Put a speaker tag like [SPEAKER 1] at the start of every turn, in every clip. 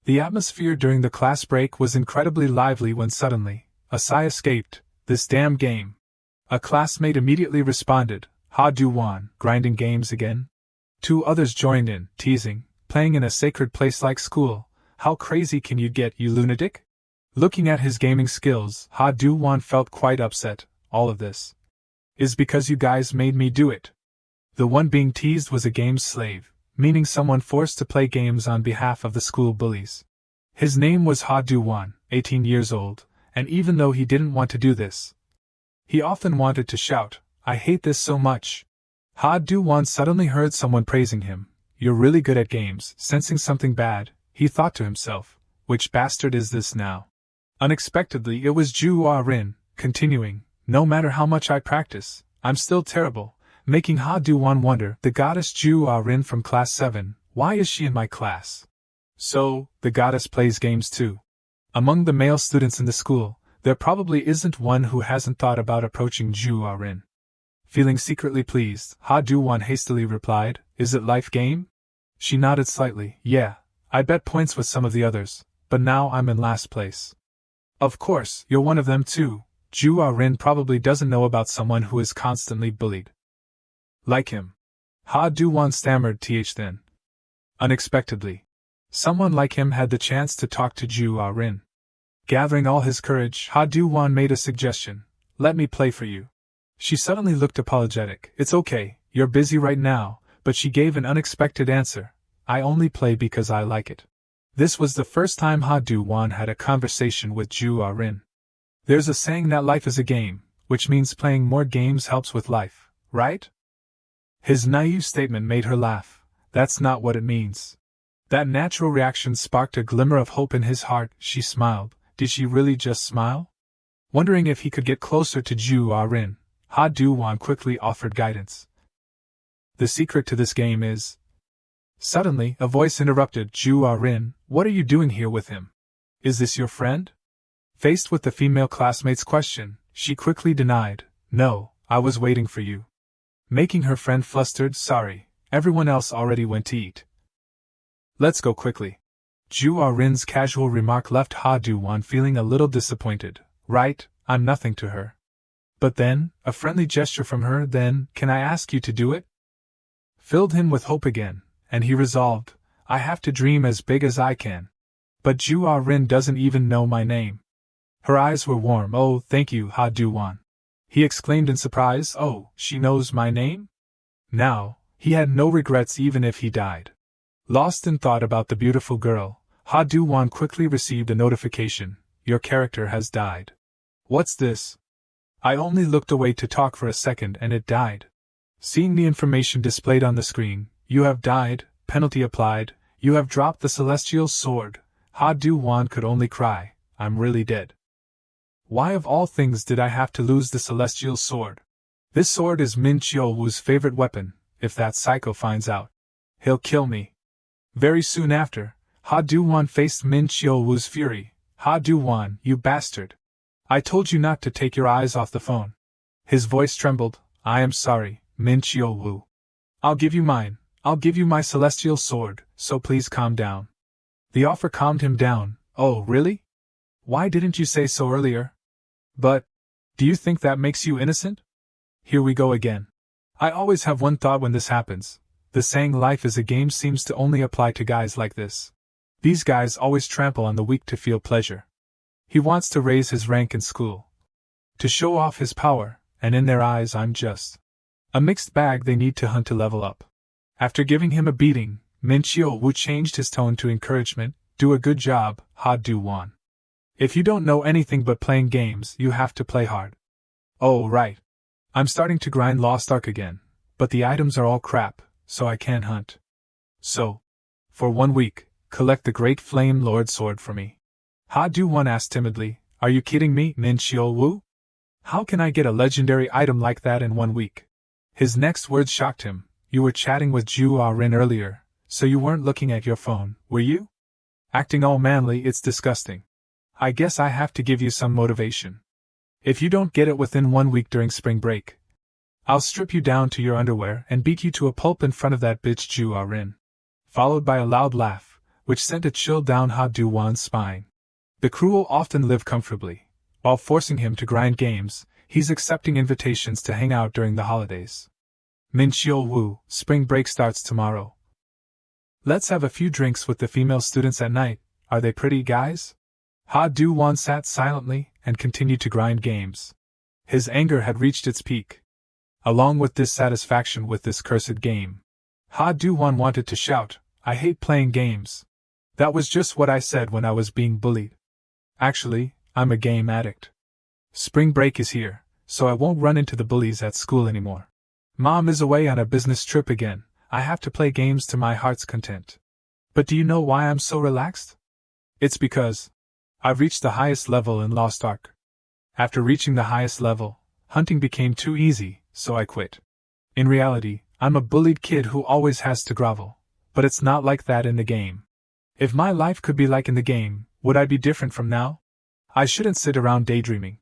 [SPEAKER 1] The atmosphere during the class break was incredibly lively when suddenly, a sigh escaped, "This damn game." A classmate immediately responded, "Ha Do-won, grinding games again?" Two others joined in, teasing, "Playing in a sacred place like school, how crazy can you get, you lunatic?" Looking at his gaming skills, Ha Do-won felt quite upset. "All of this is because you guys made me do it." The one being teased was a games slave, meaning someone forced to play games on behalf of the school bullies. His name was Ha Do-won, 18 years old, and even though he didn't want to do this, he often wanted to shout, "I hate this so much." Ha Do-won suddenly heard someone praising him. "You're really good at games." Sensing something bad, he thought to himself, "Which bastard is this now?" Unexpectedly it was Ju Ah-rin, continuing, "No matter how much I practice, I'm still terrible," making Ha Do-won wonder, the goddess Ju Ah-rin from class 7, why is she in my class? So, the goddess plays games too. Among the male students in the school, there probably isn't one who hasn't thought about approaching Ju Ah-rin. Feeling secretly pleased, Ha Do-won hastily replied, "Is it life game?" She nodded slightly. "Yeah, I bet points with some of the others, but now I'm in last place." "Of course, you're one of them too." Ju Ah-rin probably doesn't know about someone who is constantly bullied like him. Ha Do-won stammered then. Unexpectedly, someone like him had the chance to talk to Ju Ah-rin. Gathering all his courage, Ha Do-won made a suggestion, "Let me play for you." She suddenly looked apologetic. "It's okay, you're busy right now," but she gave an unexpected answer, "I only play because I like it." This was the first time Ha Do-won had a conversation with Ju Ah-rin. There's a saying that life is a game, which means playing more games helps with life, right? His naive statement made her laugh. That's not what it means. That natural reaction sparked a glimmer of hope in his heart. She smiled. Did she really just smile? Wondering if he could get closer to Ju Ah-rin, Ha Do-won quickly offered guidance. "The secret to this game is..." Suddenly, a voice interrupted. "Ju Ah-rin, what are you doing here with him? Is this your friend?" Faced with the female classmate's question, she quickly denied, "No, I was waiting for you." Making her friend flustered. "Sorry, everyone else already went to eat. Let's go quickly." Ju Ah-rin's casual remark left Ha Do-won feeling a little disappointed. "Right, I'm nothing to her." But then, a friendly gesture from her, "Then, can I ask you to do it?" filled him with hope again, and he resolved, "I have to dream as big as I can." "But Ju Ah-rin doesn't even know my name." Her eyes were warm. "Oh, thank you, Ha Do-won," he exclaimed in surprise. "Oh, she knows my name?" Now, he had no regrets even if he died. Lost in thought about the beautiful girl, Ha Do-won quickly received a notification, "Your character has died." "What's this?" "I only looked away to talk for a second and it died." Seeing the information displayed on the screen, "You have died, penalty applied, you have dropped the celestial sword," Ha Do-won could only cry, "I'm really dead. Why of all things did I have to lose the celestial sword? This sword is Min Chio-woo's favorite weapon. If that psycho finds out, he'll kill me." Very soon after, Ha Do-won faced Min Chio-woo's fury. "Ha Do-won, you bastard! I told you not to take your eyes off the phone." His voice trembled. "I am sorry, Min Chio-woo. I'll give you mine. I'll give you my celestial sword, so please calm down." The offer calmed him down. "Oh, really? Why didn't you say so earlier?" "But, do you think that makes you innocent?" Here we go again. I always have one thought when this happens. The saying life is a game seems to only apply to guys like this. These guys always trample on the weak to feel pleasure. He wants to raise his rank in school, to show off his power, and in their eyes I'm just a mixed bag they need to hunt to level up. After giving him a beating, Min Chio-woo changed his tone to encouragement. "Do a good job, Ha Do-won. If you don't know anything but playing games, you have to play hard." "Oh, right. I'm starting to grind Lost Ark again, but the items are all crap, so I can't hunt. So, for 1 week, collect the Great Flame Lord Sword for me." Ha Do-won asked timidly, "Are you kidding me, Min Chio-woo? How can I get a legendary item like that in 1 week?" His next words shocked him. "You were chatting with Ju Ah-rin earlier, so you weren't looking at your phone, were you? Acting all manly, it's disgusting. I guess I have to give you some motivation. If you don't get it within 1 week during spring break, I'll strip you down to your underwear and beat you to a pulp in front of that bitch Ju Ah-rin." Followed by a loud laugh, which sent a chill down Ha Du-won's spine. The crew will often live comfortably. While forcing him to grind games, he's accepting invitations to hang out during the holidays. Min Chiol-woo, spring break starts tomorrow. Let's have a few drinks with the female students at night. Are they pretty guys? Ha Du-won sat silently and continued to grind games. His anger had reached its peak. Along with dissatisfaction with this cursed game, Ha Du-won wanted to shout, "I hate playing games." That was just what I said when I was being bullied. Actually, I'm a game addict. Spring break is here, so I won't run into the bullies at school anymore. Mom is away on a business trip again. I have to play games to my heart's content. But do you know why I'm so relaxed? It's because I've reached the highest level in Lost Ark. After reaching the highest level, hunting became too easy, so I quit. In reality, I'm a bullied kid who always has to grovel, but it's not like that in the game. If my life could be like in the game, would I be different from now? I shouldn't sit around daydreaming.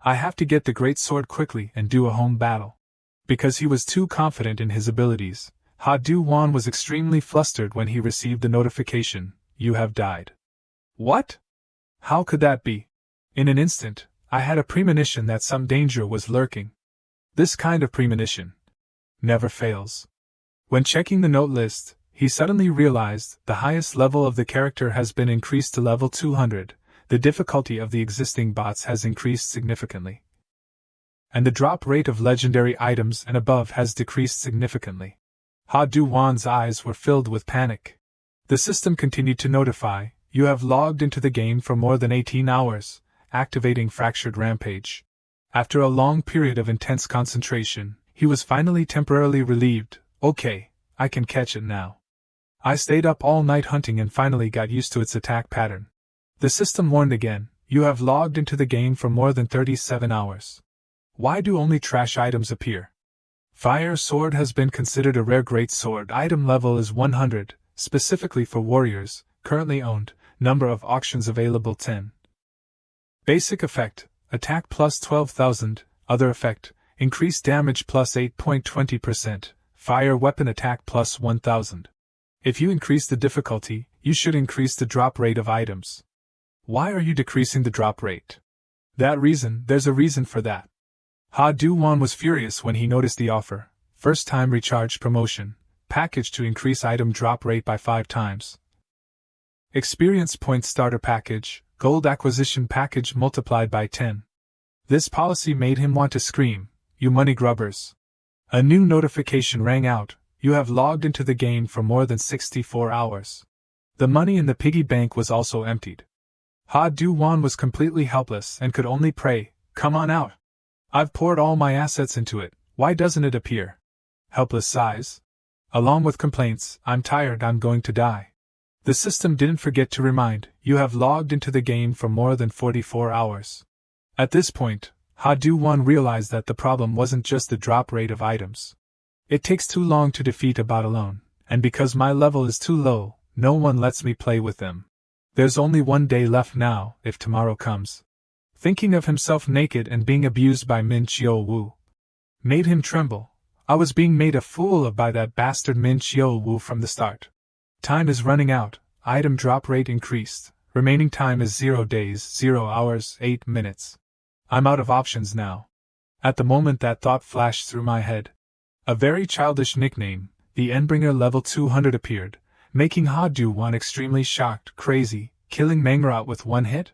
[SPEAKER 1] I have to get the great sword quickly and do a home battle. Because he was too confident in his abilities, Ha Du-won was extremely flustered when he received the notification, "You have died." What? How could that be? In an instant, I had a premonition that some danger was lurking. This kind of premonition never fails. When checking the note list, he suddenly realized the highest level of the character has been increased to level 200, the difficulty of the existing bots has increased significantly. And the drop rate of legendary items and above has decreased significantly. Ha Du-won's eyes were filled with panic. The system continued to notify, "You have logged into the game for more than 18 hours, activating Fractured Rampage." After a long period of intense concentration, he was finally temporarily relieved. "Okay, I can catch it now." I stayed up all night hunting and finally got used to its attack pattern. The system warned again, "You have logged into the game for more than 37 hours. Why do only trash items appear?" Fire Sword has been considered a rare great sword. Item level is 100, specifically for warriors, currently owned, number of auctions available 10. Basic effect, attack plus 12,000, other effect, increased damage plus 8.20%, fire weapon attack plus 1,000. If you increase the difficulty, you should increase the drop rate of items. Why are you decreasing the drop rate? There's a reason for that. Ha Du-won was furious when he noticed the offer, first time recharge promotion, package to increase item drop rate by 5 times. Experience point starter package, gold acquisition package multiplied by 10. This policy made him want to scream, "You money grubbers." A new notification rang out, "You have logged into the game for more than 64 hours. The money in the piggy bank was also emptied. Ha Du-won was completely helpless and could only pray, "Come on out. I've poured all my assets into it, why doesn't it appear?" Helpless sighs. Along with complaints, "I'm tired, I'm going to die." The system didn't forget to remind, "You have logged into the game for more than 44 hours. At this point, Ha Du-won realized that the problem wasn't just the drop rate of items. It takes too long to defeat a bot alone, and because my level is too low, no one lets me play with them. There's only one day left now, if tomorrow comes. Thinking of himself naked and being abused by Min Chiol-woo made him tremble. I was being made a fool of by that bastard Min Chiol-woo from the start. Time is running out, item drop rate increased, remaining time is 0 days, 0 hours, 8 minutes. I'm out of options now. At the moment that thought flashed through my head, a very childish nickname, the Endbringer level 200 appeared, making Ha Du-won extremely shocked. Crazy, killing Manhwa with one hit?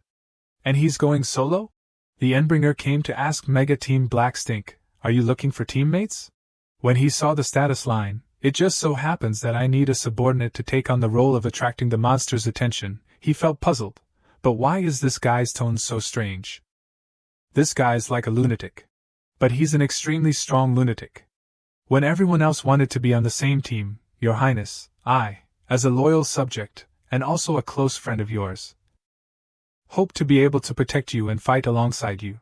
[SPEAKER 1] And he's going solo? The Endbringer came to ask Mega Team Black Stink, "Are you looking for teammates?" When he saw the status line, "It just so happens that I need a subordinate to take on the role of attracting the monster's attention," he felt puzzled. But why is this guy's tone so strange? This guy's like a lunatic. But he's an extremely strong lunatic. When everyone else wanted to be on the same team, "Your Highness, I, as a loyal subject, and also a close friend of yours, hope to be able to protect you and fight alongside you."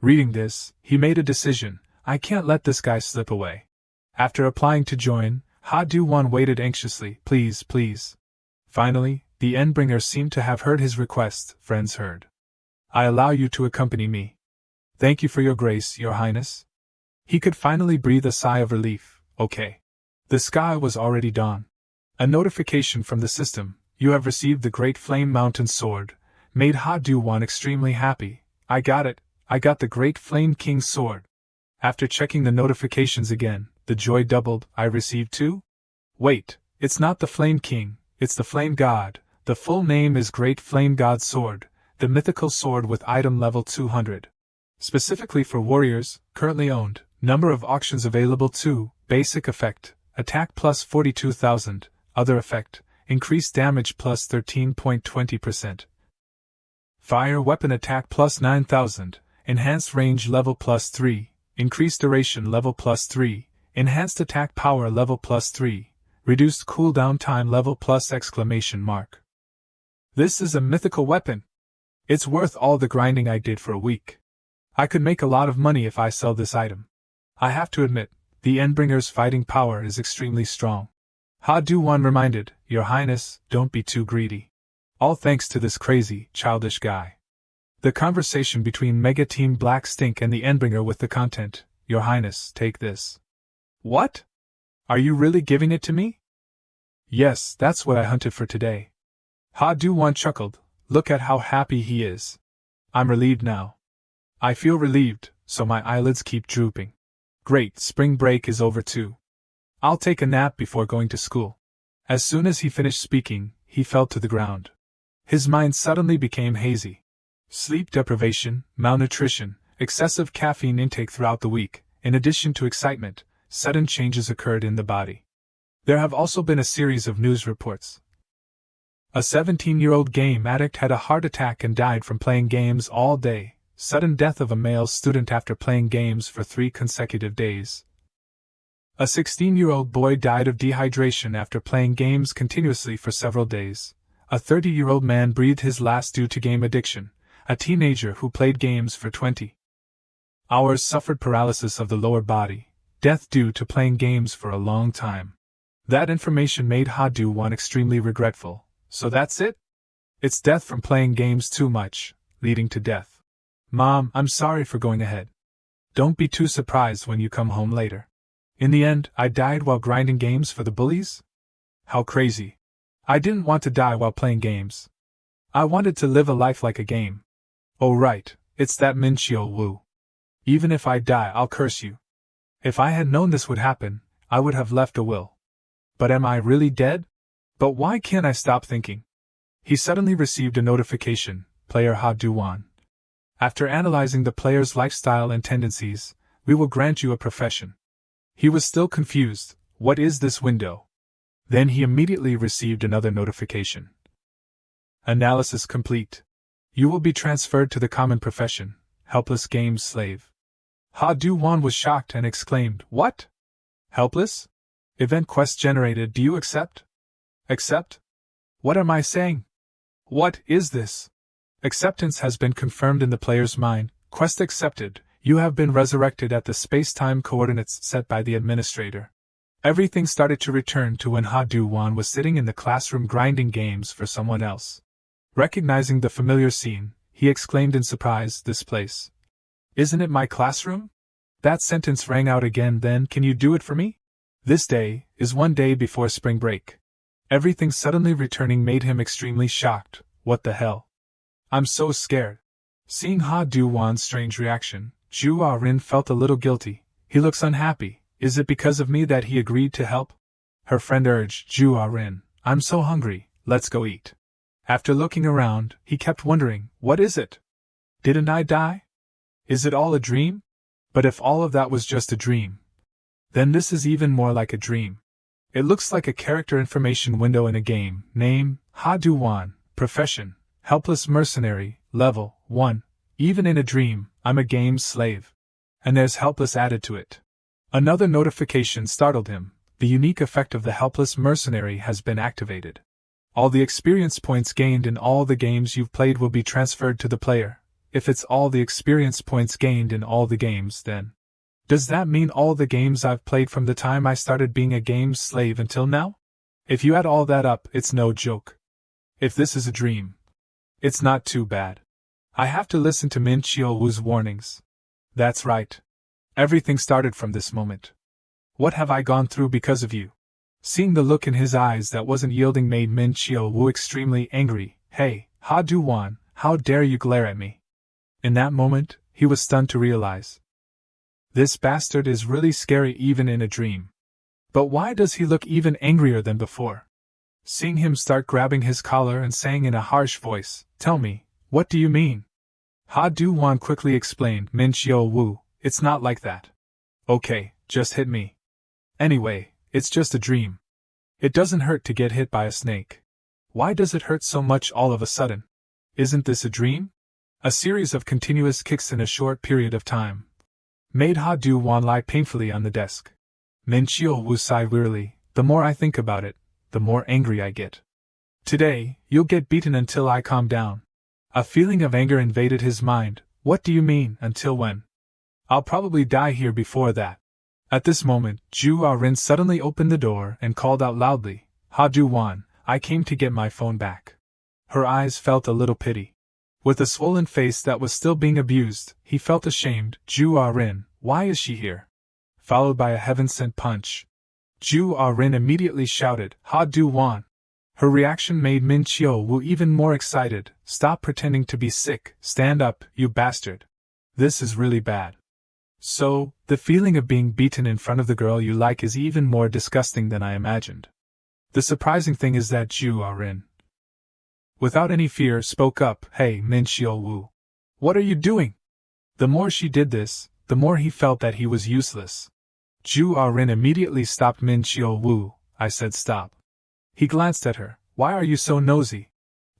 [SPEAKER 1] Reading this, he made a decision, "I can't let this guy slip away." After applying to join, Ha Du-won waited anxiously, "Please, please." Finally, the Endbringer seemed to have heard his request. "Friends heard. I allow you to accompany me." "Thank you for your grace, Your Highness." He could finally breathe a sigh of relief. "Okay." The sky was already dawn. A notification from the system, You have received the Great Flame Mountain Sword, made Ha Du-won extremely happy. I got it, I got the Great Flame King's Sword. After checking the notifications again, the joy doubled. I received 2? Wait, it's not the Flame King, it's the Flame God. The full name is Great Flame God Sword, the mythical sword with item level 200. Specifically for warriors, currently owned, number of auctions available 2, basic effect, attack plus 42,000, other effect, increased damage plus 13.20%. Fire weapon attack plus 9,000, enhanced range level plus 3, increased duration level plus 3, enhanced attack power level plus 3, reduced cooldown time level plus exclamation mark. This is a mythical weapon. It's worth all the grinding I did for a week. I could make a lot of money if I sell this item. I have to admit, the Endbringer's fighting power is extremely strong. Ha Du-won reminded, Your Highness, don't be too greedy. All thanks to this crazy, childish guy. The conversation between Mega Team Black Stink and the Endbringer with the content, Your Highness, take this. What? Are you really giving it to me? Yes, that's what I hunted for today. Ha Du-won chuckled, look at how happy he is. I'm relieved now. I feel relieved, so my eyelids keep drooping. Great, spring break is over too. I'll take a nap before going to school. As soon as he finished speaking, he fell to the ground. His mind suddenly became hazy. Sleep deprivation, malnutrition, excessive caffeine intake throughout the week, in addition to excitement, sudden changes occurred in the body. There have also been a series of news reports. A 17-year-old game addict had a heart attack and died from playing games all day. Sudden death of a male student after playing games for 3 consecutive days. A 16-year-old boy died of dehydration after playing games continuously for several days. A 30-year-old man breathed his last due to game addiction. A teenager who played games for 20 hours suffered paralysis of the lower body. Death due to playing games for a long time. That information made Ha Du-won extremely regretful. So that's it? It's death from playing games too much, leading to death. Mom, I'm sorry for going ahead. Don't be too surprised when you come home later. In the end, I died while grinding games for the bullies? How crazy. I didn't want to die while playing games. I wanted to live a life like a game. Oh right, it's that Min Chio-woo. Even if I die, I'll curse you. If I had known this would happen, I would have left a will. But am I really dead? But why can't I stop thinking? He suddenly received a notification, player Ha Du-won. After analyzing the player's lifestyle and tendencies, we will grant you a profession. He was still confused. What is this window? Then he immediately received another notification. Analysis complete. You will be transferred to the common profession, helpless games slave. Ha Du-won was shocked and exclaimed, What? Helpless? Event quest generated, do you accept? Accept? What am I saying? What is this? Acceptance has been confirmed in the player's mind. Quest accepted. You have been resurrected at the space-time coordinates set by the administrator. Everything started to return to when Ha Du-won was sitting in the classroom grinding games for someone else. Recognizing the familiar scene, he exclaimed in surprise, This place. Isn't it my classroom? That sentence rang out again then, can you do it for me? This day is one day before spring break. Everything suddenly returning made him extremely shocked. What the hell? I'm so scared. Seeing Ha Du-won's strange reaction, Ju Ah-rin felt a little guilty. He looks unhappy. Is it because of me that he agreed to help? Her friend urged, Ju Ah-rin, I'm so hungry, let's go eat. After looking around, he kept wondering, what is it? Didn't I die? Is it all a dream? But if all of that was just a dream, then this is even more like a dream. It looks like a character information window in a game. Name, Ha Du-won. Profession, helpless mercenary. Level, 1. Even in a dream, I'm a game's slave. And there's helpless added to it. Another notification startled him. The unique effect of the helpless mercenary has been activated. All the experience points gained in all the games you've played will be transferred to the player. If it's all the experience points gained in all the games, then does that mean all the games I've played from the time I started being a game's slave until now? If you add all that up, it's no joke. If this is a dream, it's not too bad. I have to listen to Min Chio-woo's warnings. That's right. Everything started from this moment. What have I gone through because of you? Seeing the look in his eyes that wasn't yielding made Min Chio-woo extremely angry. Hey, Ha Du-won, how dare you glare at me? In that moment, he was stunned to realize. This bastard is really scary even in a dream. But why does he look even angrier than before? Seeing him start grabbing his collar and saying in a harsh voice, "Tell me, what do you mean?" Ha Du-won quickly explained, "Min Chio-woo, it's not like that. Okay, just hit me. Anyway, it's just a dream. It doesn't hurt to get hit by a snake. Why does it hurt so much all of a sudden? Isn't this a dream?" A series of continuous kicks in a short period of time made Ha Du-won lie painfully on the desk. Min Chio-woo sighed wearily, "The more I think about it, the more angry I get. Today, you'll get beaten until I calm down." A feeling of anger invaded his mind. "What do you mean, until when? I'll probably die here before that." At this moment, Ju Ah-rin suddenly opened the door and called out loudly, "Ha Du-won, I came to get my phone back." Her eyes felt a little pity. With a swollen face that was still being abused, he felt ashamed. "Ju Ah-rin, why is she here?" Followed by a heaven-sent punch. Ju Ah-rin immediately shouted, "Ha Du-won." Her reaction made Min Chio-woo even more excited. "Stop pretending to be sick, stand up, you bastard. This is really bad." So, the feeling of being beaten in front of the girl you like is even more disgusting than I imagined. The surprising thing is that Ju Ah-rin, without any fear, spoke up, "Hey, Min Chio-woo. What are you doing?" The more she did this, the more he felt that he was useless. Ju Ah-rin immediately stopped Min Chio-woo. "I said stop." He glanced at her. "Why are you so nosy?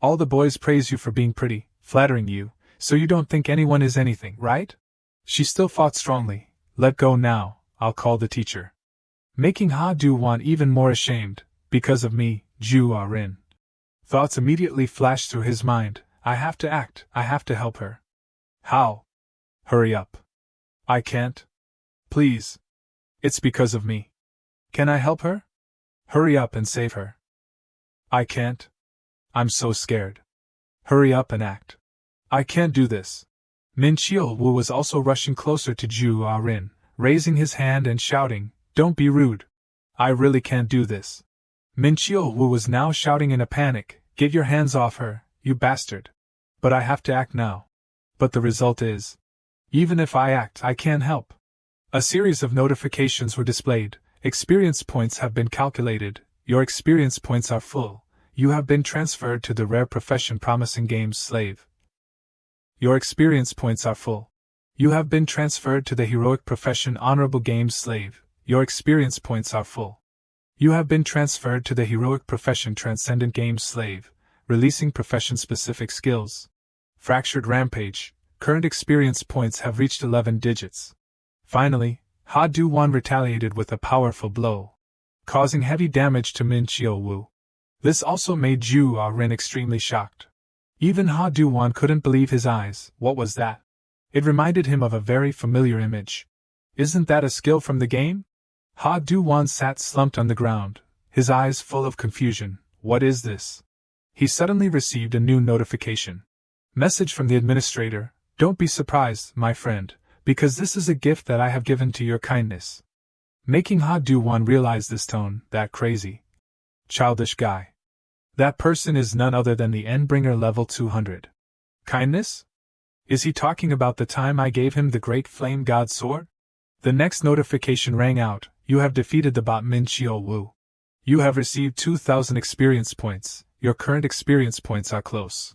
[SPEAKER 1] All the boys praise you for being pretty, flattering you, so you don't think anyone is anything, right?" She still fought strongly. "Let go now, I'll call the teacher." Making Ha Du-won even more ashamed. "Because of me, Ju Ah-rin." Thoughts immediately flashed through his mind. "I have to act, I have to help her." "How?" "Hurry up." "I can't. Please. It's because of me." "Can I help her?" "Hurry up and save her." "I can't. I'm so scared." "Hurry up and act." "I can't do this." Min Chio-woo was also rushing closer to Ju Ah-rin, raising his hand and shouting, "Don't be rude. I really can't do this." Min Chio-woo was now shouting in a panic, "Get your hands off her, you bastard." "But I have to act now." "But the result is, even if I act, I can't help." A series of notifications were displayed. "Experience points have been calculated. Your experience points are full. You have been transferred to the rare profession Promising Games Slave. Your experience points are full. You have been transferred to the heroic profession Honorable Games Slave. Your experience points are full. You have been transferred to the heroic profession Transcendent Games Slave, releasing profession-specific skills. Fractured Rampage. Current experience points have reached 11 digits. Finally, Ha Du-won retaliated with a powerful blow, causing heavy damage to Min Chio-woo. This also made Ju Ah-rin extremely shocked. Even Ha Du-won couldn't believe his eyes. What was that? It reminded him of a very familiar image. Isn't that a skill from the game? Ha Du-won sat slumped on the ground, his eyes full of confusion. What is this? He suddenly received a new notification. Message from the administrator. Don't be surprised, my friend, because this is a gift that I have given to your kindness. Making Ha Du-won realize this tone, that crazy, childish guy. That person is none other than the Endbringer level 200. Kindness? Is he talking about the time I gave him the Great Flame God Sword? The next notification rang out. You have defeated the bot Min Chio-woo. You have received 2,000 experience points. Your current experience points are close.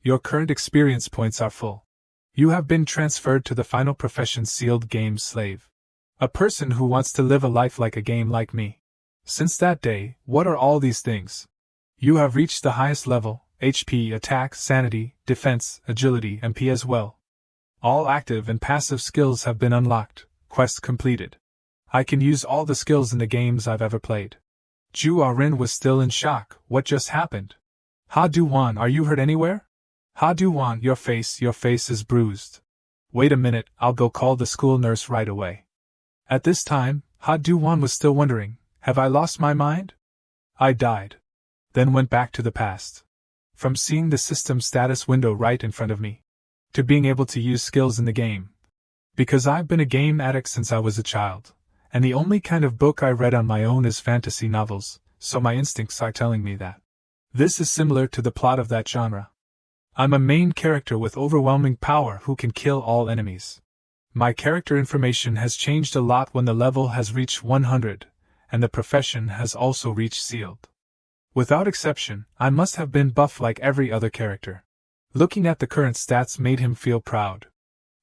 [SPEAKER 1] Your current experience points are full. You have been transferred to the final profession Sealed Games Slave. A person who wants to live a life like a game like me. Since that day, what are all these things? You have reached the highest level, HP, attack, sanity, defense, agility, MP as well. All active and passive skills have been unlocked, quest completed. I can use all the skills in the games I've ever played. Ju Ah-rin was still in shock. What just happened? Ha Du-won, are you hurt anywhere? Ha Du-won, your face is bruised. Wait a minute, I'll go call the school nurse right away. At this time, Ha Du-won was still wondering, have I lost my mind? I died. Then went back to the past. From seeing the system status window right in front of me, to being able to use skills in the game. Because I've been a game addict since I was a child, And the only kind of book I read on my own is fantasy novels, so my instincts are telling me that. This is similar to the plot of that genre. I'm a main character with overwhelming power who can kill all enemies. My character information has changed a lot when the level has reached 100, and the profession has also reached sealed. Without exception, I must have been buff like every other character. Looking at the current stats made him feel proud.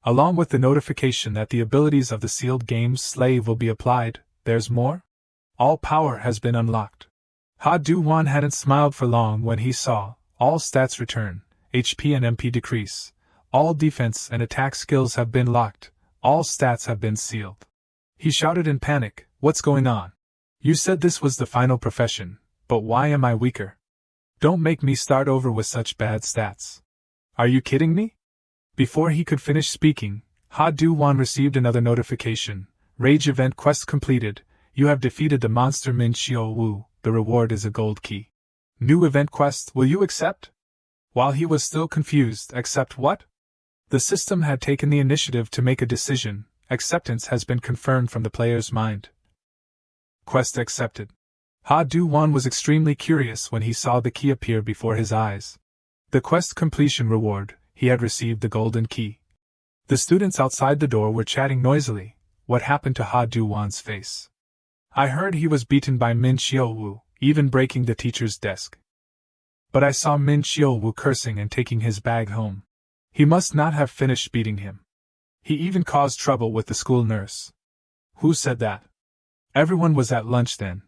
[SPEAKER 1] Along with the notification that the abilities of the sealed game's slave will be applied, there's more? All power has been unlocked. Ha Du-won hadn't smiled for long when he saw all stats return, HP and MP decrease, all defense and attack skills have been locked, all stats have been sealed. He shouted in panic, "What's going on? You said this was the final profession, but why am I weaker? Don't make me start over with such bad stats. Are you kidding me?" Before he could finish speaking, Ha Du-won received another notification. Rage event quest completed. You have defeated the monster Min Xiao-Wu. The reward is a gold key. New event quest, will you accept? While he was still confused, accept what? The system had taken the initiative to make a decision. Acceptance has been confirmed from the player's mind. Quest accepted. Ha Du-won was extremely curious when he saw the key appear before his eyes. The quest completion reward, he had received the golden key. The students outside the door were chatting noisily. What happened to Ha Du-won's face? I heard he was beaten by Min Xiao-Wu, even breaking the teacher's desk. But I saw Min Xiao-Wu cursing and taking his bag home. He must not have finished beating him. He even caused trouble with the school nurse. Who said that? Everyone was at lunch then.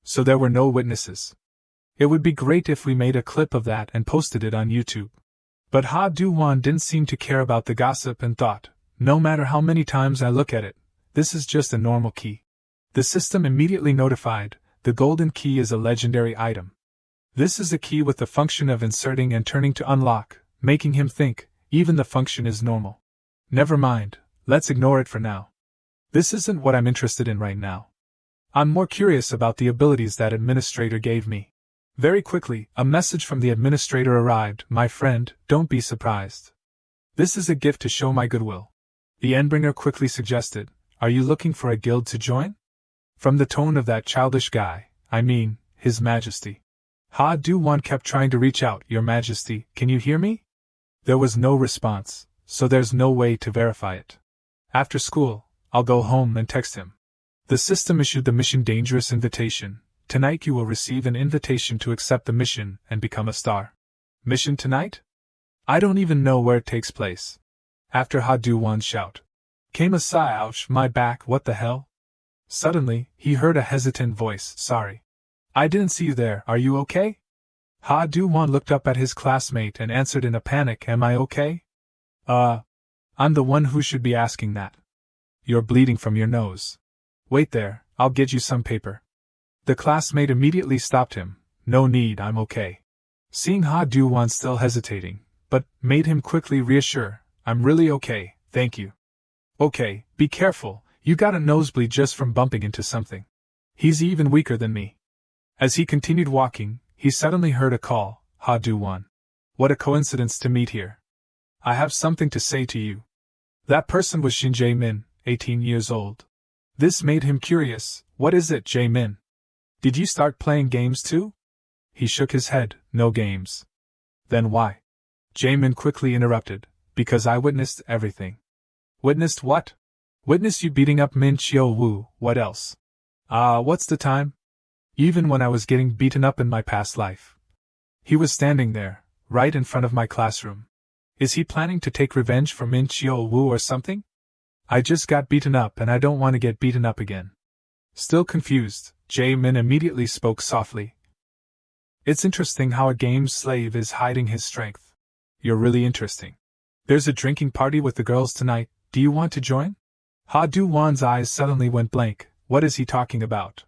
[SPEAKER 1] So there were no witnesses. It would be great if we made a clip of that and posted it on YouTube. But Ha Du-won didn't seem to care about the gossip and thought, no matter how many times I look at it, this is just a normal key. The system immediately notified, the golden key is a legendary item. This is a key with the function of inserting and turning to unlock, making him think, even the function is normal. Never mind, let's ignore it for now. This isn't what I'm interested in right now. I'm more curious about the abilities that administrator gave me. Very quickly, a message from the administrator arrived. My friend, don't be surprised. This is a gift to show my goodwill. The Endbringer quickly suggested, are you looking for a guild to join? From the tone of that childish guy, I mean, His Majesty. Ha Du-won kept trying to reach out, Your Majesty, can you hear me? There was no response, so there's no way to verify it. After school, I'll go home and text him. The system issued the mission dangerous invitation. Tonight you will receive an invitation to accept the mission and become a star. Mission tonight? I don't even know where it takes place. After Ha Du-won's shout, came a sigh. Ouch, my back, what the hell? Suddenly, he heard a hesitant voice. Sorry. I didn't see you there, are you okay? Ha Du-won looked up at his classmate and answered in a panic, am I okay? I'm the one who should be asking that. You're bleeding from your nose. Wait there, I'll get you some paper. The classmate immediately stopped him. No need, I'm okay. Seeing Ha Du-won still hesitating, but made him quickly reassure, I'm really okay, thank you. Okay, be careful, you got a nosebleed just from bumping into something. He's even weaker than me. As he continued walking, he suddenly heard a call, Ha Du-won. What a coincidence to meet here. I have something to say to you. That person was Shin Jae-min, 18 years old. This made him curious. What is it, Jae-min? Did you start playing games too? He shook his head, no games. Then why? Jae-min quickly interrupted, because I witnessed everything. Witnessed what? Witnessed you beating up Min Xiao-Wu, what else? What's the time? Even when I was getting beaten up in my past life. He was standing there, right in front of my classroom. Is he planning to take revenge for Min Xiao-Wu or something? I just got beaten up and I don't want to get beaten up again. Still confused, Jae-min immediately spoke softly. It's interesting how a game's slave is hiding his strength. You're really interesting. There's a drinking party with the girls tonight, do you want to join? Ha Du-won's eyes suddenly went blank. What is he talking about?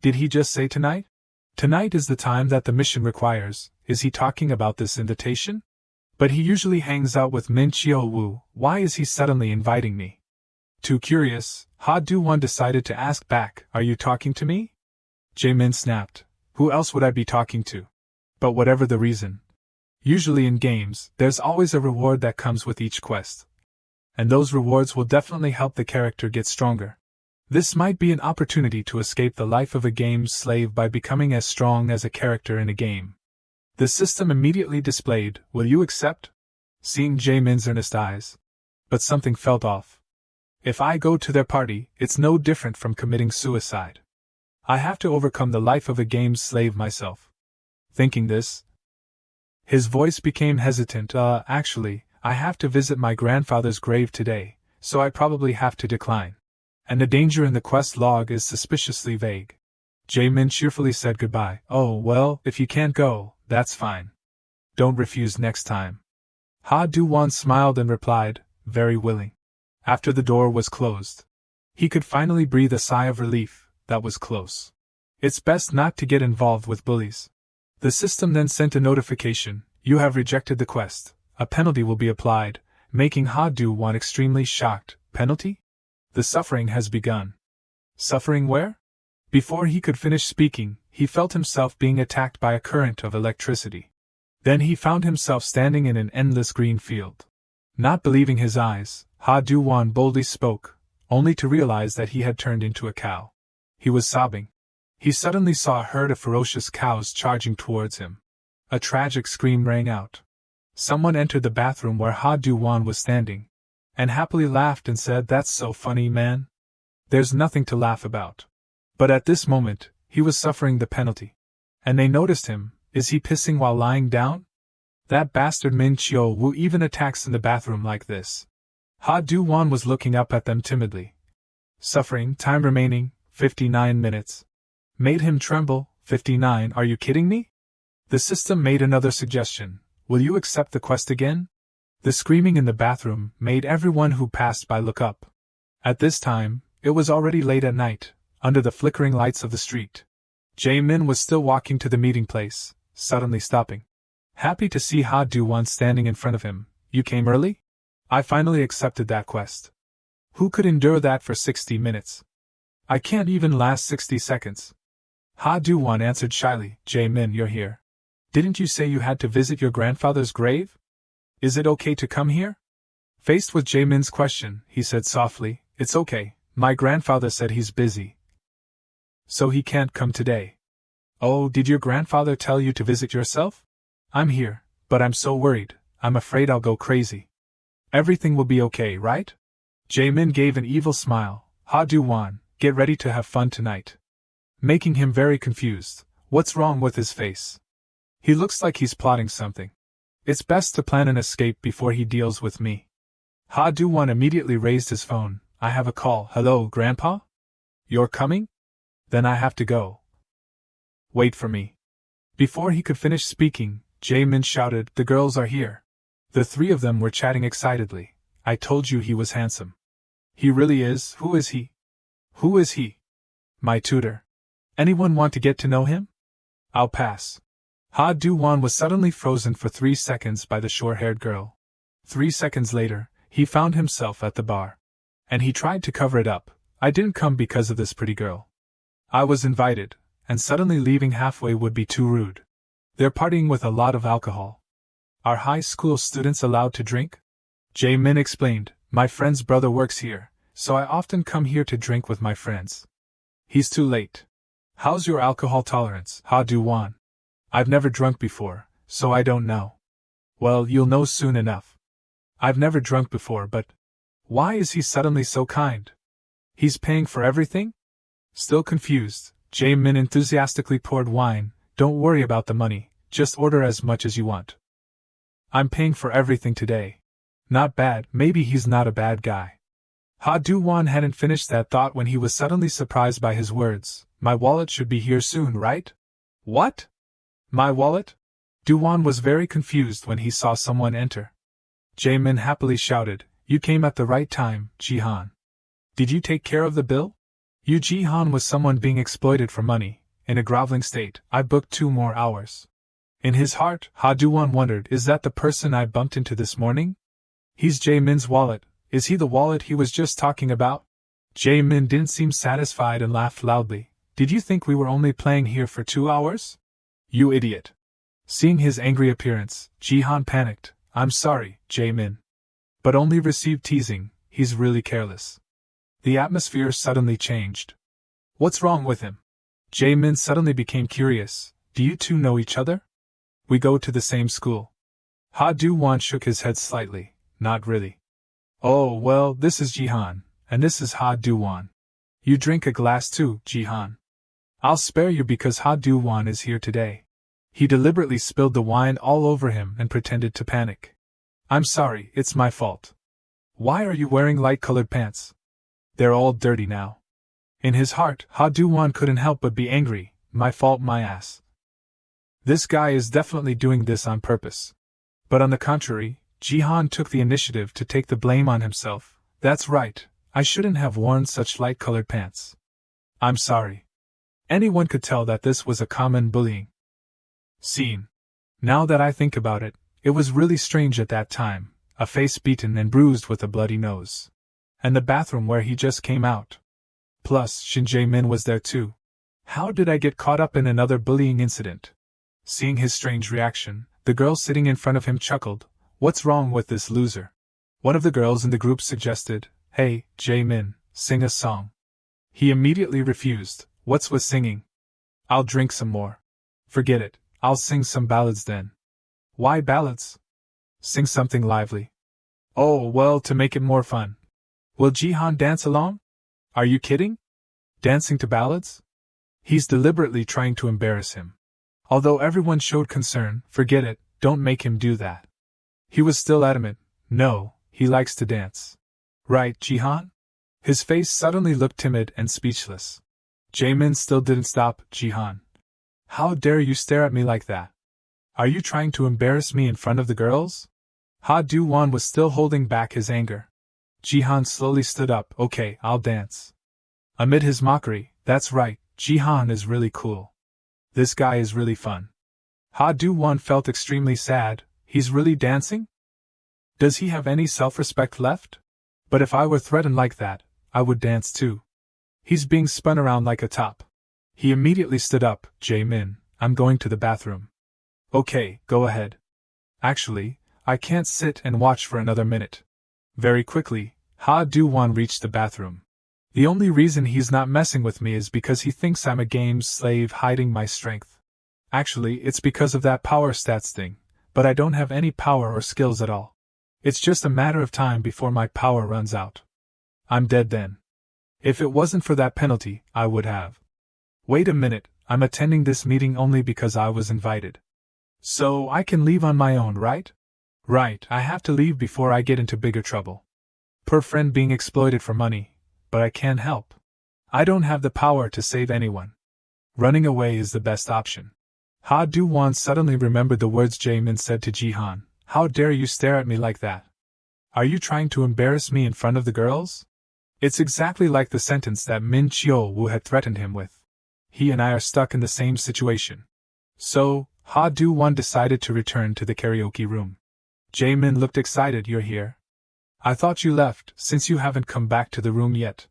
[SPEAKER 1] Did he just say tonight? Tonight is the time that the mission requires. Is he talking about this invitation? But he usually hangs out with Min Xiao-Wu, why is he suddenly inviting me? Too curious, Ha Du-won decided to ask back, are you talking to me? Jae-min snapped, who else would I be talking to? But whatever the reason. Usually in games, there's always a reward that comes with each quest. And those rewards will definitely help the character get stronger. This might be an opportunity to escape the life of a game's slave by becoming as strong as a character in a game. The system immediately displayed, "Will you accept?" Seeing Jaemin's earnest eyes. But something felt off. If I go to their party, it's no different from committing suicide. I have to overcome the life of a game's slave myself. Thinking this, his voice became hesitant. Actually, I have to visit my grandfather's grave today, so I probably have to decline. And the danger in the quest log is suspiciously vague. Jaemin cheerfully said goodbye. Oh, well, if you can't go, that's fine. Don't refuse next time. Ha Du-won smiled and replied, very willing. After the door was closed, he could finally breathe a sigh of relief. That was close. It's best not to get involved with bullies. The system then sent a notification, "You have rejected the quest. A penalty will be applied," making Ha Du-won extremely shocked. Penalty? The suffering has begun. Suffering where? Before he could finish speaking, he felt himself being attacked by a current of electricity. Then he found himself standing in an endless green field. Not believing his eyes, Ha Du-won boldly spoke, only to realize that he had turned into a cow. He was sobbing. He suddenly saw a herd of ferocious cows charging towards him. A tragic scream rang out. Someone entered the bathroom where Ha Du-won was standing, and happily laughed and said, "That's so funny, man. There's nothing to laugh about." But at this moment, he was suffering the penalty. And they noticed him. Is he pissing while lying down? That bastard Min Chio-woo even attacks in the bathroom like this. Ha Du-won was looking up at them timidly. Suffering, time remaining, 59 minutes. Made him tremble. 59, are you kidding me? The system made another suggestion. Will you accept the quest again? The screaming in the bathroom made everyone who passed by look up. At this time, it was already late at night, under the flickering lights of the street. Jaemin was still walking to the meeting place, suddenly stopping. Happy to see Ha Du-won standing in front of him. You came early? I finally accepted that quest. Who could endure that for 60 minutes? I can't even last 60 seconds. Ha Du-won answered shyly, Jaemin, you're here. Didn't you say you had to visit your grandfather's grave? Is it okay to come here? Faced with Jaemin's question, he said softly, It's okay, my grandfather said he's busy. So he can't come today. Oh, did your grandfather tell you to visit yourself? I'm here, but I'm so worried, I'm afraid I'll go crazy. Everything will be okay, right? Jaemin gave an evil smile. Ha Du-won, get ready to have fun tonight. Making him very confused. What's wrong with his face? He looks like he's plotting something. It's best to plan an escape before he deals with me. Ha Du-won immediately raised his phone. I have a call. Hello, Grandpa? You're coming? Then I have to go. Wait for me. Before he could finish speaking, Jaemin shouted, The girls are here. The three of them were chatting excitedly. I told you he was handsome. He really is. Who is he? Who is he? My tutor. Anyone want to get to know him? I'll pass. Ha Du-won was suddenly frozen for 3 seconds by the short-haired girl. 3 seconds later, he found himself at the bar. And he tried to cover it up. I didn't come because of this pretty girl. I was invited, and suddenly leaving halfway would be too rude. They're partying with a lot of alcohol. Are high school students allowed to drink? Jaemin explained, My friend's brother works here, so I often come here to drink with my friends. He's too late. How's your alcohol tolerance, Ha Du-won? I've never drunk before, so I don't know. Well, you'll know soon enough. I've never drunk before, but why is he suddenly so kind? He's paying for everything? Still confused, Jaemin enthusiastically poured wine. Don't worry about the money, just order as much as you want. I'm paying for everything today. Not bad, maybe he's not a bad guy. Ha Du-won hadn't finished that thought when he was suddenly surprised by his words. My wallet should be here soon, right? What? My wallet? Du-won was very confused when he saw someone enter. Jaemin happily shouted, You came at the right time, Ji-han. Did you take care of the bill? Yu Ji-han was someone being exploited for money. In a groveling state, I booked 2 more hours. In his heart, Ha Du-won wondered, Is that the person I bumped into this morning? He's Jaemin's wallet. Is he the wallet he was just talking about? Jaemin didn't seem satisfied and laughed loudly. Did you think we were only playing here for 2 hours? You idiot. Seeing his angry appearance, Ji-han panicked. I'm sorry, Jaemin. But only received teasing, he's really careless. The atmosphere suddenly changed. What's wrong with him? Jae-min suddenly became curious. Do you two know each other? We go to the same school. Ha Do-won shook his head slightly. Not really. Oh, well, this is Jihan, and this is Ha Do-won. You drink a glass too, Jihan. I'll spare you because Ha Do-won is here today. He deliberately spilled the wine all over him and pretended to panic. I'm sorry, it's my fault. Why are you wearing light-colored pants? They're all dirty now. In his heart, Ha Do-won couldn't help but be angry. My fault, my ass. This guy is definitely doing this on purpose. But on the contrary, Jihan took the initiative to take the blame on himself. That's right, I shouldn't have worn such light-colored pants. I'm sorry. Anyone could tell that this was a common bullying scene. Now that I think about it, it was really strange at that time, a face beaten and bruised with a bloody nose. And the bathroom where he just came out. Plus, Shin Jae-min was there too. How did I get caught up in another bullying incident? Seeing his strange reaction, the girl sitting in front of him chuckled. What's wrong with this loser? One of the girls in the group suggested, Hey, Jae-min, sing a song. He immediately refused. What's with singing? I'll drink some more. Forget it, I'll sing some ballads then. Why ballads? Sing something lively. Oh, well, to make it more fun. Will Jihan dance along? Are you kidding? Dancing to ballads? He's deliberately trying to embarrass him. Although everyone showed concern, forget it, don't make him do that. He was still adamant. No, he likes to dance. Right, Jihan? His face suddenly looked timid and speechless. Jae-min still didn't stop. Jihan. How dare you stare at me like that? Are you trying to embarrass me in front of the girls? Ha Do-won was still holding back his anger. Jihan slowly stood up. Okay, I'll dance. Amid his mockery, that's right, Jihan is really cool. This guy is really fun. Ha Do-won felt extremely sad. He's really dancing? Does he have any self-respect left? But if I were threatened like that, I would dance too. He's being spun around like a top. He immediately stood up. Jae-min, I'm going to the bathroom. Okay, go ahead. Actually, I can't sit and watch for another minute. Very quickly, Ha Do-won reached the bathroom. The only reason he's not messing with me is because he thinks I'm a game's slave hiding my strength. Actually, it's because of that power stats thing, but I don't have any power or skills at all. It's just a matter of time before my power runs out. I'm dead then. If it wasn't for that penalty, I would have. Wait a minute, I'm attending this meeting only because I was invited. So I can leave on my own, right? Right, I have to leave before I get into bigger trouble. Poor friend being exploited for money, but I can't help. I don't have the power to save anyone. Running away is the best option. Ha Do-won suddenly remembered the words Jae-min said to Jihan. How dare you stare at me like that? Are you trying to embarrass me in front of the girls? It's exactly like the sentence that Min Chyo-woo had threatened him with. He and I are stuck in the same situation. So, Ha Do-won decided to return to the karaoke room. Jae-min looked excited. You're here? I thought you left, since you haven't come back to the room yet.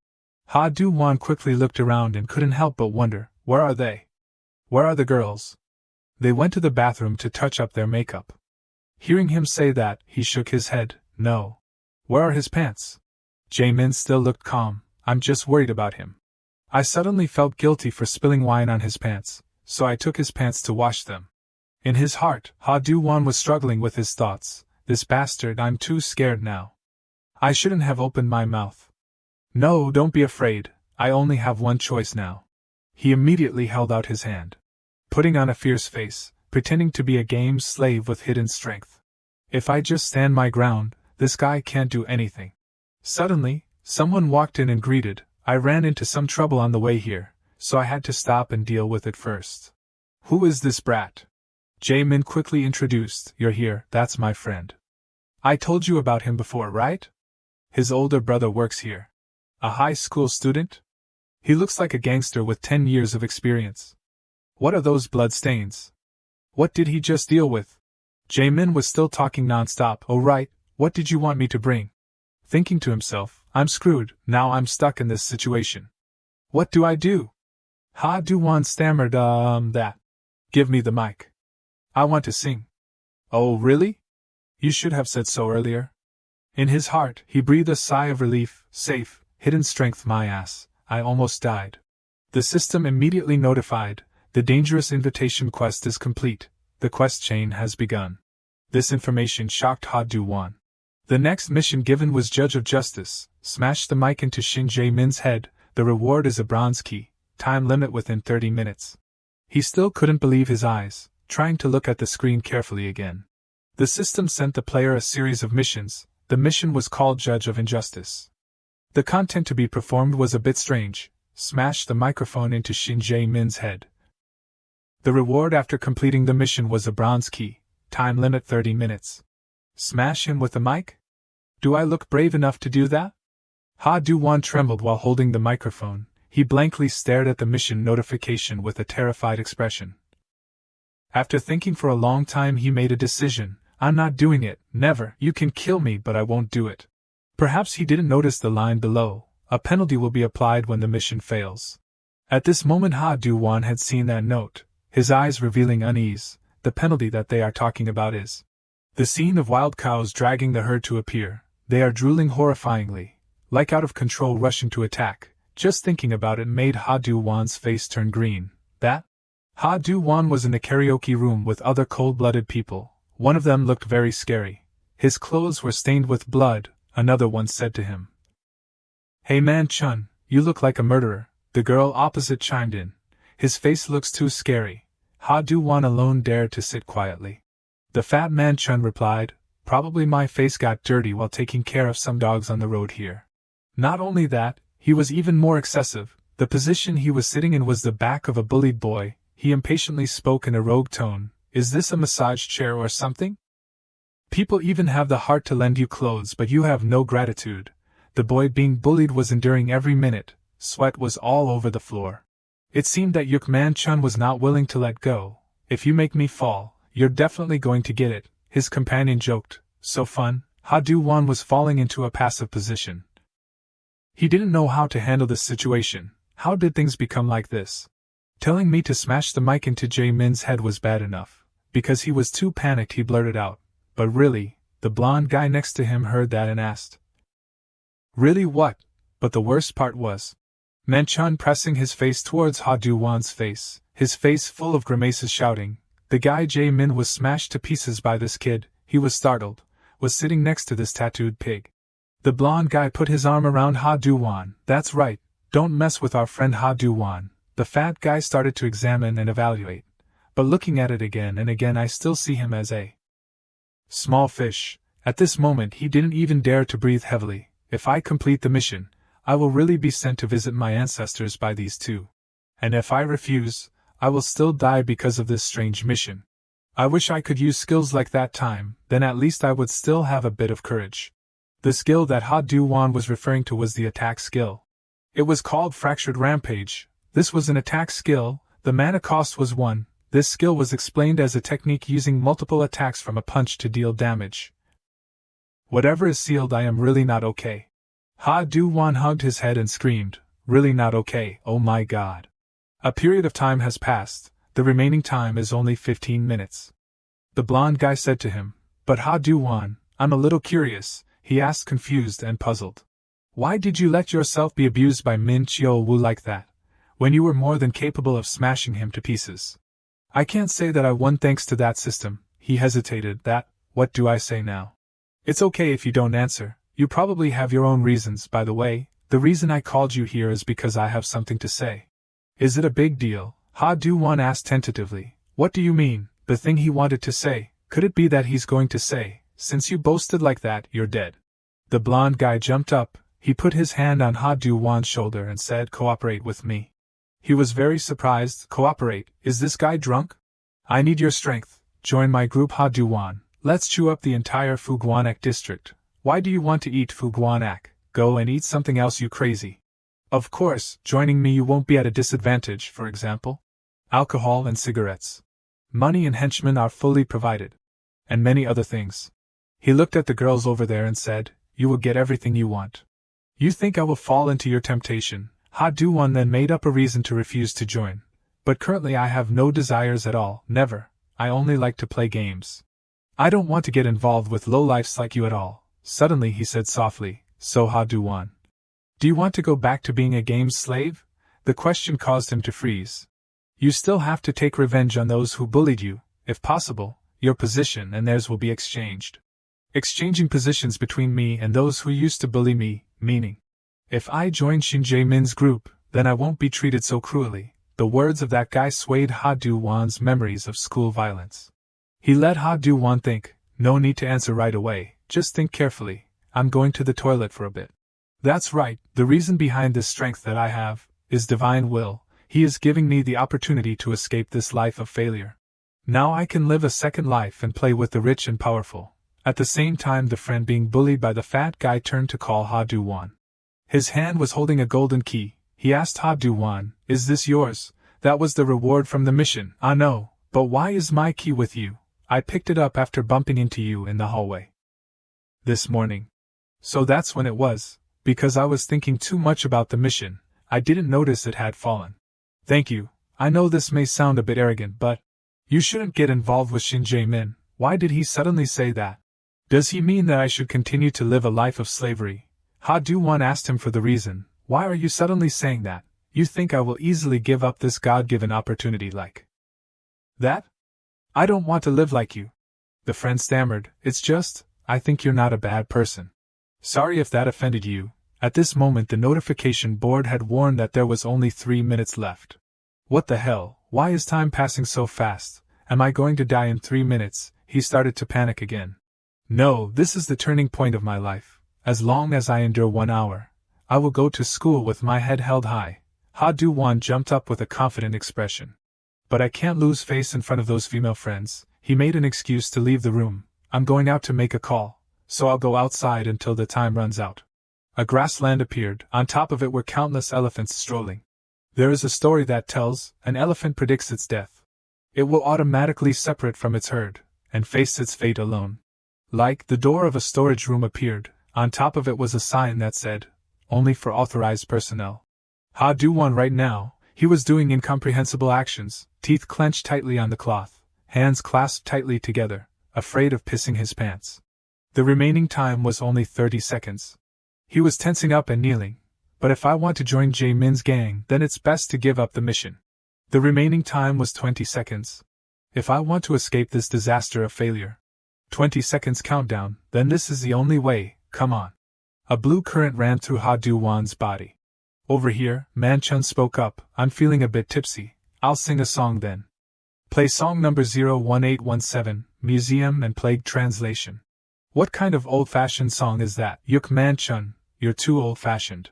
[SPEAKER 1] Ha Do-won quickly looked around and couldn't help but wonder, where are they? Where are the girls? They went to the bathroom to touch up their makeup. Hearing him say that, he shook his head. No. Where are his pants? Jae-min still looked calm. I'm just worried about him. I suddenly felt guilty for spilling wine on his pants, so I took his pants to wash them. In his heart, Ha Do-won was struggling with his thoughts. This bastard, I'm too scared now. I shouldn't have opened my mouth. No, don't be afraid, I only have one choice now. He immediately held out his hand. Putting on a fierce face, pretending to be a game's slave with hidden strength. If I just stand my ground, this guy can't do anything. Suddenly, someone walked in and greeted. I ran into some trouble on the way here, so I had to stop and deal with it first. Who is this brat? Jae-min quickly introduced. You're here, that's my friend. I told you about him before, right? His older brother works here. A high school student? He looks like a gangster with 10 years of experience. What are those blood stains? What did he just deal with? Jae-min was still talking non-stop. Oh right, what did you want me to bring? Thinking to himself, I'm screwed, now I'm stuck in this situation. What do I do? Ha Do-won stammered, that. Give me the mic. I want to sing. Oh really? You should have said so earlier. In his heart, he breathed a sigh of relief. Safe, hidden strength my ass, I almost died. The system immediately notified, the dangerous invitation quest is complete, the quest chain has begun. This information shocked Ha Du-won. The next mission given was Judge of Justice, smash the mic into Shin Jae-min's head, the reward is a bronze key, time limit within 30 minutes. He still couldn't believe his eyes, trying to look at the screen carefully again. The system sent the player a series of missions. The mission was called Judge of Injustice. The content to be performed was a bit strange. Smash the microphone into Shin Jae-min's head. The reward after completing the mission was a bronze key, time limit 30 minutes. Smash him with the mic? Do I look brave enough to do that? Ha Du-won trembled while holding the microphone. He blankly stared at the mission notification with a terrified expression. After thinking for a long time he made a decision. I'm not doing it, never. You can kill me but I won't do it. Perhaps he didn't notice the line below, a penalty will be applied when the mission fails. At this moment Ha Du-won had seen that note, his eyes revealing unease. The penalty that they are talking about is the scene of wild cows dragging the herd to appear. They are drooling horrifyingly, like out of control rushing to attack. Just thinking about it made Ha Du-won's face turn green. That? Ha Du-won was in a karaoke room with other cold-blooded people. One of them looked very scary. His clothes were stained with blood, another one said to him. Hey man Chun, you look like a murderer, the girl opposite chimed in. His face looks too scary. Ha Du-won alone dared to sit quietly. The fat man Chun replied, probably my face got dirty while taking care of some dogs on the road here. Not only that, he was even more excessive. The position he was sitting in was the back of a bullied boy. He impatiently spoke in a rogue tone. Is this a massage chair or something? People even have the heart to lend you clothes but you have no gratitude. The boy being bullied was enduring every minute. Sweat was all over the floor. It seemed that Yuk Man Chun was not willing to let go. If you make me fall, you're definitely going to get it, his companion joked. So fun. Ha Du-won was falling into a passive position. He didn't know how to handle this situation. How did things become like this? Telling me to smash the mic into Jae-min's head was bad enough. Because he was too panicked he blurted out. But really, the blonde guy next to him heard that and asked. Really what? But the worst part was Manchun pressing his face towards Ha Du-won's face, his face full of grimaces shouting. The guy Jae-min was smashed to pieces by this kid, he was startled, was sitting next to this tattooed pig. The blonde guy put his arm around Ha Du-won. That's right, don't mess with our friend Ha Du-won. The fat guy started to examine and evaluate. But looking at it again and again I still see him as a small fish. At this moment he didn't even dare to breathe heavily. If I complete the mission, I will really be sent to visit my ancestors by these two. And if I refuse, I will still die because of this strange mission. I wish I could use skills like that time, then at least I would still have a bit of courage. The skill that Ha Du-won was referring to was the attack skill. It was called Fractured Rampage. This was an attack skill, the mana cost was 1. This skill was explained as a technique using multiple attacks from a punch to deal damage. Whatever is sealed, I am really not okay. Ha Du-won hugged his head and screamed, really not okay, oh my god. A period of time has passed, the remaining time is only 15 minutes. The blonde guy said to him, but Ha Du-won, I'm a little curious, he asked confused and puzzled. Why did you let yourself be abused by Min Chio-woo like that, when you were more than capable of smashing him to pieces? I can't say that I won thanks to that system, he hesitated. What do I say now? It's okay if you don't answer, you probably have your own reasons. By the way, the reason I called you here is because I have something to say. Is it a big deal? Ha Du-won asked tentatively. What do you mean? The thing he wanted to say, could it be that he's going to say, since you boasted like that, you're dead? The blonde guy jumped up, he put his hand on Ha Du-won's shoulder and said, cooperate with me. He was very surprised. Cooperate? Is this guy drunk? I need your strength. Join my group Ha Du-won. Let's chew up the entire Fuguanak district. Why do you want to eat Fuguanak? Go and eat something else, you crazy. Of course, joining me you won't be at a disadvantage. For example, alcohol and cigarettes. Money and henchmen are fully provided. And many other things. He looked at the girls over there and said, you will get everything you want. You think I will fall into your temptation? Ha Du-won then made up a reason to refuse to join. But currently I have no desires at all, never. I only like to play games. I don't want to get involved with lowlifes like you at all. Suddenly he said softly, so Ha Du-won. Do you want to go back to being a game's slave? The question caused him to freeze. You still have to take revenge on those who bullied you. If possible, your position and theirs will be exchanged. Exchanging positions between me and those who used to bully me, meaning, if I join Shin Jae-min's group, then I won't be treated so cruelly. The words of that guy swayed Ha Do-won's memories of school violence. He let Ha Do-won think, no need to answer right away, just think carefully, I'm going to the toilet for a bit. That's right, the reason behind this strength that I have, is divine will. He is giving me the opportunity to escape this life of failure. Now I can live a second life and play with the rich and powerful. At the same time the friend being bullied by the fat guy turned to call Ha Do-won. His hand was holding a golden key. He asked Ha Do-won, is this yours? That was the reward from the mission. Ah no, but why is my key with you? I picked it up after bumping into you in the hallway this morning. So that's when it was, because I was thinking too much about the mission, I didn't notice it had fallen. Thank you. I know this may sound a bit arrogant, but you shouldn't get involved with Shin Jae-min. Why did he suddenly say that? Does he mean that I should continue to live a life of slavery? Ha Do-won asked him for the reason. Why are you suddenly saying that? You think I will easily give up this God-given opportunity like that? I don't want to live like you. The friend stammered, it's just, I think you're not a bad person. Sorry if that offended you. At this moment the notification board had warned that there was only 3 minutes left. What the hell, why is time passing so fast? Am I going to die in 3 minutes? He started to panic again. No, this is the turning point of my life. As long as I endure 1 hour, I will go to school with my head held high. Ha Do-won jumped up with a confident expression. But I can't lose face in front of those female friends. He made an excuse to leave the room. I'm going out to make a call, so I'll go outside until the time runs out. A grassland appeared. On top of it were countless elephants strolling. There is a story that tells, an elephant predicts its death. It will automatically separate from its herd, and face its fate alone. Like, the door of a storage room appeared. On top of it was a sign that said, only for authorized personnel. Ha Do-won right now, he was doing incomprehensible actions, teeth clenched tightly on the cloth, hands clasped tightly together, afraid of pissing his pants. The remaining time was only 30 seconds. He was tensing up and kneeling. But if I want to join Jae-min's gang, then it's best to give up the mission. The remaining time was 20 seconds. If I want to escape this disaster of failure. 20 seconds countdown, then this is the only way, come on. A blue current ran through Ha Do-won's body. Over here, Man-chun spoke up, I'm feeling a bit tipsy, I'll sing a song then. Play song number 01817, Museum and Plague Translation. What kind of old-fashioned song is that? Yuk Man-chun, you're too old-fashioned.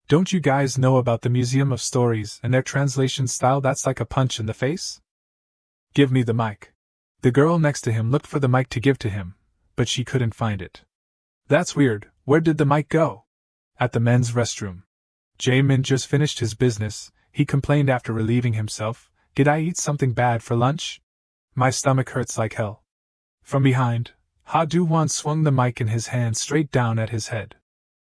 [SPEAKER 1] Don't you guys know about the Museum of Stories and their translation style that's like a punch in the face? Give me the mic. The girl next to him looked for the mic to give to him, but she couldn't find it. That's weird, where did the mic go? At the men's restroom. Jae-min just finished his business, he complained after relieving himself, did I eat something bad for lunch? My stomach hurts like hell. From behind, Ha Do-won swung the mic in his hand straight down at his head.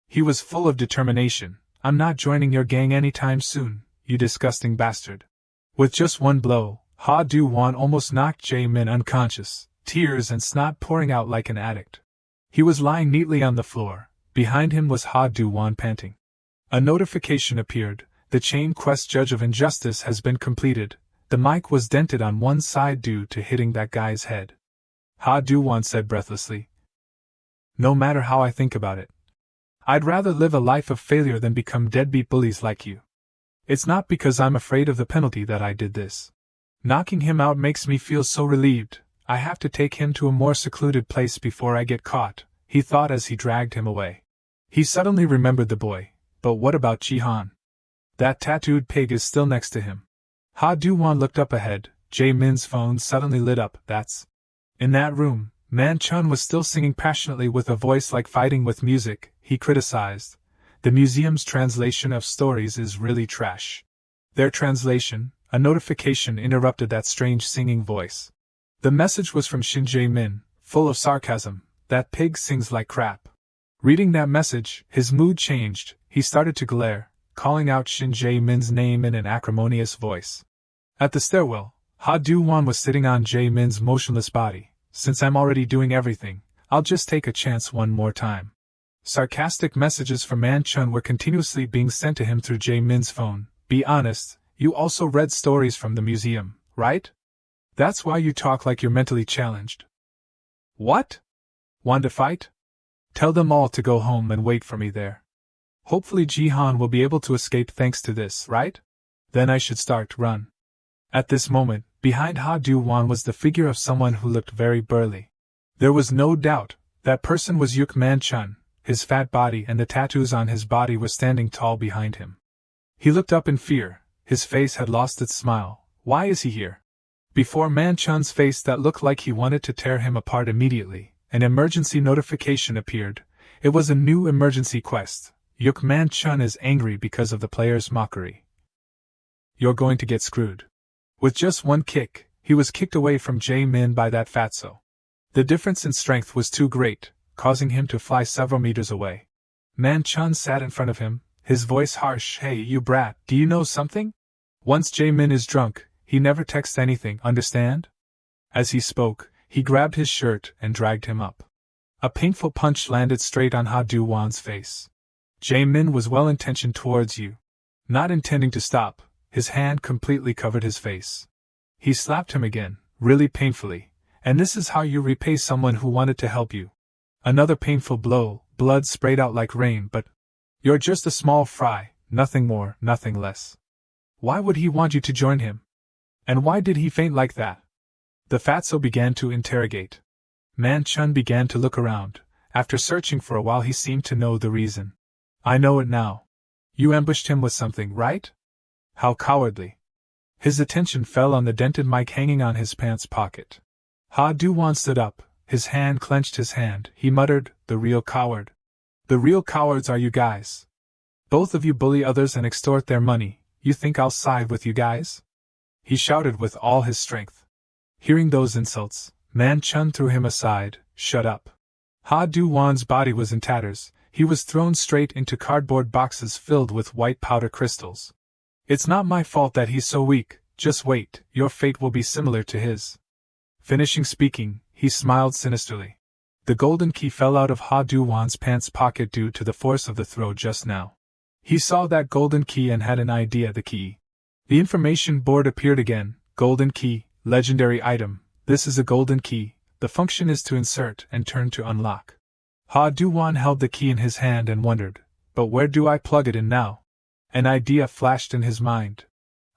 [SPEAKER 1] He was full of determination. I'm not joining your gang anytime soon, you disgusting bastard. With just one blow, Ha Do-won almost knocked Jae-min unconscious, tears and snot pouring out like an addict. He was lying neatly on the floor. Behind him was Ha Do-won panting. A notification appeared. The chain quest Judge of Injustice has been completed. The mic was dented on one side due to hitting that guy's head. Ha Do-won said breathlessly. No matter how I think about it, I'd rather live a life of failure than become deadbeat bullies like you. It's not because I'm afraid of the penalty that I did this. Knocking him out makes me feel so relieved. I have to take him to a more secluded place before I get caught, he thought as he dragged him away. He suddenly remembered the boy. But what about Ji-han? That tattooed pig is still next to him. Ha Do-won looked up ahead. Jae-min's phone suddenly lit up. That's. In that room, Man-chun was still singing passionately with a voice like fighting with music. He criticized. The museum's translation of stories is really trash. Their translation, a notification interrupted that strange singing voice. The message was from Shin Jae-min, full of sarcasm. That pig sings like crap. Reading that message, his mood changed. He started to glare, calling out Shin Jae-min's name in an acrimonious voice. At the stairwell, Ha Do-won was sitting on Jae-min's motionless body. Since I'm already doing everything, I'll just take a chance one more time. Sarcastic messages from Man Chun were continuously being sent to him through Jae Min's phone. Be honest, you also read stories from the museum, right? That's why you talk like you're mentally challenged. What? Want to fight? Tell them all to go home and wait for me there. Hopefully Jihan will be able to escape thanks to this, right? Then I should start to run. At this moment, behind Ha Du-won was the figure of someone who looked very burly. There was no doubt, that person was Yuk Man Chun. His fat body and the tattoos on his body were standing tall behind him. He looked up in fear, his face had lost its smile. Why is he here? Before Man Chun's face that looked like he wanted to tear him apart immediately, an emergency notification appeared. It was a new emergency quest. Yuk Man Chun is angry because of the player's mockery. You're going to get screwed. With just one kick, he was kicked away from Jae Min by that fatso. The difference in strength was too great, causing him to fly several meters away. Man Chun sat in front of him, his voice harsh. Hey you brat, do you know something? Once Jae Min is drunk, he never texts anything, understand? As he spoke, he grabbed his shirt and dragged him up. A painful punch landed straight on Ha Du-won's face. Jae Min was well-intentioned towards you. Not intending to stop, his hand completely covered his face. He slapped him again, really painfully, and this is how you repay someone who wanted to help you. Another painful blow, blood sprayed out like rain, but you're just a small fry, nothing more, nothing less. Why would he want you to join him? And why did he faint like that? The fatso began to interrogate. Man Chun began to look around. After searching for a while he seemed to know the reason. I know it now. You ambushed him with something, right? How cowardly. His attention fell on the dented mic hanging on his pants pocket. Ha Du-won stood up, his hand clenched his hand. He muttered, the real coward. The real cowards are you guys. Both of you bully others and extort their money. You think I'll side with you guys? He shouted with all his strength. Hearing those insults, Man Chun threw him aside. Shut up. Ha Du-won's body was in tatters. He was thrown straight into cardboard boxes filled with white powder crystals. It's not my fault that he's so weak, just wait, your fate will be similar to his. Finishing speaking, he smiled sinisterly. The golden key fell out of Ha Du-won's pants pocket due to the force of the throw just now. He saw that golden key and had an idea. The key. The information board appeared again. Golden key, legendary item. This is a golden key. The function is to insert and turn to unlock. Ha Du-won held the key in his hand and wondered, but where do I plug it in now? An idea flashed in his mind.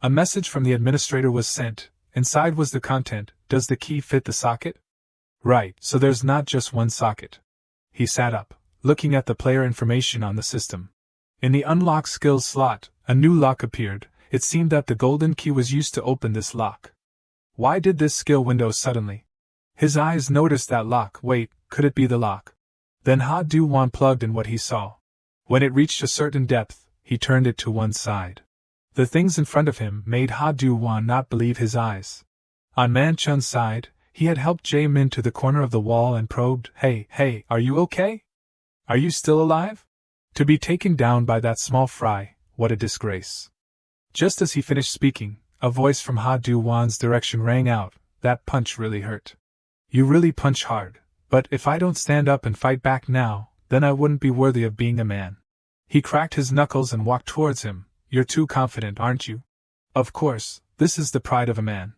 [SPEAKER 1] A message from the administrator was sent. Inside was the content. Does the key fit the socket? Right, so there's not just one socket. He sat up, looking at the player information on the system. In the unlock skills slot, a new lock appeared. It seemed that the golden key was used to open this lock. Why did this skill window suddenly? His eyes noticed that lock. Wait, could it be the lock? Then Ha Du-won plugged in what he saw. When it reached a certain depth, he turned it to one side. The things in front of him made Ha Du-won not believe his eyes. On Man Chun's side, he had helped Jae Min to the corner of the wall and probed, Hey, are you okay? Are you still alive? To be taken down by that small fry, what a disgrace. Just as he finished speaking, a voice from Ha Du-won's direction rang out. That punch really hurt. You really punch hard, but if I don't stand up and fight back now, then I wouldn't be worthy of being a man. He cracked his knuckles and walked towards him. You're too confident, aren't you? Of course, this is the pride of a man.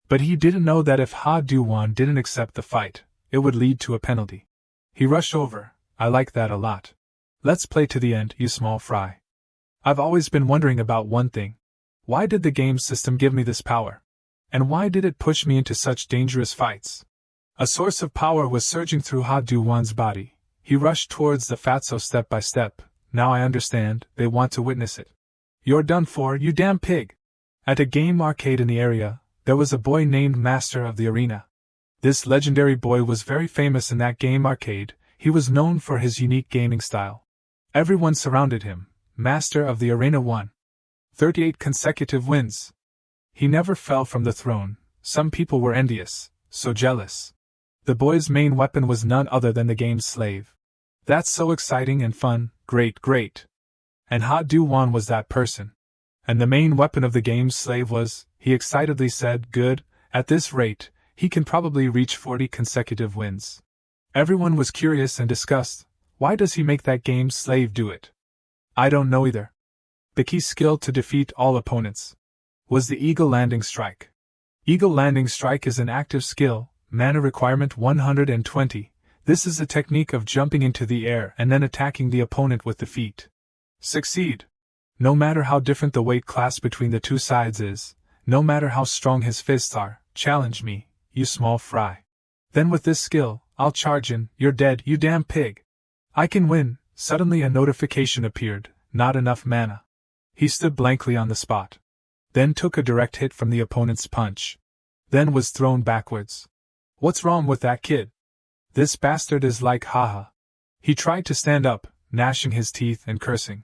[SPEAKER 1] But he didn't know that if Ha Du-won didn't accept the fight, it would lead to a penalty. He rushed over. I like that a lot. Let's play to the end, you small fry. I've always been wondering about one thing. Why did the game system give me this power? And why did it push me into such dangerous fights? A source of power was surging through Ha Du-won's body. He rushed towards the fatso step by step. Now I understand, they want to witness it. You're done for, you damn pig! At a game arcade in the area, there was a boy named Master of the Arena. This legendary boy was very famous in that game arcade. He was known for his unique gaming style. Everyone surrounded him. Master of the Arena won 38 consecutive wins. He never fell from the throne. Some people were envious, so jealous. The boy's main weapon was none other than the game's slave. That's so exciting and fun, great. And Ha Du-won was that person. And the main weapon of the game's slave was, he excitedly said, good, at this rate, he can probably reach 40 consecutive wins. Everyone was curious and discussed. Why does he make that game's slave do it? I don't know either. The key skill to defeat all opponents was the Eagle Landing Strike. Eagle Landing Strike is an active skill, mana requirement 120. This is a technique of jumping into the air and then attacking the opponent with the feet. Succeed. No matter how different the weight class between the two sides is, no matter how strong his fists are, challenge me, you small fry. Then with this skill, I'll charge in, you're dead, you damn pig. I can win. Suddenly a notification appeared, not enough mana. He stood blankly on the spot. Then took a direct hit from the opponent's punch. Then was thrown backwards. What's wrong with that kid? This bastard is like haha. He tried to stand up, gnashing his teeth and cursing.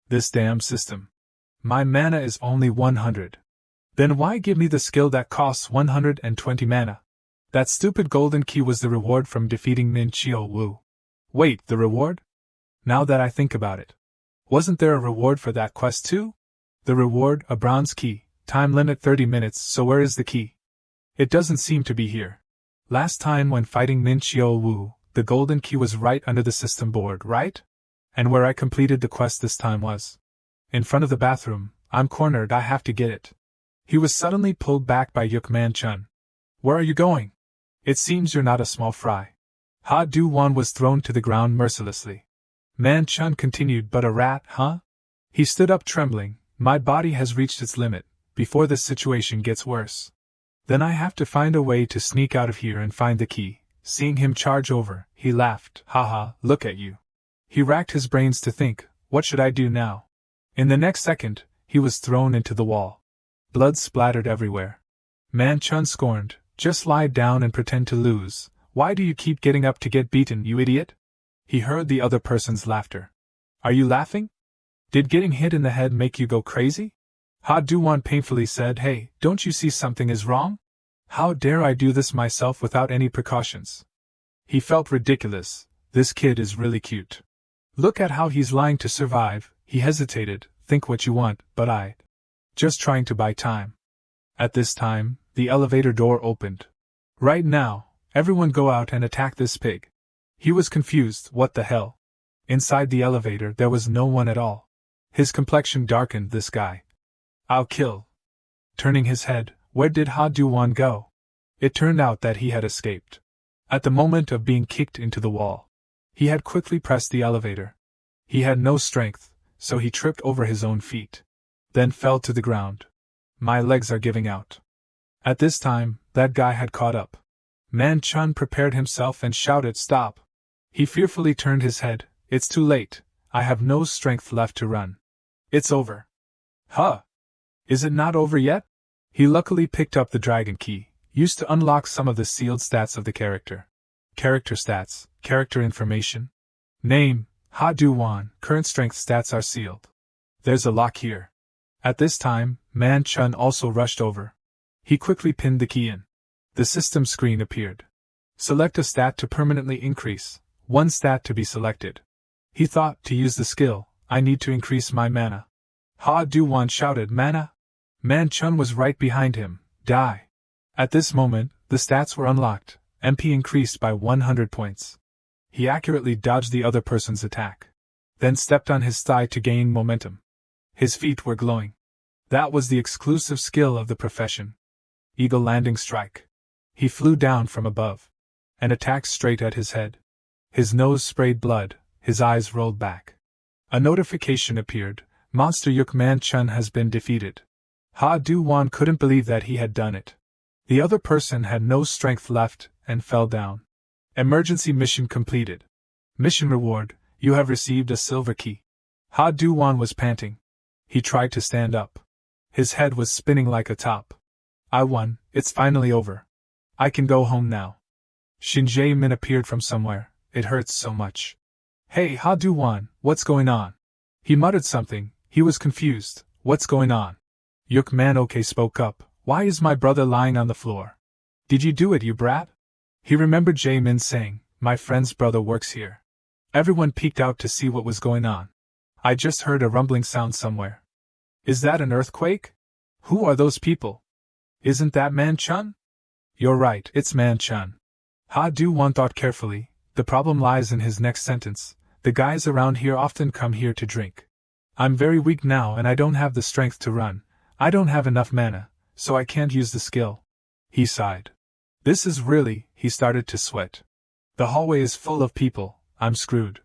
[SPEAKER 1] This damn system. My mana is only 100. Then why give me the skill that costs 120 mana? That stupid golden key was the reward from defeating Min Chio Wu. Wait, the reward? Now that I think about it. Wasn't there a reward for that quest too? The reward, a bronze key, time limit 30 minutes, so where is the key? It doesn't seem to be here. Last time when fighting Min Chio Wu, the golden key was right under the system board, right? And where I completed the quest this time was in front of the bathroom. I'm cornered, I have to get it. He was suddenly pulled back by Yuk Man Chun. Where are you going? It seems you're not a small fry. Ha Du Wan was thrown to the ground mercilessly. Man Chun continued, but a rat, huh? He stood up trembling. My body has reached its limit, before this situation gets worse. Then I have to find a way to sneak out of here and find the key. Seeing him charge over, he laughed. Haha, look at you. He racked his brains to think, what should I do now? In the next second, he was thrown into the wall. Blood splattered everywhere. Man Chun scorned, just lie down and pretend to lose. Why do you keep getting up to get beaten, you idiot? He heard the other person's laughter. Are you laughing? Did getting hit in the head make you go crazy? Ha Du-wan painfully said, hey, don't you see something is wrong? How dare I do this myself without any precautions? He felt ridiculous. This kid is really cute. Look at how he's lying to survive. He hesitated. Think what you want, but I just trying to buy time. At this time, the elevator door opened. Right now, everyone go out and attack this pig. He was confused. What the hell? Inside the elevator there was no one at all. His complexion darkened. This guy. I'll kill. Turning his head, where did Ha Du-wan go? It turned out that he had escaped. At the moment of being kicked into the wall, he had quickly pressed the elevator. He had no strength, so he tripped over his own feet. Then fell to the ground. My legs are giving out. At this time, that guy had caught up. Man Chun prepared himself and shouted, stop. He fearfully turned his head. It's too late. I have no strength left to run. It's over. Huh? Is it not over yet? He luckily picked up the dragon key, used to unlock some of the sealed stats of the character. Character stats, character information. Name, Ha Du-wan, current strength stats are sealed. There's a lock here. At this time, Man Chun also rushed over. He quickly pinned the key in. The system screen appeared. Select a stat to permanently increase, one stat to be selected. He thought, to use the skill, I need to increase my mana. Ha Du-wan shouted, mana? Man Chun was right behind him. Die. At this moment, the stats were unlocked. MP increased by 100 points. He accurately dodged the other person's attack. Then stepped on his thigh to gain momentum. His feet were glowing. That was the exclusive skill of the profession. Eagle Landing Strike. He flew down from above and attacked straight at his head. His nose sprayed blood, his eyes rolled back. A notification appeared. Monster Yuk Man Chun has been defeated. Ha Du-wan couldn't believe that he had done it. The other person had no strength left and fell down. Emergency mission completed. Mission reward, you have received a silver key. Ha Du-wan was panting. He tried to stand up. His head was spinning like a top. I won, it's finally over. I can go home now. Shin Jae-min appeared from somewhere. It hurts so much. Hey Ha Du-wan, what's going on? He muttered something. He was confused. What's going on? Yuk Man Ok spoke up. Why is my brother lying on the floor? Did you do it, you brat? He remembered Jae-min saying, my friend's brother works here. Everyone peeked out to see what was going on. I just heard a rumbling sound somewhere. Is that an earthquake? Who are those people? Isn't that Man Chun? You're right, it's Man Chun. Ha Du-wan thought carefully. The problem lies in his next sentence. The guys around here often come here to drink. I'm very weak now and I don't have the strength to run. I don't have enough mana, so I can't use the skill. He sighed. This is really, he started to sweat. The hallway is full of people, I'm screwed.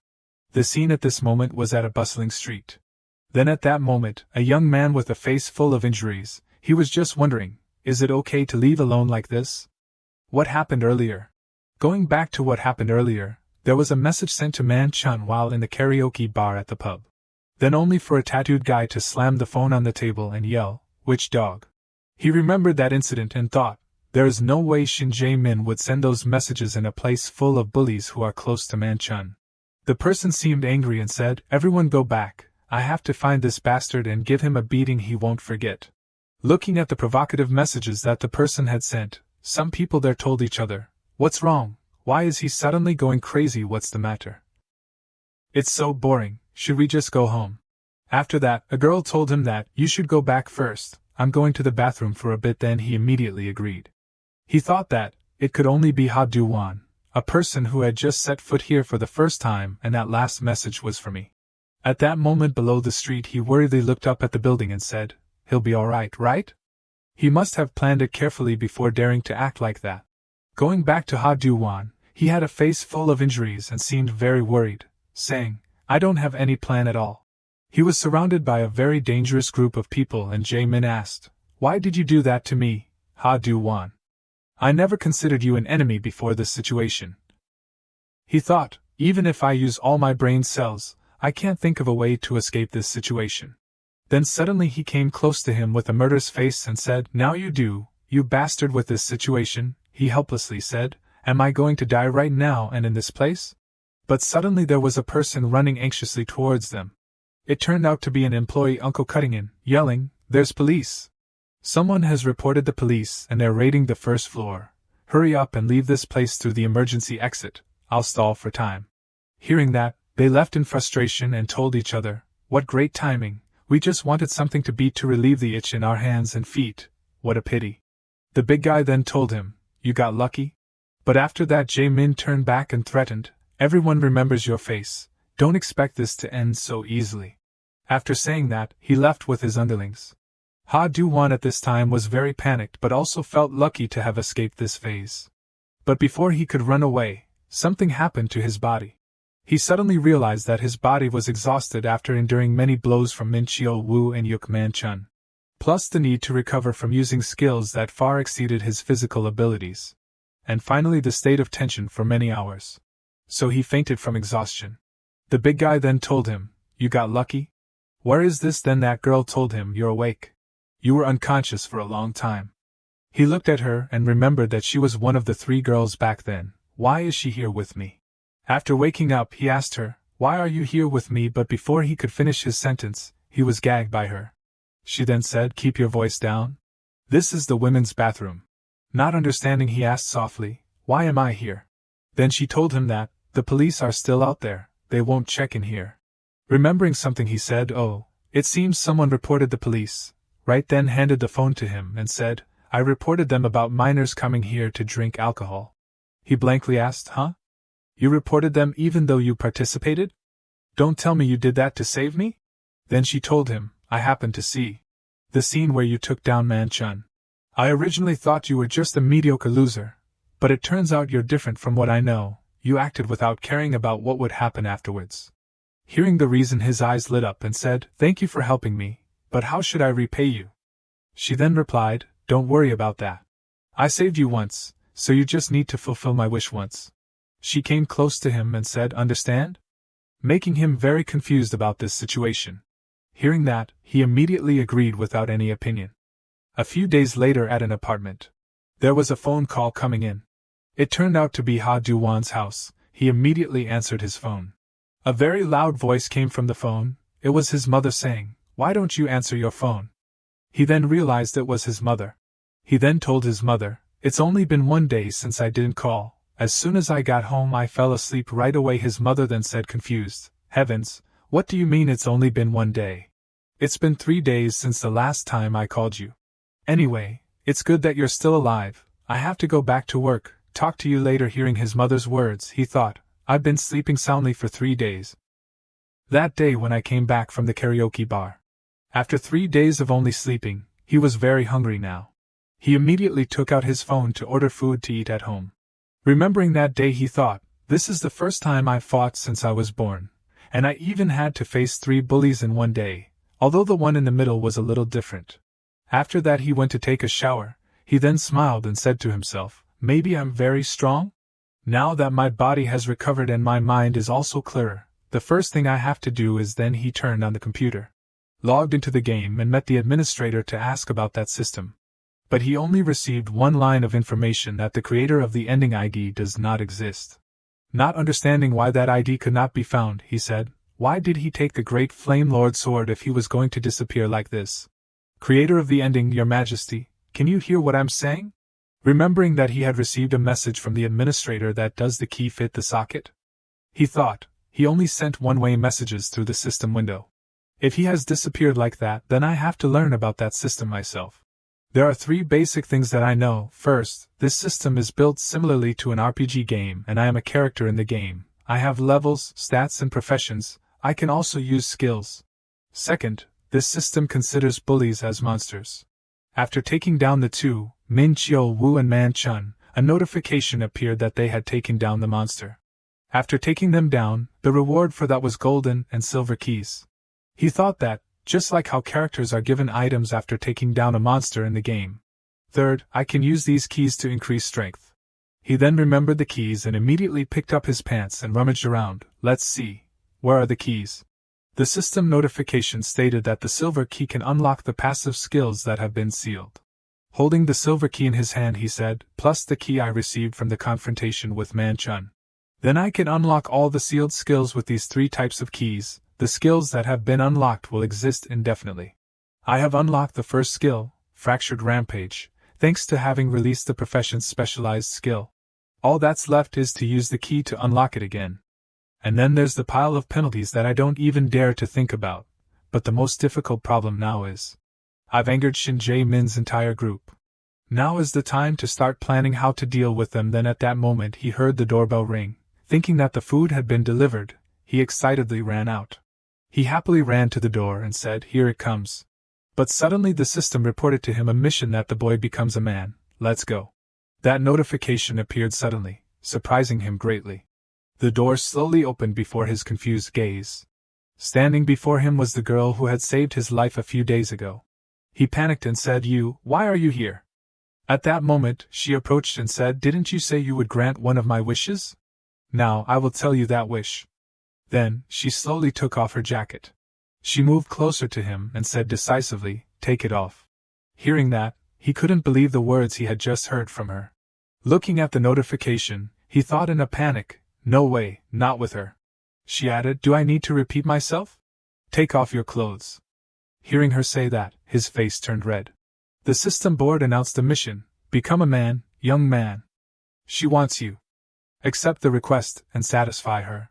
[SPEAKER 1] The scene at this moment was at a bustling street. Then at that moment, a young man with a face full of injuries, he was just wondering, is it okay to leave alone like this? What happened earlier? Going back to what happened earlier, there was a message sent to Man Chun while in the karaoke bar at the pub. Then only for a tattooed guy to slam the phone on the table and yell, "Which dog?" He remembered that incident and thought, there is no way Shin Jae-min would send those messages in a place full of bullies who are close to Man Chun. The person seemed angry and said, "Everyone go back, I have to find this bastard and give him a beating he won't forget." Looking at the provocative messages that the person had sent, some people there told each other, "What's wrong? Why is he suddenly going crazy? What's the matter? It's so boring, should we just go home?" After that, a girl told him that, "You should go back first, I'm going to the bathroom for a bit." Then he immediately agreed. He thought that it could only be Ha Du-won, a person who had just set foot here for the first time, and that last message was for me. At that moment below the street he worriedly looked up at the building and said, "He'll be alright, right?" He must have planned it carefully before daring to act like that. Going back to Ha Du-won, he had a face full of injuries and seemed very worried, saying, "I don't have any plan at all." He was surrounded by a very dangerous group of people and Jae-min asked, "Why did you do that to me, Ha Du-won? I never considered you an enemy before this situation." He thought, even if I use all my brain cells, I can't think of a way to escape this situation. Then suddenly he came close to him with a murderous face and said, "Now you do, you bastard with this situation," he helplessly said, "Am I going to die right now and in this place?" But suddenly there was a person running anxiously towards them. It turned out to be an employee uncle cutting in, yelling, "There's police! Someone has reported the police and they're raiding the first floor. Hurry up and leave this place through the emergency exit, I'll stall for time." Hearing that, they left in frustration and told each other, "What great timing, we just wanted something to beat to relieve the itch in our hands and feet, what a pity." The big guy then told him, "You got lucky?" But after that Jae-min turned back and threatened, "Everyone remembers your face, don't expect this to end so easily." After saying that, he left with his underlings. Ha Du-won at this time was very panicked but also felt lucky to have escaped this phase. But before he could run away, something happened to his body. He suddenly realized that his body was exhausted after enduring many blows from Min Chio-woo and Yuk Man Chun, plus the need to recover from using skills that far exceeded his physical abilities. And finally the state of tension for many hours. So he fainted from exhaustion. The big guy then told him, "You got lucky? Where is this?" Then that girl told him, "You're awake. You were unconscious for a long time." He looked at her and remembered that she was one of the 3 girls back then. "Why is she here with me?" After waking up he asked her, "Why are you here with me?" But before he could finish his sentence, he was gagged by her. She then said, "Keep your voice down. This is the women's bathroom." Not understanding he asked softly, "Why am I here?" Then she told him that, "The police are still out there, they won't check in here." Remembering something he said, "Oh, it seems someone reported the police." Right then handed the phone to him and said, "I reported them about minors coming here to drink alcohol." He blankly asked, "Huh? You reported them even though you participated? Don't tell me you did that to save me?" Then she told him, "I happened to see the scene where you took down Man Chun. I originally thought you were just a mediocre loser, but it turns out you're different from what I know. You acted without caring about what would happen afterwards." Hearing the reason his eyes lit up and said, "Thank you for helping me, but how should I repay you?" She then replied, "Don't worry about that. I saved you once, so you just need to fulfill my wish once." She came close to him and said, "Understand?" Making him very confused about this situation. Hearing that, he immediately agreed without any opinion. A few days later at an apartment, there was a phone call coming in. It turned out to be Ha Du-won's house. He immediately answered his phone. A very loud voice came from the phone. It was his mother saying, "Why don't you answer your phone?" He then realized it was his mother. He then told his mother, "It's only been 1 day since I didn't call. As soon as I got home I fell asleep right away." His mother then said confused, "Heavens, what do you mean it's only been 1 day? It's been 3 days since the last time I called you. Anyway, it's good that you're still alive. I have to go back to work, talk to you later." Hearing his mother's words, he thought, "I've been sleeping soundly for 3 days. That day when I came back from the karaoke bar. After 3 days of only sleeping, he was very hungry now. He immediately took out his phone to order food to eat at home. Remembering that day, he thought, this is the first time I've fought since I was born, and I even had to face 3 bullies in one day, although the one in the middle was a little different. After that he went to take a shower. He then smiled and said to himself, maybe I'm very strong? Now that my body has recovered and my mind is also clearer, the first thing I have to do is. Then he turned on the computer, logged into the game and met the administrator to ask about that system. But he only received one line of information that the creator of the ending ID does not exist. Not understanding why that ID could not be found, he said, why did he take the Great Flame Lord sword if he was going to disappear like this? Creator of the ending, Your Majesty, can you hear what I'm saying? Remembering that he had received a message from the administrator that does the key fit the socket? He thought, he only sent one-way messages through the system window. If he has disappeared like that, then I have to learn about that system myself. There are 3 basic things that I know. First, this system is built similarly to an RPG game and I am a character in the game. I have levels, stats and professions. I can also use skills. Second, this system considers bullies as monsters. After taking down the 2, Min Chio Wu and Man Chun, a notification appeared that they had taken down the monster. After taking them down, the reward for that was golden and silver keys. He thought that, just like how characters are given items after taking down a monster in the game. Third, I can use these keys to increase strength. He then remembered the keys and immediately picked up his pants and rummaged around. Let's see. Where are the keys? The system notification stated that the silver key can unlock the passive skills that have been sealed. Holding the silver key in his hand, he said, plus the key I received from the confrontation with Man Chun. Then I can unlock all the sealed skills with these 3 types of keys. The skills that have been unlocked will exist indefinitely. I have unlocked the first skill, Fractured Rampage, thanks to having released the profession's specialized skill. All that's left is to use the key to unlock it again. And then there's the pile of penalties that I don't even dare to think about, but the most difficult problem now is, I've angered Shin Jae-min's entire group. Now is the time to start planning how to deal with them. Then at that moment he heard the doorbell ring. Thinking that the food had been delivered, he excitedly ran out. He happily ran to the door and said, here it comes. But suddenly the system reported to him a mission that the boy becomes a man. Let's go. That notification appeared suddenly, surprising him greatly. The door slowly opened before his confused gaze. Standing before him was the girl who had saved his life a few days ago. He panicked and said, why are you here? At that moment, she approached and said, didn't you say you would grant one of my wishes? Now, I will tell you that wish. Then, she slowly took off her jacket. She moved closer to him and said decisively, take it off. Hearing that, he couldn't believe the words he had just heard from her. Looking at the notification, he thought in a panic, no way, not with her. She added, do I need to repeat myself? Take off your clothes. Hearing her say that, his face turned red. The system board announced the mission, become a man, young man. She wants you. Accept the request and satisfy her.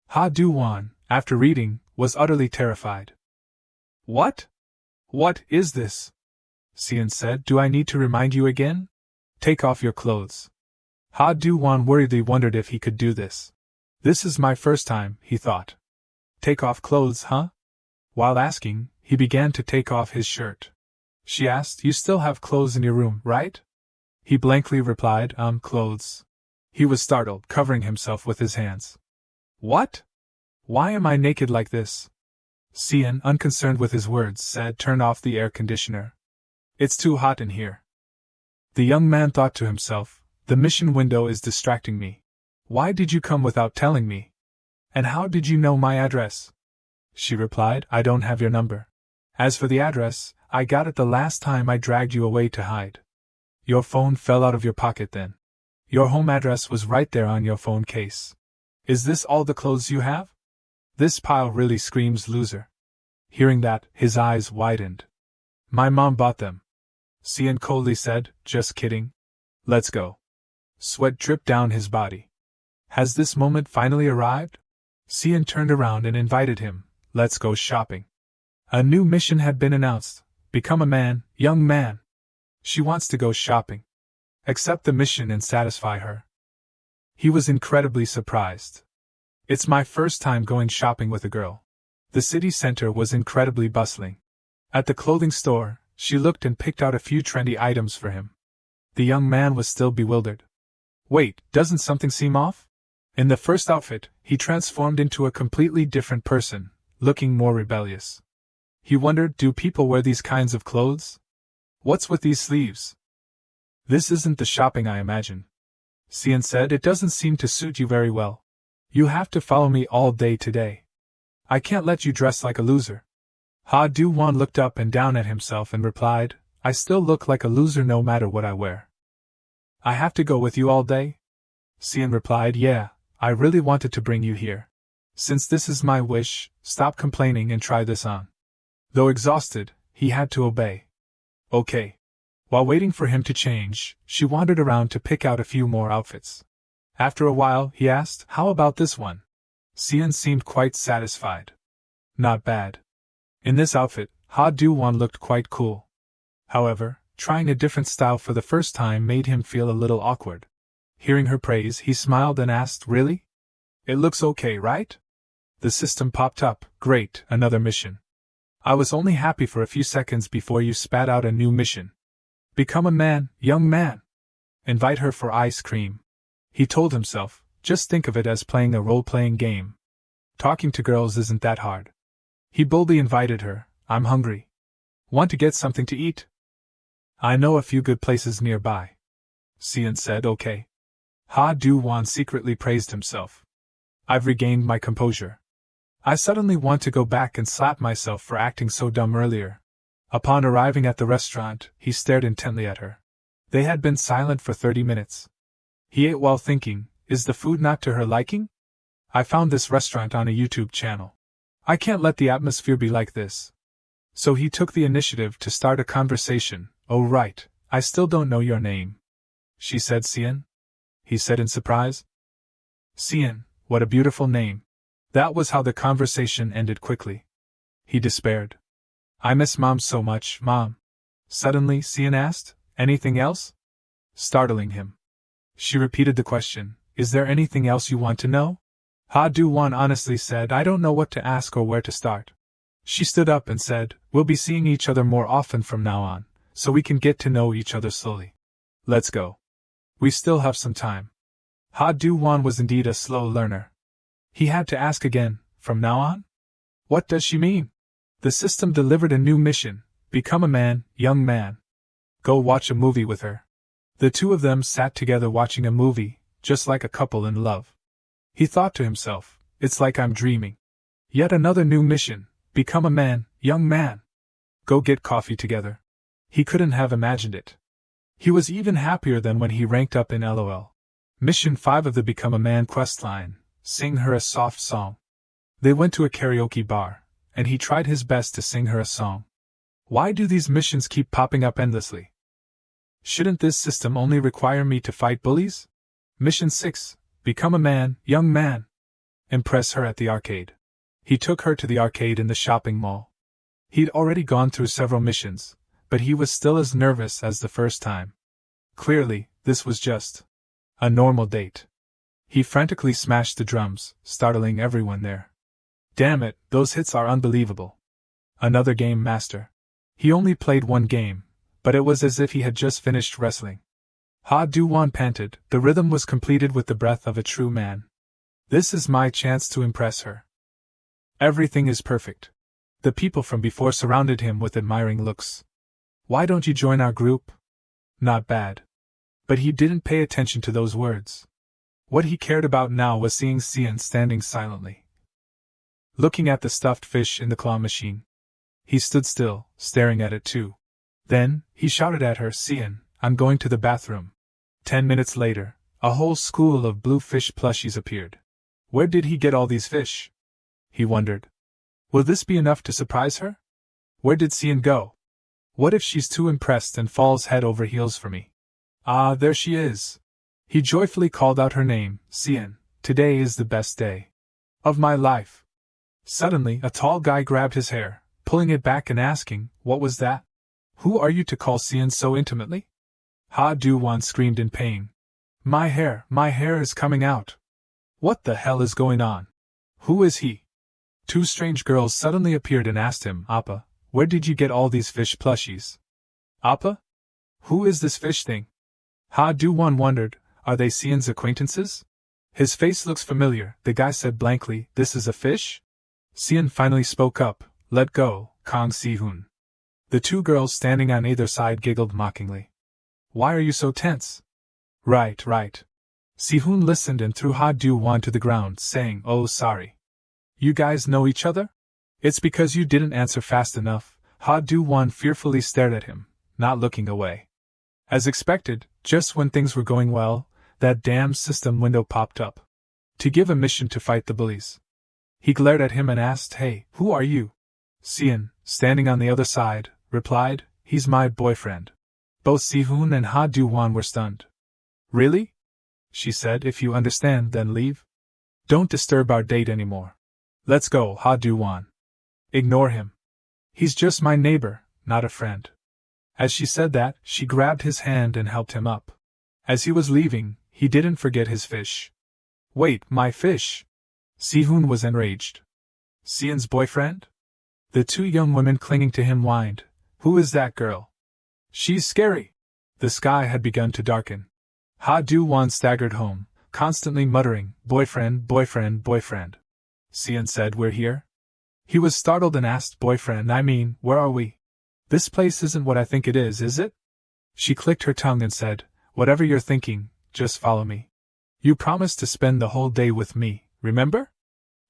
[SPEAKER 1] Ha Du-won, after reading, was utterly terrified. What? What is this? Sion said, do I need to remind you again? Take off your clothes. Ha Du-won worriedly wondered if he could do this. This is my first time, he thought. Take off clothes, huh? While asking, he began to take off his shirt. She asked, you still have clothes in your room, right? He blankly replied, clothes. He was startled, covering himself with his hands. What? Why am I naked like this? Sion, unconcerned with his words, said, turn off the air conditioner. It's too hot in here. The young man thought to himself, the mission window is distracting me. Why did you come without telling me? And how did you know my address? She replied, I don't have your number. As for the address, I got it the last time I dragged you away to hide. Your phone fell out of your pocket then. Your home address was right there on your phone case. Is this all the clothes you have? This pile really screams loser. Hearing that, his eyes widened. My mom bought them. Sion coldly said, just kidding. Let's go. Sweat dripped down his body. Has this moment finally arrived? Sion turned around and invited him, let's go shopping. A new mission had been announced, become a man, young man. She wants to go shopping. Accept the mission and satisfy her. He was incredibly surprised. It's my first time going shopping with a girl. The city center was incredibly bustling. At the clothing store, she looked and picked out a few trendy items for him. The young man was still bewildered. Wait, doesn't something seem off? In the first outfit, he transformed into a completely different person, looking more rebellious. He wondered, do people wear these kinds of clothes? What's with these sleeves? This isn't the shopping I imagine. Cian said, it doesn't seem to suit you very well. You have to follow me all day today. I can't let you dress like a loser. Ha Du-won looked up and down at himself and replied, I still look like a loser no matter what I wear. I have to go with you all day? Cian replied, yeah, I really wanted to bring you here. Since this is my wish, stop complaining and try this on. Though exhausted, he had to obey. Okay. While waiting for him to change, she wandered around to pick out a few more outfits. After a while, he asked, how about this one? Cian seemed quite satisfied. Not bad. In this outfit, Ha Du-won looked quite cool. However, trying a different style for the first time made him feel a little awkward. Hearing her praise, he smiled and asked, really? It looks okay, right? The system popped up, great, another mission. I was only happy for a few seconds before you spat out a new mission. Become a man, young man. Invite her for ice cream. He told himself, just think of it as playing a role-playing game. Talking to girls isn't that hard. He boldly invited her, I'm hungry. Want to get something to eat? I know a few good places nearby. Cian said, okay. Ha Du-won secretly praised himself. I've regained my composure. I suddenly want to go back and slap myself for acting so dumb earlier. Upon arriving at the restaurant, he stared intently at her. They had been silent for 30 minutes. He ate while thinking, is the food not to her liking? I found this restaurant on a YouTube channel. I can't let the atmosphere be like this. So he took the initiative to start a conversation. Oh right, I still don't know your name. She said, Cian? He said in surprise. Cian, what a beautiful name. That was how the conversation ended quickly. He despaired. I miss Mom so much, Mom. Suddenly, Cian asked, anything else? Startling him. She repeated the question, is there anything else you want to know? Ha Du-won honestly said, I don't know what to ask or where to start. She stood up and said, we'll be seeing each other more often from now on, so we can get to know each other slowly. Let's go. We still have some time. Ha Du-won was indeed a slow learner. He had to ask again, from now on? What does she mean? The system delivered a new mission, become a man, young man. Go watch a movie with her. The two of them sat together watching a movie, just like a couple in love. He thought to himself, it's like I'm dreaming. Yet another new mission, become a man, young man. Go get coffee together. He couldn't have imagined it. He was even happier than when he ranked up in LOL. Mission 5 of the Become a Man questline, sing her a soft song. They went to a karaoke bar, and he tried his best to sing her a song. Why do these missions keep popping up endlessly? Shouldn't this system only require me to fight bullies? Mission 6, become a man, young man. Impress her at the arcade. He took her to the arcade in the shopping mall. He'd already gone through several missions, but he was still as nervous as the first time. Clearly, this was just a normal date. He frantically smashed the drums, startling everyone there. Damn it, those hits are unbelievable. Another game master. He only played one game, but it was as if he had just finished wrestling. Ha Du-won panted, the rhythm was completed with the breath of a true man. This is my chance to impress her. Everything is perfect. The people from before surrounded him with admiring looks. Why don't you join our group? Not bad. But he didn't pay attention to those words. What he cared about now was seeing Cian standing silently, looking at the stuffed fish in the claw machine. He stood still, staring at it too. Then, he shouted at her, Cian, I'm going to the bathroom. 10 minutes later, a whole school of blue fish plushies appeared. Where did he get all these fish? He wondered. Will this be enough to surprise her? Where did Cian go? What if she's too impressed and falls head over heels for me? Ah, there she is. He joyfully called out her name, Cian, today is the best day of my life. Suddenly, a tall guy grabbed his hair, pulling it back and asking, what was that? Who are you to call Cian so intimately? Ha Du-won screamed in pain. My hair is coming out. What the hell is going on? Who is he? Two strange girls suddenly appeared and asked him, Appa, where did you get all these fish plushies? Appa? Who is this fish thing? Ha Do-won wondered, are they Sion's acquaintances? His face looks familiar, the guy said blankly, this is a fish? Sion finally spoke up, let go, Kang Si-hoon. The two girls standing on either side giggled mockingly. Why are you so tense? Right. Si-hoon listened and threw Ha Do-won to the ground, saying, oh sorry. You guys know each other? It's because you didn't answer fast enough. Ha Do-won fearfully stared at him, not looking away. As expected, just when things were going well, that damn system window popped up. To give a mission to fight the bullies. He glared at him and asked, hey, who are you? Sion, standing on the other side, replied, he's my boyfriend. Both Si-hoon and Ha Do-won were stunned. Really? She said, if you understand, then leave. Don't disturb our date anymore. Let's go, Ha Do-won. Ignore him. He's just my neighbor, not a friend. As she said that, she grabbed his hand and helped him up. As he was leaving, he didn't forget his fish. Wait, my fish! Si-hoon was enraged. Sion's boyfriend? The two young women clinging to him whined, who is that girl? She's scary. The sky had begun to darken. Ha Do-won staggered home, constantly muttering, boyfriend. Sion said, we're here? He was startled and asked, boyfriend, I mean, where are we? This place isn't what I think it is it? She clicked her tongue and said, whatever you're thinking, just follow me. You promised to spend the whole day with me, remember?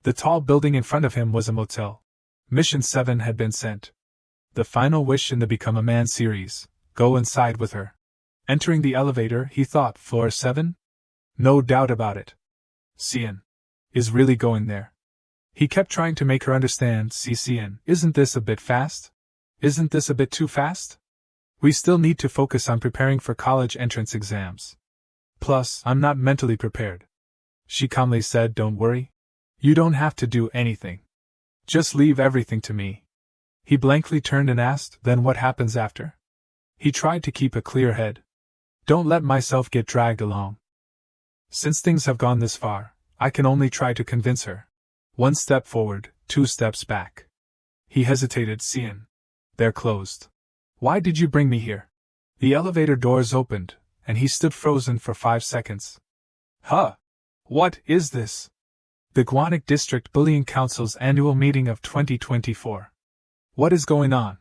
[SPEAKER 1] The tall building in front of him was a motel. Mission 7 had been sent. The final wish in the Become a Man series, go inside with her. Entering the elevator, he thought, floor 7? No doubt about it. Sion is really going there. He kept trying to make her understand, Sion, isn't this a bit fast? Isn't this a bit too fast? We still need to focus on preparing for college entrance exams. Plus, I'm not mentally prepared. She calmly said, don't worry. You don't have to do anything. Just leave everything to me. He blankly turned and asked, then what happens after? He tried to keep a clear head. Don't let myself get dragged along. Since things have gone this far, I can only try to convince her. 1 step forward, 2 steps back. He hesitated, Sion. They're closed. Why did you bring me here? The elevator doors opened, and he stood frozen for 5 seconds. Huh? What is this? The Gwanek District Bullying Council's annual meeting of 2024. What is going on?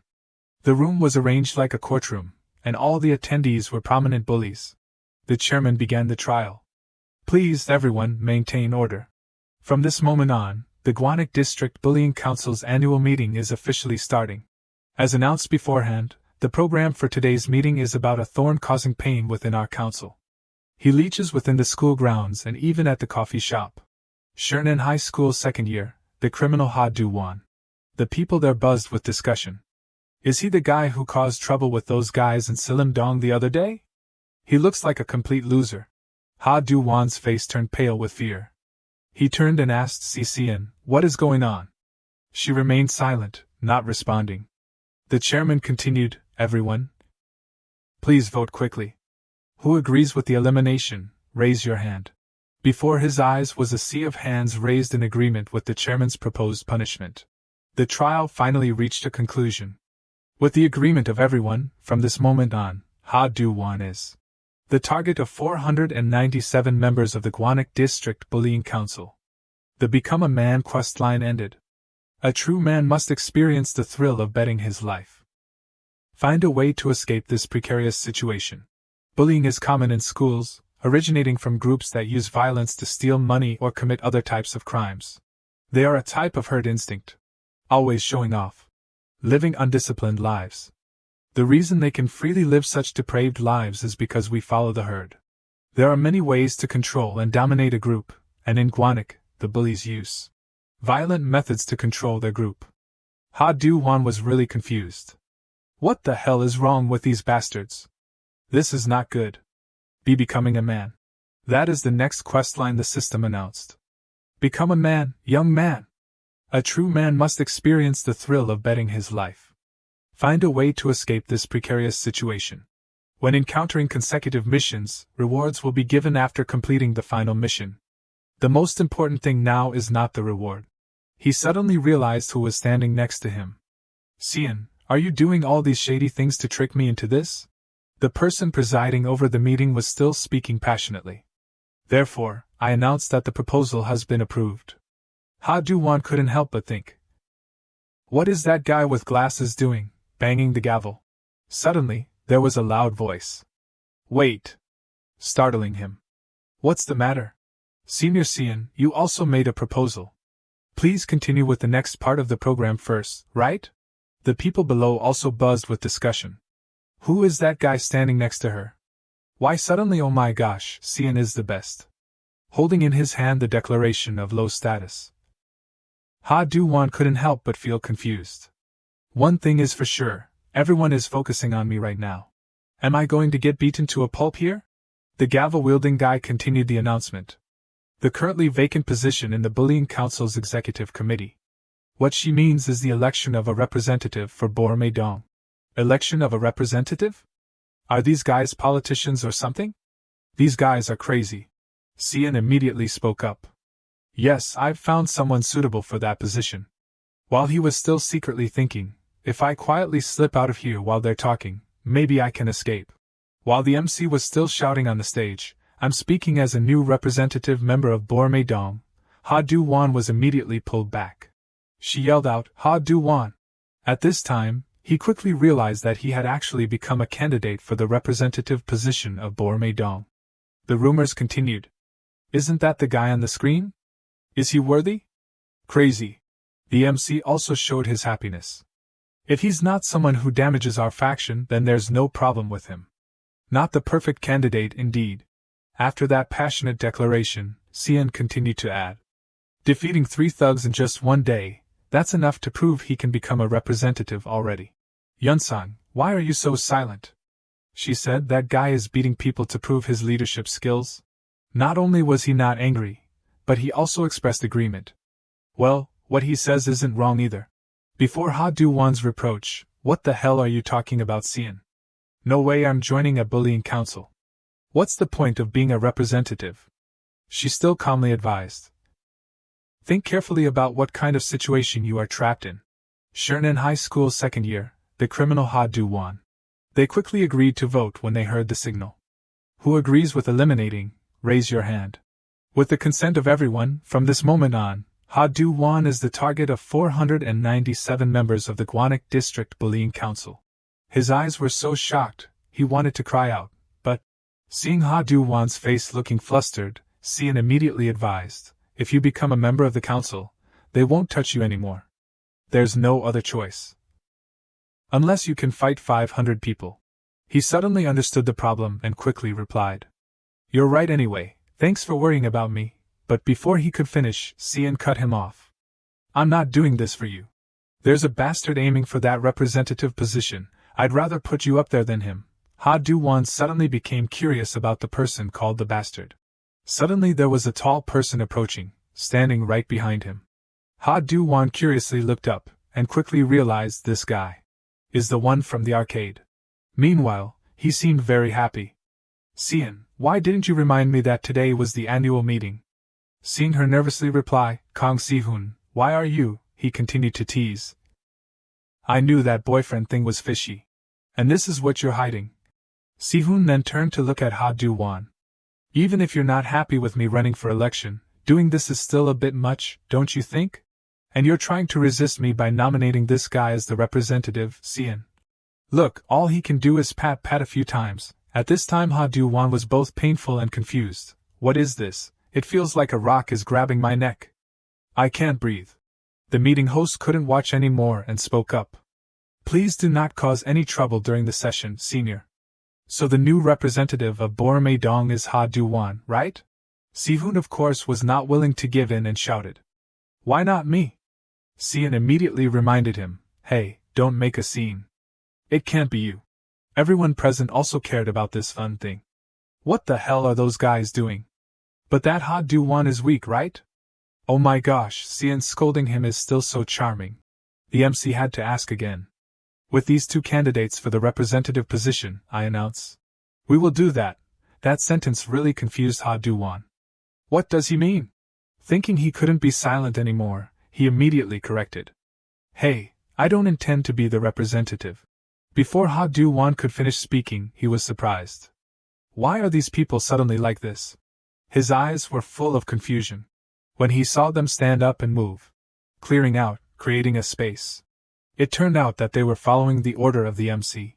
[SPEAKER 1] The room was arranged like a courtroom, and all the attendees were prominent bullies. The chairman began the trial. Please, everyone, maintain order. From this moment on, the Gwanek District Bullying Council's annual meeting is officially starting. As announced beforehand, the program for today's meeting is about a thorn causing pain within our council. He leeches within the school grounds and even at the coffee shop. Shernan High School second year, the criminal Ha Do-won. The people there buzzed with discussion. Is he the guy who caused trouble with those guys in Sillim-dong the other day? He looks like a complete loser. Ha Do-won's face turned pale with fear. He turned and asked Sion, what is going on? She remained silent, not responding. The chairman continued, everyone, please vote quickly. Who agrees with the elimination, raise your hand. Before his eyes was a sea of hands raised in agreement with the chairman's proposed punishment. The trial finally reached a conclusion. With the agreement of everyone, from this moment on, Ha Do-won is the target of 497 members of the Gwanek District Bullying Council. The Become a Man questline ended. A true man must experience the thrill of betting his life. Find a way to escape this precarious situation. Bullying is common in schools, originating from groups that use violence to steal money or commit other types of crimes. They are a type of herd instinct. Always showing off. Living undisciplined lives. The reason they can freely live such depraved lives is because we follow the herd. There are many ways to control and dominate a group, and in Gwanek, the bullies use violent methods to control their group. Ha Do-won was really confused. What the hell is wrong with these bastards? This is not good. Be becoming a man. That is the next questline the system announced. Become a man, young man. A true man must experience the thrill of betting his life. Find a way to escape this precarious situation. When encountering consecutive missions, rewards will be given after completing the final mission. The most important thing now is not the reward. He suddenly realized who was standing next to him. Sian, are you doing all these shady things to trick me into this? The person presiding over the meeting was still speaking passionately. Therefore, I announced that the proposal has been approved. Ha Du-won couldn't help but think. What is that guy with glasses doing, banging the gavel? Suddenly, there was a loud voice. Wait! Startling him. What's the matter? Senior Sian, you also made a proposal. Please continue with the next part of the program first, right? The people below also buzzed with discussion. Who is that guy standing next to her? Why suddenly, oh my gosh, Sian is the best. Holding in his hand the declaration of low status. Ha Du-won couldn't help but feel confused. One thing is for sure, everyone is focusing on me right now. Am I going to get beaten to a pulp here? The gavel-wielding guy continued the announcement. The currently vacant position in the Bullying Council's Executive Committee. What she means is the election of a representative for Bormei-dong. Election of a representative? Are these guys politicians or something? These guys are crazy. Sian immediately spoke up. Yes, I've found someone suitable for that position. While he was still secretly thinking, if I quietly slip out of here while they're talking, maybe I can escape. While the MC was still shouting on the stage, I'm speaking as a new representative member of Bormei-dong. Ha Du-won was immediately pulled back. She yelled out, Ha Du-won! At this time, he quickly realized that he had actually become a candidate for the representative position of Bormei-dong. The rumors continued. Isn't that the guy on the screen? Is he worthy? Crazy. The MC also showed his happiness. If he's not someone who damages our faction, then there's no problem with him. Not the perfect candidate indeed. After that passionate declaration, Sian continued to add. Defeating 3 thugs in just one day, that's enough to prove he can become a representative already. Yunsang, why are you so silent? She said, that guy is beating people to prove his leadership skills. Not only was he not angry, but he also expressed agreement. Well, what he says isn't wrong either. Before Ha Du-won's reproach, what the hell are you talking about, Sian? No way I'm joining a bullying council. What's the point of being a representative? She still calmly advised. Think carefully about what kind of situation you are trapped in. Shernan High School second year, the criminal Ha Du-won. They quickly agreed to vote when they heard the signal. Who agrees with eliminating? Raise your hand. With the consent of everyone, from this moment on, Ha Du-won is the target of 497 members of the Gwanek District Bullying Council. His eyes were so shocked, he wanted to cry out, but, seeing Ha Du-won's face looking flustered, Sian immediately advised, if you become a member of the council, they won't touch you anymore. There's no other choice. Unless you can fight 500 people. He suddenly understood the problem and quickly replied. You're right anyway. Thanks for worrying about me, but before he could finish, Sian cut him off. I'm not doing this for you. There's a bastard aiming for that representative position. I'd rather put you up there than him. Ha Du-won suddenly became curious about the person called the bastard. Suddenly there was a tall person approaching, standing right behind him. Ha Du-won curiously looked up, and quickly realized this guy is the one from the arcade. Meanwhile, he seemed very happy. Sian, why didn't you remind me that today was the annual meeting? Seeing her nervously reply, Kang Si-hoon, why are you? He continued to tease. I knew that boyfriend thing was fishy. And this is what you're hiding. Si-hoon then turned to look at Ha Du-won. Even if you're not happy with me running for election, doing this is still a bit much, don't you think? And you're trying to resist me by nominating this guy as the representative, Sian. Look, all he can do is pat a few times. At this time Ha Du-won was both painful and confused. What is this? It feels like a rock is grabbing my neck. I can't breathe. The meeting host couldn't watch any more and spoke up. Please do not cause any trouble during the session, senior. So the new representative of Bormei-dong is Ha Du-won, right? Si-hoon of course was not willing to give in and shouted. Why not me? Sian immediately reminded him, hey, don't make a scene. It can't be you. Everyone present also cared about this fun thing. What the hell are those guys doing? But that Ha Du-won is weak, right? Oh my gosh, Sian scolding him is still so charming. The MC had to ask again. With these 2 candidates for the representative position, I announce. We will do that. That sentence really confused Ha Du-won. What does he mean? Thinking he couldn't be silent anymore, he immediately corrected. Hey, I don't intend to be the representative. Before Ha Du-won could finish speaking, he was surprised. Why are these people suddenly like this? His eyes were full of confusion. When he saw them stand up and move, clearing out, creating a space. It turned out that they were following the order of the MC.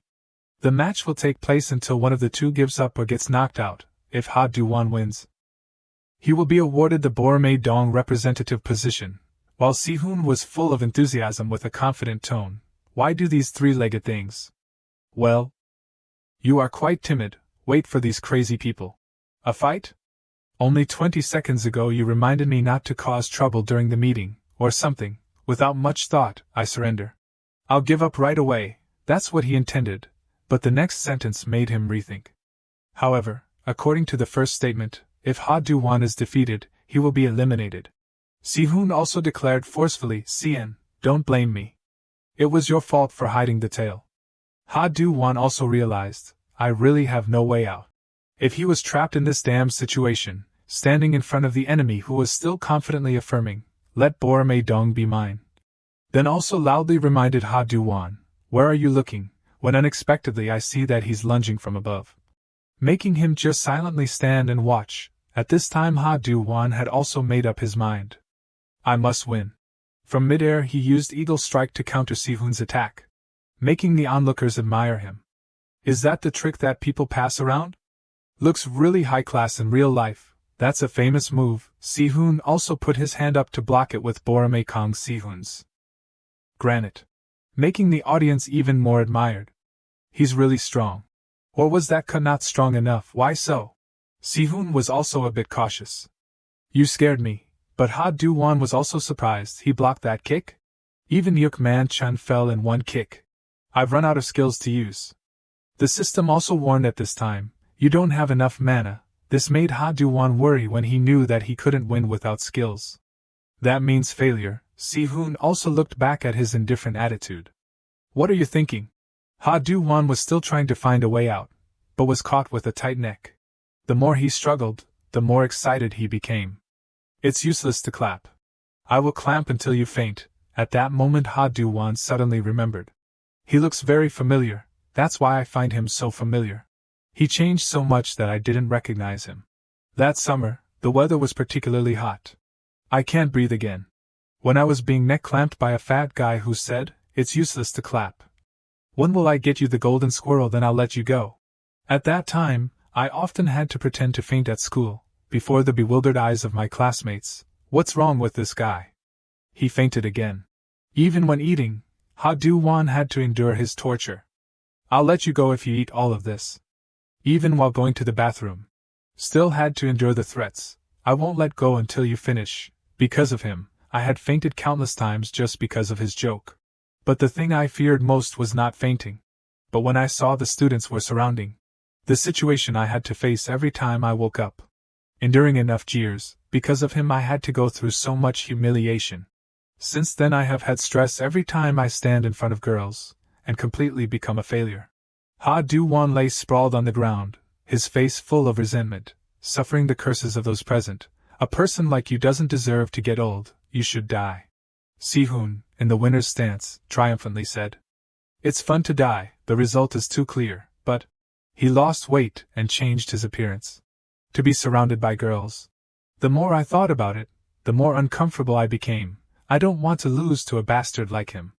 [SPEAKER 1] The match will take place until one of the two gives up or gets knocked out. If Ha Du-won wins, he will be awarded the Bormae-dong representative position. While Si-hoon was full of enthusiasm with a confident tone. Why do these three-legged things? Well, you are quite timid. Wait for these crazy people. A fight? Only 20 seconds ago you reminded me not to cause trouble during the meeting, or something. Without much thought, I surrender. I'll give up right away. That's what he intended, but the next sentence made him rethink. However, according to the first statement, if Ha Du-won is defeated, he will be eliminated. Si-hoon also declared forcefully, Sien, don't blame me. It was your fault for hiding the tail. Ha Du-won also realized, I really have no way out. If he was trapped in this damn situation, standing in front of the enemy who was still confidently affirming, let Bormae-dong be mine. Then also loudly reminded Ha Du-won, where are you looking, when unexpectedly I see that he's lunging from above. Making him just silently stand and watch. At this time Ha Du-won had also made up his mind. I must win. From midair he used Eagle Strike to counter Si-hoon's attack, making the onlookers admire him. Is that the trick that people pass around? Looks really high class in real life. That's a famous move. Si-hoon also put his hand up to block it with Bormae-kong Si-hoon's granite, making the audience even more admired. He's really strong. Or was that cut not strong enough? Why so? Si-hoon was also a bit cautious. You scared me. But Ha Du-won was also surprised. He blocked that kick? Even Yuk Man-chun fell in one kick. I've run out of skills to use. The system also warned at this time, you don't have enough mana. This made Ha Du-won worry when he knew that he couldn't win without skills. That means failure. Si-hoon also looked back at his indifferent attitude. What are you thinking? Ha Du-won was still trying to find a way out, but was caught with a tight neck. The more he struggled, the more excited he became. It's useless to clap. I will clamp until you faint. At that moment Ha Du-won suddenly remembered. He looks very familiar, that's why I find him so familiar. He changed so much that I didn't recognize him. That summer, the weather was particularly hot. I can't breathe again. When I was being neck-clamped by a fat guy who said, it's useless to clap. When will I get you the golden squirrel, then I'll let you go. At that time, I often had to pretend to faint at school. Before the bewildered eyes of my classmates, what's wrong with this guy? He fainted again. Even when eating, Ha Du-won had to endure his torture. I'll let you go if you eat all of this. Even while going to the bathroom. Still had to endure the threats. I won't let go until you finish. Because of him, I had fainted countless times just because of his joke. But the thing I feared most was not fainting. But when I saw the students were surrounding. The situation I had to face every time I woke up. Enduring enough jeers, because of him I had to go through so much humiliation. Since then I have had stress every time I stand in front of girls, and completely become a failure. Ha Du-won lay sprawled on the ground, his face full of resentment, suffering the curses of those present. A person like you doesn't deserve to get old, you should die. Si-hoon, in the winner's stance, triumphantly said. It's fun to die, the result is too clear, but he lost weight and changed his appearance. To be surrounded by girls. The more I thought about it, the more uncomfortable I became. I don't want to lose to a bastard like him.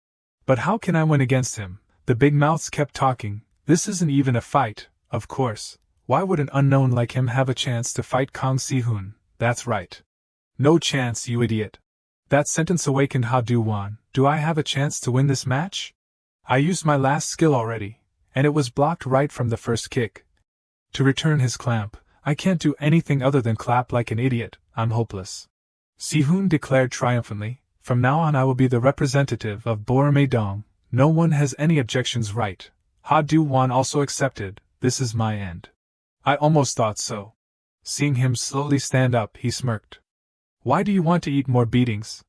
[SPEAKER 1] But how can I win against him? The big mouths kept talking. This isn't even a fight, of course. Why would an unknown like him have a chance to fight Kong Si-hoon? That's right. No chance, you idiot. That sentence awakened Ha Du-won. Do I have a chance to win this match? I used my last skill already, and it was blocked right from the first kick. To return his clamp, I can't do anything other than clap like an idiot. I'm hopeless. Si-hoon declared triumphantly, from now on I will be the representative of Bormae-dong. No one has any objections, right? Ha Du-won also accepted, this is my end. I almost thought so. Seeing him slowly stand up, he smirked. Why do you want to eat more beatings?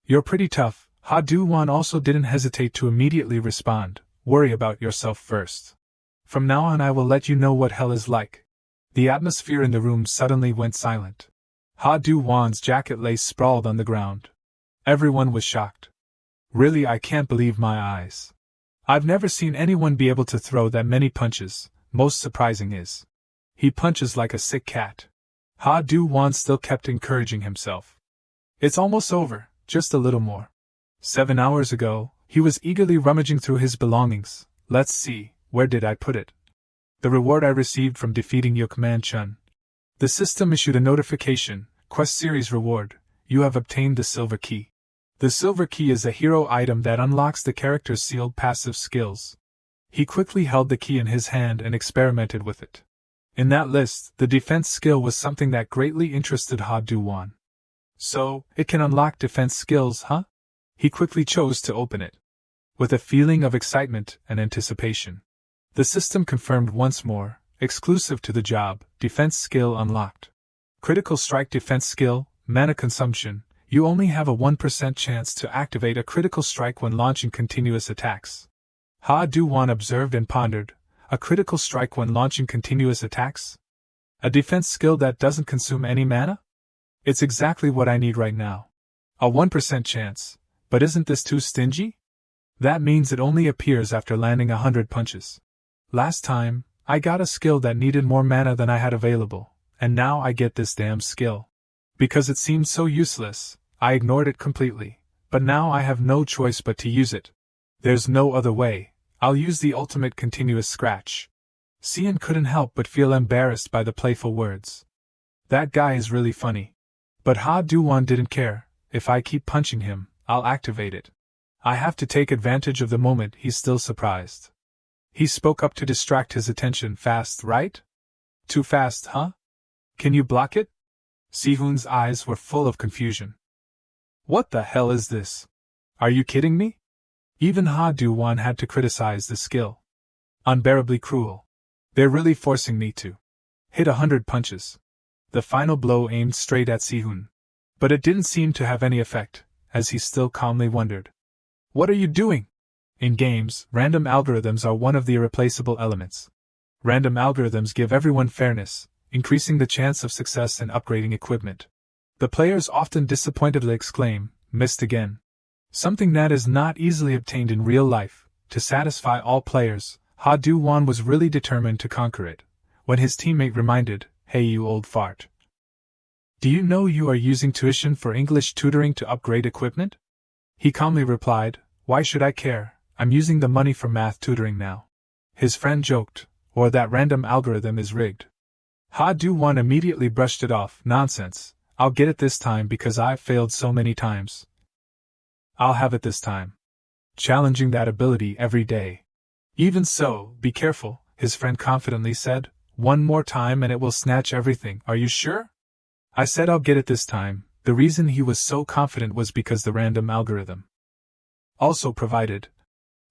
[SPEAKER 1] You're pretty tough. Ha Du-won also didn't hesitate to immediately respond, worry about yourself first. From now on I will let you know what hell is like. The atmosphere in the room suddenly went silent. Ha Du-won's jacket lay sprawled on the ground. Everyone was shocked. Really, I can't believe my eyes. I've never seen anyone be able to throw that many punches. Most surprising is, he punches like a sick cat. Ha Du-won still kept encouraging himself. It's almost over, just a little more. 7 hours ago, he was eagerly rummaging through his belongings. Let's see, where did I put it? The reward I received from defeating Yukman Chun. The system issued a notification, Quest Series Reward, you have obtained the Silver Key. The Silver Key is a hero item that unlocks the character's sealed passive skills. He quickly held the key in his hand and experimented with it. In that list, the defense skill was something that greatly interested Ha Du-won. So, it can unlock defense skills, huh? He quickly chose to open it. With a feeling of excitement and anticipation. The system confirmed once more, exclusive to the job, defense skill unlocked. Critical strike defense skill, mana consumption, you only have a 1% chance to activate a critical strike when launching continuous attacks. Ha Du-won observed and pondered, a critical strike when launching continuous attacks? A defense skill that doesn't consume any mana? It's exactly what I need right now. A 1% chance, but isn't this too stingy? That means it only appears after landing 100 punches. Last time, I got a skill that needed more mana than I had available, and now I get this damn skill. Because it seemed so useless, I ignored it completely, but now I have no choice but to use it. There's no other way, I'll use the ultimate continuous scratch. Cian couldn't help but feel embarrassed by the playful words. That guy is really funny. But Ha Du-won didn't care. If I keep punching him, I'll activate it. I have to take advantage of the moment he's still surprised. He spoke up to distract his attention. Fast, right? Too fast, huh? Can you block it? Si-hoon's eyes were full of confusion. What the hell is this? Are you kidding me? Even Ha Du-won had to criticize the skill. Unbearably cruel. They're really forcing me to hit 100 punches. The final blow aimed straight at Si-hoon. But it didn't seem to have any effect, as he still calmly wondered. What are you doing? In games, random algorithms are one of the irreplaceable elements. Random algorithms give everyone fairness, increasing the chance of success and upgrading equipment. The players often disappointedly exclaim, missed again. Something that is not easily obtained in real life. To satisfy all players, Ha Du-won was really determined to conquer it. When his teammate reminded, hey you old fart. Do you know you are using tuition for English tutoring to upgrade equipment? He calmly replied, why should I care, I'm using the money for math tutoring now. His friend joked, or that random algorithm is rigged. Ha Du-won immediately brushed it off, nonsense, I'll get it this time because I've failed so many times. I'll have it this time. Challenging that ability every day. Even so, be careful, his friend confidently said. One more time and it will snatch everything, are you sure? I said I'll get it this time. The reason he was so confident was because the random algorithm also provided.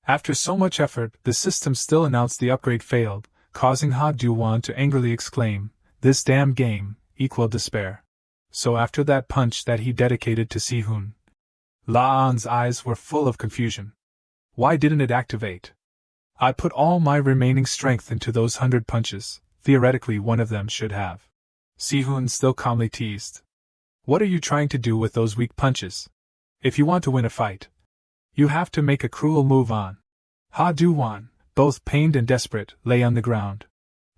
[SPEAKER 1] After so much effort, the system still announced the upgrade failed, causing Ha Du-won to angrily exclaim, this damn game, equal despair. So after that punch that he dedicated to Si-hoon, La-on's eyes were full of confusion. Why didn't it activate? I put all my remaining strength into those 100 punches. Theoretically one of them should have. Si-hoon still calmly teased. What are you trying to do with those weak punches? If you want to win a fight, you have to make a cruel move on. Ha Du-won, both pained and desperate, lay on the ground.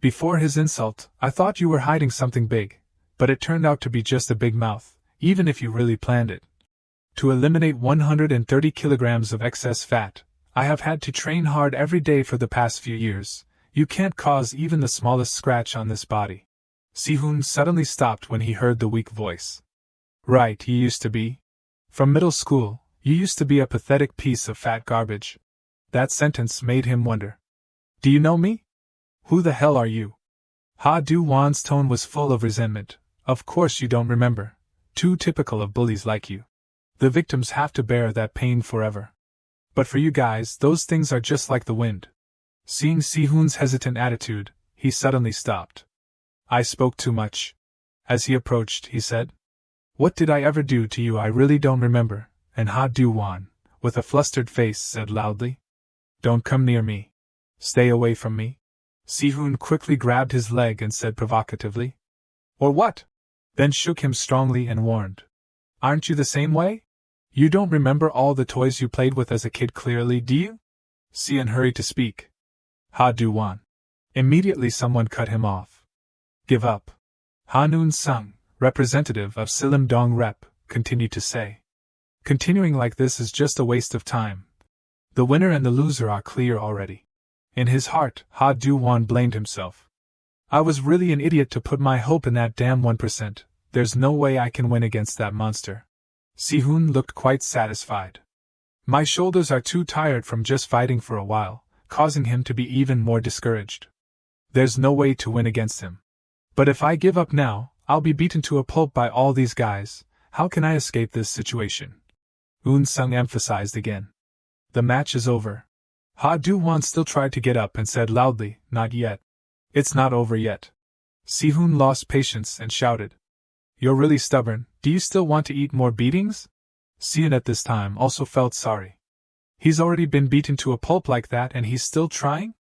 [SPEAKER 1] Before his insult, I thought you were hiding something big, but it turned out to be just a big mouth, even if you really planned it. To eliminate 130 kilograms of excess fat, I have had to train hard every day for the past few years. You can't cause even the smallest scratch on this body. Si-hoon suddenly stopped when he heard the weak voice. Right, you used to be. From middle school, you used to be a pathetic piece of fat garbage. That sentence made him wonder. Do you know me? Who the hell are you? Ha Du-won's tone was full of resentment. Of course you don't remember. Too typical of bullies like you. The victims have to bear that pain forever. But for you guys, those things are just like the wind. Seeing Si-hoon's hesitant attitude, he suddenly stopped. I spoke too much. As he approached, he said, what did I ever do to you? I really don't remember. And Ha Du-won, with a flustered face, said loudly, don't come near me. Stay away from me. Si-hoon quickly grabbed his leg and said provocatively, or what? Then shook him strongly and warned, aren't you the same way? You don't remember all the toys you played with as a kid clearly, do you? Xian hurried to speak. Ha Du-wan. Immediately someone cut him off. Give up. Ha Noon-sung, representative of Silim Dong Rep, continued to say. Continuing like this is just a waste of time. The winner and the loser are clear already. In his heart, Ha Du-wan blamed himself. I was really an idiot to put my hope in that damn 1%. There's no way I can win against that monster. Si-hoon looked quite satisfied. My shoulders are too tired from just fighting for a while, causing him to be even more discouraged. There's no way to win against him. But if I give up now, I'll be beaten to a pulp by all these guys. How can I escape this situation? Eun-sung emphasized again. The match is over. Ha Du-wan still tried to get up and said loudly, not yet. It's not over yet. Si-hoon lost patience and shouted. You're really stubborn, do you still want to eat more beatings? Xian at this time also felt sorry. He's already been beaten to a pulp like that and he's still trying?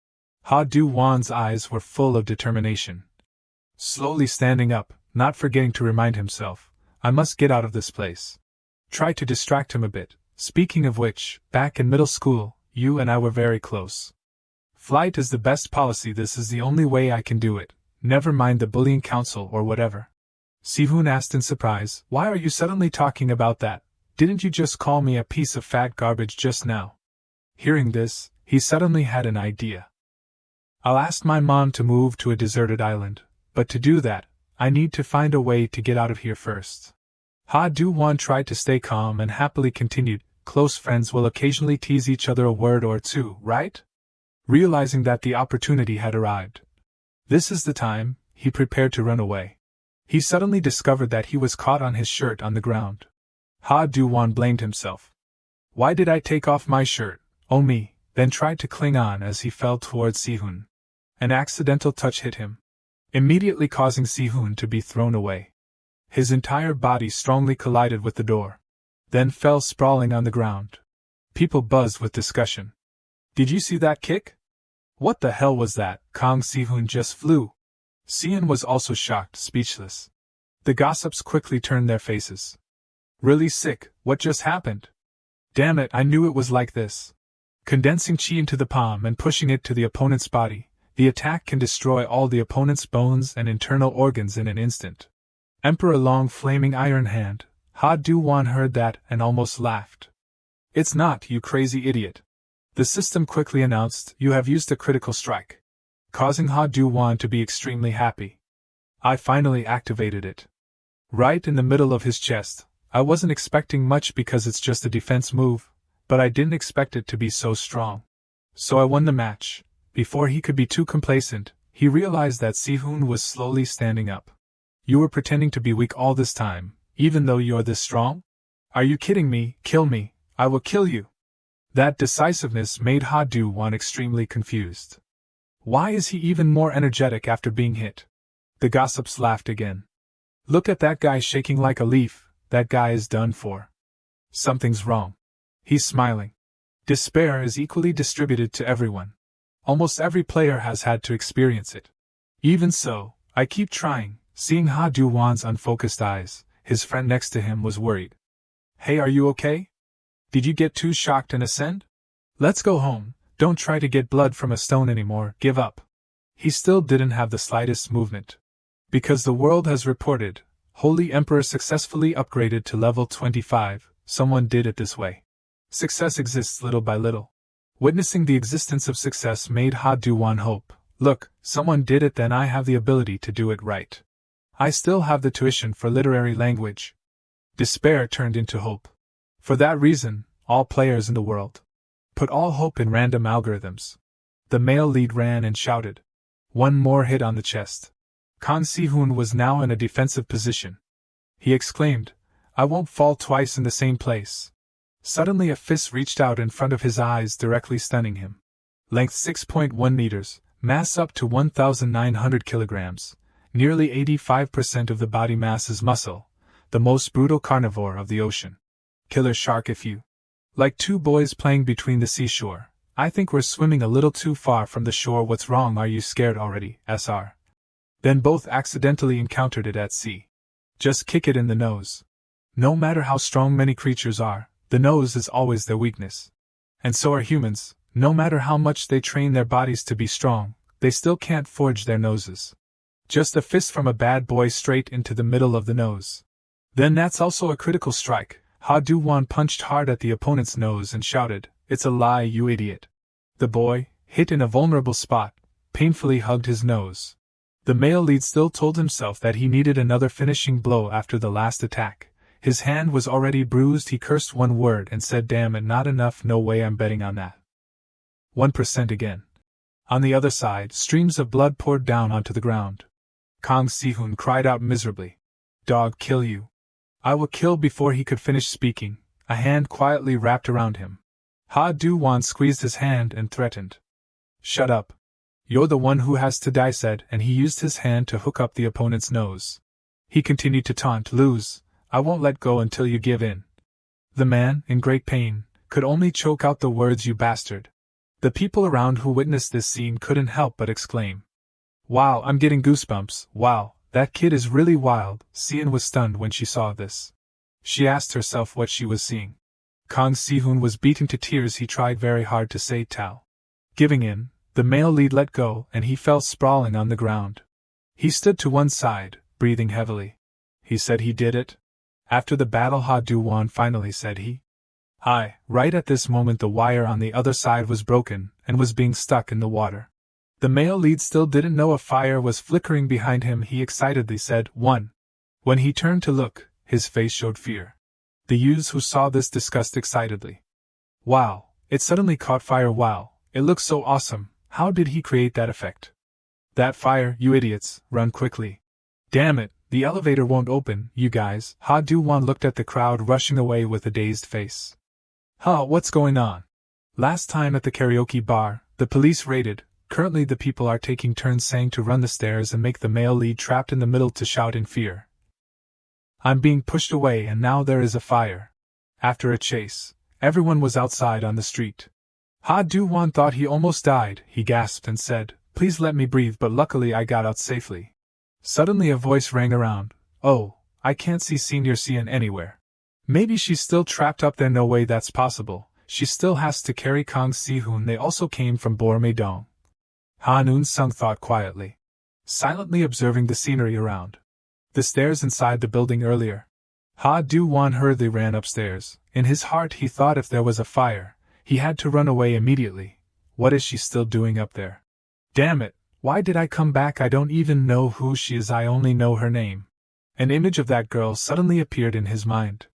[SPEAKER 1] Ha Du-wan's eyes were full of determination. Slowly standing up, not forgetting to remind himself, I must get out of this place. Try to distract him a bit. Speaking of which, back in middle school, you and I were very close. Flight is the best policy, this is the only way I can do it, never mind the bullying council or whatever. Si-hoon asked in surprise, why are you suddenly talking about that? Didn't you just call me a piece of fat garbage just now? Hearing this, he suddenly had an idea. I'll ask my mom to move to a deserted island, but to do that, I need to find a way to get out of here first. Ha Du-wan tried to stay calm and happily continued, close friends will occasionally tease each other a word or two, right? Realizing that the opportunity had arrived. This is the time, he prepared to run away. He suddenly discovered that he was caught on his shirt on the ground. Ha Du-wan blamed himself. Why did I take off my shirt, oh me, then tried to cling on as he fell towards Si-hoon. An accidental touch hit him, immediately causing Si-hoon to be thrown away. His entire body strongly collided with the door, then fell sprawling on the ground. People buzzed with discussion. Did you see that kick? What the hell was that? Kang Si-hoon just flew. Xian was also shocked, speechless. The gossips quickly turned their faces. Really sick, what just happened? Damn it, I knew it was like this. Condensing chi into the palm and pushing it to the opponent's body, the attack can destroy all the opponent's bones and internal organs in an instant. Emperor Long flaming iron hand, Ha Du-wan heard that and almost laughed. It's not, you crazy idiot. The system quickly announced, you have used a critical strike, causing Ha Du-wan to be extremely happy. I finally activated it. Right in the middle of his chest. I wasn't expecting much because it's just a defense move, but I didn't expect it to be so strong. So I won the match. Before he could be too complacent, he realized that Si-hoon was slowly standing up. You were pretending to be weak all this time, even though you're this strong? Are you kidding me? Kill me, I will kill you. That decisiveness made Ha Du-wan extremely confused. Why is he even more energetic after being hit? The gossips laughed again. Look at that guy shaking like a leaf, that guy is done for. Something's wrong. He's smiling. Despair is equally distributed to everyone. Almost every player has had to experience it. Even so, I keep trying. Seeing Ha Du-wan's unfocused eyes, his friend next to him was worried. Hey, are you okay? Did you get too shocked and ascend? Let's go home, don't try to get blood from a stone anymore, give up. He still didn't have the slightest movement. Because the world has reported, Holy Emperor successfully upgraded to level 25, someone did it this way. Success exists little by little. Witnessing the existence of success made Ha Du-wan hope. Look, someone did it, then I have the ability to do it right. I still have the tuition for literary language. Despair turned into hope. For that reason, all players in the world put all hope in random algorithms. The male lead ran and shouted. One more hit on the chest. Kang Si-hoon was now in a defensive position. He exclaimed, I won't fall twice in the same place. Suddenly a fist reached out in front of his eyes, directly stunning him. Length 6.1 meters, mass up to 1,900 kilograms, nearly 85% of the body mass is muscle, the most brutal carnivore of the ocean. Killer shark if you. Like two boys playing between the seashore. I think we're swimming a little too far from the shore. What's wrong? Are you scared already, SR? Then both accidentally encountered it at sea. Just kick it in the nose. No matter how strong many creatures are, The nose is always their weakness. And so are humans, no matter how much they train their bodies to be strong, they still can't forge their noses. Just a fist from a bad boy straight into the middle of the nose. Then that's also a critical strike. Ha Du-won punched hard at the opponent's nose and shouted, "It's a lie, you idiot." The boy, hit in a vulnerable spot, painfully hugged his nose. The male lead still told himself that he needed another finishing blow after the last attack. His hand was already bruised. He cursed one word and said, "Damn it, not enough, no way, I'm betting on that." 1% again. On the other side, streams of blood poured down onto the ground. Kang Si-hoon cried out miserably. "Dog, kill you. I will kill." Before he could finish speaking, a hand quietly wrapped around him. Ha Du-won squeezed his hand and threatened. "Shut up. You're the one who has to die," said, and he used his hand to hook up the opponent's nose. He continued to taunt, "Lose. I won't let go until you give in." The man, in great pain, could only choke out the words, "You bastard." The people around who witnessed this scene couldn't help but exclaim, "Wow, I'm getting goosebumps, wow, that kid is really wild." Sian was stunned when she saw this. She asked herself what she was seeing. Kang Si-hoon was beaten to tears. He tried very hard to say Tao. Giving in, the male lead let go and he fell sprawling on the ground. He stood to one side, breathing heavily. "He said he did it?" After the battle, Ha Du-won finally said he. Right at this moment the wire on the other side was broken and was being stuck in the water. The male lead still didn't know a fire was flickering behind him. He excitedly said, "One." When he turned to look, his face showed fear. The youths who saw this discussed excitedly. "Wow, it suddenly caught fire. Wow, it looks so awesome. How did he create that effect?" "That fire, you idiots, run quickly. Damn it, the elevator won't open, you guys." Ha Du-won looked at the crowd rushing away with a dazed face. What's going on? Last time at the karaoke bar, the police raided. Currently the people are taking turns saying to run the stairs and make the male lead trapped in the middle to shout in fear. I'm being pushed away and now there is a fire. After a chase, everyone was outside on the street. Ha Du-won thought he almost died. He gasped and said, "Please let me breathe," but luckily I got out safely. Suddenly a voice rang around. "Oh, I can't see Senior Sian anywhere. Maybe she's still trapped up there." "No way that's possible. She still has to carry Kang Si-hoon. They also came from Bormei-dong." Ha Noon-sung thought quietly, silently observing the scenery around. The stairs inside the building earlier. Ha Du-won hurriedly ran upstairs. In his heart he thought if there was a fire, he had to run away immediately. What is she still doing up there? Damn it, why did I come back? I don't even know who she is, I only know her name. An image of that girl suddenly appeared in his mind.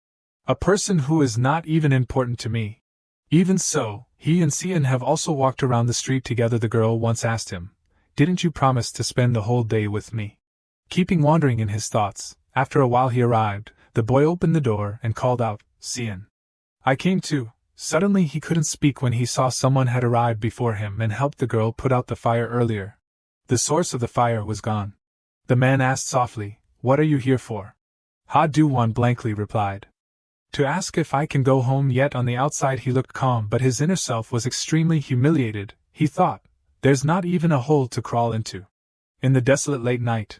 [SPEAKER 1] A person who is not even important to me. Even so, he and Sian have also walked around the street together. The girl once asked him, "Didn't you promise to spend the whole day with me?" Keeping wandering in his thoughts, after a while he arrived. The boy opened the door and called out, "Sian." "I came too." Suddenly he couldn't speak when he saw someone had arrived before him and helped the girl put out the fire earlier. The source of the fire was gone. The man asked softly, "What are you here for?" Ha Du-won blankly replied, "To ask if I can go home." Yet on the outside he looked calm, but his inner self was extremely humiliated. He thought, there's not even a hole to crawl into. In the desolate late night,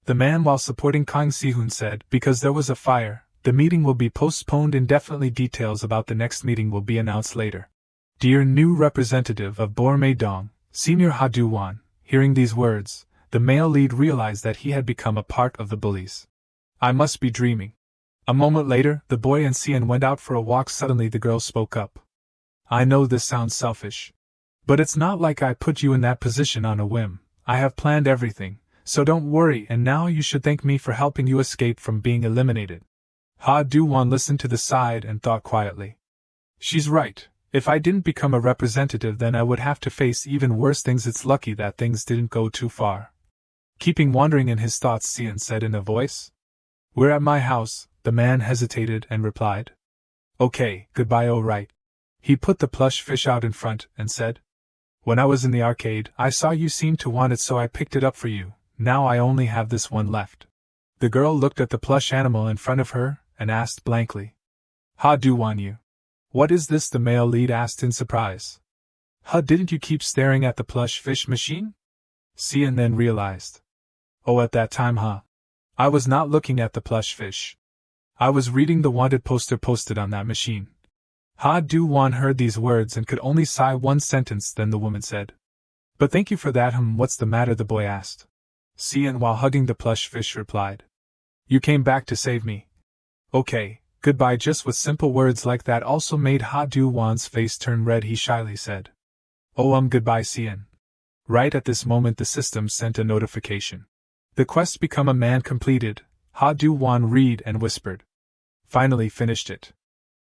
[SPEAKER 1] the man, while supporting Kang Si-hoon, said, "Because there was a fire, the meeting will be postponed indefinitely. Details about the next meeting will be announced later." Dear new representative of Bormei-dong, Senior Ha Du-won. Hearing these words, the male lead realized that he had become a part of the bullies. I must be dreaming. A moment later, the boy and Sian went out for a walk. Suddenly the girl spoke up. "I know this sounds selfish. But it's not like I put you in that position on a whim. I have planned everything, so don't worry, and now you should thank me for helping you escape from being eliminated." Ha Du-won listened to the side and thought quietly. She's right. If I didn't become a representative, then I would have to face even worse things. It's lucky that things didn't go too far. Keeping wandering in his thoughts, Sian said in a voice. "We're at my house." The man hesitated and replied, "Okay, goodbye." "Oh right." He put the plush fish out in front and said, "When I was in the arcade, I saw you seemed to want it, so I picked it up for you. Now I only have this one left." The girl looked at the plush animal in front of her and asked blankly, "Ha Du-won, you? What is this?" the male lead asked in surprise. Didn't you keep staring at the plush fish machine?" Sian then realized. "Oh, at that time, I was not looking at the plush fish. I was reading the wanted poster posted on that machine." Ha Du-won heard these words and could only sigh one sentence. Then the woman said, "But thank you for that." What's the matter?" the boy asked. Sian, while hugging the plush fish, replied, "You came back to save me. Okay, goodbye." Just with simple words like that also made Ha Du-won's face turn red. He shyly said, "Oh, goodbye, Sian." Right at this moment the system sent a notification. The quest become a man completed. Ha Du-won read and whispered, "Finally finished it.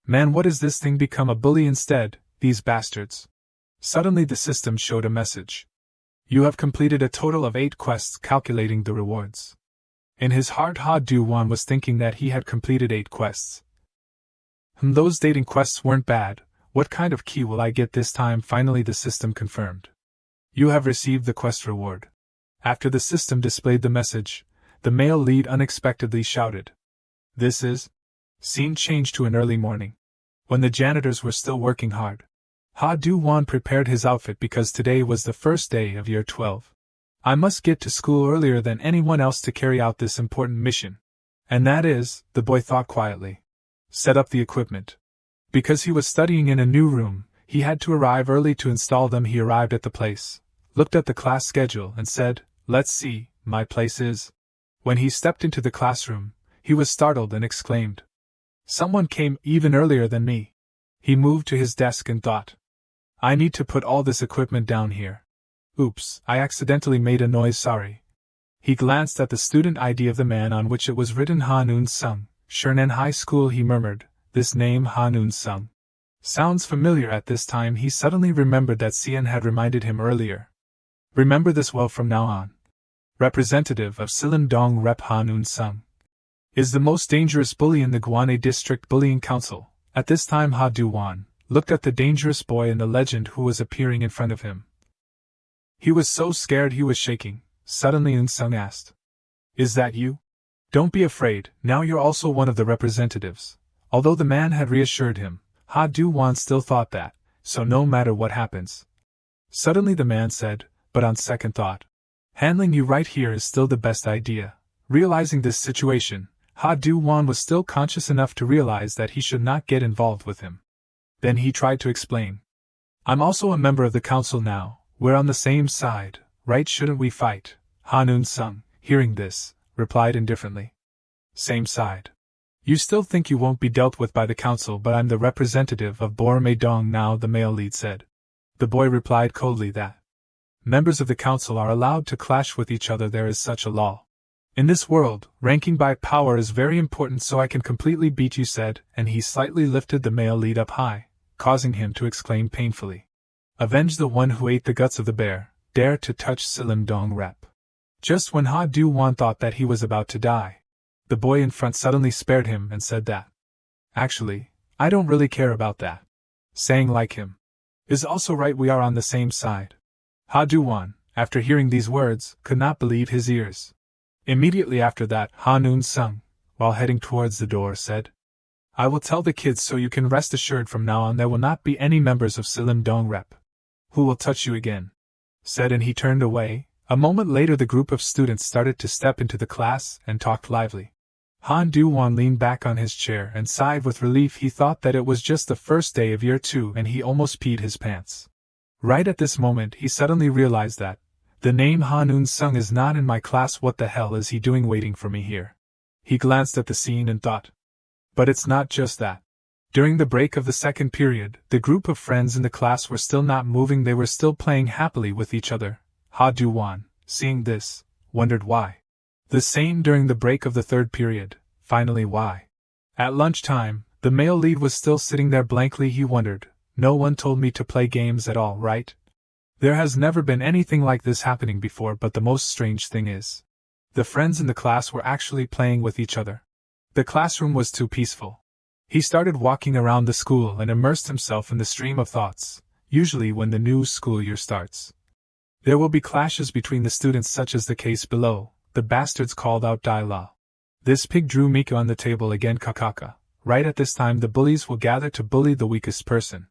[SPEAKER 1] Man, what is this thing become a bully instead, these bastards." Suddenly the system showed a message. "You have completed a total of 8 quests," calculating the rewards. In his heart Ha Du-won was thinking that he had completed 8 quests. Those dating quests weren't bad. What kind of key will I get this time? Finally the system confirmed. "You have received the quest reward." After the system displayed the message, the male lead unexpectedly shouted, "This is..." Scene changed to an early morning, when the janitors were still working hard. Ha Du-won prepared his outfit because today was the first day of year 12. "I must get to school earlier than anyone else to carry out this important mission. And that is," the boy thought quietly, "set up the equipment." Because he was studying in a new room, he had to arrive early to install them. He arrived at the place, looked at the class schedule and said, "Let's see, my place is..." When he stepped into the classroom, he was startled and exclaimed, "Someone came even earlier than me." He moved to his desk and thought, "I need to put all this equipment down here. Oops, I accidentally made a noise, sorry." He glanced at the student ID of the man on which it was written Ha Noon-sung, Shernan High School. He murmured, "This name Ha Noon-sung sounds familiar." At this time he suddenly remembered that Sian had reminded him earlier. "Remember this well from now on. Representative of Sillim-dong Rep Ha Noon-sung is the most dangerous bully in the Gwandae District Bullying Council." At this time Ha Du-won looked at the dangerous boy in the legend who was appearing in front of him. He was so scared he was shaking. Suddenly Eun-sung asked, "Is that you? Don't be afraid, now you're also one of the representatives." Although the man had reassured him, Ha Du-won still thought that, so no matter what happens. Suddenly the man said, "But on second thought, handling you right here is still the best idea." Realizing this situation, Ha Du-won was still conscious enough to realize that he should not get involved with him. Then he tried to explain, "I'm also a member of the council now, we're on the same side, right? Shouldn't we fight?" Ha Noon-sung, hearing this, replied indifferently, "Same side. You still think you won't be dealt with by the council, but I'm the representative of Bormae-dong now," the male lead said. The boy replied coldly that members of the council are allowed to clash with each other. There is such a law. In this world, ranking by power is very important, so I can completely beat you, said, and he slightly lifted the male lead up high, causing him to exclaim painfully, "Avenge the one who ate the guts of the bear, dare to touch Sillim-dong Rep." Just when Ha Du-won thought that he was about to die, the boy in front suddenly spared him and said that, "Actually, I don't really care about that. Saying like him is also right, we are on the same side." Ha Du-won, after hearing these words, could not believe his ears. Immediately after that, Ha Noon-sung, while heading towards the door, said, "I will tell the kids, so you can rest assured from now on there will not be any members of Sillim-dong Rep who will touch you again," said, and he turned away. A moment later the group of students started to step into the class and talked lively. Han Du-won leaned back on his chair and sighed with relief. He thought that it was just the first day of year 2 and he almost peed his pants. Right at this moment he suddenly realized that the name Ha Noon-sung is not in my class. What the hell is he doing waiting for me here? He glanced at the scene and thought. But it's not just that. During the break of the second period, the group of friends in the class were still not moving. They were still playing happily with each other. Ha Du-won, seeing this, wondered why. The same during the break of the third period. Finally, why? At lunchtime, the male lead was still sitting there blankly. He wondered, no one told me to play games at all, right? There has never been anything like this happening before, but the most strange thing is, the friends in the class were actually playing with each other. The classroom was too peaceful. He started walking around the school and immersed himself in the stream of thoughts. Usually when the new school year starts, there will be clashes between the students, such as the case below. The bastards called out Dai-la. This pig drew Miko on the table again, Kakaka. Right at this time the bullies will gather to bully the weakest person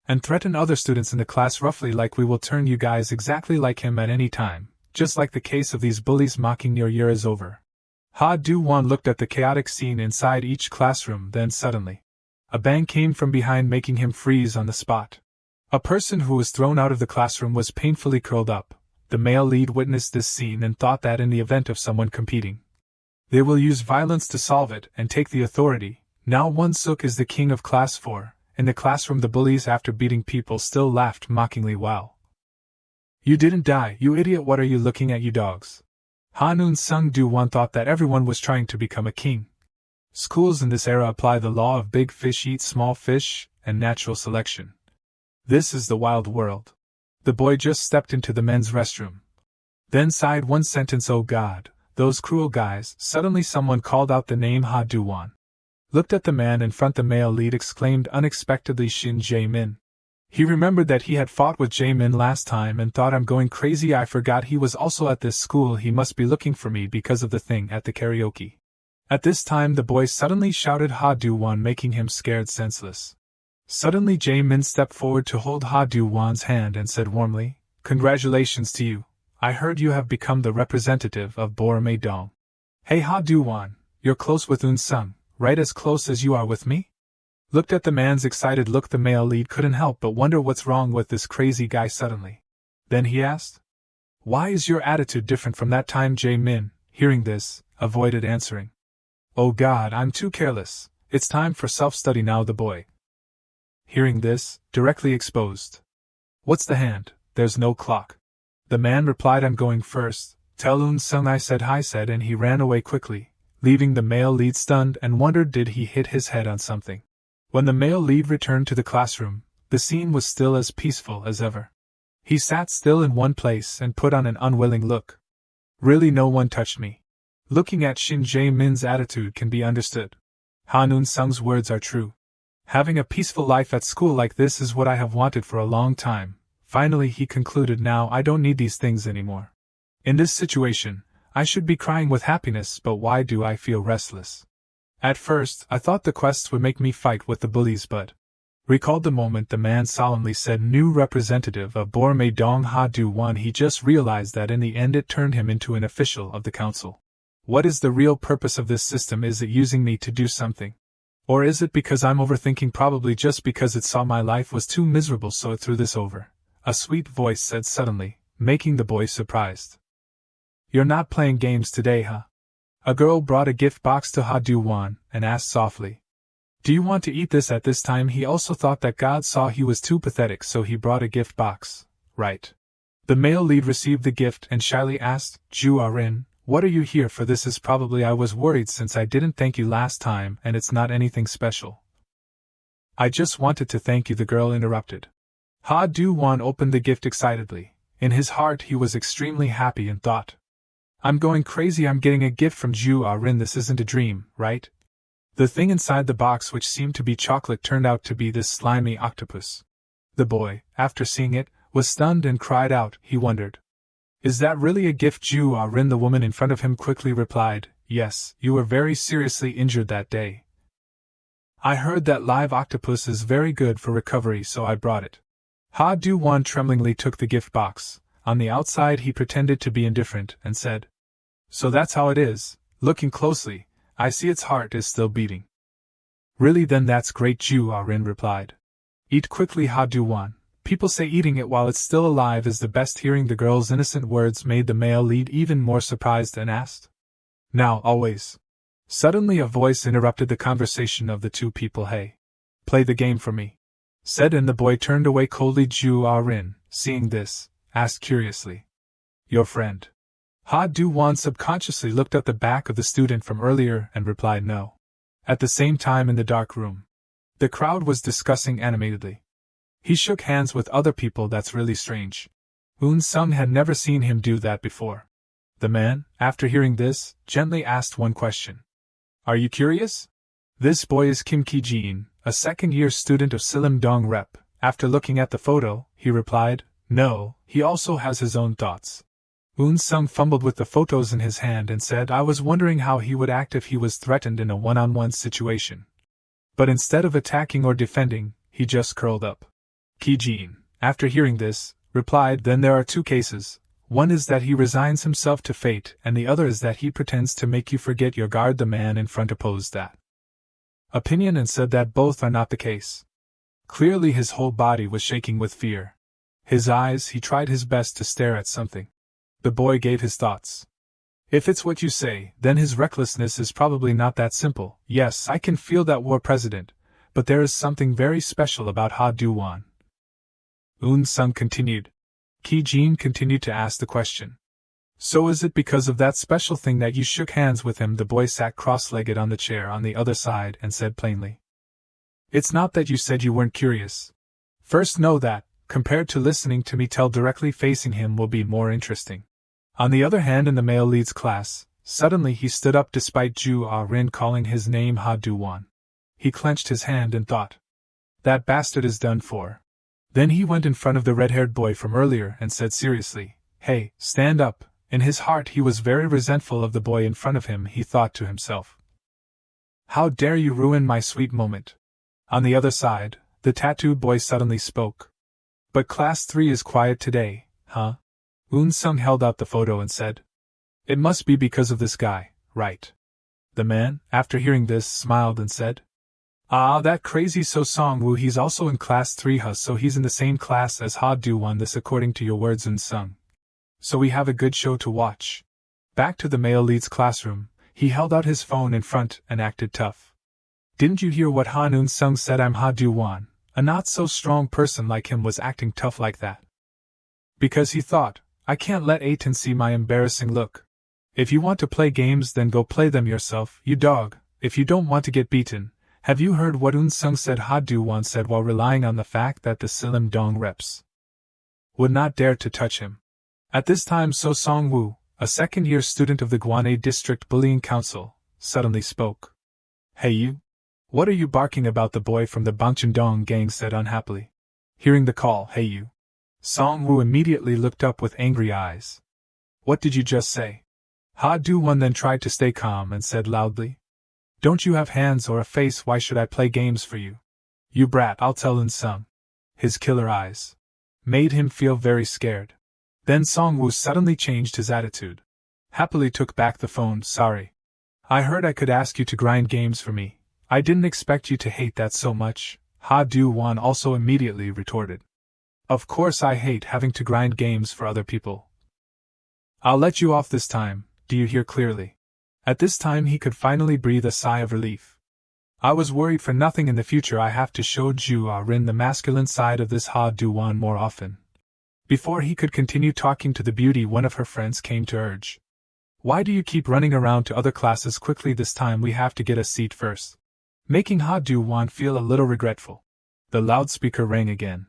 [SPEAKER 1] and threaten other students in the class roughly, like we will turn you guys exactly like him at any time, just like the case of these bullies mocking your year is over. Ha Du-won looked at the chaotic scene inside each classroom, then suddenly, A bang came from behind, making him freeze on the spot. A person who was thrown out of the classroom was painfully curled up. The male lead witnessed this scene and thought that in the event of someone competing, they will use violence to solve it and take the authority. Now Won-suk is the king of class 4. In the classroom the bullies, after beating people, still laughed mockingly while, "You didn't die, you idiot, what are you looking at, you dogs?" Hanun Sung Do-won thought that everyone was trying to become a king. Schools in this era apply the law of big fish eat small fish and natural selection. This is the wild world. The boy just stepped into the men's restroom. Then sighed one sentence, "Oh God, those cruel guys." Suddenly someone called out the name Ha Do-won. Looked at the man in front. The male lead exclaimed unexpectedly, "Shin Jae-min." He remembered that he had fought with Jae-min last time and thought, "I'm going crazy, I forgot he was also at this school. He must be looking for me because of the thing at the karaoke." At this time the boy suddenly shouted Ha Do-won, making him scared senseless. Suddenly Jae-min stepped forward to hold Ha Do-won's hand and said warmly, "Congratulations to you. I heard you have become the representative of Bormae-dong. Hey Ha Do-won, you're close with Eun-sung, right, as close as you are with me?" Looked at the man's excited look. The male lead couldn't help but wonder what's wrong with this crazy guy suddenly. Then he asked, "Why is your attitude different from that time?" Jae-min, hearing this, avoided answering. "Oh God, I'm too careless. It's time for self-study now." The boy, hearing this, directly exposed, "What's the hand? There's no clock." The man replied, "I'm going first. Tell Eun-sung I said hi," said, and he ran away quickly, leaving the male lead stunned and wondered did he hit his head on something. When the male lead returned to the classroom, the scene was still as peaceful as ever. He sat still in one place and put on an unwilling look. Really, no one touched me. Looking at Shin Jae-min's attitude can be understood. Hanun Sung's words are true. Having a peaceful life at school like this is what I have wanted for a long time. Finally, he concluded, now I don't need these things anymore. In this situation, I should be crying with happiness, but why do I feel restless? At first, I thought the quests would make me fight with the bullies, but recalled the moment the man solemnly said new representative of Bormae-dong Ha Do-won. He just realized that in the end it turned him into an official of the council. What is the real purpose of this system? Is it using me to do something? Or is it because I'm overthinking? Probably just because it saw my life was too miserable, so it threw this over. A sweet voice said suddenly, making the boy surprised. "You're not playing games today, huh?" A girl brought a gift box to Ha Do-won and asked softly, "Do you want to eat this?" At this time he also thought that God saw he was too pathetic, so he brought a gift box, right? The male lead received the gift and shyly asked, "Ju Arin, what are you here for?" "This is probably I was worried since I didn't thank you last time, and it's not anything special. I just wanted to thank you," the girl interrupted. Ha Do-won opened the gift excitedly. In his heart he was extremely happy and thought, "I'm going crazy, I'm getting a gift from Ju Arin, this isn't a dream, right?" The thing inside the box, which seemed to be chocolate, turned out to be this slimy octopus. The boy, after seeing it, was stunned and cried out. He wondered, "Is that really a gift?" Ju Arin, the woman in front of him, quickly replied, "Yes, you were very seriously injured that day. I heard that live octopus is very good for recovery, so I brought it." Ha Do-won tremblingly took the gift box. On the outside he pretended to be indifferent and said, "So that's how it is. Looking closely, I see its heart is still beating." "Really? Then that's great," Ju Arin replied. "Eat quickly, Ha Do-won. People say eating it while it's still alive is the best." Hearing the girl's innocent words made the male lead even more surprised and asked, "Now, always?" Suddenly a voice interrupted the conversation of the two people. "Hey, play the game for me," said, and the boy turned away coldly. Ju Arin, seeing this, asked curiously, "Your friend?" Ha Do-won subconsciously looked at the back of the student from earlier and replied no. At the same time in the dark room, the crowd was discussing animatedly. He shook hands with other people. "That's really strange." Eun-sung had never seen him do that before. The man, after hearing this, gently asked one question. "Are you curious? This boy is Kim Ki-jin, a second-year student of Silim-dong Rep." After looking at the photo, he replied, "No, he also has his own thoughts." Eun-sung fumbled with the photos in his hand and said, "I was wondering how he would act if he was threatened in a one-on-one situation. But instead of attacking or defending, he just curled up." Ki-jin, after hearing this, replied, "Then there are two cases. One is that he resigns himself to fate, and the other is that he pretends to make you forget your guard." The man in front opposed that. opinion and said that both are not the case. Clearly his whole body was shaking with fear. His eyes, he tried his best to stare at something. The boy gave his thoughts. If it's what you say, then his recklessness is probably not that simple. Yes, I can feel that, war president, but there is something very special about Ha Du-won. Eun-sung continued. Ki-jin continued to ask the question. So is it because of that special thing that you shook hands with him? The boy sat cross-legged on the chair on the other side and said plainly. It's not that you said you weren't curious. First know that, compared to listening to me tell directly, facing him will be more interesting. On the other hand, in the male leads class, suddenly he stood up despite Ju Ah-rin calling his name Ha Du-won. He clenched his hand and thought. That bastard is done for. Then he went in front of the red-haired boy from earlier and said seriously, Hey, stand up. In his heart he was very resentful of the boy in front of him. He thought to himself. How dare you ruin my sweet moment? On the other side, the tattooed boy suddenly spoke. But class 3 is quiet today, huh? Eun-sung held out the photo and said. It must be because of this guy, right? The man, after hearing this, smiled and said. Ah, that crazy So Song-woo, he's also in class 3, huh? So he's in the same class as Ha Du-won, this according to your words, Eun-sung. So we have a good show to watch. Back to the male lead's classroom, he held out his phone in front and acted tough. Didn't you hear what Han Eun-sung said? I'm Ha Du-won. A not-so-strong person like him was acting tough like that. Because he thought, I can't let Aten see my embarrassing look. If you want to play games, then go play them yourself, you dog, if you don't want to get beaten. Have you heard what Eun-sung said? Ha Du-won said while relying on the fact that the Silim Dong reps would not dare to touch him. At this time So Song-woo, a second-year student of the Gwandae District Bullying Council, suddenly spoke. Hey you! What are you barking about? The boy from the Bangcheon-dong gang said unhappily. Hearing the call, hey you! Song-woo immediately looked up with angry eyes. What did you just say? Ha Du-won then tried to stay calm and said loudly. Don't you have hands or a face? Why should I play games for you? You brat, I'll tell Eun-sung. His killer eyes made him feel very scared. Then Song-woo suddenly changed his attitude. Happily took back the phone. Sorry. I heard I could ask you to grind games for me. I didn't expect you to hate that so much. Ha Du-won also immediately retorted. Of course I hate having to grind games for other people. I'll let you off this time, do you hear clearly? At this time he could finally breathe a sigh of relief. I was worried for nothing. In the future I have to show Ju Ah-rin the masculine side of this Ha Du-won more often. Before he could continue talking to the beauty, one of her friends came to urge. Why do you keep running around to other classes? Quickly, this time we have to get a seat first. Making Ha Du-won feel a little regretful. The loudspeaker rang again.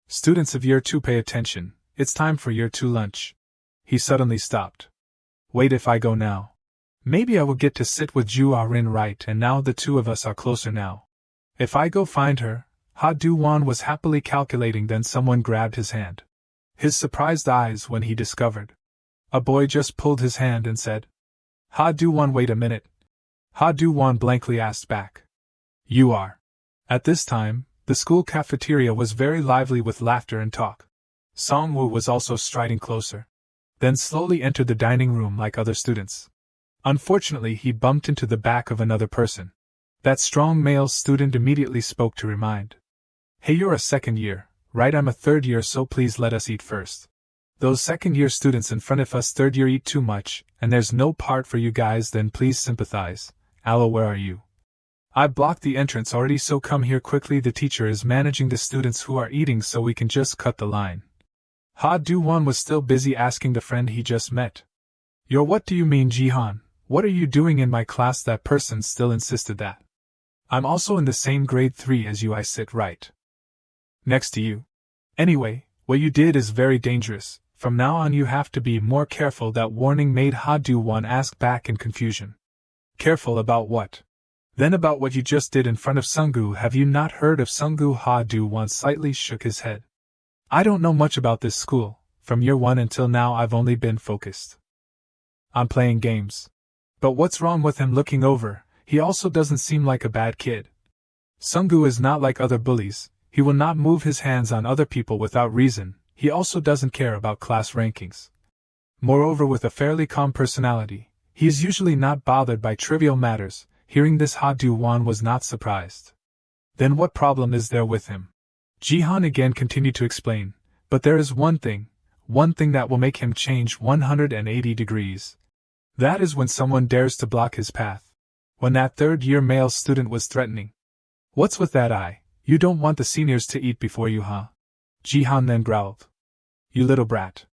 [SPEAKER 1] Students of Year 2 pay attention, it's time for Year 2 lunch. He suddenly stopped. Wait, if I go now, maybe I will get to sit with Ju Ah-rin, right? And now the two of us are closer now. If I go find her, Ha Du-won was happily calculating. Then someone grabbed his hand. His surprised eyes when he discovered. A boy just pulled his hand and said. Ha Du-won, wait a minute. Ha Du-won blankly asked back. You are. At this time, the school cafeteria was very lively with laughter and talk. Song-woo was also striding closer. Then slowly entered the dining room like other students. Unfortunately, he bumped into the back of another person. That strong male student immediately spoke to remind. Hey, you're a second year, right? I'm a third year, so please let us eat first. Those second year students in front of us third year eat too much, and there's no part for you guys, then please sympathize. Aloe, where are you? I blocked the entrance already, so come here quickly. The teacher is managing the students who are eating, so we can just cut the line. Ha Du-won was still busy asking the friend he just met. What do you mean, Jihan? What are you doing in my class? That person still insisted that. I'm also in the same grade 3 as you. I sit right next to you. Anyway, what you did is very dangerous. From now on you have to be more careful. That warning made Ha Du-won ask back in confusion. Careful about what? Then about what you just did in front of Sung-gu. Have you not heard of Sung-gu? Ha Du-won slightly shook his head. I don't know much about this school. From year 1 until now I've only been focused on playing games. But what's wrong with him? Looking over, he also doesn't seem like a bad kid. Sung-gu is not like other bullies. He will not move his hands on other people without reason. He also doesn't care about class rankings. Moreover, with a fairly calm personality, he is usually not bothered by trivial matters. Hearing this, Ha Du-won was not surprised. Then what problem is there with him? Jihan again continued to explain, but there is one thing that will make him change 180 degrees. That is when someone dares to block his path. When that third-year male student was threatening. What's with that eye? You don't want the seniors to eat before you, huh? Jihan then growled. You little brat.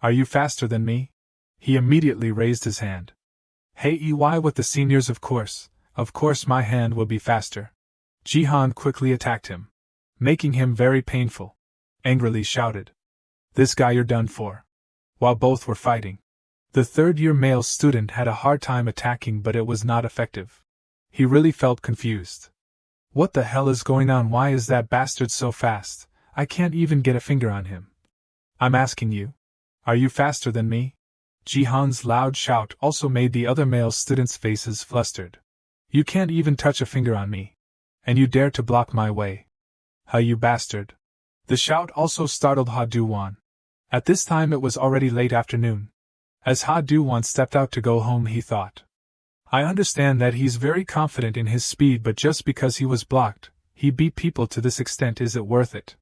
[SPEAKER 1] Are you faster than me? He immediately raised his hand. Hey, EY with the seniors, of course my hand will be faster. Jihan quickly attacked him, making him very painful. Angrily shouted. This guy you're done for. While both were fighting, the third-year male student had a hard time attacking, but it was not effective. He really felt confused. What the hell is going on? Why is that bastard so fast? I can't even get a finger on him. I'm asking you. Are you faster than me? Jihan's loud shout also made the other male students' faces flustered. You can't even touch a finger on me. And you dare to block my way. Huh, you bastard. The shout also startled Ha Du-won. At this time it was already late afternoon. As Ha Du-won stepped out to go home, he thought. I understand that he's very confident in his speed, but just because he was blocked, he beat people to this extent, is it worth it?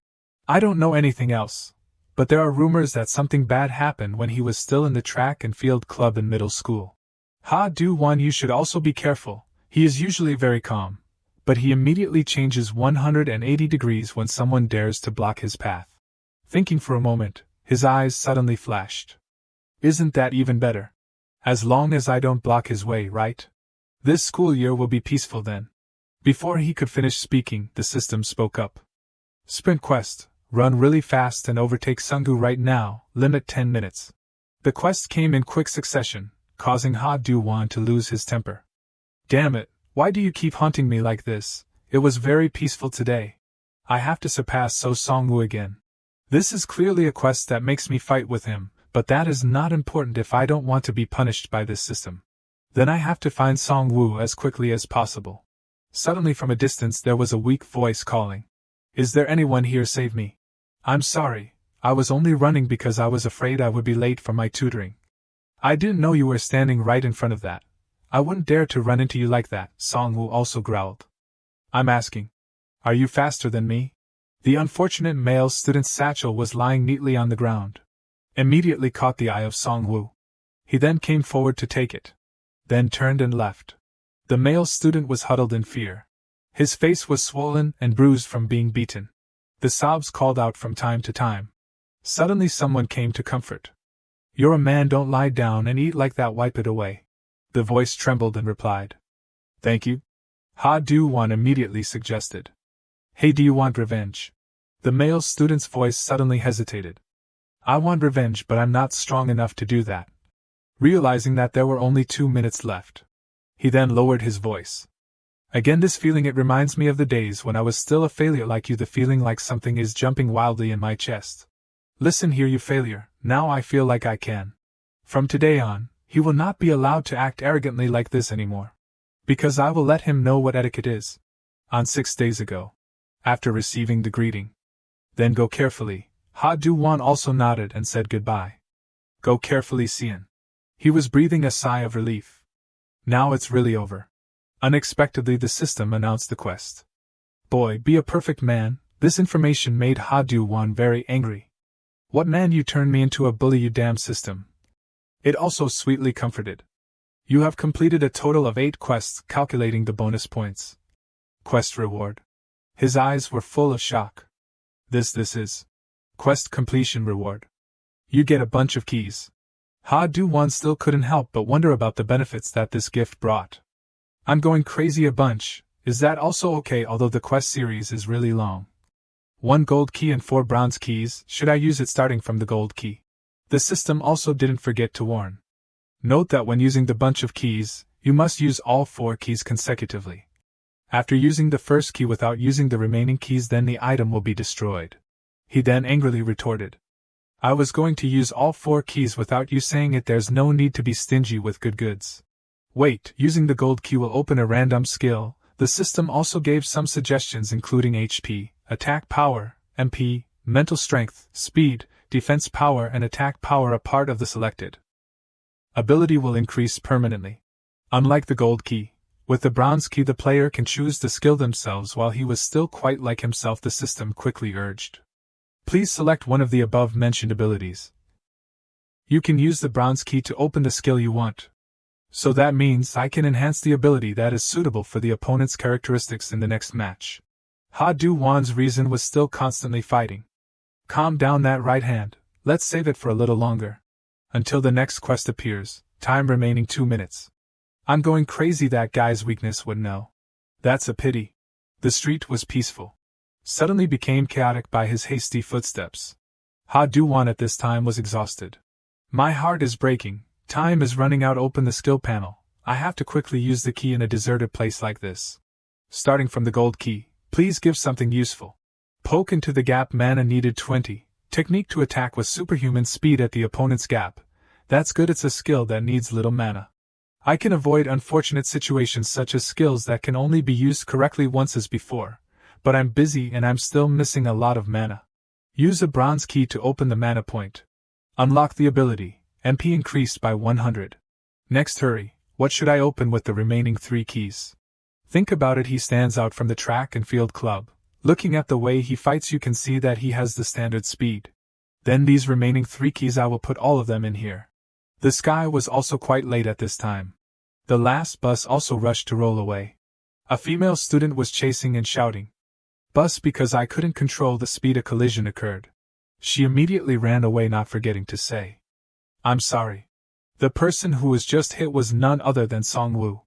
[SPEAKER 1] I don't know anything else, but there are rumors that something bad happened when he was still in the track and field club in middle school. Ha Du-won, you should also be careful. He is usually very calm, but he immediately changes 180 degrees when someone dares to block his path. Thinking for a moment, his eyes suddenly flashed. Isn't that even better? As long as I don't block his way, right? This school year will be peaceful then. Before he could finish speaking, the system spoke up. Sprint quest, run really fast and overtake Sunggu right now, limit 10 minutes. The quest came in quick succession, causing Ha Du-won to lose his temper. Damn it, why do you keep haunting me like this? It was very peaceful today. I have to surpass So Song-woo again. This is clearly a quest that makes me fight with him, but that is not important if I don't want to be punished by this system. Then I have to find Song-woo as quickly as possible. Suddenly from a distance there was a weak voice calling. Is there anyone here? Save me. I'm sorry, I was only running because I was afraid I would be late for my tutoring. I didn't know you were standing right in front of that. I wouldn't dare to run into you like that, Song-woo also growled. I'm asking. Are you faster than me? The unfortunate male student's satchel was lying neatly on the ground. Immediately caught the eye of Song-woo. He then came forward to take it. Then turned and left. The male student was huddled in fear. His face was swollen and bruised from being beaten. The sobs called out from time to time. Suddenly someone came to comfort. You're a man, don't lie down and eat like that, wipe it away. The voice trembled and replied. Thank you. Ha Du-won immediately suggested. Hey, do you want revenge? The male student's voice suddenly hesitated. I want revenge, but I'm not strong enough to do that. Realizing that there were only 2 minutes left, he then lowered his voice. Again, this feeling, it reminds me of the days when I was still a failure like you, the feeling like something is jumping wildly in my chest. Listen here, you failure, now I feel like I can. From today on, he will not be allowed to act arrogantly like this anymore. Because I will let him know what etiquette is. On 6 days ago. After receiving the greeting. Then go carefully. Ha Du-won also nodded and said goodbye. Go carefully, Sien. He was breathing a sigh of relief. Now it's really over. Unexpectedly the system announced the quest. Boy, be a perfect man. This information made Ha Du-won very angry. What man, you turned me into a bully, you damn system. It also sweetly comforted. You have completed a total of 8 quests, calculating the bonus points. Quest reward. His eyes were full of shock. This is quest completion reward. You get a bunch of keys. Ha Du-won still couldn't help but wonder about the benefits that this gift brought. I'm going crazy, a bunch. Is that also okay, although the quest series is really long? 1 gold key and 4 bronze keys. Should I use it starting from the gold key? The system also didn't forget to warn. Note that when using the bunch of keys, you must use all 4 keys consecutively. After using the first key without using the remaining keys, then the item will be destroyed. He then angrily retorted. I was going to use all 4 keys without you saying it. There's no need to be stingy with good goods. Wait, using the gold key will open a random skill. The system also gave some suggestions including HP, attack power, MP, mental strength, speed, defense power and attack power. A part of the selected ability will increase permanently. Unlike the gold key, With the bronze key the player can choose the skill themselves. While he was still quite like himself, the system quickly urged, "Please select one of the above-mentioned abilities. You can use the bronze key to open the skill you want. So that means I can enhance the ability that is suitable for the opponent's characteristics in the next match." Ha-Du-Wan's reason was still constantly fighting. "Calm down that right hand, let's save it for a little longer. Until the next quest appears, time remaining 2 minutes. I'm going crazy, that guy's weakness would know. That's a pity." The street was peaceful. Suddenly became chaotic by his hasty footsteps. Ha-Du-Wan at this time was exhausted. "My heart is breaking, time is running out. Open the skill panel, I have to quickly use the key in a deserted place like this. Starting from the gold key, please give something useful. Poke into the gap, mana needed 20, technique to attack with superhuman speed at the opponent's gap. That's good, it's a skill that needs little mana. I can avoid unfortunate situations such as skills that can only be used correctly once as before, but I'm busy and I'm still missing a lot of mana. Use a bronze key to open the mana point. Unlock the ability, MP increased by 100. Next hurry, what should I open with the remaining 3 keys? Think about it." He stands out from the track and field club. Looking at the way he fights you can see that he has the standard speed. Then these remaining 3 keys, I will put all of them in here. The sky was also quite late at this time. The last bus also rushed to roll away. A female student was chasing and shouting, "Bus," because I couldn't control the speed a collision occurred. She immediately ran away, not forgetting to say, "I'm sorry." The person who was just hit was none other than Song-woo.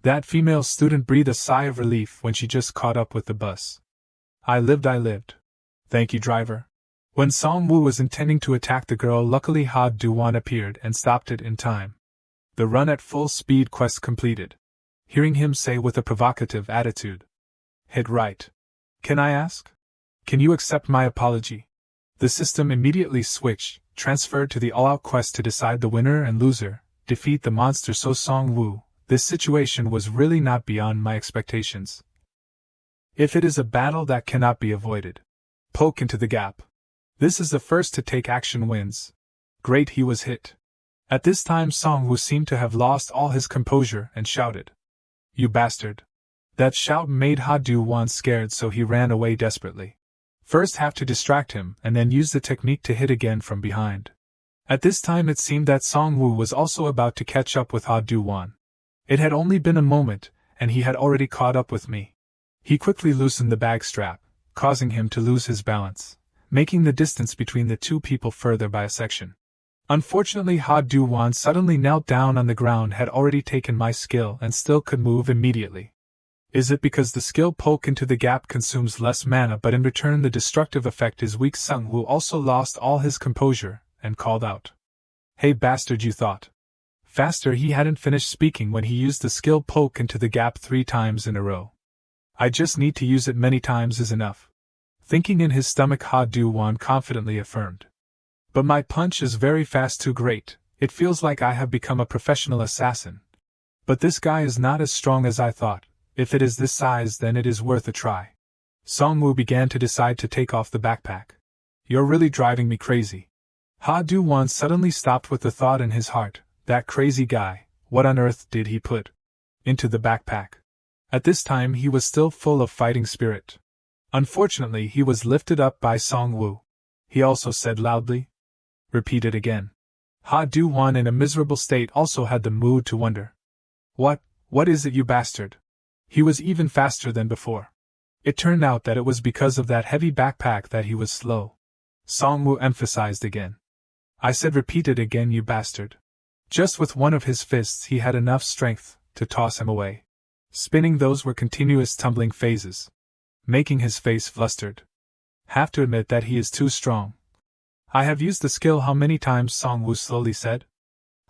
[SPEAKER 1] That female student breathed a sigh of relief when she just caught up with the bus. I lived. Thank you, driver." When Song-woo was intending to attack the girl, luckily Ha-Du-Wan appeared and stopped it in time. The run at full speed quest completed. Hearing him say with a provocative attitude, "Hit right. Can I ask? Can you accept my apology?" The system immediately switched, transferred to the all-out quest to decide the winner and loser, defeat the monster. So Song-woo, this situation was really not beyond my expectations. If it is a battle that cannot be avoided, poke into the gap. This is the first to take action wins. Great, he was hit. At this time Song-woo seemed to have lost all his composure and shouted, "You bastard." That shout made Ha-Du-Wan scared, so he ran away desperately. First have to distract him and then use the technique to hit again from behind. At this time it seemed that Song-woo was also about to catch up with Ha-Du-Wan. It had only been a moment, and he had already caught up with me. He quickly loosened the bag strap, causing him to lose his balance, making the distance between the two people further by a section. Unfortunately, Ha-Du-Wan suddenly knelt down on the ground, had already taken my skill and still could move immediately. Is it because the skill poke into the gap consumes less mana, but in return the destructive effect is weak? Sung-woo also lost all his composure and called out, "Hey bastard, you thought faster." He hadn't finished speaking when he used the skill poke into the gap 3 times in a row. "I just need to use it many times is enough." Thinking in his stomach, Ha-Du-Wan confidently affirmed, "But my punch is very fast, too great, it feels like I have become a professional assassin. But this guy is not as strong as I thought. If it is this size, then it is worth a try." Song-woo began to decide to take off the backpack. "You're really driving me crazy." Ha-Du-Wan suddenly stopped with the thought in his heart, that crazy guy, what on earth did he put into the backpack? At this time he was still full of fighting spirit. Unfortunately, he was lifted up by Song-woo. He also said loudly, "Repeat it again." Ha-Du-Wan in a miserable state also had the mood to wonder. What is it, you bastard?" He was even faster than before. It turned out that it was because of that heavy backpack that he was slow. Song-woo emphasized again, "I said repeat it again, you bastard." Just with one of his fists he had enough strength to toss him away. Spinning, those were continuous tumbling phases, making his face flustered. "Have to admit that he is too strong." "I have used the skill how many times?" Song-woo slowly said.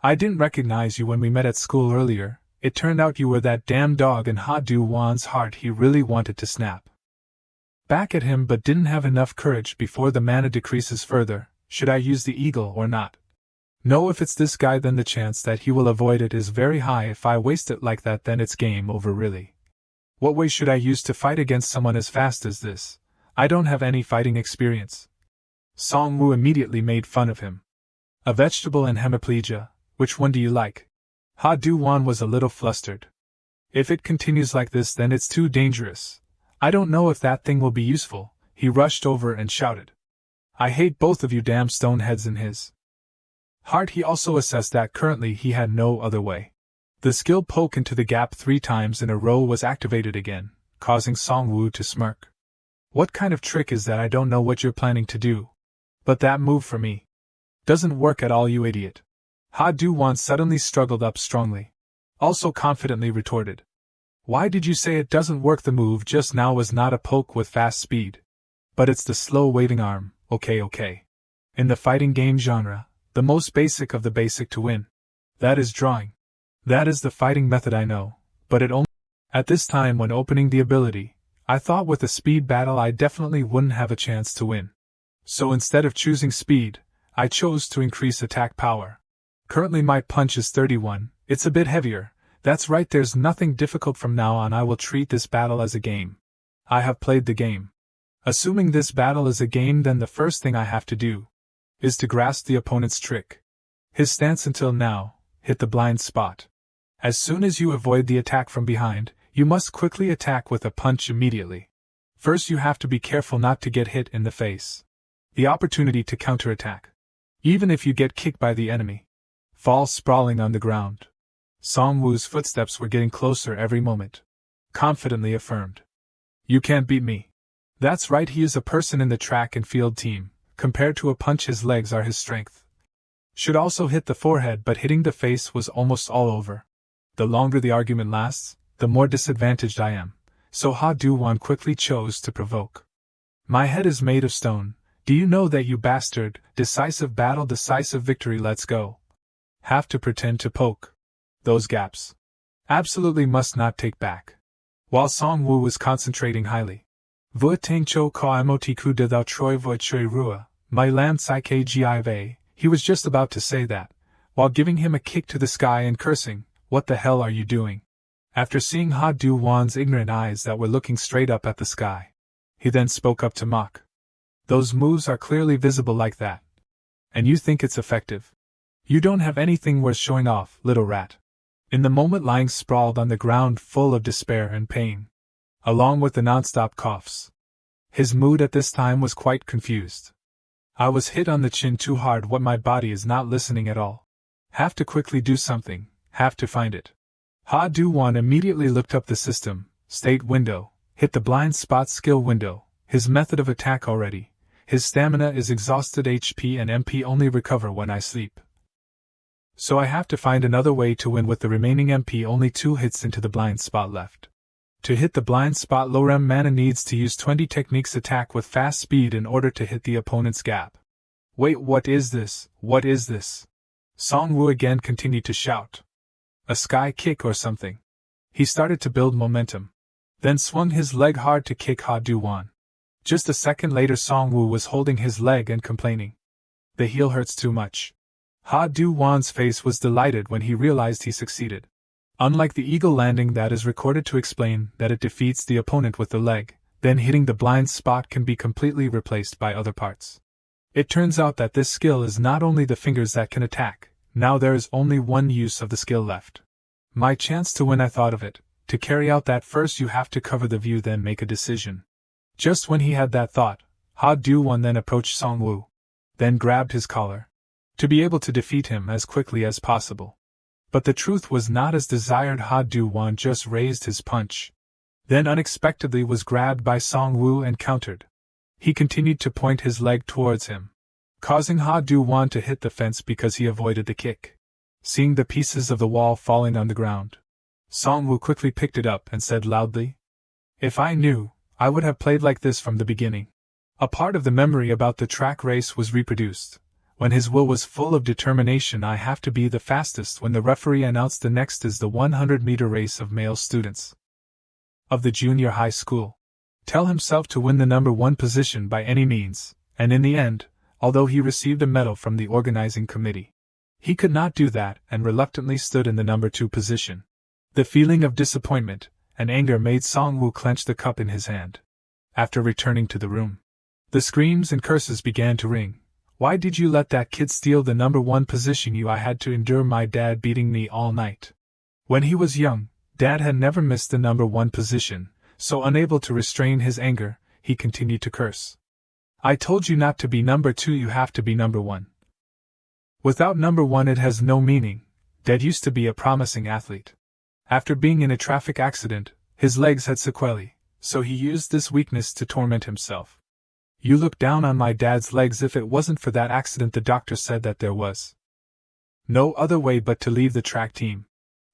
[SPEAKER 1] "I didn't recognize you when we met at school earlier. It turned out you were that damn dog." In Ha-Du-Wan's heart he really wanted to snap back at him, but didn't have enough courage before the mana decreases further. Should I use the eagle or not? No, if it's this guy then the chance that he will avoid it is very high. If I waste it like that then it's game over really. What way should I use to fight against someone as fast as this? I don't have any fighting experience. Song-woo immediately made fun of him. "A vegetable and hemiplegia, which one do you like?" Ha-Du-Wan was a little flustered. If it continues like this, then it's too dangerous. I don't know if that thing will be useful. He rushed over and shouted. I hate both of you damn stoneheads. In his heart he also assessed that currently he had no other way. The skill poke into the gap 3 times in a row was activated again, causing Song-woo to smirk. What kind of trick is that? I don't know what you're planning to do. But that move for me doesn't work at all, you idiot. Ha Du-won suddenly struggled up strongly. Also confidently retorted. Why did you say it doesn't work? The move just now was not a poke with fast speed. But it's the slow waving arm, okay. In the fighting game genre, the most basic of the basic to win. That is drawing. That is the fighting method, I know, but it only... At this time when opening the ability, I thought with a speed battle I definitely wouldn't have a chance to win. So instead of choosing speed, I chose to increase attack power. Currently my punch is 31, it's a bit heavier. That's right, there's nothing difficult. From now on I will treat this battle as a game. I have played the game. Assuming this battle is a game, then the first thing I have to do is to grasp the opponent's trick. His stance until now, hit the blind spot. As soon as you avoid the attack from behind, you must quickly attack with a punch immediately. First you have to be careful not to get hit in the face. The opportunity to counterattack. Even if you get kicked by the enemy. Fall sprawling on the ground. Song-woo's footsteps were getting closer every moment. Confidently affirmed. You can't beat me. That's right, he is a person in the track and field team. Compared to a punch, his legs are his strength. Should also hit the forehead, but hitting the face was almost all over. The longer the argument lasts, the more disadvantaged I am. So Ha Du-won quickly chose to provoke. My head is made of stone. Do you know that, you bastard? Decisive battle, decisive victory, let's go. Have to pretend to poke. Those gaps. Absolutely must not take back. While Song-woo was concentrating highly. Vua tang cho ka emotiku de thou troi voi chui rua, my lam sai kgive, he was just about to say that, while giving him a kick to the sky and cursing, what the hell are you doing? After seeing Ha Du-won's ignorant eyes that were looking straight up at the sky, he then spoke up to mock. Those moves are clearly visible like that. And you think it's effective? You don't have anything worth showing off, little rat. In the moment, lying sprawled on the ground full of despair and pain, along with the non-stop coughs. His mood at this time was quite confused. I was hit on the chin too hard. What, my body is not listening at all. Have to quickly do something, have to find it. Ha Du-won immediately looked up the system, state window, hit the blind spot skill window, his method of attack already. His stamina is exhausted, HP and MP only recover when I sleep. So I have to find another way to win with the remaining MP, only 2 hits into the blind spot left. To hit the blind spot, Lorem Mana needs to use 20 techniques attack with fast speed in order to hit the opponent's gap. Wait, what is this? What is this? Song-woo again continued to shout. A sky kick or something. He started to build momentum. Then swung his leg hard to kick Ha Du-won. Just a second later, Song-woo was holding his leg and complaining. The heel hurts too much. Ha Du-won's face was delighted when he realized he succeeded. Unlike the eagle landing that is recorded to explain that it defeats the opponent with the leg, then hitting the blind spot can be completely replaced by other parts. It turns out that this skill is not only the fingers that can attack. Now there is only one use of the skill left. My chance to win, I thought of it. To carry out that, first you have to cover the view, then make a decision. Just when he had that thought, Ha Du-won then approached Song-woo. Then grabbed his collar. To be able to defeat him as quickly as possible. But the truth was not as desired. Ha Du-won just raised his punch. Then unexpectedly was grabbed by Song-woo and countered. He continued to point his leg towards him, causing Ha Du-won to hit the fence because he avoided the kick. Seeing the pieces of the wall falling on the ground, Song-woo quickly picked it up and said loudly, "If I knew, I would have played like this from the beginning." A part of the memory about the track race was reproduced. When his will was full of determination, I have to be the fastest, when the referee announced the next is the 100-meter race of male students of the junior high school. Tell himself to win the number 1 position by any means, and in the end, although he received a medal from the organizing committee, he could not do that and reluctantly stood in the number 2 position. The feeling of disappointment and anger made Song-woo clench the cup in his hand. After returning to the room, the screams and curses began to ring. "Why did you let that kid steal the number 1 position? I had to endure my dad beating me all night. When he was young, Dad had never missed the number 1 position, so unable to restrain his anger, he continued to curse. I told you not to be number 2, you have to be number 1. Without number 1 it has no meaning. Dad used to be a promising athlete. After being in a traffic accident, his legs had sequelae, so he used this weakness to torment himself. You look down on my dad's legs. If it wasn't for that accident, the doctor said that there was no other way but to leave the track team.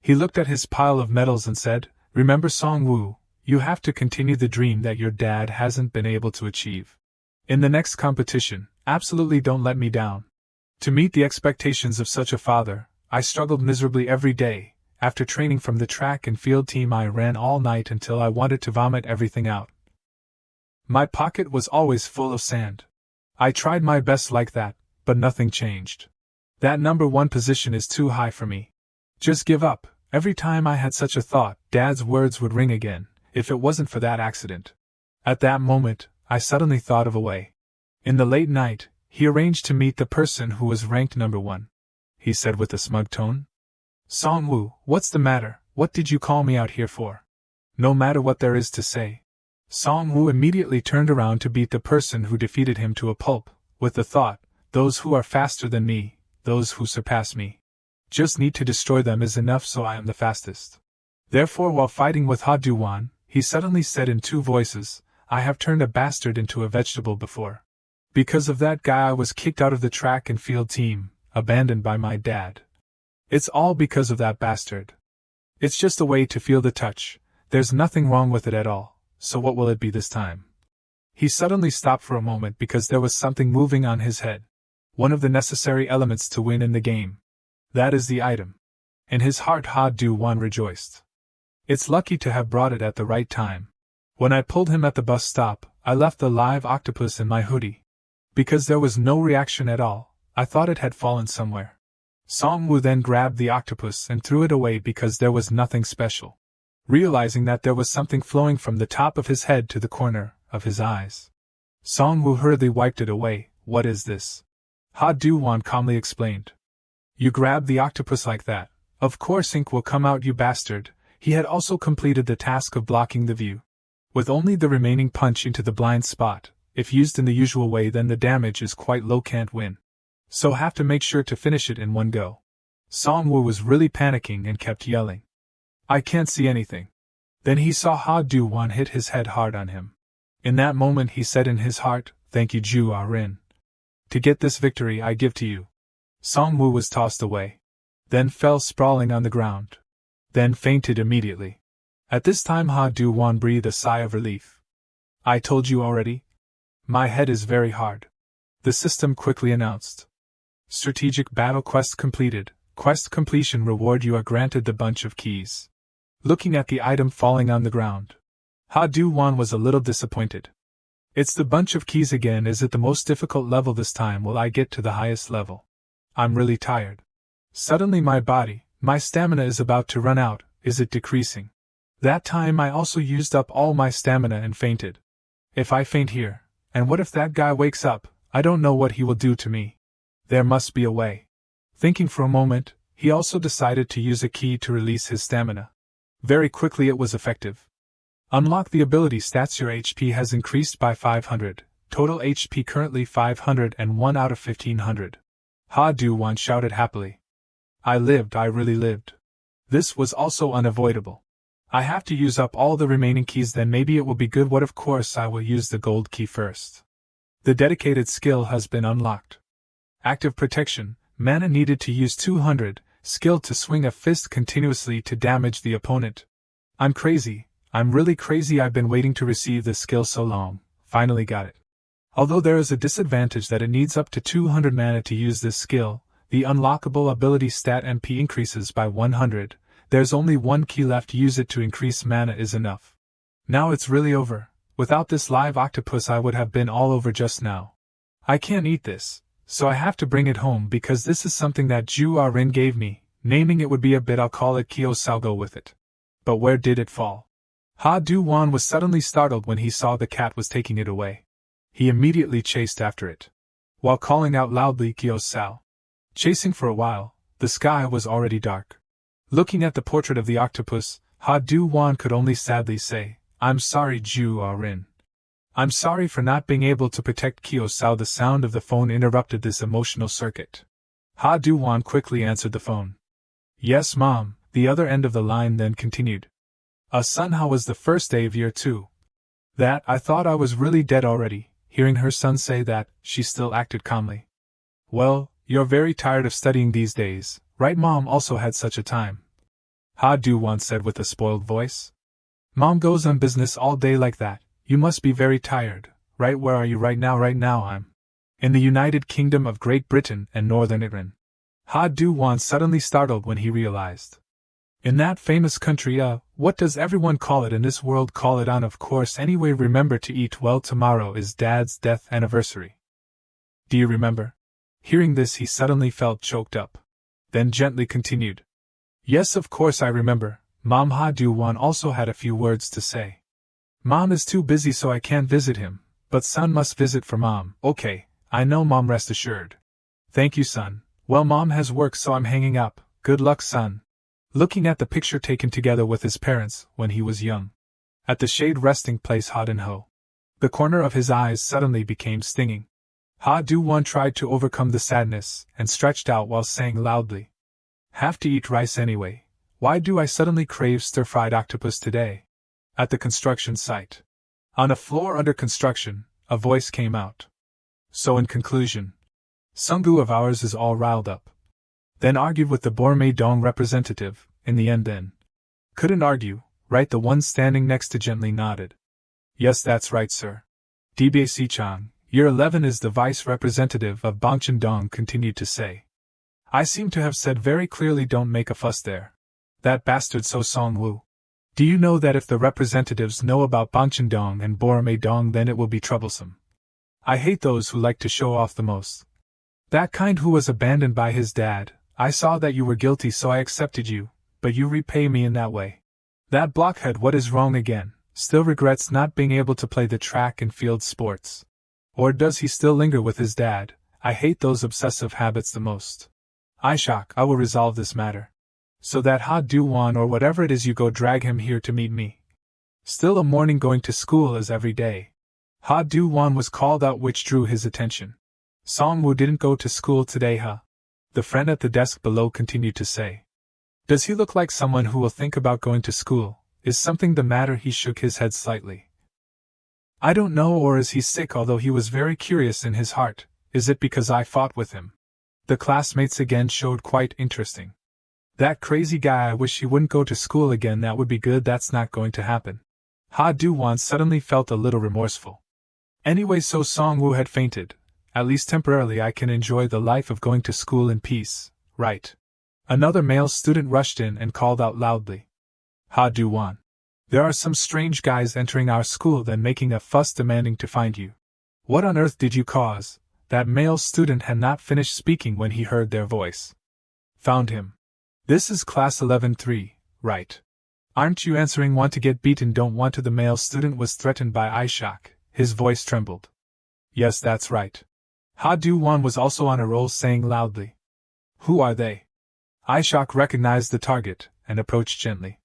[SPEAKER 1] He looked at his pile of medals and said, remember Song-woo, you have to continue the dream that your dad hasn't been able to achieve. In the next competition, absolutely don't let me down. To meet the expectations of such a father, I struggled miserably every day. After training from the track and field team, I ran all night until I wanted to vomit everything out. My pocket was always full of sand. I tried my best like that, but nothing changed. That number 1 position is too high for me. Just give up. Every time I had such a thought, Dad's words would ring again, if it wasn't for that accident. At that moment, I suddenly thought of a way. In the late night, he arranged to meet the person who was ranked number 1. He said with a smug tone, Song-woo, what's the matter? What did you call me out here for? No matter what there is to say. Song-woo immediately turned around to beat the person who defeated him to a pulp, with the thought, those who are faster than me, those who surpass me. Just need to destroy them is enough, so I am the fastest. Therefore, while fighting with Ha Du-won, he suddenly said in 2 voices, I have turned a bastard into a vegetable before. Because of that guy I was kicked out of the track and field team, abandoned by my dad. It's all because of that bastard. It's just a way to feel the touch, there's nothing wrong with it at all. So what will it be this time? He suddenly stopped for a moment because there was something moving on his head. One of the necessary elements to win in the game. That is the item. In his heart, Ha Du-won rejoiced. It's lucky to have brought it at the right time. When I pulled him at the bus stop, I left the live octopus in my hoodie. Because there was no reaction at all, I thought it had fallen somewhere. Song-woo then grabbed the octopus and threw it away because there was nothing special. Realizing that there was something flowing from the top of his head to the corner of his eyes, Song-woo hurriedly wiped it away. What is this? Ha Du-won calmly explained. You grab the octopus like that, of course ink will come out, you bastard. He had also completed the task of blocking the view. With only the remaining punch into the blind spot, if used in the usual way then the damage is quite low, can't win. So have to make sure to finish it in one go. Song-woo was really panicking and kept yelling. I can't see anything. Then he saw Ha Du-won hit his head hard on him. In that moment he said in his heart, thank you Ju-ah-rin. To get this victory I give to you. Song-woo was tossed away. Then fell sprawling on the ground. Then fainted immediately. At this time Ha Du-won breathed a sigh of relief. I told you already? My head is very hard. The system quickly announced. Strategic battle quest completed. Quest completion reward, you are granted the bunch of keys. Looking at the item falling on the ground, Ha Du-won was a little disappointed. It's the bunch of keys again. Is it the most difficult level this time? Will I get to the highest level? I'm really tired. Suddenly my stamina is about to run out. Is it decreasing? That time I also used up all my stamina and fainted. If I faint here, and what if that guy wakes up? I don't know what he will do to me. There must be a way. Thinking for a moment, he also decided to use a key to release his stamina. Very quickly it was effective. Unlock the ability stats. Your HP has increased by 500, total HP currently 501 out of 1500. Ha Du-won shouted happily. I lived, I really lived. This was also unavoidable. I have to use up all the remaining keys, then maybe it will be good. What? Of course I will use the gold key first. The dedicated skill has been unlocked. Active protection, mana needed to use 200, skill to swing a fist continuously to damage the opponent. I'm crazy, I'm really crazy. I've been waiting to receive this skill so long, finally got it. Although there is a disadvantage that it needs up to 200 mana to use this skill, the unlockable ability stat MP increases by 100, there's only one key left, use it to increase mana is enough. Now it's really over. Without this live octopus I would have been all over just now. I can't eat this, so I have to bring it home because this is something that Ju-ah-rin gave me. Naming it would be a bit, I'll call it Kyo-Salgo with it. But where did it fall? Ha Du-won was suddenly startled when he saw the cat was taking it away. He immediately chased after it, while calling out loudly Kyo-Sal. Chasing for a while, the sky was already dark. Looking at the portrait of the octopus, Ha Du-won could only sadly say, I'm sorry Ju-ah-rin. I'm sorry for not being able to protect Kyo-sao. The sound of the phone interrupted this emotional circuit. Ha Du-won quickly answered the phone. Yes, Mom, the other end of the line then continued. Son, how was the first day of year 2? That, I thought I was really dead already. Hearing her son say that, she still acted calmly. Well, you're very tired of studying these days, right? Mom also had such a time. Ha Du-won said with a spoiled voice. Mom goes on business all day like that. You must be very tired, right? Where are you right now? Right now I'm in the United Kingdom of Great Britain and Northern Iran. Ha Du-won suddenly startled when he realized. In that famous country, what does everyone call it in this world? Call it on, of course. Anyway, remember to eat well. Tomorrow is Dad's death anniversary. Do you remember? Hearing this, he suddenly felt choked up. Then gently continued. Yes, of course I remember, Mom. Ha Du-won also had a few words to say. Mom is too busy so I can't visit him, but son must visit for Mom. Okay, I know Mom, rest assured. Thank you, son. Well, Mom has work so I'm hanging up. Good luck, son. Looking at the picture taken together with his parents when he was young. At the shade resting place Ha-den-ho. The corner of his eyes suddenly became stinging. Ha Du-won tried to overcome the sadness and stretched out while saying loudly. Have to eat rice anyway. Why do I suddenly crave stir-fried octopus today? At the construction site. On a floor under construction, a voice came out. So in conclusion, Sunggu of ours is all riled up. Then argued with the Bormae-dong representative, in the end then. Couldn't argue, right? The one standing next to gently nodded. Yes, that's right, sir. DBA-si-chang, year 11 is the vice representative of Bangcheon-dong, continued to say. I seem to have said very clearly don't make a fuss there. That bastard So Song-woo. Do you know that if the representatives know about Bangcheon-dong and Bormae-dong then it will be troublesome? I hate those who like to show off the most. That kind who was abandoned by his dad. I saw that you were guilty so I accepted you, but you repay me in that way. That blockhead, what is wrong again? Still regrets not being able to play the track and field sports. Or does he still linger with his dad? I hate those obsessive habits the most. I will resolve this matter. So that Ha Du-won or whatever it is you go drag him here to meet me. Still a morning going to school as every day. Ha Du-won was called out, which drew his attention. Song-woo didn't go to school today, huh? The friend at the desk below continued to say. Does he look like someone who will think about going to school? Is something the matter? He shook his head slightly. I don't know, or is he sick? Although he was very curious in his heart. Is it because I fought with him? The classmates again showed quite interesting. That crazy guy, I wish he wouldn't go to school again. That would be good. That's not going to happen. Ha Du-won suddenly felt a little remorseful. Anyway, so Song-woo had fainted. At least temporarily I can enjoy the life of going to school in peace, right? Another male student rushed in and called out loudly. Ha Du-won. There are some strange guys entering our school then making a fuss demanding to find you. What on earth did you cause? That male student had not finished speaking when he heard their voice. Found him. This is class 11-3, right? Aren't you answering? Want to get beaten? Don't want to? The male student was threatened by Aishak. His voice trembled. Yes, that's right. Ha Du-won was also on a roll, saying loudly. Who are they? Aishak recognized the target and approached gently.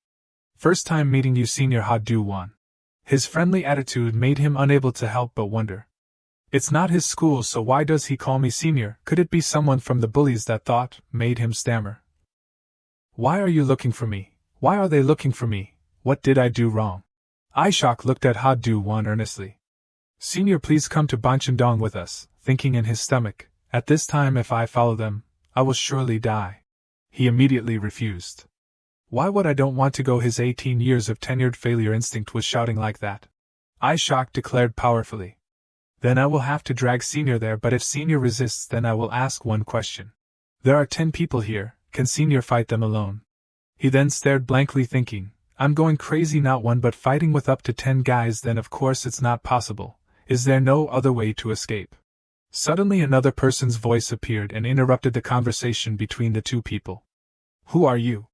[SPEAKER 1] First time meeting you, Senior Ha Du-won. His friendly attitude made him unable to help but wonder. It's not his school, so why does he call me Senior? Could it be someone from the bullies? That thought made him stammer. Why are you looking for me? Why are they looking for me? What did I do wrong? Aishak looked at Ha Du-won earnestly. Senior, please come to Bangcheon-dong with us, thinking in his stomach, at this time if I follow them, I will surely die. He immediately refused. Why would I don't want to go? His 18 years of tenured failure instinct was shouting like that. Aishak declared powerfully. Then I will have to drag Senior there, but if Senior resists then I will ask one question. There are 10 people here, can Senior fight them alone? He then stared blankly thinking, I'm going crazy, not one but fighting with up to 10 guys, then of course it's not possible. Is there no other way to escape? Suddenly another person's voice appeared and interrupted the conversation between the two people. Who are you?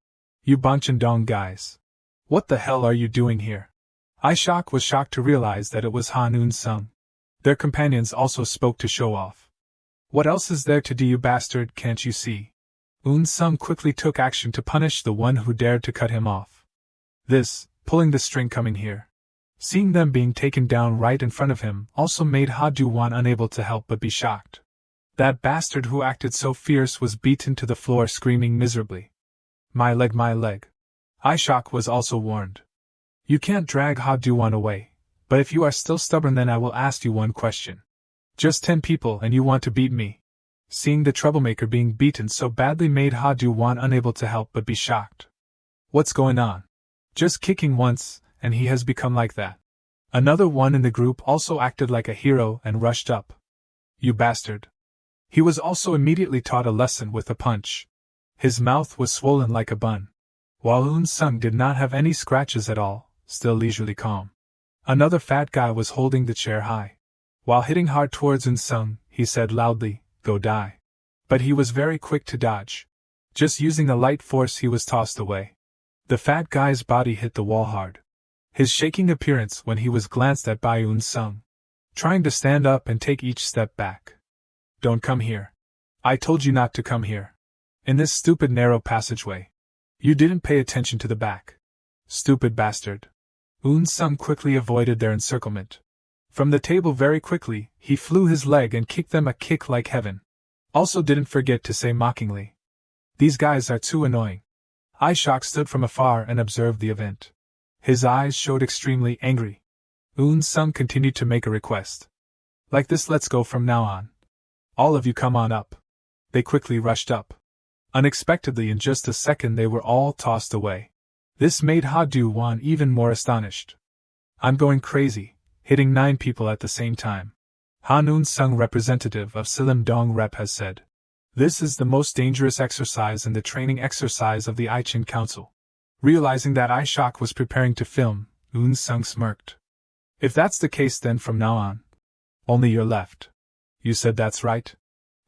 [SPEAKER 1] You Bangcheon-dong guys. What the hell are you doing here? Aishak was shocked to realize that it was Han Eun-sung. Their companions also spoke to show off. What else is there to do, you bastard, can't you see? Eun-sung quickly took action to punish the one who dared to cut him off. This, pulling the string coming here. Seeing them being taken down right in front of him also made Ha Du-won unable to help but be shocked. That bastard who acted so fierce was beaten to the floor screaming miserably. My leg, my leg. Aishak was also warned. You can't drag Ha Du-won away, but if you are still stubborn then I will ask you one question. Just 10 people and you want to beat me? Seeing the troublemaker being beaten so badly made Ha Du-won unable to help but be shocked. What's going on? Just kicking once, and he has become like that. Another one in the group also acted like a hero and rushed up. You bastard. He was also immediately taught a lesson with a punch. His mouth was swollen like a bun. While Eun-sung did not have any scratches at all, still leisurely calm. Another fat guy was holding the chair high. While hitting hard towards Eun-sung, he said loudly, "Go die." But he was very quick to dodge. Just using a light force he was tossed away. The fat guy's body hit the wall hard. His shaking appearance when he was glanced at by Eun-sung. Trying to stand up and take each step back. Don't come here. I told you not to come here. In this stupid narrow passageway. You didn't pay attention to the back. Stupid bastard. Eun-sung quickly avoided their encirclement. From the table very quickly, he flew his leg and kicked them a kick like heaven. Also didn't forget to say mockingly. These guys are too annoying. Aishak stood from afar and observed the event. His eyes showed extremely angry. Eun-sung continued to make a request. Like this, let's go from now on. All of you come on up. They quickly rushed up. Unexpectedly in just a second they were all tossed away. This made Ha Du-won even more astonished. I'm going crazy, hitting 9 people at the same time. Han Eun-sung, representative of Silim-dong Rep, has said. This is the most dangerous exercise and the training exercise of the Aichin Council. Realizing that Aishak was preparing to film, Eun-sung smirked. If that's the case then from now on. Only you're left. You said that's right?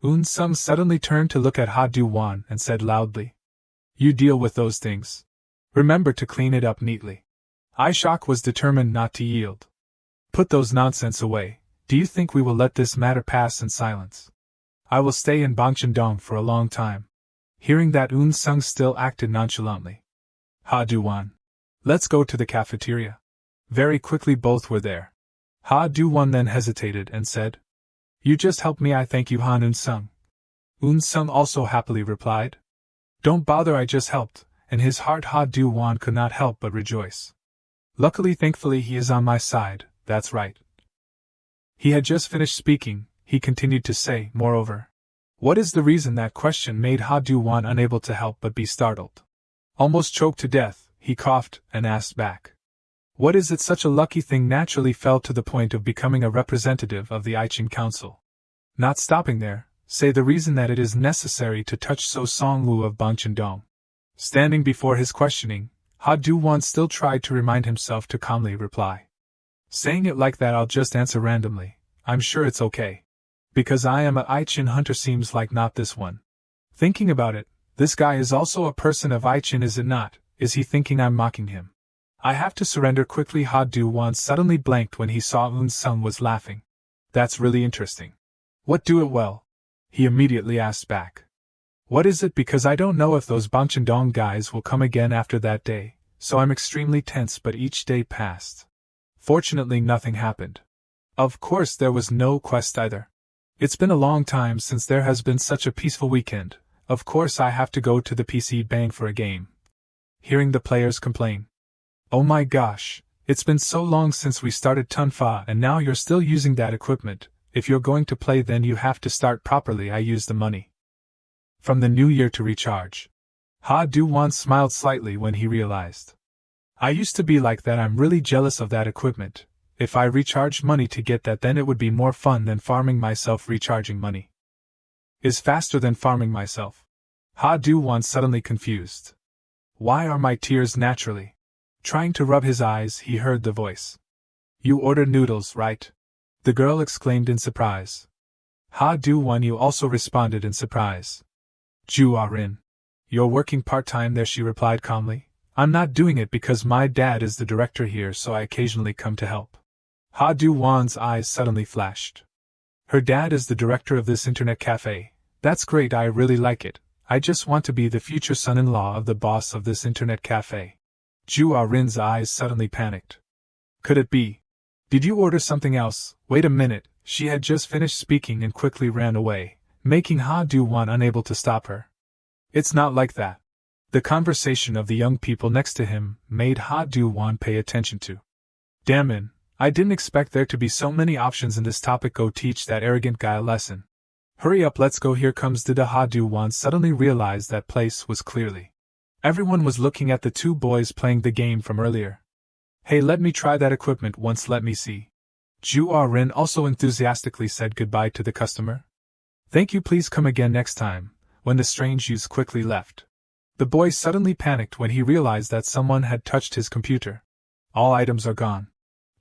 [SPEAKER 1] Eun-sung suddenly turned to look at Ha Du-won and said loudly. You deal with those things. Remember to clean it up neatly. Aishak was determined not to yield. Put those nonsense away. Do you think we will let this matter pass in silence? I will stay in Bangcheon-dong for a long time. Hearing that, Eun-sung still acted nonchalantly. Ha Du-won. Let's go to the cafeteria. Very quickly both were there. Ha Du-won then hesitated and said, You just helped me, I thank you, Han Eun-sung. Eun-sung also happily replied. Don't bother, I just helped, and his heart Ha Du-won could not help but rejoice. Luckily, thankfully he is on my side, that's right. He had just finished speaking, he continued to say, moreover. What is the reason? That question made Ha Du-won unable to help but be startled. Almost choked to death, he coughed and asked back. What is it? Such a lucky thing naturally fell to the point of becoming a representative of the Aichin Council. Not stopping there, say the reason that it is necessary to touch So Song-woo of Bangcheon-dong. Standing before his questioning, Ha Du-won still tried to remind himself to calmly reply. Saying it like that, I'll just answer randomly. I'm sure it's okay. Because I am a Aichin hunter, seems like not this one. Thinking about it, this guy is also a person of Aichin, is it not? Is he thinking I'm mocking him? I have to surrender quickly. Ha Du-won suddenly blanked when he saw Eun-sung was laughing. That's really interesting. What do it well? He immediately asked back. What is it? Because I don't know if those Bangcheon-dong guys will come again after that day, so I'm extremely tense, but each day passed. Fortunately nothing happened. Of course there was no quest either. It's been a long time since there has been such a peaceful weekend. Of course I have to go to the PC Bang for a game. Hearing the players complain. Oh my gosh, it's been so long since we started Tunfa and now you're still using that equipment. If you're going to play then you have to start properly. I use the money from the new year to recharge. Ha Du-won smiled slightly when he realized. I used to be like that. I'm really jealous of that equipment. If I recharged money to get that, then it would be more fun than farming myself. Recharging money is faster than farming myself. Ha Du-won suddenly confused. Why are my tears naturally? Trying to rub his eyes, he heard the voice. You ordered noodles, right? The girl exclaimed in surprise. Ha Du-won, you also responded in surprise. Ju Arin. You're working part-time there, she replied calmly. I'm not doing it because my dad is the director here, so I occasionally come to help. Ha Du-won's eyes suddenly flashed. Her dad is the director of this internet cafe. That's great, I really like it. I just want to be the future son-in-law of the boss of this internet cafe. Ju Rin's eyes suddenly panicked. Could it be? Did you order something else? Wait a minute, she had just finished speaking and quickly ran away, making Ha Du-won unable to stop her. It's not like that. The conversation of the young people next to him made Ha Du-won pay attention to. Damn it, I didn't expect there to be so many options in this topic. Go teach that arrogant guy a lesson. Hurry up, let's go. Here comes Dida. Ha Du-won suddenly realized that place was clearly. Everyone was looking at the two boys playing the game from earlier. Hey, let me try that equipment once, let me see. Ju Rin also enthusiastically said goodbye to the customer. Thank you, please come again next time, when the strange youths quickly left. The boy suddenly panicked when he realized that someone had touched his computer. All items are gone.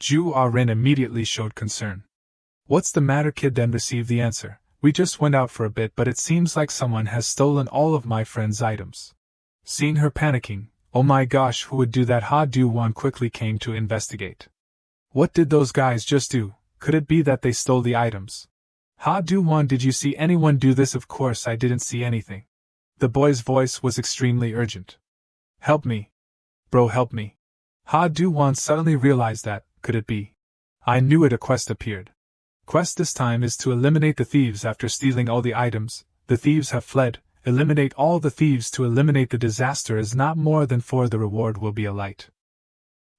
[SPEAKER 1] Ju Rin immediately showed concern. What's the matter, kid? Then received the answer. We just went out for a bit, but it seems like someone has stolen all of my friend's items. Seeing her panicking, oh my gosh, who would do that? Ha Du-won quickly came to investigate. What did those guys just do? Could it be that they stole the items? Ha Du-won, did you see anyone do this? Of course I didn't see anything. The boy's voice was extremely urgent. Help me. Bro, help me. Ha Du-won suddenly realized that, could it be? I knew it, a quest appeared. Quest this time is to eliminate the thieves after stealing all the items. The thieves have fled. Eliminate all the thieves. To eliminate the disaster is not more than 4. The reward will be a light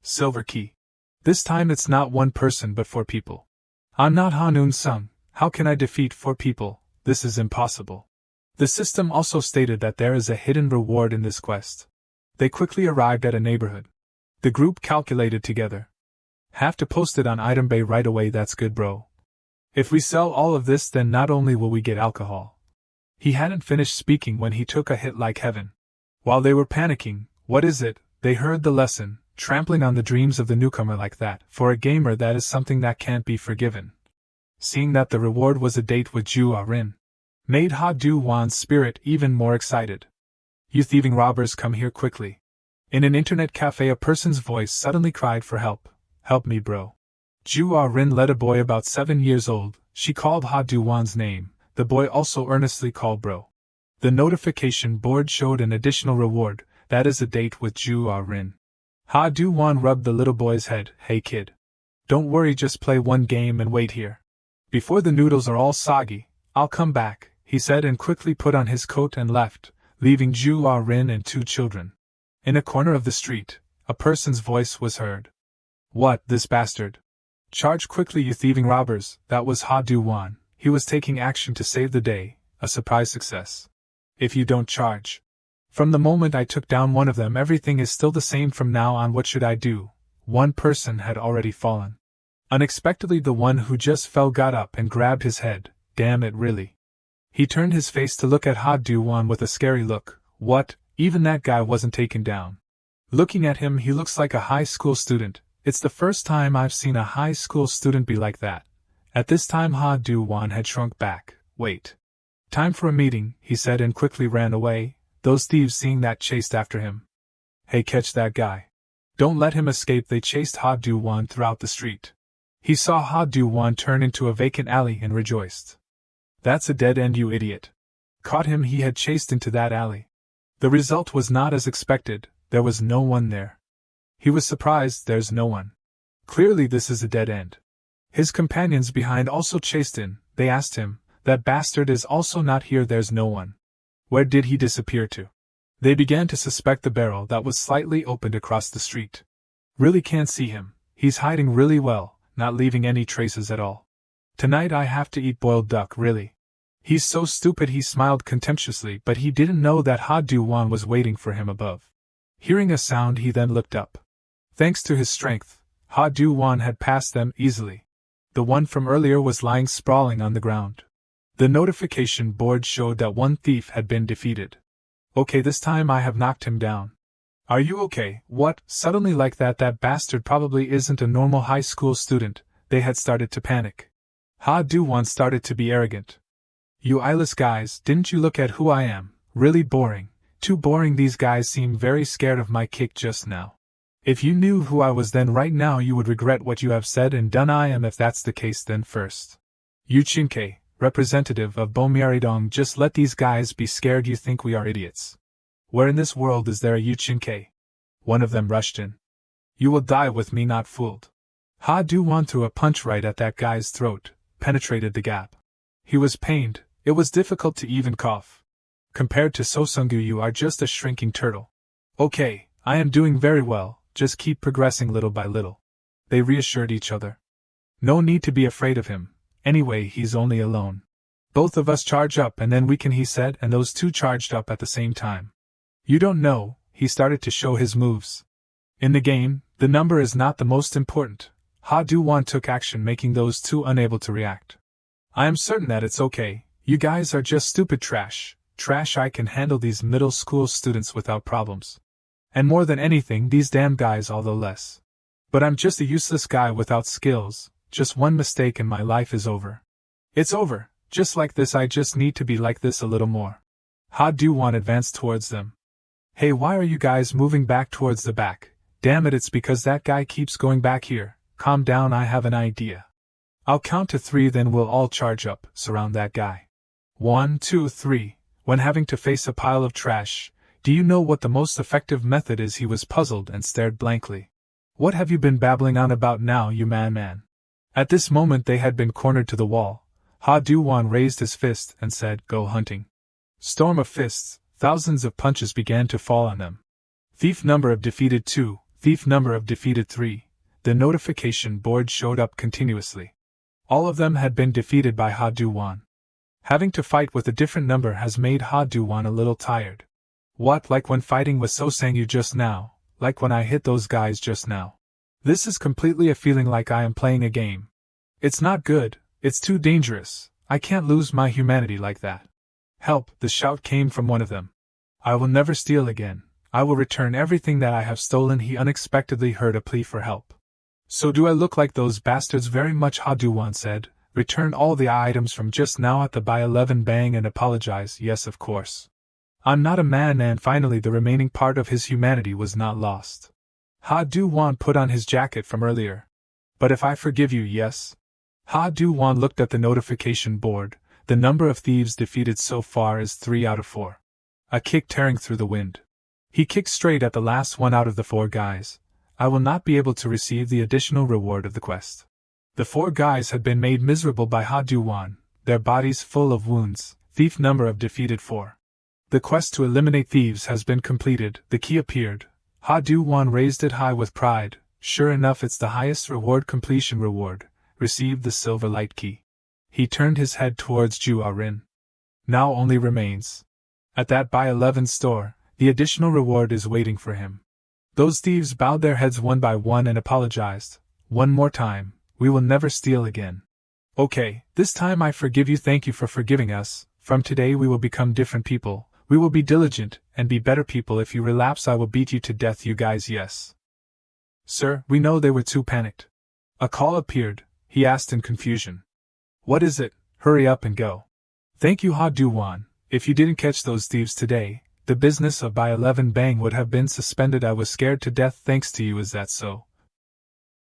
[SPEAKER 1] silver key. This time it's not one person but 4 people. I'm not Hanun-sung. How can I defeat 4 people? This is impossible. The system also stated that there is a hidden reward in this quest. They quickly arrived at a neighborhood. The group calculated together. Have to post it on item bay right away. That's good, bro. If we sell all of this, then not only will we get alcohol. He hadn't finished speaking when he took a hit like heaven. While they were panicking, what is it? They heard the lesson. Trampling on the dreams of the newcomer like that, for a gamer, that is something that can't be forgiven. Seeing that the reward was a date with Ju Rin, made Ha Du-won's spirit even more excited. You thieving robbers, come here quickly. In an internet cafe, a person's voice suddenly cried for help. Help me, bro. Ju Rin led a boy about 7 years old. She called Ha Du-won's name. The boy also earnestly called bro. The notification board showed an additional reward, that is a date with Ju Rin. Ha Du-won rubbed the little boy's head. Hey kid. Don't worry, just play one game and wait here. Before the noodles are all soggy, I'll come back, he said, and quickly put on his coat and left, leaving Ju Rin and 2 children. In a corner of the street, a person's voice was heard. What, this bastard? Charge quickly, you thieving robbers. That was Ha Du-won. He was taking action to save the day, a surprise success. If you don't charge. From the moment I took down one of them, everything is still the same from now on. What should I do? One person had already fallen. Unexpectedly, the one who just fell got up and grabbed his head. Damn it, really? He turned his face to look at Ha Du-won with a scary look. What? Even that guy wasn't taken down. Looking at him, he looks like a high school student. It's the first time I've seen a high school student be like that. At this time, Ha Du-won had shrunk back. Wait. Time for a meeting, he said, and quickly ran away. Those thieves, seeing that, chased after him. Hey, catch that guy. Don't let him escape. They chased Ha Du-won throughout the street. He saw Ha Du-won turn into a vacant alley and rejoiced. That's a dead end, you idiot. Caught him. He had chased into that alley. The result was not as expected. There was no one there. He was surprised. There's no one. Clearly this is a dead end. His companions behind also chased in. They asked him, that bastard is also not here. There's no one. Where did he disappear to? They began to suspect the barrel that was slightly opened across the street. Really can't see him. He's hiding really well, not leaving any traces at all. Tonight I have to eat boiled duck, really. He's so stupid. He smiled contemptuously, but he didn't know that Ha Du-won was waiting for him above. Hearing a sound, he then looked up. Thanks to his strength, Ha Du-won had passed them easily. The one from earlier was lying sprawling on the ground. The notification board showed that one thief had been defeated. Okay, this time I have knocked him down. Are you okay? What? Suddenly like that? That bastard probably isn't a normal high school student. They had started to panic. Ha Du-won started to be arrogant. You eyeless guys, didn't you look at who I am? Really boring. Too boring. These guys seem very scared of my kick just now. If you knew who I was, then right now you would regret what you have said and done. I am. If that's the case, then first. Yu Chin-kei, representative of Bomyaridong, just let these guys be scared. You think we are idiots? Where in this world is there a Yu Chin-kei? One of them rushed in. You will die with me not fooled. Ha Du-won threw a punch right at that guy's throat, penetrated the gap. He was pained, it was difficult to even cough. Compared to So-sung-gu, you are just a shrinking turtle. Okay, I am doing very well, just keep progressing little by little. They reassured each other. No need to be afraid of him, anyway he's only alone. Both of us charge up and then we can, he said, and those two charged up at the same time. You don't know, he started to show his moves. In the game, the number is not the most important. Ha Du-won took action, making those two unable to react. I am certain that it's okay, you guys are just stupid trash. I can handle these middle school students without problems. And more than anything, these damn guys, although less. But I'm just a useless guy without skills, just one mistake and my life is over. It's over, just like this, I just need to be like this a little more. Ha Du-won advanced towards them. Hey, why are you guys moving back towards the back? Damn it, it's because that guy keeps going back here. Calm down, I have an idea. I'll count to 3, then we'll all charge up, surround that guy. 1, 2, 3. When having to face a pile of trash, do you know what the most effective method is? He was puzzled and stared blankly. What have you been babbling on about now, you man? At this moment they had been cornered to the wall. Ha Du-won raised his fist and said, go hunting. Storm of fists, thousands of punches began to fall on them. Thief number of defeated 2, thief number of defeated 3. The notification board showed up continuously. All of them had been defeated by Ha Du-won. Having to fight with a different number has made Ha Du-won a little tired. What, like when fighting with So-sang-gu just now, like when I hit those guys just now. This is completely a feeling like I am playing a game. It's not good, it's too dangerous, I can't lose my humanity like that. Help, the shout came from one of them. I will never steal again, I will return everything that I have stolen. He unexpectedly heard a plea for help. So do I look like those bastards? Very much, Ha Du-won said. Return all the items from just now at the by 11 bang and apologize. Yes, of course. I'm not a man. And finally the remaining part of his humanity was not lost. Ha Du-won put on his jacket from earlier. But if I forgive you, yes? Ha Du-won looked at the notification board. The number of thieves defeated so far is 3 out of 4. A kick tearing through the wind. He kicked straight at the last one out of the 4 guys. I will not be able to receive the additional reward of the quest. The 4 guys had been made miserable by Ha Du-won, their bodies full of wounds. Thief number of defeated 4. The quest to eliminate thieves has been completed. The key appeared. Ha Du-won raised it high with pride. Sure enough, it's the highest reward, completion reward. Received the silver light key. He turned his head towards Ju-ah-rin. Now only remains. At that by 11 store, the additional reward is waiting for him. Those thieves bowed their heads one by one and apologized. One more time, we will never steal again. Okay, this time I forgive you. Thank you for forgiving us. From today we will become different people. We will be diligent and be better people. If you relapse, I will beat you to death, you guys. Yes. Sir, we know. They were too panicked. A call appeared. He asked in confusion. What is it? Hurry up and go. Thank you, Ha Du-won. If you didn't catch those thieves today, the business of by 11 bang would have been suspended. I was scared to death thanks to you. Is that so?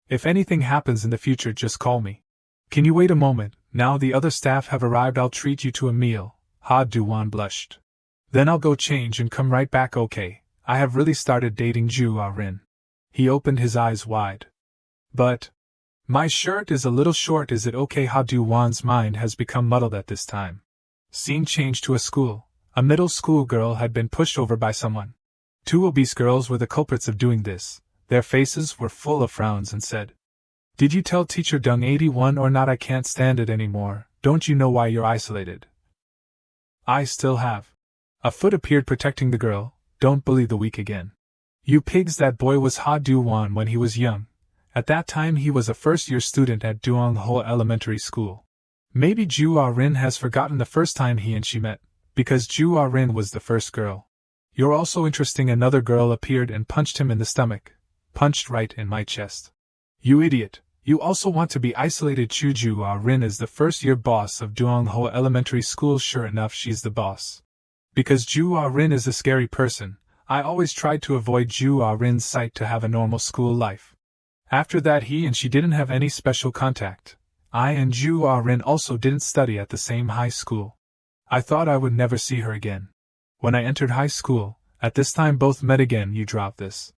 [SPEAKER 1] If anything happens in the future, just call me. Can you wait a moment? Now the other staff have arrived. I'll treat you to a meal. Ha Du-won blushed. Then I'll go change and come right back. Okay, I have really started dating Ju-ah-rin. He opened his eyes wide. But my shirt is a little short. Is it okay? Ha Du-won's mind has become muddled at this time. Scene changed to a school. A middle school girl had been pushed over by someone. 2 obese girls were the culprits of doing this. Their faces were full of frowns and said, Did you tell Teacher Dung 81 or not? I can't stand it anymore. Don't you know why you're isolated? I still have. A foot appeared protecting the girl. Don't bully the weak again. You pigs, that boy was Ha Du-won when he was young. At that time he was a first-year student at Duongho Elementary School. Maybe Ju-ah-rin has forgotten the first time he and she met, because Ju-ah-rin was the first girl. You're also interesting. Another girl appeared and punched him in the stomach. Punched right in my chest. You idiot, you also want to be isolated. Ju-ah-rin is the first-year boss of Duongho Elementary School. Sure enough, she's the boss. Because Ju-ah-rin is a scary person, I always tried to avoid Ju-ah-rin's sight to have a normal school life. After that he and she didn't have any special contact. I and Ju-ah-rin also didn't study at the same high school. I thought I would never see her again. When I entered high school, at this time both met again. You drop this.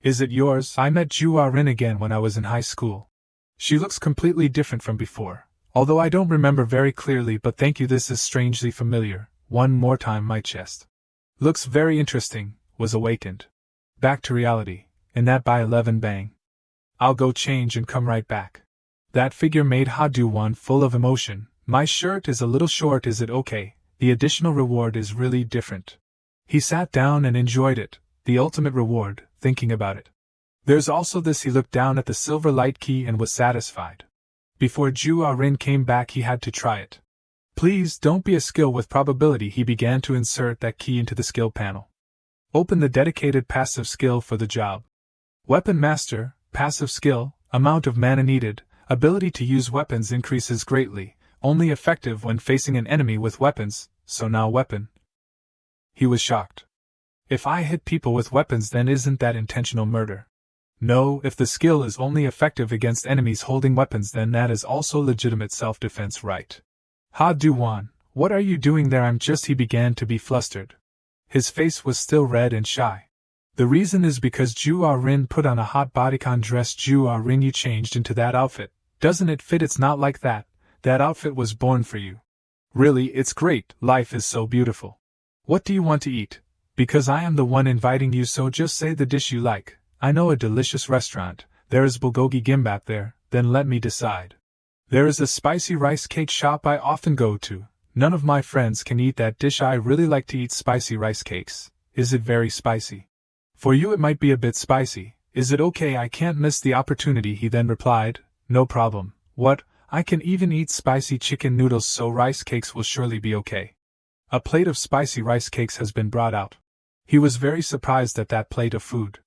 [SPEAKER 1] Is it yours? I met Ju Rin again when I was in high school. She looks completely different from before, although I don't remember very clearly, but thank you, this is strangely familiar. One more time, my chest. Looks very interesting, was awakened. Back to reality, in that by 11 bang. I'll go change and come right back. That figure made Ha-Du-Wan full of emotion. My shirt is a little short, is it okay? The additional reward is really different. He sat down and enjoyed it, the ultimate reward, thinking about it. There's also this. He looked down at the silver light key and was satisfied. Before Ju Rin came back he had to try it. Please don't be a skill with probability. He began to insert that key into the skill panel. Open the dedicated passive skill for the job. Weapon Master, passive skill, amount of mana needed, ability to use weapons increases greatly, only effective when facing an enemy with weapons, so now weapon. He was shocked. If I hit people with weapons, then isn't that intentional murder? No, if the skill is only effective against enemies holding weapons, then that is also legitimate self-defense, right? Ha-Du-Wan, what are you doing there? He began to be flustered. His face was still red and shy. The reason is because Ju Rin put on a hot bodycon dress. Ju Rin, you changed into that outfit. Doesn't it fit? It's not like that. That outfit was born for you. Really, it's great. Life is so beautiful. What do you want to eat? Because I am the one inviting you, so just say the dish you like. I know a delicious restaurant. There is bulgogi gimbap there, then let me decide. There is a spicy rice cake shop I often go to. None of my friends can eat that dish. I really like to eat spicy rice cakes. Is it very spicy? For you it might be a bit spicy. Is it okay? I can't miss the opportunity, he then replied. No problem. What? I can even eat spicy chicken noodles, so rice cakes will surely be okay. A plate of spicy rice cakes has been brought out. He was very surprised at that plate of food.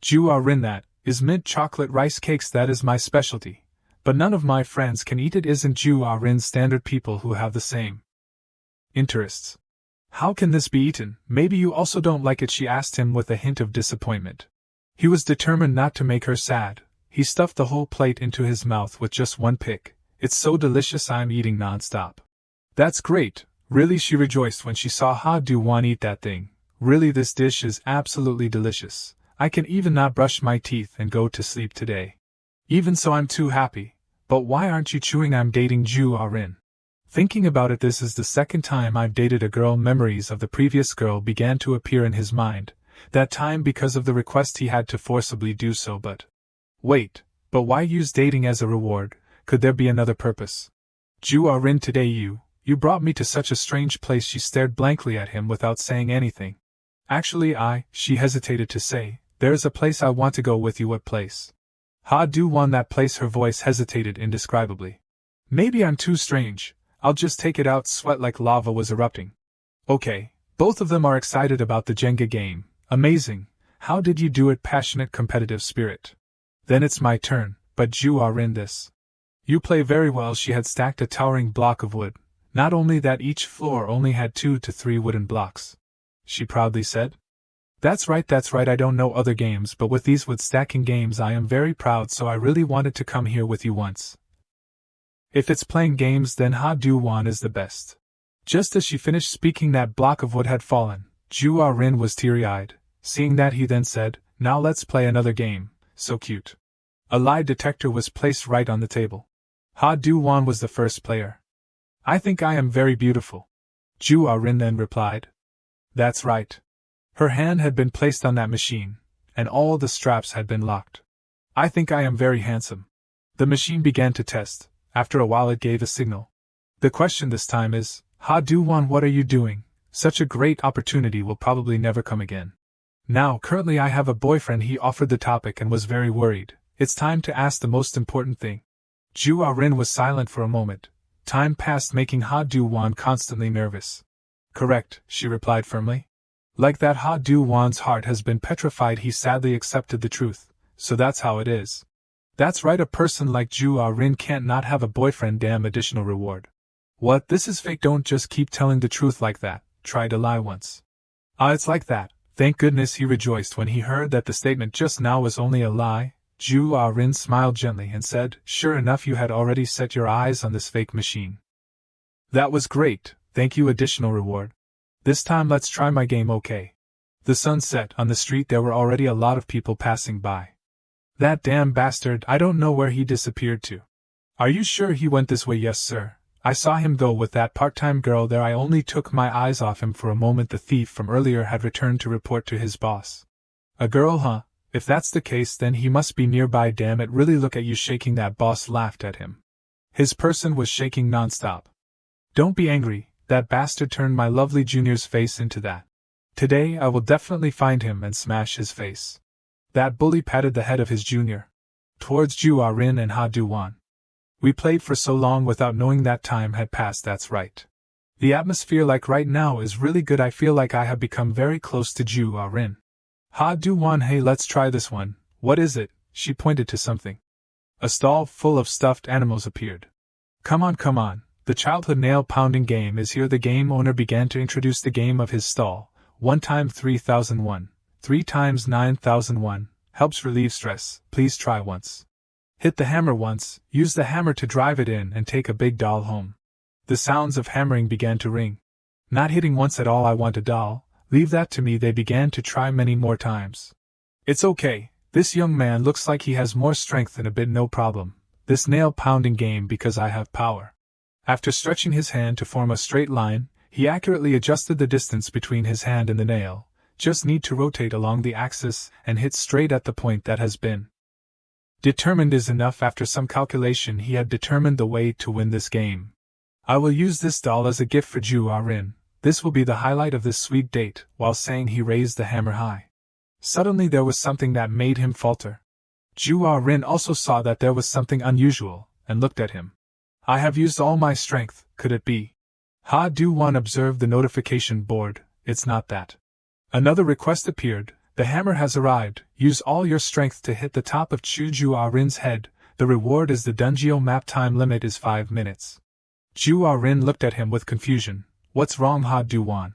[SPEAKER 1] Ju Rin, that is mint chocolate rice cakes. That is my specialty. But none of my friends can eat it. Isn't Ju Rin standard people who have the same interests? How can this be eaten? Maybe you also don't like it, she asked him with a hint of disappointment. He was determined not to make her sad. He stuffed the whole plate into his mouth with just one pick. It's so delicious, I'm eating non-stop. That's great. Really, she rejoiced when she saw Ha-Du-Wan eat that thing. Really, this dish is absolutely delicious. I can even not brush my teeth and go to sleep today. Even so, I'm too happy. But why aren't you chewing? I'm dating Ju Rin. Thinking about it, this is the second time I've dated a girl. Memories of the previous girl began to appear in his mind, that time because of the request he had to forcibly do so. But wait, why use dating as a reward? Could there be another purpose? Ju Rin, today you brought me to such a strange place. She stared blankly at him without saying anything. Actually, she hesitated to say, there's a place I want to go with you. What place? Ha-Du-Wan, that place. Her voice hesitated indescribably. Maybe I'm too strange. I'll just take it out. Sweat like lava was erupting. Okay, both of them are excited about the Jenga game. Amazing. How did you do it? Passionate competitive spirit. Then it's my turn, but Ju Rin, this. You play very well. She had stacked a towering block of wood. Not only that, each floor only had 2 to 3 wooden blocks. She proudly said. That's right, I don't know other games, but with these wood stacking games I am very proud, so I really wanted to come here with you once. If it's playing games, then Ha-Du-Wan is the best. Just as she finished speaking, that block of wood had fallen. Ju Rin was teary-eyed. Seeing that, he then said, now let's play another game. So cute. A lie detector was placed right on the table. Ha-Du-Wan was the first player. I think I am very beautiful. Ju Rin then replied. That's right. Her hand had been placed on that machine, and all the straps had been locked. I think I am very handsome. The machine began to test. After a while it gave a signal. The question this time is, Ha-Du-Wan, what are you doing? Such a great opportunity will probably never come again. Now, currently I have a boyfriend. He offered the topic and was very worried. It's time to ask the most important thing. Ju Rin was silent for a moment. Time passed, making Ha-Du-Wan constantly nervous. Correct, she replied firmly. Like that, Ha-Du-Wan's heart has been petrified. He sadly accepted the truth. So that's how it is. That's right, a person like Ju Rin can't not have a boyfriend. Damn, additional reward. What? This is fake. Don't just keep telling the truth like that. Try to lie once. It's like that. Thank goodness, he rejoiced when he heard that the statement just now was only a lie. Ju Rin smiled gently and said, sure enough, you had already set your eyes on this fake machine. That was great. Thank you, additional reward. This time let's try my game, okay? The sun set on the street. There were already a lot of people passing by. That damn bastard, I don't know where he disappeared to. Are you sure he went this way? Yes, sir. I saw him though with that part-time girl there. I only took my eyes off him for a moment. The thief from earlier had returned to report to his boss. A girl, huh? If that's the case, then he must be nearby. Damn it, really look at you shaking. That boss laughed at him. His person was shaking non-stop. Don't be angry, that bastard turned my lovely junior's face into that. Today I will definitely find him and smash his face. That bully patted the head of his junior. Towards Ju Ah-rin and Ha Do-won. We played for so long without knowing that time had passed. That's right. The atmosphere like right now is really good. I feel like I have become very close to Ju Ah-rin. Ha Do-won, hey, let's try this one. What is it? She pointed to something. A stall full of stuffed animals appeared. Come on, come on. The childhood nail-pounding game is here. The game owner began to introduce the game of his stall. 1 time 3001. 3 times 9001. Helps relieve stress. Please try once. Hit the hammer once. Use the hammer to drive it in and take a big doll home. The sounds of hammering began to ring. Not hitting once at all. I want a doll. Leave that to me. They began to try many more times. It's okay. This young man looks like he has more strength than a bit. No problem. This nail-pounding game because I have power. After stretching his hand to form a straight line, he accurately adjusted the distance between his hand and the nail. Just need to rotate along the axis and hit straight at the point that has been determined is enough. After some calculation, he had determined the way to win this game. I will use this doll as a gift for Ju Ah-rin. This will be the highlight of this sweet date. While saying, he raised the hammer high. Suddenly there was something that made him falter. Ju Ah-rin also saw that there was something unusual, and looked at him. I have used all my strength. Could it be? Ha Do-won observed the notification board. It's not that. Another request appeared. The hammer has arrived. Use all your strength to hit the top of Ju Ah-rin's head. The reward is the Dungeon map. Time limit is 5 minutes. Ju Ah-rin looked at him with confusion. What's wrong, Ha Do-won?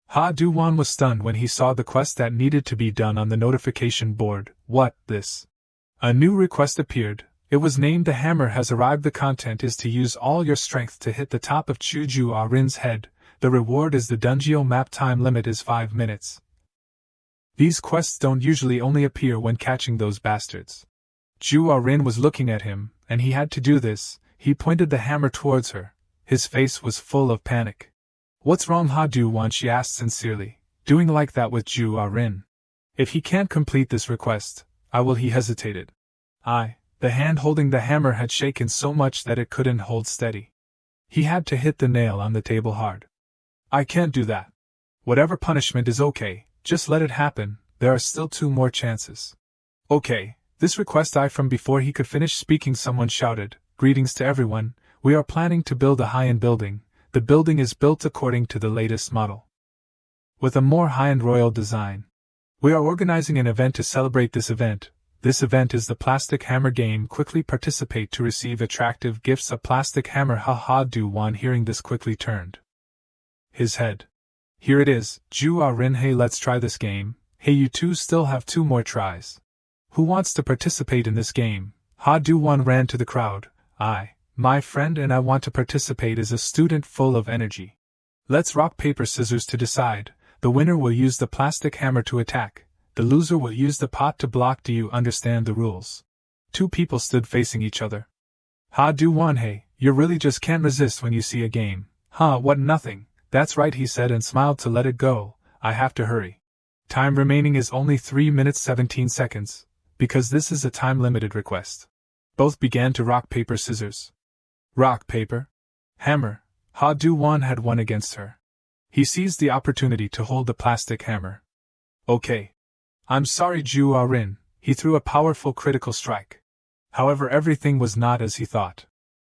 [SPEAKER 1] Ha Do-won was stunned when he saw the quest that needed to be done on the notification board. What, this? A new request appeared. It was named The Hammer Has Arrived. The content is to use all your strength to hit the top of Ju Ah-rin's head. The reward is the Dungeon map. Time limit is 5 minutes. These quests don't usually only appear when catching those bastards. Ju Ah-rin was looking at him, and he had to do this. He pointed the hammer towards her. His face was full of panic. What's wrong, Ha Do-won? She asked sincerely. Doing like that with Ju Ah-rin. If he can't complete this request, I will. He hesitated. The hand holding the hammer had shaken so much that it couldn't hold steady. He had to hit the nail on the table hard. I can't do that. Whatever punishment is okay, just let it happen. There are still 2 more chances. Okay, this request. From before he could finish speaking, someone shouted, Greetings to everyone. We are planning to build a high-end building. The building is built according to the latest model, with a more high-end royal design. We are organizing an event to celebrate this event. This event is the plastic hammer game. Quickly participate to receive attractive gifts. A plastic hammer. Ha Do-won hearing this quickly turned his head. Here it is, Ju Ah-rin. Hey, let's try this game. Hey, you two still have 2 more tries. Who wants to participate in this game? Ha Do-won ran to the crowd. My friend, and I want to participate as a student full of energy. Let's rock, paper, scissors to decide. The winner will use the plastic hammer to attack. The loser will use the pot to block. Do you understand the rules? 2 people stood facing each other. Ha Do-won, hey, you really just can't resist when you see a game. What, nothing? That's right, he said and smiled to let it go. I have to hurry. Time remaining is only 3 minutes 17 seconds, because this is a time-limited request. Both began to rock, paper, scissors. Rock, paper, hammer. Ha Do-won had won against her. He seized the opportunity to hold the plastic hammer. Okay. I'm sorry, Ju Ah-rin. He threw a powerful critical strike. However, everything was not as he thought.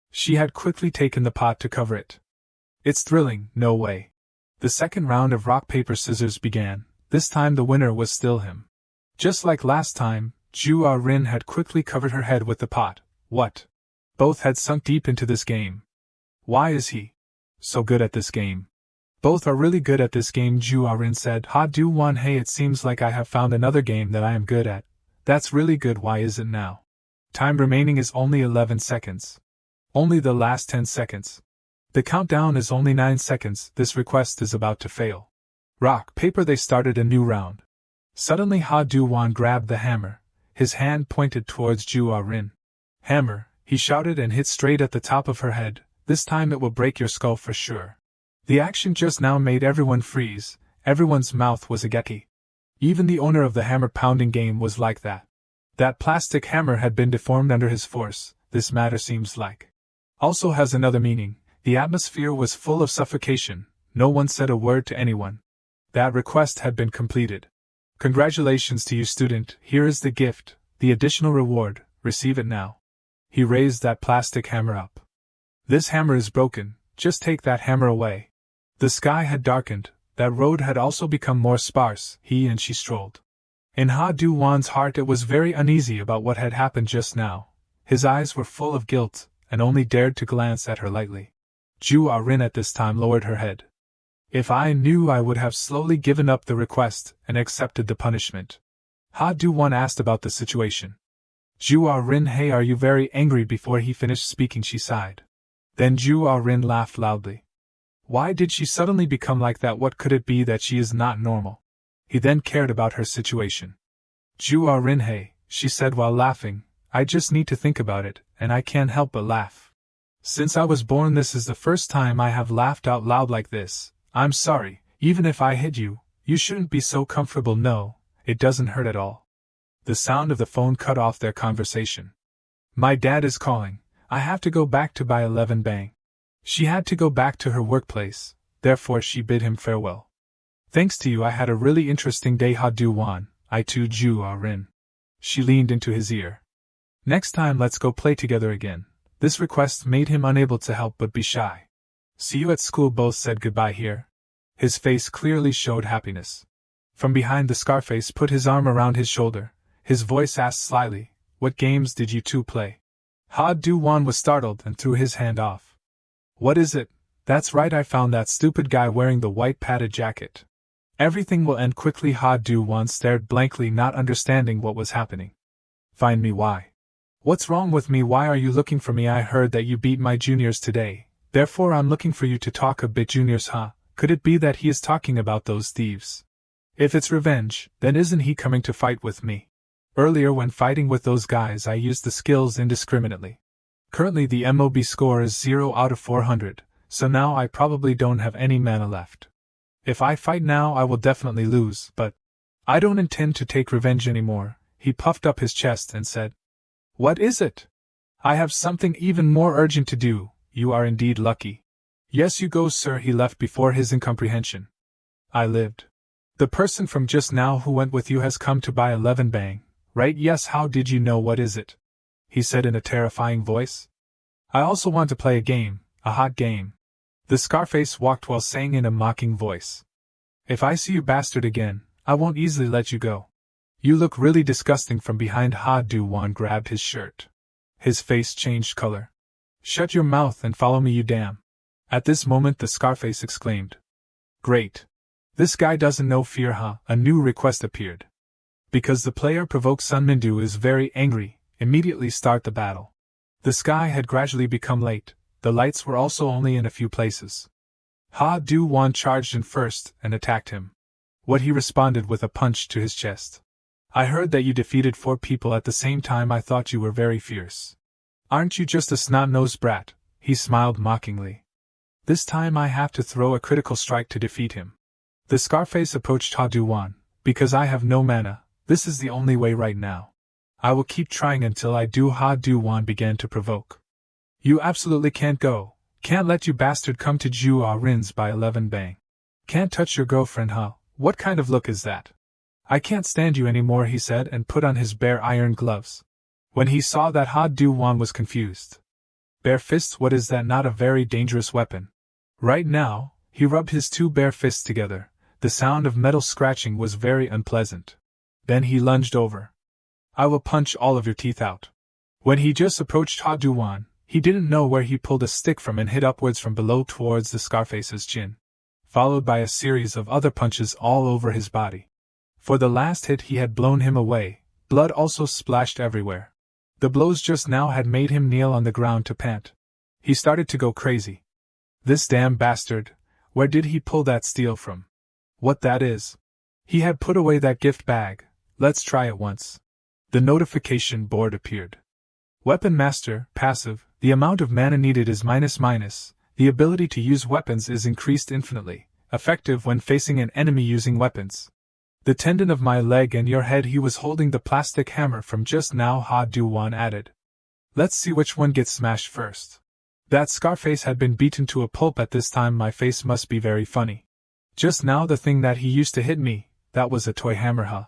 [SPEAKER 1] She had quickly taken the pot to cover it. It's thrilling, no way. The second round of rock, paper, scissors began. This time the winner was still him. Just like last time, Ju Ah-rin had quickly covered her head with the pot. What? Both had sunk deep into this game. Why is he so good at this game? Both are really good at this game, Ju Ah-rin said. Ha Do-won, hey, it seems like I have found another game that I am good at. That's really good. Why is it now? Time remaining is only 11 seconds. Only the last 10 seconds. The countdown is only 9 seconds. This request is about to fail. Rock, paper, they started a new round. Suddenly Ha Du-won grabbed the hammer, his hand pointed towards Ju Ah-rin. Hammer, he shouted and hit straight at the top of her head, this time it will break your skull for sure. The action just now made everyone freeze, everyone's mouth was agape. Even the owner of the hammer-pounding game was like that. That plastic hammer had been deformed under his force, this matter seems like. Also has another meaning, the atmosphere was full of suffocation, no one said a word to anyone. That request had been completed. Congratulations to you, student, here is the gift, the additional reward, receive it now. He raised that plastic hammer up. This hammer is broken, just take that hammer away. The sky had darkened, that road had also become more sparse, he and she strolled. In Ha Du-won's heart it was very uneasy about what had happened just now. His eyes were full of guilt, and only dared to glance at her lightly. Ju Ah-rin at this time lowered her head. If I knew, I would have slowly given up the request and accepted the punishment. Ha Du-won asked about the situation. Ju Ah-rin, hey, are you very angry? Before he finished speaking she sighed. Then Ju Ah-rin laughed loudly. Why did she suddenly become like that? What could it be that she is not normal? He then cared about her situation. Ju Ah-rin, hey, she said while laughing, I just need to think about it, and I can't help but laugh. Since I was born this is the first time I have laughed out loud like this. I'm sorry, even if I hit you, you shouldn't be so comfortable. No, it doesn't hurt at all. The sound of the phone cut off their conversation. My dad is calling, I have to go back to buy 11 bang. She had to go back to her workplace, therefore she bid him farewell. Thanks to you I had a really interesting day, Ha Du-won, I too, Ju Ah-rin. She leaned into his ear. Next time let's go play together again. This request made him unable to help but be shy. See you at school. Both said goodbye here. His face clearly showed happiness. From behind the Scarface put his arm around his shoulder. His voice asked slyly, what games did you two play? Ha Du-won was startled and threw his hand off. What is it? That's right, I found that stupid guy wearing the white padded jacket. Everything will end quickly. Ha Du-won stared blankly, not understanding what was happening. Find me? Why? What's wrong with me? Why are you looking for me? I heard that you beat my juniors today. Therefore I'm looking for you to talk a bit. Juniors, huh? Could it be that he is talking about those thieves? If it's revenge, then isn't he coming to fight with me? Earlier when fighting with those guys I used the skills indiscriminately. Currently the MOB score is 0 out of 400, so now I probably don't have any mana left. If I fight now I will definitely lose, but I don't intend to take revenge anymore. He puffed up his chest and said, What is it? I have something even more urgent to do. You are indeed lucky. Yes, you go, sir. He left before his incomprehension. I lived. The person from just now who went with you has come to buy 11 bang, right? Yes, how did you know? What is it? He said in a terrifying voice. I also want to play a game, a hot game. The Scarface walked while saying in a mocking voice. If I see you bastard again, I won't easily let you go. You look really disgusting. From behind, Ha Du-won grabbed his shirt. His face changed color. Shut your mouth and follow me, you damn. At this moment the Scarface exclaimed. Great. This guy doesn't know fear, huh? A new request appeared. Because the player provoked Sun Mindu is very angry, immediately start the battle. The sky had gradually become late, the lights were also only in a few places. Ha Du-won charged in first and attacked him. What he responded with a punch to his chest. I heard that you defeated 4 people at the same time. I thought you were very fierce. Aren't you just a snot-nosed brat? He smiled mockingly. This time I have to throw a critical strike to defeat him. The Scarface approached Ha Du-won. Because I have no mana, this is the only way right now. I will keep trying until I do. Ha Du-won began to provoke. You absolutely can't go. Can't let you bastard come to Ju Ah-rin's by 11 bang. Can't touch your girlfriend, huh? What kind of look is that? I can't stand you anymore, he said and put on his bare iron gloves. When he saw that, Ha Du-won was confused. Bare fists? What is that? Not a very dangerous weapon. Right now, he rubbed his 2 bare fists together. The sound of metal scratching was very unpleasant. Then he lunged over. I will punch all of your teeth out. When he just approached Ha Du-won, he didn't know where he pulled a stick from and hit upwards from below towards the Scarface's chin, followed by a series of other punches all over his body. For the last hit he had blown him away, blood also splashed everywhere. The blows just now had made him kneel on the ground to pant. He started to go crazy. This damn bastard, where did he pull that steel from? What that is? He had put away that gift bag. Let's try it once. The notification board appeared. Weapon Master, passive, the amount of mana needed is -. The ability to use weapons is increased infinitely, effective when facing an enemy using weapons. The tendon of my leg and your head. He was holding the plastic hammer from just now, Ha Du-won added. Let's see which one gets smashed first. That Scarface had been beaten to a pulp at this time. My face must be very funny. Just now the thing that he used to hit me, that was a toy hammer, huh?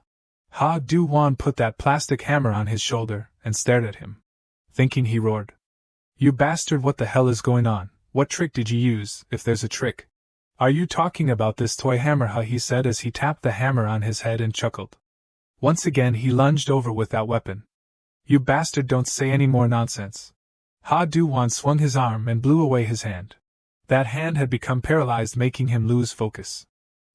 [SPEAKER 1] Ha Du-won put that plastic hammer on his shoulder and stared at him. Thinking, he roared. You bastard, what the hell is going on? What trick did you use, if there's a trick? Are you talking about this toy hammer, huh? He said as he tapped the hammer on his head and chuckled. Once again he lunged over with that weapon. You bastard, don't say any more nonsense. Ha Du-won swung his arm and blew away his hand. That hand had become paralyzed, making him lose focus.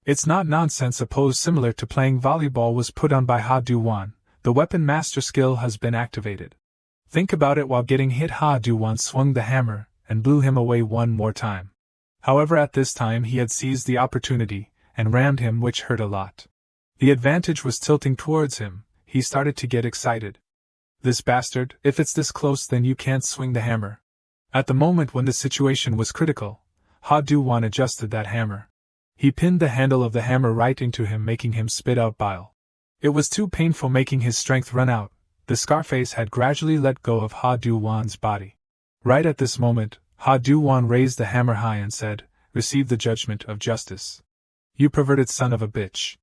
[SPEAKER 1] It's not nonsense. A pose similar to playing volleyball was put on by Ha Du-won. The Weapon Master skill has been activated. Think about it. While getting hit, Ha Du-won swung the hammer and blew him away one more time. However, at this time he had seized the opportunity and rammed him, which hurt a lot. The advantage was tilting towards him. He started to get excited. This bastard, if it's this close, then you can't swing the hammer. At the moment when the situation was critical, Ha Du-won adjusted that hammer. He pinned the handle of the hammer right into him, making him spit out bile. It was too painful, making his strength run out. The Scarface had gradually let go of Ha Du-won's body. Right at this moment, Ha Du-won raised the hammer high and said, "Receive the judgment of justice. You perverted son of a bitch."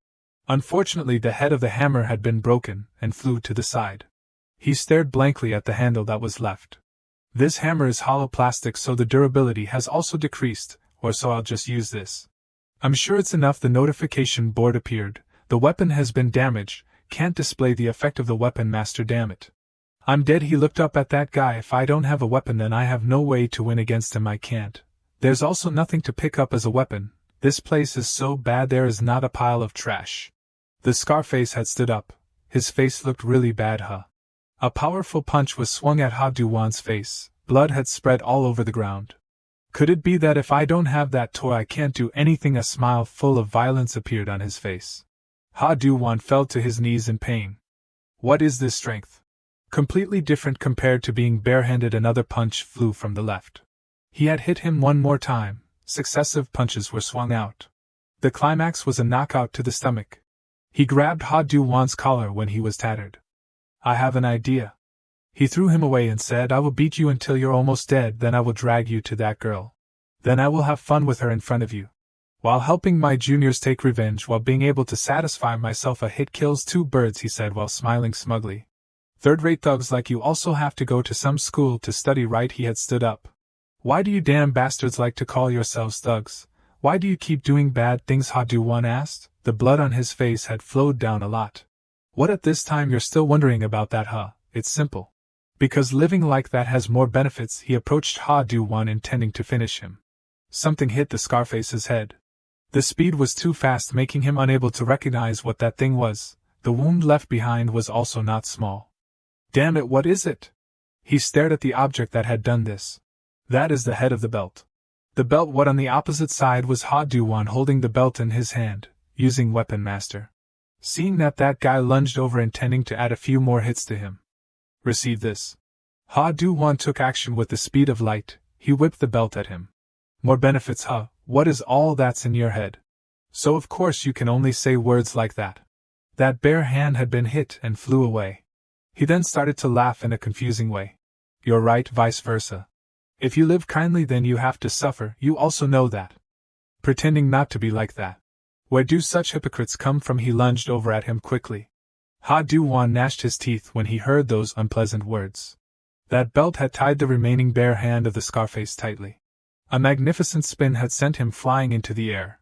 [SPEAKER 1] Unfortunately, the head of the hammer had been broken and flew to the side. He stared blankly at the handle that was left. This hammer is hollow plastic, so the durability has also decreased, or so I'll just use this. I'm sure it's enough. The notification board appeared. The weapon has been damaged. Can't display the effect of the Weapon Master, damn it. I'm dead. He looked up at that guy. If I don't have a weapon, then I have no way to win against him. I can't. There's also nothing to pick up as a weapon. This place is so bad there is not a pile of trash. The Scarface had stood up. His face looked really bad, huh? A powerful punch was swung at Ha Du-won's face. Blood had spread all over the ground. Could it be that if I don't have that toy I can't do anything? A smile full of violence appeared on his face. Ha Du-won fell to his knees in pain. What is this strength? Completely different compared to being barehanded. Another punch flew from the left. He had hit him one more time. Successive punches were swung out. The climax was a knockout to the stomach. He grabbed Ha Du-won's collar when he was tattered. I have an idea. He threw him away and said, I will beat you until you're almost dead, then I will drag you to that girl. Then I will have fun with her in front of you. While helping my juniors take revenge while being able to satisfy myself. A hit kills two birds, he said while smiling smugly. Third-rate thugs like you also have to go to some school to study, right? He had stood up. Why do you damn bastards like to call yourselves thugs? Why do you keep doing bad things? Ha Du-won asked. The blood on his face had flowed down a lot. What, at this time you're still wondering about that, huh? It's simple. Because living like that has more benefits. He approached Ha Du-won, intending to finish him. Something hit the Scarface's head. The speed was too fast, making him unable to recognize what that thing was. The wound left behind was also not small. Damn it, what is it? He stared at the object that had done this. That is the head of the belt. The belt. What? On the opposite side was Ha Du-won holding the belt in his hand, using Weapon Master. Seeing that guy lunged over, intending to add a few more hits to him. Receive this. Ha Du-won took action with the speed of light. He whipped the belt at him. More benefits, huh? What is all that's in your head? So of course you can only say words like that. That bare hand had been hit and flew away. He then started to laugh in a confusing way. You're right, vice versa. If you live kindly, then you have to suffer. You also know that. Pretending not to be like that. Where do such hypocrites come from? He lunged over at him quickly. Ha Du-won gnashed his teeth when he heard those unpleasant words. That belt had tied the remaining bare hand of the Scarface tightly. A magnificent spin had sent him flying into the air.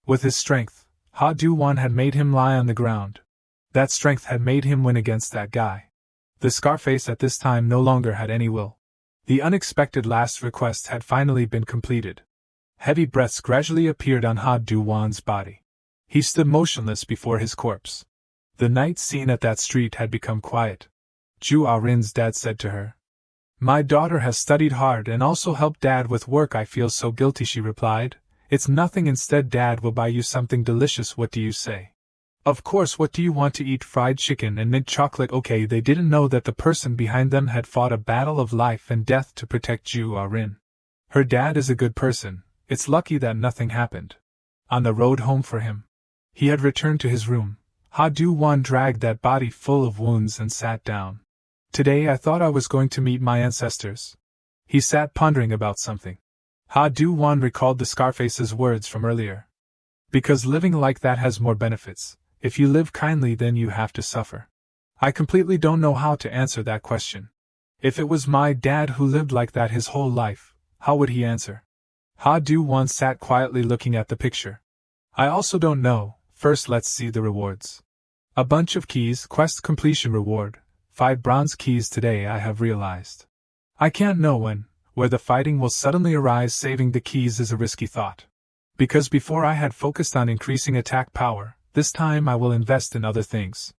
[SPEAKER 1] With his strength, Ha Du-won had made him lie on the ground. That strength had made him win against that guy. The Scarface at this time no longer had any will. The unexpected last request had finally been completed. Heavy breaths gradually appeared on Ha Du-won's body. He stood motionless before his corpse. The night scene at that street had become quiet. Ju Ah-rin's dad said to her, My daughter has studied hard and also helped Dad with work. I feel so guilty, she replied. It's nothing. Instead, Dad will buy you something delicious. What do you say? Of course, what do you want to eat? Fried chicken and mint chocolate. Okay, they didn't know that the person behind them had fought a battle of life and death to protect Ju Rin. Her dad is a good person, it's lucky that nothing happened. On the road home for him, he had returned to his room. Ha Du-won dragged that body full of wounds and sat down. Today I thought I was going to meet my ancestors. He sat pondering about something. Ha Du-won recalled the Scarface's words from earlier. Because living like that has more benefits. If you live kindly, then you have to suffer. I completely don't know how to answer that question. If it was my dad who lived like that his whole life, how would he answer? Ha Du-won sat quietly looking at the picture. I also don't know. First let's see the rewards. A bunch of keys, quest completion reward, 5 bronze keys today. I have realized. I can't know when, where the fighting will suddenly arise. Saving the keys is a risky thought. Because before I had focused on increasing attack power, this time I will invest in other things.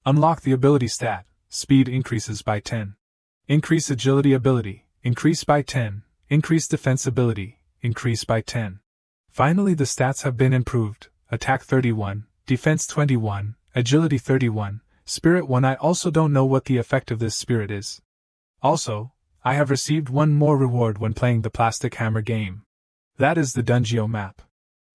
[SPEAKER 1] Unlock the ability stat, speed increases by 10. Increase agility ability, increase by 10. Increase defense ability, increase by 10. Finally the stats have been improved, attack 31, defense 21, agility 31, spirit 1. I also don't know what the effect of this spirit is. Also, I have received one more reward when playing the plastic hammer game. That is the Dungeon map.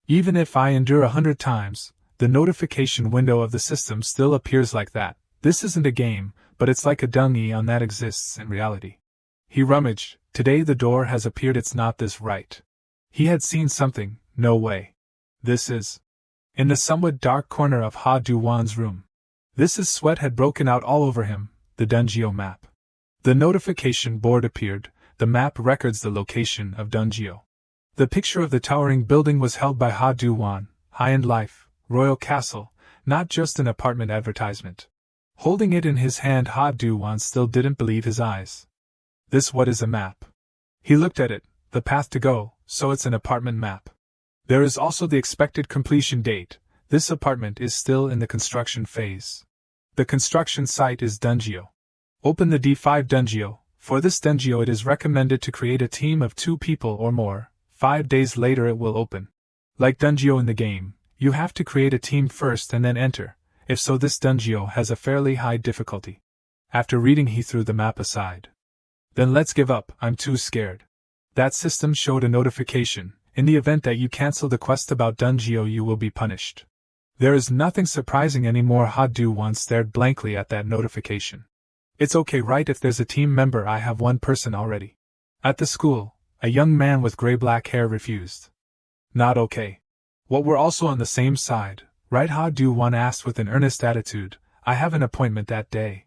[SPEAKER 1] Even if I endure 100 times, the notification window of the system still appears like that. This isn't a game, but it's like a Dungeon that exists in reality. He rummaged. Today the door has appeared. It's not this right. He had seen something. No way. This is. In the somewhat dark corner of Ha Du-won's room. This sweat had broken out all over him. The Dungeon map. The notification board appeared. The map records the location of Dungeon. The picture of the towering building was held by Ha Du-won. High-end life. Royal Castle, not just an apartment advertisement. Holding it in his hand, Ha Du-won still didn't believe his eyes. This what is a map? He looked at it, the path to go, so it's an apartment map. There is also the expected completion date. This apartment is still in the construction phase. The construction site is Dungeon. Open the D5 Dungeon. For this Dungeon it is recommended to create a team of 2 people or more. 5 days later it will open. Like Dungeon in the game, you have to create a team first and then enter. If so, this Dungeon has a fairly high difficulty. After reading, he threw the map aside. Then let's give up, I'm too scared. That system showed a notification. In the event that you cancel the quest about Dungeon, you will be punished. There is nothing surprising anymore. Ha Du-won stared blankly at that notification. It's okay, right? If there's a team member, I have one person already. At the school, a young man with gray-black hair refused. Not okay. What, we're also on the same side, right? Ha Du-won asked with an earnest attitude. I have an appointment that day.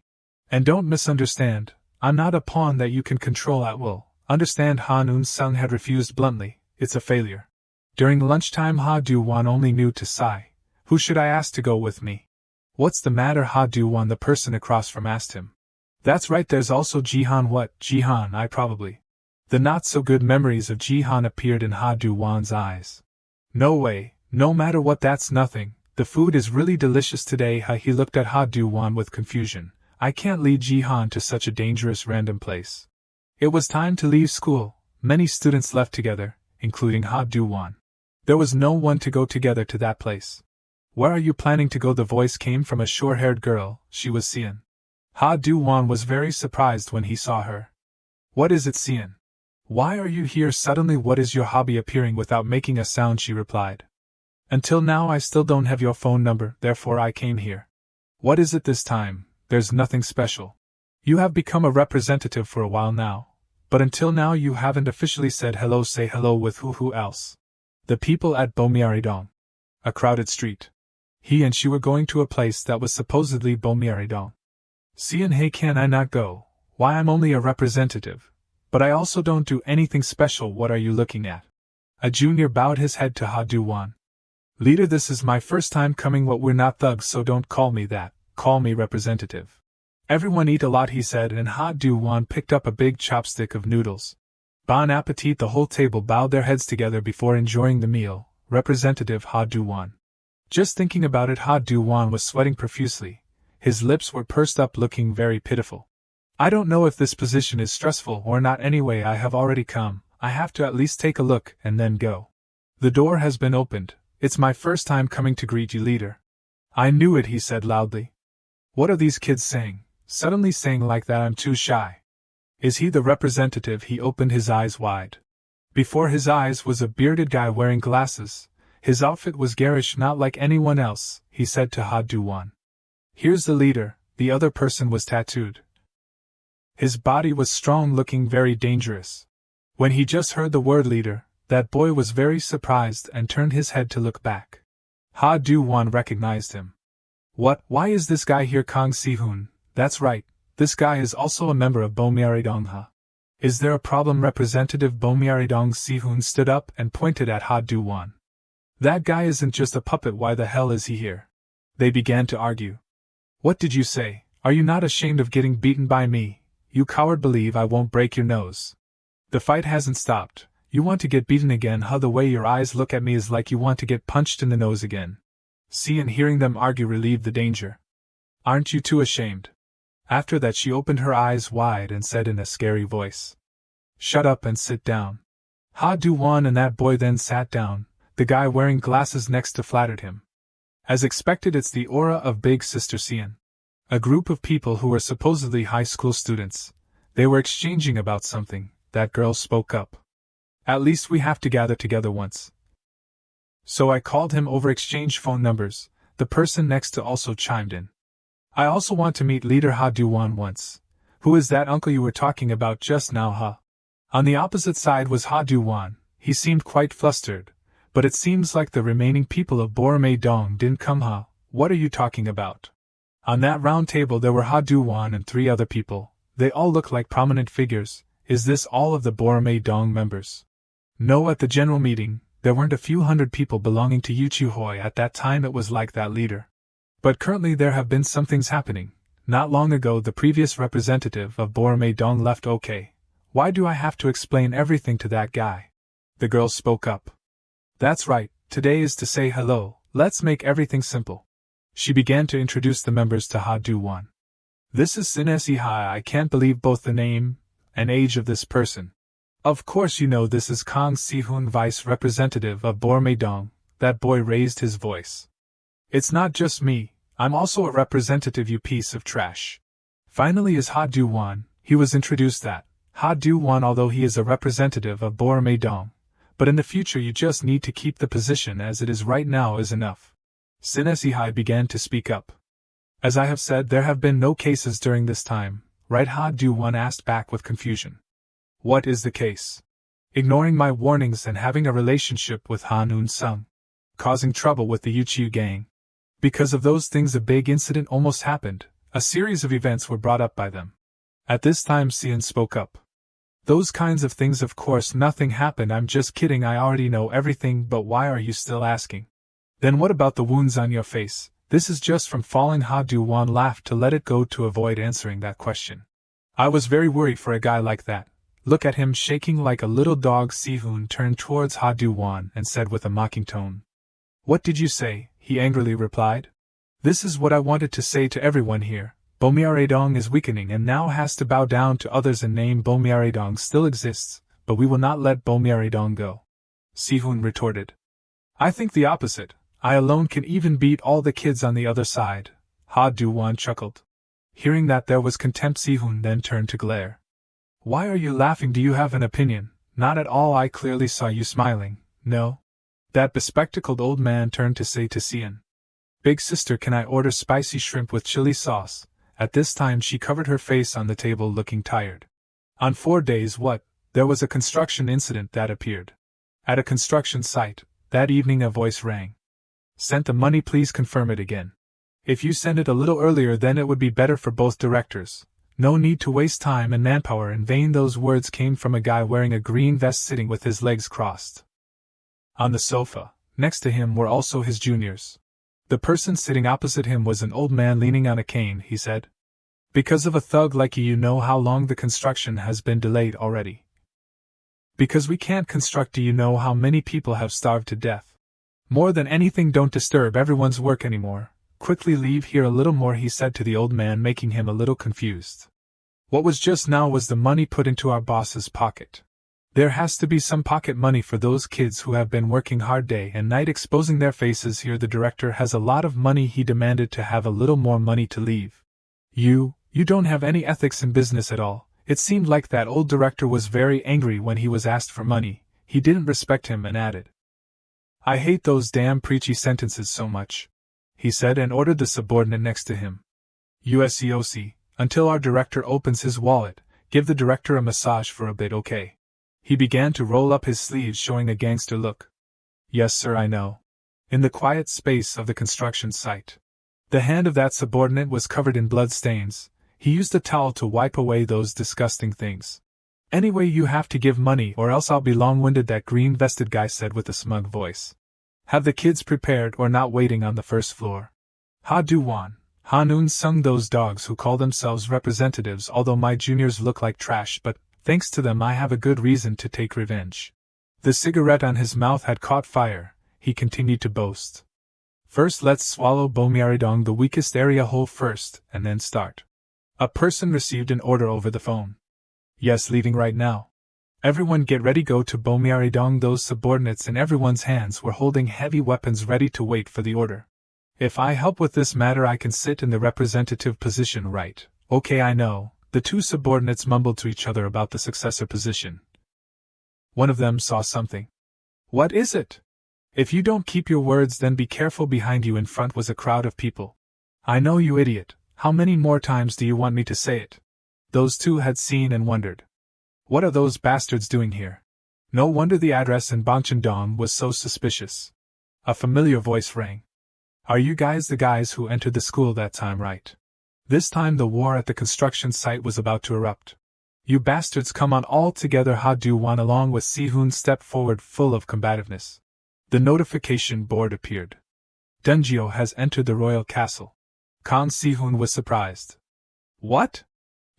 [SPEAKER 1] And don't misunderstand, I'm not a pawn that you can control at will. Understand? Han Un-sung had refused bluntly. It's a failure. During lunchtime, Ha Du-won only knew to sigh. Who should I ask to go with me? What's the matter? Ha Du-won, the person across from, asked him. That's right, there's also Jihan. What, Jihan? I probably. The not-so-good memories of Jihan appeared in Ha Du-won's eyes. No way, no matter what, that's nothing. The food is really delicious today. He looked at Ha Du-won with confusion. I can't lead Jihan to such a dangerous random place. It was time to leave school. Many students left together, including Ha Du-won. There was no one to go together to that place. Where are you planning to go? The voice came from a short-haired girl. She was Sian. Ha Du-won was very surprised when he saw her. What is it, Sian? Why are you here suddenly? What is your hobby? Appearing without making a sound, she replied. Until now I still don't have your phone number, therefore I came here. What is it this time? There's nothing special. You have become a representative for a while now. But until now you haven't officially said hello. Say hello with who else? The people at Bomiaridong. A crowded street. He and she were going to a place that was supposedly Bomiaridong. Sian, hey, can I not go? Why, I'm only a representative. But I also don't do anything special. What are you looking at? A junior bowed his head to Ha Du-won. Leader, this is my first time coming. What, we're not thugs, so don't call me that. Call me representative. Everyone eat a lot, he said, and Ha Du-won picked up a big chopstick of noodles. Bon appetit. The whole table bowed their heads together before enjoying the meal. Representative Ha Du-won. Just thinking about it, Ha Du-won was sweating profusely. His lips were pursed up, looking very pitiful. I don't know if this position is stressful or not. Anyway, I have already come. I have to at least take a look and then go. The door has been opened. It's my first time coming to greet you, leader. I knew it, he said loudly. What are these kids saying? Suddenly saying like that I'm too shy. Is he the representative? He opened his eyes wide. Before his eyes was a bearded guy wearing glasses. His outfit was garish, not like anyone else, he said to Ha Du-won. Here's the leader. The other person was tattooed. His body was strong, looking very dangerous. When he just heard the word leader, that boy was very surprised and turned his head to look back. Ha Du-won recognized him. What? Why is this guy here? Kang Si-hoon. That's right, this guy is also a member of Bomyaridong Ha. Is there a problem? Representative Bomyaridong Si-hoon stood up and pointed at Ha Du-won. That guy isn't just a puppet, why the hell is he here? They began to argue. What did you say? Are you not ashamed of getting beaten by me? You coward, believe I won't break your nose. The fight hasn't stopped. You want to get beaten again, huh? The way your eyes look at me is like you want to get punched in the nose again. See, and hearing them argue relieved the danger. Aren't you too ashamed? After that she opened her eyes wide and said in a scary voice, Shut up and sit down. Ha Du-won and that boy then sat down. The guy wearing glasses next to flattered him. As expected, it's the aura of Big Sister Sian. A group of people who were supposedly high school students. They were exchanging about something. That girl spoke up. At least we have to gather together once. So I called him over, exchanged phone numbers. The person next to also chimed in. I also want to meet leader Ha Du-won once. Who is that uncle you were talking about just now, huh? On the opposite side was Ha Du-won. He seemed quite flustered. But it seems like the remaining people of Borome-dong didn't come, huh? What are you talking about? On that round table there were Ha Du-won and 3 other people. They all look like prominent figures. Is this all of the Borome-dong members? No, at the general meeting, there weren't a few hundred people belonging to Yuchu-hoi at that time. It was like that leader. But currently there have been some things happening. Not long ago the previous representative of Borome-dong left. Okay. Why do I have to explain everything to that guy? The girl spoke up. That's right, today is to say hello, let's make everything simple. She began to introduce the members to Ha Du-won. This is Sin Se-hai. I can't believe both the name and age of this person. Of course you know this is Kang Si-hoon, vice representative of Borome-dong. That boy raised his voice. It's not just me, I'm also a representative, you piece of trash. Finally is Ha Du-won. He was introduced that Ha Du-won, although he is a representative of Borome-dong. But in the future you just need to keep the position as it is right now is enough. Sin Se-hai began to speak up. As I have said, there have been no cases during this time, right? Ha Du-won asked back with confusion. What is the case? Ignoring my warnings and having a relationship with Han Un-sung. Causing trouble with the Yuchu gang. Because of those things a big incident almost happened. A series of events were brought up by them. At this time Sian spoke up. Those kinds of things, of course nothing happened, I'm just kidding, I already know everything, but why are you still asking? Then what about the wounds on your face? This is just from falling. Ha Du-won laughed to let it go to avoid answering that question. I was very worried for a guy like that. Look at him shaking like a little dog. Si-hoon turned towards Ha Du-won and said with a mocking tone. What did you say? He angrily replied. This is what I wanted to say to everyone here. Bomyaridong is weakening and now has to bow down to others. And name Bomyaridong still exists, but we will not let Bomyaridong go. Si-hoon retorted. I think the opposite. I alone can even beat all the kids on the other side. Ha Du-won chuckled. Hearing that there was contempt, Si-hoon then turned to glare. Why are you laughing? Do you have an opinion? Not at all, I clearly saw you smiling. No? That bespectacled old man turned to say to Sian. Big sister, can I order spicy shrimp with chili sauce? At this time she covered her face on the table looking tired. On 4 days what? There was a construction incident that appeared. At a construction site, that evening a voice rang. Sent the money, please confirm it again. If you send it a little earlier then it would be better for both directors. No need to waste time and manpower in vain. Those words came from a guy wearing a green vest sitting with his legs crossed. On the sofa, next to him were also his juniors. The person sitting opposite him was an old man leaning on a cane, he said. Because of a thug like you know how long the construction has been delayed already. Because we can't construct, do you know how many people have starved to death? More than anything, don't disturb everyone's work anymore. Quickly leave here a little more, he said to the old man, making him a little confused. What was just now was the money put into our boss's pocket. There has to be some pocket money for those kids who have been working hard day and night exposing their faces here. The director has a lot of money. He demanded to have a little more money to leave. You don't have any ethics in business at all. It seemed like that old director was very angry when he was asked for money. He didn't respect him and added, "I hate those damn preachy sentences so much," he said and ordered the subordinate next to him. "USEOC, until our director opens his wallet, give the director a massage for a bit, okay?" He began to roll up his sleeves, showing a gangster look. "Yes sir, I know." In the quiet space of the construction site, the hand of that subordinate was covered in blood stains. He used a towel to wipe away those disgusting things. "Anyway, you have to give money or else I'll be long-winded," that green-vested guy said with a smug voice. "Have the kids prepared or not waiting on the first floor." Ha-do-wan, Ha-noon sung those dogs who call themselves representatives. Although my juniors look like trash, but thanks to them I have a good reason to take revenge. The cigarette on his mouth had caught fire. He continued to boast. "First let's swallow Bomyaridong, the weakest area hole first, and then start." A person received an order over the phone. "Yes, leaving right now. Everyone get ready, go to Bomyaridong." Those subordinates in everyone's hands were holding heavy weapons ready to wait for the order. "If I help with this matter I can sit in the representative position, right?" "Okay, I know." The two subordinates mumbled to each other about the successor position. One of them saw something. "What is it?" "If you don't keep your words then be careful." Behind you in front was a crowd of people. "I know, you idiot. How many more times do you want me to say it?" Those two had seen and wondered. What are those bastards doing here? No wonder the address in Bangchendong was so suspicious. A familiar voice rang. "Are you guys the guys who entered the school that time, right?" This time the war at the construction site was about to erupt. "You bastards, come on all together." Ha-do-wan along with Si-hoon stepped forward full of combativeness. The notification board appeared. "Dungyo has entered the royal castle." Kang Si-hoon was surprised. "What?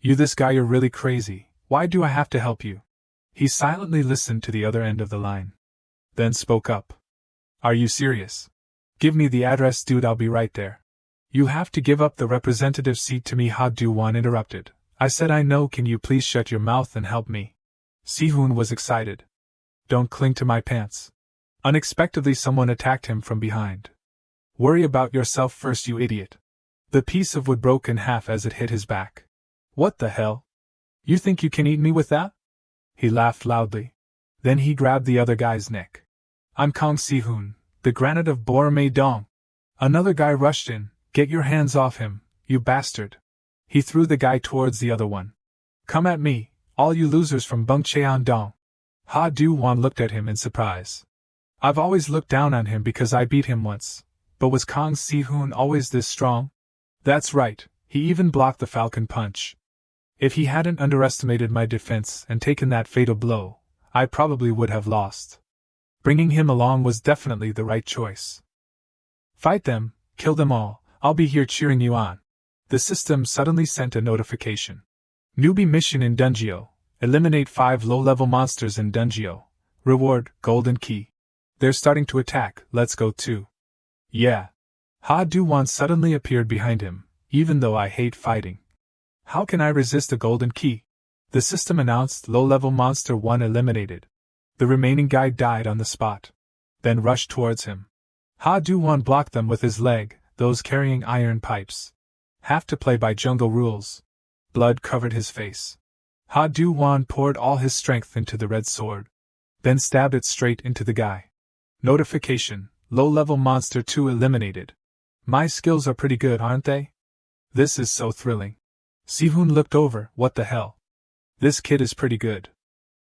[SPEAKER 1] You this guy, you're really crazy. Why do I have to help you?" He silently listened to the other end of the line. Then spoke up. "Are you serious? Give me the address, dude, I'll be right there." "You have to give up the representative seat to me." Ha-do-wan interrupted. "I said I know, can you please shut your mouth and help me?" Si-hoon was excited. "Don't cling to my pants." Unexpectedly someone attacked him from behind. "Worry about yourself first, you idiot." The piece of wood broke in half as it hit his back. "What the hell? You think you can eat me with that?" He laughed loudly. Then he grabbed the other guy's neck. "I'm Kang Si-hoon, the Granite of Boromei-dong." Another guy rushed in. "Get your hands off him, you bastard." He threw the guy towards the other one. "Come at me, all you losers from Bangcheon-dong." Ha-do-wan looked at him in surprise. "I've always looked down on him because I beat him once. But was Kang Si-hoon always this strong?" "That's right, he even blocked the falcon punch. If he hadn't underestimated my defense and taken that fatal blow, I probably would have lost. Bringing him along was definitely the right choice." "Fight them, kill them all, I'll be here cheering you on." The system suddenly sent a notification. "Newbie mission in Dungyo. Eliminate 5 low-level monsters in Dungyo. Reward, golden key. They're starting to attack, let's go too." "Yeah." Ha-do-wan suddenly appeared behind him. "Even though I hate fighting, how can I resist a golden key?" The system announced low-level monster 1 eliminated. The remaining guy died on the spot. Then rushed towards him. Ha-do-wan blocked them with his leg, those carrying iron pipes. Have to play by jungle rules. Blood covered his face. Ha-do-wan poured all his strength into the red sword. Then stabbed it straight into the guy. Notification, low-level monster 2 eliminated. My skills are pretty good, aren't they? This is so thrilling. Si-hoon looked over. What the hell? This kid is pretty good.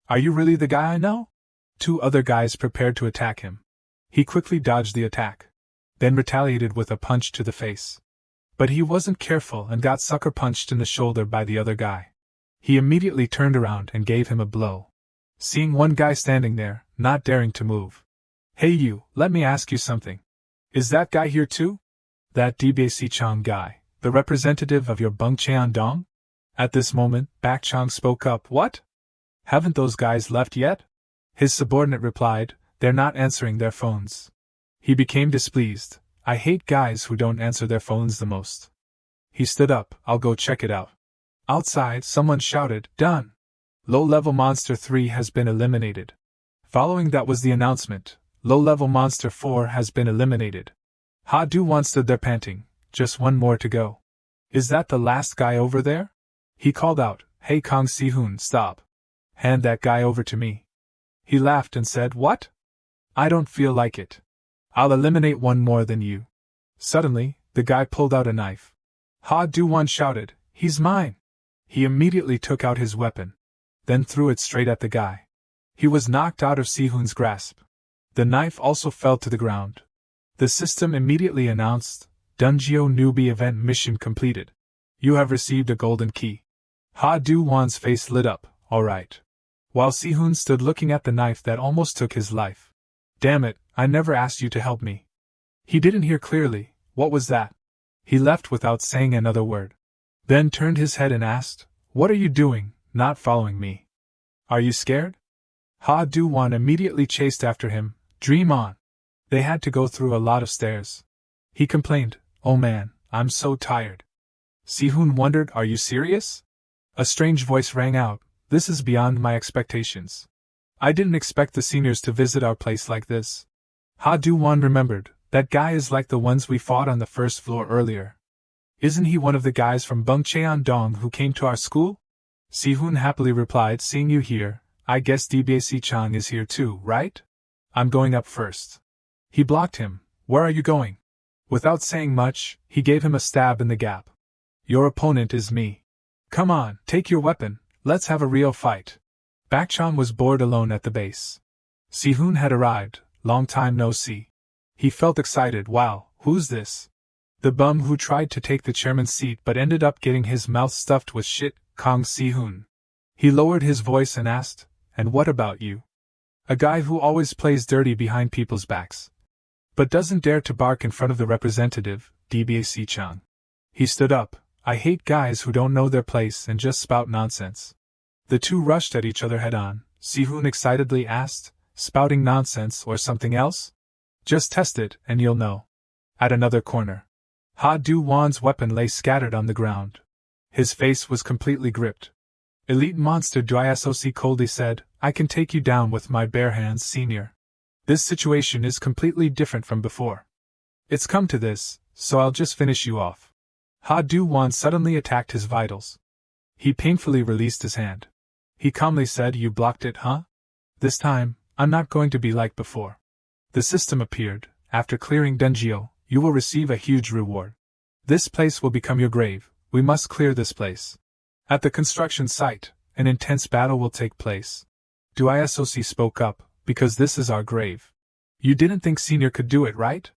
[SPEAKER 1] Are you really the guy I know? 2 other guys prepared to attack him. He quickly dodged the attack. Then retaliated with a punch to the face. But he wasn't careful and got sucker punched in the shoulder by the other guy. He immediately turned around and gave him a blow. Seeing one guy standing there, not daring to move. "Hey you, let me ask you something. Is that guy here too? That Dbae-si-chong guy, the representative of your Bangcheon-dong?" At this moment, Bak-chong spoke up. "What? Haven't those guys left yet?" His subordinate replied, "They're not answering their phones." He became displeased. "I hate guys who don't answer their phones the most." He stood up. "I'll go check it out." Outside, someone shouted, "Done!" Low-level Monster 3 has been eliminated. Following that was the announcement, Low-level Monster 4 has been eliminated. Ha Du-won stood there panting, just one more to go. Is that the last guy over there? He called out, Hey Kang Si-hoon, stop. Hand that guy over to me. He laughed and said, What? I don't feel like it. I'll eliminate one more than you. Suddenly, the guy pulled out a knife. Ha Du-won shouted, He's mine. He immediately took out his weapon, then threw it straight at the guy. He was knocked out of Si-hoon's grasp. The knife also fell to the ground. The system immediately announced, Dungeon Newbie Event Mission completed. You have received a golden key. Ha Du-won's face lit up, alright. While Si-hoon stood looking at the knife that almost took his life. Damn it, I never asked you to help me. He didn't hear clearly, what was that? He left without saying another word. Then turned his head and asked, What are you doing, not following me? Are you scared? Ha Du-won immediately chased after him, Dream on. They had to go through a lot of stairs. He complained, Oh man, I'm so tired. Si-hoon wondered, Are you serious? A strange voice rang out, This is beyond my expectations. I didn't expect the seniors to visit our place like this. Ha Du-won remembered, that guy is like the ones we fought on the first floor earlier. Isn't he one of the guys from Bungcheon-dong who came to our school? Si-hoon happily replied, Seeing you here, I guess DBAC-chan is here too, right? I'm going up first. He blocked him. Where are you going? Without saying much, he gave him a stab in the gap. Your opponent is me. Come on, take your weapon, let's have a real fight. Bakchan was bored alone at the base. Si-hoon had arrived, long time no see. He felt excited. Wow, who's this? The bum who tried to take the chairman's seat but ended up getting his mouth stuffed with shit, Kang Si-hoon. He lowered his voice and asked, And what about you? A guy who always plays dirty behind people's backs, but doesn't dare to bark in front of the representative, DBAC-chan. He stood up. I hate guys who don't know their place and just spout nonsense. The two rushed at each other head-on. Si-hoon excitedly asked, Spouting nonsense or something else? Just test it, and you'll know. At another corner, Ha Du-won's weapon lay scattered on the ground. His face was completely gripped. Elite Monster Drysoc coldly said, I can take you down with my bare hands, senior. This situation is completely different from before. It's come to this, so I'll just finish you off. Ha Du-won suddenly attacked his vitals. He painfully released his hand. He calmly said, You blocked it, huh? This time, I'm not going to be like before. The system appeared. After clearing Dungeon, you will receive a huge reward. This place will become your grave. We must clear this place. At the construction site, an intense battle will take place. Drysoc spoke up, because this is our grave. You didn't think Senior could do it, right?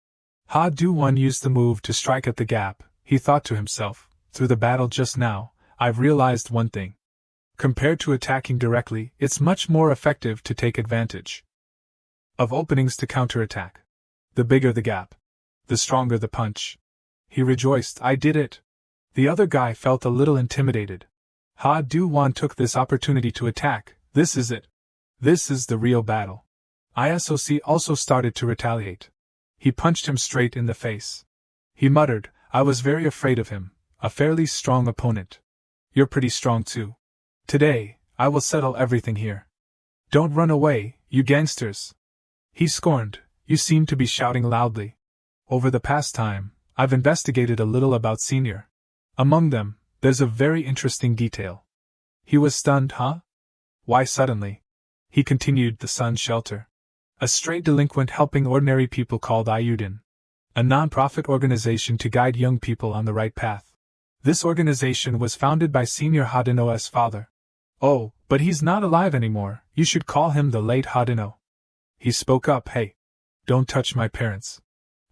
[SPEAKER 1] Ha Du-won used the move to strike at the gap. He thought to himself, through the battle just now, I've realized one thing. Compared to attacking directly, it's much more effective to take advantage of openings to counterattack. The bigger the gap, the stronger the punch. He rejoiced, I did it. The other guy felt a little intimidated. Ha Du-won took this opportunity to attack. This is it. This is the real battle. ISOC also started to retaliate. He punched him straight in the face. He muttered, I was very afraid of him, a fairly strong opponent. You're pretty strong too. Today, I will settle everything here. Don't run away, you gangsters. He scorned, You seem to be shouting loudly. Over the past time, I've investigated a little about Senior. Among them, there's a very interesting detail. He was stunned, huh? Why suddenly? He continued, The Sun's Shelter. A stray delinquent helping ordinary people called Iudin. A non-profit organization to guide young people on the right path. This organization was founded by Senior Hadino's father. Oh, but he's not alive anymore, you should call him the late Hadino. He spoke up, Hey, don't touch my parents.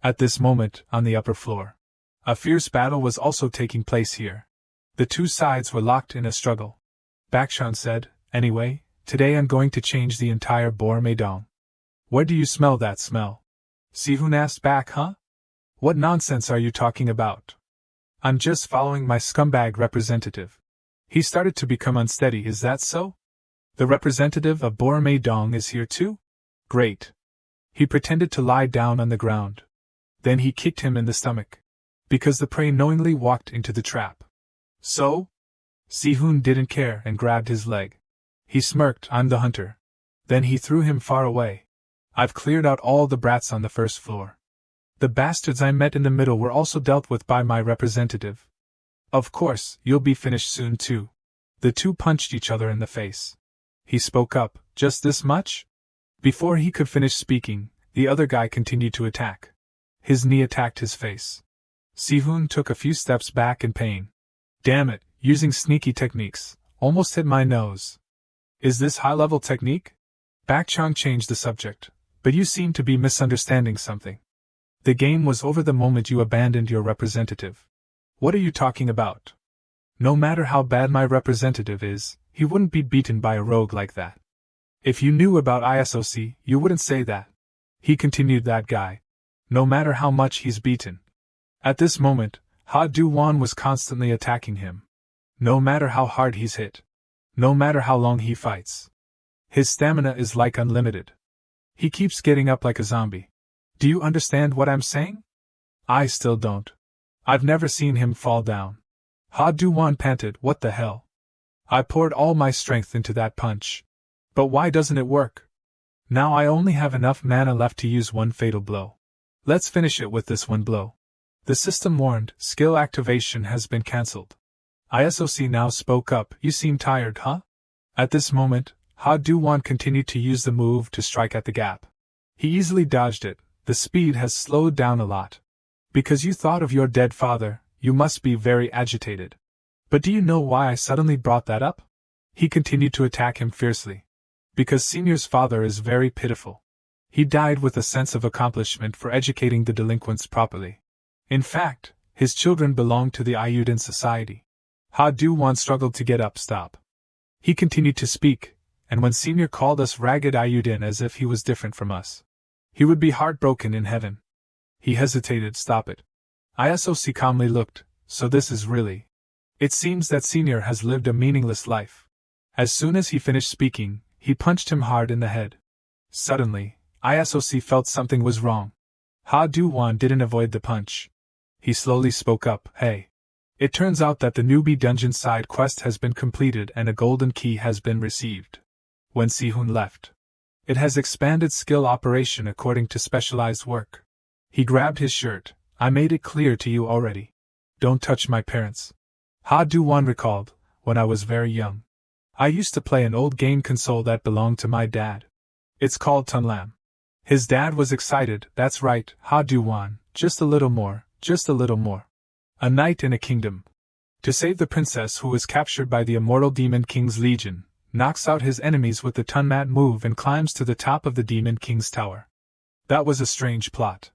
[SPEAKER 1] At this moment, on the upper floor, a fierce battle was also taking place here. The two sides were locked in a struggle. Bakchan said, Anyway, today I'm going to change the entire Bormaedong. Where do you smell that smell? Si-hoon asked back, Huh? What nonsense are you talking about? I'm just following my scumbag representative. He started to become unsteady, is that so? The representative of Bormaedong is here too? Great. He pretended to lie down on the ground. Then he kicked him in the stomach. Because the prey knowingly walked into the trap. So? Si-hoon didn't care and grabbed his leg. He smirked, I'm the hunter. Then he threw him far away. I've cleared out all the brats on the first floor. The bastards I met in the middle were also dealt with by my representative. Of course, you'll be finished soon too. The two punched each other in the face. He spoke up, just this much? Before he could finish speaking, the other guy continued to attack. His knee attacked his face. Sihun took a few steps back in pain. Damn it, using sneaky techniques, almost hit my nose. Is this high-level technique? Bakchang changed the subject, but you seem to be misunderstanding something. The game was over the moment you abandoned your representative. What are you talking about? No matter how bad my representative is, he wouldn't be beaten by a rogue like that. If you knew about ISOC, you wouldn't say that. He continued, that guy. No matter how much he's beaten. At this moment, Ha Du-won was constantly attacking him. No matter how hard he's hit. No matter how long he fights. His stamina is like unlimited. He keeps getting up like a zombie. Do you understand what I'm saying? I still don't. I've never seen him fall down. Ha Du-won panted, what the hell? I poured all my strength into that punch. But why doesn't it work? Now I only have enough mana left to use one fatal blow. Let's finish it with this one blow. The system warned, skill activation has been cancelled. ISOC now spoke up, you seem tired, huh? At this moment, Ha Du-won continued to use the move to strike at the gap. He easily dodged it, the speed has slowed down a lot. Because you thought of your dead father, you must be very agitated. But do you know why I suddenly brought that up? He continued to attack him fiercely. Because Senior's father is very pitiful. He died with a sense of accomplishment for educating the delinquents properly. In fact, his children belong to the Ayuden society. Ha Du-won struggled to get up. Stop. He continued to speak, and when Senior called us ragged Ayuden as if he was different from us, he would be heartbroken in heaven. He hesitated. Stop it. ISOC calmly looked, so this is really. It seems that Senior has lived a meaningless life. As soon as he finished speaking, he punched him hard in the head. Suddenly, ISOC felt something was wrong. Ha Du-won didn't avoid the punch. He slowly spoke up, hey. It turns out that the newbie dungeon side quest has been completed and a golden key has been received. When Sihun left. It has expanded skill operation according to specialized work. He grabbed his shirt, I made it clear to you already. Don't touch my parents. Ha Du-won recalled, when I was very young. I used to play an old game console that belonged to my dad. It's called Tunlam. His dad was excited, that's right, Ha Du-won, just a little more, just a little more. A knight in a kingdom. To save the princess who was captured by the immortal Demon King's legion, knocks out his enemies with the Tunmat move and climbs to the top of the Demon King's tower. That was a strange plot.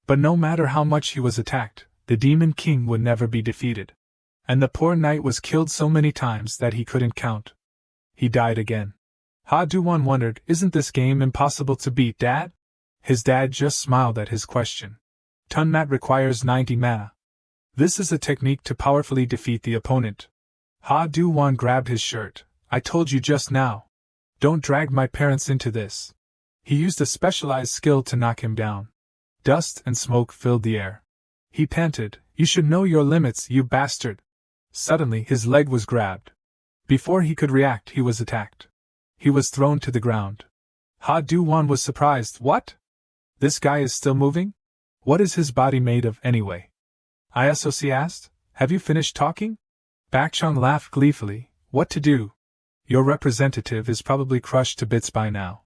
[SPEAKER 1] But no matter how much he was attacked, the Demon King would never be defeated. And the poor knight was killed so many times that he couldn't count. He died again. Ha Du-won wondered, isn't this game impossible to beat, Dad? His dad just smiled at his question. Tunmat requires 90 mana. This is a technique to powerfully defeat the opponent. Ha Du-won grabbed his shirt. I told you just now. Don't drag my parents into this. He used a specialized skill to knock him down. Dust and smoke filled the air. He panted, you should know your limits, you bastard. Suddenly his leg was grabbed. Before he could react, he was attacked. He was thrown to the ground. Ha Du-won was surprised. What? This guy is still moving? What is his body made of, anyway? ISOC asked, have you finished talking? Bakchang laughed gleefully, what to do? Your representative is probably crushed to bits by now.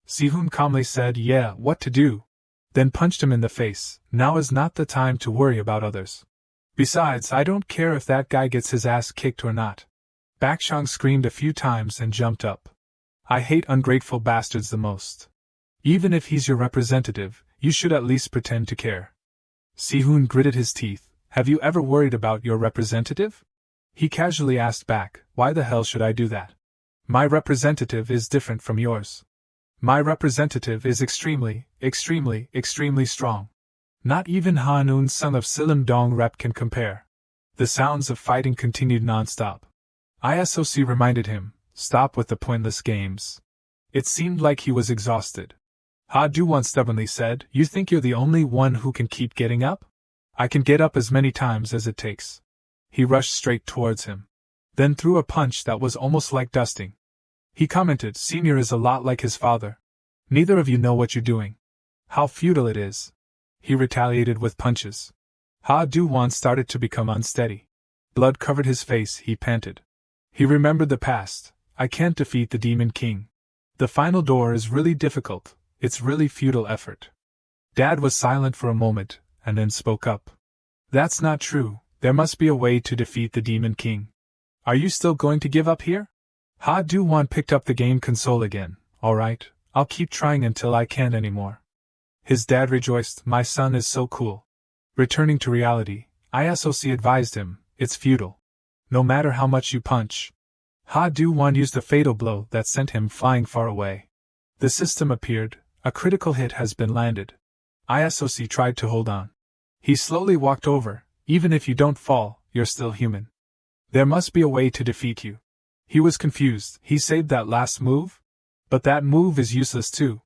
[SPEAKER 1] Sihun calmly said, yeah, what to do? Then punched him in the face. Now is not the time to worry about others. Besides, I don't care if that guy gets his ass kicked or not. Bakchang screamed a few times and jumped up. I hate ungrateful bastards the most. Even if he's your representative, you should at least pretend to care. Sihun gritted his teeth. Have you ever worried about your representative? He casually asked back, why the hell should I do that? My representative is different from yours. My representative is extremely, extremely, extremely strong. Not even Han-un, son of Silim Dong Rep, can compare. The sounds of fighting continued non-stop. ISOC reminded him, stop with the pointless games. It seemed like he was exhausted. Ha Du-won stubbornly said, you think you're the only one who can keep getting up? I can get up as many times as it takes. He rushed straight towards him. Then threw a punch that was almost like dusting. He commented, Senior is a lot like his father. Neither of you know what you're doing. How futile it is. He retaliated with punches. Ha Du-won started to become unsteady. Blood covered his face, he panted. He remembered the past. I can't defeat the Demon King. The final door is really difficult, it's really futile effort. Dad was silent for a moment, and then spoke up. That's not true, there must be a way to defeat the Demon King. Are you still going to give up here? Ha Du-won picked up the game console again. Alright, I'll keep trying until I can't anymore. His dad rejoiced, my son is so cool. Returning to reality, ISOC advised him, it's futile. No matter how much you punch. Ha Du-won used a fatal blow that sent him flying far away. The system appeared, a critical hit has been landed. ISOC tried to hold on. He slowly walked over, even if you don't fall, you're still human. There must be a way to defeat you. He was confused, he saved that last move? But that move is useless too.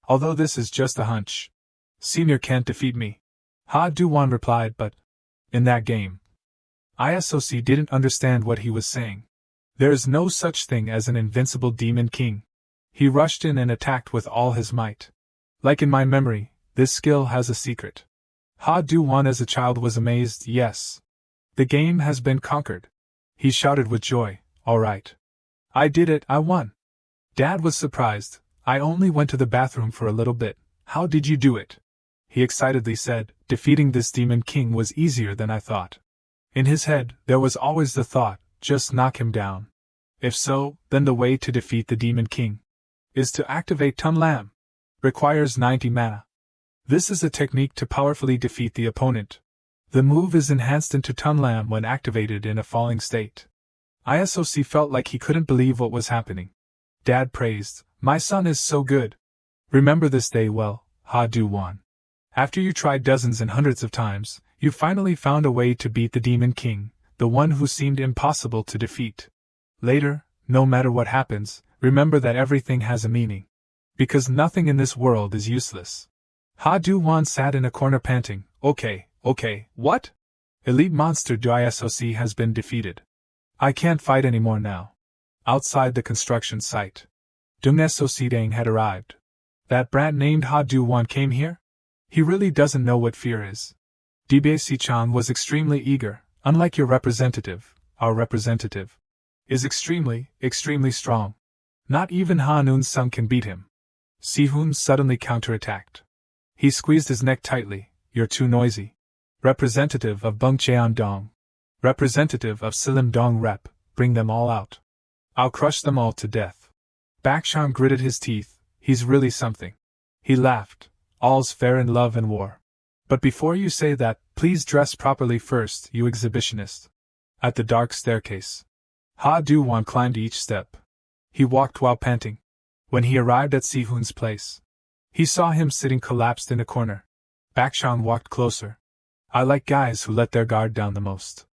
[SPEAKER 1] Although this is just a hunch. Senior can't defeat me. Ha Du-won replied, but in that game. ISOC didn't understand what he was saying. There is no such thing as an invincible Demon King. He rushed in and attacked with all his might. Like in my memory, this skill has a secret. Ha Du-won as a child was amazed, yes. The game has been conquered. He shouted with joy, alright. I did it, I won. Dad was surprised, I only went to the bathroom for a little bit, how did you do it? He excitedly said, defeating this Demon King was easier than I thought. In his head, there was always the thought, just knock him down. If so, then the way to defeat the Demon King is to activate Tun Lam. Requires 90 mana. This is a technique to powerfully defeat the opponent. The move is enhanced into Tun Lam when activated in a falling state. ISOC felt like he couldn't believe what was happening. Dad praised, my son is so good. Remember this day well, Ha Du-won. After you tried dozens and hundreds of times, you finally found a way to beat the Demon King, the one who seemed impossible to defeat. Later, no matter what happens, remember that everything has a meaning. Because nothing in this world is useless. Ha Du-won sat in a corner panting, okay, what? Elite Monster Du ISOC has been defeated. I can't fight anymore now. Outside the construction site, Dung Sodang had arrived. That brat named Ha Du-won came here? He really doesn't know what fear is. DBAC-chan was extremely eager, unlike your representative, our representative is extremely strong. Not even Ha Noon-sung can beat him. Si-hoon suddenly counterattacked. He squeezed his neck tightly, you're too noisy. Representative of Bung Cheon-dong. Representative of Silim-dong Rep, bring them all out. I'll crush them all to death. Bakshan gritted his teeth, he's really something. He laughed, all's fair in love and war. But before you say that, please dress properly first, you exhibitionist. At the dark staircase. Ha Du-won climbed each step. He walked while panting. When he arrived at Si-hoon's place, he saw him sitting collapsed in a corner. Bakshan walked closer. I like guys who let their guard down the most.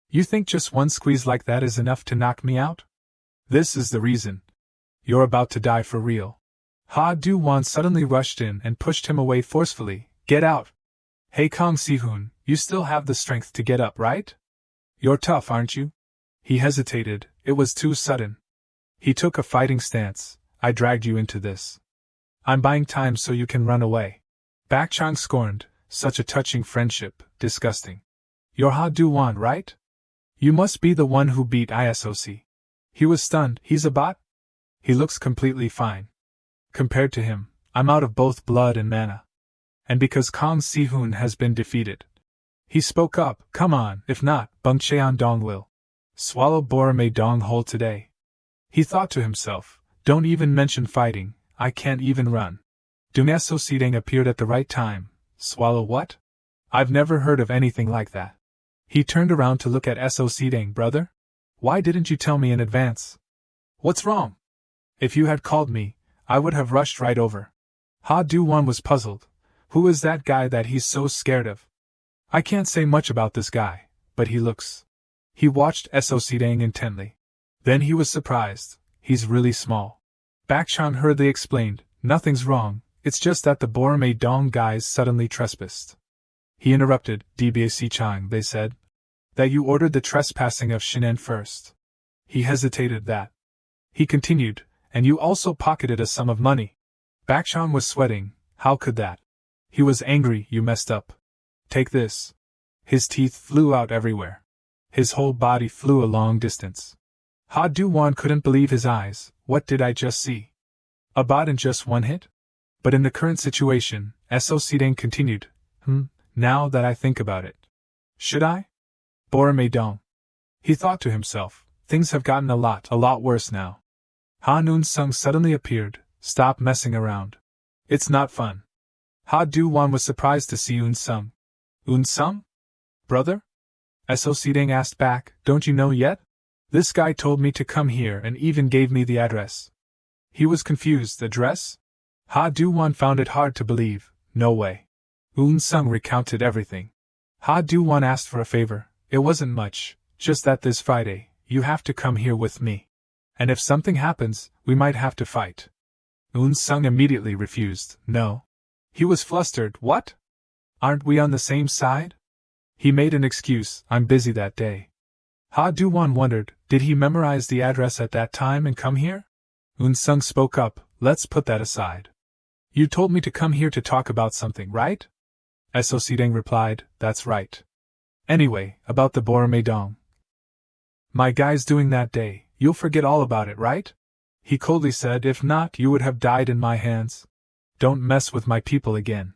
[SPEAKER 1] You think just one squeeze like that is enough to knock me out? This is the reason. You're about to die for real. Ha Du-won suddenly rushed in and pushed him away forcefully. Get out! Hey Kong Si-hoon, you still have the strength to get up, right? You're tough, aren't you? He hesitated, it was too sudden. He took a fighting stance. I dragged you into this. I'm buying time so you can run away. Bakshan scorned, such a touching friendship, disgusting. You're Ha Du-won, right? You must be the one who beat ISOC. He was stunned, he's a bot? He looks completely fine. Compared to him, I'm out of both blood and mana. And because Kong Si-hoon has been defeated. He spoke up, come on, if not, Bung Cheon-dong will swallow Borame Dong whole today. He thought to himself, don't even mention fighting, I can't even run. Dung Sodang appeared at the right time. Swallow what? I've never heard of anything like that. He turned around to look at Sodang, brother? Why didn't you tell me in advance? What's wrong? If you had called me, I would have rushed right over. Ha Du-won was puzzled. Who is that guy that he's so scared of? I can't say much about this guy, but he looks. He watched Sodang intently. Then he was surprised. He's really small. Bakshan hurriedly explained, nothing's wrong, it's just that the Borame Dong guys suddenly trespassed. He interrupted, DBAC-chan, they said. That you ordered the trespassing of Shinen first. He hesitated that. He continued, And you also pocketed a sum of money. Bakchang was sweating. How could that? He was angry. You messed up. Take this. His teeth flew out everywhere. His whole body flew a long distance. Ha Du-won couldn't believe his eyes. What did I just see? A bot in just one hit? But in the current situation, So-sideng continued, now that I think about it. Should I? Boromei-dong. He thought to himself, things have gotten a lot worse now. Ha Noon-sung suddenly appeared. Stop messing around. It's not fun. Ha Du-won was surprised to see Eun-sung. Eun-sung? Brother? So-sideng asked back, don't you know yet? This guy told me to come here and even gave me the address. He was confused. Address? Ha Du-won found it hard to believe. No way. Eun-sung recounted everything. Ha Du-won asked for a favor. It wasn't much, just that this Friday, you have to come here with me. And if something happens, we might have to fight. Eun-sung immediately refused. No. He was flustered. What? Aren't we on the same side? He made an excuse. I'm busy that day. Ha Du-won wondered, did he memorize the address at that time and come here? Eun-sung spoke up. Let's put that aside. You told me to come here to talk about something, right? So-sideng replied, that's right. Anyway, about the Boromei-dong. My guy's doing that day, you'll forget all about it, right? He coldly said, if not, you would have died in my hands. Don't mess with my people again.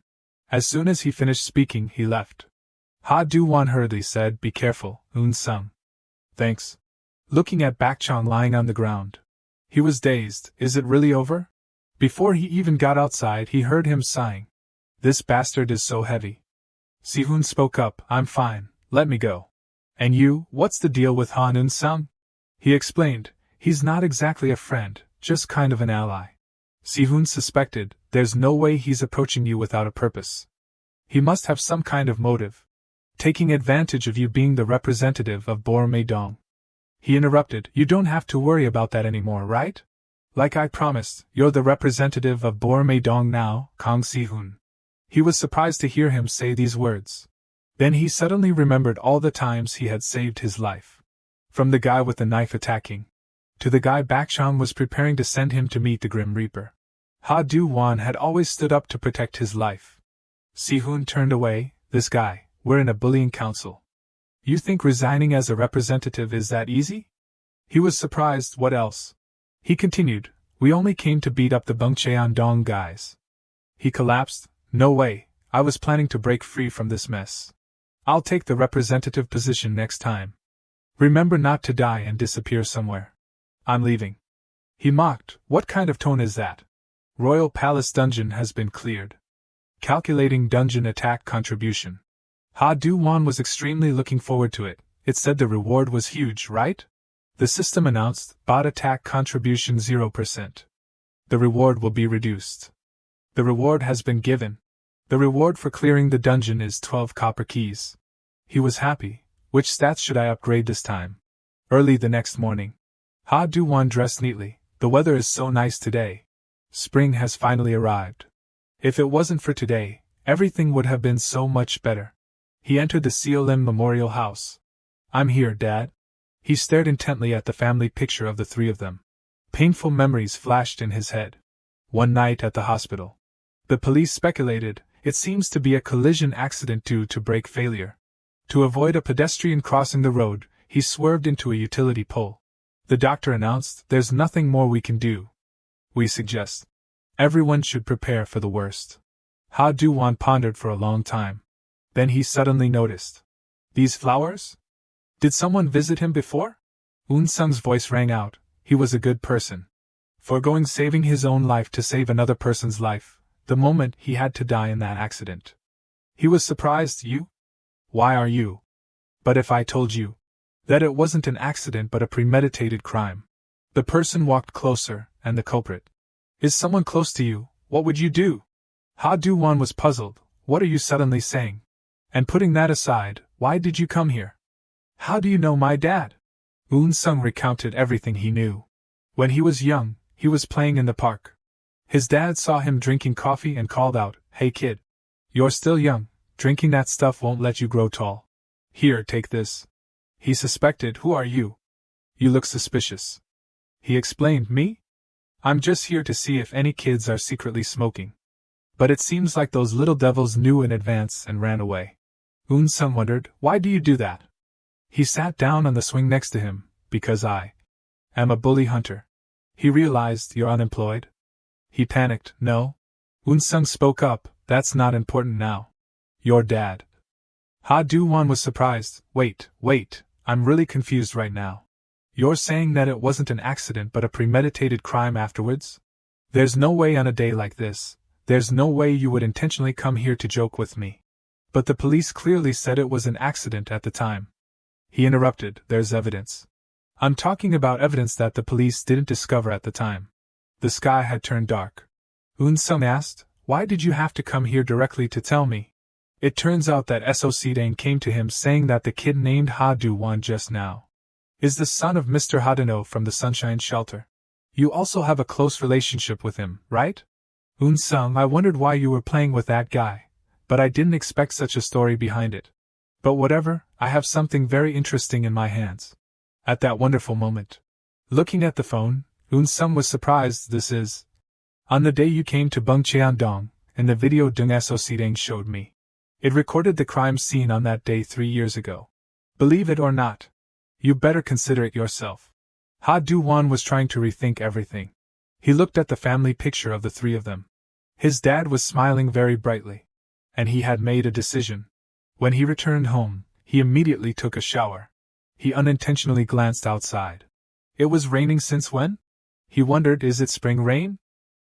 [SPEAKER 1] As soon as he finished speaking, he left. Ha Du-won hurriedly said, be careful, Eun-sung. Thanks. Looking at Bakchang lying on the ground. He was dazed. Is it really over? Before he even got outside, he heard him sighing. This bastard is so heavy. Si-hoon spoke up, I'm fine, let me go. And you, what's the deal with Ha Eun-sung? He explained, he's not exactly a friend, just kind of an ally. Si-hoon suspected, there's no way he's approaching you without a purpose. He must have some kind of motive. Taking advantage of you being the representative of Boromei-dong. He interrupted, you don't have to worry about that anymore, right? Like I promised, you're the representative of Boromei-dong now, Kang Si-hoon. He was surprised to hear him say these words. Then he suddenly remembered all the times he had saved his life. From the guy with the knife attacking, to the guy Bakchang was preparing to send him to meet the Grim Reaper. Ha Du-won had always stood up to protect his life. Si-hoon turned away. This guy, we're in a bullying council. You think resigning as a representative is that easy? He was surprised. What else? He continued, we only came to beat up the Bungcheon-dong guys. He collapsed. No way, I was planning to break free from this mess. I'll take the representative position next time. Remember not to die and disappear somewhere. I'm leaving. He mocked, what kind of tone is that? Royal Palace dungeon has been cleared. Calculating dungeon attack contribution. Ha Du-won was extremely looking forward to it. It said the reward was huge, right? The system announced, bot attack contribution 0%. The reward will be reduced. The reward has been given. The reward for clearing the dungeon is 12 copper keys. He was happy. Which stats should I upgrade this time? Early the next morning. Ha Du-won dressed neatly. The weather is so nice today. Spring has finally arrived. If it wasn't for today, everything would have been so much better. He entered the Seolim Memorial House. I'm here, Dad. He stared intently at the family picture of the three of them. Painful memories flashed in his head. One night at the hospital. The police speculated, it seems to be a collision accident due to brake failure. To avoid a pedestrian crossing the road, he swerved into a utility pole. The doctor announced, there's nothing more we can do. We suggest everyone should prepare for the worst. Ha Du-won pondered for a long time. Then he suddenly noticed. These flowers? Did someone visit him before? Eun-sung's voice rang out. He was a good person. Foregoing saving his own life to save another person's life, the moment he had to die in that accident. He was surprised. You? Why are you? But if I told you that it wasn't an accident but a premeditated crime. The person walked closer, and the culprit. Is someone close to you? What would you do? Ha Du-won was puzzled. What are you suddenly saying? And putting that aside, why did you come here? How do you know my dad? Eun-sung recounted everything he knew. When he was young, he was playing in the park. His dad saw him drinking coffee and called out, Hey kid. You're still young, drinking that stuff won't let you grow tall. Here, take this. He suspected. Who are you? You look suspicious. He explained. Me? I'm just here to see if any kids are secretly smoking. But it seems like those little devils knew in advance and ran away. Eun-sung wondered, why do you do that? He sat down on the swing next to him, because I am a bully hunter. He realized, you're unemployed? He panicked, no. Eun-sung spoke up, that's not important now. Your dad. Ha Do-won was surprised, wait, I'm really confused right now. You're saying that it wasn't an accident but a premeditated crime afterwards? There's no way on a day like this, there's no way you would intentionally come here to joke with me. But the police clearly said it was an accident at the time. He interrupted, there's evidence. I'm talking about evidence that the police didn't discover at the time. The sky had turned dark. Eun-sung asked, why did you have to come here directly to tell me? It turns out that So-si-dang came to him saying that the kid named Ha Do-won just now is the son of Mr. Hadano from the Sunshine Shelter. You also have a close relationship with him, right? Eun-sung, I wondered why you were playing with that guy, but I didn't expect such a story behind it. But whatever, I have something very interesting in my hands. At that wonderful moment, looking at the phone, Eun-sung was surprised. This is on the day you came to Bungcheon-dong, in the video Dung So-si-dang showed me. It recorded the crime scene on that day 3 years ago. Believe it or not, you better consider it yourself. Ha Do-won was trying to rethink everything. He looked at the family picture of the three of them. His dad was smiling very brightly. And he had made a decision. When he returned home, he immediately took a shower. He unintentionally glanced outside. It was raining since when? He wondered, is it spring rain?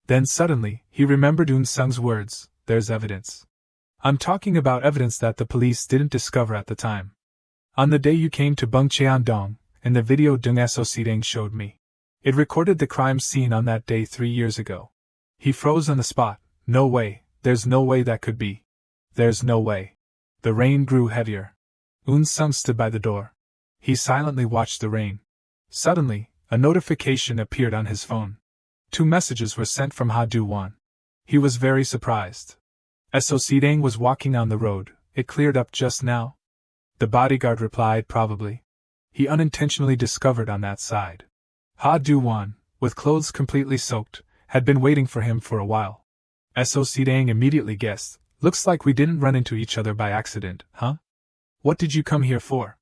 [SPEAKER 1] Then suddenly, he remembered Eun-sung's words, there's evidence. I'm talking about evidence that the police didn't discover at the time. On the day you came to Bungcheon-dong, in the video Dung So-si-dang showed me. It recorded the crime scene on that day 3 years ago. He froze on the spot. No way, there's no way that could be. There's no way. The rain grew heavier. Eun-sung stood by the door. He silently watched the rain. Suddenly, a notification appeared on his phone. 2 messages were sent from Ha Do-won. He was very surprised. So-si-dang was walking on the road, it cleared up just now. The bodyguard replied, probably. He unintentionally discovered on that side. Ha Do-won, with clothes completely soaked, had been waiting for him for a while. So-si-dang immediately guessed, looks like we didn't run into each other by accident, huh? What did you come here for?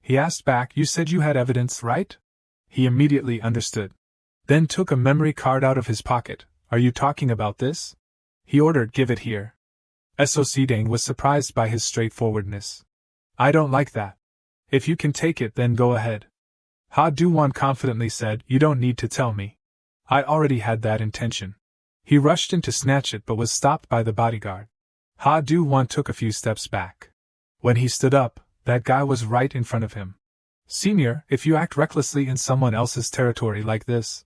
[SPEAKER 1] He asked back, you said you had evidence, right? He immediately understood. Then took a memory card out of his pocket. Are you talking about this? He ordered, give it here. So-si-dang was surprised by his straightforwardness. I don't like that. If you can take it, then go ahead. Ha Do-won confidently said, you don't need to tell me. I already had that intention. He rushed in to snatch it but was stopped by the bodyguard. Ha Do-won took a few steps back. When he stood up, that guy was right in front of him. Senior, if you act recklessly in someone else's territory like this,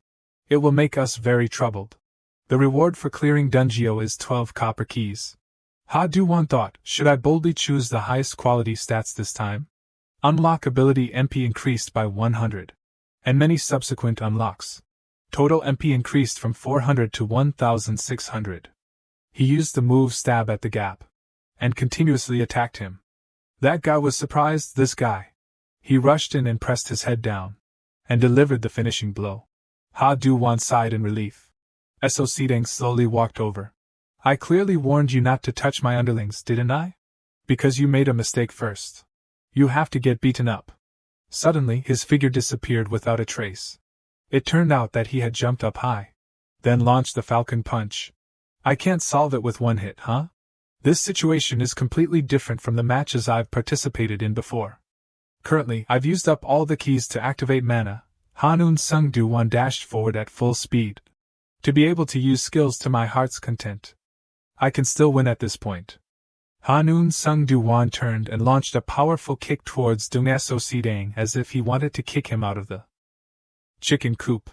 [SPEAKER 1] it will make us very troubled. The reward for clearing Dungeon is 12 copper keys. Ha Do-won thought, should I boldly choose the highest quality stats this time? Unlock ability MP increased by 100. And many subsequent unlocks. Total MP increased from 400 to 1,600. He used the move stab at the gap. And continuously attacked him. That guy was surprised, this guy. He rushed in and pressed his head down. And delivered the finishing blow. Ha Do-won sighed in relief. So-si-dang slowly walked over. I clearly warned you not to touch my underlings, didn't I? Because you made a mistake first. You have to get beaten up. Suddenly his figure disappeared without a trace. It turned out that he had jumped up high. Then launched the falcon punch. I can't solve it with one hit, huh? This situation is completely different from the matches I've participated in before. Currently, I've used up all the keys to activate mana. Eun-sung Do-won dashed forward at full speed. To be able to use skills to my heart's content. I can still win at this point. Eun-sung Do-won turned and launched a powerful kick towards So-si-dang as if he wanted to kick him out of the chicken coop.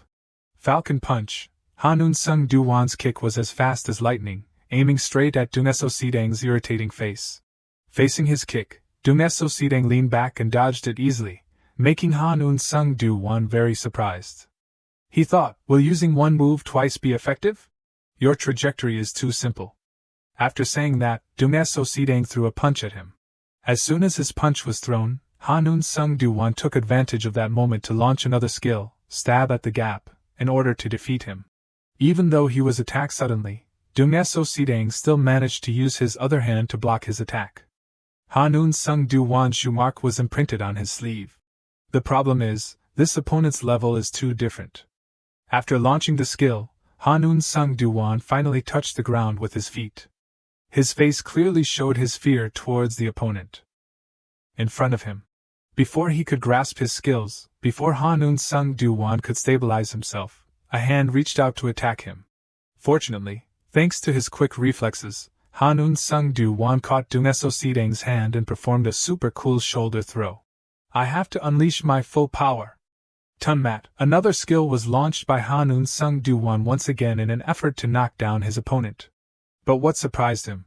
[SPEAKER 1] Falcon punch. Eun-sung Do-won's kick was as fast as lightning, aiming straight at So-si-dang's irritating face. Facing his kick, So-si-dang leaned back and dodged it easily, making Eun-sung Do-won very surprised. He thought, will using one move twice be effective? Your trajectory is too simple. After saying that, So-si-dang threw a punch at him. As soon as his punch was thrown, Eun-sung Do-won took advantage of that moment to launch another skill, stab at the gap, in order to defeat him. Even though he was attacked suddenly, Dung So Sidang still managed to use his other hand to block his attack. Hanun Sung Du Wan's shoe mark was imprinted on his sleeve. The problem is, this opponent's level is too different. After launching the skill, Hanun Sung Du Wan finally touched the ground with his feet. His face clearly showed his fear towards the opponent. In front of him. Before he could grasp his skills, before Hanun Sung Du Wan could stabilize himself, a hand reached out to attack him. Fortunately, thanks to his quick reflexes, Hanun Sung Du Wan caught Dung So Sidang's hand and performed a super cool shoulder throw. I have to unleash my full power. Tunmat, another skill was launched by Hanun Sung Du Wan once again in an effort to knock down his opponent. But what surprised him?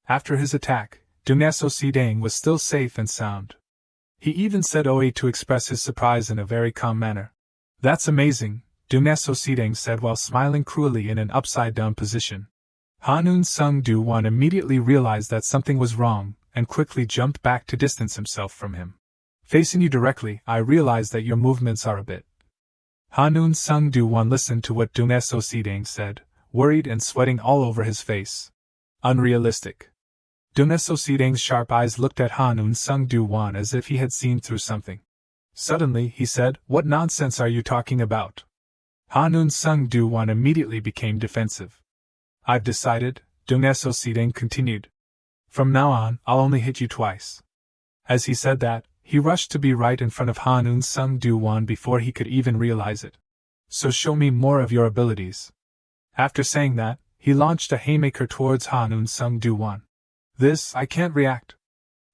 [SPEAKER 1] After his attack, Dung So Sidang was still safe and sound. He even said "Oi" to express his surprise in a very calm manner. That's amazing, Dung So Sidang said while smiling cruelly in an upside-down position. Hanun Sung Du Wan immediately realized that something was wrong, and quickly jumped back to distance himself from him. Facing you directly, I realize that your movements are a bit. Hanun Sung Du Wan listened to what Dung So Sidang said, worried and sweating all over his face. Unrealistic. Dung So Sidang's sharp eyes looked at Hanun Sung Du Wan as if he had seen through something. Suddenly, he said, "What nonsense are you talking about?" Hanun Sung Du Wan immediately became defensive. "I've decided," Dung So Sidang continued. "From now on, I'll only hit you twice." As he said that, he rushed to be right in front of Hanun Sung Du Wan before he could even realize it. "So show me more of your abilities." After saying that, he launched a haymaker towards Hanun Sung Du Wan. This, I can't react.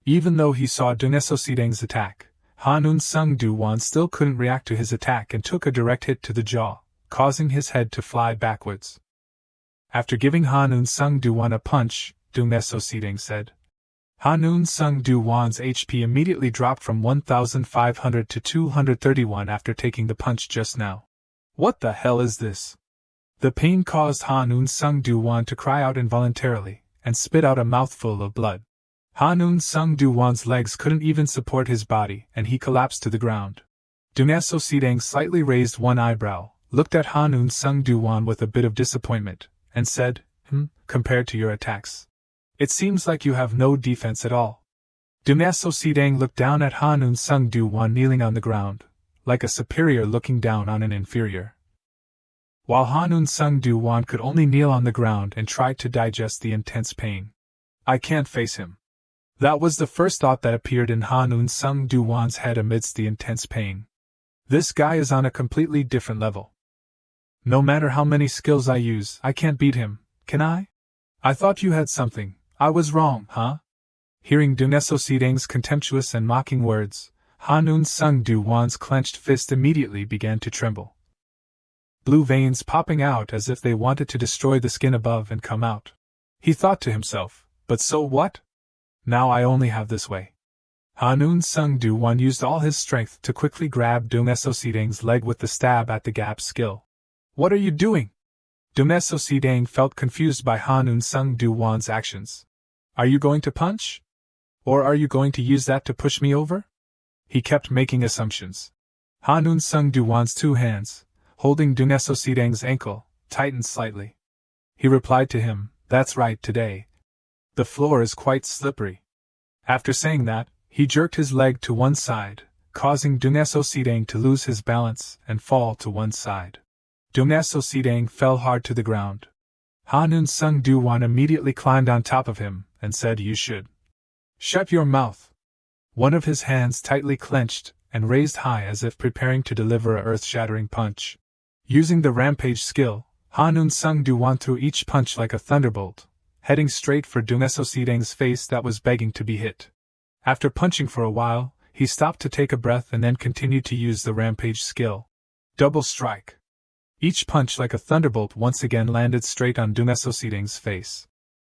[SPEAKER 1] Even though he saw Dung So Sidang's attack, Hanun Sung Du Wan still couldn't react to his attack and took a direct hit to the jaw, causing his head to fly backwards. After giving Hanun Sung Du Wan a punch, Dung So Sidang said. Hanun Sung Du Wan's HP immediately dropped from 1,500 to 231 after taking the punch just now. What the hell is this? The pain caused Hanun Sung Du Wan to cry out involuntarily, and spit out a mouthful of blood. Hanun Sung Du Wan's legs couldn't even support his body, and he collapsed to the ground. Dung So Sidang slightly raised one eyebrow, looked at Hanun Sung Du Wan with a bit of disappointment, and said, compared to your attacks, it seems like you have no defense at all. Dung So Sidang looked down at Hanun Sung Du Wan kneeling on the ground, like a superior looking down on an inferior. While Hanun Sung Du Wan could only kneel on the ground and try to digest the intense pain. I can't face him. That was the first thought that appeared in Hanun Sung Du Wan's head amidst the intense pain. This guy is on a completely different level. No matter how many skills I use, I can't beat him, can I? I thought you had something. I was wrong, huh? Hearing Dung So Sidang's contemptuous and mocking words, Hanun Sung Du Wan's clenched fist immediately began to tremble. Blue veins popping out as if they wanted to destroy the skin above and come out. He thought to himself, but so what? Now I only have this way. Hanun Sung Du Wan used all his strength to quickly grab Dung So Sidang's leg with the stab at the gap skill. What are you doing? Dung So Sidang felt confused by Hanun Sung Du Wan's actions. Are you going to punch? Or are you going to use that to push me over? He kept making assumptions. Hanun Sung Du Wan's two hands, holding Dung So Sidang's ankle, tightened slightly. He replied to him, that's right today. The floor is quite slippery. After saying that, he jerked his leg to one side, causing Dung So Sidang to lose his balance and fall to one side. Dung So Sidang fell hard to the ground. Hanun Sung Du Wan immediately climbed on top of him and said, you should shut your mouth. One of his hands tightly clenched and raised high as if preparing to deliver a earth-shattering punch. Using the rampage skill, Hanun Sung Du Wan threw each punch like a thunderbolt, heading straight for Dung So Sidang's face that was begging to be hit. After punching for a while, he stopped to take a breath and then continued to use the rampage skill. Double strike. Each punch like a thunderbolt once again landed straight on Dung So Sidang's face.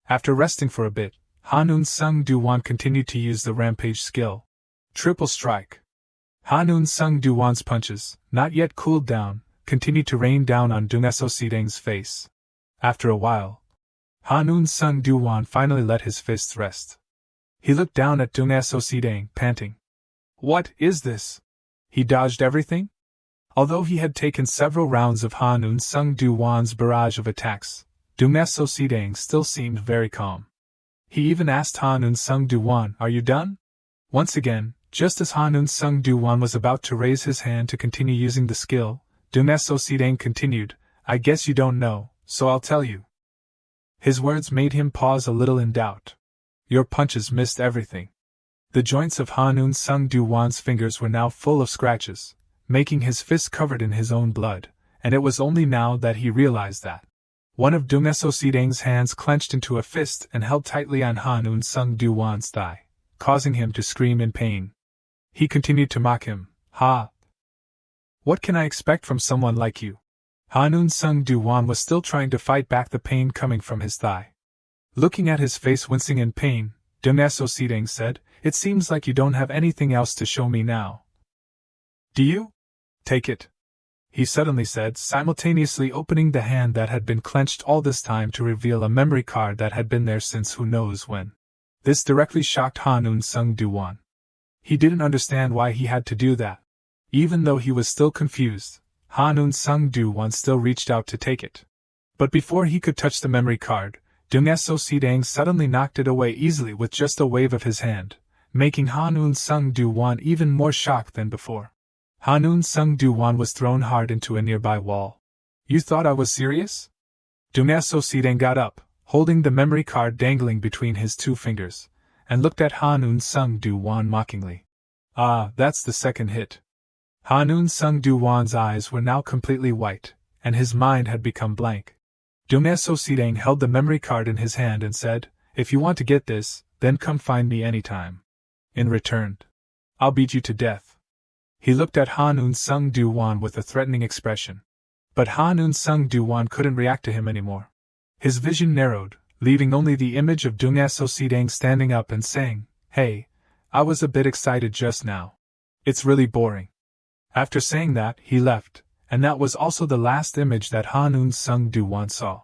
[SPEAKER 1] After resting for a bit, Hanun Sung Du Wan continued to use the rampage skill. Triple strike. Hanun Sung Du Wan's punches, not yet cooled down, continued to rain down on Dung So Sidang's face. After a while, Hanun Sung Du Wan finally let his fists rest. He looked down at Dung So Sidang, panting. What is this? He dodged everything? Although he had taken several rounds of Han Un Sung Du Wan's barrage of attacks, Dumnaso Sidang still seemed very calm. He even asked Han Un Sung Du Wan, "Are you done?" Once again, just as Han Un Sung Du Wan was about to raise his hand to continue using the skill, Dumnaso Sidang continued, "I guess you don't know, so I'll tell you." His words made him pause a little in doubt. Your punches missed everything. The joints of Han Un Sung Du Wan's fingers were now full of scratches, making his fists covered in his own blood, and it was only now that he realized that. One of Dumnaso Sidang's hands clenched into a fist and held tightly on Han Un Sung Du Wan's thigh, causing him to scream in pain. He continued to mock him, "Ha! What can I expect from someone like you?" Han Un Sung Du Wan was still trying to fight back the pain coming from his thigh. Looking at his face wincing in pain, Dumnaso Sidang said, "It seems like you don't have anything else to show me now. Do you? Take it," he suddenly said, simultaneously opening the hand that had been clenched all this time to reveal a memory card that had been there since who knows when. This directly shocked Han Un Sung Du Wan. He didn't understand why he had to do that. Even though he was still confused, Han Un Sung Du Wan still reached out to take it. But before he could touch the memory card, Dumnaso Sidang suddenly knocked it away easily with just a wave of his hand, making Han Un Sung Du Wan even more shocked than before. Han Un Sung Du Wan was thrown hard into a nearby wall. "You thought I was serious?" Dumnaso Sidang got up, holding the memory card dangling between his two fingers, and looked at Han Un Sung Du Wan mockingly. "Ah, that's the second hit." Han Un Sung Du Wan's eyes were now completely white, and his mind had become blank. Dumnaso Sidang held the memory card in his hand and said, "If you want to get this, then come find me anytime. In return, I'll beat you to death." He looked at Han Un Sung Du Wan with a threatening expression. But Han Un Sung Du Wan couldn't react to him anymore. His vision narrowed, leaving only the image of Dumnaso Sidang standing up and saying, "Hey, I was a bit excited just now. It's really boring." After saying that, he left, and that was also the last image that Han Un Sung Du Wan saw.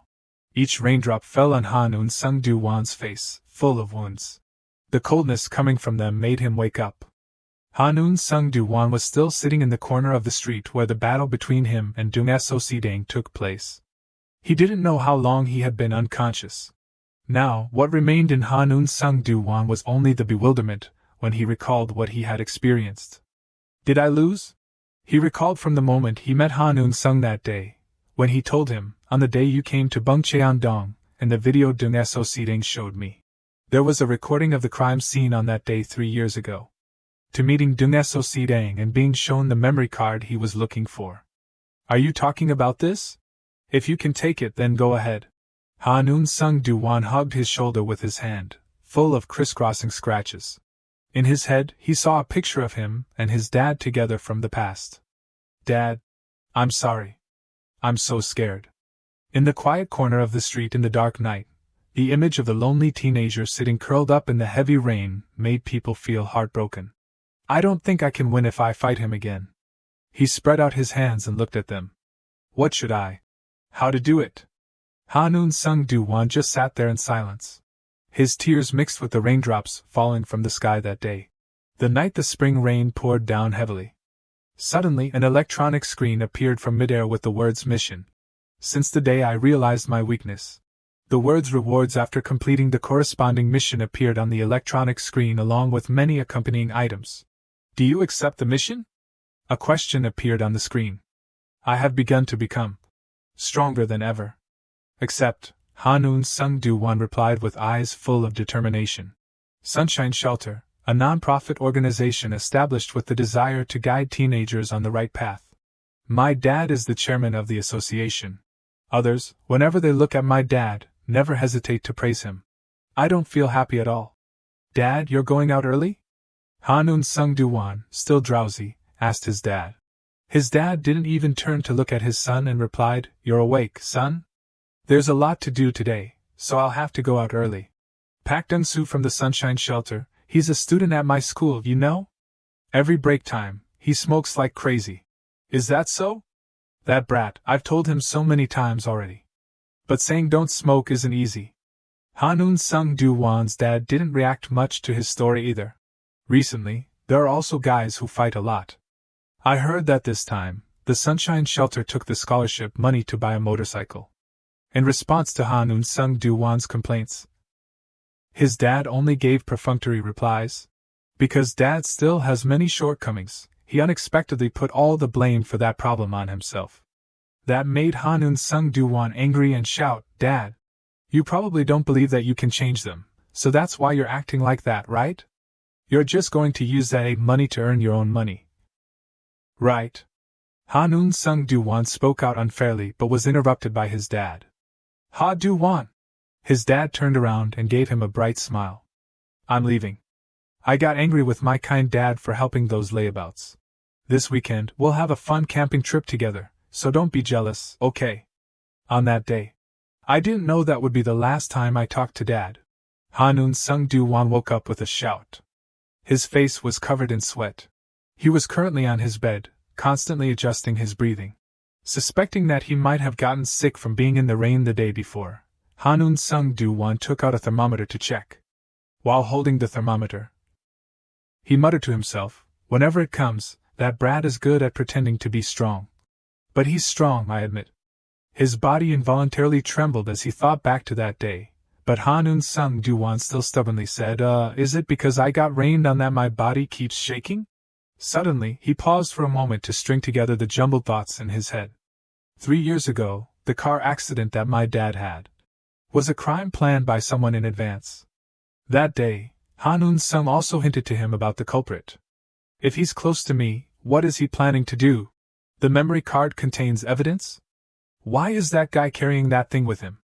[SPEAKER 1] Each raindrop fell on Han Un Sung Du Wan's face, full of wounds. The coldness coming from them made him wake up. Han Un Sung Du Wan was still sitting in the corner of the street where the battle between him and Dumnaso Sidang took place. He didn't know how long he had been unconscious. Now, what remained in Han Un Sung Du Wan was only the bewilderment when he recalled what he had experienced. Did I lose? He recalled from the moment he met Han Un Sung that day, when he told him, "On the day you came to Bungcheon-dong, in the video Dumnaso Sidang showed me. There was a recording of the crime scene on that day 3 years ago." To meeting Dumnaso Sidang and being shown the memory card he was looking for. "Are you talking about this? If you can take it, then go ahead." Han Un Sung Du Wan hugged his shoulder with his hand, full of crisscrossing scratches. In his head, he saw a picture of him and his dad together from the past. "Dad, I'm sorry. I'm so scared." In the quiet corner of the street in the dark night, the image of the lonely teenager sitting curled up in the heavy rain made people feel heartbroken. "I don't think I can win if I fight him again." He spread out his hands and looked at them. "What should I? How to do it?" Han Un Sung Du Wan just sat there in silence. His tears mixed with the raindrops falling from the sky that day. The night the spring rain poured down heavily. Suddenly an electronic screen appeared from midair with the words "Mission. Since the day I realized my weakness." The words "rewards after completing the corresponding mission" appeared on the electronic screen along with many accompanying items. "Do you accept the mission?" A question appeared on the screen. "I have begun to become stronger than ever." "Accept," Han Un Sung Du Wan replied with eyes full of determination. Sunshine Shelter, a non-profit organization established with the desire to guide teenagers on the right path. My dad is the chairman of the association. Others, whenever they look at my dad, never hesitate to praise him. I don't feel happy at all. "Dad, you're going out early?" Han Un Sung Du Wan, still drowsy, asked his dad. His dad didn't even turn to look at his son and replied, "You're awake, son? There's a lot to do today, so I'll have to go out early." Pak Dung-soo from the Sunshine Shelter, he's a student at my school, you know? Every break time, he smokes like crazy. Is that so? That brat, I've told him so many times already. But saying don't smoke isn't easy. Han Un Sung Du Wan's dad didn't react much to his story either. Recently, there are also guys who fight a lot. I heard that this time, the Sunshine Shelter took the scholarship money to buy a motorcycle. In response to Han Un-sung Do-won's complaints, his dad only gave perfunctory replies. Because Dad still has many shortcomings, he unexpectedly put all the blame for that problem on himself. That made Han Un-sung Do-won angry and shout, "Dad! You probably don't believe that you can change them, so that's why you're acting like that, right? You're just going to use that money to earn your own money. Right?" Han Un-sung Do-won spoke out unfairly but was interrupted by his dad. "Ha Do-won!" His dad turned around and gave him a bright smile. "I'm leaving. I got angry with my kind dad for helping those layabouts. This weekend we'll have a fun camping trip together, so don't be jealous, okay?" On that day, I didn't know that would be the last time I talked to Dad. Han Un-sung Do-won woke up with a shout. His face was covered in sweat. He was currently on his bed, constantly adjusting his breathing. Suspecting that he might have gotten sick from being in the rain the day before, Han Un-sung Do-won took out a thermometer to check. While holding the thermometer, he muttered to himself, "Whenever it comes, that brat is good at pretending to be strong. But he's strong, I admit." His body involuntarily trembled as he thought back to that day, but Han Un-sung Do-won still stubbornly said, Is it because I got rained on that my body keeps shaking?" Suddenly, he paused for a moment to string together the jumbled thoughts in his head. 3 years ago, the car accident that my dad had was a crime planned by someone in advance. That day, Han Un-sung also hinted to him about the culprit. If he's close to me, what is he planning to do? The memory card contains evidence? Why is that guy carrying that thing with him?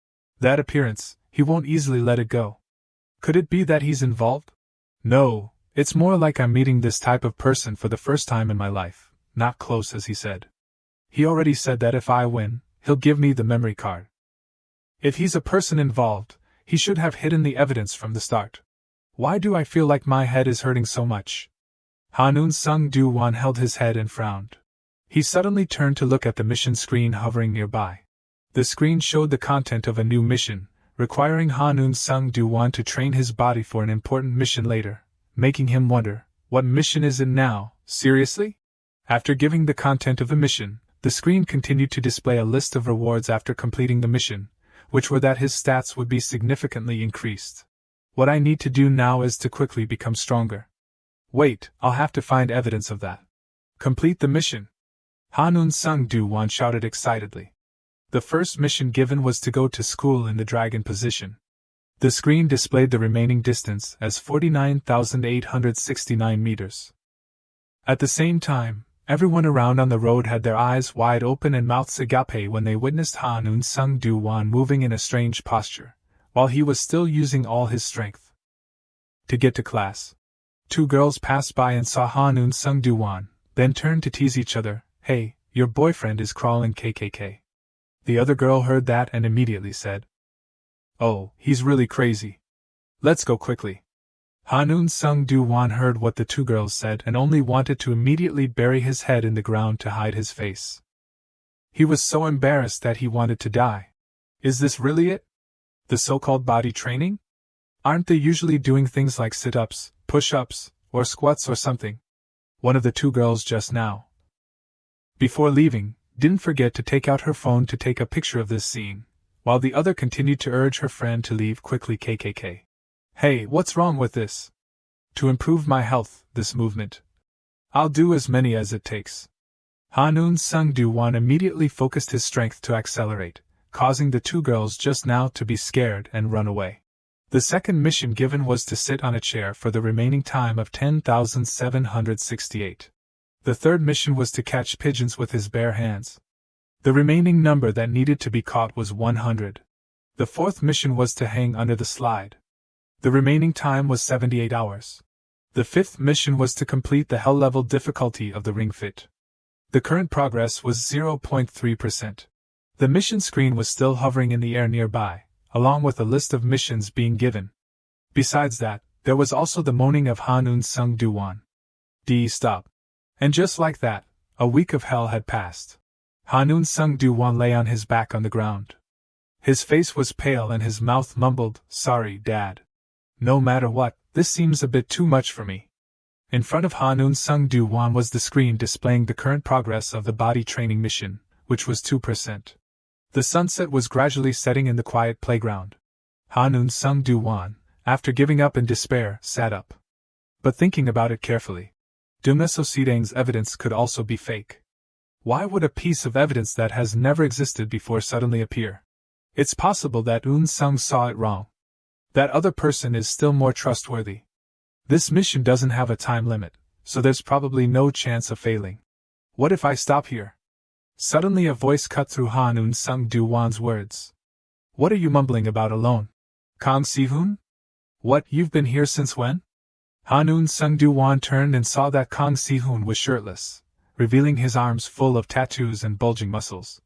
[SPEAKER 1] That appearance, he won't easily let it go. Could it be that he's involved? No, it's more like I'm meeting this type of person for the first time in my life, not close as he said. He already said that if I win, he'll give me the memory card. If he's a person involved, he should have hidden the evidence from the start. Why do I feel like my head is hurting so much? Han Un-sung Do-won held his head and frowned. He suddenly turned to look at the mission screen hovering nearby. The screen showed the content of a new mission, requiring Han Un-sung Do-won to train his body for an important mission later, making him wonder, what mission is it now, seriously? After giving the content of the mission, the screen continued to display a list of rewards after completing the mission, which were that his stats would be significantly increased. What I need to do now is to quickly become stronger. Wait, I'll have to find evidence of that. Complete the mission. Han Un-sung Do-won shouted excitedly. The first mission given was to go to school in the dragon position. The screen displayed the remaining distance as 49,869 meters. At the same time, everyone around on the road had their eyes wide open and mouths agape when they witnessed Han Un-sung Do-won moving in a strange posture, while he was still using all his strength. To get to class, 2 girls passed by and saw Han Un-sung Do-won, then turned to tease each other. "Hey, your boyfriend is crawling KKK." The other girl heard that and immediately said, "Oh, he's really crazy. Let's go quickly." Han Un-sung Do-won heard what the 2 girls said and only wanted to immediately bury his head in the ground to hide his face. He was so embarrassed that he wanted to die. Is this really it? The so-called body training? Aren't they usually doing things like sit-ups, push-ups, or squats or something? One of the 2 girls just now, before leaving, didn't forget to take out her phone to take a picture of this scene, while the other continued to urge her friend to leave quickly. KKK. Hey, what's wrong with this? To improve my health, this movement. I'll do as many as it takes. Han Un-sung Do-won immediately focused his strength to accelerate, causing the 2 girls just now to be scared and run away. The second mission given was to sit on a chair for the remaining time of 10,768. The third mission was to catch pigeons with his bare hands. The remaining number that needed to be caught was 100. The fourth mission was to hang under the slide. The remaining time was 78 hours. The fifth mission was to complete the hell level difficulty of the ring fit. The current progress was 0.3%. The mission screen was still hovering in the air nearby, along with a list of missions being given. Besides that, there was also the moaning of Han Un-sung Do-won. Stop. And just like that, a week of hell had passed. Han Un-sung Do-won lay on his back on the ground. His face was pale and his mouth mumbled, "Sorry, Dad. No matter what, this seems a bit too much for me." In front of Hanun Sung Du Wan was the screen displaying the current progress of the body training mission, which was 2%. The sunset was gradually setting in the quiet playground. Hanun Sung Du Wan, after giving up in despair, sat up. But thinking about it carefully, Dong So-sidang's evidence could also be fake. Why would a piece of evidence that has never existed before suddenly appear? It's possible that Eun Sung saw it wrong. That other person is still more trustworthy. This mission doesn't have a time limit, so there's probably no chance of failing. What if I stop here? Suddenly a voice cut through Hanun Sung Du Wan's words. What are you mumbling about alone? Kang Si-hoon? What, you've been here since when? Hanun Sung Du Wan turned and saw that Kang Si-hoon was shirtless, revealing his arms full of tattoos and bulging muscles,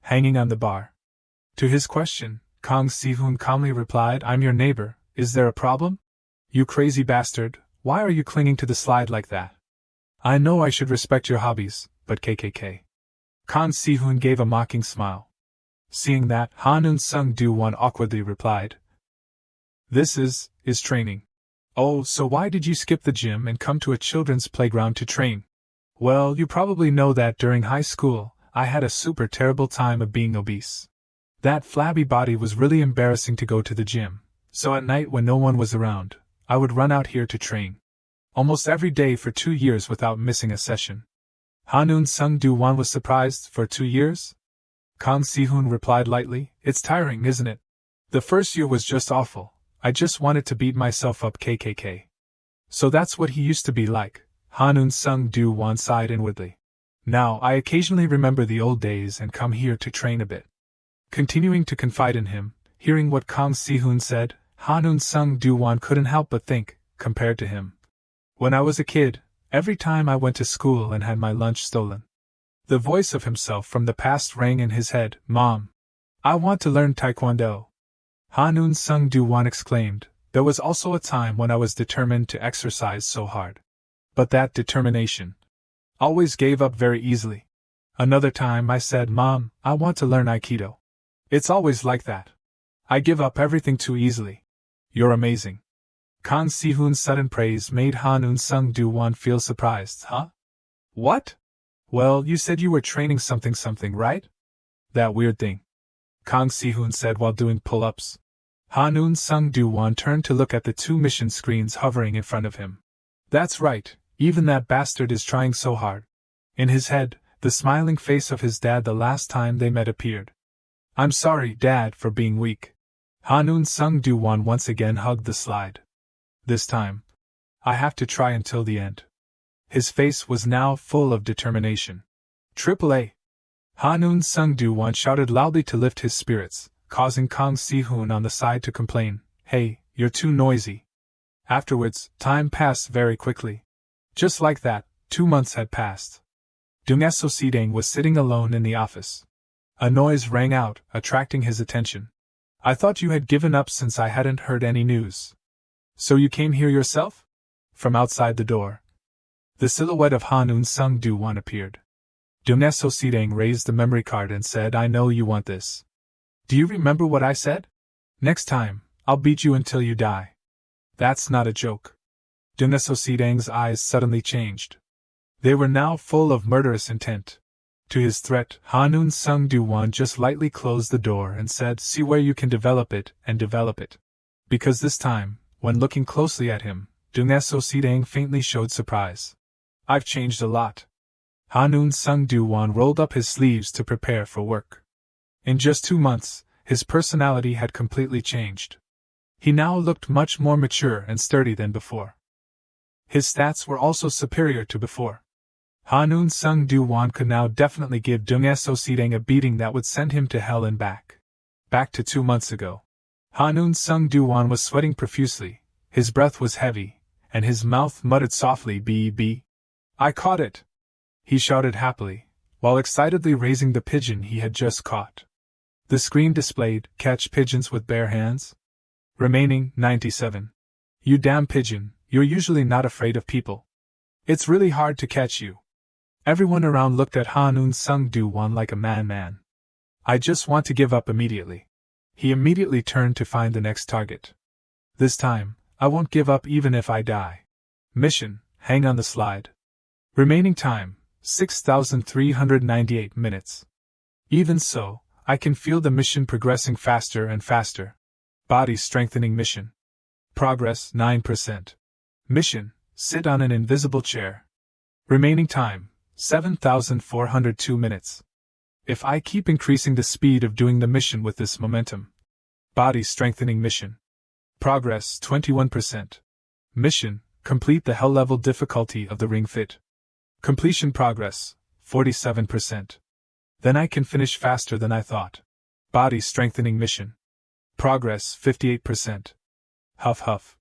[SPEAKER 1] hanging on the bar. To his question, Kang Si-hoon calmly replied, I'm your neighbor, is there a problem? You crazy bastard, why are you clinging to the slide like that? I know I should respect your hobbies, but KKK. Kang Si-hoon gave a mocking smile. Seeing that, Hanun Sung Du Wan awkwardly replied, This is training. Oh, so why did you skip the gym and come to a children's playground to train? Well, you probably know that during high school, I had a super terrible time of being obese. That flabby body was really embarrassing to go to the gym, so at night when no one was around, I would run out here to train. Almost every day for 2 years without missing a session. Hanun Sung Du Wan was surprised. For 2 years? Kang Si-hoon replied lightly, It's tiring, isn't it? The first year was just awful. I just wanted to beat myself up KKK. So that's what he used to be like. Hanun Sung Du Wan sighed inwardly. Now I occasionally remember the old days and come here to train a bit. Continuing to confide in him, hearing what Kang Si-hoon said, Hanun Sung Du Wan couldn't help but think, compared to him. When I was a kid, every time I went to school and had my lunch stolen. The voice of himself from the past rang in his head, Mom, I want to learn Taekwondo. Hanun Sung Du Wan exclaimed, There was also a time when I was determined to exercise so hard. But that determination always gave up very easily. Another time I said, Mom, I want to learn Aikido. It's always like that. I give up everything too easily. You're amazing. Kang Si-hoon's sudden praise made Hanun Sung Du Wan feel surprised. Huh? What? Well, you said you were training something, right? That weird thing. Kang Si-hoon said while doing pull-ups. Hanun Sung Du Wan turned to look at the 2 mission screens hovering in front of him. That's right, even that bastard is trying so hard. In his head, the smiling face of his dad the last time they met appeared. I'm sorry, Dad, for being weak. Hanun Sung Du Wan once again hugged the slide. This time, I have to try until the end. His face was now full of determination. Triple A. Hanun Sung Du Wan shouted loudly to lift his spirits, causing Kang Si-hoon on the side to complain, Hey, you're too noisy. Afterwards, time passed very quickly. Just like that, 2 months had passed. Dong So-sidang was sitting alone in the office. A noise rang out, attracting his attention. I thought you had given up since I hadn't heard any news. So you came here yourself? From outside the door, the silhouette of Hanun Sung Du Wan appeared. Dong So-sidang raised the memory card and said, I know you want this. Do you remember what I said? Next time, I'll beat you until you die. That's not a joke. Dong So-sidang's eyes suddenly changed. They were now full of murderous intent. To his threat, Hanun Sung Du Wan just lightly closed the door and said, See where you can develop it, and develop it. Because this time, when looking closely at him, Dong So-sidang faintly showed surprise. I've changed a lot. Hanun Sung Du Wan rolled up his sleeves to prepare for work. In just 2 months, his personality had completely changed. He now looked much more mature and sturdy than before. His stats were also superior to before. Hanun Sung Du Wan could now definitely give Dong So-sidang a beating that would send him to hell and back. Back to 2 months ago. Hanun Sung Du Wan was sweating profusely, his breath was heavy, and his mouth muttered softly, B. I caught it! He shouted happily, while excitedly raising the pigeon he had just caught. The screen displayed, Catch pigeons with bare hands. Remaining, 97. You damn pigeon, you're usually not afraid of people. It's really hard to catch you. Everyone around looked at Hanun Sung Du Wan like a madman. I just want to give up immediately. He immediately turned to find the next target. This time, I won't give up even if I die. Mission, hang on the slide. Remaining time, 6,398 minutes. Even so, I can feel the mission progressing faster and faster. Body strengthening mission. Progress 9%. Mission, sit on an invisible chair. Remaining time, 7,402 minutes. If I keep increasing the speed of doing the mission with this momentum. Body strengthening mission. Progress 21%. Mission, complete the hell level difficulty of the Ring Fit. Completion progress, 47%. Then I can finish faster than I thought. Body strengthening mission. Progress 58%. Huff huff.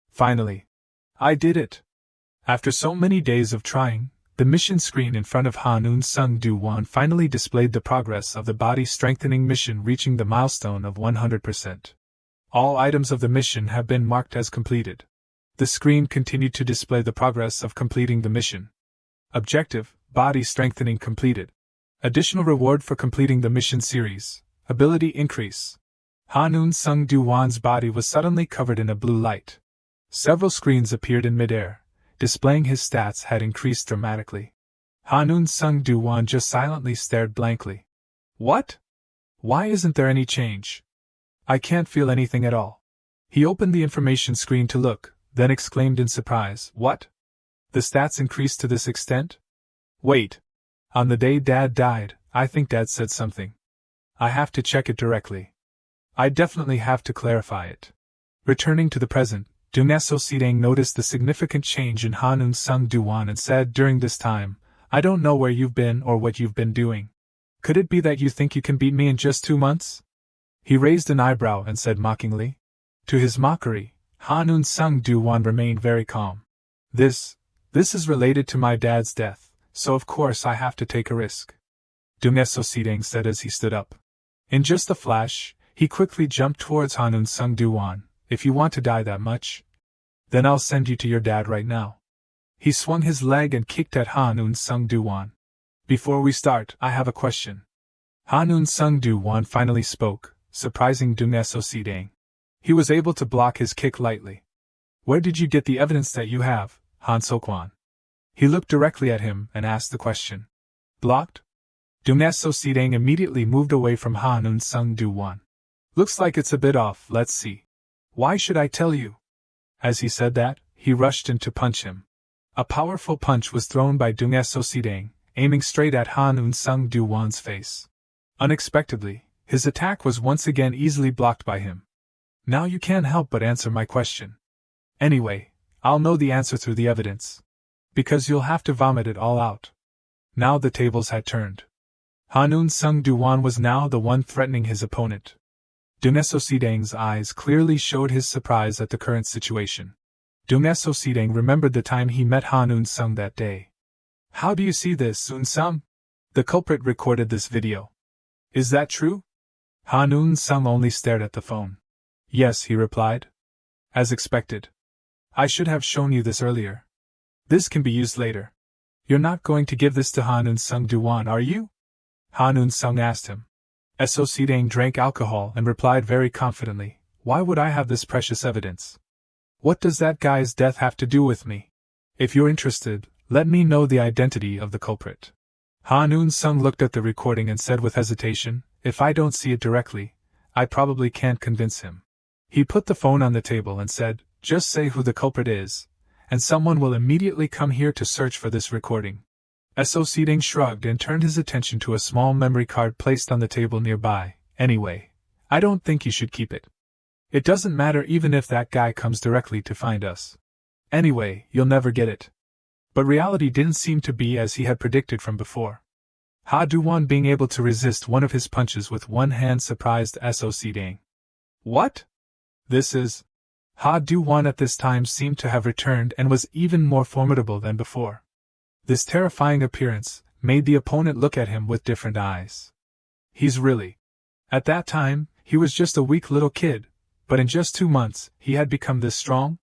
[SPEAKER 1] Finally. I did it. After so many days of trying, the mission screen in front of Hanun Sung Do-won finally displayed the progress of the body strengthening mission, reaching the milestone of 100%. All items of the mission have been marked as completed. The screen continued to display the progress of completing the mission. Objective, body strengthening completed. Additional reward for completing the mission series, ability increase. Hanun Sung Do-won's body was suddenly covered in a blue light. Several screens appeared in midair, displaying his stats had increased dramatically. Hanun Sung Do-won just silently stared blankly. What? Why isn't there any change? I can't feel anything at all. He opened the information screen to look, then exclaimed in surprise, What? The stats increased to this extent? Wait. On the day Dad died, I think Dad said something. I have to check it directly. I definitely have to clarify it. Returning to the present, Dongnaso Sidang noticed the significant change in Hanun Sung Do-won and said during this time, I don't know where you've been or what you've been doing. Could it be that you think you can beat me in just 2 months? He raised an eyebrow and said mockingly. To his mockery, Hanun Sung Do-won remained very calm. This is related to my dad's death, so of course I have to take a risk. Dongnaso Sidang said as he stood up. In just a flash, he quickly jumped towards Hanun Sung Do-won. If you want to die that much, then I'll send you to your dad right now. He swung his leg and kicked at Hanun Sung Do-won. Before we start, I have a question. Hanun Sung Do-won finally spoke, surprising Dongnaso Sidang. He was able to block his kick lightly. Where did you get the evidence that you have, Han Sok-won? He looked directly at him and asked the question. Blocked? Dongnaso Sidang immediately moved away from Hanun Sung Do-won. Looks like it's a bit off, let's see. Why should I tell you? As he said that, he rushed in to punch him. A powerful punch was thrown by Dongnaso Sidang, aiming straight at Hanun Sung Do-won's face. Unexpectedly, his attack was once again easily blocked by him. Now you can't help but answer my question. Anyway, I'll know the answer through the evidence. Because you'll have to vomit it all out. Now the tables had turned. Hanun Sung Do-won was now the one threatening his opponent. Dongnaso Sidang's eyes clearly showed his surprise at the current situation. Dongnaso Sidang remembered the time he met Hanun Sung that day. How do you see this, Sun-sung? The culprit recorded this video. Is that true? Hanun Sung only stared at the phone. Yes, he replied. As expected. I should have shown you this earlier. This can be used later. You're not going to give this to Hanun Sung Do-won, are you? Hanun Sung asked him. So Sidang drank alcohol and replied very confidently, Why would I have this precious evidence? What does that guy's death have to do with me? If you're interested, let me know the identity of the culprit. Hanun Sung looked at the recording and said with hesitation, If I don't see it directly, I probably can't convince him. He put the phone on the table and said, Just say who the culprit is, and someone will immediately come here to search for this recording. So Sidang shrugged and turned his attention to a small memory card placed on the table nearby. Anyway, I don't think you should keep it. It doesn't matter even if that guy comes directly to find us. Anyway, you'll never get it. But reality didn't seem to be as he had predicted from before. Ha Do-won being able to resist one of his punches with one hand surprised So Sidang. What? This is... Ha Do-won at this time seemed to have returned and was even more formidable than before. This terrifying appearance made the opponent look at him with different eyes. He's really... At that time, he was just a weak little kid, but in just 2 months, he had become this strong?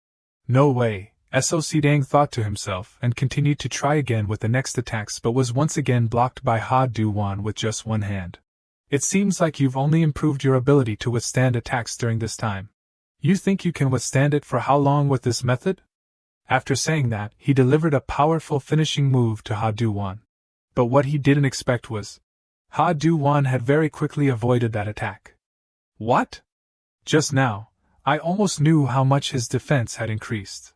[SPEAKER 1] No way, So Sidang thought to himself and continued to try again with the next attacks but was once again blocked by Ha Do-won with just one hand. It seems like you've only improved your ability to withstand attacks during this time. You think you can withstand it for how long with this method? After saying that, he delivered a powerful finishing move to Ha Du-won. But what he didn't expect was, Ha Du-won had very quickly avoided that attack. What? Just now, I almost knew how much his defense had increased.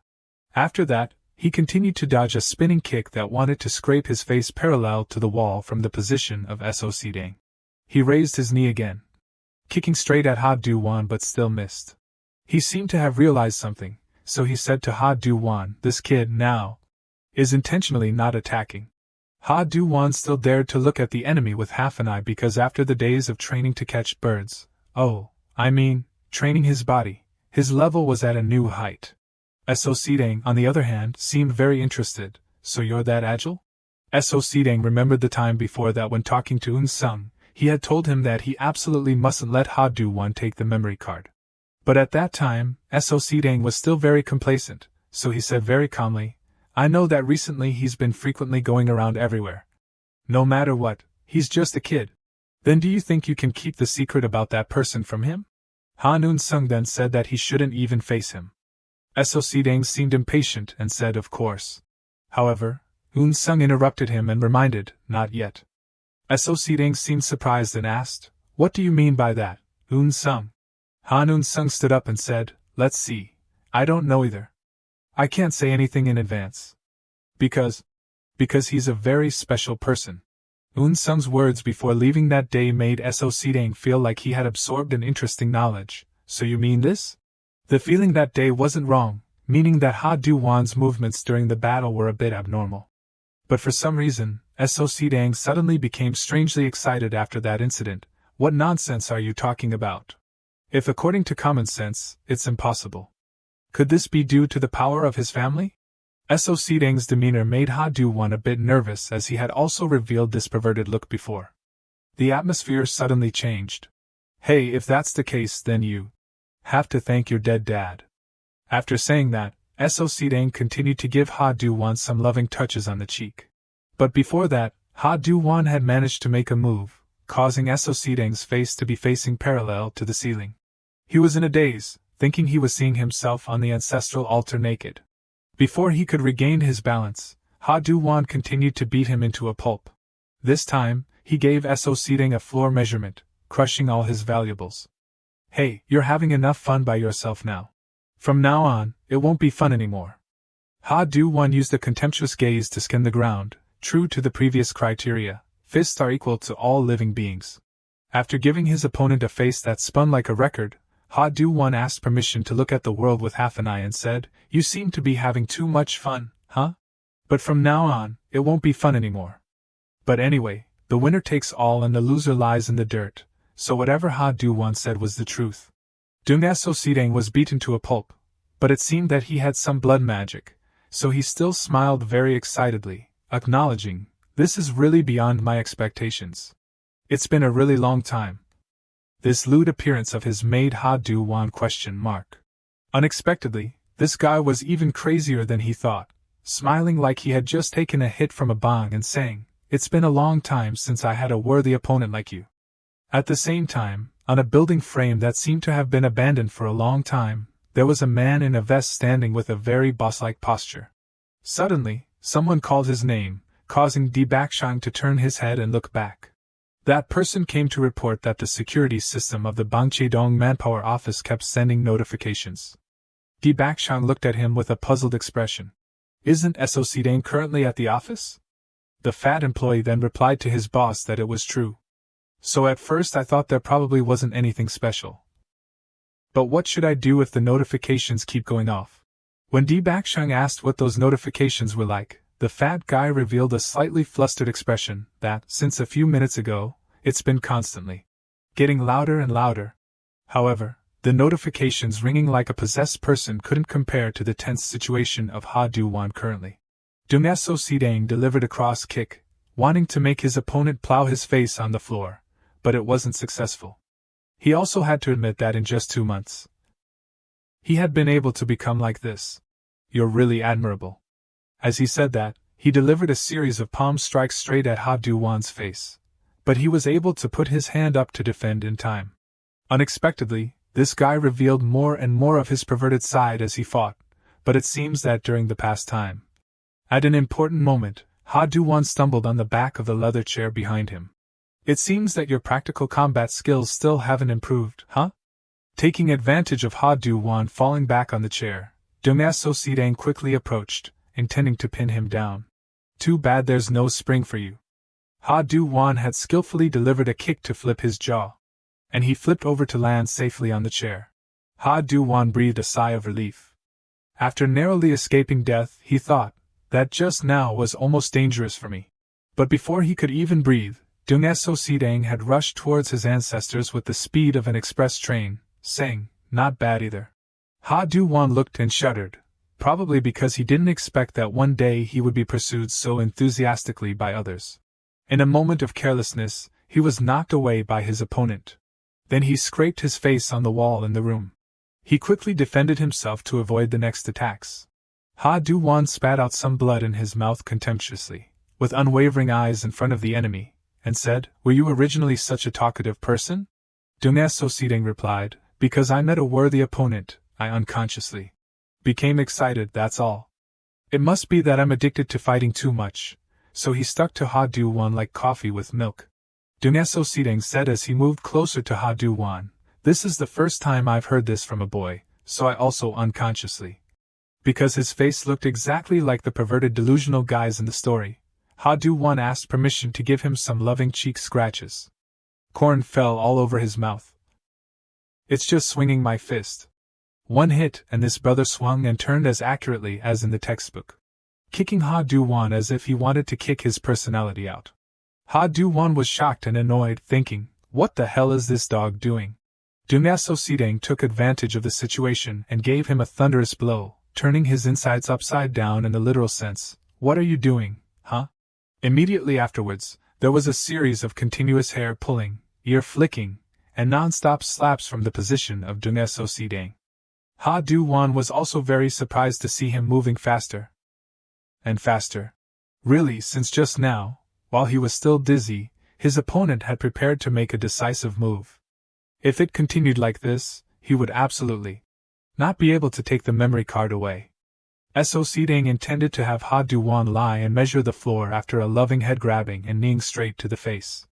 [SPEAKER 1] After that, he continued to dodge a spinning kick that wanted to scrape his face parallel to the wall from the position of SOC Dang. He raised his knee again, kicking straight at Ha Du-won but still missed. He seemed to have realized something, so he said to Ha Du-won, "This kid, now, is intentionally not attacking." Ha Du-won still dared to look at the enemy with half an eye because after the days of training to catch birds, training his body, his level was at a new height. SOC Dang, on the other hand, seemed very interested. "So you're that agile?" SOC Dang remembered the time before that when talking to Eun-sung, he had told him that he absolutely mustn't let Ha Du-won take the memory card. But at that time, SOC Dang was still very complacent, so he said very calmly, "I know that recently he's been frequently going around everywhere. No matter what, he's just a kid. Then do you think you can keep the secret about that person from him?" Han Eun-sung then said that he shouldn't even face him. SOC Dang seemed impatient and said of course. However, Eun-sung interrupted him and reminded, "Not yet." SOC Dang seemed surprised and asked, "What do you mean by that, Eun-sung?" Han Eun-sung stood up and said, "Let's see. I don't know either. I can't say anything in advance. Because he's a very special person." Eun-sung's words before leaving that day made SOC Dang feel like he had absorbed an interesting knowledge. "So you mean this?" The feeling that day wasn't wrong, meaning that Ha Du-won's movements during the battle were a bit abnormal. But for some reason, SOC Dang suddenly became strangely excited after that incident. "What nonsense are you talking about? If according to common sense, it's impossible. Could this be due to the power of his family?" SOC Dang's demeanor made Ha Du-won a bit nervous as he had also revealed this perverted look before. The atmosphere suddenly changed. "Hey, if that's the case, then you have to thank your dead dad." After saying that, SOC Dang continued to give Ha Du-won some loving touches on the cheek. But before that, Ha Du-won had managed to make a move, causing SOC Dang's face to be facing parallel to the ceiling. He was in a daze, thinking he was seeing himself on the ancestral altar naked. Before he could regain his balance, Ha Du-won continued to beat him into a pulp. This time, he gave SOC Dang a floor measurement, crushing all his valuables. "Hey, you're having enough fun by yourself now. From now on, it won't be fun anymore." Ha Du-won used a contemptuous gaze to scan the ground, true to the previous criteria. Fists are equal to all living beings. After giving his opponent a face that spun like a record, Ha Du-won asked permission to look at the world with half an eye and said, "You seem to be having too much fun, huh? But from now on, it won't be fun anymore. But anyway, the winner takes all and the loser lies in the dirt," so whatever Ha Du-won said was the truth. Dung SOC Dang was beaten to a pulp, but it seemed that he had some blood magic, so he still smiled very excitedly, acknowledging, "This is really beyond my expectations. It's been a really long time." This lewd appearance of his made Ha Du-won question mark. Unexpectedly, this guy was even crazier than he thought, smiling like he had just taken a hit from a bong and saying, "It's been a long time since I had a worthy opponent like you." At the same time, on a building frame that seemed to have been abandoned for a long time, there was a man in a vest standing with a very boss-like posture. Suddenly, someone called his name, causing Di Bakshang to turn his head and look back. That person came to report that the security system of the Bangche-dong manpower office kept sending notifications. Di Bakshang looked at him with a puzzled expression. "Isn't SOC Dang currently at the office?" The fat employee then replied to his boss that it was true. "So at first I thought there probably wasn't anything special. But what should I do if the notifications keep going off?" When Di Bakshang asked what those notifications were like, the fat guy revealed a slightly flustered expression that, since a few minutes ago, it's been constantly getting louder and louder. However, the notifications ringing like a possessed person couldn't compare to the tense situation of Ha Du-won currently. Dung SOC Dang delivered a cross kick, wanting to make his opponent plow his face on the floor, but it wasn't successful. He also had to admit that in just 2 months, he had been able to become like this. "You're really admirable." As he said that, he delivered a series of palm strikes straight at Ha Du-won's face. But he was able to put his hand up to defend in time. Unexpectedly, this guy revealed more and more of his perverted side as he fought, but it seems that during the past time, at an important moment, Ha Du-won stumbled on the back of the leather chair behind him. It seems that your practical combat skills still haven't improved, huh? Taking advantage of Ha Du-won falling back on the chair, Dong-so Si-dang quickly approached, intending to pin him down. Too bad there's no spring for you. Ha Du-won had skillfully delivered a kick to flip his jaw, and he flipped over to land safely on the chair. Ha Du-won breathed a sigh of relief. After narrowly escaping death, he thought, that just now was almost dangerous for me. But before he could even breathe, Dong-so Si-dang had rushed towards his ancestors with the speed of an express train, saying, "Not bad either." Ha Du-won looked and shuddered, probably because he didn't expect that one day he would be pursued so enthusiastically by others. In a moment of carelessness, he was knocked away by his opponent. Then he scraped his face on the wall in the room. He quickly defended himself to avoid the next attacks. Ha Du-won spat out some blood in his mouth contemptuously, with unwavering eyes in front of the enemy, and said, "Were you originally such a talkative person?" Dong-so Si-dang replied, "Because I met a worthy opponent, I unconsciously became excited, that's all. It must be that I'm addicted to fighting too much." So he stuck to Ha Du-won like coffee with milk. Dong-so Si-dang said as he moved closer to Ha Du-won, "This is the first time I've heard this from a boy, so I also unconsciously." Because his face looked exactly like the perverted delusional guys in the story, Ha Du-won asked permission to give him some loving cheek scratches. Corn fell all over his mouth. "It's just swinging my fist." One hit, and this brother swung and turned as accurately as in the textbook, kicking Ha Du-won as if he wanted to kick his personality out. Ha Du-won was shocked and annoyed, thinking, "What the hell is this dog doing?" Dong-so Si-dang took advantage of the situation and gave him a thunderous blow, turning his insides upside down in the literal sense. "What are you doing, huh?" Immediately afterwards, there was a series of continuous hair pulling, ear flicking, and non-stop slaps from the position of Dong-so Si-dang. Ha Du-won was also very surprised to see him moving faster and faster. Really, since just now, while he was still dizzy, his opponent had prepared to make a decisive move. If it continued like this, he would absolutely not be able to take the memory card away. So Si-dang intended to have Ha Du-won lie and measure the floor after a loving head grabbing and kneeing straight to the face.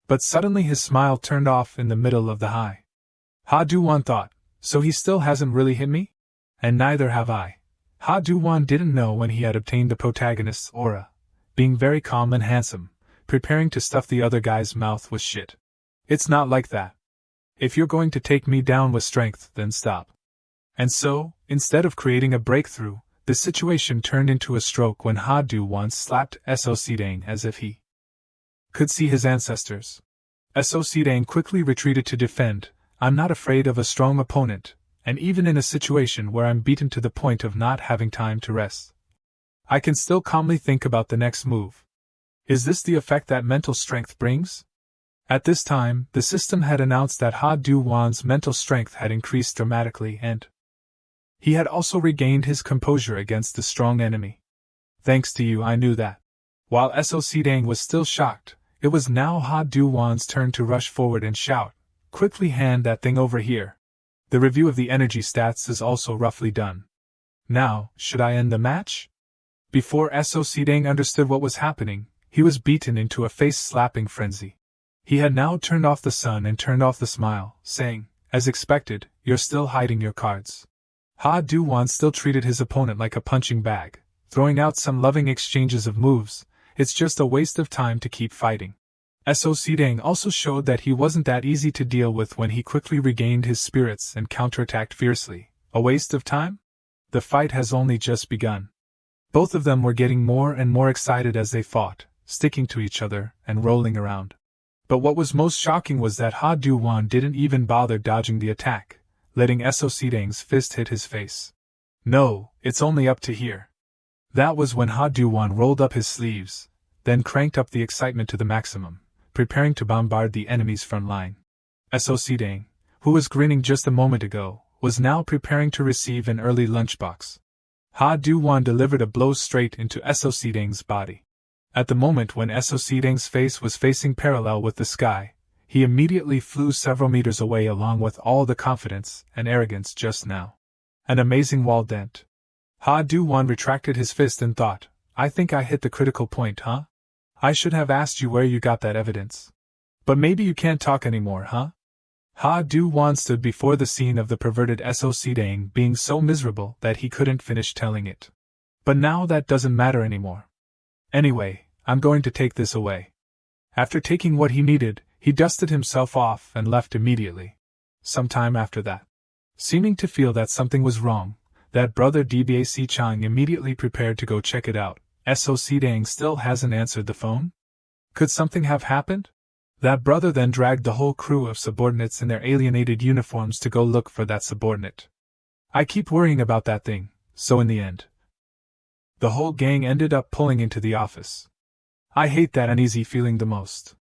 [SPEAKER 1] But suddenly his smile turned off in the middle of the high. Ha Du-won thought, "So he still hasn't really hit me? And neither have I." Ha Du-won didn't know when he had obtained the protagonist's aura, being very calm and handsome, preparing to stuff the other guy's mouth with shit. It's not like that. If you're going to take me down with strength, then stop. And so, instead of creating a breakthrough, the situation turned into a stroke when Ha Du-won slapped So Si-dang as if he could see his ancestors. So Si-dang quickly retreated to defend. "I'm not afraid of a strong opponent, and even in a situation where I'm beaten to the point of not having time to rest, I can still calmly think about the next move." Is this the effect that mental strength brings? At this time, the system had announced that Ha Du-won's mental strength had increased dramatically and he had also regained his composure against the strong enemy. "Thanks to you, I knew that." While So Si-dang was still shocked, it was now Ha Du-won's turn to rush forward and shout, "Quickly hand that thing over here." The review of the energy stats is also roughly done. Now, should I end the match? Before So Si-dang understood what was happening, he was beaten into a face-slapping frenzy. He had now turned off the sun and turned off the smile, saying, as expected, "You're still hiding your cards." Ha Du-won still treated his opponent like a punching bag, throwing out some loving exchanges of moves. "It's just a waste of time to keep fighting." So Si-dang also showed that he wasn't that easy to deal with when he quickly regained his spirits and counterattacked fiercely. A waste of time? The fight has only just begun. Both of them were getting more and more excited as they fought, sticking to each other and rolling around. But what was most shocking was that Ha Du-won didn't even bother dodging the attack, letting So Si-dang's fist hit his face. "No, it's only up to here." That was when Ha Du-won rolled up his sleeves, then cranked up the excitement to the maximum, preparing to bombard the enemy's front line. So Si-dang, who was grinning just a moment ago, was now preparing to receive an early lunchbox. Ha Du-won delivered a blow straight into So Si-dang's body. At the moment when So Si-dang's face was facing parallel with the sky, he immediately flew several meters away along with all the confidence and arrogance just now. An amazing wall dent. Ha Du-won retracted his fist and thought, I think I hit the critical point, huh? I should have asked you where you got that evidence. But maybe you can't talk anymore, huh? Ha Du-won stood before the scene of the perverted SOC Dang being so miserable that he couldn't finish telling it. But now that doesn't matter anymore. Anyway, I'm going to take this away. After taking what he needed, he dusted himself off and left immediately. Some time after that, seeming to feel that something was wrong, that brother DBAC Chang immediately prepared to go check it out. SOC Dang still hasn't answered the phone? Could something have happened? That brother then dragged the whole crew of subordinates in their alienated uniforms to go look for that subordinate. I keep worrying about that thing, so in the end, the whole gang ended up pulling into the office. I hate that uneasy feeling the most.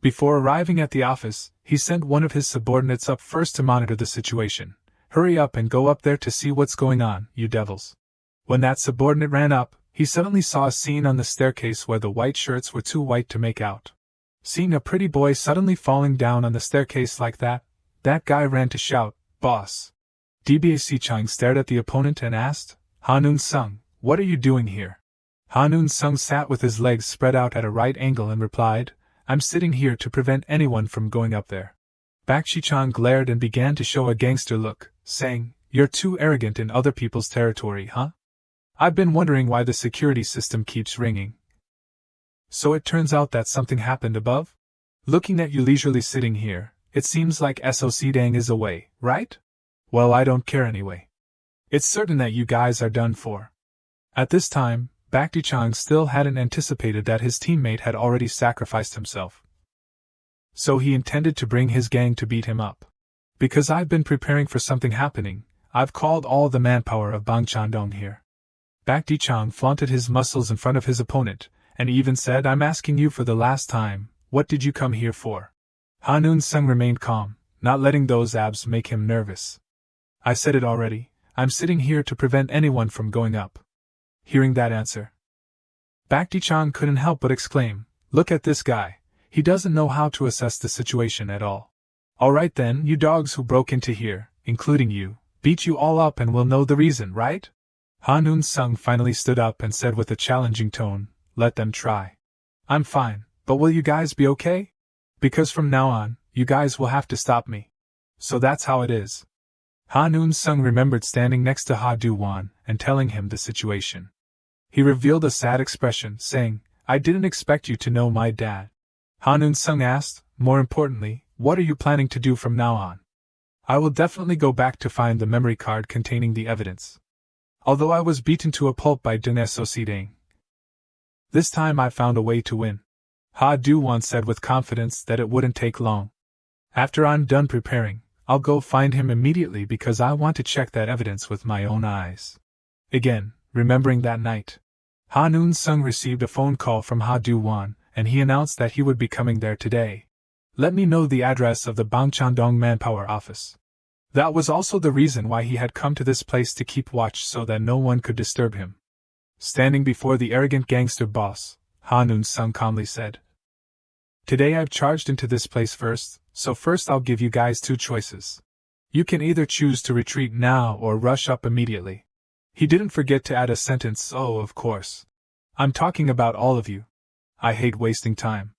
[SPEAKER 1] Before arriving at the office, he sent one of his subordinates up first to monitor the situation. Hurry up and go up there to see what's going on, you devils. When that subordinate ran up, he suddenly saw a scene on the staircase where the white shirts were too white to make out. Seeing a pretty boy suddenly falling down on the staircase like that guy ran to shout, Boss! DBAC Chang stared at the opponent and asked, Ha-Noon-sung, what are you doing here? Ha-Noon-sung sat with his legs spread out at a right angle and replied, I'm sitting here to prevent anyone from going up there. Bak Shi-chang glared and began to show a gangster look, saying, You're too arrogant in other people's territory, huh? I've been wondering why the security system keeps ringing. So it turns out that something happened above? Looking at you leisurely sitting here, it seems like SOC Dang is away, right? Well, I don't care anyway. It's certain that you guys are done for. At this time, Bak Ji-chang still hadn't anticipated that his teammate had already sacrificed himself. So he intended to bring his gang to beat him up. Because I've been preparing for something happening, I've called all the manpower of Bangchandong here. Bak Ji-chang flaunted his muscles in front of his opponent, and even said, I'm asking you for the last time, what did you come here for? Ha-Noon-sung remained calm, not letting those abs make him nervous. I said it already, I'm sitting here to prevent anyone from going up. Hearing that answer, Bak Ji-chang couldn't help but exclaim, Look at this guy, he doesn't know how to assess the situation at all. Alright then, you dogs who broke into here, including you, beat you all up and we'll know the reason, right? Ha-Noon-sung finally stood up and said with a challenging tone, Let them try. I'm fine, but will you guys be okay? Because from now on, you guys will have to stop me. So that's how it is. Ha-Noon-sung remembered standing next to Ha Du-won and telling him the situation. He revealed a sad expression, saying, I didn't expect you to know my dad. Ha-Noon-sung asked, More importantly, what are you planning to do from now on? I will definitely go back to find the memory card containing the evidence. Although I was beaten to a pulp by Deng So-si-dang, this time I found a way to win. Ha Du-won said with confidence that it wouldn't take long. After I'm done preparing, I'll go find him immediately because I want to check that evidence with my own eyes. Again, remembering that night, Ha-Noon-sung received a phone call from Ha Du-won, and he announced that he would be coming there today. Let me know the address of the Bangchandong Manpower Office. That was also the reason why he had come to this place, to keep watch so that no one could disturb him. Standing before the arrogant gangster boss, Ha-Noon-sung calmly said, Today I've charged into this place first, so first I'll give you guys two choices. You can either choose to retreat now or rush up immediately. He didn't forget to add a sentence, oh of course. I'm talking about all of you. I hate wasting time.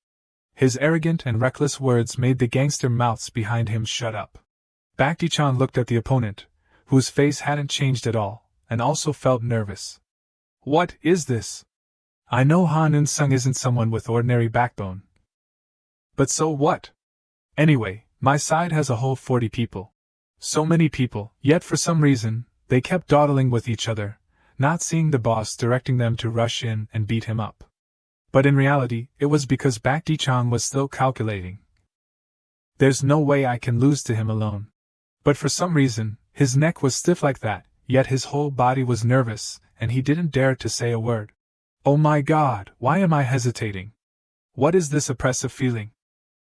[SPEAKER 1] His arrogant and reckless words made the gangster mouths behind him shut up. Bak Ji-chan looked at the opponent, whose face hadn't changed at all, and also felt nervous. What is this? I know Ha-Noon-sung isn't someone with ordinary backbone. But so what? Anyway, my side has a whole 40 people. So many people, yet for some reason, they kept dawdling with each other, not seeing the boss directing them to rush in and beat him up. But in reality, it was because Bak Ji-chang was still calculating. There's no way I can lose to him alone. But for some reason, his neck was stiff like that, yet his whole body was nervous, and he didn't dare to say a word. Oh my God, why am I hesitating? What is this oppressive feeling?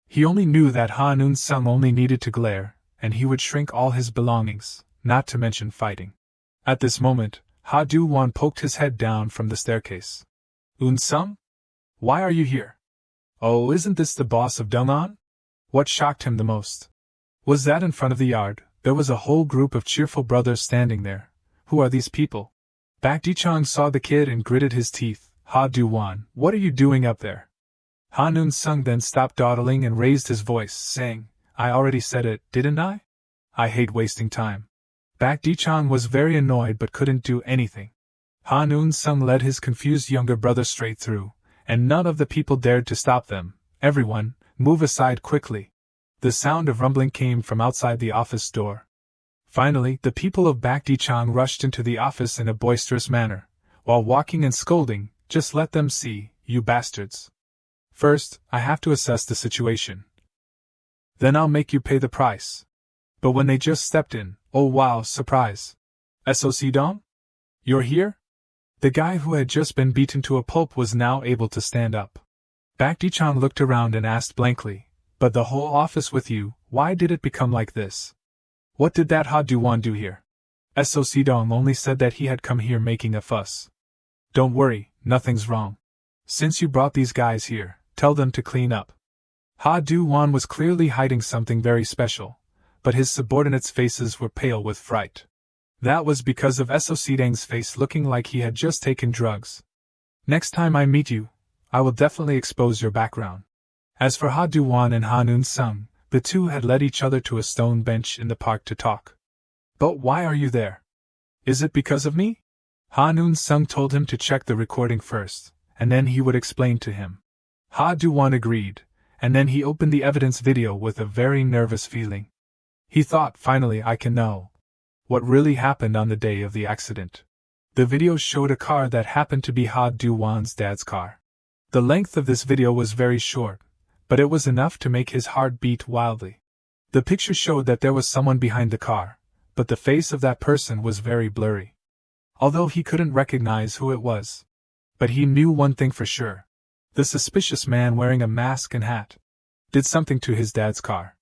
[SPEAKER 1] He only knew that Ha-Noon-sung only needed to glare, and he would shrink all his belongings, not to mention fighting. At this moment, Ha Du-won poked his head down from the staircase. Un-sung? Why are you here? Oh, isn't this the boss of Dong'an? What shocked him the most was that in front of the yard, there was a whole group of cheerful brothers standing there. Who are these people? Baek Ji-chang saw the kid and gritted his teeth. Ha Do-won, what are you doing up there? Ha Noon-sung then stopped dawdling and raised his voice, saying, I already said it, didn't I? I hate wasting time. Baek Ji-chang was very annoyed but couldn't do anything. Ha Noon-sung led his confused younger brother straight through, and none of the people dared to stop them. Everyone, move aside quickly. The sound of rumbling came from outside the office door. Finally, the people of Baek Ji-chang rushed into the office in a boisterous manner, while walking and scolding, just let them see, you bastards. First, I have to assess the situation. Then I'll make you pay the price. But when they just stepped in, oh wow, surprise. SOC Dong? You're here? The guy who had just been beaten to a pulp was now able to stand up. Baek Ji-chang looked around and asked blankly, but the whole office with you, why did it become like this? What did that Ha Do-won do here? SOC Dong only said that he had come here making a fuss. Don't worry, nothing's wrong. Since you brought these guys here, tell them to clean up. Ha Do-won was clearly hiding something very special, but his subordinates' faces were pale with fright. That was because of SOC Dang's face looking like he had just taken drugs. Next time I meet you, I will definitely expose your background. As for Ha Do-won and Ha Noon-sung, the two had led each other to a stone bench in the park to talk. But why are you there? Is it because of me? Ha Noon-sung told him to check the recording first, and then he would explain to him. Ha Do-won agreed, and then he opened the evidence video with a very nervous feeling. He thought, finally I can know what really happened on the day of the accident. The video showed a car that happened to be Ha Do-won's dad's car. The length of this video was very short, but it was enough to make his heart beat wildly. The picture showed that there was someone behind the car, but the face of that person was very blurry. Although he couldn't recognize who it was. But he knew one thing for sure. The suspicious man wearing a mask and hat did something to his dad's car.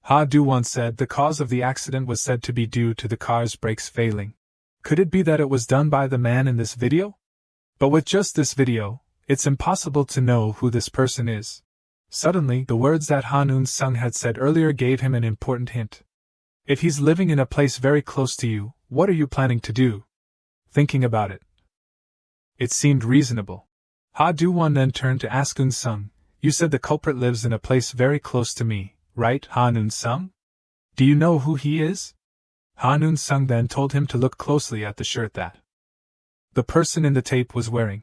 [SPEAKER 1] Ha Do-won said the cause of the accident was said to be due to the car's brakes failing. Could it be that it was done by the man in this video? But with just this video, it's impossible to know who this person is. Suddenly, the words that Ha Noon-sung had said earlier gave him an important hint. If he's living in a place very close to you, what are you planning to do? Thinking about it, it seemed reasonable. Ha Do-won then turned to ask Noon-sung, you said the culprit lives in a place very close to me, right, Ha Noon-sung? Do you know who he is? Ha Noon-sung then told him to look closely at the shirt that the person in the tape was wearing.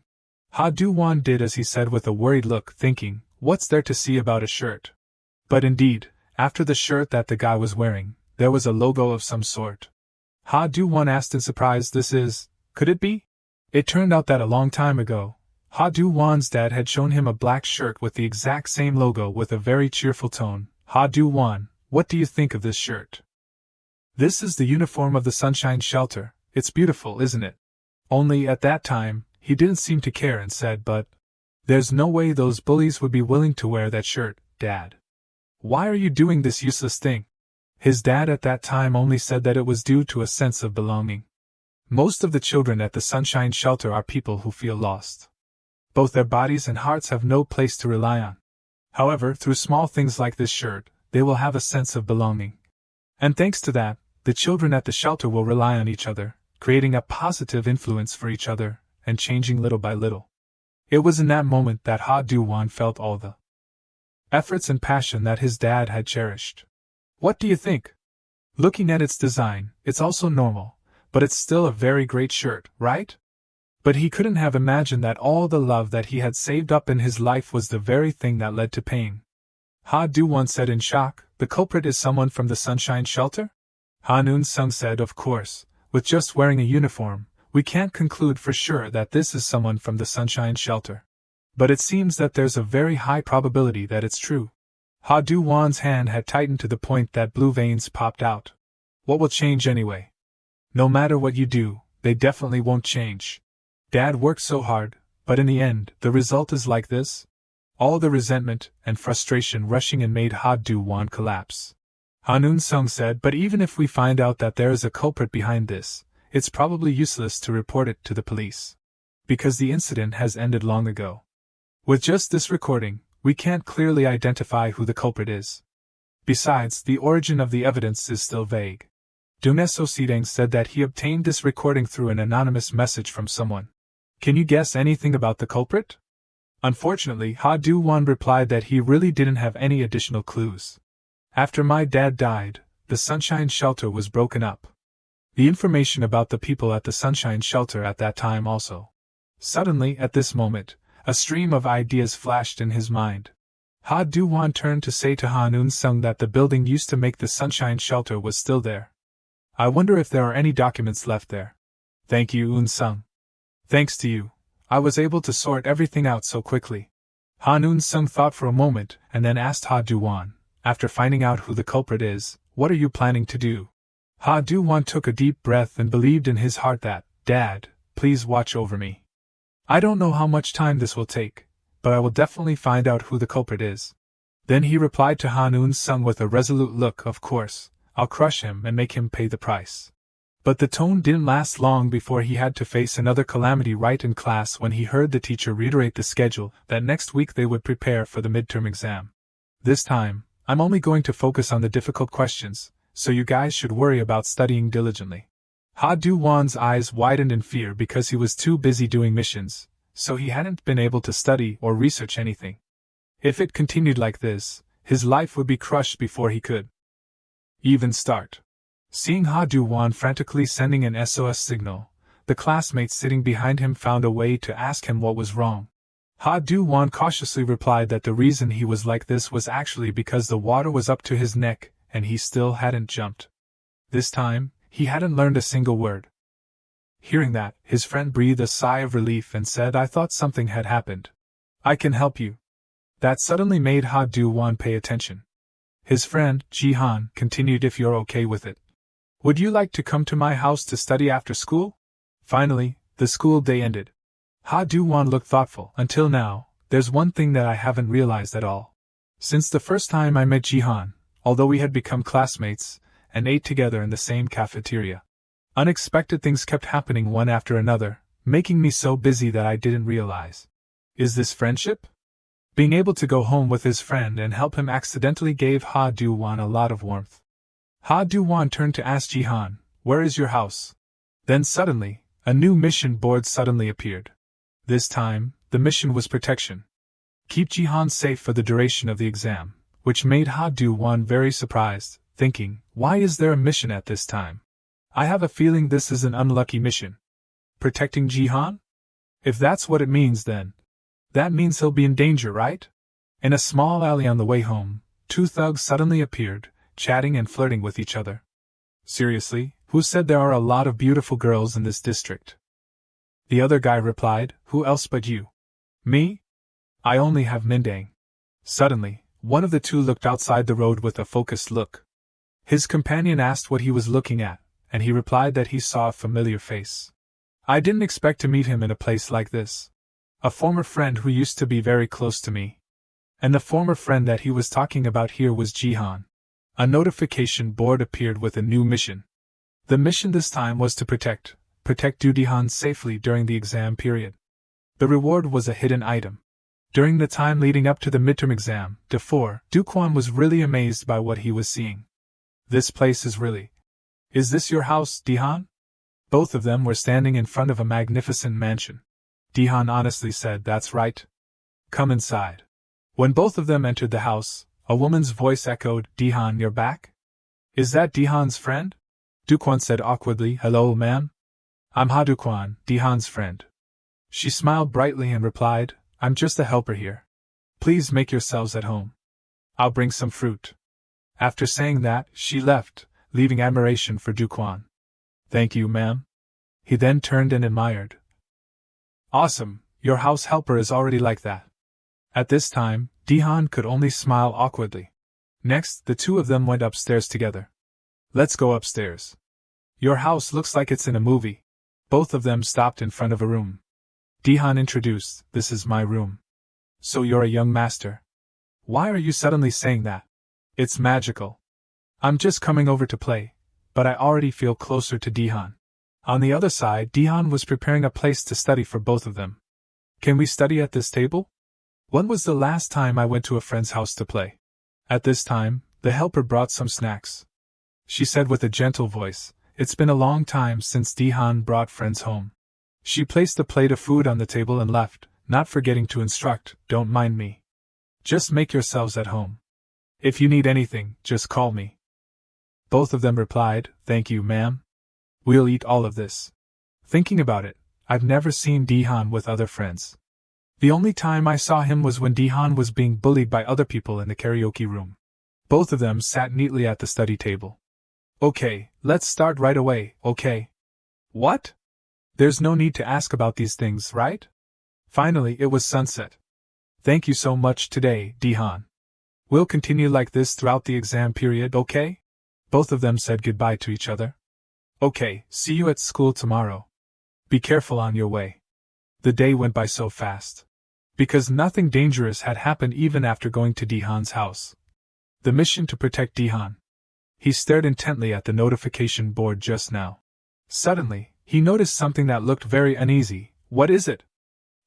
[SPEAKER 1] Ha Do-won did as he said with a worried look, thinking, what's there to see about a shirt? But indeed, after the shirt that the guy was wearing, there was a logo of some sort. Ha Do-won asked in surprise, could it be? It turned out that a long time ago, Ha Do-won's dad had shown him a black shirt with the exact same logo with a very cheerful tone. Ha Do-won, what do you think of this shirt? This is the uniform of the Sunshine Shelter. It's beautiful, isn't it? Only at that time, he didn't seem to care and said, but there's no way those bullies would be willing to wear that shirt, Dad. Why are you doing this useless thing? His dad at that time only said that it was due to a sense of belonging. Most of the children at the Sunshine Shelter are people who feel lost. Both their bodies and hearts have no place to rely on. However, through small things like this shirt, they will have a sense of belonging. And thanks to that, the children at the shelter will rely on each other, creating a positive influence for each other, and changing little by little. It was in that moment that Ha Do-won felt all the efforts and passion that his dad had cherished. What do you think? Looking at its design, it's also normal, but it's still a very great shirt, right? But he couldn't have imagined that all the love that he had saved up in his life was the very thing that led to pain. Ha Do-won said in shock, the culprit is someone from the Sunshine Shelter? Ha Noon-sung said, of course, with just wearing a uniform, we can't conclude for sure that this is someone from the Sunshine Shelter. But it seems that there's a very high probability that it's true. Ha Do-won's hand had tightened to the point that blue veins popped out. What will change anyway? No matter what you do, they definitely won't change. Dad worked so hard, but in the end, the result is like this? All the resentment and frustration rushing in made Ha Do-won collapse. Ha Noon-sung said, but even if we find out that there is a culprit behind this, it's probably useless to report it to the police. Because the incident has ended long ago. With just this recording, we can't clearly identify who the culprit is. Besides, the origin of the evidence is still vague. Duneso Sideng said that he obtained this recording through an anonymous message from someone. Can you guess anything about the culprit? Unfortunately, Ha Du-won replied that he really didn't have any additional clues. After my dad died, the Sunshine Shelter was broken up. The information about the people at the Sunshine Shelter at that time also. Suddenly, at this moment, a stream of ideas flashed in his mind. Ha Du-won turned to say to Han Un-sung that the building used to make the Sunshine Shelter was still there. I wonder if there are any documents left there. Thank you, Un-sung. Thanks to you, I was able to sort everything out so quickly. Han Un-sung thought for a moment and then asked Ha Du-won, after finding out who the culprit is, what are you planning to do? Ha Du-won took a deep breath and believed in his heart that, Dad, please watch over me. I don't know how much time this will take, but I will definitely find out who the culprit is. Then he replied to Han Un-sung with a resolute look, of course, I'll crush him and make him pay the price. But the tone didn't last long before he had to face another calamity right in class when he heard the teacher reiterate the schedule that next week they would prepare for the midterm exam. This time, I'm only going to focus on the difficult questions, so you guys should worry about studying diligently. Ha Du-won's eyes widened in fear because he was too busy doing missions, so he hadn't been able to study or research anything. If it continued like this, his life would be crushed before he could even start. Seeing Ha Du-won frantically sending an SOS signal, the classmates sitting behind him found a way to ask him what was wrong. Ha Du-won cautiously replied that the reason he was like this was actually because the water was up to his neck and he still hadn't jumped. This time, he hadn't learned a single word. Hearing that, his friend breathed a sigh of relief and said, I thought something had happened. I can help you. That suddenly made Ha Du-won pay attention. His friend, Ji-han, continued, if you're okay with it. Would you like to come to my house to study after school? Finally, the school day ended. Ha Du-won looked thoughtful. Until now, there's one thing that I haven't realized at all. Since the first time I met Ji-han, although we had become classmates, and ate together in the same cafeteria, unexpected things kept happening one after another, making me so busy that I didn't realize. Is this friendship? Being able to go home with his friend and help him accidentally gave Ha Du-won a lot of warmth. Ha Du-won turned to ask Ji-han, where is your house? Then suddenly, a new mission board suddenly appeared. This time, the mission was protection. Keep Ji-han safe for the duration of the exam, which made Ha Du-won very surprised, thinking, why is there a mission at this time? I have a feeling this is an unlucky mission. Protecting Ji-han? If that's what it means then, that means he'll be in danger, right? In a small alley on the way home, two thugs suddenly appeared, chatting and flirting with each other. Seriously, who said there are a lot of beautiful girls in this district? The other guy replied, who else but you? Me? I only have Mindang. Suddenly, one of the two looked outside the road with a focused look. His companion asked what he was looking at, and he replied that he saw a familiar face. I didn't expect to meet him in a place like this. A former friend who used to be very close to me. And the former friend that he was talking about here was Ji-han. A notification board appeared with a new mission. The mission this time was to protect Du-di-han safely during the exam period. The reward was a hidden item. During the time leading up to the midterm exam, Du-kwon was really amazed by what he was seeing. This place is really... Is this your house, Di-han? Both of them were standing in front of a magnificent mansion. Di-han honestly said, that's right. Come inside. When both of them entered the house, a woman's voice echoed, Di-han, you're back? Is that Di-han's friend? Du-kwon said awkwardly, hello, ma'am. I'm Ha Du-kwon, Di-han's friend. She smiled brightly and replied, I'm just a helper here. Please make yourselves at home. I'll bring some fruit. After saying that, she left, leaving admiration for Du-kwon. Thank you, ma'am. He then turned and admired. Awesome, your house helper is already like that. At this time, Di-han could only smile awkwardly. Next, the two of them went upstairs together. Let's go upstairs. Your house looks like it's in a movie. Both of them stopped in front of a room. Di-han introduced, this is my room. So you're a young master. Why are you suddenly saying that? It's magical. I'm just coming over to play, but I already feel closer to Di-han. On the other side, Di-han was preparing a place to study for both of them. Can we study at this table? When was the last time I went to a friend's house to play? At this time, the helper brought some snacks. she said with a gentle voice. It's been a long time since Dihan brought friends home. She placed a plate of food on the table and left, not forgetting to instruct, don't mind me. Just make yourselves at home. If you need anything, just call me. Both of them replied, thank you, ma'am. We'll eat all of this. Thinking about it, I've never seen Dihan with other friends. The only time I saw him was when Dihan was being bullied by other people in the karaoke room. Both of them sat neatly at the study table. Okay, let's start right away, okay? What? There's no need to ask about these things, right? Finally, it was sunset. Thank you so much today, Dihan. We'll continue like this throughout the exam period, okay? Both of them said goodbye to each other. Okay, see you at school tomorrow. Be careful on your way. The day went by so fast. Because nothing dangerous had happened even after going to Dihan's house. The mission to protect Dihan. He stared intently at the notification board just now. Suddenly, he noticed something that looked very uneasy. What is it?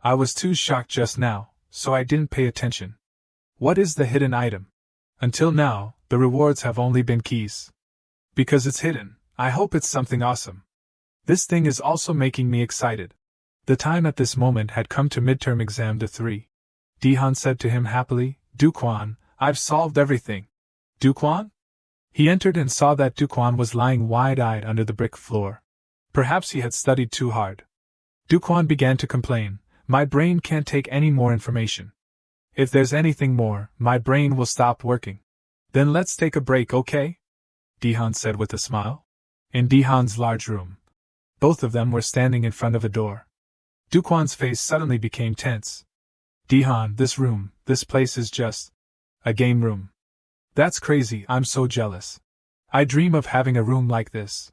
[SPEAKER 1] I was too shocked just now, so I didn't pay attention. What is the hidden item? Until now, the rewards have only been keys. Because it's hidden, I hope it's something awesome. This thing is also making me excited. The time at this moment had come to midterm exam day 3. Dihan said to him happily, Duquan, I've solved everything. Duquan? He entered and saw that Duquan was lying wide-eyed under the brick floor. Perhaps he had studied too hard. Duquan began to complain, my brain can't take any more information. If there's anything more, my brain will stop working. Then let's take a break, okay? Dihan said with a smile. In Dihan's large room. Both of them were standing in front of a door. Duquan's face suddenly became tense. Dihan, this place is just a game room. That's crazy, I'm so jealous. I dream of having a room like this.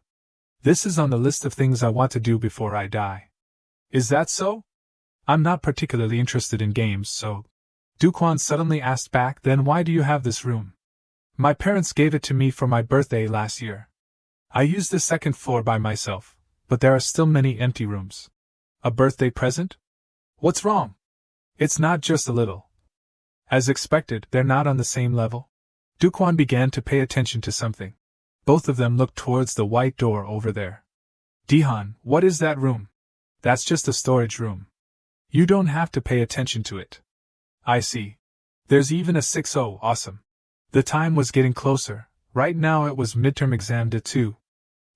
[SPEAKER 1] This is on the list of things I want to do before I die. Is that so? I'm not particularly interested in games, so. Duquan suddenly asked back, then why do you have this room? My parents gave it to me for my birthday last year. I used the second floor by myself, but there are still many empty rooms. A birthday present? What's wrong? It's not just a little. As expected, they're not on the same level. Duquan began to pay attention to something. Both of them looked towards the white door over there. Dihan, what is that room? That's just a storage room. You don't have to pay attention to it. I see. There's even a 6-0, awesome. The time was getting closer. Right now it was midterm exam day 2.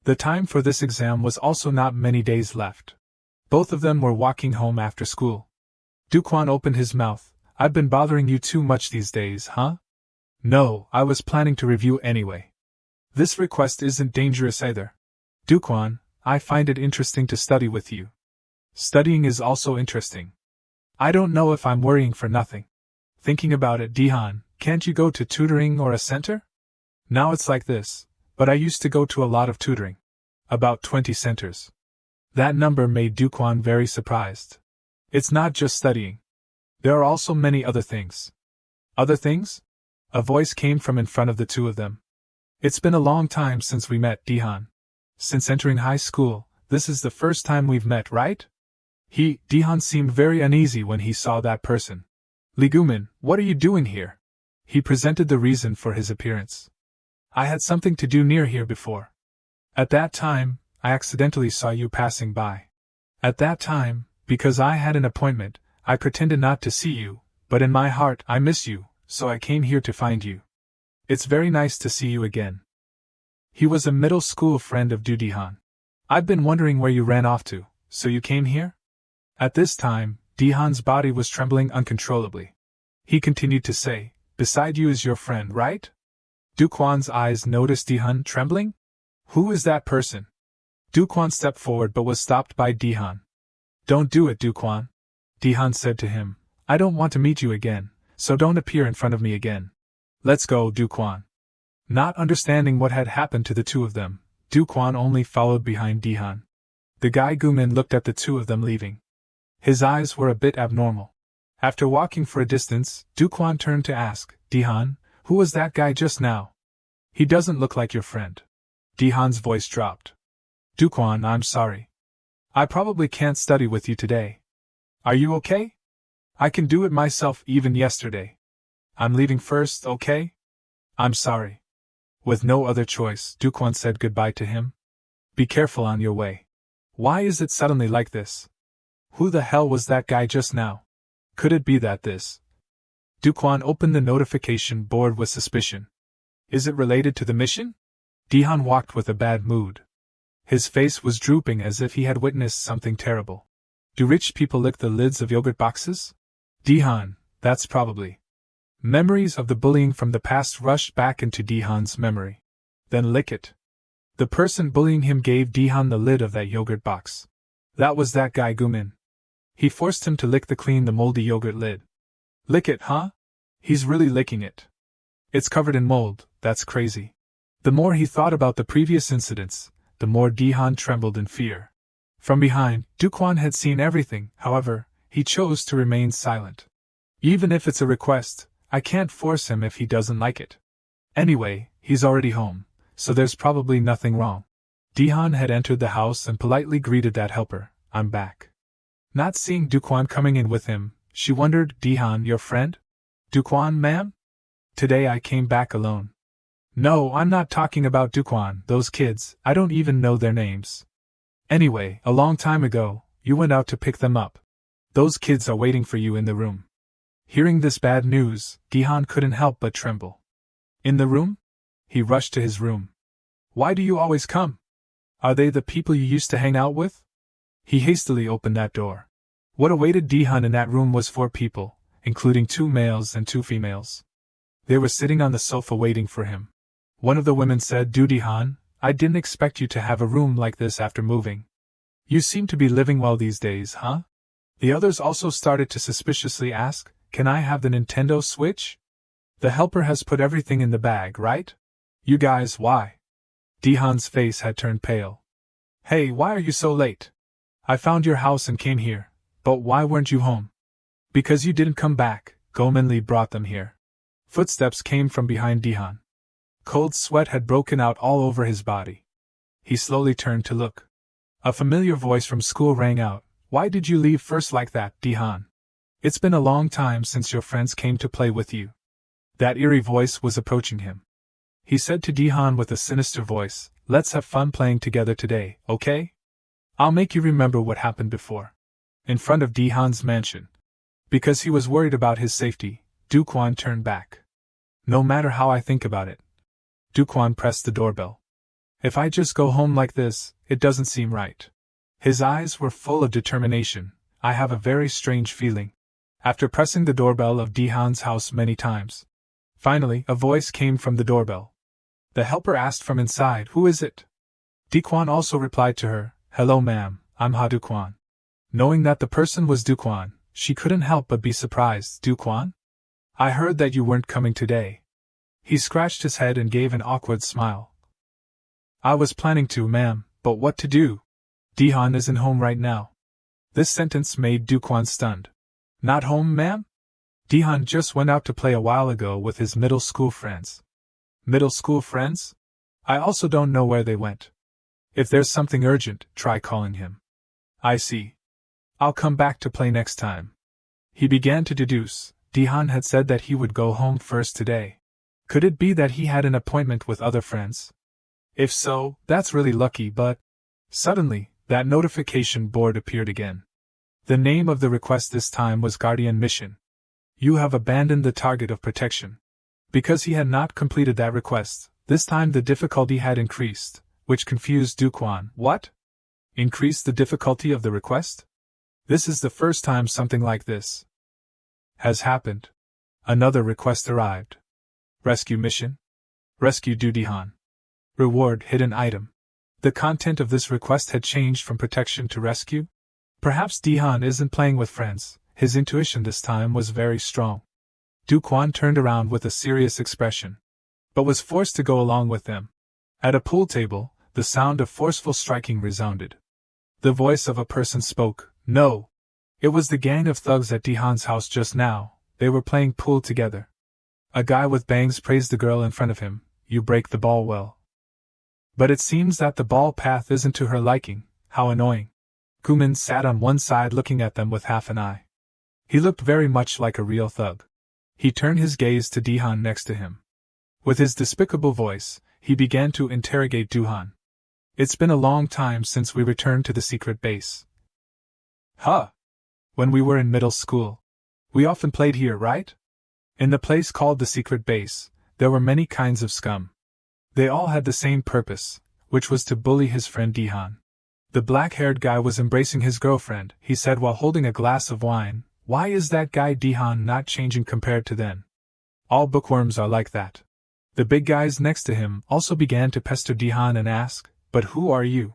[SPEAKER 1] The time for this exam was also not many days left. Both of them were walking home after school. Duquan opened his mouth. I've been bothering you too much these days, huh? No, I was planning to review anyway. This request isn't dangerous either. Duquan, I find it interesting to study with you. Studying is also interesting. I don't know if I'm worrying for nothing. Thinking about it, Dihan, can't you go to tutoring or a center? Now it's like this, but I used to go to a lot of tutoring. About 20 centers. That number made Duquan very surprised. It's not just studying. There are also many other things. Other things? A voice came from in front of the two of them. It's been a long time since we met, Dihan. Since entering high school, this is the first time we've met, right? Dihan seemed very uneasy when he saw that person. Legumin, what are you doing here? He presented the reason for his appearance. I had something to do near here before. At that time, I accidentally saw you passing by. At that time, because I had an appointment, I pretended not to see you, but in my heart I miss you, so I came here to find you. It's very nice to see you again. He was a middle school friend of Dihan. I've been wondering where you ran off to, so you came here? At this time, Dihan's body was trembling uncontrollably. He continued to say, beside you is your friend, right? Duquan's eyes noticed Dihan trembling? Who is that person? Duquan stepped forward but was stopped by Dihan. Don't do it, Duquan. Dihan said to him, I don't want to meet you again, so don't appear in front of me again. Let's go, Duquan. Not understanding what had happened to the two of them, Duquan only followed behind Dihan. The guy Gumin looked at the two of them leaving. His eyes were a bit abnormal. After walking for a distance, Duquan turned to ask, Dihan, who was that guy just now? He doesn't look like your friend. Dihan's voice dropped. Duquan, I'm sorry. I probably can't study with you today. Are you okay? I can do it myself even yesterday. I'm leaving first, okay? I'm sorry. With no other choice, Duquan said goodbye to him. Be careful on your way. Why is it suddenly like this? Who the hell was that guy just now? Could it be that this? Duquan opened the notification board with suspicion. Is it related to the mission? Dihan walked with a bad mood. His face was drooping as if he had witnessed something terrible. Do rich people lick the lids of yogurt boxes? Dihan, that's probably. Memories of the bullying from the past rushed back into Dihan's memory. Then lick it. The person bullying him gave Dihan the lid of that yogurt box. That was that guy Gumin. He forced him to lick the moldy yogurt lid. Lick it, huh? He's really licking it. It's covered in mold, that's crazy. The more he thought about the previous incidents, the more Dihan trembled in fear. From behind, Duquan had seen everything, however, he chose to remain silent. Even if it's a request, I can't force him if he doesn't like it. Anyway, he's already home, so there's probably nothing wrong. Dihan had entered the house and politely greeted that helper. I'm back. Not seeing Duquan coming in with him, she wondered, Dihan, your friend? Duquan, ma'am? Today I came back alone. No, I'm not talking about Duquan, those kids, I don't even know their names. Anyway, a long time ago, you went out to pick them up. Those kids are waiting for you in the room. Hearing this bad news, Dihan couldn't help but tremble. In the room? He rushed to his room. Why do you always come? Are they the people you used to hang out with? He hastily opened that door. What awaited Dihan in that room was 4 people, including 2 males and 2 females. They were sitting on the sofa waiting for him. One of the women said, Dihan, I didn't expect you to have a room like this after moving. You seem to be living well these days, huh? The others also started to suspiciously ask, Can I have the Nintendo Switch? The helper has put everything in the bag, right? You guys, why? Dihan's face had turned pale. Hey, why are you so late? I found your house and came here, but why weren't you home? Because you didn't come back, Gomenli brought them here. Footsteps came from behind Dihan. Cold sweat had broken out all over his body. He slowly turned to look. A familiar voice from school rang out, Why did you leave first like that, Dihan? It's been a long time since your friends came to play with you. That eerie voice was approaching him. He said to Dihan with a sinister voice, Let's have fun playing together today, okay? I'll make you remember what happened before. In front of Dihan's mansion. Because he was worried about his safety, Duquan turned back. No matter how I think about it. Duquan pressed the doorbell. If I just go home like this, it doesn't seem right. His eyes were full of determination. I have a very strange feeling. After pressing the doorbell of Dihan's house many times. Finally, a voice came from the doorbell. The helper asked from inside, Who is it? Duquan also replied to her, Hello ma'am, I'm Ha Duquan. Knowing that the person was Duquan, she couldn't help but be surprised. Duquan? I heard that you weren't coming today. He scratched his head and gave an awkward smile. I was planning to, ma'am, but what to do? Dihan isn't home right now. This sentence made Duquan stunned. Not home, ma'am? Dihan just went out to play a while ago with his middle school friends. Middle school friends? I also don't know where they went. If there's something urgent, try calling him. I see. I'll come back to play next time. He began to deduce, Dihan had said that he would go home first today. Could it be that he had an appointment with other friends? If so, that's really lucky, but... Suddenly, that notification board appeared again. The name of the request this time was Guardian Mission. You have abandoned the target of protection. Because he had not completed that request, this time the difficulty had increased, which confused Duquan. What? Increased the difficulty of the request? This is the first time something like this has happened. Another request arrived. Rescue mission? Rescue Dihan. Reward hidden item. The content of this request had changed from protection to rescue? Perhaps Dihan isn't playing with friends. His intuition this time was very strong. Duquan turned around with a serious expression, but was forced to go along with them. At a pool table, the sound of forceful striking resounded. The voice of a person spoke. No. It was the gang of thugs at Dihan's house just now. They were playing pool together. A guy with bangs praised the girl in front of him. You break the ball well. But it seems that the ball path isn't to her liking. How annoying. Gumin sat on one side looking at them with half an eye. He looked very much like a real thug. He turned his gaze to Dihan next to him. With his despicable voice, he began to interrogate Duhan. It's been a long time since we returned to the secret base. Huh? When we were in middle school. We often played here, right? In the place called the secret base, there were many kinds of scum. They all had the same purpose, which was to bully his friend Dihan. The black-haired guy was embracing his girlfriend, he said while holding a glass of wine. Why is that guy Dihan not changing compared to then? All bookworms are like that. The big guys next to him also began to pester Dihan and ask, but who are you?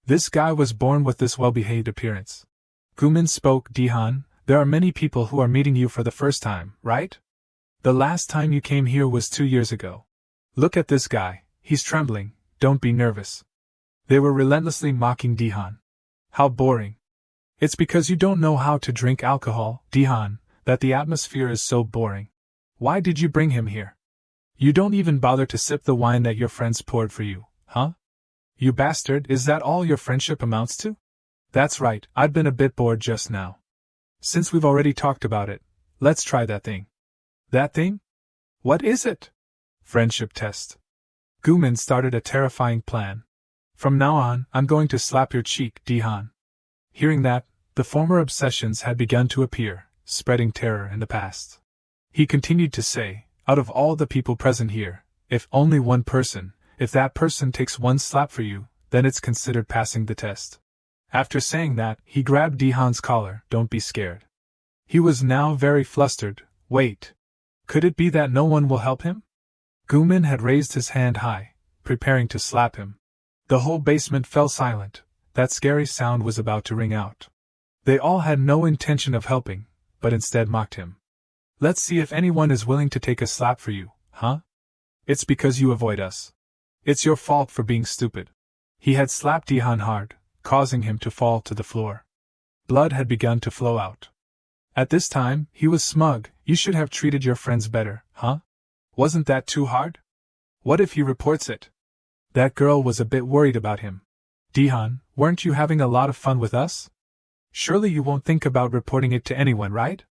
[SPEAKER 1] This guy was born with this well-behaved appearance. Gumin spoke. Dihan, there are many people who are meeting you for the first time, right? The last time you came here was 2 years ago. Look at this guy, he's trembling, don't be nervous. They were relentlessly mocking Dihan. How boring. It's because you don't know how to drink alcohol, Dihan, that the atmosphere is so boring. Why did you bring him here? You don't even bother to sip the wine that your friends poured for you, huh? You bastard, is that all your friendship amounts to? That's right, I've been a bit bored just now. Since we've already talked about it, let's try that thing. That thing? What is it? Friendship test. Gumin started a terrifying plan. From now on, I'm going to slap your cheek, Dihan. Hearing that, the former obsessions had begun to appear, spreading terror in the past. He continued to say, out of all the people present here, if only one person, if that person takes one slap for you, then it's considered passing the test. After saying that, he grabbed Dihan's collar. Don't be scared. He was now very flustered. Wait. Could it be that no one will help him? Gumin had raised his hand high, preparing to slap him. The whole basement fell silent. That scary sound was about to ring out. They all had no intention of helping, but instead mocked him. Let's see if anyone is willing to take a slap for you, huh? It's because you avoid us. It's your fault for being stupid. He had slapped Dihan hard, causing him to fall to the floor. Blood had begun to flow out. At this time, he was smug. You should have treated your friends better, huh? Wasn't that too hard? What if he reports it? That girl was a bit worried about him. Dihan, weren't you having a lot of fun with us? Surely you won't think about reporting it to anyone, right?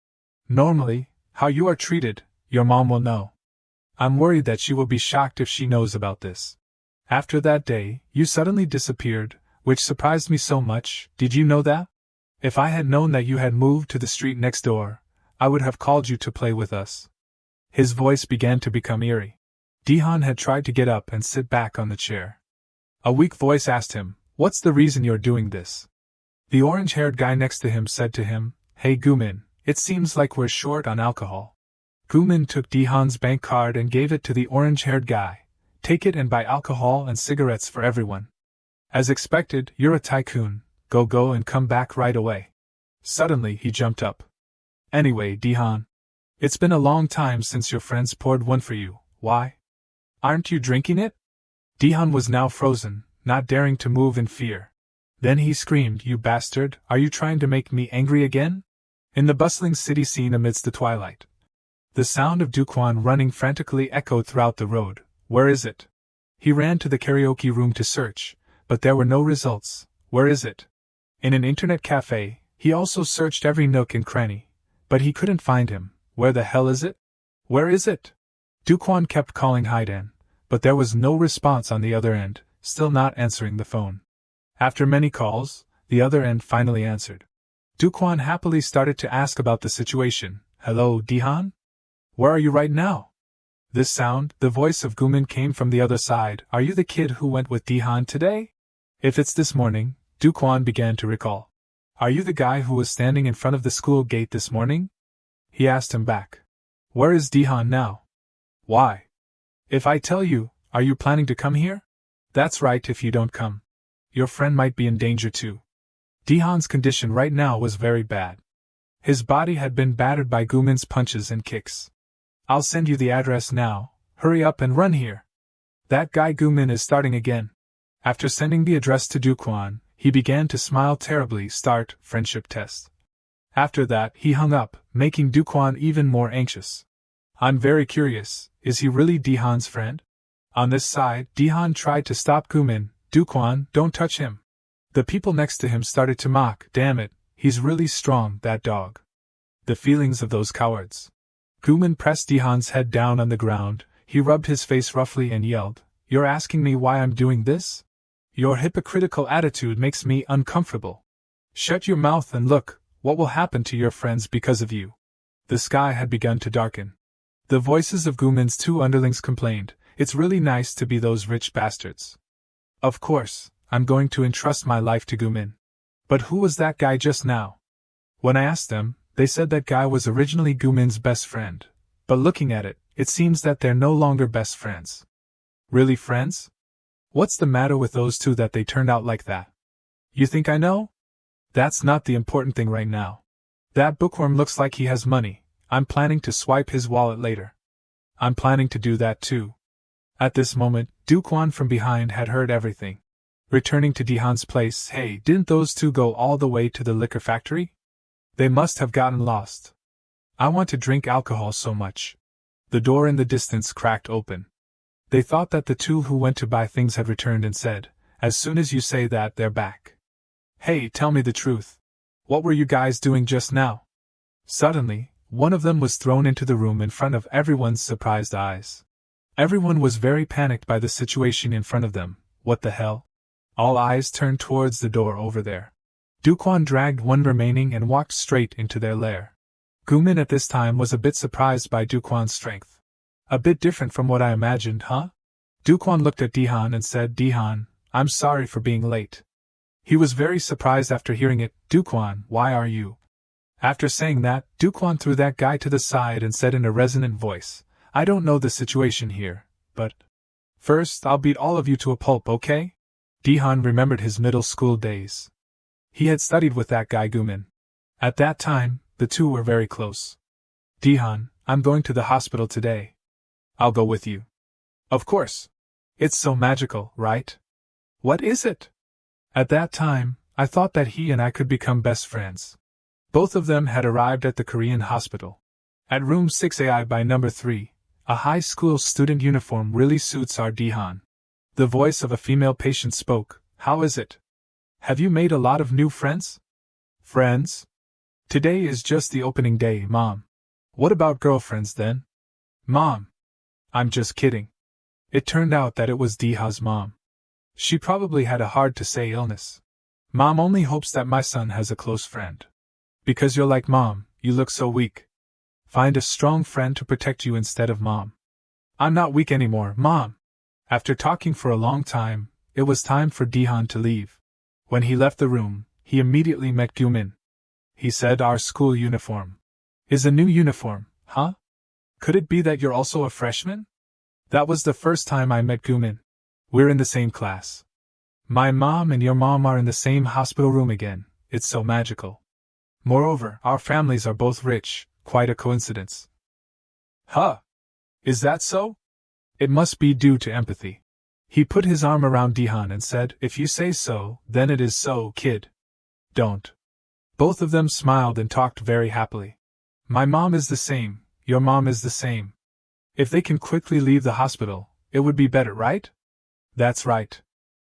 [SPEAKER 1] Normally, how you are treated, your mom will know. I'm worried that she will be shocked if she knows about this. After that day, you suddenly disappeared, which surprised me so much. Did you know that? If I had known that you had moved to the street next door, I would have called you to play with us. His voice began to become eerie. Dihan had tried to get up and sit back on the chair. A weak voice asked him, what's the reason you're doing this? The orange-haired guy next to him said to him, hey Gumin, it seems like we're short on alcohol. Gumin took Dihan's bank card and gave it to the orange-haired guy. Take it and buy alcohol and cigarettes for everyone. As expected, you're a tycoon. Go and come back right away. Suddenly he jumped up. Anyway, Dihan. It's been a long time since your friends poured one for you. Why? Aren't you drinking it? Dihan was now frozen, not daring to move in fear. Then he screamed, you bastard, are you trying to make me angry again? In the bustling city scene amidst the twilight, the sound of Duquan running frantically echoed throughout the road. Where is it? He ran to the karaoke room to search, but there were no results. Where is it? In an internet cafe, he also searched every nook and cranny, but he couldn't find him. Where the hell is it? Where is it? Duquan kept calling Haidan, but there was no response on the other end, still not answering the phone. After many calls, the other end finally answered. Duquan happily started to ask about the situation. Hello, Dihan? Where are you right now? This sound, the voice of Gumin, came from the other side. Are you the kid who went with Dihan today? If it's this morning, Duquan began to recall. Are you the guy who was standing in front of the school gate this morning? He asked him back. Where is Dihan now? Why? If I tell you, are you planning to come here? That's right, if you don't come, your friend might be in danger too. Dihan's condition right now was very bad. His body had been battered by Gumin's punches and kicks. I'll send you the address now. Hurry up and run here. That guy Gumin is starting again. After sending the address to Duquan, he began to smile terribly. Start friendship test. After that, he hung up, making Duquan even more anxious. I'm very curious, is he really Dihan's friend? On this side, Dihan tried to stop Gumin. Duquan, don't touch him. The people next to him started to mock. Damn it, he's really strong, that dog. The feelings of those cowards. Gumin pressed Dihan's head down on the ground. He rubbed his face roughly and yelled, You're asking me why I'm doing this? Your hypocritical attitude makes me uncomfortable. Shut your mouth and look, what will happen to your friends because of you? The sky had begun to darken. The voices of Gumin's two underlings complained, it's really nice to be those rich bastards. Of course, I'm going to entrust my life to Gumin. But who was that guy just now? When I asked them, they said that guy was originally Gumin's best friend. But looking at it, it seems that they're no longer best friends. Really friends? What's the matter with those two that they turned out like that? You think I know? That's not the important thing right now. That bookworm looks like he has money. I'm planning to swipe his wallet later. I'm planning to do that too. At this moment, Dukwon from behind had heard everything. Returning to Dihan's place, hey, didn't those two go all the way to the liquor factory? They must have gotten lost. I want to drink alcohol so much. The door in the distance cracked open. They thought that the two who went to buy things had returned and said, as soon as you say that, they're back. Hey, tell me the truth. What were you guys doing just now? Suddenly, one of them was thrown into the room in front of everyone's surprised eyes. Everyone was very panicked by the situation in front of them. What the hell? All eyes turned towards the door over there. Dukwon dragged one remaining and walked straight into their lair. Gumin at this time was a bit surprised by Dukwon's strength. A bit different from what I imagined, huh? Dukwon looked at Dihan and said, Dihan, I'm sorry for being late. He was very surprised after hearing it. Dukwon, why are you? After saying that, Dukwon threw that guy to the side and said in a resonant voice, I don't know the situation here, but first I'll beat all of you to a pulp, okay? Dihan remembered his middle school days. He had studied with that guy Gumin. At that time, the two were very close. Dihan, I'm going to the hospital today. I'll go with you. Of course. It's so magical, right? What is it? At that time, I thought that he and I could become best friends. Both of them had arrived at the Korean hospital. At room 6AI by number 3, a high school student uniform really suits our Dihan. The voice of a female patient spoke, How is it? Have you made a lot of new friends? Friends? Today is just the opening day, Mom. What about girlfriends then? Mom. I'm just kidding. It turned out that it was Diha's mom. She probably had a hard-to-say illness. Mom only hopes that my son has a close friend. Because you're like Mom, you look so weak. Find a strong friend to protect you instead of Mom. I'm not weak anymore, Mom. After talking for a long time, it was time for Dihan to leave. When he left the room, he immediately met Gumin. He said, Our school uniform is a new uniform, huh? Could it be that you're also a freshman? That was the first time I met Gumin. We're in the same class. My mom and your mom are in the same hospital room again. It's so magical. Moreover, our families are both rich, quite a coincidence. Huh? Is that so? It must be due to empathy. He put his arm around Dihan and said, If you say so, then it is so, kid. Don't. Both of them smiled and talked very happily. My mom is the same, your mom is the same. If they can quickly leave the hospital, it would be better, right? That's right.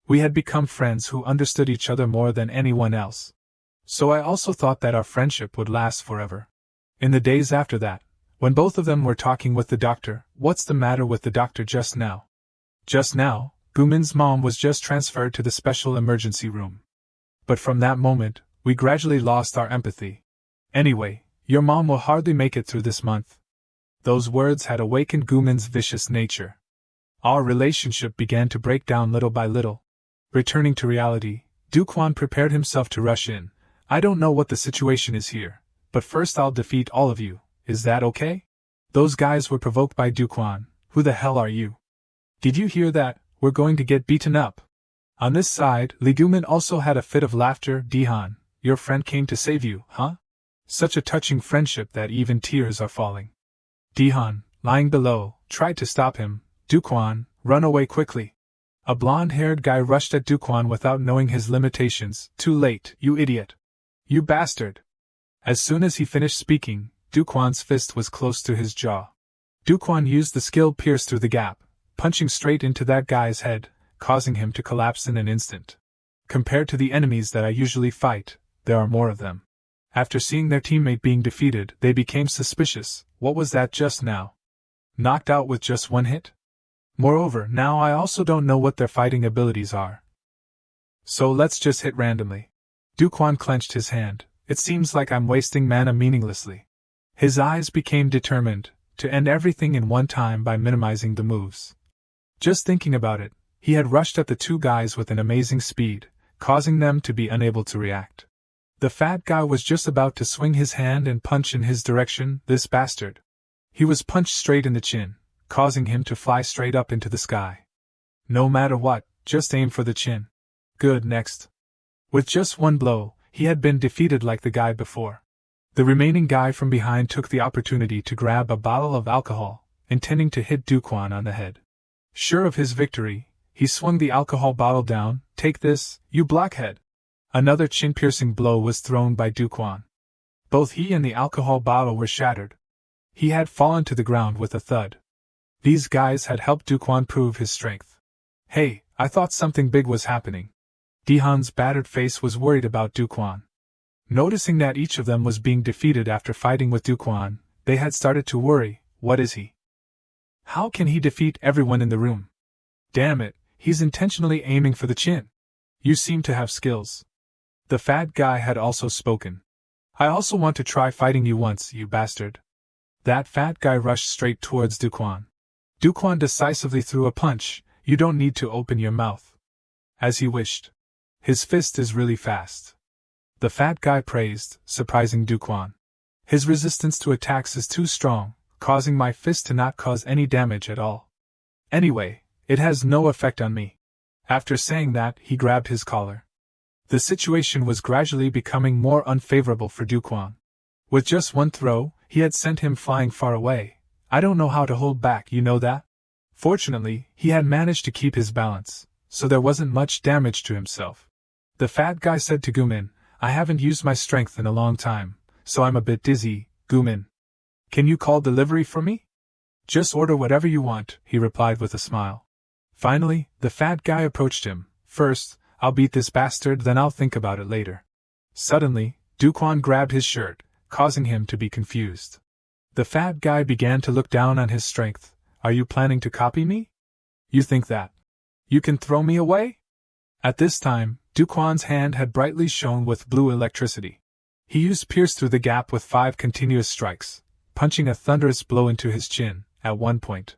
[SPEAKER 1] We had become friends who understood each other more than anyone else. So I also thought that our friendship would last forever. In the days after that, when both of them were talking with the doctor, what's the matter with the doctor just now? Just now, Gumin's mom was just transferred to the special emergency room. But from that moment, we gradually lost our empathy. Anyway, your mom will hardly make it through this month. Those words had awakened Gumin's vicious nature. Our relationship began to break down little by little. Returning to reality, Dukwon prepared himself to rush in. I don't know what the situation is here, but first I'll defeat all of you, is that okay? Those guys were provoked by Dukwon. Who the hell are you? Did you hear that? We're going to get beaten up. On this side, Gumin also had a fit of laughter. Dihan, your friend came to save you, huh? Such a touching friendship that even tears are falling. Dihan, lying below, tried to stop him. Dukwon, run away quickly. A blonde-haired guy rushed at Dukwon without knowing his limitations. Too late, you idiot. You bastard! As soon as he finished speaking, Dukwon's fist was close to his jaw. Dukwon used the skill pierce through the gap, punching straight into that guy's head, causing him to collapse in an instant. Compared to the enemies that I usually fight, there are more of them. After seeing their teammate being defeated, they became suspicious. What was that just now? Knocked out with just one hit? Moreover, now I also don't know what their fighting abilities are. So let's just hit randomly. Duquan clenched his hand. It seems like I'm wasting mana meaninglessly. His eyes became determined to end everything in one time by minimizing the moves. Just thinking about it, he had rushed at the two guys with an amazing speed, causing them to be unable to react. The fat guy was just about to swing his hand and punch in his direction, this bastard. He was punched straight in the chin, causing him to fly straight up into the sky. No matter what, just aim for the chin. Good, next. With just one blow, he had been defeated like the guy before. The remaining guy from behind took the opportunity to grab a bottle of alcohol, intending to hit Duquan on the head. Sure of his victory, he swung the alcohol bottle down. Take this, you blockhead. Another chin-piercing blow was thrown by Duquan. Both he and the alcohol bottle were shattered. He had fallen to the ground with a thud. These guys had helped Duquan prove his strength. Hey, I thought something big was happening. Dihan's battered face was worried about Duquan. Noticing that each of them was being defeated after fighting with Duquan, they had started to worry. What is he? How can he defeat everyone in the room? Damn it, he's intentionally aiming for the chin. You seem to have skills. The fat guy had also spoken. I also want to try fighting you once, you bastard. That fat guy rushed straight towards Duquan. Duquan decisively threw a punch. You don't need to open your mouth. As he wished. His fist is really fast. The fat guy praised, surprising Duquan. His resistance to attacks is too strong, causing my fist to not cause any damage at all. Anyway, it has no effect on me. After saying that, he grabbed his collar. The situation was gradually becoming more unfavorable for Duquan. With just one throw, he had sent him flying far away. I don't know how to hold back, you know that? Fortunately, he had managed to keep his balance, so there wasn't much damage to himself. The fat guy said to Gumin, I haven't used my strength in a long time, so I'm a bit dizzy, Gumin. Can you call delivery for me? Just order whatever you want, he replied with a smile. Finally, the fat guy approached him. First, I'll beat this bastard, then I'll think about it later. Suddenly, Duquan grabbed his shirt, causing him to be confused. The fat guy began to look down on his strength. Are you planning to copy me? You think that you can throw me away? At this time, Duquan's hand had brightly shone with blue electricity. He used pierce through the gap with 5 continuous strikes, punching a thunderous blow into his chin, at one point.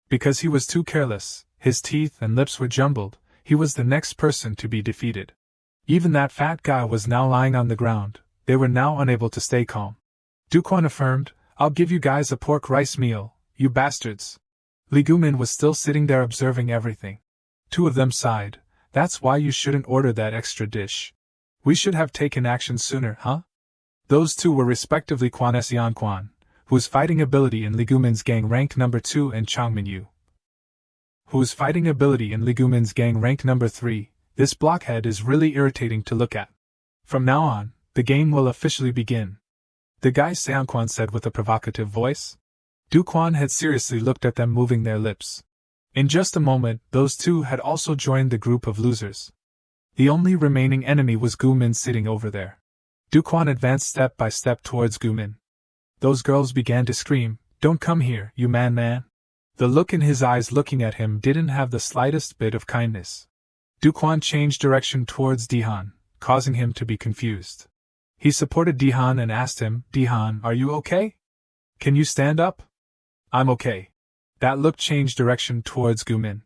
[SPEAKER 1] Because he was too careless, his teeth and lips were jumbled, he was the next person to be defeated. Even that fat guy was now lying on the ground. They were now unable to stay calm. Duquan affirmed, I'll give you guys a pork rice meal, you bastards. Legumin was still sitting there observing everything. 2 of them sighed. That's why you shouldn't order that extra dish. We should have taken action sooner, huh? Those 2 were respectively Quan Xian Quan, whose fighting ability in Legumin's gang ranked number 2, and Changmin Yu, whose fighting ability in Legumin's gang ranked number 3. This blockhead is really irritating to look at. From now on, the game will officially begin. The guy Xianquan said with a provocative voice. Duquan had seriously looked at them, moving their lips. In just a moment, those 2 had also joined the group of losers. The only remaining enemy was Gumin sitting over there. Duquan advanced step by step towards Gumin. Those girls began to scream, Don't come here, you man. The look in his eyes looking at him didn't have the slightest bit of kindness. Duquan changed direction towards Dihan, causing him to be confused. He supported Dihan and asked him, Dihan, are you okay? Can you stand up? I'm okay. That look changed direction towards Gumin.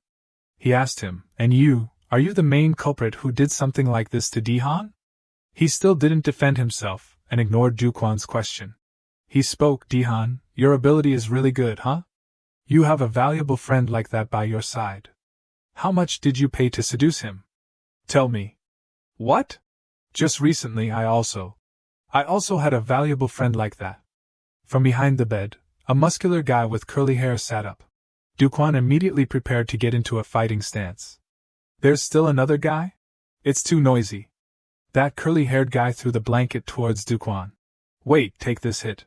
[SPEAKER 1] He asked him, And you, are you the main culprit who did something like this to Dihan? He still didn't defend himself, and ignored Duquan's question. He spoke, Dihan, your ability is really good, huh? You have a valuable friend like that by your side. How much did you pay to seduce him? Tell me. What? Just recently I also had a valuable friend like that. From behind the bed, a muscular guy with curly hair sat up. Duquan immediately prepared to get into a fighting stance. There's still another guy? It's too noisy. That curly-haired guy threw the blanket towards Duquan. Wait, take this hit.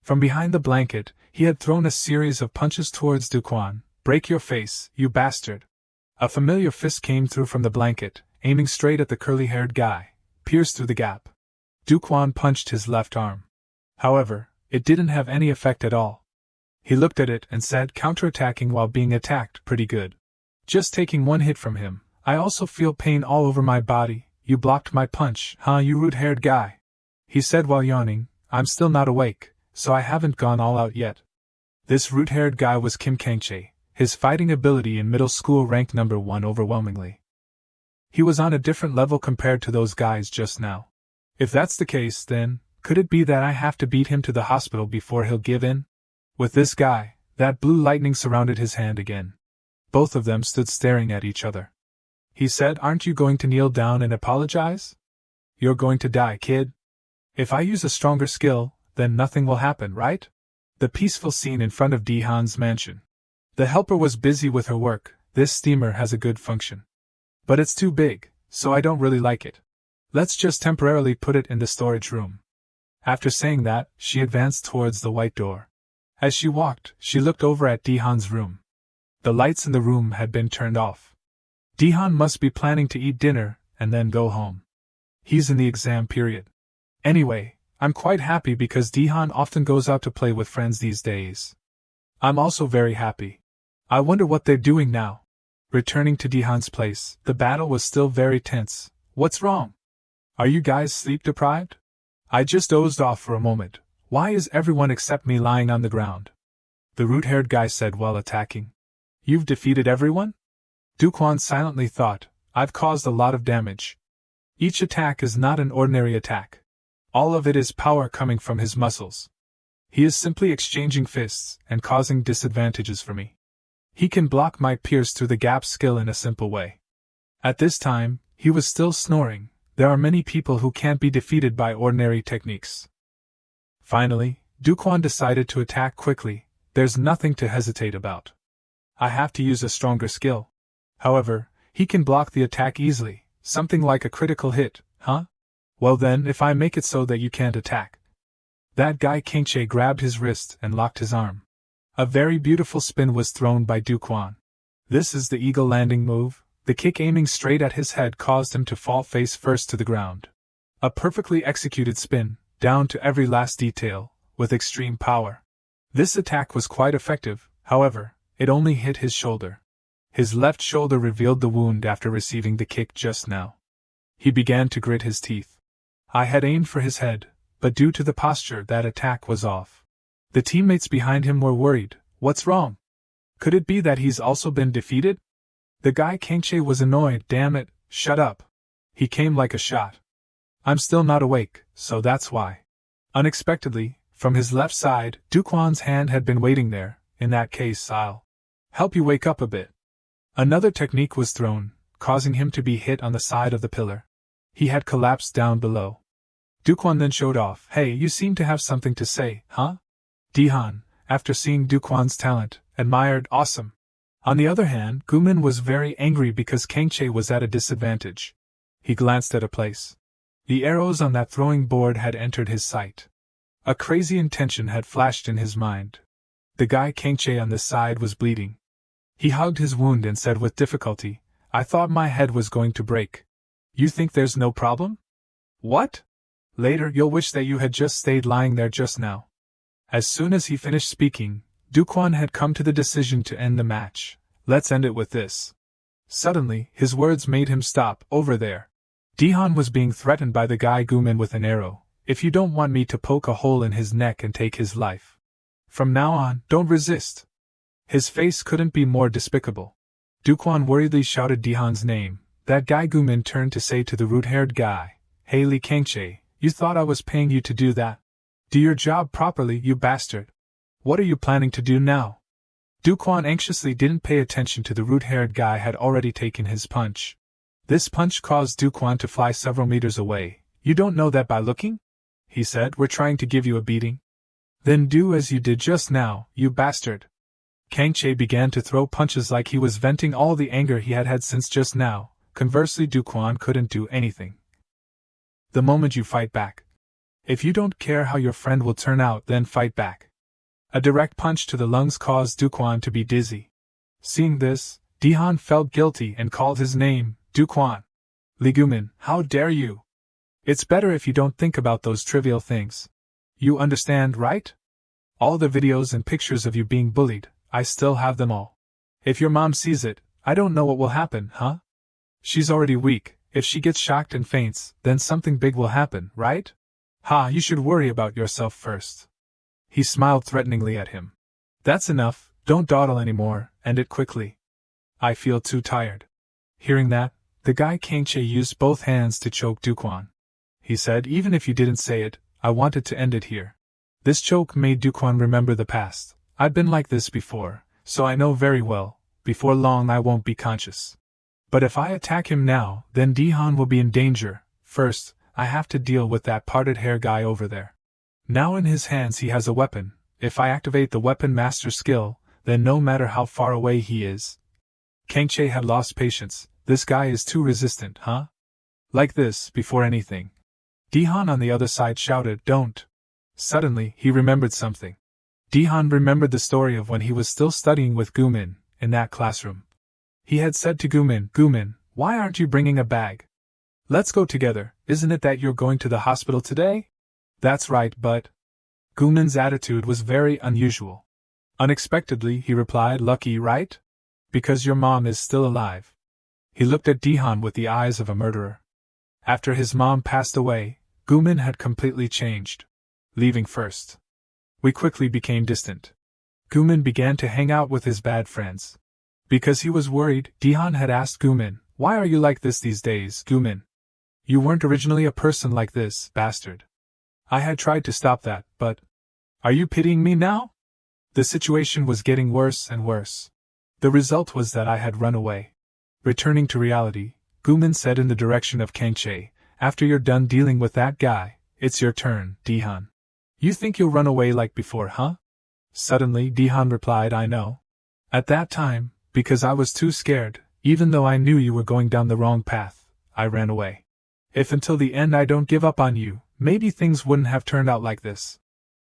[SPEAKER 1] From behind the blanket, he had thrown a series of punches towards Duquan. Break your face, you bastard. A familiar fist came through from the blanket, aiming straight at the curly-haired guy, pierced through the gap. Duquan punched his left arm. However, it didn't have any effect at all. He looked at it and said, counterattacking while being attacked, pretty good. Just taking one hit from him, I also feel pain all over my body. You blocked my punch, huh, you root-haired guy? He said while yawning. I'm still not awake, so I haven't gone all out yet. This root-haired guy was Kim Kang-chae, his fighting ability in middle school ranked number 1 overwhelmingly. He was on a different level compared to those guys just now. If that's the case, then, could it be that I have to beat him to the hospital before he'll give in? With this guy, that blue lightning surrounded his hand again. Both of them stood staring at each other. He said, aren't you going to kneel down and apologize? You're going to die, kid. If I use a stronger skill, then nothing will happen, right? The peaceful scene in front of Di-han's mansion. The helper was busy with her work. This steamer has a good function. But it's too big, so I don't really like it. Let's just temporarily put it in the storage room. After saying that, she advanced towards the white door. As she walked, she looked over at Di-han's room. The lights in the room had been turned off. Di-han must be planning to eat dinner, and then go home. He's in the exam period. Anyway, I'm quite happy because Di-han often goes out to play with friends these days. I'm also very happy. I wonder what they're doing now. Returning to Di-han's place, the battle was still very tense. What's wrong? Are you guys sleep-deprived? I just dozed off for a moment. Why is everyone except me lying on the ground? The root-haired guy said while attacking. You've defeated everyone? Dukwon silently thought, I've caused a lot of damage. Each attack is not an ordinary attack. All of it is power coming from his muscles. He is simply exchanging fists and causing disadvantages for me. He can block my pierce through the gap skill in a simple way. At this time, he was still snoring. There are many people who can't be defeated by ordinary techniques. Finally, Dukwon decided to attack quickly. There's nothing to hesitate about. I have to use a stronger skill. However, he can block the attack easily, something like a critical hit, huh? Well then, if I make it so that you can't attack. That guy Kang-chae grabbed his wrist and locked his arm. A very beautiful spin was thrown by Dukwon. This is the eagle landing move. The kick aiming straight at his head caused him to fall face first to the ground. A perfectly executed spin, down to every last detail, with extreme power. This attack was quite effective, however, it only hit his shoulder. His left shoulder revealed the wound after receiving the kick just now. He began to grit his teeth. I had aimed for his head, but due to the posture that attack was off. The teammates behind him were worried. What's wrong? Could it be that he's also been defeated? The guy Kang-chae was annoyed. Damn it, shut up. He came like a shot. I'm still not awake, so that's why. Unexpectedly, from his left side, Dukwon's hand had been waiting there. In that case, I'll help you wake up a bit. Another technique was thrown, causing him to be hit on the side of the pillar. He had collapsed down below. Dukwon then showed off. Hey, you seem to have something to say, huh? Di-han, after seeing Dukwon's talent, admired. Awesome. On the other hand, Gumin was very angry because Kang-chae was at a disadvantage. He glanced at a place. The arrows on that throwing board had entered his sight. A crazy intention had flashed in his mind. The guy Kang-chae on this side was bleeding. He hugged his wound and said with difficulty, I thought my head was going to break. You think there's no problem? What? Later you'll wish that you had just stayed lying there just now. As soon as he finished speaking, Dukwon had come to the decision to end the match. Let's end it with this. Suddenly, his words made him stop. Over there. Di-han was being threatened by the guy Gumin with an arrow. If you don't want me to poke a hole in his neck and take his life. From now on, don't resist. His face couldn't be more despicable. Dukwon worriedly shouted Di-han's name. That guy Gumin turned to say to the root-haired guy, Hey Lee Kang-chae, you thought I was paying you to do that? Do your job properly, you bastard. What are you planning to do now? Dukwon anxiously didn't pay attention to the root-haired guy had already taken his punch. This punch caused Dukwon to fly several meters away. You don't know that by looking? He said, we're trying to give you a beating. Then do as you did just now, you bastard. Kang-chae began to throw punches like he was venting all the anger he had had since just now. Conversely, Dukwon couldn't do anything. The moment you fight back. If you don't care how your friend will turn out, then fight back. A direct punch to the lungs caused Dukwon to be dizzy. Seeing this, Di-han felt guilty and called his name, Dukwon. Lee Gumin, how dare you? It's better if you don't think about those trivial things. You understand, right? All the videos and pictures of you being bullied, I still have them all. If your mom sees it, I don't know what will happen, huh? She's already weak. If she gets shocked and faints, then something big will happen, right? Ha, you should worry about yourself first. He smiled threateningly at him. That's enough, don't dawdle anymore, end it quickly. I feel too tired. Hearing that, the guy Kangchae used both hands to choke Dukwon. He said, even if you didn't say it, I wanted to end it here. This choke made Dukwon remember the past. I've been like this before, so I know very well, before long I won't be conscious. But if I attack him now, then Dihan will be in danger. First, I have to deal with that parted hair guy over there. Now in his hands he has a weapon. If I activate the weapon master skill, then no matter how far away he is. Kangchae had lost patience. This guy is too resistant, huh? Like this, before anything. Dihan on the other side shouted, don't. Suddenly, he remembered something. Dihan remembered the story of when he was still studying with Gumin, in that classroom. He had said to Gumin, why aren't you bringing a bag? Let's go together, isn't it that you're going to the hospital today? That's right, but... Gumin's attitude was very unusual. Unexpectedly, he replied, lucky, right? Because your mom is still alive. He looked at Dihan with the eyes of a murderer. After his mom passed away, Gumin had completely changed. Leaving first. We quickly became distant. Gumin began to hang out with his bad friends. Because he was worried, Dihan had asked Gumin, why are you like this these days, Gumin? You weren't originally a person like this, bastard. I had tried to stop that, but... Are you pitying me now? The situation was getting worse and worse. The result was that I had run away. Returning to reality, Gumin said in the direction of Kangchae, after you're done dealing with that guy, it's your turn, Dihan. You think you'll run away like before, huh? Suddenly, Dihan replied, I know. At that time, because I was too scared, even though I knew you were going down the wrong path, I ran away. If until the end I don't give up on you, maybe things wouldn't have turned out like this.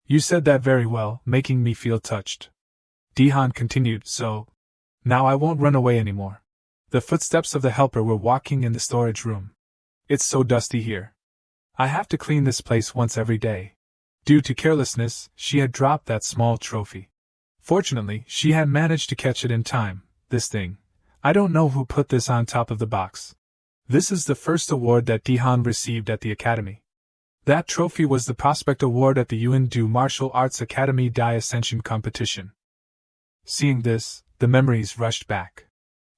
[SPEAKER 1] You said that very well, making me feel touched. Dihan continued, so... Now I won't run away anymore. The footsteps of the helper were walking in the storage room. It's so dusty here. I have to clean this place once every day. Due to carelessness, she had dropped that small trophy. Fortunately, she had managed to catch it in time. This thing. I don't know who put this on top of the box. This is the first award that Dihan received at the academy. That trophy was the Prospect Award at the Yuan-Do Martial Arts Academy Dai Ascension competition. Seeing this, the memories rushed back.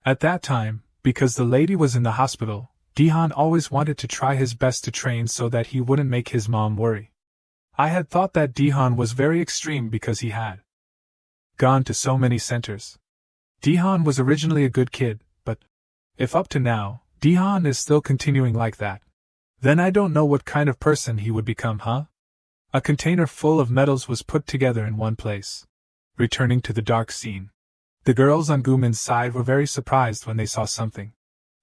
[SPEAKER 1] At that time, because the lady was in the hospital, Dihan always wanted to try his best to train so that he wouldn't make his mom worry. I had thought that Dihan was very extreme because he had gone to so many centers. Dihan was originally a good kid, but if up to now, Dihan is still continuing like that, then I don't know what kind of person he would become, huh? A container full of medals was put together in one place. Returning to the dark scene. The girls on Gumin's side were very surprised when they saw something.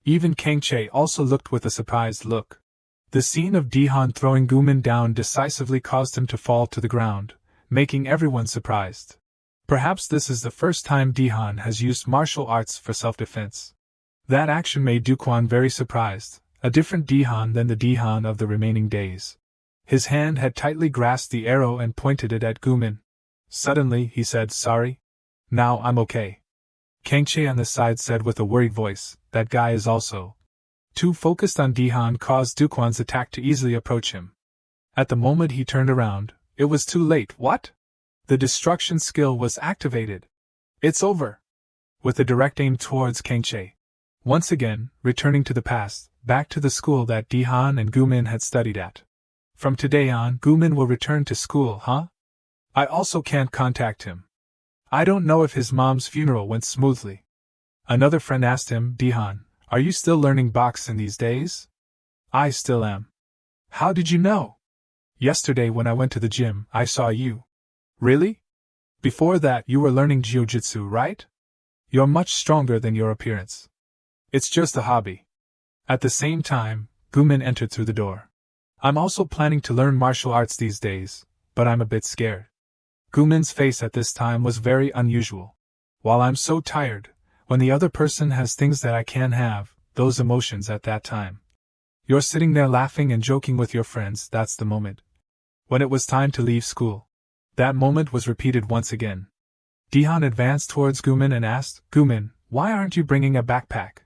[SPEAKER 1] Even Kangchae also looked with a surprised look. The scene of Dihan throwing Gumin down decisively caused him to fall to the ground, making everyone surprised. Perhaps this is the first time Dihan has used martial arts for self-defense. That action made Dukwon very surprised, a different Dihan than the Dihan of the remaining days. His hand had tightly grasped the arrow and pointed it at Gumin. Suddenly, he said, sorry. Now I'm okay. Kangchae on the side said with a worried voice, that guy is also too focused on Dihan caused Dukwon's attack to easily approach him. At the moment he turned around, it was too late. What? The destruction skill was activated. It's over. With a direct aim towards Kangchae. Once again, returning to the past, back to the school that Dihan and Gumin had studied at. From today on, Gumin will return to school, huh? I also can't contact him. I don't know if his mom's funeral went smoothly. Another friend asked him, Dihan, are you still learning boxing these days? I still am. How did you know? Yesterday when I went to the gym, I saw you. Really? Before that you were learning jiu-jitsu, right? You're much stronger than your appearance. It's just a hobby. At the same time, Gumin entered through the door. I'm also planning to learn martial arts these days, but I'm a bit scared. Gumin's face at this time was very unusual. While I'm so tired, when the other person has things that I can't have, those emotions at that time. You're sitting there laughing and joking with your friends, that's the moment. When it was time to leave school. That moment was repeated once again. Dihan advanced towards Gumin and asked, Gumin, why aren't you bringing a backpack?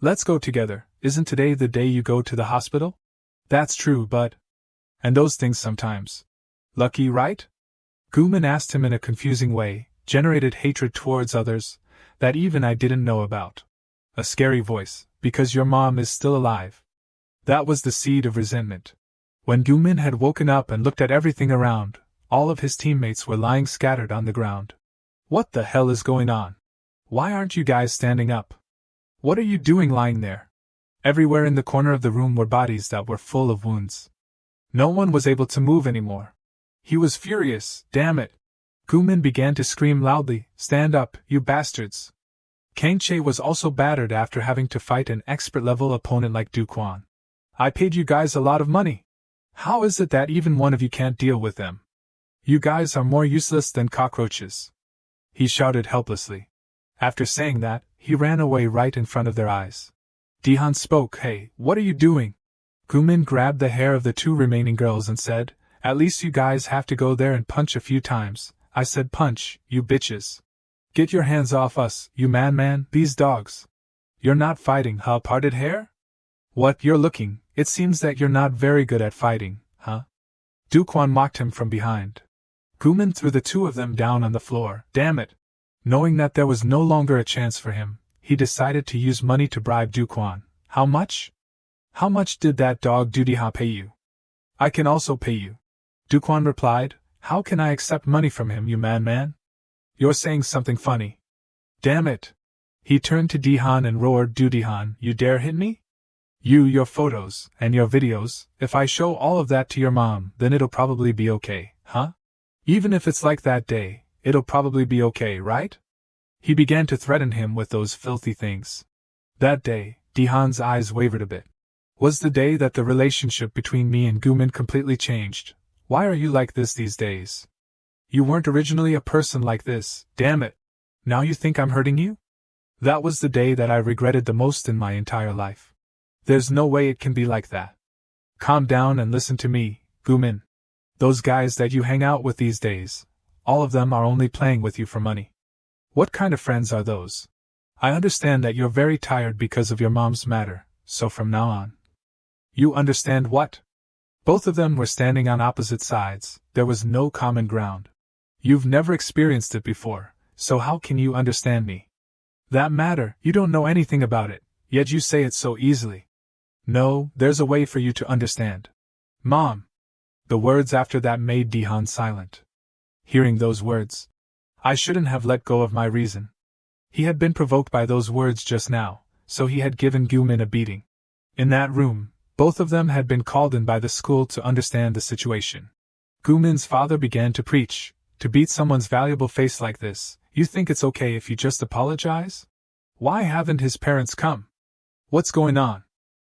[SPEAKER 1] Let's go together, isn't today the day you go to the hospital? That's true, but… And those things sometimes. Lucky, right? Gumin asked him in a confusing way, generated hatred towards others, that even I didn't know about. A scary voice, because your mom is still alive. That was the seed of resentment. When Gumin had woken up and looked at everything around, all of his teammates were lying scattered on the ground. What the hell is going on? Why aren't you guys standing up? What are you doing lying there? Everywhere in the corner of the room were bodies that were full of wounds. No one was able to move anymore. He was furious, damn it. Gumin began to scream loudly, stand up, you bastards. Kang Che was also battered after having to fight an expert-level opponent like Du Quan. I paid you guys a lot of money. How is it that even one of you can't deal with them? You guys are more useless than cockroaches. He shouted helplessly. After saying that, he ran away right in front of their eyes. Dihan spoke, hey, what are you doing? Gumin grabbed the hair of the two remaining girls and said, at least you guys have to go there and punch a few times. I said punch, you bitches. Get your hands off us, you man, these dogs. You're not fighting, huh, parted hair? What, you're looking, it seems that you're not very good at fighting, huh? Du Quan mocked him from behind. Gumin threw the two of them down on the floor, damn it. Knowing that there was no longer a chance for him, he decided to use money to bribe Du Quan. How much? How much did that dog Dudiha pay you? I can also pay you. Du Quan replied, how can I accept money from him, you man? You're saying something funny. Damn it. He turned to Dihan and roared, Dudihan, you dare hit me? You, your photos, and your videos, if I show all of that to your mom, then it'll probably be okay, huh? Even if it's like that day, it'll probably be okay, right? He began to threaten him with those filthy things. That day, Dihan's eyes wavered a bit. Was the day that the relationship between me and Gumin completely changed. Why are you like this these days? You weren't originally a person like this, damn it. Now you think I'm hurting you? That was the day that I regretted the most in my entire life. There's no way it can be like that. Calm down and listen to me, Gumin. Those guys that you hang out with these days, all of them are only playing with you for money. What kind of friends are those? I understand that you're very tired because of your mom's matter, so from now on. You understand what? Both of them were standing on opposite sides, there was no common ground. You've never experienced it before, so how can you understand me? That matter, you don't know anything about it, yet you say it so easily. No, there's a way for you to understand. Mom! The words after that made Dihan silent. Hearing those words, I shouldn't have let go of my reason. He had been provoked by those words just now, so he had given Gumin a beating. In that room, both of them had been called in by the school to understand the situation. Gumin's father began to preach, to beat someone's valuable face like this, you think it's okay if you just apologize? Why haven't his parents come? What's going on?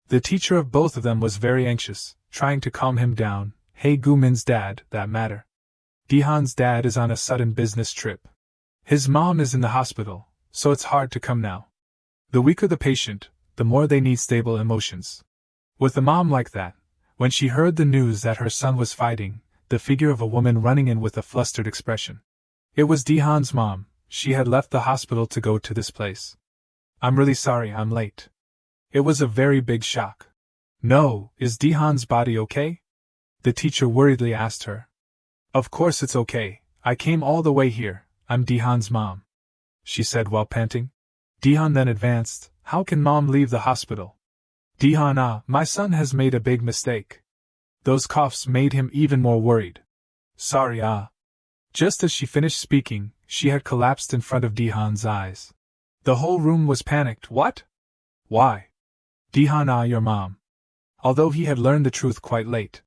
[SPEAKER 1] The teacher of both of them was very anxious, trying to calm him down. Hey, Gumin's dad, that matter. Dihan's dad is on a sudden business trip. His mom is in the hospital, so it's hard to come now. The weaker the patient, the more they need stable emotions. With a mom like that, when she heard the news that her son was fighting, the figure of a woman running in with a flustered expression. It was Dihan's mom, she had left the hospital to go to this place. I'm really sorry I'm late. It was a very big shock. No, is Dihan's body okay? The teacher worriedly asked her. Of course it's okay, I came all the way here, I'm Dihan's mom, she said while panting. Dihan then advanced, how can mom leave the hospital? Dihan, my son has made a big mistake. Those coughs made him even more worried. Sorry, Just as she finished speaking, she had collapsed in front of Dihan's eyes. The whole room was panicked. What? Why? Dihan, your mom. Although he had learned the truth quite late.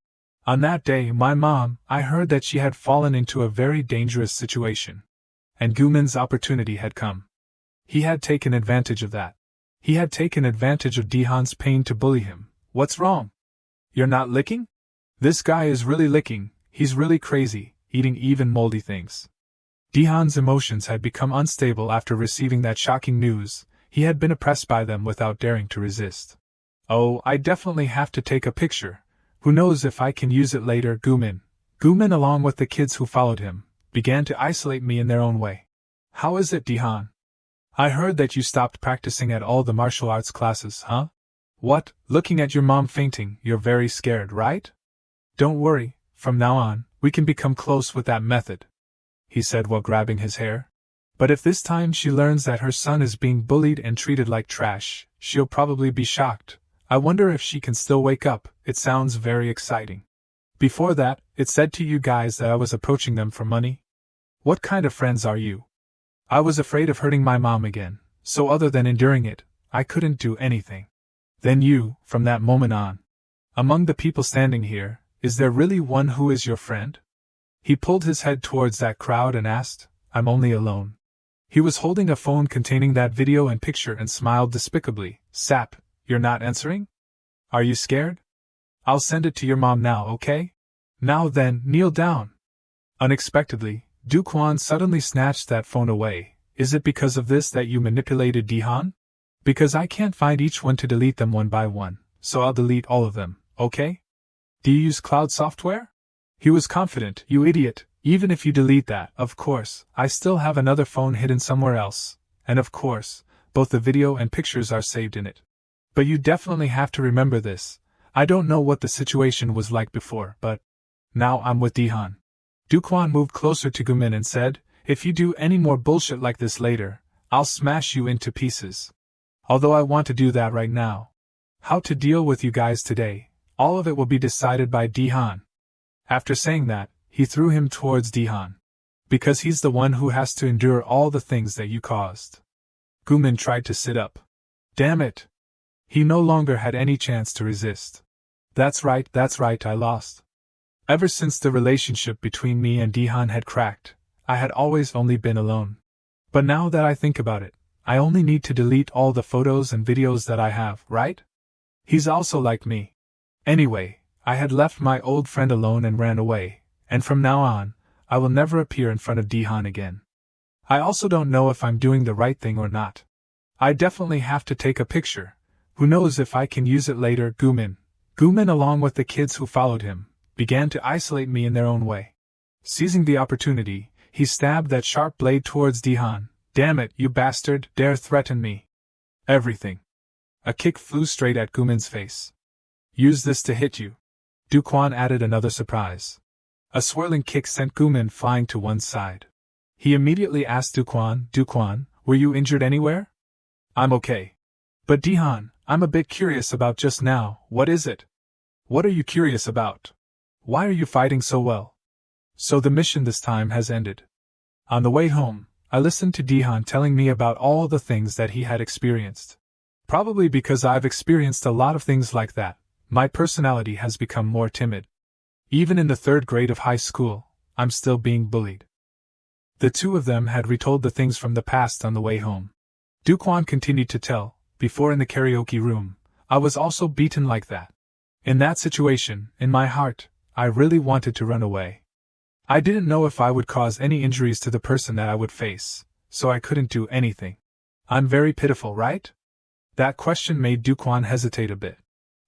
[SPEAKER 1] On that day, my mom, I heard that she had fallen into a very dangerous situation. And Gumin's opportunity had come. He had taken advantage of that. He had taken advantage of Dihan's pain to bully him. What's wrong? You're not licking? This guy is really licking, he's really crazy, eating even moldy things. Dihan's emotions had become unstable after receiving that shocking news. He had been oppressed by them without daring to resist. Oh, I definitely have to take a picture. Who knows if I can use it later, Gumin. Gumin, along with the kids who followed him, began to isolate me in their own way. How is it, Dihan? I heard that you stopped practicing at all the martial arts classes, huh? What, looking at your mom fainting, you're very scared, right? Don't worry, from now on, we can become close with that method, he said while grabbing his hair. But if this time she learns that her son is being bullied and treated like trash, she'll probably be shocked. I wonder if she can still wake up. It sounds very exciting. Before that, it said to you guys that I was approaching them for money. What kind of friends are you? I was afraid of hurting my mom again, so other than enduring it, I couldn't do anything. Then you, from that moment on. Among the people standing here, is there really one who is your friend? He pulled his head towards that crowd and asked. I'm only alone. He was holding a phone containing that video and picture and smiled despicably. Sap, you're not answering? Are you scared? I'll send it to your mom now, okay? Now then, kneel down. Unexpectedly, Duquan suddenly snatched that phone away. Is it because of this that you manipulated Dihan? Because I can't find each one to delete them one by one, so I'll delete all of them, okay? Do you use cloud software? He was confident. You idiot, even if you delete that, of course, I still have another phone hidden somewhere else, and of course, both the video and pictures are saved in it. But you definitely have to remember this. I don't know what the situation was like before, but now I'm with Dihan. Duquan moved closer to Gumin and said, if you do any more bullshit like this later, I'll smash you into pieces. Although I want to do that right now. How to deal with you guys today, all of it will be decided by Dihan. After saying that, he threw him towards Dihan. Because he's the one who has to endure all the things that you caused. Gumin tried to sit up. Damn it! He no longer had any chance to resist. That's right, I lost. Ever since the relationship between me and Dihan had cracked, I had always only been alone. But now that I think about it, I only need to delete all the photos and videos that I have, right? He's also like me. Anyway, I had left my old friend alone and ran away, and from now on, I will never appear in front of Dihan again. I also don't know if I'm doing the right thing or not. I definitely have to take a picture. Who knows if I can use it later. Gumin, along with the kids who followed him, began to isolate me in their own way. Seizing the opportunity, he stabbed that sharp blade towards Dihan. Damn it, you bastard, dare threaten me. Everything. A kick flew straight at Gumin's face. Use this to hit you. Duquan added another surprise. A swirling kick sent Gumin flying to one side. He immediately asked Duquan, were you injured anywhere? I'm okay. But Dihan, I'm a bit curious about just now. What is it? What are you curious about? Why are you fighting so well? So the mission this time has ended. On the way home, I listened to Dihan telling me about all the things that he had experienced. Probably because I've experienced a lot of things like that, my personality has become more timid. Even in the 3rd grade of high school, I'm still being bullied. The two of them had retold the things from the past on the way home. Duquan continued to tell, before in the karaoke room, I was also beaten like that. In that situation, in my heart, I really wanted to run away. I didn't know if I would cause any injuries to the person that I would face, so I couldn't do anything. I'm very pitiful, right? That question made Duquan hesitate a bit.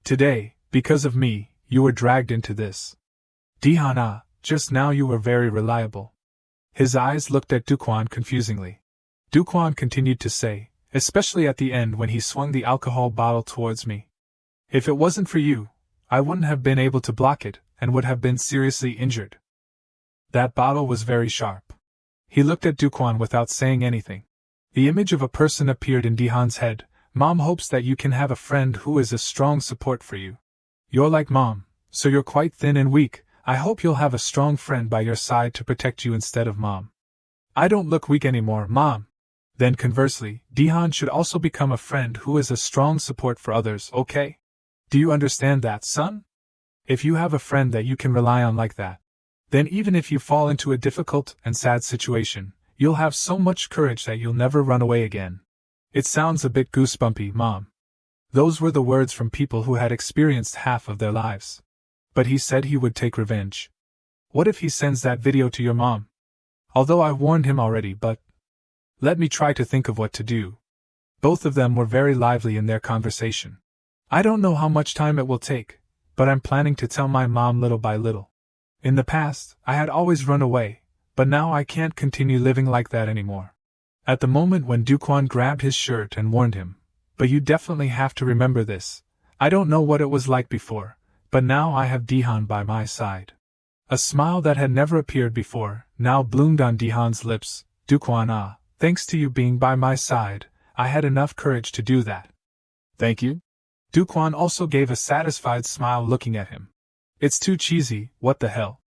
[SPEAKER 1] Today, because of me, you were dragged into this. Dihan, just now you were very reliable. His eyes looked at Duquan confusingly. Duquan continued to say, especially at the end when he swung the alcohol bottle towards me. If it wasn't for you, I wouldn't have been able to block it and would have been seriously injured. That bottle was very sharp. He looked at Duquan without saying anything. The image of a person appeared in Dihan's head. Mom hopes that you can have a friend who is a strong support for you. You're like Mom, so you're quite thin and weak. I hope you'll have a strong friend by your side to protect you instead of Mom. I don't look weak anymore, Mom. Then conversely, Dihan should also become a friend who is a strong support for others, okay? Do you understand that, son? If you have a friend that you can rely on like that, then even if you fall into a difficult and sad situation, you'll have so much courage that you'll never run away again. It sounds a bit goosebumpy, Mom. Those were the words from people who had experienced half of their lives. But he said he would take revenge. What if he sends that video to your mom? Although I warned him already, but... Let me try to think of what to do. Both of them were very lively in their conversation. I don't know how much time it will take, but I'm planning to tell my mom little by little. In the past, I had always run away, but now I can't continue living like that anymore. At the moment when Duquan grabbed his shirt and warned him, but you definitely have to remember this. I don't know what it was like before, but now I have Dihan by my side. A smile that had never appeared before now bloomed on Dihan's lips. Duquan, thanks to you being by my side, I had enough courage to do that. Thank you? Duquan also gave a satisfied smile looking at him. It's too cheesy, what the hell.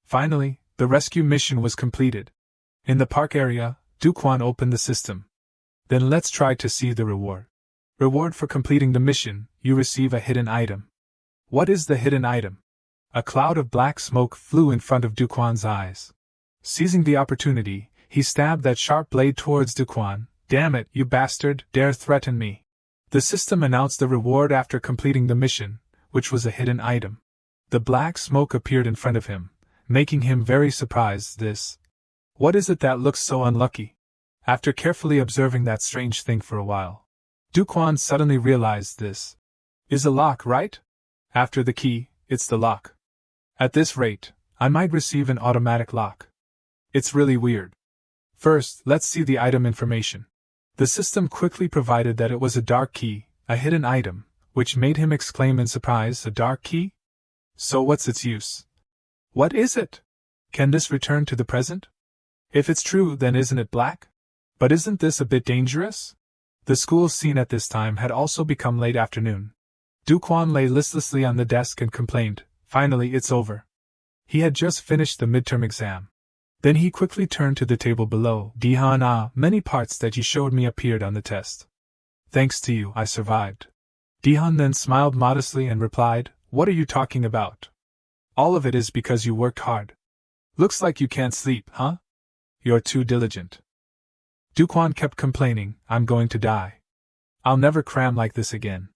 [SPEAKER 1] Finally, the rescue mission was completed. In the park area, Duquan opened the system. Then let's try to see the reward. Reward for completing the mission, you receive a hidden item. What is the hidden item? A cloud of black smoke flew in front of Duquan's eyes. Seizing the opportunity, he stabbed that sharp blade towards Duquan. Damn it, you bastard, dare threaten me. The system announced the reward after completing the mission, which was a hidden item. The black smoke appeared in front of him, making him very surprised. What is it that looks so unlucky? After carefully observing that strange thing for a while, Duquan suddenly realized this is a lock, right? After the key, it's the lock. At this rate, I might receive an automatic lock. It's really weird. First, let's see the item information. The system quickly provided that it was a dark key, a hidden item, which made him exclaim in surprise, a dark key? So what's its use? What is it? Can this return to the present? If it's true, then isn't it black? But isn't this a bit dangerous? The school scene at this time had also become late afternoon. Duquan lay listlessly on the desk and complained, finally it's over. He had just finished the midterm exam. Then he quickly turned to the table below. Dihan, many parts that you showed me appeared on the test. Thanks to you, I survived. Dihan then smiled modestly and replied, what are you talking about? All of it is because you worked hard. Looks like you can't sleep, huh? You're too diligent. Duquan kept complaining, I'm going to die. I'll never cram like this again.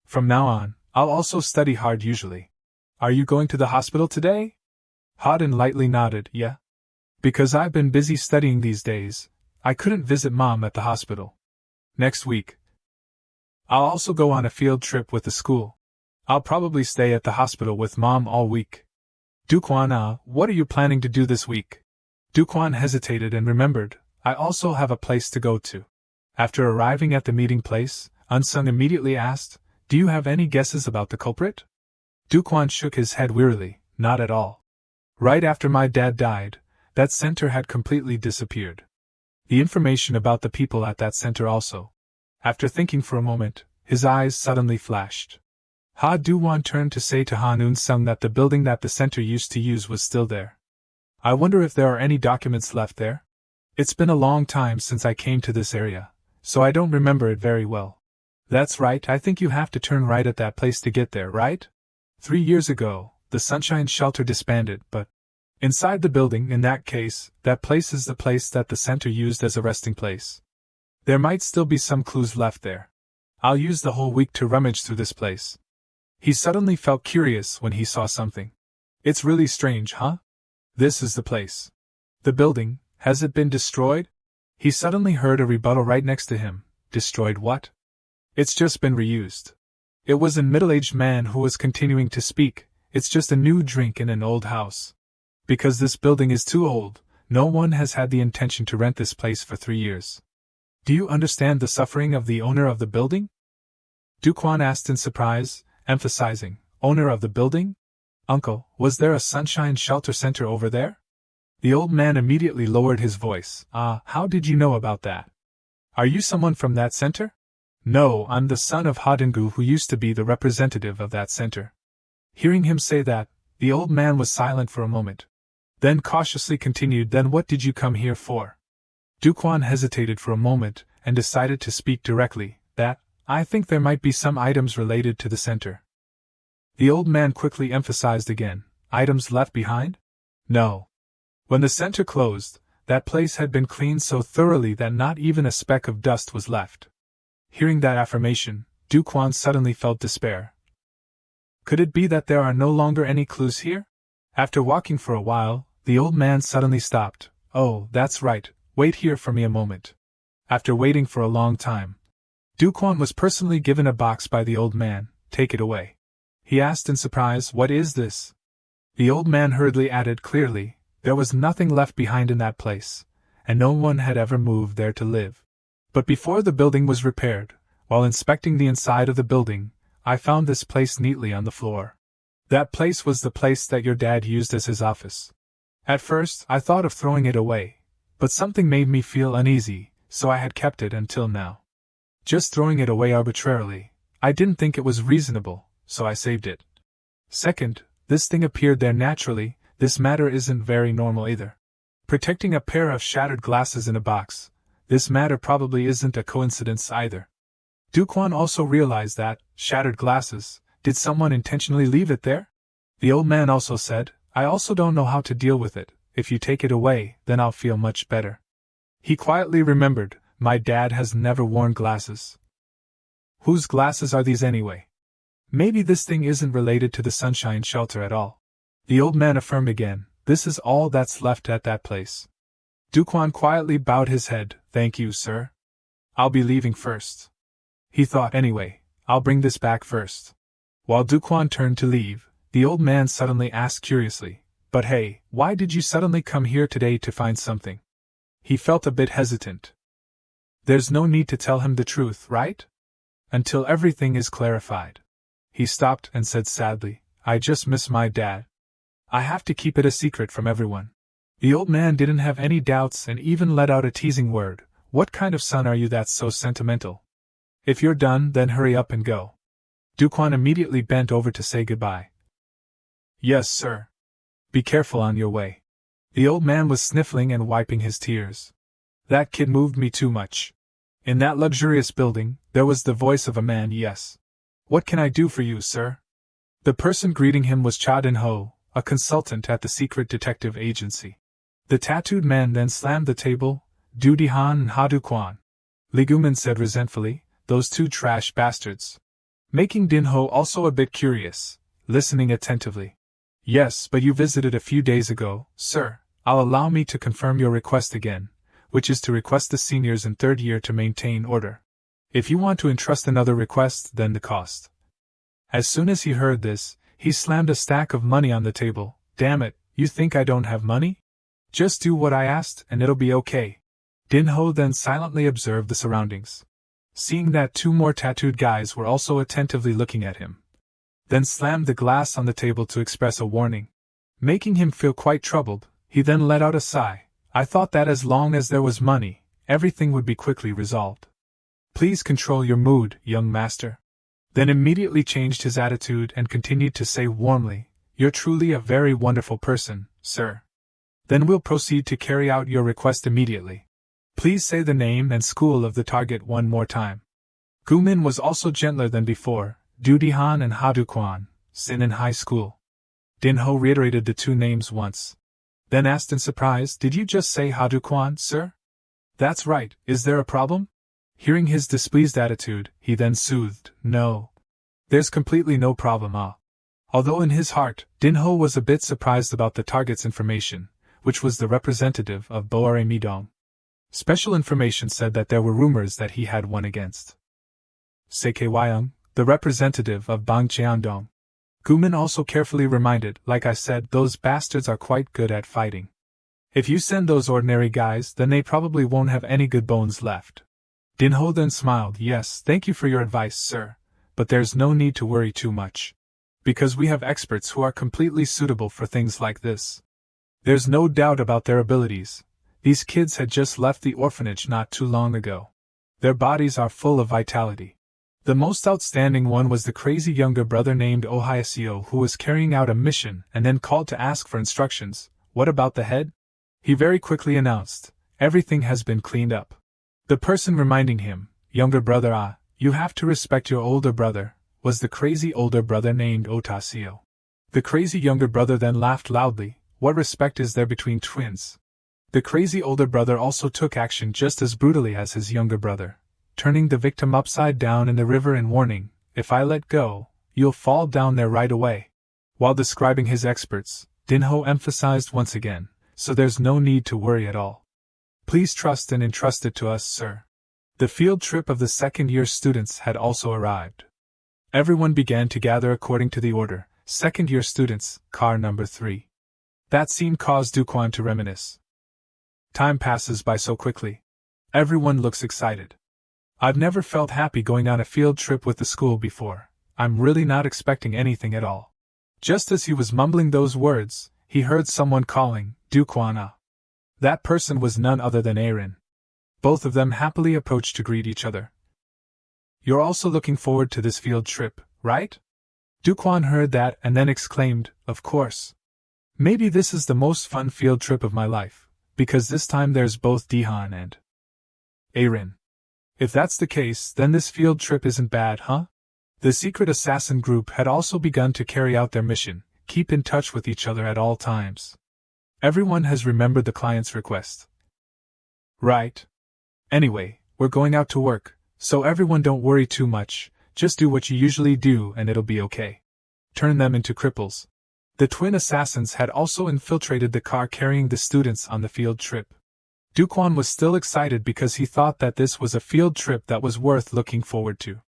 [SPEAKER 1] From now on, I'll also study hard usually. Are you going to the hospital today? Hodin lightly nodded, yeah. Because I've been busy studying these days, I couldn't visit Mom at the hospital. Next week, I'll also go on a field trip with the school. I'll probably stay at the hospital with Mom all week. Duquan, what are you planning to do this week? Duquan hesitated and remembered, I also have a place to go to. After arriving at the meeting place, Unsung immediately asked, do you have any guesses about the culprit? Duquan shook his head wearily, not at all. Right after my dad died, that center had completely disappeared. The information about the people at that center also. After thinking for a moment, his eyes suddenly flashed. Ha Duwan turned to say to Han Un-sung that the building that the center used to use was still there. I wonder if there are any documents left there? It's been a long time since I came to this area, so I don't remember it very well. That's right, I think you have to turn right at that place to get there, right? 3 years ago, the Sunshine Shelter disbanded, but inside the building, in that case, that place is the place that the center used as a resting place. There might still be some clues left there. I'll use the whole week to rummage through this place. He suddenly felt curious when he saw something. It's really strange, huh? This is the place. The building, has it been destroyed? He suddenly heard a rebuttal right next to him. Destroyed what? It's just been reused. It was a middle-aged man who was continuing to speak. It's just a new drink in an old house. Because this building is too old, no one has had the intention to rent this place for 3 years. Do you understand the suffering of the owner of the building? Duquan asked in surprise, emphasizing, owner of the building? Uncle, was there a Sunshine Shelter Center over there? The old man immediately lowered his voice. How did you know about that? Are you someone from that center? No, I'm the son of Hodingu who used to be the representative of that center. Hearing him say that, the old man was silent for a moment. Then cautiously continued, then what did you come here for? Duquan hesitated for a moment, and decided to speak directly, that, I think there might be some items related to the center. The old man quickly emphasized again, items left behind? No. When the center closed, that place had been cleaned so thoroughly that not even a speck of dust was left. Hearing that affirmation, Duquan suddenly felt despair. Could it be that there are no longer any clues here? After walking for a while, the old man suddenly stopped. Oh, that's right, wait here for me a moment. After waiting for a long time, Duquan was personally given a box by the old man. Take it away. He asked in surprise, what is this? The old man hurriedly added clearly, there was nothing left behind in that place, and no one had ever moved there to live. But before the building was repaired, while inspecting the inside of the building, I found this place neatly on the floor. That place was the place that your dad used as his office. At first, I thought of throwing it away, but something made me feel uneasy, so I had kept it until now. Just throwing it away arbitrarily, I didn't think it was reasonable, so I saved it. Second, this thing appeared there naturally. This matter isn't very normal either. Protecting a pair of shattered glasses in a box, this matter probably isn't a coincidence either. Duquan also realized that, shattered glasses, did someone intentionally leave it there? The old man also said, I also don't know how to deal with it. If you take it away, then I'll feel much better. He quietly remembered, my dad has never worn glasses. Whose glasses are these anyway? Maybe this thing isn't related to the sunshine shelter at all. The old man affirmed again, this is all that's left at that place. Duquan quietly bowed his head, thank you, sir. I'll be leaving first. He thought anyway, I'll bring this back first. While Duquan turned to leave, the old man suddenly asked curiously, but hey, why did you suddenly come here today to find something? He felt a bit hesitant. There's no need to tell him the truth, right? Until everything is clarified. He stopped and said sadly, I just miss my dad. I have to keep it a secret from everyone. The old man didn't have any doubts and even let out a teasing word, what kind of son are you that's so sentimental? If you're done, then hurry up and go. Duquan immediately bent over to say goodbye. Yes, sir. Be careful on your way. The old man was sniffling and wiping his tears. That kid moved me too much. In that luxurious building, there was the voice of a man, yes. What can I do for you, sir? The person greeting him was Cha Din-ho, a consultant at the secret detective agency. The tattooed man then slammed the table. Du Dihan and Ha Duquan. Li Gumin said resentfully, those two trash bastards. Making Din-ho also a bit curious, listening attentively. Yes, but you visited a few days ago, sir. I'll allow me to confirm your request again, which is to request the seniors in third year to maintain order. If you want to entrust another request, then the cost. As soon as he heard this, he slammed a stack of money on the table. Damn it, you think I don't have money? Just do what I asked and it'll be okay. Din-ho then silently observed the surroundings. Seeing that two more tattooed guys were also attentively looking at him. Then slammed the glass on the table to express a warning. Making him feel quite troubled, he then let out a sigh. I thought that as long as there was money, everything would be quickly resolved. Please control your mood, young master. Then immediately changed his attitude and continued to say warmly, you're truly a very wonderful person, sir. Then we'll proceed to carry out your request immediately. Please say the name and school of the target one more time. Gumin was also gentler than before, Du Dihan and Ha Duquan, Sin in high school. Din-ho reiterated the two names once. Then asked in surprise, did you just say Ha Duquan, sir? That's right, is there a problem? Hearing his displeased attitude, he then soothed, no. There's completely no problem, Although in his heart, Din-ho was a bit surprised about the target's information, which was the representative of Boare Midong. Special information said that there were rumors that he had one against Seike Wyung, the representative of Bang Cheandong. Gumin also carefully reminded, like I said, those bastards are quite good at fighting. If you send those ordinary guys, then they probably won't have any good bones left. Din-ho then smiled, yes, thank you for your advice, sir, but there's no need to worry too much. Because we have experts who are completely suitable for things like this. There's no doubt about their abilities. These kids had just left the orphanage not too long ago. Their bodies are full of vitality. The most outstanding one was the crazy younger brother named Ohayaseo who was carrying out a mission and then called to ask for instructions. What about the head? He very quickly announced, everything has been cleaned up. The person reminding him, younger brother you have to respect your older brother, was the crazy older brother named Otaseo. The crazy younger brother then laughed loudly, what respect is there between twins? The crazy older brother also took action just as brutally as his younger brother, turning the victim upside down in the river and warning, if I let go, you'll fall down there right away. While describing his experts, Din-ho emphasized once again, so there's no need to worry at all. Please trust and entrust it to us, sir. The field trip of the second-year students had also arrived. Everyone began to gather according to the order, Second-year students, car number 3. That scene caused Duquan to reminisce. Time passes by so quickly. Everyone looks excited. I've never felt happy going on a field trip with the school before. I'm really not expecting anything at all. Just as he was mumbling those words, he heard someone calling, Duquan. That person was none other than Erin. Both of them happily approached to greet each other. You're also looking forward to this field trip, right? Duquan heard that and then exclaimed, of course. Maybe this is the most fun field trip of my life, because this time there's both Dihan and Erin. If that's the case, then this field trip isn't bad, huh? The secret assassin group had also begun to carry out their mission, keep in touch with each other at all times. Everyone has remembered the client's request. Right. Anyway, we're going out to work, so everyone don't worry too much, just do what you usually do and it'll be okay. Turn them into cripples. The twin assassins had also infiltrated the car carrying the students on the field trip. Duquan was still excited because he thought that this was a field trip that was worth looking forward to.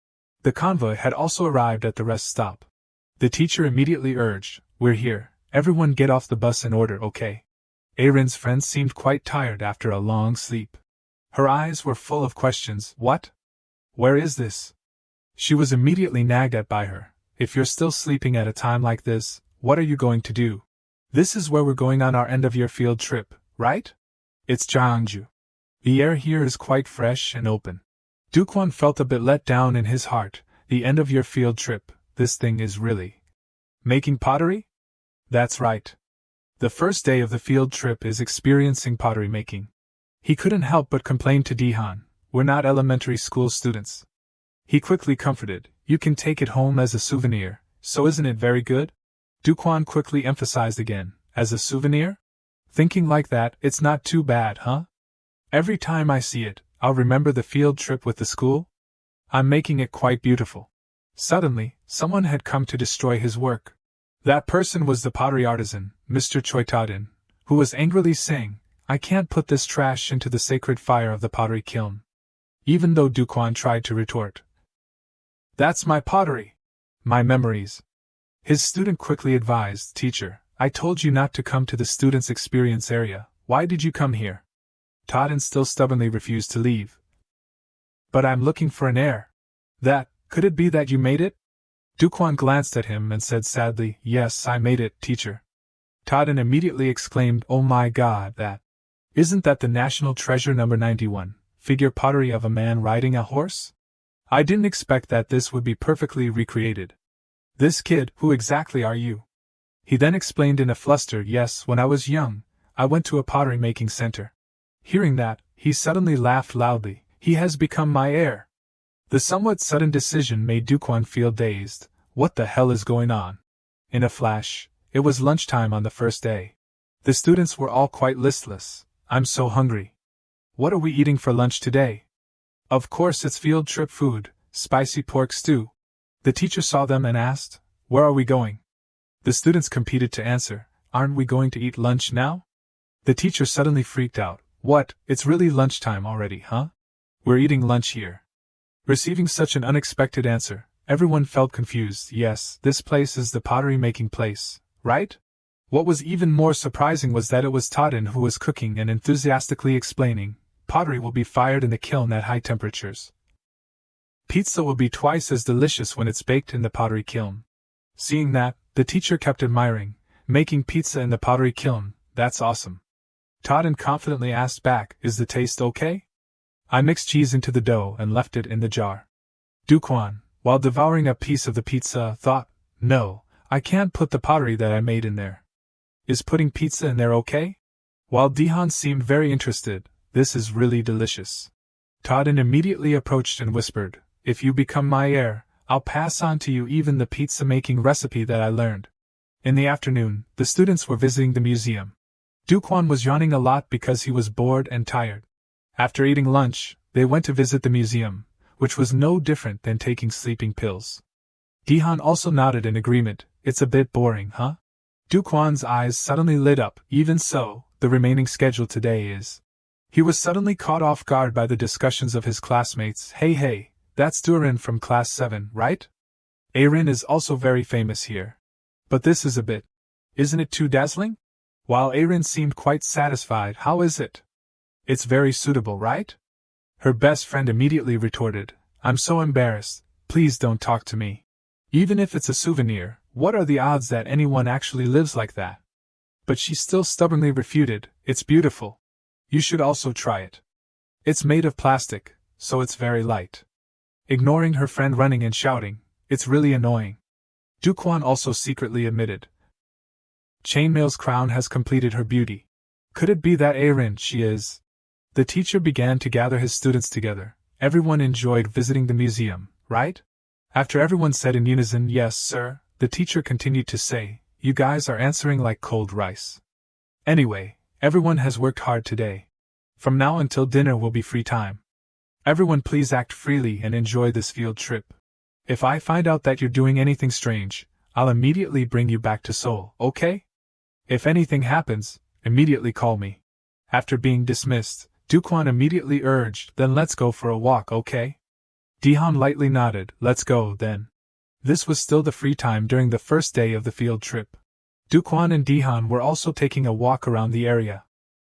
[SPEAKER 1] The convoy had also arrived at the rest stop. The teacher immediately urged, we're here, everyone get off the bus in order, okay? Erin's friend seemed quite tired after a long sleep. Her eyes were full of questions. What? Where is this? She was immediately nagged at by her. If you're still sleeping at a time like this, what are you going to do? This is where we're going on our end-of-year field trip, right? It's Jeonju. The air here is quite fresh and open. Duquan felt a bit let down in his heart. The end-of-year field trip, this thing is really making pottery? That's right. The first day of the field trip is experiencing pottery making. He couldn't help but complain to Dihan, we're not elementary school students. He quickly comforted, you can take it home as a souvenir, so isn't it very good? Duquan quickly emphasized again, as a souvenir? Thinking like that, it's not too bad, huh? Every time I see it, I'll remember the field trip with the school. I'm making it quite beautiful. Suddenly, someone had come to destroy his work. That person was the pottery artisan, Mr. Choitadin, who was angrily saying, I can't put this trash into the sacred fire of the pottery kiln. Even though Duquan tried to retort. That's my pottery. My memories. His student quickly advised, teacher, I told you not to come to the students' experience area, why did you come here? Tadin still stubbornly refused to leave. But I'm looking for an heir. Could it be that you made it? Duquan glanced at him and said sadly, yes, I made it, teacher. Tadin immediately exclaimed, oh my god, isn't that the national treasure number 91, figure pottery of a man riding a horse? I didn't expect that this would be perfectly recreated. This kid, who exactly are you? He then explained in a fluster, yes, when I was young, I went to a pottery making center. Hearing that, he suddenly laughed loudly, he has become my heir. The somewhat sudden decision made Duquan feel dazed. What the hell is going on? In a flash, it was lunchtime on the first day. The students were all quite listless. I'm so hungry. What are we eating for lunch today? Of course it's field trip food, spicy pork stew. The teacher saw them and asked, where are we going? The students competed to answer, aren't we going to eat lunch now? The teacher suddenly freaked out. What, it's really lunchtime already, huh? We're eating lunch here. Receiving such an unexpected answer, everyone felt confused. Yes, this place is the pottery making place, right? What was even more surprising was that it was Tadin who was cooking and enthusiastically explaining, pottery will be fired in the kiln at high temperatures. Pizza will be twice as delicious when it's baked in the pottery kiln. Seeing that, the teacher kept admiring, making pizza in the pottery kiln, that's awesome. Tadin confidently asked back, is the taste okay? I mixed cheese into the dough and left it in the jar. Duquan, while devouring a piece of the pizza, thought, no, I can't put the pottery that I made in there. Is putting pizza in there okay? While Dihan seemed very interested, this is really delicious. Tadin immediately approached and whispered, if you become my heir, I'll pass on to you even the pizza-making recipe that I learned. In the afternoon, the students were visiting the museum. Duquan was yawning a lot because he was bored and tired. After eating lunch, they went to visit the museum, which was no different than taking sleeping pills. Dihan also nodded in agreement, it's a bit boring, huh? Duquan's eyes suddenly lit up, even so, the remaining schedule today is. He was suddenly caught off guard by the discussions of his classmates. Hey, that's Durin from class 7, right? Erin is also very famous here. But this is a bit. Isn't it too dazzling? While Erin seemed quite satisfied, how is it? It's very suitable, right? Her best friend immediately retorted, I'm so embarrassed, please don't talk to me. Even if it's a souvenir, what are the odds that anyone actually lives like that? But she still stubbornly refuted, it's beautiful. You should also try it. It's made of plastic, so it's very light. Ignoring her friend running and shouting, it's really annoying. Duquan also secretly admitted. Chainmail's crown has completed her beauty. Could it be that Erin she is? The teacher began to gather his students together. Everyone enjoyed visiting the museum, right? After everyone said in unison, yes, sir, the teacher continued to say, you guys are answering like cold rice. Anyway, everyone has worked hard today. From now until dinner will be free time. Everyone please act freely and enjoy this field trip. If I find out that you're doing anything strange, I'll immediately bring you back to Seoul, okay? If anything happens, immediately call me. After being dismissed, Duquan immediately urged, then let's go for a walk, okay? Dihan lightly nodded, let's go, then. This was still the free time during the first day of the field trip. Duquan and Dihan were also taking a walk around the area.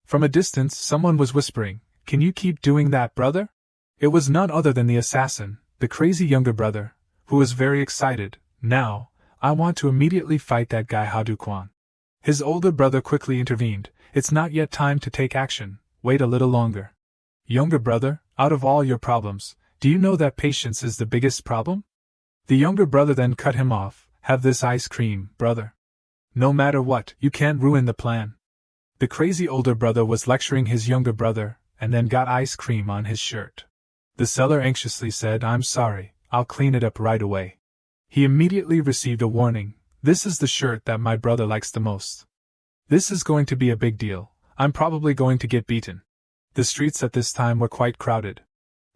[SPEAKER 1] From a distance, someone was whispering, can you keep doing that, brother? It was none other than the assassin, the crazy younger brother, who was very excited. Now, I want to immediately fight that guy Ha Duquan. His older brother quickly intervened, it's not yet time to take action, wait a little longer. Younger brother, out of all your problems, do you know that patience is the biggest problem? The younger brother then cut him off, have this ice cream, brother. No matter what, you can't ruin the plan. The crazy older brother was lecturing his younger brother, and then got ice cream on his shirt. The seller anxiously said, I'm sorry, I'll clean it up right away. He immediately received a warning, this is the shirt that my brother likes the most. This is going to be a big deal, I'm probably going to get beaten. The streets at this time were quite crowded.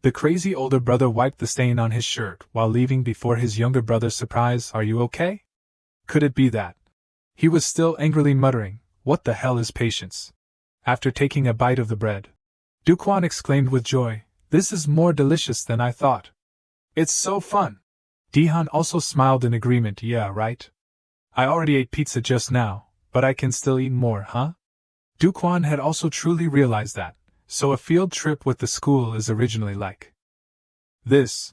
[SPEAKER 1] The crazy older brother wiped the stain on his shirt while leaving before his younger brother's surprise, are you okay? Could it be that? He was still angrily muttering, what the hell is patience? After taking a bite of the bread, Duquan exclaimed with joy, this is more delicious than I thought. It's so fun. Dihan also smiled in agreement, yeah, right? I already ate pizza just now, but I can still eat more, huh? Duquan had also truly realized that, so a field trip with the school is originally like this.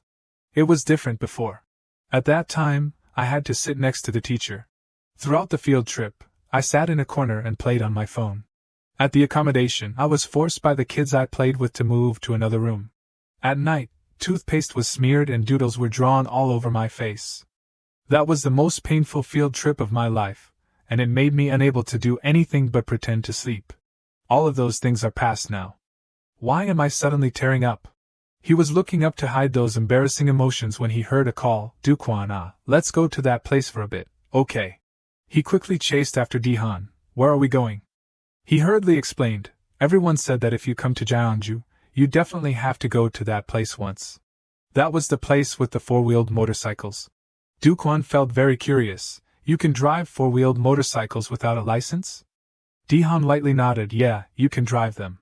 [SPEAKER 1] It was different before. At that time, I had to sit next to the teacher. Throughout the field trip, I sat in a corner and played on my phone. At the accommodation, I was forced by the kids I played with to move to another room. At night, toothpaste was smeared and doodles were drawn all over my face. That was the most painful field trip of my life, and it made me unable to do anything but pretend to sleep. All of those things are past now. Why am I suddenly tearing up? He was looking up to hide those embarrassing emotions when he heard a call, Duquan, let's go to that place for a bit, okay. He quickly chased after Dihan, where are we going? He hurriedly explained, everyone said that if you come to Jeonju, you definitely have to go to that place once. That was the place with the four-wheeled motorcycles. Duquan felt very curious, you can drive four-wheeled motorcycles without a license? Dihan lightly nodded, yeah, you can drive them.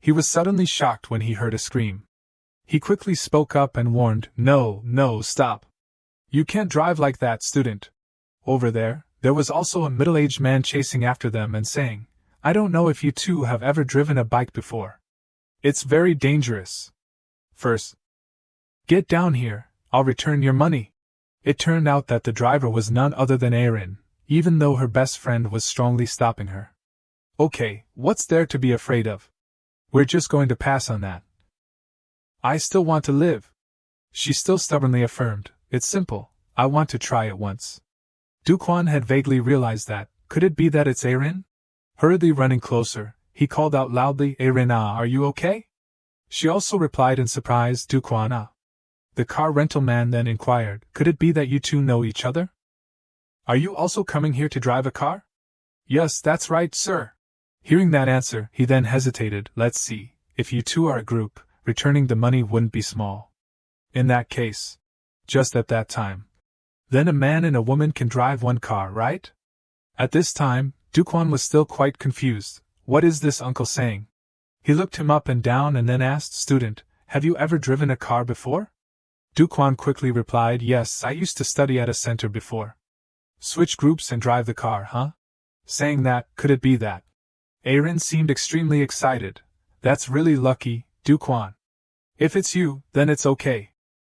[SPEAKER 1] He was suddenly shocked when he heard a scream. He quickly spoke up and warned, no, stop. You can't drive like that, student. Over there was also a middle-aged man chasing after them and saying, I don't know if you two have ever driven a bike before. It's very dangerous. First, get down here, I'll return your money. It turned out that the driver was none other than Erin, even though her best friend was strongly stopping her. Okay, what's there to be afraid of? We're just going to pass on that. I still want to live. She still stubbornly affirmed, it's simple, I want to try it once. Duquan had vaguely realized that, could it be that it's Erin? Hurriedly running closer, he called out loudly, Erin, are you okay? She also replied in surprise, Duquan. The car rental man then inquired, could it be that you two know each other? Are you also coming here to drive a car? Yes, that's right, sir. Hearing that answer, he then hesitated, let's see, if you two are a group, returning the money wouldn't be small. In that case. Just at that time. Then a man and a woman can drive one car, right? At this time, Duquan was still quite confused. What is this uncle saying? He looked him up and down and then asked, student, have you ever driven a car before? Duquan quickly replied, yes, I used to study at a center before. Switch groups and drive the car, huh? Saying that, could it be that? Aaron seemed extremely excited. That's really lucky, Duquan. If it's you, then it's okay.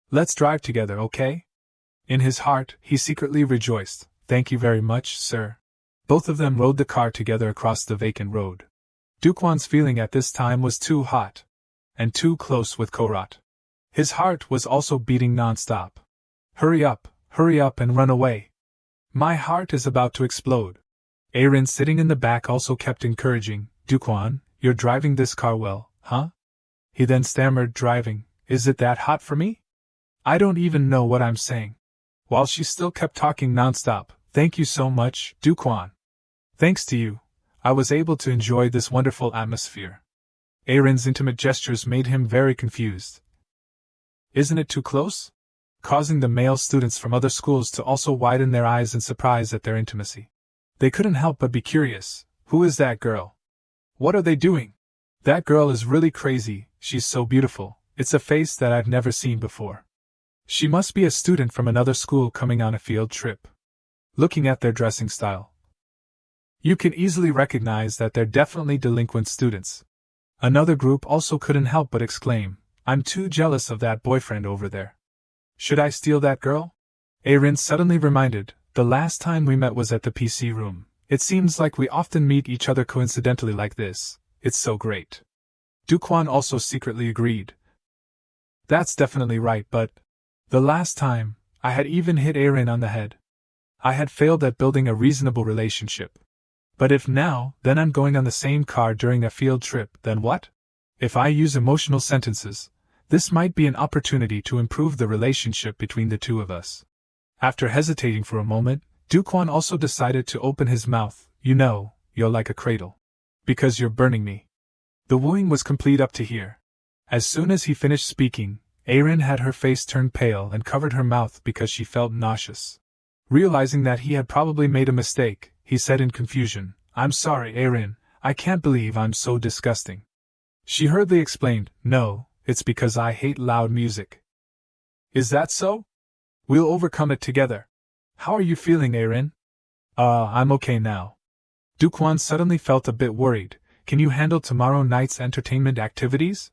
[SPEAKER 1] Let's drive together, okay? In his heart, he secretly rejoiced. Thank you very much, sir. Both of them rode the car together across the vacant road. Duquan's feeling at this time was too hot. And too close with Korat. His heart was also beating non-stop. Hurry up and run away. My heart is about to explode. Aaron sitting in the back also kept encouraging, Duquan, you're driving this car well, huh? He then stammered, driving, is it that hot for me? I don't even know what I'm saying. While she still kept talking non-stop, thank you so much, Duquan. Thanks to you, I was able to enjoy this wonderful atmosphere. Aaron's intimate gestures made him very confused. Isn't it too close? Causing the male students from other schools to also widen their eyes in surprise at their intimacy. They couldn't help but be curious. Who is that girl? What are they doing? That girl is really crazy, she's so beautiful, it's a face that I've never seen before. She must be a student from another school coming on a field trip. Looking at their dressing style, you can easily recognize that they're definitely delinquent students. Another group also couldn't help but exclaim, I'm too jealous of that boyfriend over there. Should I steal that girl? Aaron suddenly reminded, the last time we met was at the PC room. It seems like we often meet each other coincidentally like this. It's so great. Duquan also secretly agreed. That's definitely right, but the last time, I had even hit Aaron on the head. I had failed at building a reasonable relationship. But if now, then I'm going on the same car during a field trip, then what? If I use emotional sentences, this might be an opportunity to improve the relationship between the two of us. After hesitating for a moment, Duquan also decided to open his mouth. You know, you're like a cradle. Because you're burning me. The wooing was complete up to here. As soon as he finished speaking, Aaron had her face turn pale and covered her mouth because she felt nauseous. Realizing that he had probably made a mistake, he said in confusion, I'm sorry, Aaron, I can't believe I'm so disgusting. She hurriedly explained, no, it's because I hate loud music. Is that so? We'll overcome it together. How are you feeling, Aaron? I'm okay now. Duquan suddenly felt a bit worried. Can you handle tomorrow night's entertainment activities?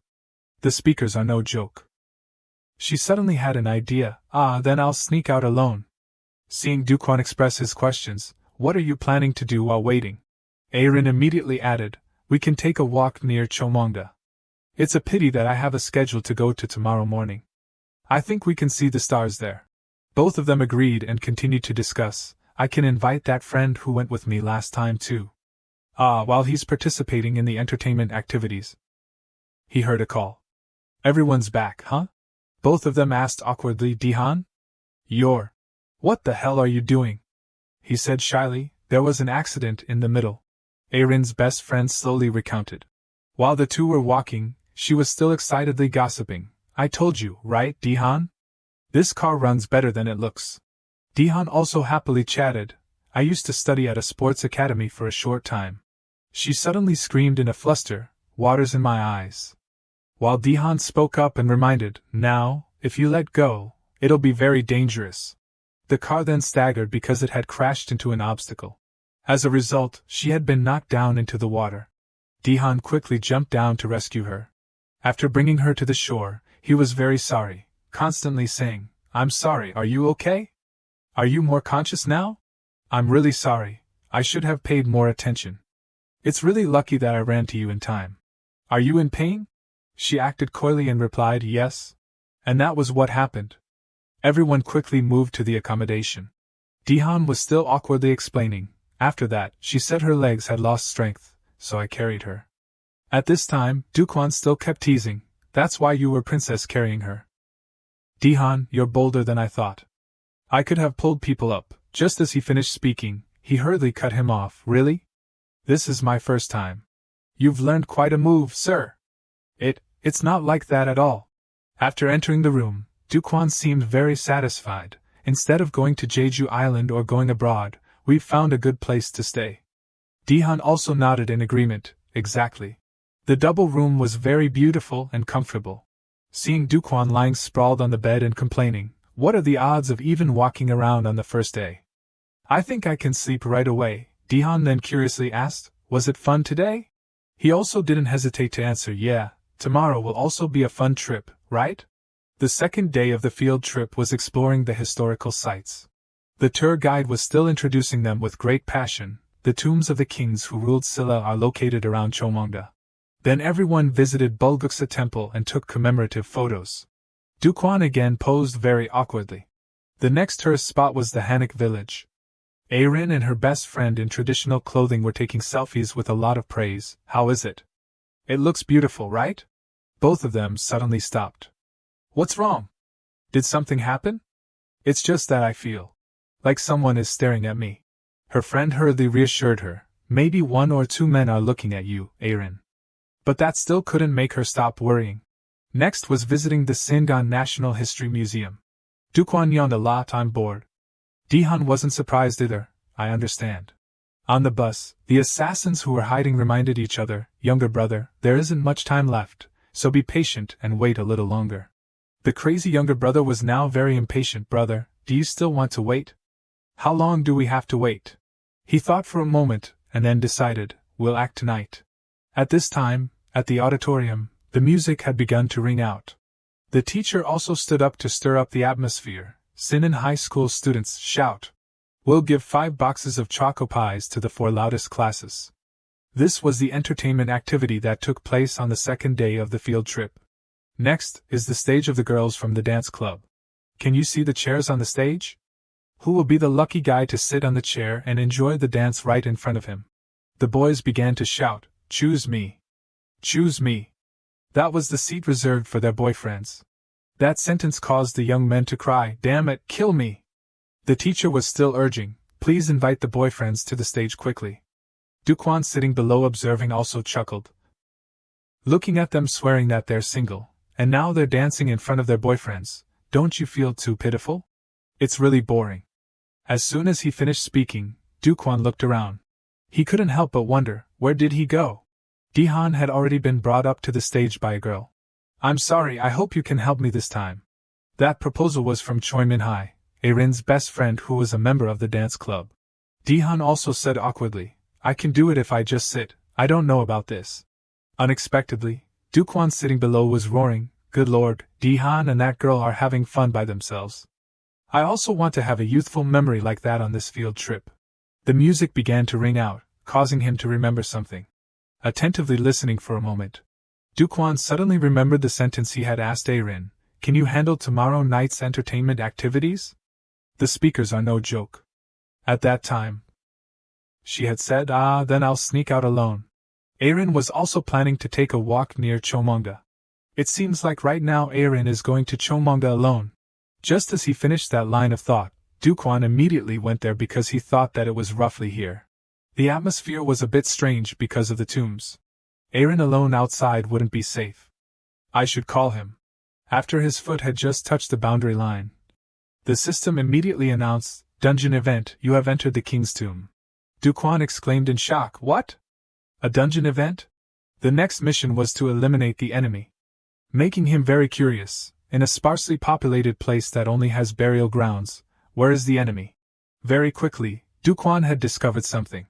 [SPEAKER 1] The speakers are no joke. She suddenly had an idea. Then I'll sneak out alone. Seeing Duquan express his questions, what are you planning to do while waiting? Aaron immediately added, we can take a walk near Chomongda. It's a pity that I have a schedule to go to tomorrow morning. I think we can see the stars there. Both of them agreed and continued to discuss. I can invite that friend who went with me last time too. While he's participating in the entertainment activities. He heard a call. Everyone's back, huh? Both of them asked awkwardly, Dihan? What the hell are you doing? He said shyly, there was an accident in the middle. Aaron's best friend slowly recounted. While the two were walking, she was still excitedly gossiping. I told you, right, Dihan? This car runs better than it looks. Dihan also happily chatted. I used to study at a sports academy for a short time. She suddenly screamed in a fluster, water's in my eyes. While Dihan spoke up and reminded, now, if you let go, it'll be very dangerous. The car then staggered because it had crashed into an obstacle. As a result, she had been knocked down into the water. Dihan quickly jumped down to rescue her. After bringing her to the shore, he was very sorry, constantly saying, I'm sorry, are you okay? Are you more conscious now? I'm really sorry, I should have paid more attention. It's really lucky that I ran to you in time. Are you in pain? She acted coyly and replied, yes. And that was what happened. Everyone quickly moved to the accommodation. Dihan was still awkwardly explaining. After that, she said her legs had lost strength, so I carried her. At this time, Duquan still kept teasing, that's why you were princess carrying her. Dihan, you're bolder than I thought. I could have pulled people up. Just as he finished speaking, he hurriedly cut him off. Really? This is my first time. You've learned quite a move, sir. It's not like that at all. After entering the room, Duquan seemed very satisfied. Instead of going to Jeju Island or going abroad, we've found a good place to stay. Dihan also nodded in agreement. Exactly. The double room was very beautiful and comfortable. Seeing Duquan lying sprawled on the bed and complaining, what are the odds of even walking around on the first day? I think I can sleep right away, Dihan then curiously asked. Was it fun today? He also didn't hesitate to answer, yeah, tomorrow will also be a fun trip, right? The second day of the field trip was exploring the historical sites. The tour guide was still introducing them with great passion. The tombs of the kings who ruled Silla are located around Chomongda. Then everyone visited Bulguksa temple and took commemorative photos. Duquan again posed very awkwardly. The next tourist spot was the Hanok village. Erin and her best friend in traditional clothing were taking selfies with a lot of praise. How is it? It looks beautiful, right? Both of them suddenly stopped. What's wrong? Did something happen? It's just that I feel like someone is staring at me. Her friend hurriedly reassured her. Maybe 1 or 2 men are looking at you, Erin. But that still couldn't make her stop worrying. Next was visiting the Singan National History Museum. Duquan yawned a lot. I'm bored. Dihan wasn't surprised either. I understand. On the bus, the assassins who were hiding reminded each other, younger brother, there isn't much time left, so be patient and wait a little longer. The crazy younger brother was now very impatient. Brother, do you still want to wait? How long do we have to wait? He thought for a moment, and then decided, we'll act tonight. At this time, at the auditorium, the music had begun to ring out. The teacher also stood up to stir up the atmosphere. Sinan High School students shout. We'll give 5 boxes of choco pies to the 4 loudest classes. This was the entertainment activity that took place on the second day of the field trip. Next is the stage of the girls from the dance club. Can you see the chairs on the stage? Who will be the lucky guy to sit on the chair and enjoy the dance right in front of him? The boys began to shout, choose me. Choose me. That was the seat reserved for their boyfriends. That sentence caused the young men to cry, damn it, kill me. The teacher was still urging, please invite the boyfriends to the stage quickly. Duquan sitting below observing also chuckled. Looking at them swearing that they're single, and now they're dancing in front of their boyfriends, don't you feel too pitiful? It's really boring. As soon as he finished speaking, Duquan looked around. He couldn't help but wonder, where did he go? Dihan had already been brought up to the stage by a girl. I'm sorry, I hope you can help me this time. That proposal was from Choi Min-hai, Erin's best friend who was a member of the dance club. Dihan also said awkwardly, I can do it if I just sit, I don't know about this. Unexpectedly, Duquan sitting below was roaring, good lord, Dihan and that girl are having fun by themselves. I also want to have a youthful memory like that on this field trip. The music began to ring out, causing him to remember something. Attentively listening for a moment, Duquan suddenly remembered the sentence he had asked Erin, can you handle tomorrow night's entertainment activities? The speakers are no joke. At that time, she had said, then I'll sneak out alone. Erin was also planning to take a walk near Chomongda. It seems like right now Erin is going to Chomongda alone. Just as he finished that line of thought, Duquan immediately went there because he thought that it was roughly here. The atmosphere was a bit strange because of the tombs. Erin alone outside wouldn't be safe. I should call him. After his foot had just touched the boundary line, the system immediately announced, Dungeon event, you have entered the king's tomb. Duquan exclaimed in shock, what? A dungeon event? The next mission was to eliminate the enemy. Making him very curious, in a sparsely populated place that only has burial grounds, where is the enemy? Very quickly, Duquan had discovered something.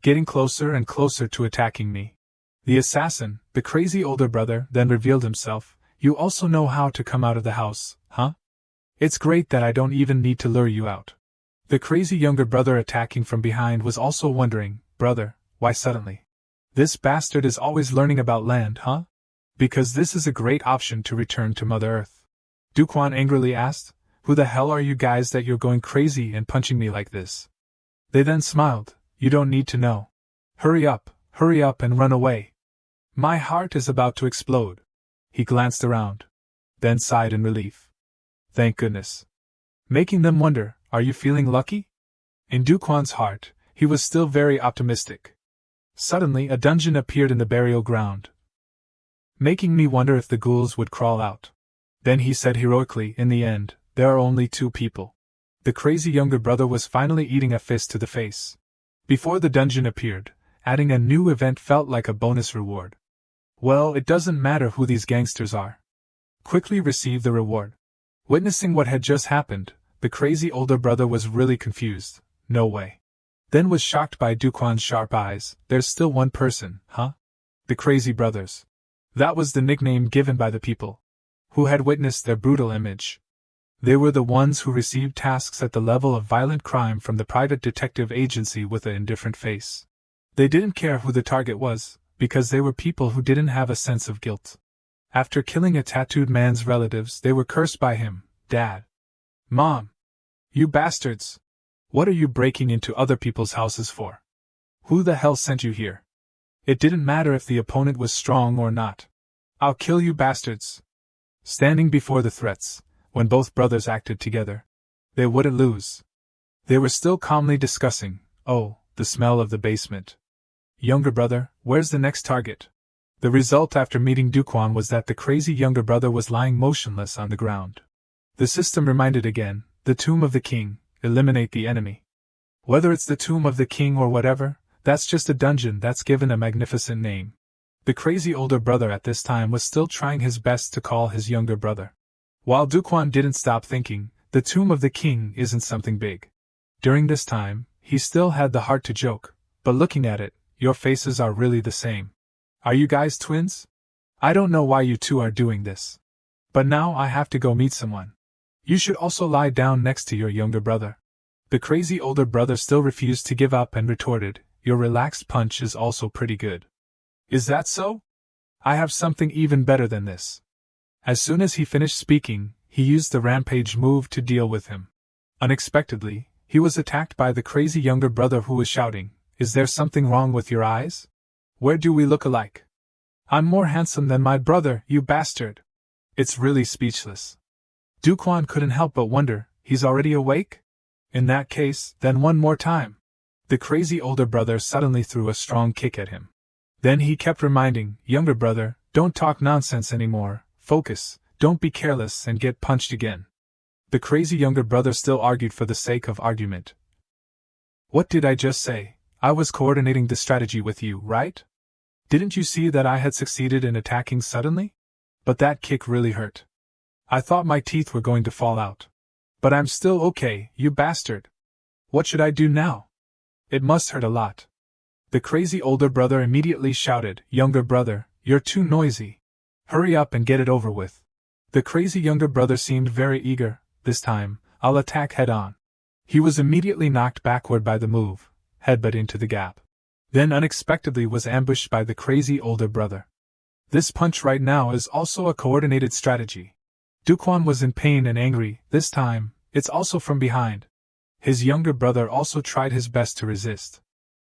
[SPEAKER 1] Getting closer and closer to attacking me. The assassin, the crazy older brother, then revealed himself. You also know how to come out of the house, huh? It's great that I don't even need to lure you out. The crazy younger brother attacking from behind was also wondering, brother, why suddenly? This bastard is always learning about land, huh? Because this is a great option to return to Mother Earth. Duquan angrily asked, who the hell are you guys that you're going crazy and punching me like this? They then smiled, you don't need to know. Hurry up and run away. My heart is about to explode. He glanced around, then sighed in relief. Thank goodness. Making them wonder, are you feeling lucky? In Duquan's heart, he was still very optimistic. Suddenly a dungeon appeared in the burial ground, making me wonder if the ghouls would crawl out. Then he said heroically, in the end, there are only 2 people. The crazy younger brother was finally eating a fist to the face. Before the dungeon appeared, adding a new event felt like a bonus reward. Well, it doesn't matter who these gangsters are. Quickly receive the reward. Witnessing what had just happened, the crazy older brother was really confused. No way. Then was shocked by Duquan's sharp eyes. There's still one person, huh? The Crazy Brothers. That was the nickname given by the people who had witnessed their brutal image. They were the ones who received tasks at the level of violent crime from the private detective agency with an indifferent face. They didn't care who the target was, because they were people who didn't have a sense of guilt. After killing a tattooed man's relatives, they were cursed by him. Dad. Mom. You bastards. What are you breaking into other people's houses for? Who the hell sent you here? It didn't matter if the opponent was strong or not. I'll kill you bastards. Standing before the threats, when both brothers acted together, they wouldn't lose. They were still calmly discussing, the smell of the basement. Younger brother, where's the next target? The result after meeting Duquan was that the crazy younger brother was lying motionless on the ground. The system reminded again, the tomb of the king, eliminate the enemy. Whether it's the tomb of the king or whatever, that's just a dungeon that's given a magnificent name. The crazy older brother at this time was still trying his best to call his younger brother. While Duquan didn't stop thinking, the tomb of the king isn't something big. During this time, he still had the heart to joke, but looking at it, your faces are really the same. Are you guys twins? I don't know why you two are doing this. But now I have to go meet someone. You should also lie down next to your younger brother. The crazy older brother still refused to give up and retorted, your relaxed punch is also pretty good. Is that so? I have something even better than this. As soon as he finished speaking, he used the rampage move to deal with him. Unexpectedly, he was attacked by the crazy younger brother who was shouting, is there something wrong with your eyes? Where do we look alike? I'm more handsome than my brother, you bastard. It's really speechless. Duquan couldn't help but wonder, he's already awake? In that case, then one more time. The crazy older brother suddenly threw a strong kick at him. Then he kept reminding, younger brother, don't talk nonsense anymore, focus, don't be careless and get punched again. The crazy younger brother still argued for the sake of argument. What did I just say? I was coordinating the strategy with you, right? Didn't you see that I had succeeded in attacking suddenly? But that kick really hurt. I thought my teeth were going to fall out. But I'm still okay, you bastard. What should I do now? It must hurt a lot. The crazy older brother immediately shouted, younger brother, you're too noisy. Hurry up and get it over with. The crazy younger brother seemed very eager. This time, I'll attack head-on. He was immediately knocked backward by the move, headbutt into the gap. Then unexpectedly was ambushed by the crazy older brother. This punch right now is also a coordinated strategy. Duquan was in pain and angry. This time, it's also from behind. His younger brother also tried his best to resist.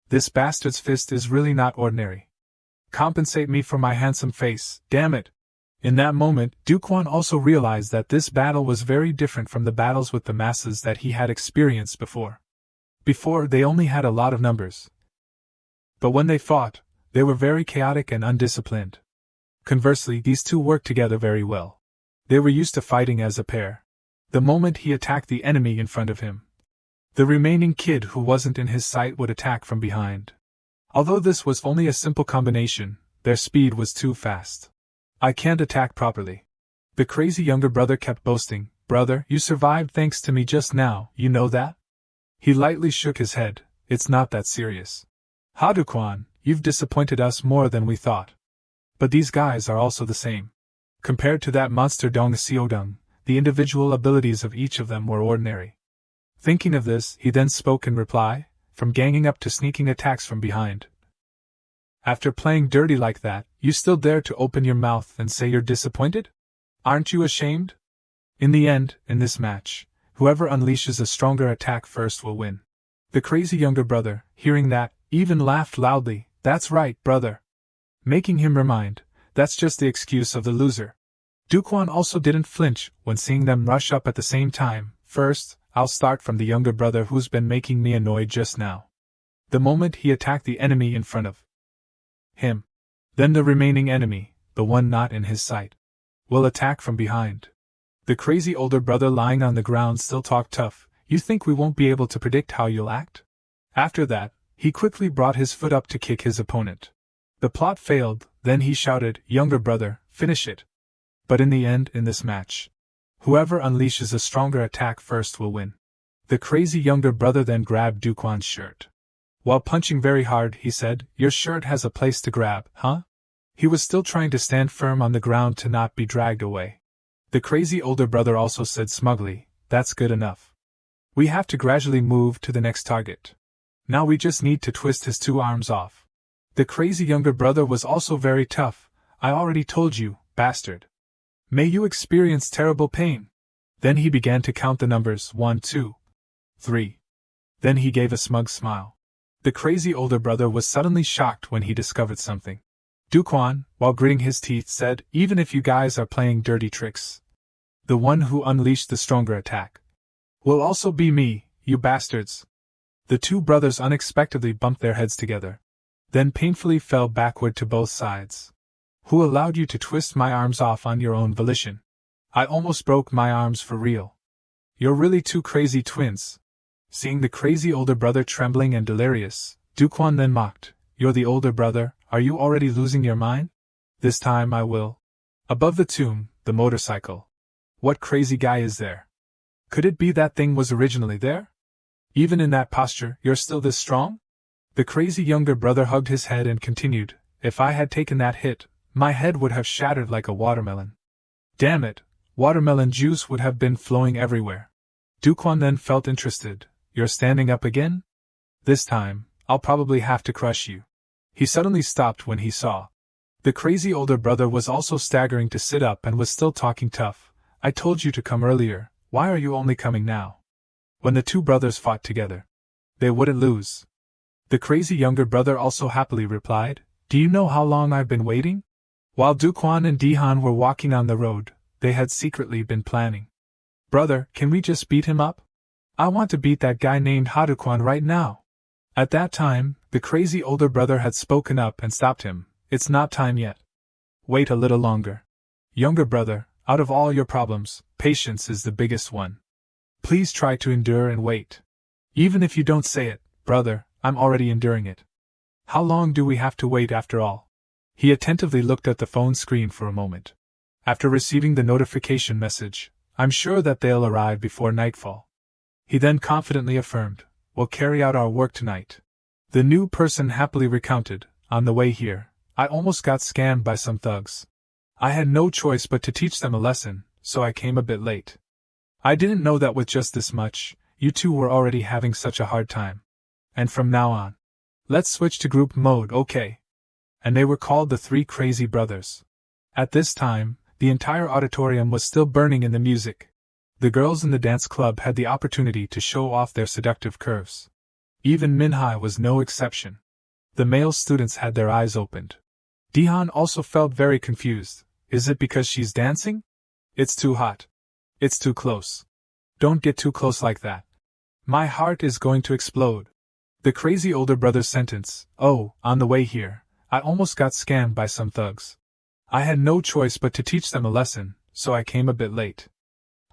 [SPEAKER 1] This bastard's fist is really not ordinary. Compensate me for my handsome face, damn it. In that moment, Duquan also realized that this battle was very different from the battles with the masses that he had experienced before. Before, they only had a lot of numbers. But when they fought, they were very chaotic and undisciplined. Conversely, these two worked together very well. They were used to fighting as a pair. The moment he attacked the enemy in front of him, the remaining kid who wasn't in his sight would attack from behind. Although this was only a simple combination, their speed was too fast. I can't attack properly. The crazy younger brother kept boasting, brother, you survived thanks to me just now, you know that? He lightly shook his head, it's not that serious. Ha Duquan, you've disappointed us more than we thought. But these guys are also the same. Compared to that monster Dong Xiodong, the individual abilities of each of them were ordinary. Thinking of this, he then spoke in reply, from ganging up to sneaking attacks from behind. After playing dirty like that, you still dare to open your mouth and say you're disappointed? Aren't you ashamed? In the end, in this match, whoever unleashes a stronger attack first will win. The crazy younger brother, hearing that, even laughed loudly, that's right, brother. Making him remind, that's just the excuse of the loser. Duquan also didn't flinch when seeing them rush up at the same time. First, I'll start from the younger brother who's been making me annoyed just now. The moment he attacked the enemy in front of him, then the remaining enemy, the one not in his sight, will attack from behind. The crazy older brother lying on the ground still talked tough, you think we won't be able to predict how you'll act? After that, he quickly brought his foot up to kick his opponent. The plot failed, then he shouted, younger brother, finish it. But in the end, in this match, whoever unleashes a stronger attack first will win. The crazy younger brother then grabbed Duquan's shirt. While punching very hard, he said, "Your shirt has a place to grab, huh?" He was still trying to stand firm on the ground to not be dragged away. The crazy older brother also said smugly, "That's good enough. We have to gradually move to the next target. Now we just need to twist his 2 arms off." The crazy younger brother was also very tough. "I already told you, bastard. May you experience terrible pain." Then he began to count the numbers 1, 2, 3. Then he gave a smug smile. The crazy older brother was suddenly shocked when he discovered something. Duquan, while gritting his teeth, said, "Even if you guys are playing dirty tricks, the one who unleashed the stronger attack will also be me, you bastards." The 2 brothers unexpectedly bumped their heads together, then painfully fell backward to both sides. "Who allowed you to twist my arms off on your own volition? I almost broke my arms for real. You're really 2 crazy twins." Seeing the crazy older brother trembling and delirious, Duquan then mocked, "You're the older brother, are you already losing your mind? This time I will." Above the tomb, the motorcycle. What crazy guy is there? Could it be that thing was originally there? Even in that posture, you're still this strong? The crazy younger brother hugged his head and continued, "If I had taken that hit, my head would have shattered like a watermelon. Damn it, watermelon juice would have been flowing everywhere." Duquan then felt interested. "You're standing up again? This time, I'll probably have to crush you." He suddenly stopped when he saw. The crazy older brother was also staggering to sit up and was still talking tough. "I told you to come earlier, why are you only coming now?" When the 2 brothers fought together, they wouldn't lose. The crazy younger brother also happily replied, "Do you know how long I've been waiting?" While Duquan and Dihan were walking on the road, they had secretly been planning. "Brother, can we just beat him up? I want to beat that guy named Haduquan right now." At that time, the crazy older brother had spoken up and stopped him. "It's not time yet. Wait a little longer. Younger brother, out of all your problems, patience is the biggest one. Please try to endure and wait. Even if you don't say it, brother, I'm already enduring it. How long do we have to wait after all?" He attentively looked at the phone screen for a moment. After receiving the notification message, "I'm sure that they'll arrive before nightfall." He then confidently affirmed, "We'll carry out our work tonight." The new person happily recounted, "On the way here, I almost got scammed by some thugs. I had no choice but to teach them a lesson, so I came a bit late. I didn't know that with just this much, you 2 were already having such a hard time. And from now on, let's switch to group mode, okay?" And they were called the 3 crazy brothers. At this time, the entire auditorium was still burning in the music. The girls in the dance club had the opportunity to show off their seductive curves. Even Manhwa was no exception. The male students had their eyes opened. Dihan also felt very confused. Is it because she's dancing? It's too hot. It's too close. Don't get too close like that. My heart is going to explode. The crazy older brother's sentence, "Oh, on the way here, I almost got scammed by some thugs. I had no choice but to teach them a lesson, so I came a bit late.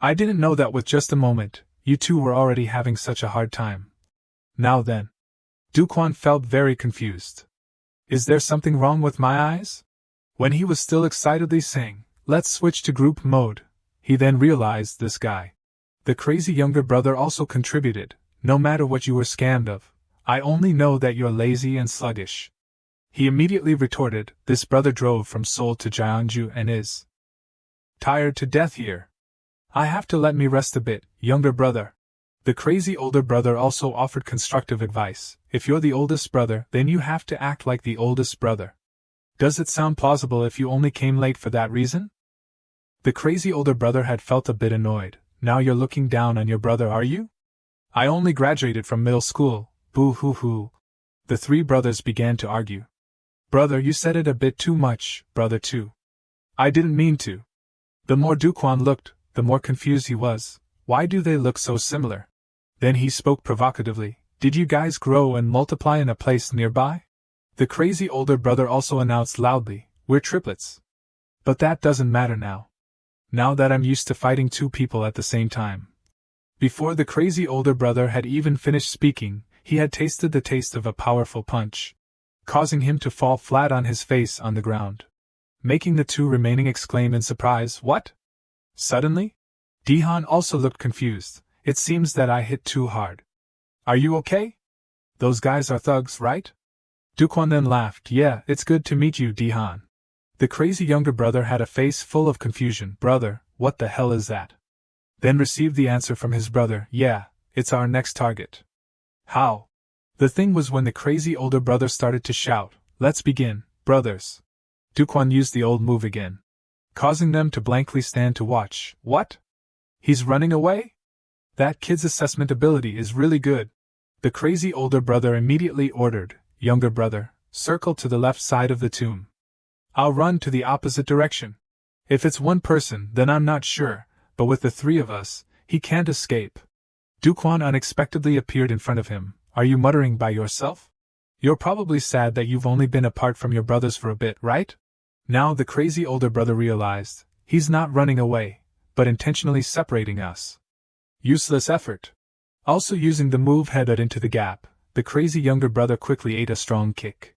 [SPEAKER 1] I didn't know that with just a moment, you 2 were already having such a hard time. Now then." Duquan felt very confused. Is there something wrong with my eyes? When he was still excitedly saying, "Let's switch to group mode," he then realized this guy. The crazy younger brother also contributed, "No matter what you were scammed of, I only know that you're lazy and sluggish." He immediately retorted, "This brother drove from Seoul to Jeonju and is tired to death here. I have to let me rest a bit, younger brother." The crazy older brother also offered constructive advice. "If you're the oldest brother, then you have to act like the oldest brother. Does it sound plausible if you only came late for that reason?" The crazy older brother had felt a bit annoyed. "Now you're looking down on your brother, are you? I only graduated from middle school, boo hoo hoo." The 3 brothers began to argue. "Brother, you said it a bit too much, brother too. I didn't mean to." The more Duquan looked, the more confused he was. Why do they look so similar? Then he spoke provocatively, "Did you guys grow and multiply in a place nearby?" The crazy older brother also announced loudly, "We're triplets. But that doesn't matter now. Now that I'm used to fighting 2 people at the same time." Before the crazy older brother had even finished speaking, he had tasted the taste of a powerful punch, causing him to fall flat on his face on the ground, making the 2 remaining exclaim in surprise, "What?" Suddenly, Dihan also looked confused. it seems that I hit too hard. Are you okay? Those guys are thugs, right? Dukwon then laughed. Yeah, it's good to meet you, Dihan. The crazy younger brother had a face full of confusion. Brother, what the hell is that? Then received the answer from his brother. Yeah, it's our next target. How? The thing was when the crazy older brother started to shout, let's begin, brothers. Dukwon used the old move again, causing them to blankly stand to watch. What? He's running away? That kid's assessment ability is really good. The crazy older brother immediately ordered, younger brother, circle to the left side of the tomb. I'll run to the opposite direction. If it's one person, then I'm not sure, but with the three of us, he can't escape. Dukwon unexpectedly appeared in front of him. Are you muttering by yourself? You're probably sad that you've only been apart from your brothers for a bit, right? Now the crazy older brother realized, he's not running away, but intentionally separating us. Useless effort. Also using the move headed into the gap, the crazy younger brother quickly ate a strong kick,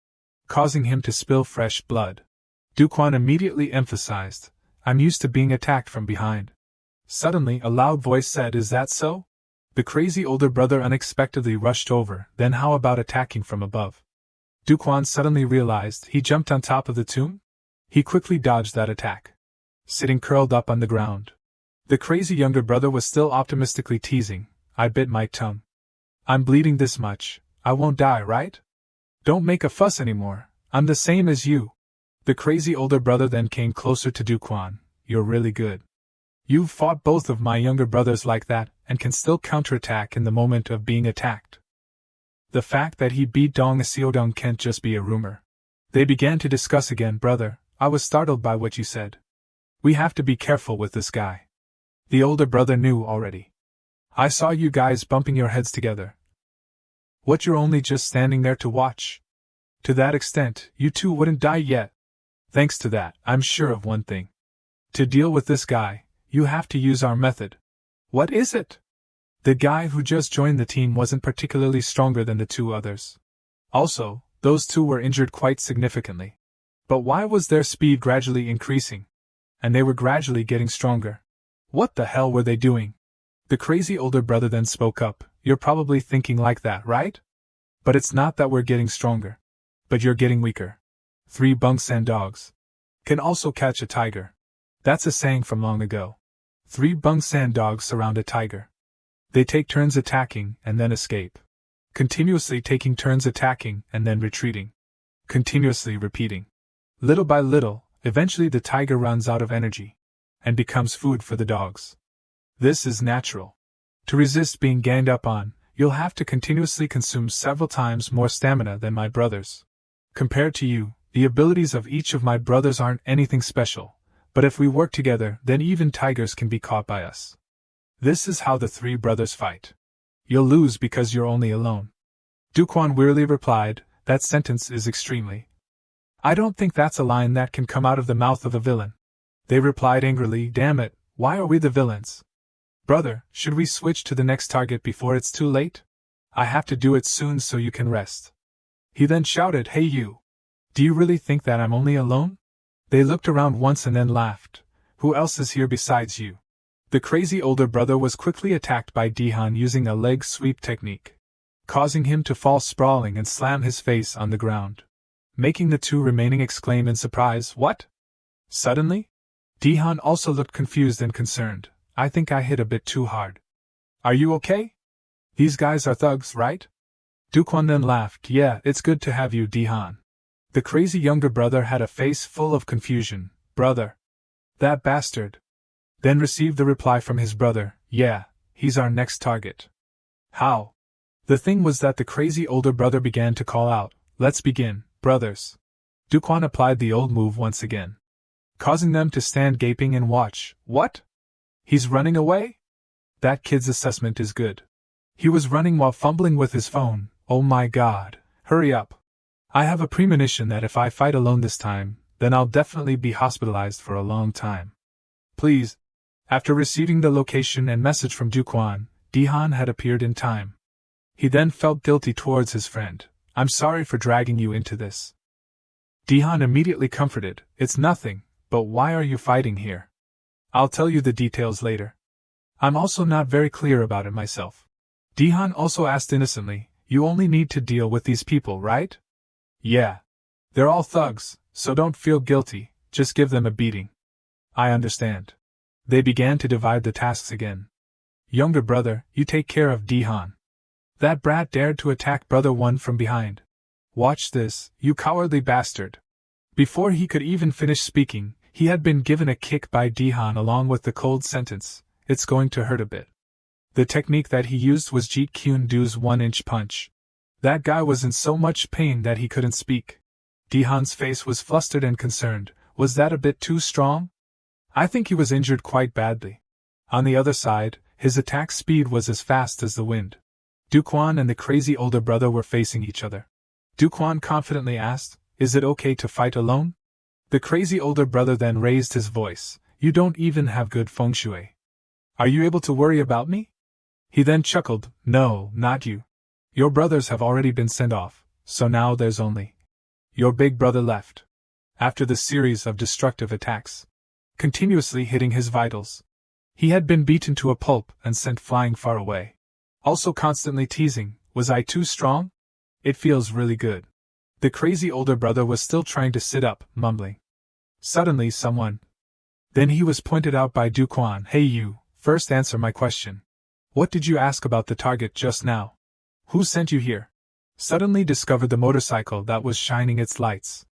[SPEAKER 1] causing him to spill fresh blood. Dukwon immediately emphasized, I'm used to being attacked from behind. Suddenly a loud voice said, is that so? The crazy older brother unexpectedly rushed over. Then how about attacking from above? Dukwon suddenly realized he jumped on top of the tomb. He quickly dodged that attack, sitting curled up on the ground. The crazy younger brother was still optimistically teasing, I bit my tongue. I'm bleeding this much, I won't die, right? Don't make a fuss anymore, I'm the same as you. The crazy older brother then came closer to Dukwon. You're really good. You've fought both of my younger brothers like that, and can still counterattack in the moment of being attacked. The fact that he beat Dong Seodong can't just be a rumor. They began to discuss again. Brother, I was startled by what you said. We have to be careful with this guy. The older brother knew already. I saw you guys bumping your heads together. What, you're only just standing there to watch? To that extent, you two wouldn't die yet. Thanks to that, I'm sure of one thing. To deal with this guy, you have to use our method. What is it? The guy who just joined the team wasn't particularly stronger than the two others. Also, those two were injured quite significantly. But why was their speed gradually increasing? And they were gradually getting stronger. What the hell were they doing? The crazy older brother then spoke up. You're probably thinking like that, right? But it's not that we're getting stronger. But you're getting weaker. 3 Bungsan dogs can also catch a tiger. That's a saying from long ago. 3 Bungsan dogs surround a tiger. They take turns attacking and then escape. Continuously taking turns attacking and then retreating. Continuously repeating. Little by little, eventually the tiger runs out of energy and becomes food for the dogs. This is natural. To resist being ganged up on, you'll have to continuously consume several times more stamina than my brothers. Compared to you, the abilities of each of my brothers aren't anything special, but if we work together, then even tigers can be caught by us. This is how the 3 brothers fight. You'll lose because you're only alone. Dukwon wearily replied, that sentence is extremely. I don't think that's a line that can come out of the mouth of a villain. They replied angrily, damn it, why are we the villains? Brother, should we switch to the next target before it's too late? I have to do it soon so you can rest. He then shouted, hey you. Do you really think that I'm only alone? They looked around once and then laughed. Who else is here besides you? The crazy older brother was quickly attacked by Dihan using a leg sweep technique, causing him to fall sprawling and slam his face on the ground, making the 2 remaining exclaim in surprise, what? Suddenly? Dihan also looked confused and concerned. I think I hit a bit too hard. Are you okay? These guys are thugs, right? Dukwon then laughed. Yeah, it's good to have you, Dihan. The crazy younger brother had a face full of confusion. Brother. That bastard. Then received the reply from his brother. Yeah, he's our next target. How? The thing was that the crazy older brother began to call out, let's begin, brothers. Dukwon applied the old move once again, causing them to stand gaping and watch. What? He's running away? That kid's assessment is good. He was running while fumbling with his phone. Oh my god, hurry up. I have a premonition that if I fight alone this time, then I'll definitely be hospitalized for a long time. Please. After receiving the location and message from Dukwon, Dihan had appeared in time. He then felt guilty towards his friend. I'm sorry for dragging you into this. Dihan immediately comforted. It's nothing, but why are you fighting here? I'll tell you the details later. I'm also not very clear about it myself. Dihan also asked innocently, you only need to deal with these people, right? Yeah. They're all thugs, so don't feel guilty, just give them a beating. I understand. They began to divide the tasks again. Younger brother, you take care of Dihan. That brat dared to attack brother 1 from behind. Watch this, you cowardly bastard. Before he could even finish speaking, he had been given a kick by Dihan along with the cold sentence, it's going to hurt a bit. The technique that he used was Jeet Kune Do's 1-inch punch. That guy was in so much pain that he couldn't speak. Dihan's face was flustered and concerned. Was that a bit too strong? I think he was injured quite badly. On the other side, his attack speed was as fast as the wind. Duquan and the crazy older brother were facing each other. Duquan confidently asked, is it okay to fight alone? The crazy older brother then raised his voice, you don't even have good feng shui. Are you able to worry about me? He then chuckled, no, not you. Your brothers have already been sent off, so now there's only your big brother left. After the series of destructive attacks, continuously hitting his vitals, he had been beaten to a pulp and sent flying far away. Also constantly teasing, was I too strong? It feels really good. The crazy older brother was still trying to sit up, mumbling. Suddenly Then he was pointed out by Duquan. Hey you, first answer my question. What did you ask about the target just now? Who sent you here? Suddenly discovered the motorcycle that was shining its lights.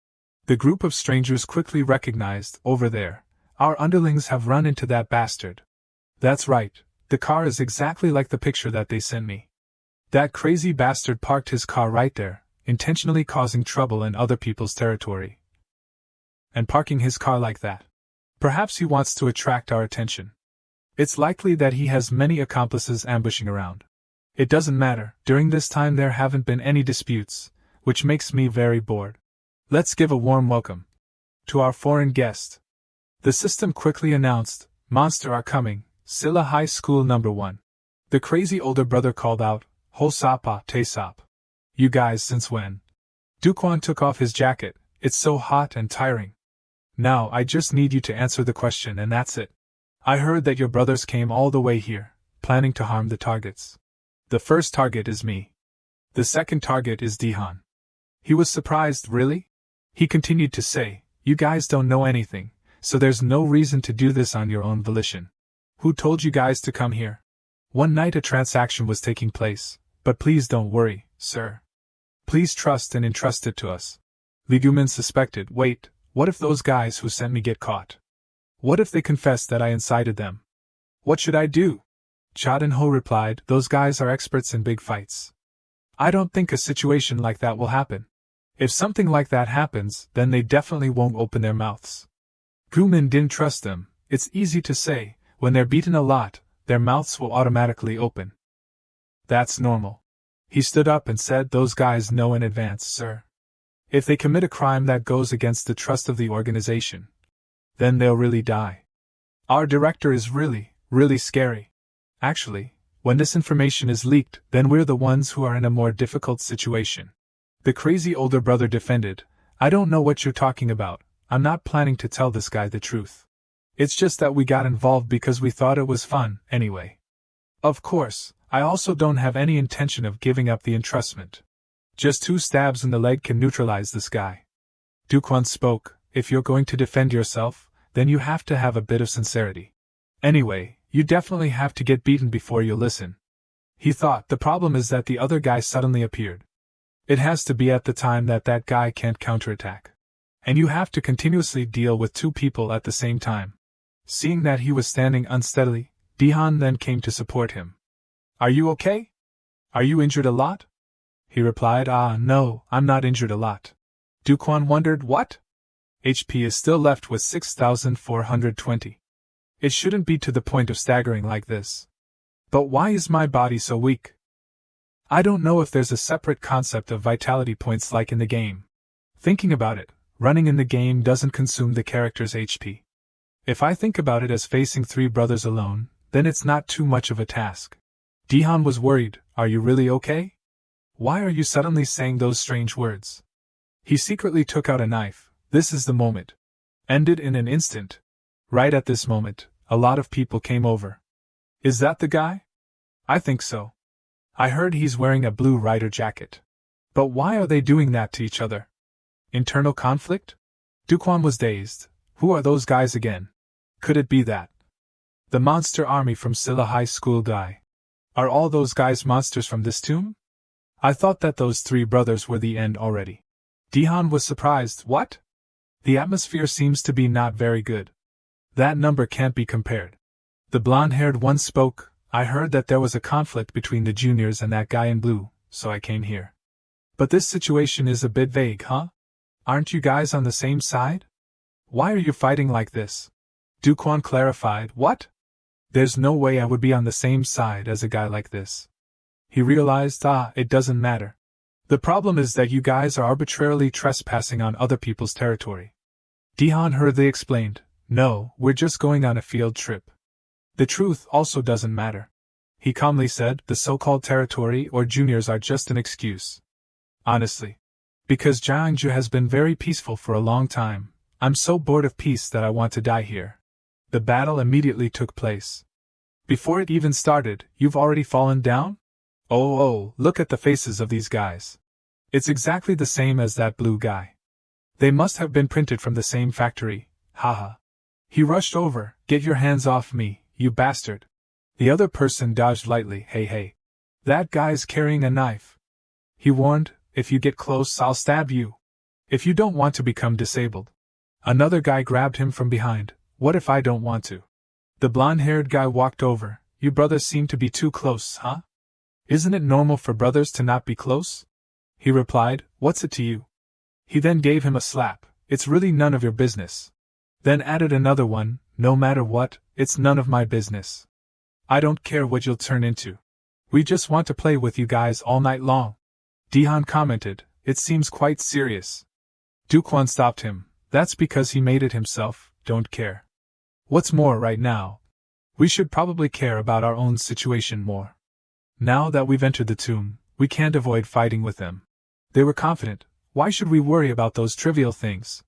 [SPEAKER 1] The group of strangers quickly recognized, over there, our underlings have run into that bastard. That's right, the car is exactly like the picture that they sent me. That crazy bastard parked his car right there, intentionally causing trouble in other people's territory. And parking his car like that. Perhaps he wants to attract our attention. It's likely that he has many accomplices ambushing around. It doesn't matter, during this time there haven't been any disputes, which makes me very bored. Let's give a warm welcome to our foreign guest. The system quickly announced, Monster are coming, Silla High School number 1. The crazy older brother called out, Ho Sapa, Te Sap. You guys since when? Duquan took off his jacket, it's so hot and tiring. Now I just need you to answer the question and that's it. I heard that your brothers came all the way here, planning to harm the targets. The first target is me. The second target is Dihan. He was surprised, really? He continued to say, you guys don't know anything, so there's no reason to do this on your own volition. Who told you guys to come here? One night a transaction was taking place, but please don't worry, sir. Please trust and entrust it to us. Ligumin suspected, wait, what if those guys who sent me get caught? What if they confess that I incited them? What should I do? Chaden Ho replied, those guys are experts in big fights. I don't think a situation like that will happen. If something like that happens, then they definitely won't open their mouths. Gumin didn't trust them. It's easy to say, when they're beaten a lot, their mouths will automatically open. That's normal. He stood up and said, those guys know in advance, sir. If they commit a crime that goes against the trust of the organization, then they'll really die. Our director is really, really scary. Actually, when this information is leaked, then we're the ones who are in a more difficult situation. The crazy older brother defended, I don't know what you're talking about, I'm not planning to tell this guy the truth. It's just that we got involved because we thought it was fun, anyway. Of course, I also don't have any intention of giving up the entrustment. Just 2 stabs in the leg can neutralize this guy. Duquan spoke, if you're going to defend yourself, then you have to have a bit of sincerity. Anyway, you definitely have to get beaten before you listen. He thought, the problem is that the other guy suddenly appeared. It has to be at the time that that guy can't counterattack. And you have to continuously deal with 2 people at the same time. Seeing that he was standing unsteadily, Dihan then came to support him. Are you okay? Are you injured a lot? He replied, no, I'm not injured a lot. Duquan wondered, what? HP is still left with 6,420. It shouldn't be to the point of staggering like this. But why is my body so weak? I don't know if there's a separate concept of vitality points like in the game. Thinking about it, running in the game doesn't consume the character's HP. If I think about it as facing 3 brothers alone, then it's not too much of a task. Dihan was worried, are you really okay? Why are you suddenly saying those strange words? He secretly took out a knife. This is the moment. Ended in an instant. Right at this moment, a lot of people came over. Is that the guy? I think so. I heard he's wearing a blue rider jacket. But why are they doing that to each other? Internal conflict? Duquan was dazed. Who are those guys again? Could it be that? The monster army from Silla High School guy. Are all those guys monsters from this tomb? I thought that those three brothers were the end already. Dihan was surprised. What? The atmosphere seems to be not very good. That number can't be compared. The blonde-haired one spoke. I heard that there was a conflict between the juniors and that guy in blue, so I came here. But this situation is a bit vague, huh? Aren't you guys on the same side? Why are you fighting like this? Duquan clarified. What? There's no way I would be on the same side as a guy like this. He realized, it doesn't matter. The problem is that you guys are arbitrarily trespassing on other people's territory. Dihan hurriedly explained, no, we're just going on a field trip. The truth also doesn't matter. He calmly said, the so-called territory or juniors are just an excuse. Honestly. Because Jiangju has been very peaceful for a long time, I'm so bored of peace that I want to die here. The battle immediately took place. Before it even started, you've already fallen down? Oh, look at the faces of these guys. It's exactly the same as that blue guy. They must have been printed from the same factory, haha. He rushed over, get your hands off me, you bastard. The other person dodged lightly, hey. That guy's carrying a knife. He warned, if you get close I'll stab you. If you don't want to become disabled. Another guy grabbed him from behind, what if I don't want to? The blonde-haired guy walked over, you brothers seem to be too close, huh? Isn't it normal for brothers to not be close? He replied, what's it to you? He then gave him a slap, it's really none of your business. Then added another one, no matter what, it's none of my business. I don't care what you'll turn into. We just want to play with you guys all night long. Dihan commented, it seems quite serious. Duquan stopped him, that's because he made it himself, don't care. What's more right now? We should probably care about our own situation more. Now that we've entered the tomb, we can't avoid fighting with them. They were confident, why should we worry about those trivial things?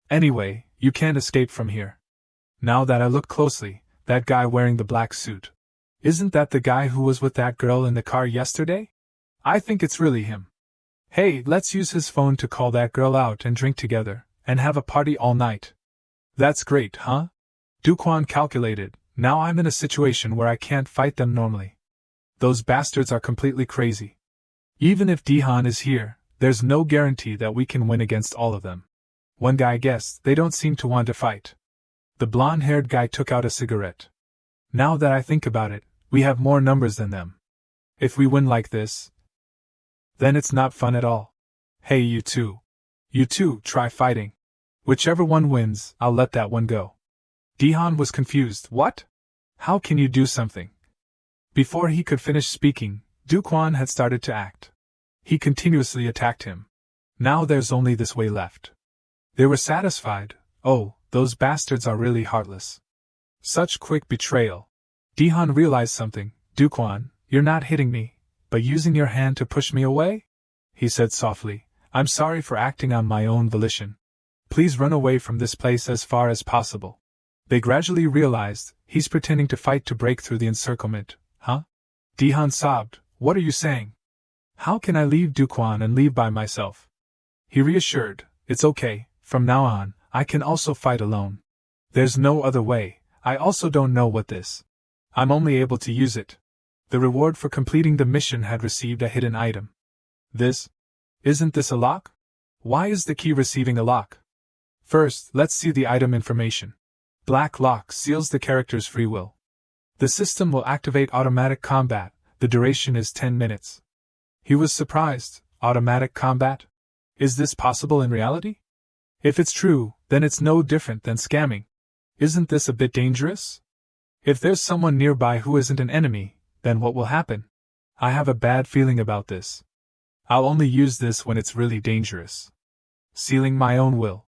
[SPEAKER 1] Anyway, you can't escape from here. Now that I look closely, that guy wearing the black suit. Isn't that the guy who was with that girl in the car yesterday? I think it's really him. Hey, let's use his phone to call that girl out and drink together, and have a party all night. That's great, huh? Duquan calculated, now I'm in a situation where I can't fight them normally. Those bastards are completely crazy. Even if Dihan is here, there's no guarantee that we can win against all of them. One guy guessed they don't seem to want to fight. The blonde-haired guy took out a cigarette. Now that I think about it, we have more numbers than them. If we win like this, then it's not fun at all. Hey, you two. You two, try fighting. Whichever one wins, I'll let that one go. Dihan was confused. What? How can you do something? Before he could finish speaking, Duquan had started to act. He continuously attacked him. Now there's only this way left. They were satisfied. Oh, those bastards are really heartless. Such quick betrayal. Dihan realized something. Duquan, you're not hitting me, but using your hand to push me away? He said softly, I'm sorry for acting on my own volition. Please run away from this place as far as possible. They gradually realized, he's pretending to fight to break through the encirclement, huh? Dihan sobbed, what are you saying? How can I leave Duquan and leave by myself? He reassured, it's okay, from now on, I can also fight alone. There's no other way, I also don't know what this. I'm only able to use it. The reward for completing the mission had received a hidden item. Isn't this a lock? Why is the key receiving a lock? First, let's see the item information. Black lock seals the character's free will. The system will activate automatic combat, the duration is 10 minutes. He was surprised, automatic combat? Is this possible in reality? If it's true, then it's no different than scamming. Isn't this a bit dangerous? If there's someone nearby who isn't an enemy, then what will happen? I have a bad feeling about this. I'll only use this when it's really dangerous. Sealing my own will.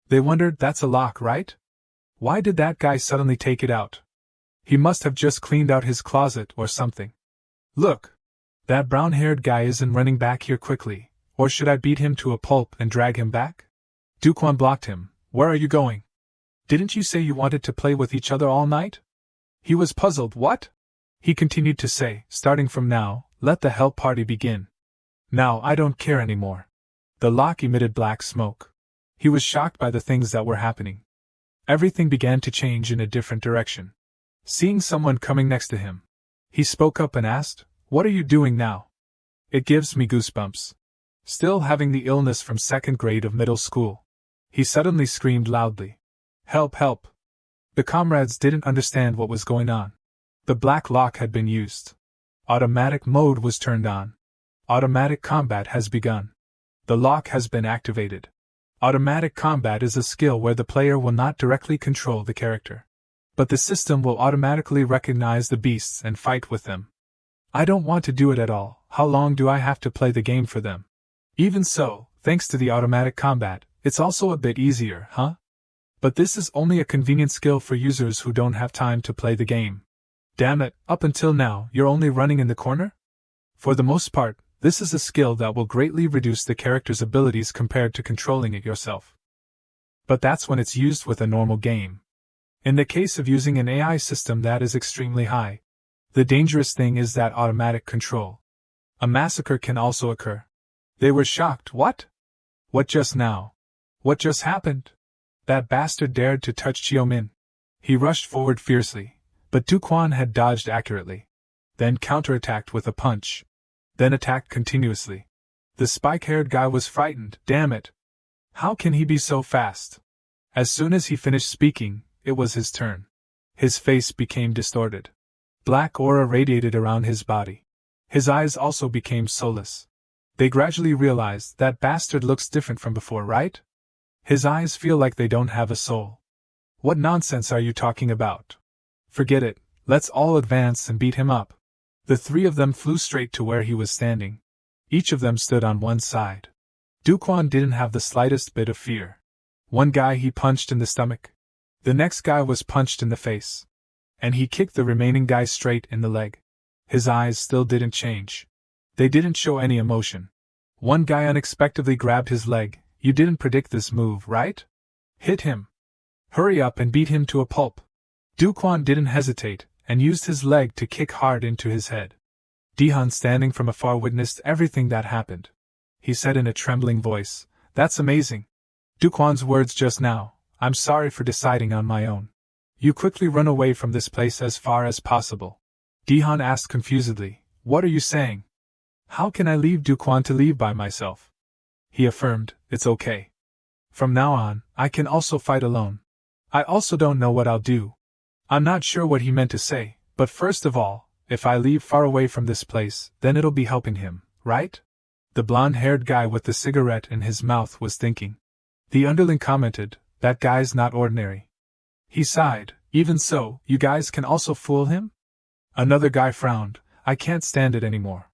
[SPEAKER 1] They wondered, that's a lock, right? Why did that guy suddenly take it out? He must have just cleaned out his closet or something. Look! That brown-haired guy isn't running back here quickly, or should I beat him to a pulp and drag him back? Duquan blocked him. Where are you going? Didn't you say you wanted to play with each other all night? He was puzzled. What? He continued to say, starting from now, let the help party begin. Now I don't care anymore. The lock emitted black smoke. He was shocked by the things that were happening. Everything began to change in a different direction. Seeing someone coming next to him, he spoke up and asked, "What are you doing now?" It gives me goosebumps. Still having the illness from second grade of middle school, he suddenly screamed loudly, "Help, help!" The comrades didn't understand what was going on. The black lock had been used. Automatic mode was turned on. Automatic combat has begun. The lock has been activated. Automatic combat is a skill where the player will not directly control the character, but the system will automatically recognize the beasts and fight with them. I don't want to do it at all. How long do I have to play the game for them? Even so, thanks to the automatic combat, it's also a bit easier, huh? But this is only a convenient skill for users who don't have time to play the game. Damn it, up until now, you're only running in the corner? For the most part, this is a skill that will greatly reduce the character's abilities compared to controlling it yourself. But that's when it's used with a normal game. In the case of using an AI system that is extremely high, the dangerous thing is that automatic control. A massacre can also occur. They were shocked. What? What just now? What just happened? That bastard dared to touch Xiaomin. He rushed forward fiercely, but Duquan had dodged accurately, then counterattacked with a punch, then attacked continuously. The spike-haired guy was frightened. Damn it! How can he be so fast? As soon as he finished speaking, it was his turn. His face became distorted. Black aura radiated around his body. His eyes also became soulless. They gradually realized that bastard looks different from before, right? His eyes feel like they don't have a soul. What nonsense are you talking about? Forget it, let's all advance and beat him up. The three of them flew straight to where he was standing. Each of them stood on one side. Duquan didn't have the slightest bit of fear. One guy he punched in the stomach. The next guy was punched in the face. And he kicked the remaining guy straight in the leg. His eyes still didn't change. They didn't show any emotion. One guy unexpectedly grabbed his leg. You didn't predict this move, right? Hit him. Hurry up and beat him to a pulp. Duquan didn't hesitate, and used his leg to kick hard into his head. Dihan, standing from afar, witnessed everything that happened. He said in a trembling voice, "That's amazing. Duquan's words just now, I'm sorry for deciding on my own. You quickly run away from this place as far as possible." Dihan asked confusedly, "What are you saying? How can I leave Duquan to leave by myself?" He affirmed, "It's okay. From now on, I can also fight alone. I also don't know what I'll do." I'm not sure what he meant to say, but first of all, if I leave far away from this place, then it'll be helping him, right? The blonde-haired guy with the cigarette in his mouth was thinking. The underling commented, "That guy's not ordinary." He sighed, "Even so, you guys can also fool him?" Another guy frowned, "I can't stand it anymore."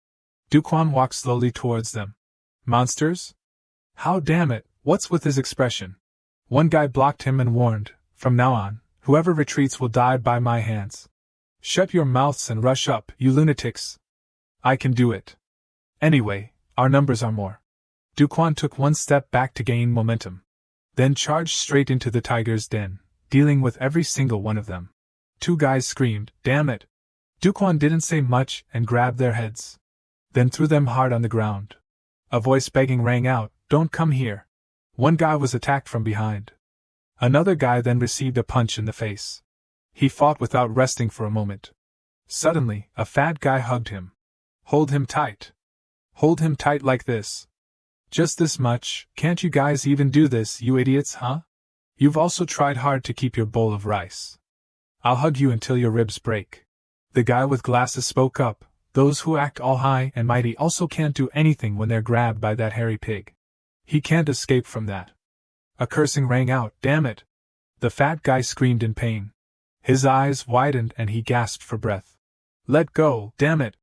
[SPEAKER 1] Duquan walked slowly towards them. "Monsters? How damn it, what's with his expression?" One guy blocked him and warned, "From now on, whoever retreats will die by my hands. Shut your mouths and rush up, you lunatics." "I can do it. Anyway, our numbers are more." Duquan took one step back to gain momentum, then charged straight into the tiger's den, dealing with every single one of them. Two guys screamed, "Damn it!" Duquan didn't say much and grabbed their heads, then threw them hard on the ground. A voice begging rang out, "Don't come here." One guy was attacked from behind. Another guy then received a punch in the face. He fought without resting for a moment. Suddenly, a fat guy hugged him. "Hold him tight. Hold him tight like this. Just this much. Can't you guys even do this, you idiots, huh? You've also tried hard to keep your bowl of rice. I'll hug you until your ribs break." The guy with glasses spoke up, "Those who act all high and mighty also can't do anything when they're grabbed by that hairy pig. He can't escape from that." A cursing rang out, "Damn it!" The fat guy screamed in pain. His eyes widened and he gasped for breath. "Let go, damn it!"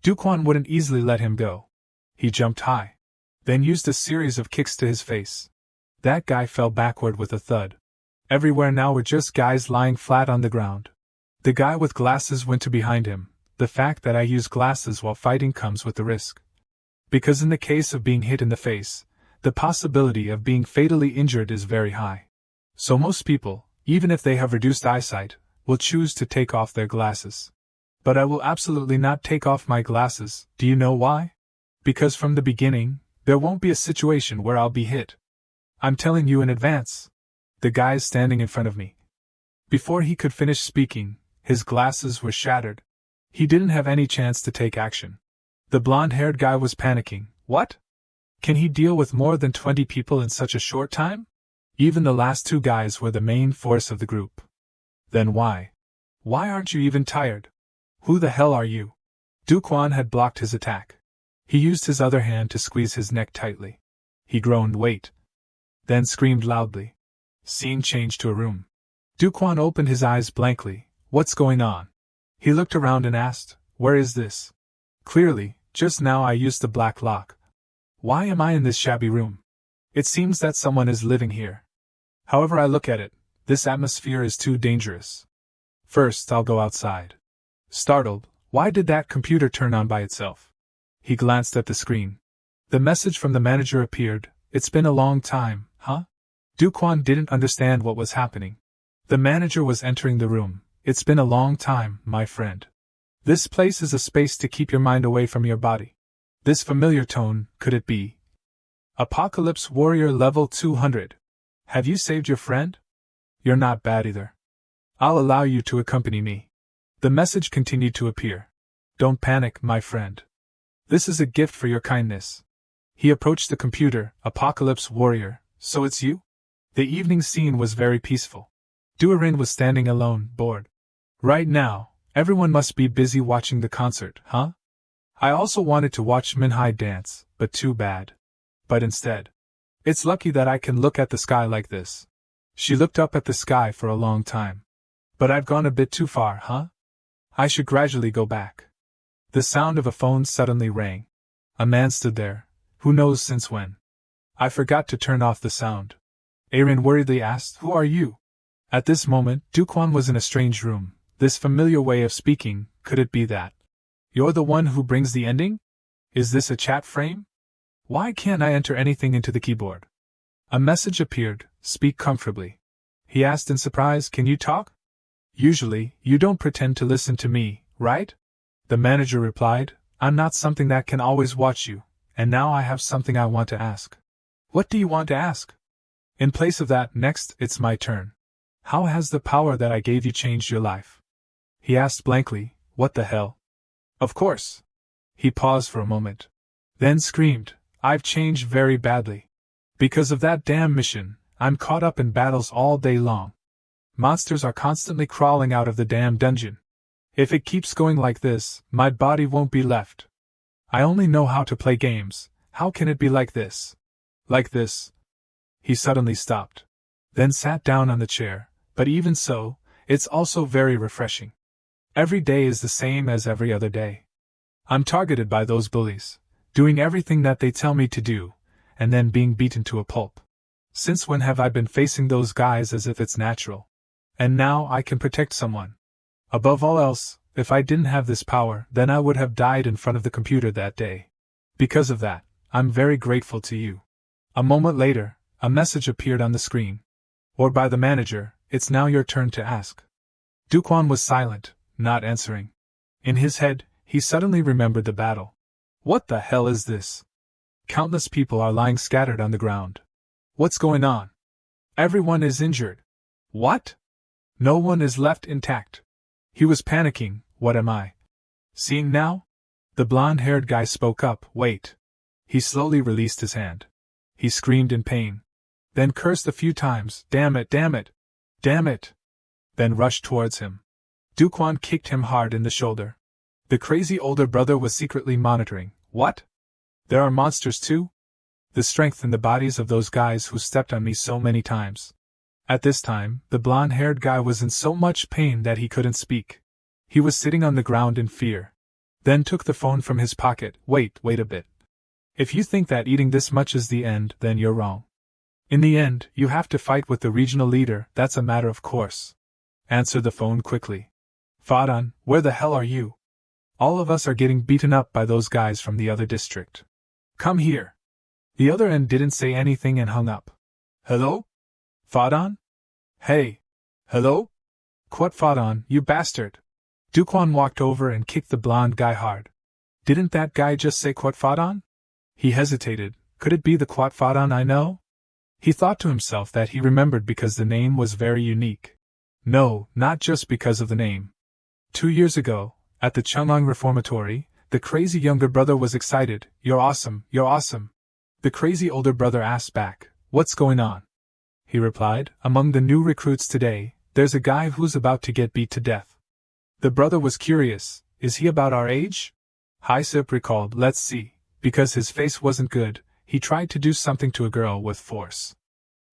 [SPEAKER 1] Duquan wouldn't easily let him go. He jumped high, then used a series of kicks to his face. That guy fell backward with a thud. Everywhere now were just guys lying flat on the ground. The guy with glasses went to behind him. "The fact that I use glasses while fighting comes with the risk. Because in the case of being hit in the face, the possibility of being fatally injured is very high. So most people, even if they have reduced eyesight, will choose to take off their glasses. But I will absolutely not take off my glasses. Do you know why? Because from the beginning, there won't be a situation where I'll be hit. I'm telling you in advance. The guy's standing in front of me. Before he could finish speaking, his glasses were shattered. He didn't have any chance to take action. The blonde-haired guy was panicking. What? Can he deal with more than 20 people in such a short time? Even the last two guys were the main force of the group. Then why? Why aren't you even tired? Who the hell are you? Duquan had blocked his attack. He used his other hand to squeeze his neck tightly. He groaned, wait. Then screamed loudly. Scene changed to a room. Duquan opened his eyes blankly. What's going on? He looked around and asked, where is this? Clearly, just now I used the black lock. Why am I in this shabby room? It seems that someone is living here. However I look at it, this atmosphere is too dangerous. First, I'll go outside. Startled, why did that computer turn on by itself? He glanced at the screen. The message from the manager appeared. It's been a long time, huh? Duquan didn't understand what was happening. The manager was entering the room. It's been a long time, my friend. This place is a space to keep your mind away from your body. This familiar tone, could it be? Apocalypse Warrior level 200. Have you saved your friend? You're not bad either. I'll allow you to accompany me. The message continued to appear. Don't panic, my friend. This is a gift for your kindness. He approached the computer. Apocalypse Warrior, so it's you? The evening scene was very peaceful. Durin was standing alone, bored. Right now, everyone must be busy watching the concert, huh? I also wanted to watch Manhwa dance, but too bad. But instead, it's lucky that I can look at the sky like this. She looked up at the sky for a long time. But I've gone a bit too far, huh? I should gradually go back. The sound of a phone suddenly rang. A man stood there, who knows since when. I forgot to turn off the sound. Aaron worriedly asked, who are you? At this moment, Duquan was in a strange room. This familiar way of speaking, could it be that? You're the one who brings the ending? Is this a chat frame? Why can't I enter anything into the keyboard? A message appeared, speak comfortably. He asked in surprise, can you talk? Usually, you don't pretend to listen to me, right? The manager replied, I'm not something that can always watch you, and now I have something I want to ask. What do you want to ask? In place of that, next, it's my turn. How has the power that I gave you changed your life? He asked blankly, what the hell? Of course. He paused for a moment. Then screamed, I've changed very badly. Because of that damn mission, I'm caught up in battles all day long. Monsters are constantly crawling out of the damn dungeon. If it keeps going like this, my body won't be left. I only know how to play games. How can it be like this? Like this? He suddenly stopped. Then sat down on the chair, but even so, it's also very refreshing. Every day is the same as every other day. I'm targeted by those bullies, doing everything that they tell me to do, and then being beaten to a pulp. Since when have I been facing those guys as if it's natural? And now I can protect someone. Above all else, if I didn't have this power, then I would have died in front of the computer that day. Because of that, I'm very grateful to you. A moment later, a message appeared on the screen. Or by the manager, it's now your turn to ask. Duquan was silent, not answering. In his head, he suddenly remembered the battle. What the hell is this? Countless people are lying scattered on the ground. What's going on? Everyone is injured. What? No one is left intact. He was panicking. What am I seeing now? The blonde-haired guy spoke up. Wait. He slowly released his hand. He screamed in pain. Then cursed a few times. Damn it, damn it, damn it. Then rushed towards him. Duquan kicked him hard in the shoulder. The crazy older brother was secretly monitoring. What? There are monsters too? The strength in the bodies of those guys who stepped on me so many times. At this time, the blonde-haired guy was in so much pain that he couldn't speak. He was sitting on the ground in fear. Then took the phone from his pocket. Wait a bit. If you think that eating this much is the end, then you're wrong. In the end, you have to fight with the regional leader, that's a matter of course. Answered the phone quickly. Fadan, where the hell are you? All of us are getting beaten up by those guys from the other district. Come here. The other end didn't say anything and hung up. Hello? Fadan? Hey. Hello? Quat Fadan, you bastard. Duquan walked over and kicked the blonde guy hard. Didn't that guy just say Quatfadan? He hesitated. Could it be the Quatfadan I know? He thought to himself that he remembered because the name was very unique. No, not just because of the name. 2 years ago, at the Chunlang Reformatory, the crazy younger brother was excited. You're awesome, you're awesome. The crazy older brother asked back, what's going on? He replied, among the new recruits today, there's a guy who's about to get beat to death. The brother was curious, is he about our age? Hyssop recalled, let's see, because his face wasn't good, he tried to do something to a girl with force.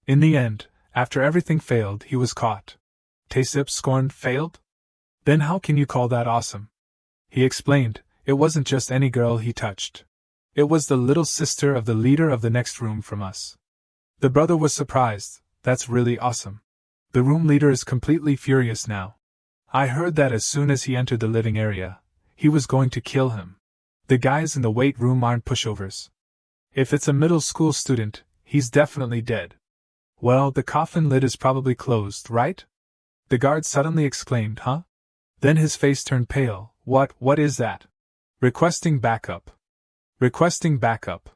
[SPEAKER 1] In the end, after everything failed, he was caught. Taesip scorned, failed? Then how can you call that awesome? He explained, it wasn't just any girl he touched. It was the little sister of the leader of the next room from us. The brother was surprised, that's really awesome. The room leader is completely furious now. I heard that as soon as he entered the living area, he was going to kill him. The guys in the weight room aren't pushovers. If it's a middle school student, he's definitely dead. Well, the coffin lid is probably closed, right? The guard suddenly exclaimed, huh? Then his face turned pale. What is that? Requesting backup. Requesting backup.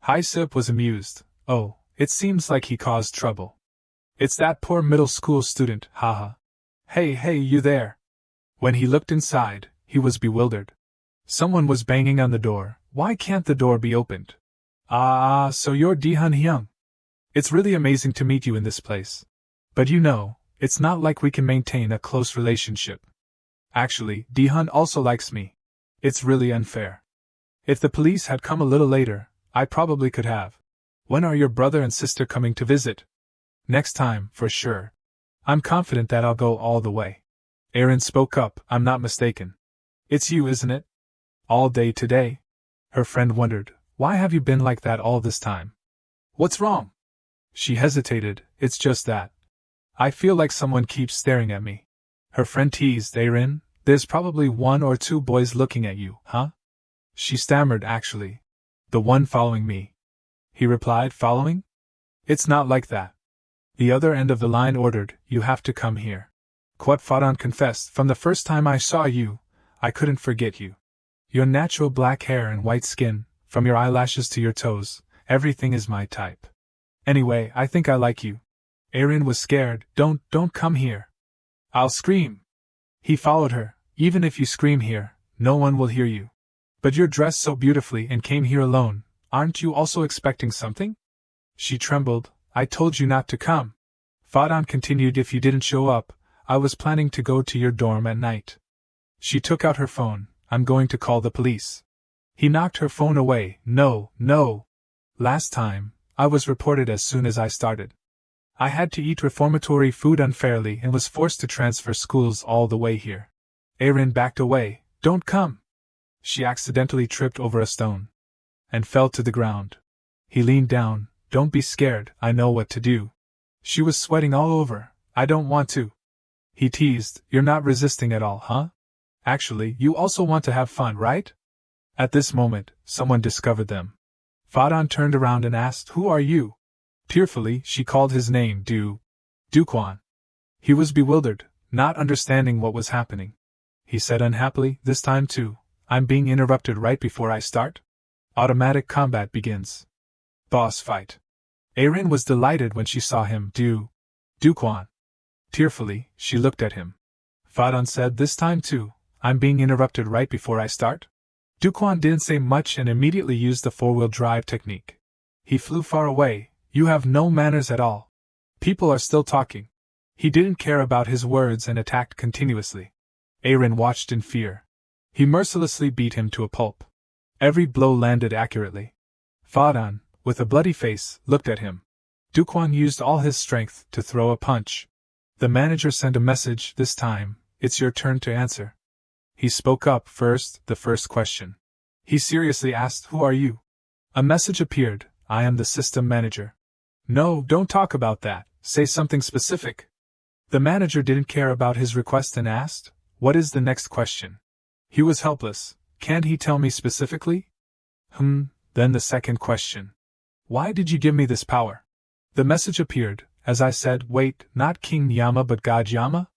[SPEAKER 1] Hyssop was amused. Oh, it seems like he caused trouble. It's that poor middle school student, haha. Hey, you there. When he looked inside, he was bewildered. Someone was banging on the door. Why can't the door be opened? So you're Dihun Hyung. It's really amazing to meet you in this place. But you know, it's not like we can maintain a close relationship. Actually, Dihun also likes me. It's really unfair. If the police had come a little later, I probably could have. When are your brother and sister coming to visit? Next time, for sure. I'm confident that I'll go all the way. Erin spoke up, I'm not mistaken. It's you, isn't it? All day today? Her friend wondered, why have you been like that all this time? What's wrong? She hesitated, it's just that. I feel like someone keeps staring at me. Her friend teased, Erin, there's probably 1 or 2 boys looking at you, huh? She stammered, actually. The one following me. He replied, following? It's not like that. The other end of the line ordered, you have to come here. Quatfadan confessed, from the first time I saw you, I couldn't forget you. Your natural black hair and white skin, from your eyelashes to your toes, everything is my type. Anyway, I think I like you. Erin was scared, don't come here. I'll scream. He followed her, even if you scream here, no one will hear you. But you're dressed so beautifully and came here alone, aren't you also expecting something? She trembled, I told you not to come. Fadan continued, if you didn't show up, I was planning to go to your dorm at night. She took out her phone, I'm going to call the police. He knocked her phone away, no. Last time, I was reported as soon as I started. I had to eat reformatory food unfairly and was forced to transfer schools all the way here. Erin backed away, don't come. She accidentally tripped over a stone and fell to the ground. He leaned down, don't be scared, I know what to do. She was sweating all over, I don't want to. He teased, you're not resisting at all, huh? Actually, you also want to have fun, right? At this moment, someone discovered them. Fadan turned around and asked, who are you? Tearfully, she called his name, Duquan. He was bewildered, not understanding what was happening. He said unhappily, this time too, I'm being interrupted right before I start? Automatic combat begins. Boss fight. Erin was delighted when she saw him, Duquan. Tearfully, she looked at him. Fadan said, this time too, I'm being interrupted right before I start? Duquan didn't say much and immediately used the 4-wheel drive technique. He flew far away, you have no manners at all. People are still talking. He didn't care about his words and attacked continuously. Erin watched in fear. He mercilessly beat him to a pulp. Every blow landed accurately. Fadan, with a bloody face, looked at him. Duquan used all his strength to throw a punch. The manager sent a message, this time, it's your turn to answer. He spoke up first, the first question. He seriously asked, who are you? A message appeared, I am the system manager. No, don't talk about that, say something specific. The manager didn't care about his request and asked, what is the next question? He was helpless, can't he tell me specifically? Then the second question. Why did you give me this power? The message appeared, as I said, wait, not King Yama but God Yama?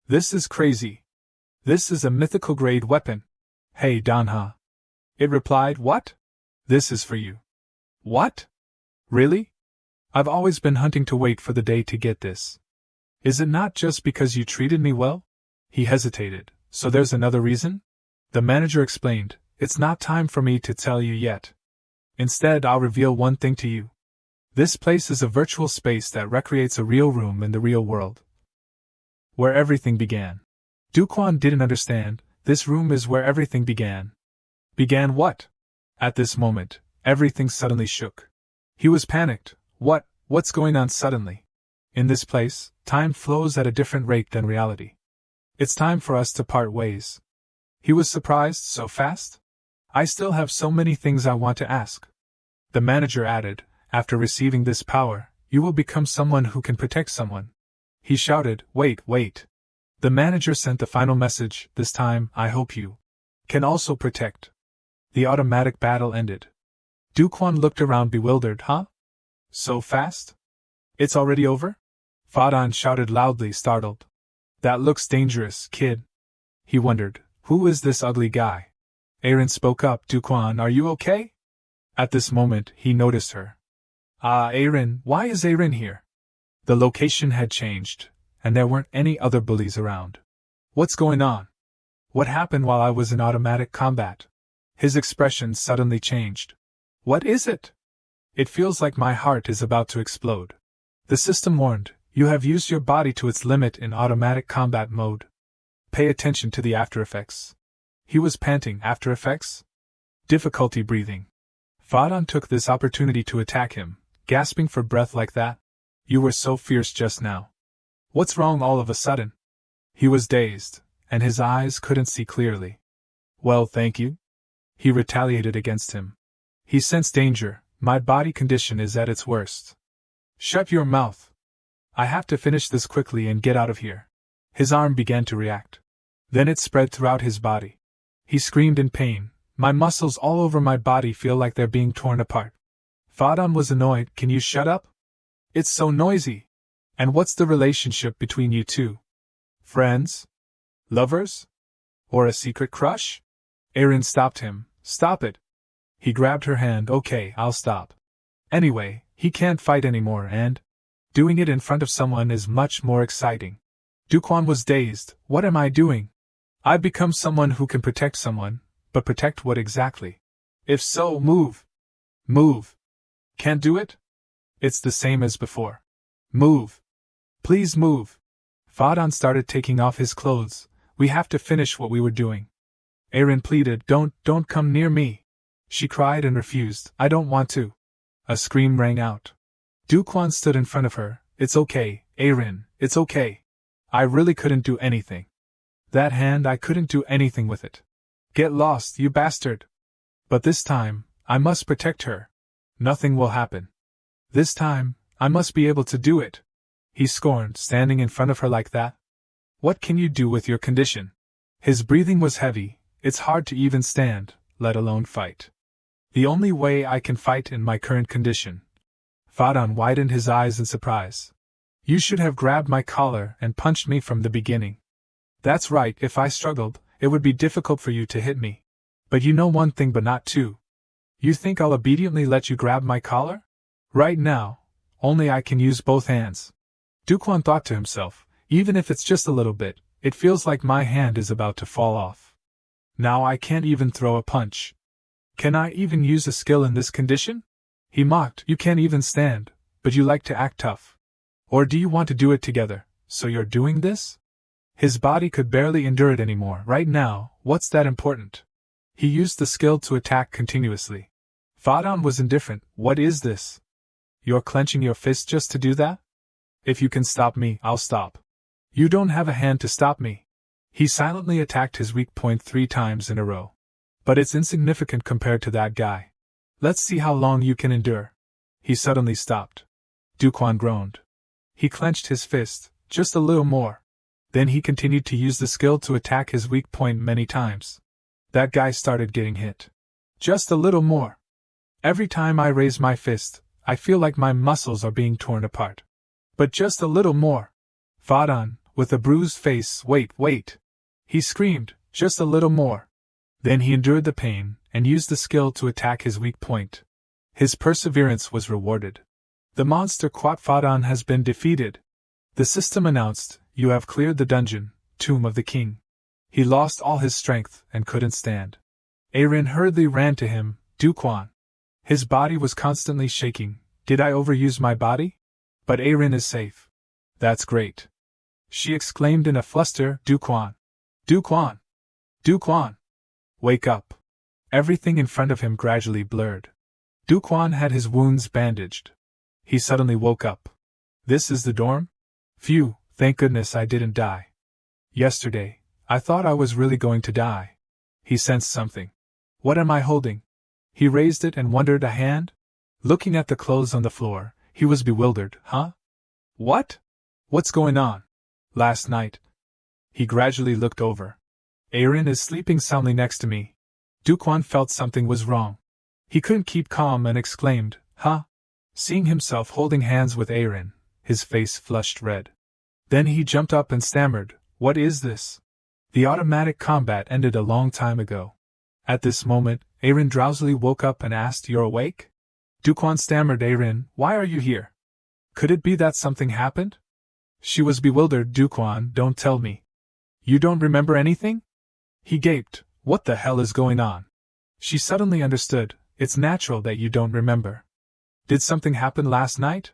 [SPEAKER 1] This is crazy. This is a mythical grade weapon. Hey, Danha. It replied, what? This is for you. What? Really? I've always been hunting to wait for the day to get this. Is it not just because you treated me well? He hesitated. So there's another reason? The manager explained, it's not time for me to tell you yet. Instead, I'll reveal one thing to you. This place is a virtual space that recreates a real room in the real world. Where everything began. Duquan didn't understand. This room is where everything began. Began what? At this moment, everything suddenly shook. He was panicked. What's going on suddenly? In this place, time flows at a different rate than reality. It's time for us to part ways. He was surprised, so fast? I still have so many things I want to ask. The manager added, after receiving this power, you will become someone who can protect someone. He shouted, wait. The manager sent the final message, this time, I hope you can also protect. The automatic battle ended. Duquan looked around bewildered, huh? So fast? It's already over? Fadan shouted loudly, startled. That looks dangerous, kid. He wondered, who is this ugly guy? Aaron spoke up, Duquan, are you okay? At this moment, he noticed her. Aaron, why is Aaron here? The location had changed, and there weren't any other bullies around. What's going on? What happened while I was in automatic combat? His expression suddenly changed. What is it? It feels like my heart is about to explode. The system warned, you have used your body to its limit in automatic combat mode. Pay attention to the after effects. He was panting. After effects? Difficulty breathing. Fadan took this opportunity to attack him, gasping for breath like that. You were so fierce just now. What's wrong all of a sudden? He was dazed, and his eyes couldn't see clearly. Well, thank you. He retaliated against him. He sensed danger. My body condition is at its worst. Shut your mouth. I have to finish this quickly and get out of here. His arm began to react. Then it spread throughout his body. He screamed in pain. My muscles all over my body feel like they're being torn apart. Fadan was annoyed. Can you shut up? It's so noisy. And what's the relationship between you two? Friends? Lovers? Or a secret crush? Aaron stopped him. Stop it. He grabbed her hand. Okay, I'll stop. Anyway, he can't fight anymore and doing it in front of someone is much more exciting. Duquan was dazed. What am I doing? I've become someone who can protect someone, but protect what exactly? If so, move. Move. Can't do it? It's the same as before. Move. Please move. Fadan started taking off his clothes. We have to finish what we were doing. Aaron pleaded, Don't come near me. She cried and refused. I don't want to. A scream rang out. Duquan stood in front of her. It's okay, Aaron, it's okay. I really couldn't do anything. That hand, I couldn't do anything with it. Get lost, you bastard. But this time, I must protect her. Nothing will happen. This time, I must be able to do it. He scorned, standing in front of her like that. What can you do with your condition? His breathing was heavy. It's hard to even stand, let alone fight. The only way I can fight in my current condition. Fadan widened his eyes in surprise. You should have grabbed my collar and punched me from the beginning. That's right, if I struggled, it would be difficult for you to hit me. But you know one thing but not two. You think I'll obediently let you grab my collar? Right now, only I can use both hands. Duquan thought to himself, even if it's just a little bit, it feels like my hand is about to fall off. Now I can't even throw a punch. Can I even use a skill in this condition? He mocked, you can't even stand, but you like to act tough. Or do you want to do it together, so you're doing this? His body could barely endure it anymore. Right now, what's that important? He used the skill to attack continuously. Fadan was indifferent. What is this? You're clenching your fist just to do that? If you can stop me, I'll stop. You don't have a hand to stop me. He silently attacked his weak point 3 times in a row. But it's insignificant compared to that guy. Let's see how long you can endure. He suddenly stopped. Duquan groaned. He clenched his fist, just a little more. Then he continued to use the skill to attack his weak point many times. That guy started getting hit. Just a little more. Every time I raise my fist, I feel like my muscles are being torn apart. But just a little more. Fadan, with a bruised face, wait. He screamed, just a little more. Then he endured the pain, and used the skill to attack his weak point. His perseverance was rewarded. The monster Quatfadan has been defeated. The system announced, you have cleared the dungeon, Tomb of the King. He lost all his strength, and couldn't stand. Erin hurriedly ran to him, Duquan. His body was constantly shaking. Did I overuse my body? But Erin is safe. That's great. She exclaimed in a fluster, Duquan. Duquan! Duquan! Wake up! Everything in front of him gradually blurred. Duquan had his wounds bandaged. He suddenly woke up. This is the dorm? Phew, thank goodness I didn't die. Yesterday, I thought I was really going to die. He sensed something. What am I holding? He raised it and wondered, a hand? Looking at the clothes on the floor, he was bewildered. Huh? What? What's going on? Last night. He gradually looked over. Erin is sleeping soundly next to me. Duquan felt something was wrong. He couldn't keep calm and exclaimed, huh? Seeing himself holding hands with Erin, his face flushed red. Then he jumped up and stammered, what is this? The automatic combat ended a long time ago. At this moment, Erin drowsily woke up and asked, you're awake? Duquan stammered, Erin, why are you here? Could it be that something happened? She was bewildered. Duquan, don't tell me. You don't remember anything? He gaped, what the hell is going on? She suddenly understood, it's natural that you don't remember. Did something happen last night?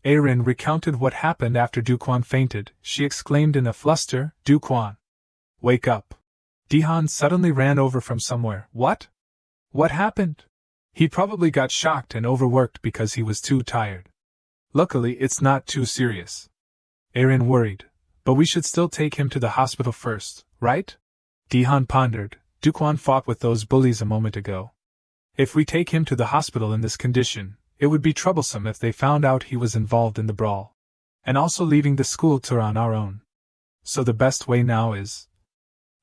[SPEAKER 1] Erin recounted what happened after Duquan fainted. She exclaimed in a fluster, Duquan. Wake up. Dihan suddenly ran over from somewhere. What? What happened? He probably got shocked and overworked because he was too tired. Luckily, it's not too serious. Erin worried, but we should still take him to the hospital first, right? Dihan pondered. Duquan fought with those bullies a moment ago. If we take him to the hospital in this condition, it would be troublesome if they found out he was involved in the brawl. And also leaving the school tour on our own. So the best way now is.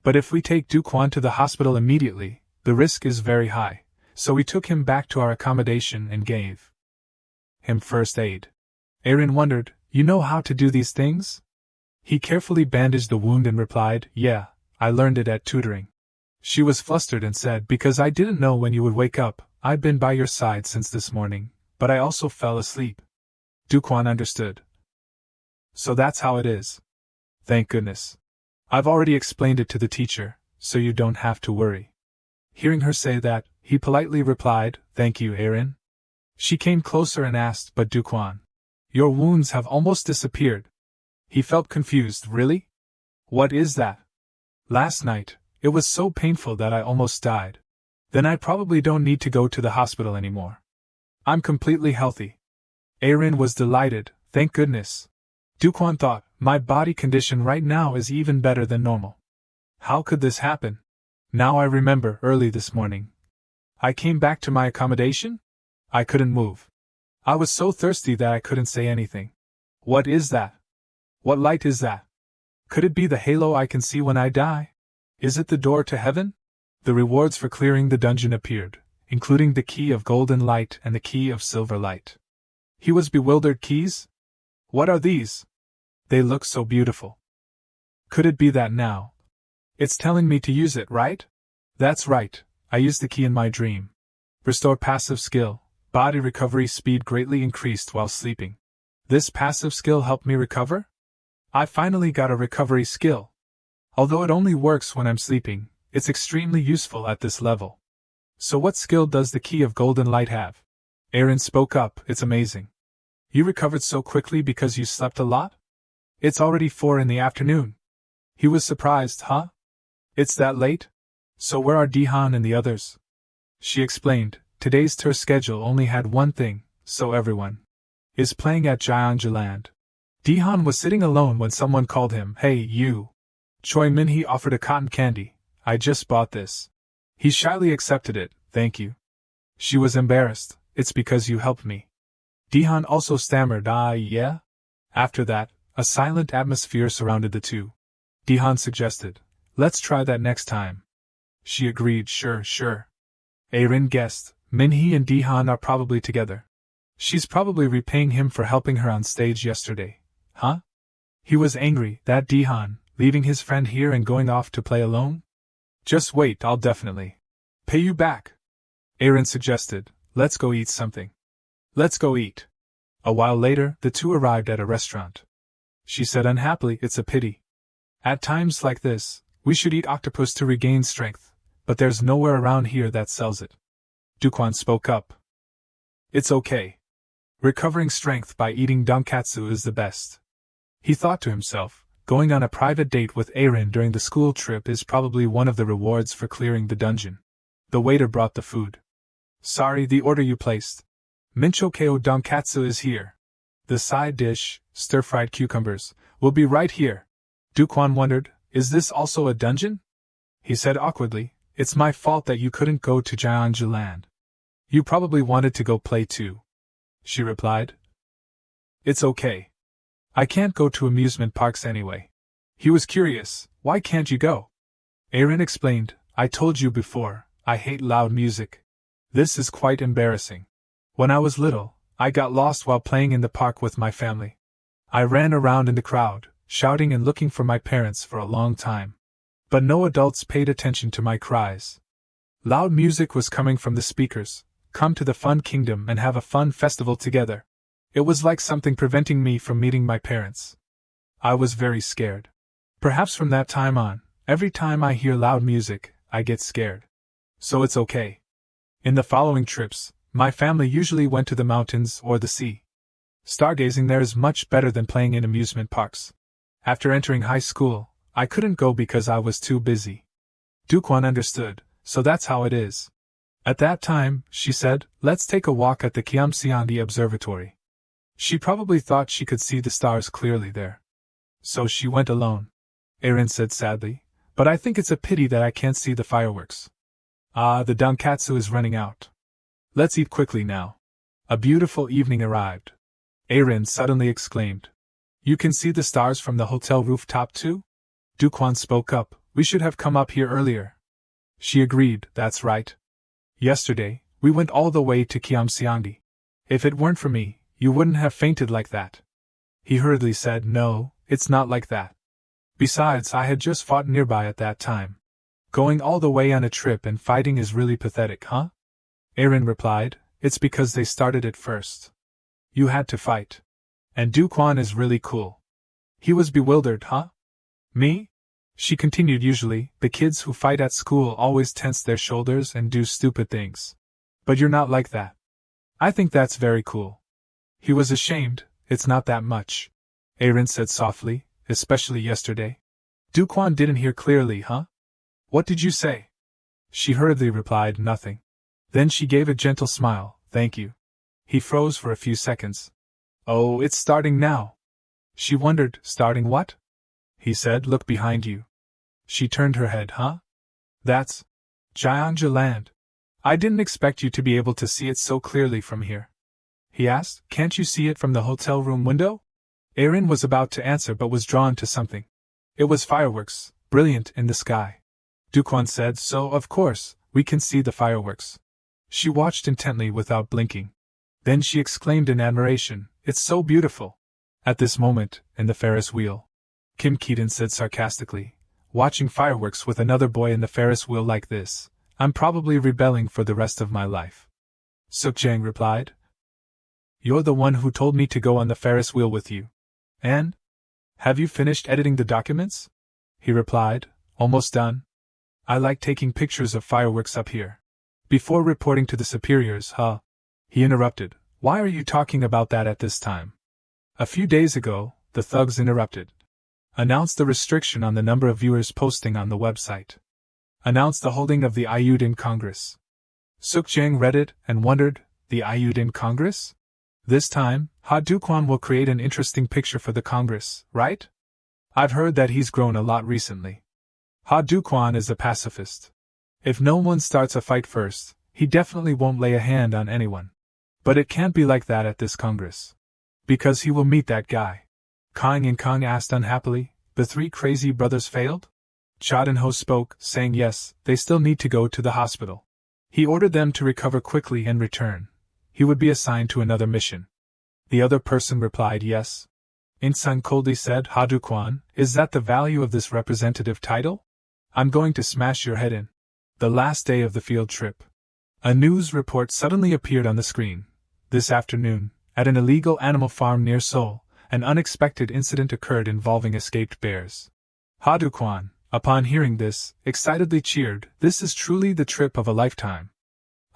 [SPEAKER 1] But if we take Duquan to the hospital immediately, the risk is very high, so we took him back to our accommodation and gave him first aid. Erin wondered, you know how to do these things? He carefully bandaged the wound and replied, yeah, I learned it at tutoring. She was flustered and said, because I didn't know when you would wake up, I've been by your side since this morning, but I also fell asleep. Duquan understood. So that's how it is. Thank goodness. I've already explained it to the teacher, so you don't have to worry. Hearing her say that, he politely replied, thank you, Erin. She came closer and asked, but Duquan, your wounds have almost disappeared. He felt confused. Really? What is that? Last night, it was so painful that I almost died. Then I probably don't need to go to the hospital anymore. I'm completely healthy. Erin was delighted, thank goodness. Duquan thought, my body condition right now is even better than normal. How could this happen? Now I remember, early this morning. I came back to my accommodation? I couldn't move. I was so thirsty that I couldn't say anything. What is that? What light is that? Could it be the halo I can see when I die? Is it the door to heaven? The rewards for clearing the dungeon appeared, including the key of golden light and the key of silver light. He was bewildered. Keys? What are these? They look so beautiful. Could it be that now? It's telling me to use it, right? That's right, I used the key in my dream. Restore passive skill, body recovery speed greatly increased while sleeping. This passive skill helped me recover? I finally got a recovery skill. Although it only works when I'm sleeping, it's extremely useful at this level. So what skill does the key of golden light have? Erin spoke up, it's amazing. You recovered so quickly because you slept a lot? It's already 4 in the afternoon. He was surprised, huh? It's that late? So where are Dihan and the others? She explained, today's tour schedule only had one thing, so everyone is playing at Jiangjiland. Dihan was sitting alone when someone called him, hey, you. Choi Minhee offered a cotton candy. I just bought this. He shyly accepted it, thank you. She was embarrassed, it's because you helped me. Dihan also stammered, yeah? After that, a silent atmosphere surrounded the two. Dihan suggested, let's try that next time. She agreed, sure. Erin guessed, Minhee and Dihan are probably together. She's probably repaying him for helping her on stage yesterday. Huh? He was angry, that Dihan, Leaving his friend here and going off to play alone? Just wait, I'll definitely pay you back. Aaron suggested, let's go eat something. Let's go eat. A while later, the two arrived at a restaurant. She said unhappily, it's a pity. At times like this, we should eat octopus to regain strength, but there's nowhere around here that sells it. Dukwon spoke up. It's okay. Recovering strength by eating donkatsu is the best. He thought to himself, going on a private date with Aaron during the school trip is probably one of the rewards for clearing the dungeon. The waiter brought the food. Sorry, the order you placed. Minchokeo donkatsu is here. The side dish, stir-fried cucumbers, will be right here. Dukwon wondered, is this also a dungeon? He said awkwardly, it's my fault that you couldn't go to Gyeongju Land. You probably wanted to go play too. She replied. It's okay. I can't go to amusement parks anyway. He was curious, why can't you go? Aaron explained, I told you before, I hate loud music. This is quite embarrassing. When I was little, I got lost while playing in the park with my family. I ran around in the crowd, shouting and looking for my parents for a long time. But no adults paid attention to my cries. Loud music was coming from the speakers, come to the Fun Kingdom and have a fun festival together. It was like something preventing me from meeting my parents. I was very scared. Perhaps from that time on, every time I hear loud music, I get scared. So it's okay. In the following trips, my family usually went to the mountains or the sea. Stargazing there is much better than playing in amusement parks. After entering high school, I couldn't go because I was too busy. Dukwon understood, so that's how it is. At that time, she said, let's take a walk at the Gyeongseonggi Observatory. She probably thought she could see the stars clearly there. So she went alone. Aaron said sadly, but I think it's a pity that I can't see the fireworks. Ah, the donkatsu is running out. Let's eat quickly now. A beautiful evening arrived. Aaron suddenly exclaimed. You can see the stars from the hotel rooftop too? Dukwon spoke up, we should have come up here earlier. She agreed, that's right. Yesterday, we went all the way to Gyeongseonggi. If it weren't for me, you wouldn't have fainted like that. He hurriedly said, no, it's not like that. Besides, I had just fought nearby at that time. Going all the way on a trip and fighting is really pathetic, huh? Aaron replied, it's because they started it first. You had to fight. And Dukwon is really cool. He was bewildered, huh? Me? She continued usually, the kids who fight at school always tense their shoulders and do stupid things. But you're not like that. I think that's very cool. He was ashamed, it's not that much. Aaron said softly, especially yesterday. Dukwon didn't hear clearly, huh? What did you say? She hurriedly replied, nothing. Then she gave a gentle smile, thank you. He froze for a few seconds. Oh, it's starting now. She wondered, starting what? He said, look behind you. She turned her head, huh? That's Gyeongju Land. I didn't expect you to be able to see it so clearly from here. He asked, can't you see it from the hotel room window? Aaron was about to answer but was drawn to something. It was fireworks, brilliant in the sky. Dukwon said, so, of course, we can see the fireworks. She watched intently without blinking. Then she exclaimed in admiration, it's so beautiful. At this moment, in the Ferris wheel, Kim Keaton said sarcastically, watching fireworks with another boy in the Ferris wheel like this, I'm probably rebelling for the rest of my life. Suk-jang replied. You're the one who told me to go on the Ferris wheel with you. And? Have you finished editing the documents? He replied, almost done. I like taking pictures of fireworks up here. Before reporting to the superiors, huh? He interrupted, why are you talking about that at this time? A few days ago, the thugs interrupted. Announced the restriction on the number of viewers posting on the website. Announced the holding of the Ayudin Congress. Suk-jang read it and wondered, the Ayudin Congress? This time, Ha Dukwon will create an interesting picture for the Congress, right? I've heard that he's grown a lot recently. Ha Dukwon is a pacifist. If no one starts a fight first, he definitely won't lay a hand on anyone. But it can't be like that at this Congress. Because he will meet that guy. Kang and Kang asked unhappily, the three crazy brothers failed? Cha Den-ho spoke, saying yes, they still need to go to the hospital. He ordered them to recover quickly and return. He would be assigned to another mission. The other person replied yes. In-sun coldly said, Ha-du-kwan, is that the value of this representative title? I'm going to smash your head in. The last day of the field trip. A news report suddenly appeared on the screen. This afternoon, at an illegal animal farm near Seoul, an unexpected incident occurred involving escaped bears. Ha-du-kwan, upon hearing this, excitedly cheered, this is truly the trip of a lifetime.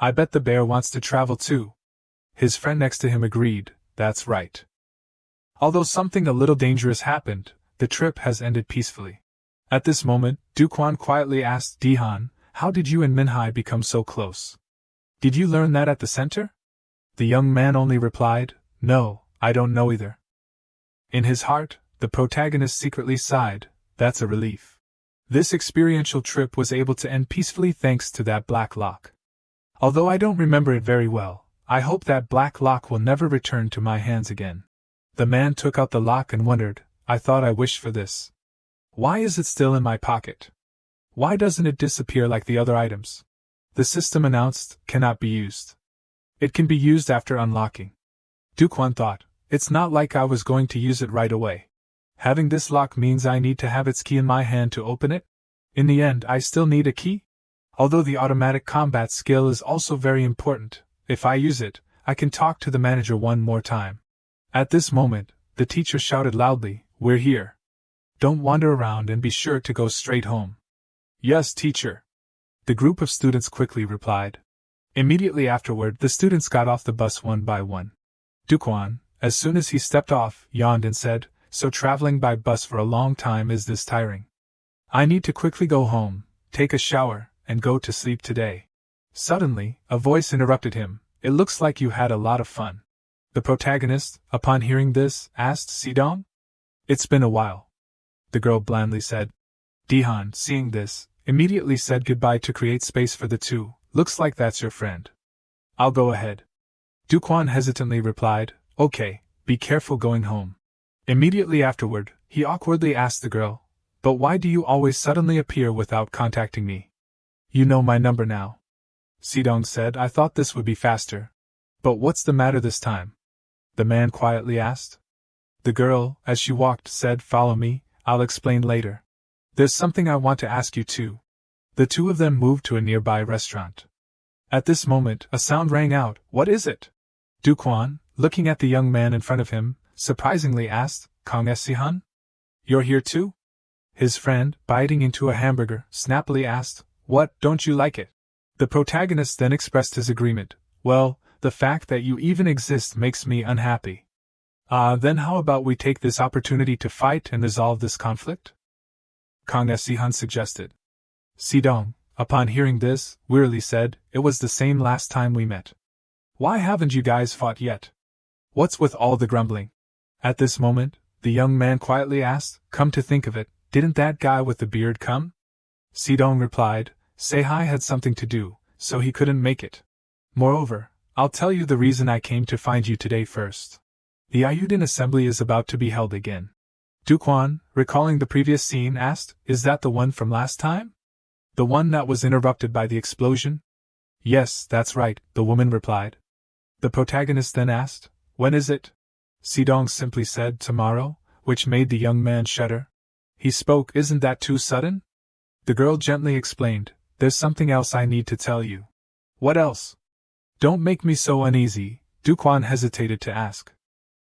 [SPEAKER 1] I bet the bear wants to travel too. His friend next to him agreed, that's right. Although something a little dangerous happened, the trip has ended peacefully. At this moment, Du-kwan quietly asked Di-han, how did you and Min-hai become so close? Did you learn that at the center? The young man only replied, no, I don't know either. In his heart, the protagonist secretly sighed, that's a relief. This experiential trip was able to end peacefully thanks to that black lock. Although I don't remember it very well, I hope that black lock will never return to my hands again. The man took out the lock and wondered, I thought I wished for this. Why is it still in my pocket? Why doesn't it disappear like the other items? The system announced, cannot be used. It can be used after unlocking. Du-kwan thought, it's not like I was going to use it right away. Having this lock means I need to have its key in my hand to open it? In the end, I still need a key? Although the automatic combat skill is also very important, if I use it, I can talk to the manager one more time. At this moment, the teacher shouted loudly, we're here. Don't wander around and be sure to go straight home. Yes, teacher. The group of students quickly replied. Immediately afterward, the students got off the bus one by one. Du-kwan, as soon as he stepped off, yawned and said, so traveling by bus for a long time is this tiring. I need to quickly go home, take a shower, and go to sleep today. Suddenly, a voice interrupted him, it looks like you had a lot of fun. The protagonist, upon hearing this, asked Si-dong? It's been a while. The girl blandly said. Di-han, seeing this, immediately said goodbye to create space for the two, looks like that's your friend. I'll go ahead. Du-kwan hesitantly replied, okay, be careful going home. Immediately afterward, he awkwardly asked the girl, but why do you always suddenly appear without contacting me? You know my number now. Si-dong said, I thought this would be faster. But what's the matter this time? The man quietly asked. The girl, as she walked, said, follow me, I'll explain later. There's something I want to ask you too. The two of them moved to a nearby restaurant. At this moment, a sound rang out, what is it? Du-kwan, looking at the young man in front of him, surprisingly asked, Kong Si-han? You're here too? His friend, biting into a hamburger, snappily asked, what, don't you like it? The protagonist then expressed his agreement, well, the fact that you even exist makes me unhappy. Then how about we take this opportunity to fight and resolve this conflict? Kong Si-han suggested. Si-dong, upon hearing this, wearily said, it was the same last time we met. Why haven't you guys fought yet? What's with all the grumbling? At this moment, the young man quietly asked, come to think of it, didn't that guy with the beard come? Si-dong replied, Sei-hai had something to do, so he couldn't make it. Moreover, I'll tell you the reason I came to find you today first. The Ayuden assembly is about to be held again. Du-kwan, recalling the previous scene, asked, is that the one from last time? The one that was interrupted by the explosion? Yes, that's right, the woman replied. The protagonist then asked, when is it? Si-dong simply said, tomorrow, which made the young man shudder. He spoke, isn't that too sudden? The girl gently explained, there's something else I need to tell you. What else? Don't make me so uneasy, Du-kwan hesitated to ask.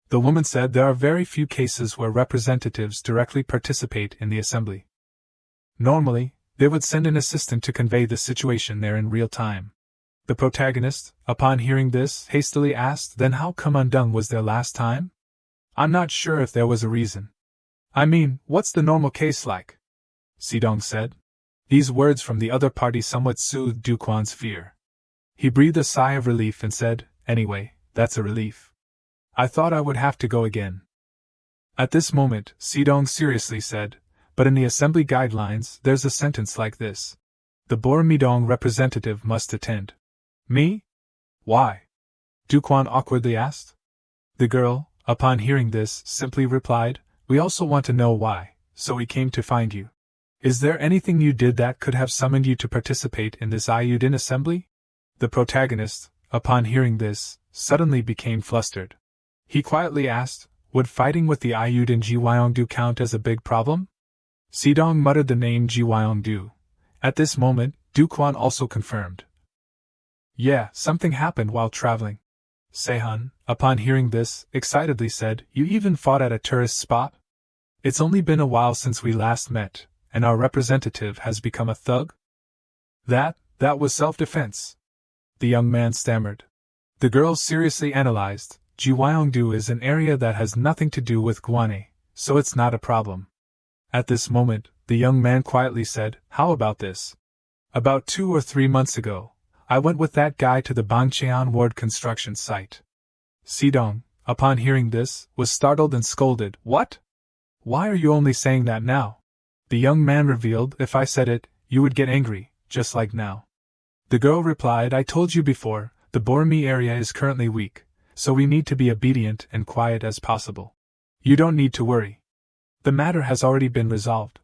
[SPEAKER 1] The woman said there are very few cases where representatives directly participate in the assembly. Normally, they would send an assistant to convey the situation there in real time. The protagonist, upon hearing this, hastily asked, then how come Undung was there last time? I'm not sure if there was a reason. I mean, what's the normal case like? Si-dong said. These words from the other party somewhat soothed Du-kwan's fear. He breathed a sigh of relief and said, anyway, that's a relief. I thought I would have to go again. At this moment, Si-dong seriously said, but in the assembly guidelines there's a sentence like this. The Boromidong representative must attend. Me? Why? Du-kwan awkwardly asked. The girl, upon hearing this, simply replied, we also want to know why, so we came to find you. Is there anything you did that could have summoned you to participate in this Ayuden assembly? The protagonist, upon hearing this, suddenly became flustered. He quietly asked, Would fighting with the Ayuden Jiwyeongdu count as a big problem? Sidong muttered the name Jiwyeongdu. At this moment, Dukwon also confirmed. Yeah, something happened while traveling. Sehun, upon hearing this, excitedly said, You even fought at a tourist spot? It's only been a while since we last met, and our representative has become a thug? That was self-defense. The young man stammered. The girl seriously analyzed. Jiwyeongdu is an area that has nothing to do with Gwane, so it's not a problem. At this moment, the young man quietly said, How about this? About 2 or 3 months ago, I went with that guy to the Bangcheon Ward construction site. Sidong, upon hearing this, was startled and scolded. What? Why are you only saying that now? The young man revealed, If I said it, you would get angry, just like now. The girl replied, I told you before, the Bormi area is currently weak, so we need to be obedient and quiet as possible. You don't need to worry. The matter has already been resolved.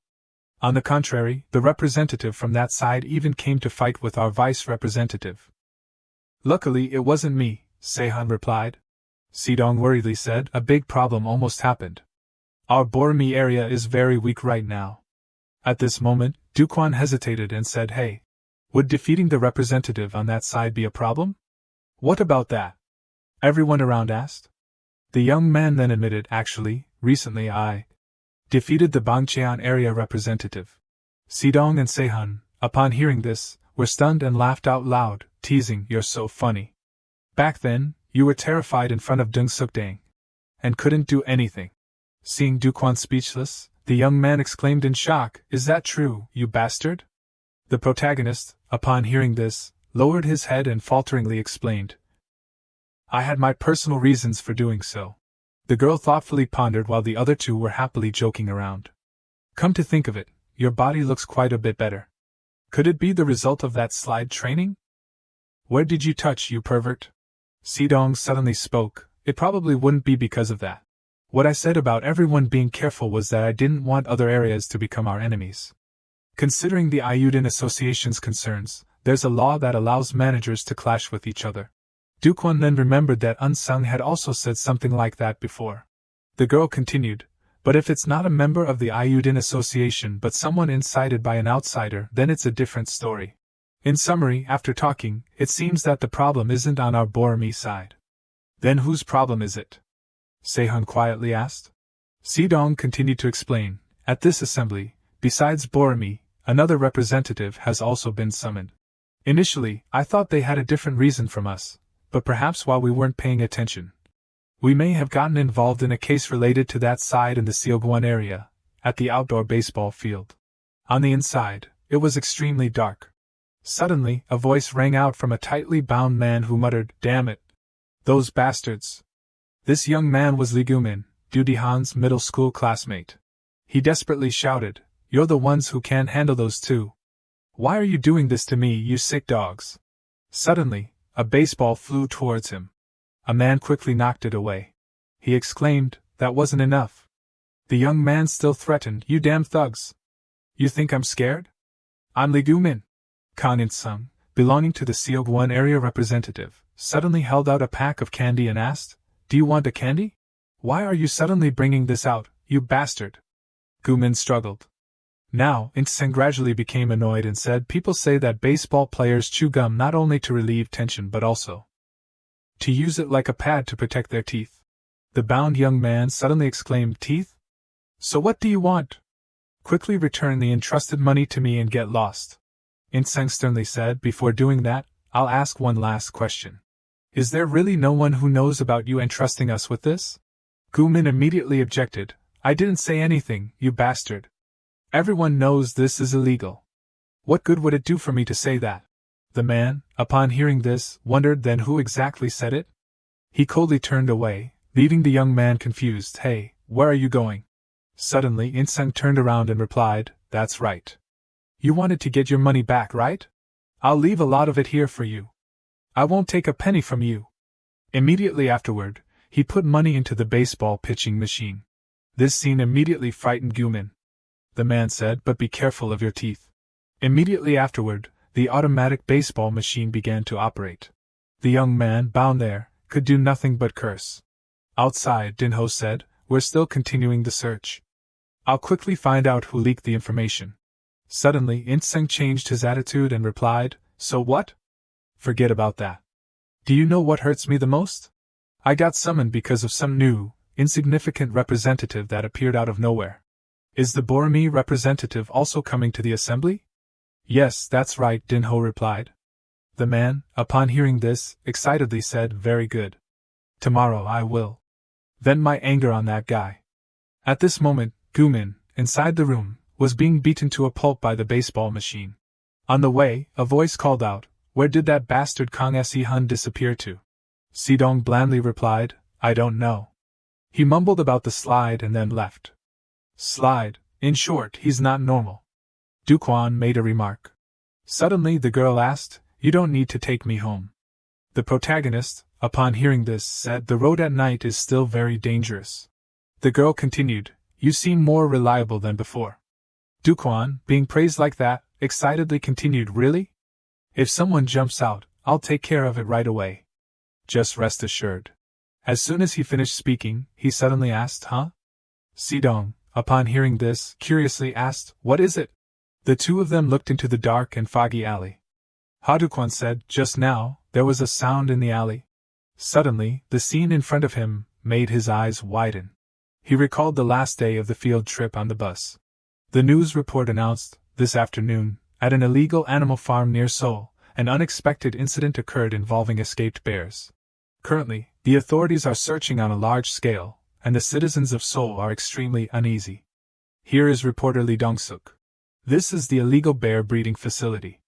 [SPEAKER 1] On the contrary, the representative from that side even came to fight with our vice representative. Luckily, it wasn't me, Sehun replied. Sidong worriedly said, A big problem almost happened. Our Bormi area is very weak right now. At this moment, Dukwon hesitated and said, Hey, would defeating the representative on that side be a problem? What about that? Everyone around asked. The young man then admitted, Actually, recently I defeated the Bangcheon area representative. Sidong and Sehun, upon hearing this, were stunned and laughed out loud, teasing, You're so funny. Back then, you were terrified in front of Dung Suk-dang, and couldn't do anything. Seeing Dukwon speechless, the young man exclaimed in shock, Is that true, you bastard? The protagonist, upon hearing this, lowered his head and falteringly explained, I had my personal reasons for doing so. The girl thoughtfully pondered while the other two were happily joking around. Come to think of it, your body looks quite a bit better. Could it be the result of that slide training? Where did you touch, you pervert? Sidong suddenly spoke, It probably wouldn't be because of that. What I said about everyone being careful was that I didn't want other areas to become our enemies. Considering the Ayuden Association's concerns, there's a law that allows managers to clash with each other. Dukwon then remembered that Unsung had also said something like that before. The girl continued, But if it's not a member of the Ayuden Association but someone incited by an outsider, then it's a different story. In summary, after talking, it seems that the problem isn't on our Bormi side. Then whose problem is it? Sehun quietly asked. Sidong continued to explain, At this assembly, besides Bormi, another representative has also been summoned. Initially, I thought they had a different reason from us, but perhaps while we weren't paying attention, we may have gotten involved in a case related to that side in the Seogwon area, at the outdoor baseball field. On the inside, it was extremely dark. Suddenly, a voice rang out from a tightly bound man who muttered, Damn it! Those bastards! This young man was Lee Gumin, Dudihan's middle school classmate. He desperately shouted, You're the ones who can't handle those two. Why are you doing this to me, you sick dogs? Suddenly, a baseball flew towards him. A man quickly knocked it away. He exclaimed, That wasn't enough. The young man still threatened, You damn thugs! You think I'm scared? I'm Lee Gumin. Kang In-sung, belonging to the Seogwon area representative, suddenly held out a pack of candy and asked, Do you want a candy? Why are you suddenly bringing this out, you bastard? Gumin struggled. Now, In-sung gradually became annoyed and said, People say that baseball players chew gum not only to relieve tension but also to use it like a pad to protect their teeth. The bound young man suddenly exclaimed, Teeth? So what do you want? Quickly return the entrusted money to me and get lost. In-sung sternly said, Before doing that, I'll ask one last question. Is there really no one who knows about you entrusting us with this? Gumin immediately objected, I didn't say anything, you bastard. Everyone knows this is illegal. What good would it do for me to say that? The man, upon hearing this, wondered then who exactly said it? He coldly turned away, leaving the young man confused. Hey, where are you going? Suddenly In-sung turned around and replied, That's right. You wanted to get your money back, right? I'll leave a lot of it here for you. I won't take a penny from you. Immediately afterward, he put money into the baseball pitching machine. This scene immediately frightened Gumin. The man said, But be careful of your teeth. Immediately afterward, the automatic baseball machine began to operate. The young man, bound there, could do nothing but curse. Outside, Dinho said, we're still continuing the search. I'll quickly find out who leaked the information. Suddenly, Inseng changed his attitude and replied, So what? Forget about that. Do you know what hurts me the most? I got summoned because of some new, insignificant representative that appeared out of nowhere. Is the Boromir representative also coming to the assembly? Yes, that's right, Dinho replied. The man, upon hearing this, excitedly said, Very good. Tomorrow I will vent my anger on that guy. At this moment, Gumin, inside the room, was being beaten to a pulp by the baseball machine. On the way, a voice called out, Where did that bastard Kang Se Hun disappear to? Sidong blandly replied, I don't know. He mumbled about the slide and then left. Slide, in short, he's not normal. Duquan made a remark. Suddenly the girl asked, You don't need to take me home. The protagonist, upon hearing this, said the road at night is still very dangerous. The girl continued, You seem more reliable than before. Duquan, being praised like that, excitedly continued, Really? If someone jumps out, I'll take care of it right away. Just rest assured. As soon as he finished speaking, he suddenly asked, Huh? Sidong, upon hearing this, curiously asked, What is it? The two of them looked into the dark and foggy alley. Haduquan said, Just now, there was a sound in the alley. Suddenly, the scene in front of him made his eyes widen. He recalled the last day of the field trip on the bus. The news report announced, this afternoon, at an illegal animal farm near Seoul, an unexpected incident occurred involving escaped bears. Currently, the authorities are searching on a large scale, and the citizens of Seoul are extremely uneasy. Here is reporter Lee Dong-suk. This is the illegal bear breeding facility.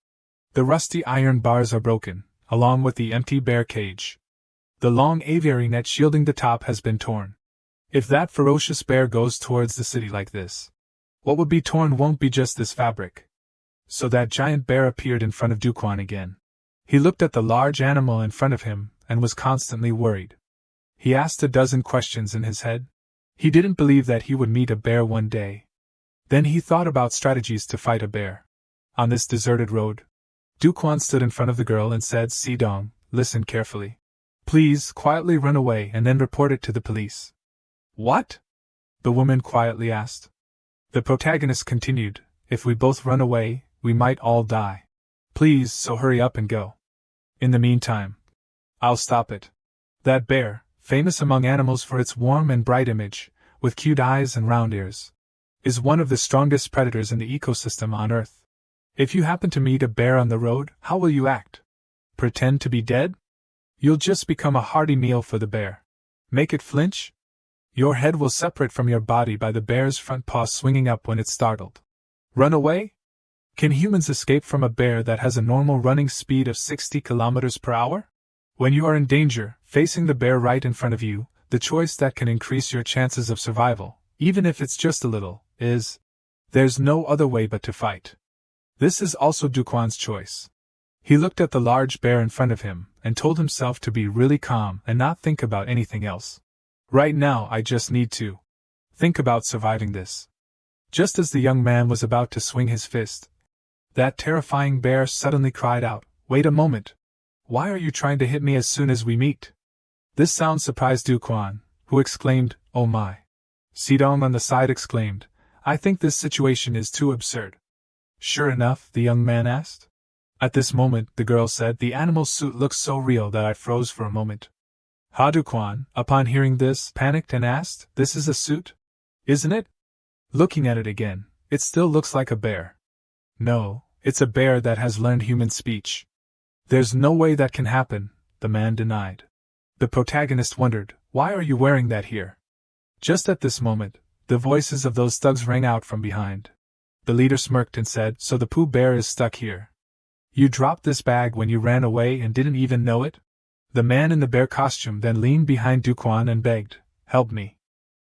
[SPEAKER 1] The rusty iron bars are broken, along with the empty bear cage. The long aviary net shielding the top has been torn. If that ferocious bear goes towards the city like this, what would be torn won't be just this fabric. So that giant bear appeared in front of Duquan again. He looked at the large animal in front of him and was constantly worried. He asked a dozen questions in his head. He didn't believe that he would meet a bear one day. Then he thought about strategies to fight a bear. On this deserted road, Duquan stood in front of the girl and said, Sidong, listen carefully. Please quietly run away and then report it to the police. What? The woman quietly asked. The protagonist continued, If we both run away, we might all die. Please, so hurry up and go. In the meantime, I'll stop it. That bear, famous among animals for its warm and bright image, with cute eyes and round ears, is one of the strongest predators in the ecosystem on Earth. If you happen to meet a bear on the road, how will you act? Pretend to be dead? You'll just become a hearty meal for the bear. Make it flinch? Your head will separate from your body by the bear's front paw swinging up when it's startled. Run away? Can humans escape from a bear that has a normal running speed of 60 kilometers per hour? When you are in danger, facing the bear right in front of you, the choice that can increase your chances of survival, even if it's just a little, is there's no other way but to fight. This is also Duquan's choice. He looked at the large bear in front of him and told himself to be really calm and not think about anything else. Right now, I just need to think about surviving this. Just as the young man was about to swing his fist, that terrifying bear suddenly cried out, Wait a moment. Why are you trying to hit me as soon as we meet? This sound surprised Duquan, who exclaimed, Oh my. Sidong on the side exclaimed, I think this situation is too absurd. Sure enough, the young man asked. At this moment, the girl said, The animal's suit looks so real that I froze for a moment. Duquan, upon hearing this, panicked and asked, This is a suit? Isn't it? Looking at it again, it still looks like a bear. No, it's a bear that has learned human speech. There's no way that can happen, the man denied. The protagonist wondered, Why are you wearing that here? Just at this moment, the voices of those thugs rang out from behind. The leader smirked and said, So the Pooh Bear is stuck here. You dropped this bag when you ran away and didn't even know it? The man in the bear costume then leaned behind Duquan and begged, Help me.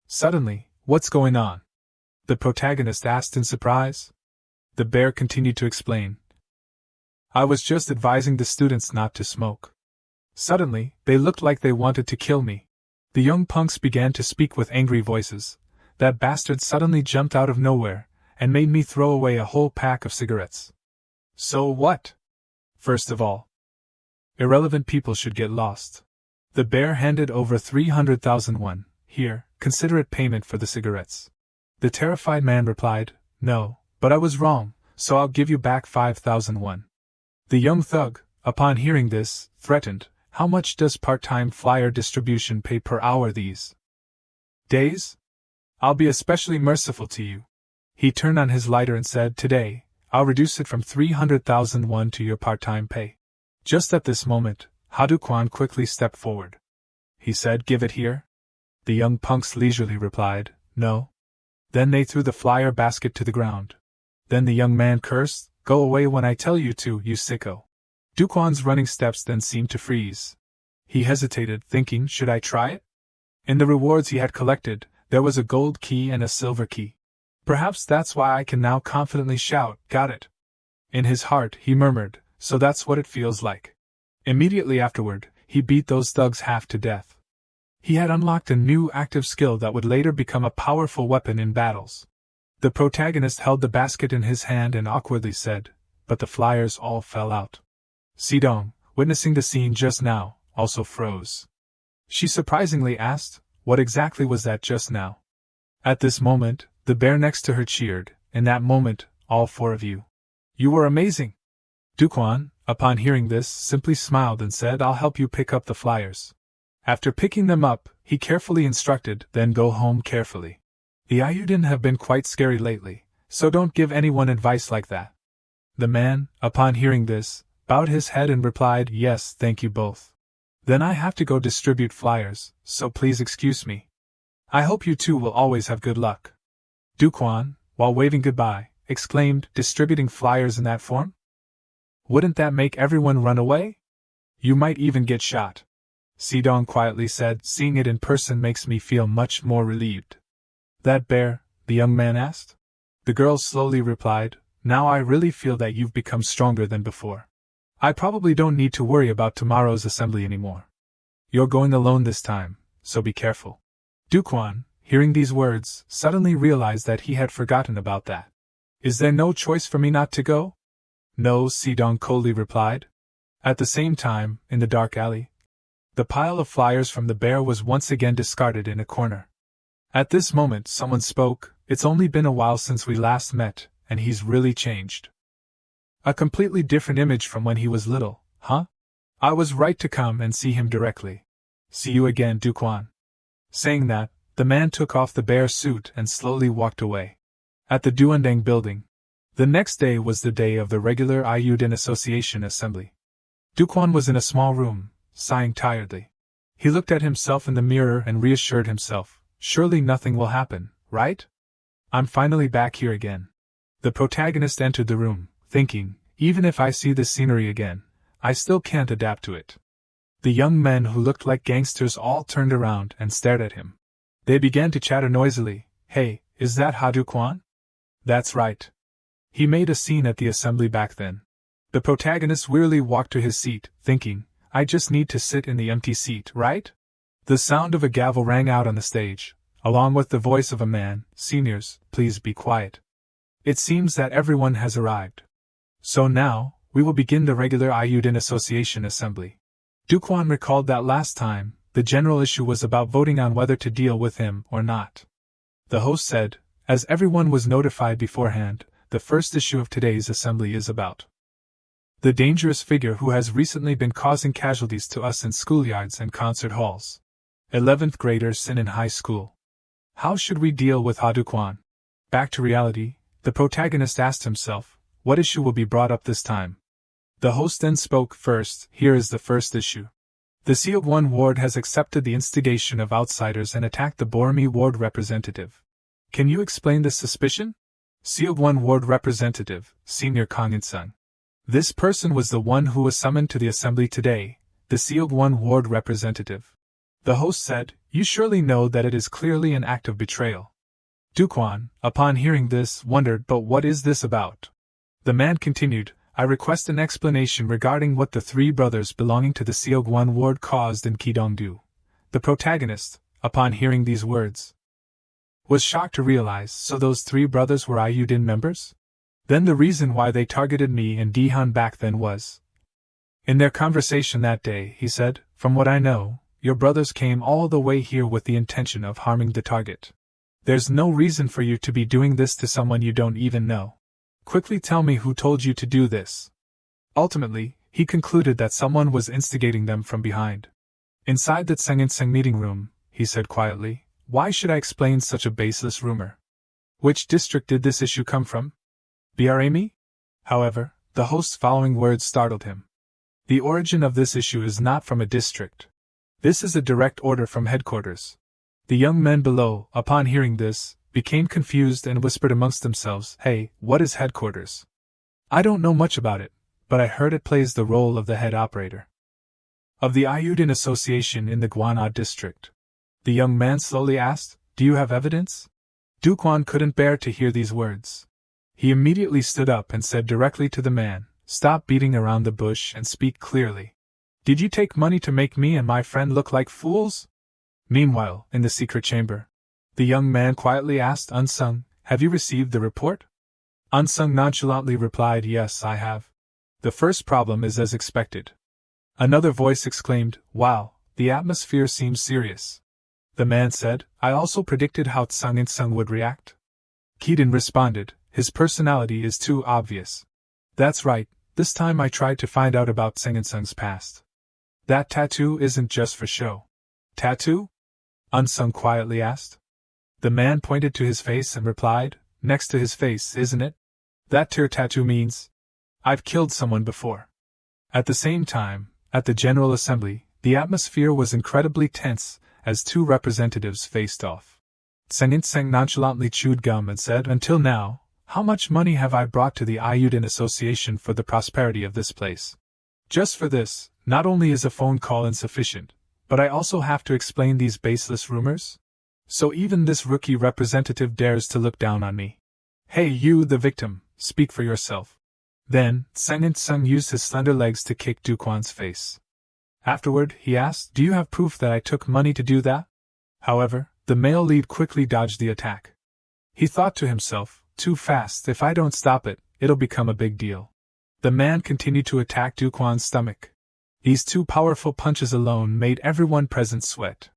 [SPEAKER 1] Suddenly, what's going on? The protagonist asked in surprise. The bear continued to explain. I was just advising the students not to smoke. Suddenly, they looked like they wanted to kill me. The young punks began to speak with angry voices. That bastard suddenly jumped out of nowhere and made me throw away a whole pack of cigarettes. So what? First of all, irrelevant people should get lost. The bear handed over 300,000 won. Here, considerate payment for the cigarettes. The terrified man replied, "No, but I was wrong, so I'll give you back 5,000 won." The young thug, upon hearing this, threatened, "How much does part-time flyer distribution pay per hour these days? I'll be especially merciful to you." He turned on his lighter and said, "Today, I'll reduce it from 300,000 won to your part-time pay." Just at this moment, Hadukwan quickly stepped forward. He said, "Give it here." The young punks leisurely replied, "No." Then they threw the flyer basket to the ground. Then the young man cursed, "Go away when I tell you to, you sicko." Dukwan's running steps then seemed to freeze. He hesitated, thinking, should I try it? In the rewards he had collected, there was a gold key and a silver key. Perhaps that's why I can now confidently shout, "Got it." In his heart, he murmured, "So that's what it feels like." Immediately afterward, he beat those thugs half to death. He had unlocked a new active skill that would later become a powerful weapon in battles. The protagonist held the basket in his hand and awkwardly said, "But the flyers all fell out." Sidong, witnessing the scene just now, also froze. She surprisingly asked, "What exactly was that just now?" At this moment, the bear next to her cheered, "In that moment, all four of you. You were amazing." Dukwan, upon hearing this, simply smiled and said, "I'll help you pick up the flyers." After picking them up, he carefully instructed, "Then go home carefully. The Ayudin have been quite scary lately, so don't give anyone advice like that." The man, upon hearing this, bowed his head and replied, "Yes, thank you both. Then I have to go distribute flyers, so please excuse me. I hope you two will always have good luck." Dukwan, while waving goodbye, exclaimed, "Distributing flyers in that form? Wouldn't that make everyone run away? You might even get shot." Sidong quietly said, "Seeing it in person makes me feel much more relieved." "That bear?" the young man asked. The girl slowly replied, "Now I really feel that you've become stronger than before. I probably don't need to worry about tomorrow's assembly anymore. You're going alone this time, so be careful." Dukwan, hearing these words, suddenly realized that he had forgotten about that. "Is there no choice for me not to go?" "No," Sidong coldly replied. At the same time, in the dark alley, the pile of flyers from the bear was once again discarded in a corner. At this moment someone spoke, "It's only been a while since we last met, and he's really changed. A completely different image from when he was little, huh? I was right to come and see him directly. See you again, Dukwan." Saying that, the man took off the bear suit and slowly walked away. At the Duandang building. The next day was the day of the regular Ayudin Association assembly. Dukwan was in a small room, sighing tiredly. He looked at himself in the mirror and reassured himself, "Surely nothing will happen, right? I'm finally back here again." The protagonist entered the room, thinking, even if I see this scenery again, I still can't adapt to it. The young men who looked like gangsters all turned around and stared at him. They began to chatter noisily. "Hey, is that Hadukwan?" "That's right. He made a scene at the assembly back then." The protagonist wearily walked to his seat, thinking, I just need to sit in the empty seat, right? The sound of a gavel rang out on the stage, along with the voice of a man. "Seniors, please be quiet. It seems that everyone has arrived. So now, we will begin the regular Ayudin Association Assembly." Dukwan recalled that last time, the general issue was about voting on whether to deal with him or not. The host said, "As everyone was notified beforehand, the first issue of today's assembly is about the dangerous figure who has recently been causing casualties to us in schoolyards and concert halls. 11th graders in high school. How should we deal with Hadukwan?" Back to reality, the protagonist asked himself, what issue will be brought up this time? The host then spoke first. "Here is the first issue. The Seogwon ward has accepted the instigation of outsiders and attacked the Bormi ward representative. Can you explain this suspicion?" Seogwon ward representative, Senior Kang In-sung. This person was the one who was summoned to the assembly today, the Seogwon ward representative. The host said, "You surely know that it is clearly an act of betrayal." Dukwan, upon hearing this, wondered, "But what is this about?" The man continued, "I request an explanation regarding what the three brothers belonging to the Seogwon ward caused in Kidongdu." The protagonist, upon hearing these words, was shocked to realize, so those three brothers were Ayudin members? Then the reason why they targeted me and Dihan back then was. In their conversation that day, he said, "From what I know, Your brothers came all the way here with the intention of harming the target. There's no reason for you to be doing this to someone you don't even know. Quickly tell me who told you to do this. Ultimately, he concluded that someone was instigating them from behind. Inside that Seng meeting room, he said quietly, why should I explain such a baseless rumor? Which district did this issue come from? BRAME? However, the host's following words startled him. The origin of this issue is not from a district. This is a direct order from headquarters. The young men below, upon hearing this, became confused and whispered amongst themselves, hey, what is headquarters? I don't know much about it, but I heard it plays the role of the head operator of the Ayudin Association in the Gwana district. The young man slowly asked, do you have evidence? Duquan couldn't bear to hear these words. He immediately stood up and said directly to the man, stop beating around the bush and speak clearly. Did you take money to make me and my friend look like fools? Meanwhile, in the secret chamber, the young man quietly asked Unsung, have you received the report? Unsung nonchalantly replied, yes, I have. The first problem is as expected. Another voice exclaimed, wow, the atmosphere seems serious. The man said, I also predicted how Tsung would react. Keaton responded, his personality is too obvious. That's right, this time I tried to find out about Sung's past. That tattoo isn't just for show. Tattoo? Unsung quietly asked. The man pointed to his face and replied, next to his face, isn't it? That tear tattoo means, I've killed someone before. At the same time, at the General Assembly, the atmosphere was incredibly tense as two representatives faced off. Tseng nonchalantly chewed gum and said, until now, how much money have I brought to the Ayudin Association for the prosperity of this place? Just for this, not only is a phone call insufficient, but I also have to explain these baseless rumors? So even this rookie representative dares to look down on me. Hey you, the victim, speak for yourself. Then, Tsung used his slender legs to kick Duquan's face. Afterward, he asked, do you have proof that I took money to do that? However, the male lead quickly dodged the attack. He thought to himself, too fast, if I don't stop it, it'll become a big deal. The man continued to attack Duquan's stomach. These two powerful punches alone made everyone present sweat.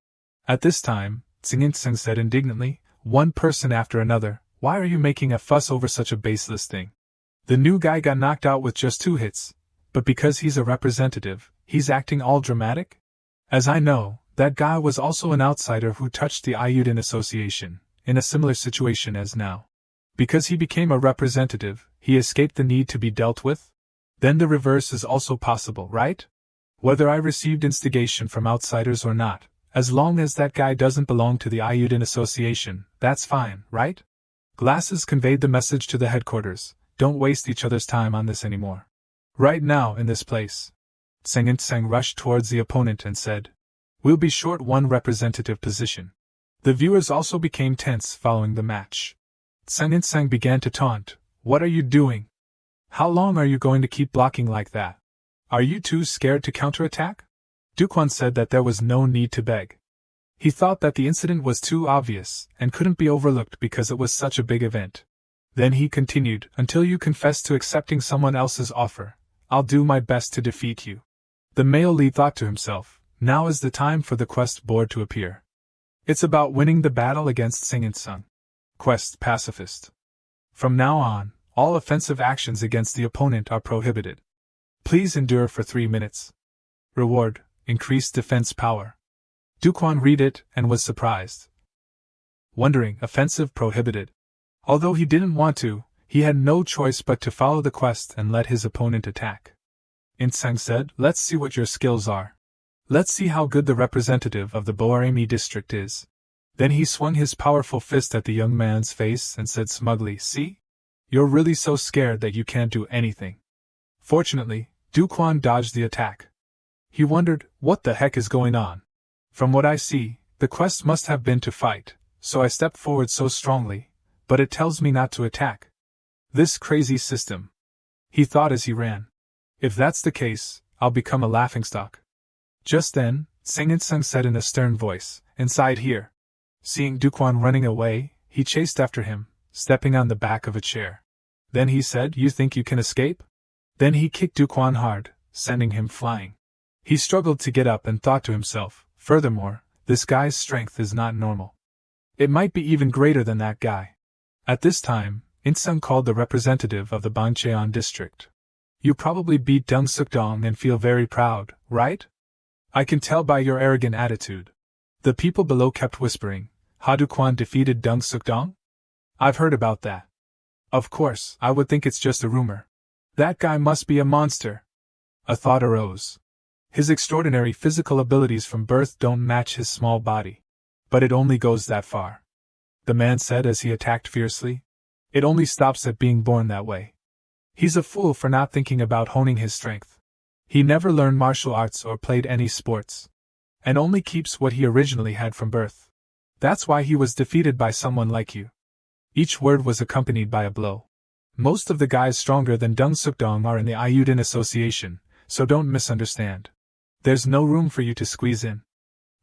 [SPEAKER 1] At this time, Tsung said indignantly, one person after another, why are you making a fuss over such a baseless thing? The new guy got knocked out with just 2 hits, but because he's a representative, he's acting all dramatic? As I know, that guy was also an outsider who touched the Ayudin Association, in a similar situation as now. Because he became a representative, he escaped the need to be dealt with? Then the reverse is also possible, right? Whether I received instigation from outsiders or not, as long as that guy doesn't belong to the Ayudin Association, that's fine, right? Glasses conveyed the message to the headquarters, don't waste each other's time on this anymore. Right now, in this place. Tseng rushed towards the opponent and said, we'll be short one representative position. The viewers also became tense following the match. Tseng began to taunt, what are you doing? How long are you going to keep blocking like that? Are you too scared to counterattack? Duquan said that there was no need to beg. He thought that the incident was too obvious and couldn't be overlooked because it was such a big event. Then he continued, until you confess to accepting someone else's offer, I'll do my best to defeat you. The male lead thought to himself, now is the time for the quest board to appear. It's about winning the battle against Sung. Quest pacifist. From now on, all offensive actions against the opponent are prohibited. Please endure for 3 minutes. Reward, increased defense power. Duquan read it and was surprised. Wondering, offensive prohibited. Although he didn't want to, he had no choice but to follow the quest and let his opponent attack. Insang said, let's see what your skills are. Let's see how good the representative of the Boarami district is. Then he swung his powerful fist at the young man's face and said smugly, see? You're really so scared that you can't do anything. Fortunately, Duquan dodged the attack. He wondered, what the heck is going on? From what I see, the quest must have been to fight, so I stepped forward so strongly, but it tells me not to attack. This crazy system. He thought as he ran. If that's the case, I'll become a laughingstock. Just then, Sung said in a stern voice, inside here. Seeing Duquan running away, he chased after him, stepping on the back of a chair. Then he said, you think you can escape? Then he kicked Duquan hard, sending him flying. He struggled to get up and thought to himself, Furthermore, this guy's strength is not normal. It might be even greater than that guy. At this time, In-sung called the representative of the Bangcheon district. You probably beat Dung Suk-dong and feel very proud, right? I can tell by your arrogant attitude. The people below kept whispering, Ha-du-kwan defeated Dung Suk-dong? I've heard about that. Of course, I would think it's just a rumor. That guy must be a monster. A thought arose. His extraordinary physical abilities from birth don't match his small body. But it only goes that far. The man said as he attacked fiercely. It only stops at being born that way. He's a fool for not thinking about honing his strength. He never learned martial arts or played any sports. And only keeps what he originally had from birth. That's why he was defeated by someone like you. Each word was accompanied by a blow. Most of the guys stronger than Dung Suk-dong are in the Ayudin Association, so don't misunderstand. There's no room for you to squeeze in.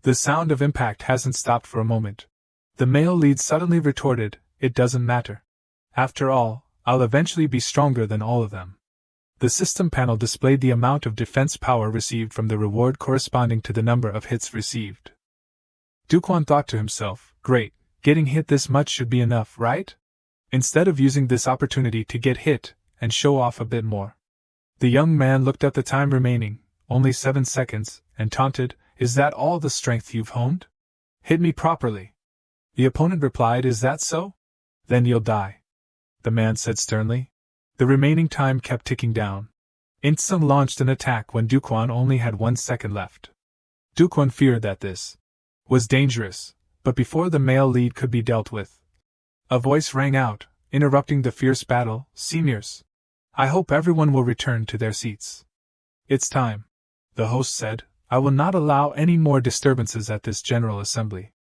[SPEAKER 1] The sound of impact hasn't stopped for a moment. The male lead suddenly retorted, it doesn't matter. After all, I'll eventually be stronger than all of them. The system panel displayed the amount of defense power received from the reward corresponding to the number of hits received. Du-kwan thought to himself, great, getting hit this much should be enough, right? Instead of using this opportunity to get hit, and show off a bit more. The young man looked at the time remaining, only 7 seconds, and taunted, is that all the strength you've honed? Hit me properly. The opponent replied, is that so? Then you'll die. The man said sternly. The remaining time kept ticking down. In-sung launched an attack when Du-kwan only had 1 second left. Du-kwan feared that this was dangerous, but before the male lead could be dealt with, a voice rang out, interrupting the fierce battle, seniors. I hope everyone will return to their seats. It's time. The host said, I will not allow any more disturbances at this General Assembly.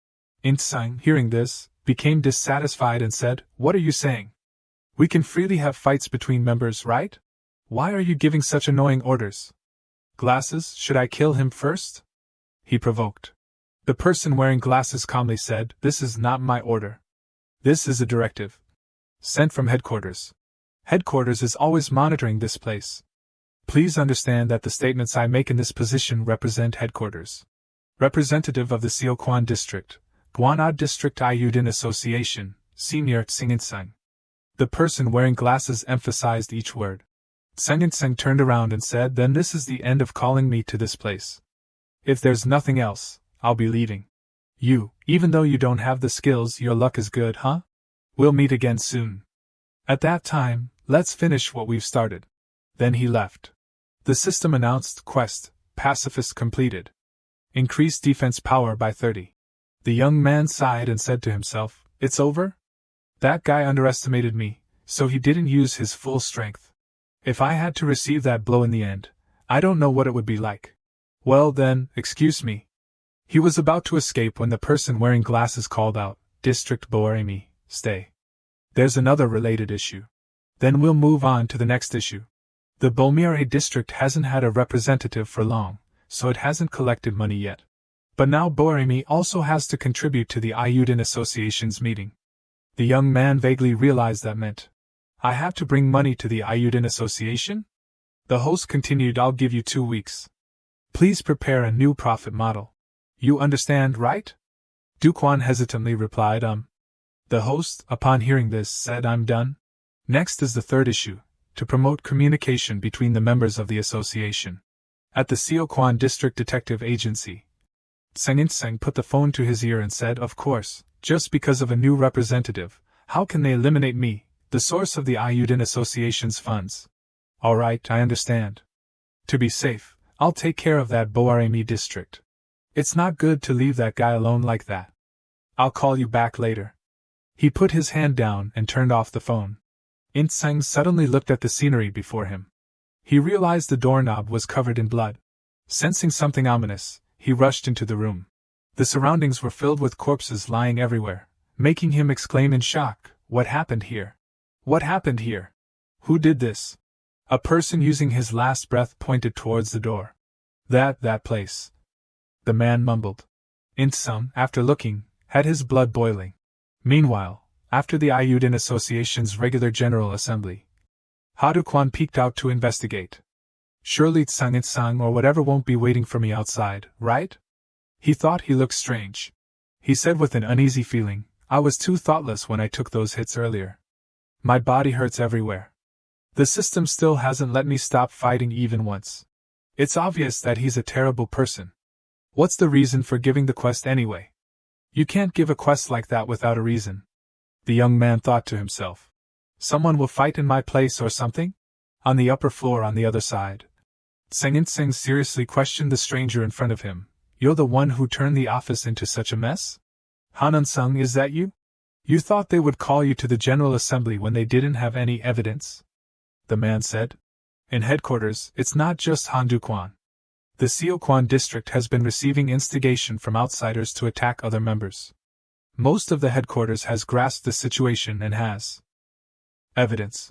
[SPEAKER 1] In-sung, hearing this, became dissatisfied and said, what are you saying? We can freely have fights between members, right? Why are you giving such annoying orders? Glasses, should I kill him first? He provoked. The person wearing glasses calmly said, this is not my order. This is a directive. Sent from headquarters. Headquarters is always monitoring this place. Please understand that the statements I make in this position represent headquarters. Representative of the Seokwan District, Gwanad District Ayudin Association, Senior Tsing-in-sung. The person wearing glasses emphasized each word. Tsing-in-sung turned around and said, then this is the end of calling me to this place. If there's nothing else, I'll be leaving. You, even though you don't have the skills, your luck is good, huh? We'll meet again soon. At that time, let's finish what we've started. Then he left. The system announced, quest, pacifist completed. Increased defense power by 30. The young man sighed and said to himself, it's over? That guy underestimated me, so he didn't use his full strength. If I had to receive that blow in the end, I don't know what it would be like. Well then, excuse me. He was about to escape when the person wearing glasses called out, District Boeremi, stay. There's another related issue. Then we'll move on to the next issue. The Bolmiere district hasn't had a representative for long, so it hasn't collected money yet. But now Boeremi also has to contribute to the Ayudin Association's meeting. The young man vaguely realized that meant, I have to bring money to the Ayudin Association? The host continued, I'll give you 2 weeks. Please prepare a new profit model. You understand, right? Du-kwan hesitantly replied, The host, upon hearing this, said, I'm done. Next is the third issue, to promote communication between the members of the association. At the Seokwan District Detective Agency. Tseng-in-seng put the phone to his ear and said, of course, just because of a new representative, how can they eliminate me, the source of the Ayudin Association's funds? All right, I understand. To be safe, I'll take care of that Boeremi district. It's not good to leave that guy alone like that. I'll call you back later. He put his hand down and turned off the phone. In-seng suddenly looked at the scenery before him. He realized the doorknob was covered in blood. Sensing something ominous, he rushed into the room. The surroundings were filled with corpses lying everywhere, making him exclaim in shock, what happened here? What happened here? Who did this? A person using his last breath pointed towards the door. That place. The man mumbled. In-sung, after looking, had his blood boiling. Meanwhile, after the Ayudin Association's regular General Assembly, Ha-du-kwan peeked out to investigate. Surely Tsang-in-sung or whatever won't be waiting for me outside, right? He thought he looked strange. He said with an uneasy feeling, I was too thoughtless when I took those hits earlier. My body hurts everywhere. The system still hasn't let me stop fighting even once. It's obvious that he's a terrible person. What's the reason for giving the quest anyway? You can't give a quest like that without a reason. The young man thought to himself. Someone will fight in my place or something? On the upper floor on the other side. Seng seriously questioned the stranger in front of him. You're the one who turned the office into such a mess? Han-sung, is that you? You thought they would call you to the General Assembly when they didn't have any evidence? The man said. In headquarters, it's not just Han-dukwan. The Seokwan district has been receiving instigation from outsiders to attack other members. Most of the headquarters has grasped the situation and has evidence.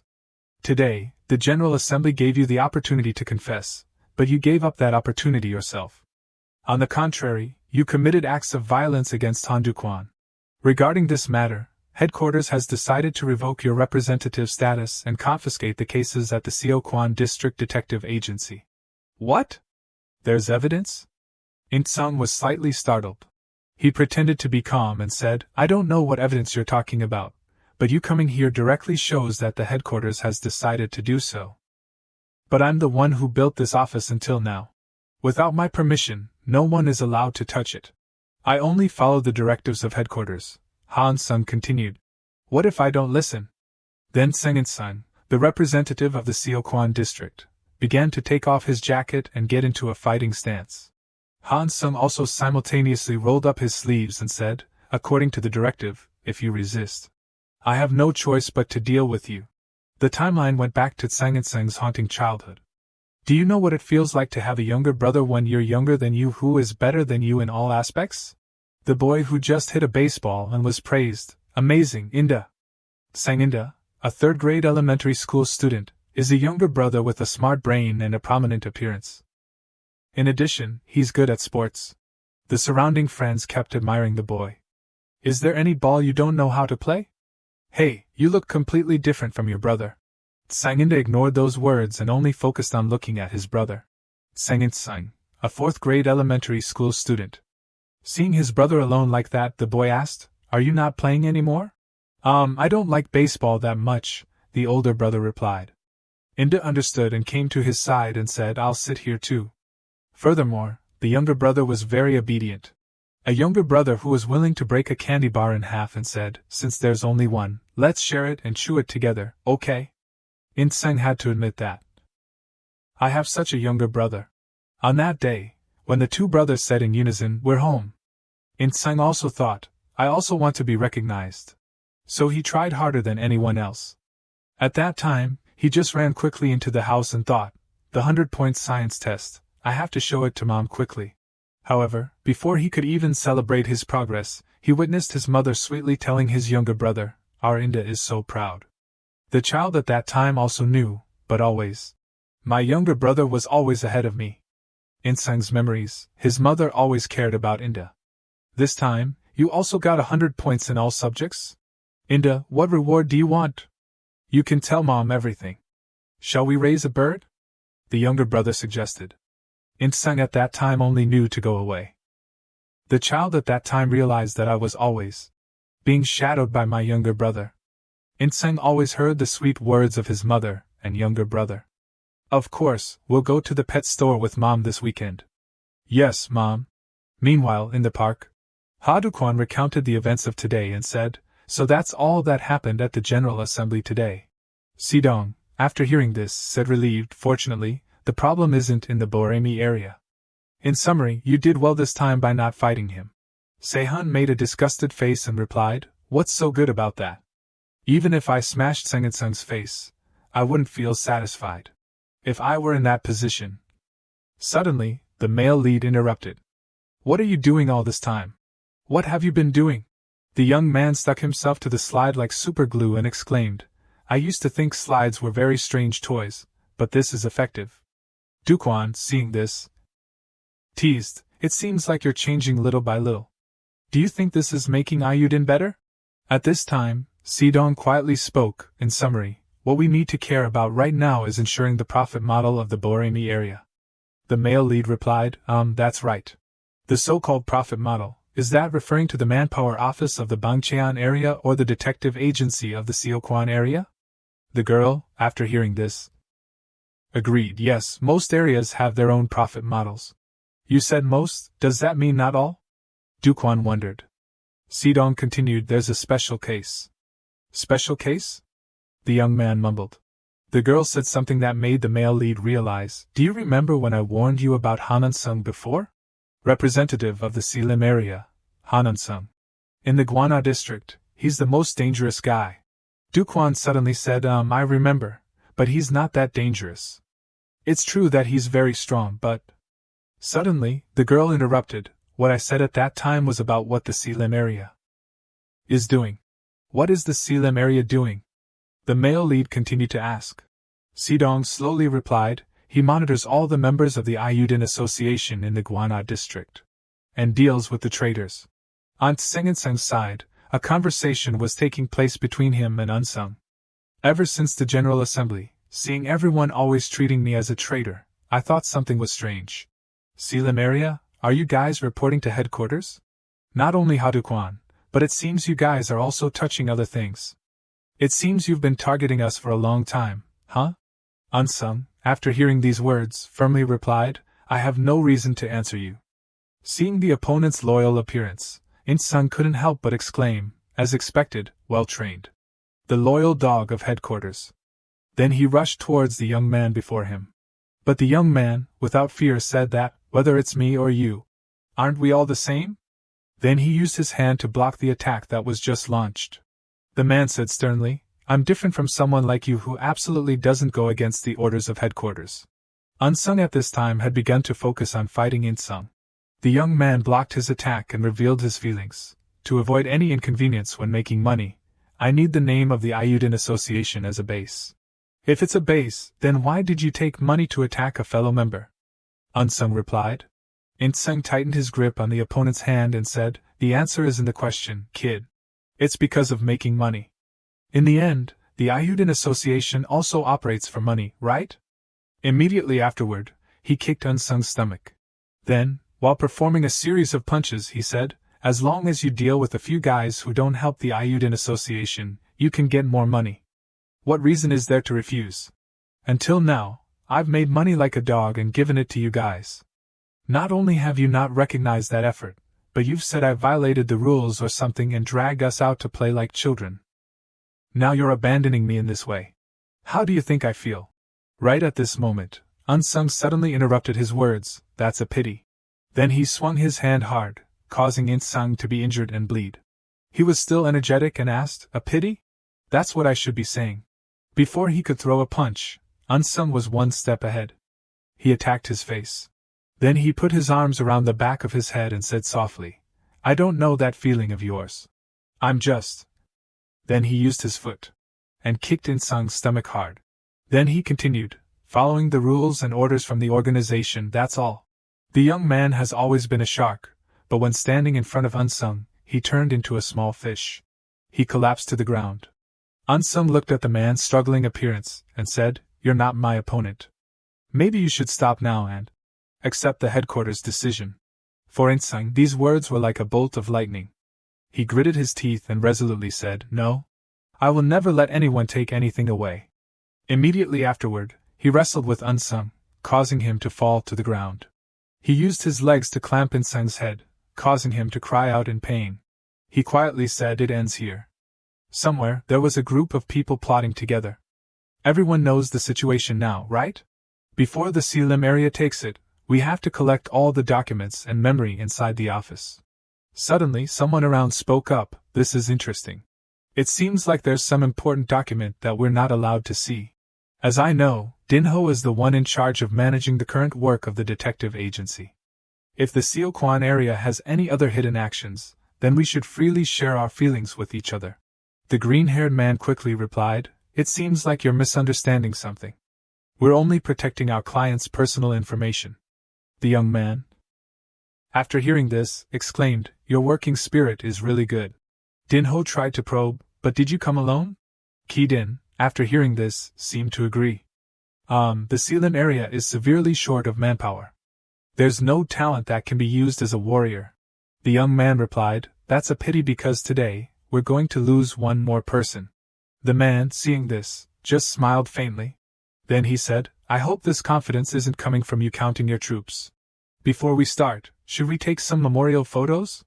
[SPEAKER 1] Today, the General Assembly gave you the opportunity to confess, but you gave up that opportunity yourself. On the contrary, you committed acts of violence against Han-dukwan. Regarding this matter, Headquarters has decided to revoke your representative status and confiscate the cases at the Seokwan District Detective Agency. What? There's evidence? In-sung was slightly startled. He pretended to be calm and said, I don't know what evidence you're talking about, but you coming here directly shows that the headquarters has decided to do so. But I'm the one who built this office until now. Without my permission, no one is allowed to touch it. I only follow the directives of headquarters. Han-sung continued. What if I don't listen? Then Seng-in-sun, the representative of the Seokwan district, began to take off his jacket and get into a fighting stance. Han-sung also simultaneously rolled up his sleeves and said, according to the directive, if you resist, I have no choice but to deal with you. The timeline went back to Seng-in-sung's haunting childhood. Do you know what it feels like to have a younger brother 1 year younger than you who is better than you in all aspects? The boy who just hit a baseball and was praised, amazing, Inda. Sang-inda, a third-grade elementary school student, is a younger brother with a smart brain and a prominent appearance. In addition, he's good at sports. The surrounding friends kept admiring the boy. Is there any ball you don't know how to play? Hey, you look completely different from your brother. Sang-inda ignored those words and only focused on looking at his brother. Sang-in-sung, a fourth-grade elementary school student. Seeing his brother alone like that, the boy asked, Are you not playing anymore? I don't like baseball that much, the older brother replied. Inda understood and came to his side and said, I'll sit here too. Furthermore, the younger brother was very obedient. A younger brother who was willing to break a candy bar in half and said, Since there's only one, let's share it and chew it together, okay? In-sung had to admit that. I have such a younger brother. On that day, when the two brothers said in unison, We're home, In-sung also thought, I also want to be recognized. So he tried harder than anyone else. At that time, he just ran quickly into the house and thought, the 100-point science test, I have to show it to Mom quickly. However, before he could even celebrate his progress, he witnessed his mother sweetly telling his younger brother, Our Inda is so proud. The child at that time also knew, but always. My younger brother was always ahead of me. In Sung's memories, his mother always cared about Inda. This time, you also got 100 points in all subjects? Inda, what reward do you want? You can tell Mom everything. Shall we raise a bird? The younger brother suggested. In-sung at that time only knew to go away. The child at that time realized that I was always being shadowed by my younger brother. In-sung always heard the sweet words of his mother and younger brother. Of course, we'll go to the pet store with Mom this weekend. Yes, Mom. Meanwhile, in the park, Ha-dukwan recounted the events of today and said, So that's all that happened at the General Assembly today. Si-dong, after hearing this, said relieved, Fortunately, the problem isn't in the Boremi area. In summary, you did well this time by not fighting him. Se-hun made a disgusted face and replied, What's so good about that? Even if I smashed Seng-in-sung's face, I wouldn't feel satisfied. If I were in that position. Suddenly, the male lead interrupted. What are you doing all this time? What have you been doing? The young man stuck himself to the slide like superglue and exclaimed, I used to think slides were very strange toys, but this is effective. Dukwan, seeing this, teased, It seems like you're changing little by little. Do you think this is making Ayudin better? At this time, Si-dong quietly spoke, in summary, what we need to care about right now is ensuring the profit model of the Boremi area. The male lead replied, That's right. The so-called profit model, is that referring to the manpower office of the Bangcheon area or the detective agency of the Seokwan area? The girl, after hearing this, agreed. Yes, most areas have their own profit models. You said most, does that mean not all? Dukwan wondered. Sidong continued, there's a special case. Special case? The young man mumbled. The girl said something that made the male lead realize, do you remember when I warned you about Hanun-sung before? Representative of the Selim area, Hanun-sung. In the Gwana district, he's the most dangerous guy. Dukwan suddenly said, I remember, but he's not that dangerous. It's true that he's very strong, but… Suddenly, the girl interrupted, what I said at that time was about what the Selim area is doing. What is the Selim area doing? The male lead continued to ask. Sidong slowly replied, he monitors all the members of the Ayudin Association in the Gwana district. And deals with the traders. On Sengenseng's side, a conversation was taking place between him and Unsung. Ever since the General Assembly, seeing everyone always treating me as a traitor, I thought something was strange. Selim area, are you guys reporting to headquarters? Not only Hadukwan, but it seems you guys are also touching other things. It seems you've been targeting us for a long time, huh? Unsung, after hearing these words, firmly replied, I have no reason to answer you. Seeing the opponent's loyal appearance, Insung couldn't help but exclaim, as expected, well trained. The loyal dog of headquarters. Then he rushed towards the young man before him. But the young man, without fear, said that, whether it's me or you, aren't we all the same? Then he used his hand to block the attack that was just launched. The man said sternly, I'm different from someone like you who absolutely doesn't go against the orders of headquarters. Unsung at this time had begun to focus on fighting Insung. The young man blocked his attack and revealed his feelings. To avoid any inconvenience when making money, I need the name of the Ayudin Association as a base. If it's a base, then why did you take money to attack a fellow member? Unsung replied. Insung tightened his grip on the opponent's hand and said, the answer is in the question, kid. It's because of making money. In the end, the Ayudin Association also operates for money, right? Immediately afterward, he kicked Unsung's stomach. Then, while performing a series of punches, he said, as long as you deal with a few guys who don't help the Ayudin Association, you can get more money. What reason is there to refuse? Until now, I've made money like a dog and given it to you guys. Not only have you not recognized that effort, but you've said I violated the rules or something and dragged us out to play like children. Now you're abandoning me in this way. How do you think I feel? Right at this moment, Unsung suddenly interrupted his words, that's a pity. Then he swung his hand hard, causing Insung to be injured and bleed. He was still energetic and asked, a pity? That's what I should be saying. Before he could throw a punch, Unsung was one step ahead. He attacked his face. Then he put his arms around the back of his head and said softly, I don't know that feeling of yours. I'm just… Then he used his foot and kicked Insung's stomach hard. Then he continued, following the rules and orders from the organization, that's all. The young man has always been a shark, but when standing in front of Unsung, he turned into a small fish. He collapsed to the ground. Unsung looked at the man's struggling appearance and said, you're not my opponent. Maybe you should stop now and accept the headquarters decision. For Unsung, these words were like a bolt of lightning. He gritted his teeth and resolutely said, no. I will never let anyone take anything away. Immediately afterward, he wrestled with Unsung, causing him to fall to the ground. He used his legs to clamp Unsung's head, causing him to cry out in pain. He quietly said, it ends here. Somewhere, there was a group of people plotting together. Everyone knows the situation now, right? Before the Selim area takes it, we have to collect all the documents and memory inside the office. Suddenly, someone around spoke up, this is interesting. It seems like there's some important document that we're not allowed to see. As I know, Dinho is the one in charge of managing the current work of the detective agency. If the Seokwan area has any other hidden actions, then we should freely share our feelings with each other. The green-haired man quickly replied, it seems like you're misunderstanding something. We're only protecting our client's personal information. The young man, after hearing this, exclaimed, your working spirit is really good. Dinho tried to probe, but did you come alone? Ki-din, after hearing this, seemed to agree. The Selim area is severely short of manpower. There's no talent that can be used as a warrior. The young man replied, That's a pity because today, we're going to lose one more person. The man, seeing this, just smiled faintly. Then he said, I hope this confidence isn't coming from you counting your troops. Before we start, should we take some memorial photos?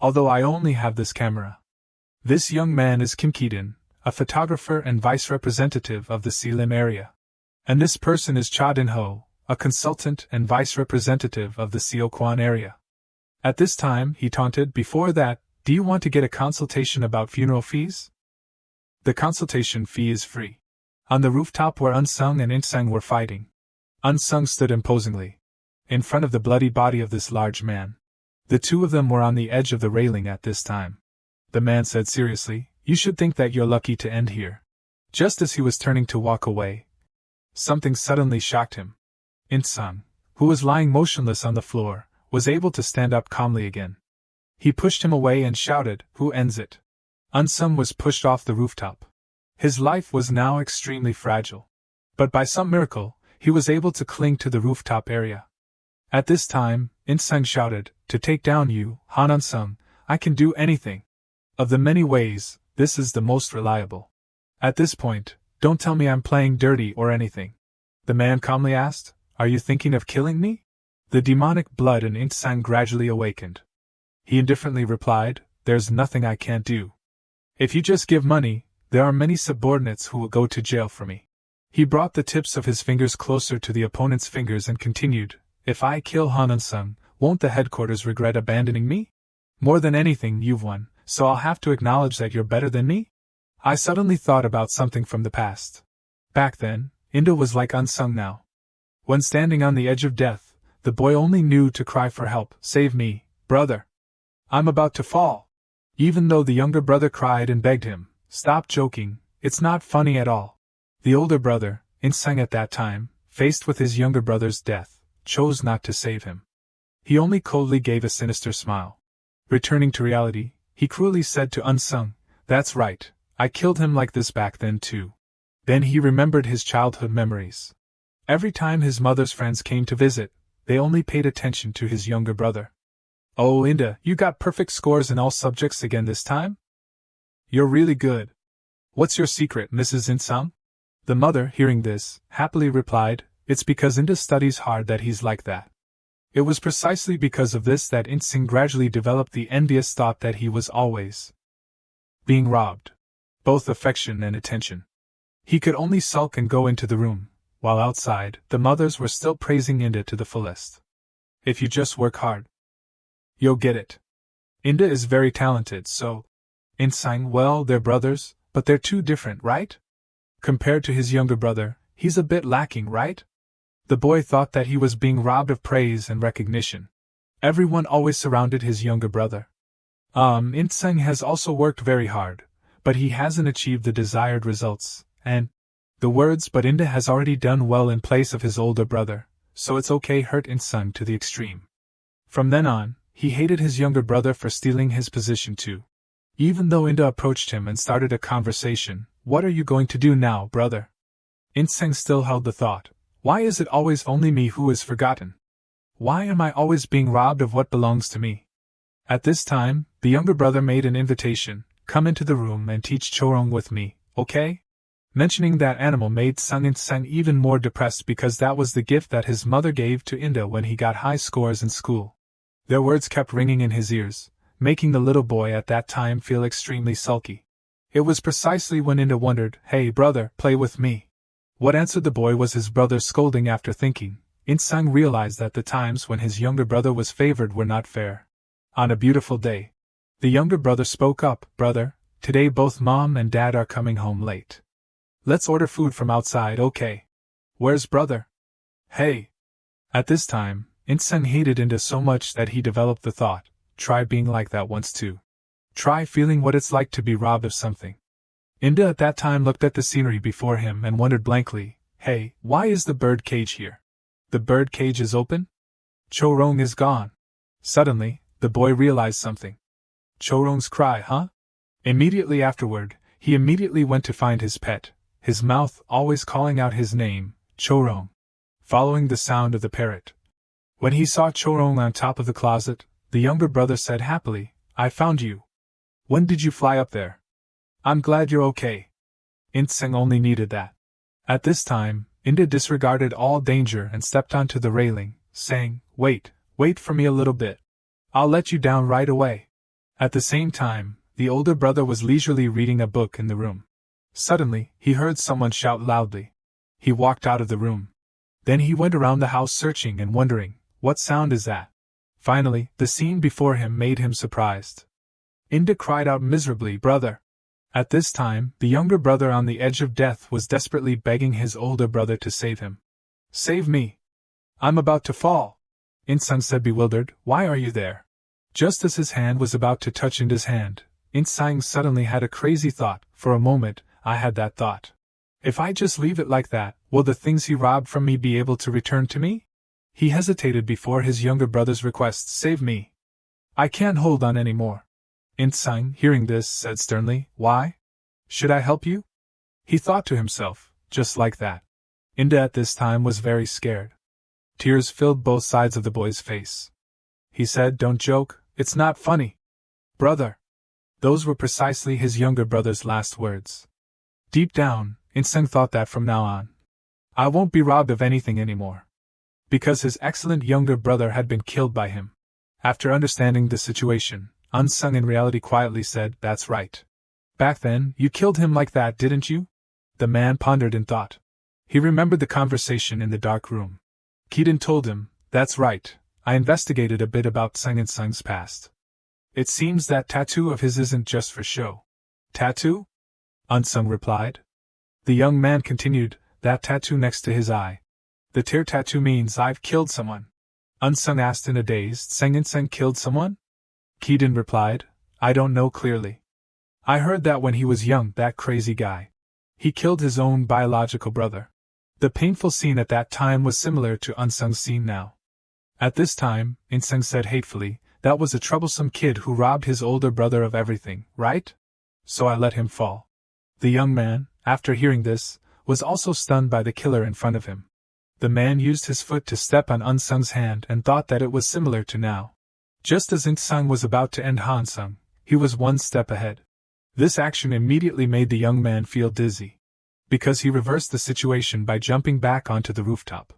[SPEAKER 1] Although I only have this camera. This young man is Kim Ki-dun, a photographer and vice representative of the Selim area. And this person is Cha Din-ho, a consultant and vice representative of the Seokwan area. At this time, he taunted, Before that, do you want to get a consultation about funeral fees? The consultation fee is free. On the rooftop where Unsung and Insang were fighting, Unsung stood imposingly in front of the bloody body of this large man. The two of them were on the edge of the railing at this time. The man said seriously, You should think that you're lucky to end here. Just as he was turning to walk away, something suddenly shocked him. Insung, who was lying motionless on the floor, was able to stand up calmly again. He pushed him away and shouted, Who ends it? Unsung was pushed off the rooftop. His life was now extremely fragile. But by some miracle, he was able to cling to the rooftop area. At this time, Insung shouted, To take down you, Han Unsung, I can do anything. Of the many ways, this is the most reliable. At this point, don't tell me I'm playing dirty or anything. The man calmly asked, Are you thinking of killing me? The demonic blood in Insung gradually awakened. He indifferently replied, There's nothing I can't do. If you just give money, there are many subordinates who will go to jail for me. He brought the tips of his fingers closer to the opponent's fingers and continued, If I kill Han Unsung, won't the headquarters regret abandoning me? More than anything, you've won, so I'll have to acknowledge that you're better than me? I suddenly thought about something from the past. Back then, Inda was like Unsung now. When standing on the edge of death, the boy only knew to cry for help, Save me, brother. I'm about to fall. Even though the younger brother cried and begged him, Stop joking, it's not funny at all. The older brother, Insung at that time, faced with his younger brother's death, chose not to save him. He only coldly gave a sinister smile. Returning to reality, he cruelly said to Unsung, That's right, I killed him like this back then too. Then he remembered his childhood memories. Every time his mother's friends came to visit, they only paid attention to his younger brother. Oh, Inda, you got perfect scores in all subjects again this time? You're really good. What's your secret, Mrs. Insung? The mother, hearing this, happily replied, It's because Inda studies hard that he's like that. It was precisely because of this that Insung gradually developed the envious thought that he was always being robbed, both affection and attention. He could only sulk and go into the room, while outside, the mothers were still praising Inda to the fullest. If you just work hard, you'll get it. Inda is very talented, so. Insung, well, they're brothers, but they're too different, right? Compared to his younger brother, he's a bit lacking, right? The boy thought that he was being robbed of praise and recognition. Everyone always surrounded his younger brother. Insung has also worked very hard, but he hasn't achieved the desired results, and the words but Inda has already done well in place of his older brother, so it's okay hurt Insung to the extreme. From then on, he hated his younger brother for stealing his position too. Even though Inda approached him and started a conversation, What are you going to do now, brother? Insung still held the thought, Why is it always only me who is forgotten? Why am I always being robbed of what belongs to me? At this time, the younger brother made an invitation, Come into the room and teach Chorong with me, okay? Mentioning that animal made Insung even more depressed because that was the gift that his mother gave to Inda when he got high scores in school. Their words kept ringing in his ears, making the little boy at that time feel extremely sulky. It was precisely when Inda wondered, Hey brother, play with me. What answered the boy was his brother's scolding. After thinking, Insung realized that the times when his younger brother was favored were not fair. On a beautiful day, the younger brother spoke up, Brother, today both mom and dad are coming home late. Let's order food from outside, okay? Where's brother? Hey! At this time, Insung hated Inda so much that he developed the thought, Try being like that once too. Try feeling what it's like to be robbed of something. Inda at that time looked at the scenery before him and wondered blankly, Hey, why is the bird cage here? The bird cage is open? Chorong is gone. Suddenly, the boy realized something. Chorong's cry, huh? Immediately afterward, he immediately went to find his pet, his mouth always calling out his name, Chorong. Following the sound of the parrot, When he saw Chorong on top of the closet, the younger brother said happily, I found you. When did you fly up there? I'm glad you're okay. Inseng only needed that. At this time, Inda disregarded all danger and stepped onto the railing, saying, wait for me a little bit. I'll let you down right away. At the same time, the older brother was leisurely reading a book in the room. Suddenly, he heard someone shout loudly. He walked out of the room. Then he went around the house searching and wondering, what sound is that? Finally, the scene before him made him surprised. Inda cried out miserably, brother. At this time, the younger brother on the edge of death was desperately begging his older brother to save him. Save me. I'm about to fall. Insung said bewildered, why are you there? Just as his hand was about to touch Inda's hand, Insung suddenly had a crazy thought. For a moment, I had that thought. If I just leave it like that, will the things he robbed from me be able to return to me? He hesitated before his younger brother's request, save me. I can't hold on any more. Insung, hearing this, said sternly, why? Should I help you? He thought to himself, just like that. Inda at this time was very scared. Tears filled both sides of the boy's face. He said, don't joke, it's not funny. Brother. Those were precisely his younger brother's last words. Deep down, Insung thought that from now on, I won't be robbed of anything anymore. Because his excellent younger brother had been killed by him. After understanding the situation, Unsung in reality quietly said, that's right. Back then, you killed him like that, didn't you? The man pondered in thought. He remembered the conversation in the dark room. Keaton told him, that's right, I investigated a bit about Sung and Sung's past. It seems that tattoo of his isn't just for show. Tattoo? Unsung replied. The young man continued, that tattoo next to his eye. The tear tattoo means I've killed someone. Unsung asked in a dazed, Sung killed someone? Keaton replied, I don't know clearly. I heard that when he was young, that crazy guy. He killed his own biological brother. The painful scene at that time was similar to Unsung's scene now. At this time, Insung said hatefully, that was a troublesome kid who robbed his older brother of everything, right? So I let him fall. The young man, after hearing this, was also stunned by the killer in front of him. The man used his foot to step on Unsung's hand and thought that it was similar to now. Just as Insung was about to end Hansung, he was one step ahead. This action immediately made the young man feel dizzy. Because he reversed the situation by jumping back onto the rooftop.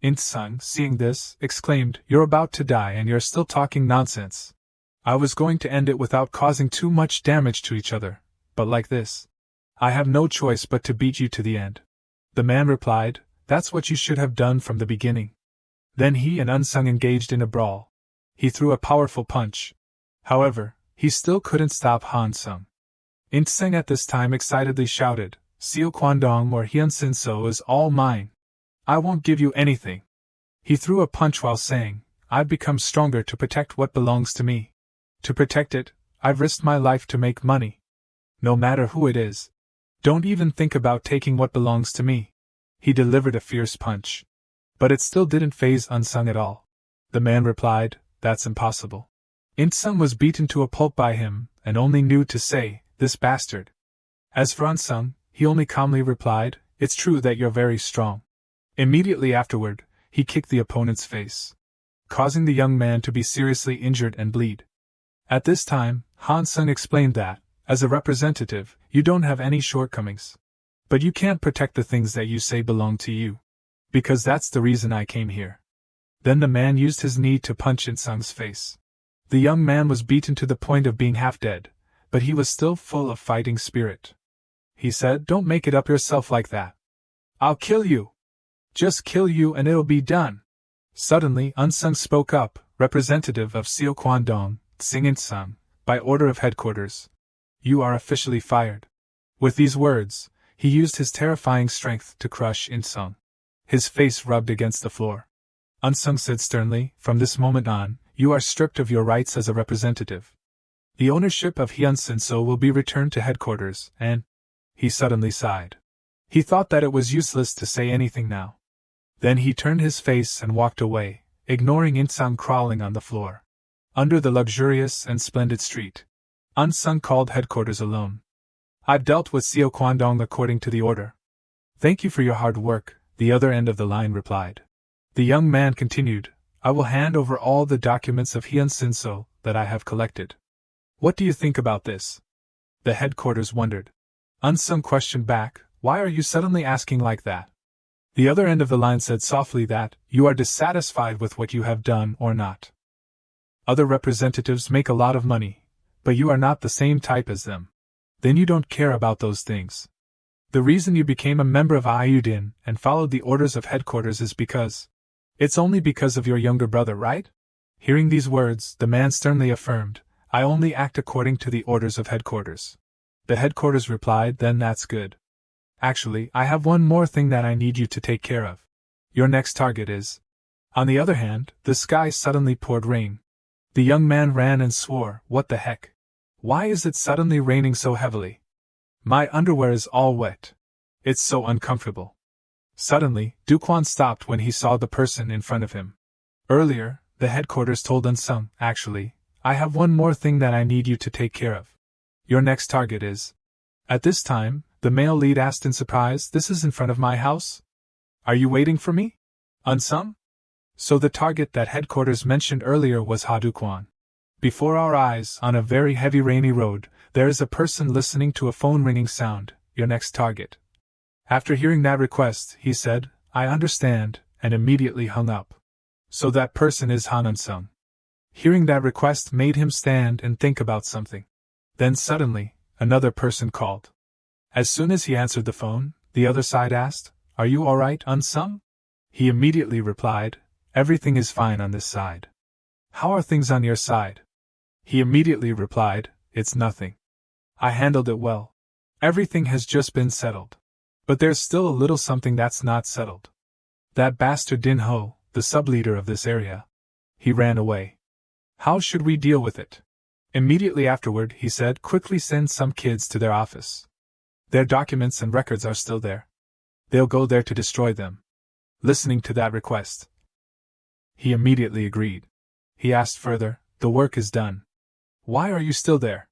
[SPEAKER 1] Insung, seeing this, exclaimed, you're about to die and you're still talking nonsense. I was going to end it without causing too much damage to each other, but like this. I have no choice but to beat you to the end. The man replied, that's what you should have done from the beginning. Then he and Unsung engaged in a brawl. He threw a powerful punch. However, he still couldn't stop Hansung. Insung at this time excitedly shouted, Seo Kwandong or Hyunsin So is all mine. I won't give you anything. He threw a punch while saying, I've become stronger to protect what belongs to me. To protect it, I've risked my life to make money. No matter who it is. Don't even think about taking what belongs to me. He delivered a fierce punch. But it still didn't faze Unsung at all. The man replied, that's impossible. Insung was beaten to a pulp by him, and only knew to say, this bastard. As for Unsung, he only calmly replied, it's true that you're very strong. Immediately afterward, he kicked the opponent's face, causing the young man to be seriously injured and bleed. At this time, Hansung explained that, as a representative, you don't have any shortcomings. But you can't protect the things that you say belong to you. Because that's the reason I came here. Then the man used his knee to punch Insung's face. The young man was beaten to the point of being half dead, but he was still full of fighting spirit. He said, don't make it up yourself like that. I'll kill you. Just kill you and it'll be done. Suddenly, Unsung spoke up, representative of Seo Kwandong, Sing Insung, by order of headquarters. You are officially fired. With these words, he used his terrifying strength to crush Insung. His face rubbed against the floor. Unsung said sternly, from this moment on, you are stripped of your rights as a representative. The ownership of Hyunsin So will be returned to headquarters, and... He suddenly sighed. He thought that it was useless to say anything now. Then he turned his face and walked away, ignoring Insung crawling on the floor. Under the luxurious and splendid street, Unsung called headquarters alone. I've dealt with Seo Kwandong according to the order. Thank you for your hard work, the other end of the line replied. The young man continued, I will hand over all the documents of Hyun Sinso that I have collected. What do you think about this? The headquarters wondered. Unsung questioned back, why are you suddenly asking like that? The other end of the line said softly that, you are dissatisfied with what you have done or not. Other representatives make a lot of money, but you are not the same type as them. Then you don't care about those things. The reason you became a member of Ayudin and followed the orders of headquarters is because. It's only because of your younger brother, right? Hearing these words, the man sternly affirmed, I only act according to the orders of headquarters. The headquarters replied, then that's good. Actually, I have one more thing that I need you to take care of. Your next target is. On the other hand, the sky suddenly poured rain. The young man ran and swore, what the heck? Why is it suddenly raining so heavily? My underwear is all wet. It's so uncomfortable. Suddenly, Duquan stopped when he saw the person in front of him. Earlier, the headquarters told Unsung, actually, I have one more thing that I need you to take care of. Your next target is. At this time, the male lead asked in surprise, this is in front of my house? Are you waiting for me? Unsung? So the target that headquarters mentioned earlier was Ha Duquan. Before our eyes, on a very heavy rainy road, there is a person listening to a phone ringing sound, your next target. After hearing that request, he said, I understand, and immediately hung up. So that person is Han Unsung. Hearing that request made him stand and think about something. Then suddenly, another person called. As soon as he answered the phone, the other side asked, Are you alright, Unsung? He immediately replied, Everything is fine on this side. How are things on your side? He immediately replied, It's nothing. I handled it well. Everything has just been settled. But there's still a little something that's not settled. That bastard Din Ho, the sub-leader of this area. He ran away. How should we deal with it? Immediately afterward, he said, quickly send some kids to their office. Their documents and records are still there. They'll go there to destroy them. Listening to that request, he immediately agreed. He asked further, the work is done. Why are you still there?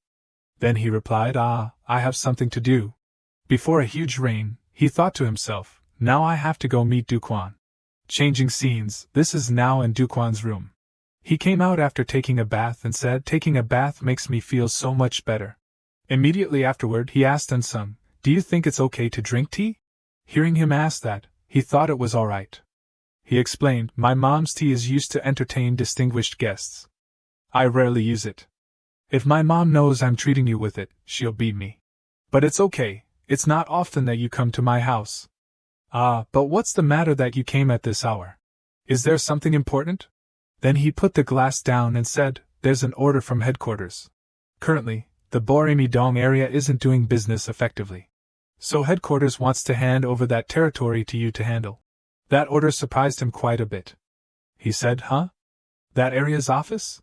[SPEAKER 1] Then he replied, I have something to do. Before a huge rain, he thought to himself, now I have to go meet Duquan. Changing scenes, this is now in Duquan's room. He came out after taking a bath and said, taking a bath makes me feel so much better. Immediately afterward, he asked Unsung, do you think it's okay to drink tea? Hearing him ask that, he thought it was alright. He explained, my mom's tea is used to entertain distinguished guests. I rarely use it. If my mom knows I'm treating you with it, she'll beat me. But it's okay, it's not often that you come to my house. But what's the matter that you came at this hour? Is there something important? Then he put the glass down and said, there's an order from headquarters. Currently, the Boremi-dong area isn't doing business effectively. So headquarters wants to hand over that territory to you to handle. That order surprised him quite a bit. He said, huh? That area's office?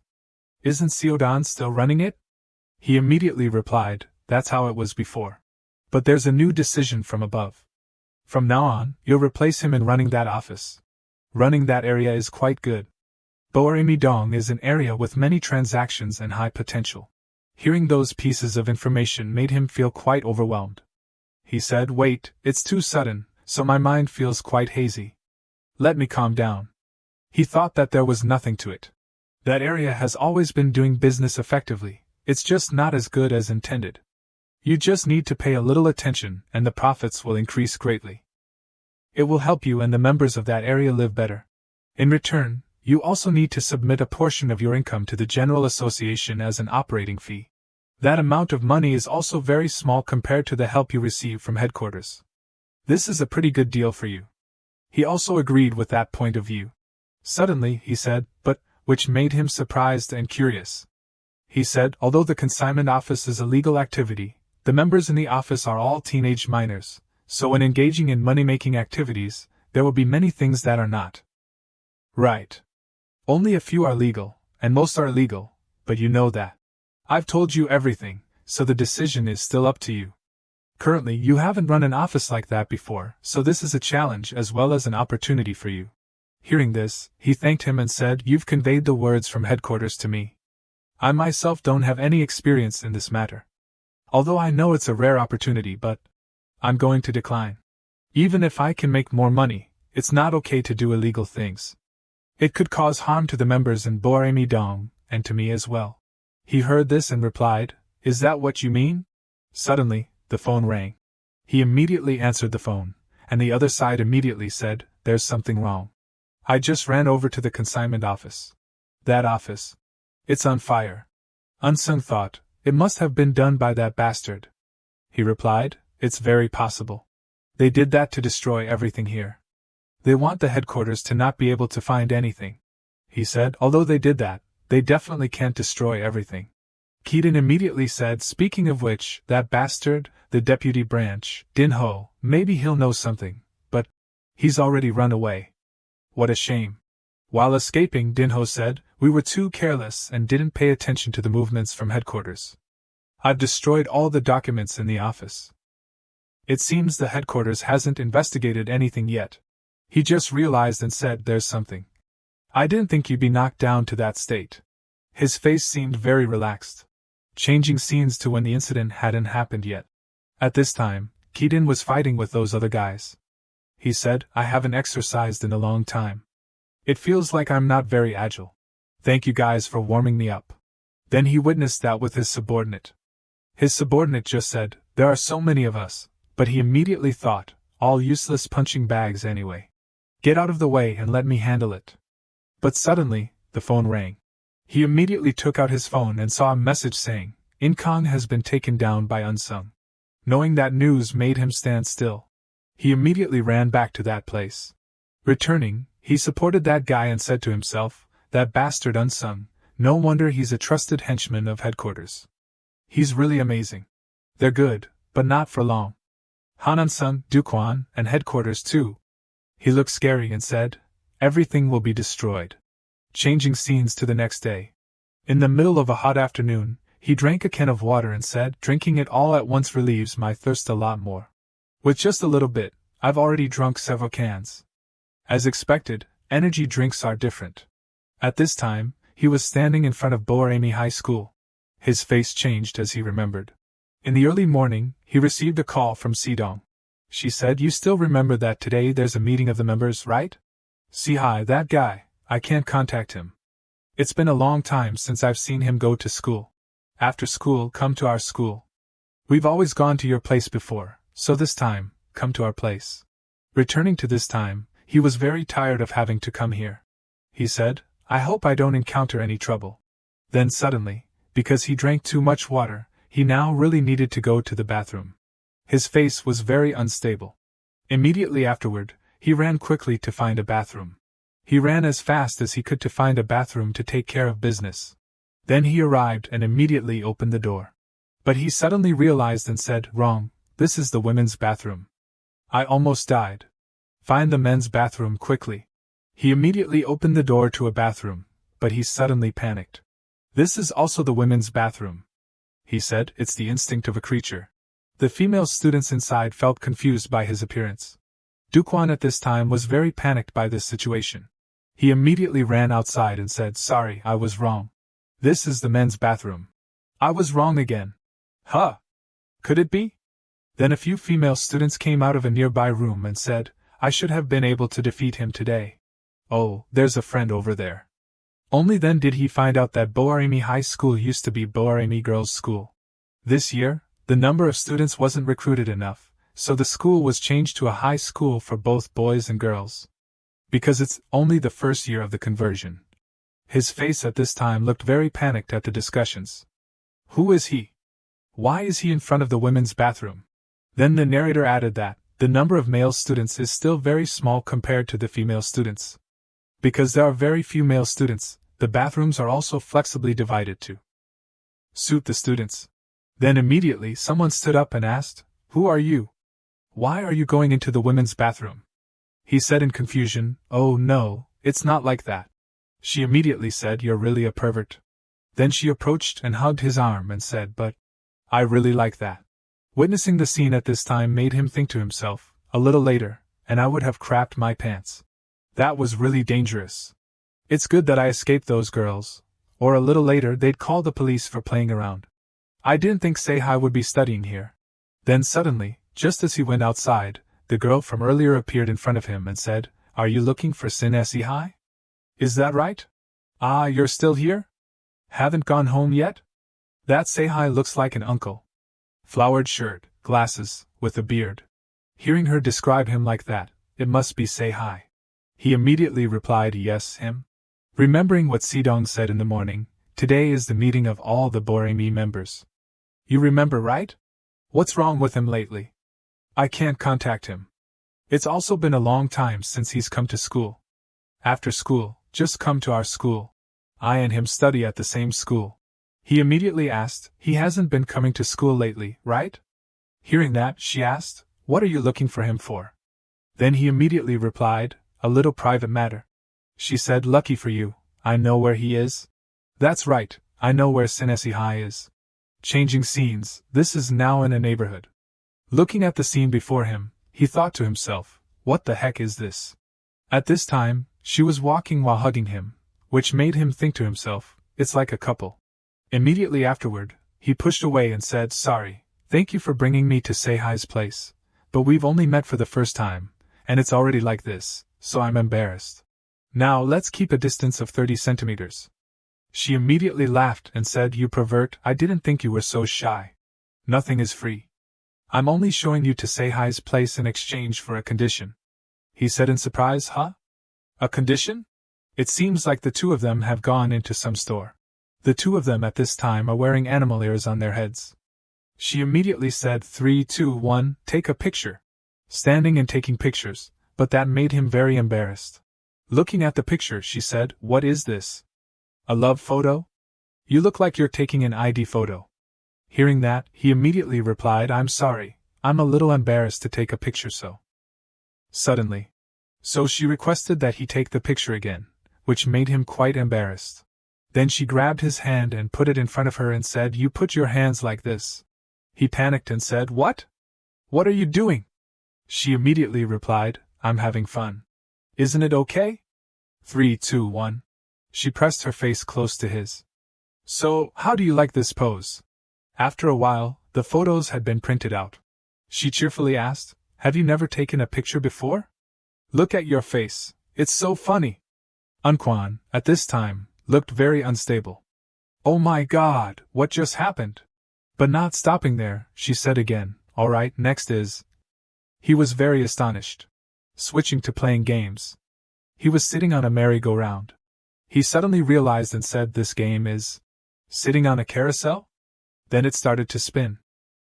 [SPEAKER 1] Isn't Seodan still running it? He immediately replied, that's how it was before. But there's a new decision from above. From now on, you'll replace him in running that office. Running that area is quite good. Boremi-dong is an area with many transactions and high potential. Hearing those pieces of information made him feel quite overwhelmed. He said, wait, it's too sudden, so my mind feels quite hazy. Let me calm down. He thought that there was nothing to it. That area has always been doing business effectively, it's just not as good as intended. You just need to pay a little attention and the profits will increase greatly. It will help you and the members of that area live better. In return, you also need to submit a portion of your income to the General Association as an operating fee. That amount of money is also very small compared to the help you receive from headquarters. This is a pretty good deal for you. He also agreed with that point of view. Suddenly, he said, but, which made him surprised and curious. He said, although the consignment office is a legal activity, the members in the office are all teenage minors, so when engaging in money-making activities, there will be many things that are not. Right. Only a few are legal, and most are illegal, but you know that. I've told you everything, so the decision is still up to you. Currently, you haven't run an office like that before, so this is a challenge as well as an opportunity for you. Hearing this, he thanked him and said, you've conveyed the words from headquarters to me. I myself don't have any experience in this matter. Although I know it's a rare opportunity, but I'm going to decline. Even if I can make more money, it's not okay to do illegal things. It could cause harm to the members in Boremi Dong, and to me as well. He heard this and replied, Is that what you mean? Suddenly, the phone rang. He immediately answered the phone, and the other side immediately said, There's something wrong. I just ran over to the consignment office. That office. It's on fire. Unsung thought, It must have been done by that bastard. He replied, It's very possible. They did that to destroy everything here. They want the headquarters to not be able to find anything. He said, Although they did that, they definitely can't destroy everything. Keaton immediately said, Speaking of which, that bastard, the deputy branch, Din-ho, maybe he'll know something, but he's already run away. What a shame. While escaping, Din-ho said, We were too careless and didn't pay attention to the movements from headquarters. I've destroyed all the documents in the office. It seems the headquarters hasn't investigated anything yet. He just realized and said, There's something. I didn't think you'd be knocked down to that state. His face seemed very relaxed. Changing scenes to when the incident hadn't happened yet. At this time, Keaton was fighting with those other guys. He said, I haven't exercised in a long time. It feels like I'm not very agile. Thank you guys for warming me up. Then he witnessed that with his subordinate. His subordinate just said, There are so many of us, but he immediately thought, all useless punching bags anyway. Get out of the way and let me handle it. But suddenly, the phone rang. He immediately took out his phone and saw a message saying, Inkong has been taken down by Unsung. Knowing that news made him stand still. He immediately ran back to that place. Returning, he supported that guy and said to himself, That bastard Unsung, no wonder he's a trusted henchman of headquarters. He's really amazing. They're good, but not for long. Han Unsung, Duquan, and headquarters too. He looked scary and said, Everything will be destroyed. Changing scenes to the next day. In the middle of a hot afternoon, he drank a can of water and said, Drinking it all at once relieves my thirst a lot more. With just a little bit, I've already drunk several cans. As expected, energy drinks are different. At this time, he was standing in front of Boarami High School. His face changed as he remembered. In the early morning, he received a call from Sidong. She said, You still remember that today there's a meeting of the members, right? See hi, that guy, I can't contact him. It's been a long time since I've seen him go to school. After school, come to our school. We've always gone to your place before, so this time, come to our place. Returning to this time, he was very tired of having to come here. He said, I hope I don't encounter any trouble. Then suddenly, because he drank too much water, he now really needed to go to the bathroom. His face was very unstable. Immediately afterward, he ran quickly to find a bathroom. He ran as fast as he could to find a bathroom to take care of business. Then he arrived and immediately opened the door. But he suddenly realized and said, Wrong, this is the women's bathroom. I almost died. Find the men's bathroom quickly. He immediately opened the door to a bathroom, but he suddenly panicked. This is also the women's bathroom. He said, It's the instinct of a creature. The female students inside felt confused by his appearance. Duquan at this time was very panicked by this situation. He immediately ran outside and said, Sorry, I was wrong. This is the men's bathroom. I was wrong again. Huh? Could it be? Then a few female students came out of a nearby room and said, I should have been able to defeat him today. Oh, there's a friend over there. Only then did he find out that Boarami High School used to be Boarami Girls' School. This year, the number of students wasn't recruited enough, so the school was changed to a high school for both boys and girls. Because it's only the first year of the conversion. His face at this time looked very panicked at the discussions. Who is he? Why is he in front of the women's bathroom? Then the narrator added that the number of male students is still very small compared to the female students. Because there are very few male students, the bathrooms are also flexibly divided to suit the students. Then immediately someone stood up and asked, Who are you? Why are you going into the women's bathroom? He said in confusion, Oh no, it's not like that. She immediately said, You're really a pervert. Then she approached and hugged his arm and said, But I really like that. Witnessing the scene at this time made him think to himself, a little later, and I would have crapped my pants. That was really dangerous. It's good that I escaped those girls, or a little later they'd call the police for playing around. I didn't think Seihai would be studying here. Then suddenly, just as he went outside, the girl from earlier appeared in front of him and said, Are you looking for Sin Seihai? Is that right? Ah, you're still here? Haven't gone home yet? That Seihai looks like an uncle. Flowered shirt, glasses, with a beard. Hearing her describe him like that, it must be Seihai. He immediately replied yes, him. Remembering what Sidong said in the morning, today is the meeting of all the Boremi members. You remember, right? What's wrong with him lately? I can't contact him. It's also been a long time since he's come to school. After school, just come to our school. I and him study at the same school. He immediately asked, he hasn't been coming to school lately, right? Hearing that, she asked, what are you looking for him for? Then he immediately replied, a little private matter. She said, lucky for you, I know where he is. That's right, I know where Seihai is. Changing scenes, this is now in a neighborhood. Looking at the scene before him, he thought to himself, what the heck is this? At this time, she was walking while hugging him, which made him think to himself, it's like a couple. Immediately afterward, he pushed away and said, sorry, thank you for bringing me to Seihai's place, but we've only met for the first time, and it's already like this, so I'm embarrassed. Now let's keep a distance of 30 centimeters. She immediately laughed and said, you pervert, I didn't think you were so shy. Nothing is free. I'm only showing you to Seihai's place in exchange for a condition. He said in surprise, huh? A condition? It seems like the two of them have gone into some store. The two of them at this time are wearing animal ears on their heads. She immediately said 3, 2, 1, take a picture. Standing and taking pictures, but that made him very embarrassed. Looking at the picture, she said, what is this? A love photo? You look like you're taking an ID photo. Hearing that, he immediately replied, I'm sorry, I'm a little embarrassed to take a picture so. Suddenly. So she requested that he take the picture again, which made him quite embarrassed. Then she grabbed his hand and put it in front of her and said, you put your hands like this. He panicked and said, what? What are you doing? She immediately replied, I'm having fun. Isn't it okay? 3, 2, 1. She pressed her face close to his. So, how do you like this pose? After a while, the photos had been printed out. She cheerfully asked, have you never taken a picture before? Look at your face, it's so funny. Unkwon, at this time, looked very unstable. Oh my God, what just happened? But not stopping there, she said again, alright, next is. He was very astonished. Switching to playing games. He was sitting on a merry-go-round. He suddenly realized and said, this game is sitting on a carousel? Then it started to spin.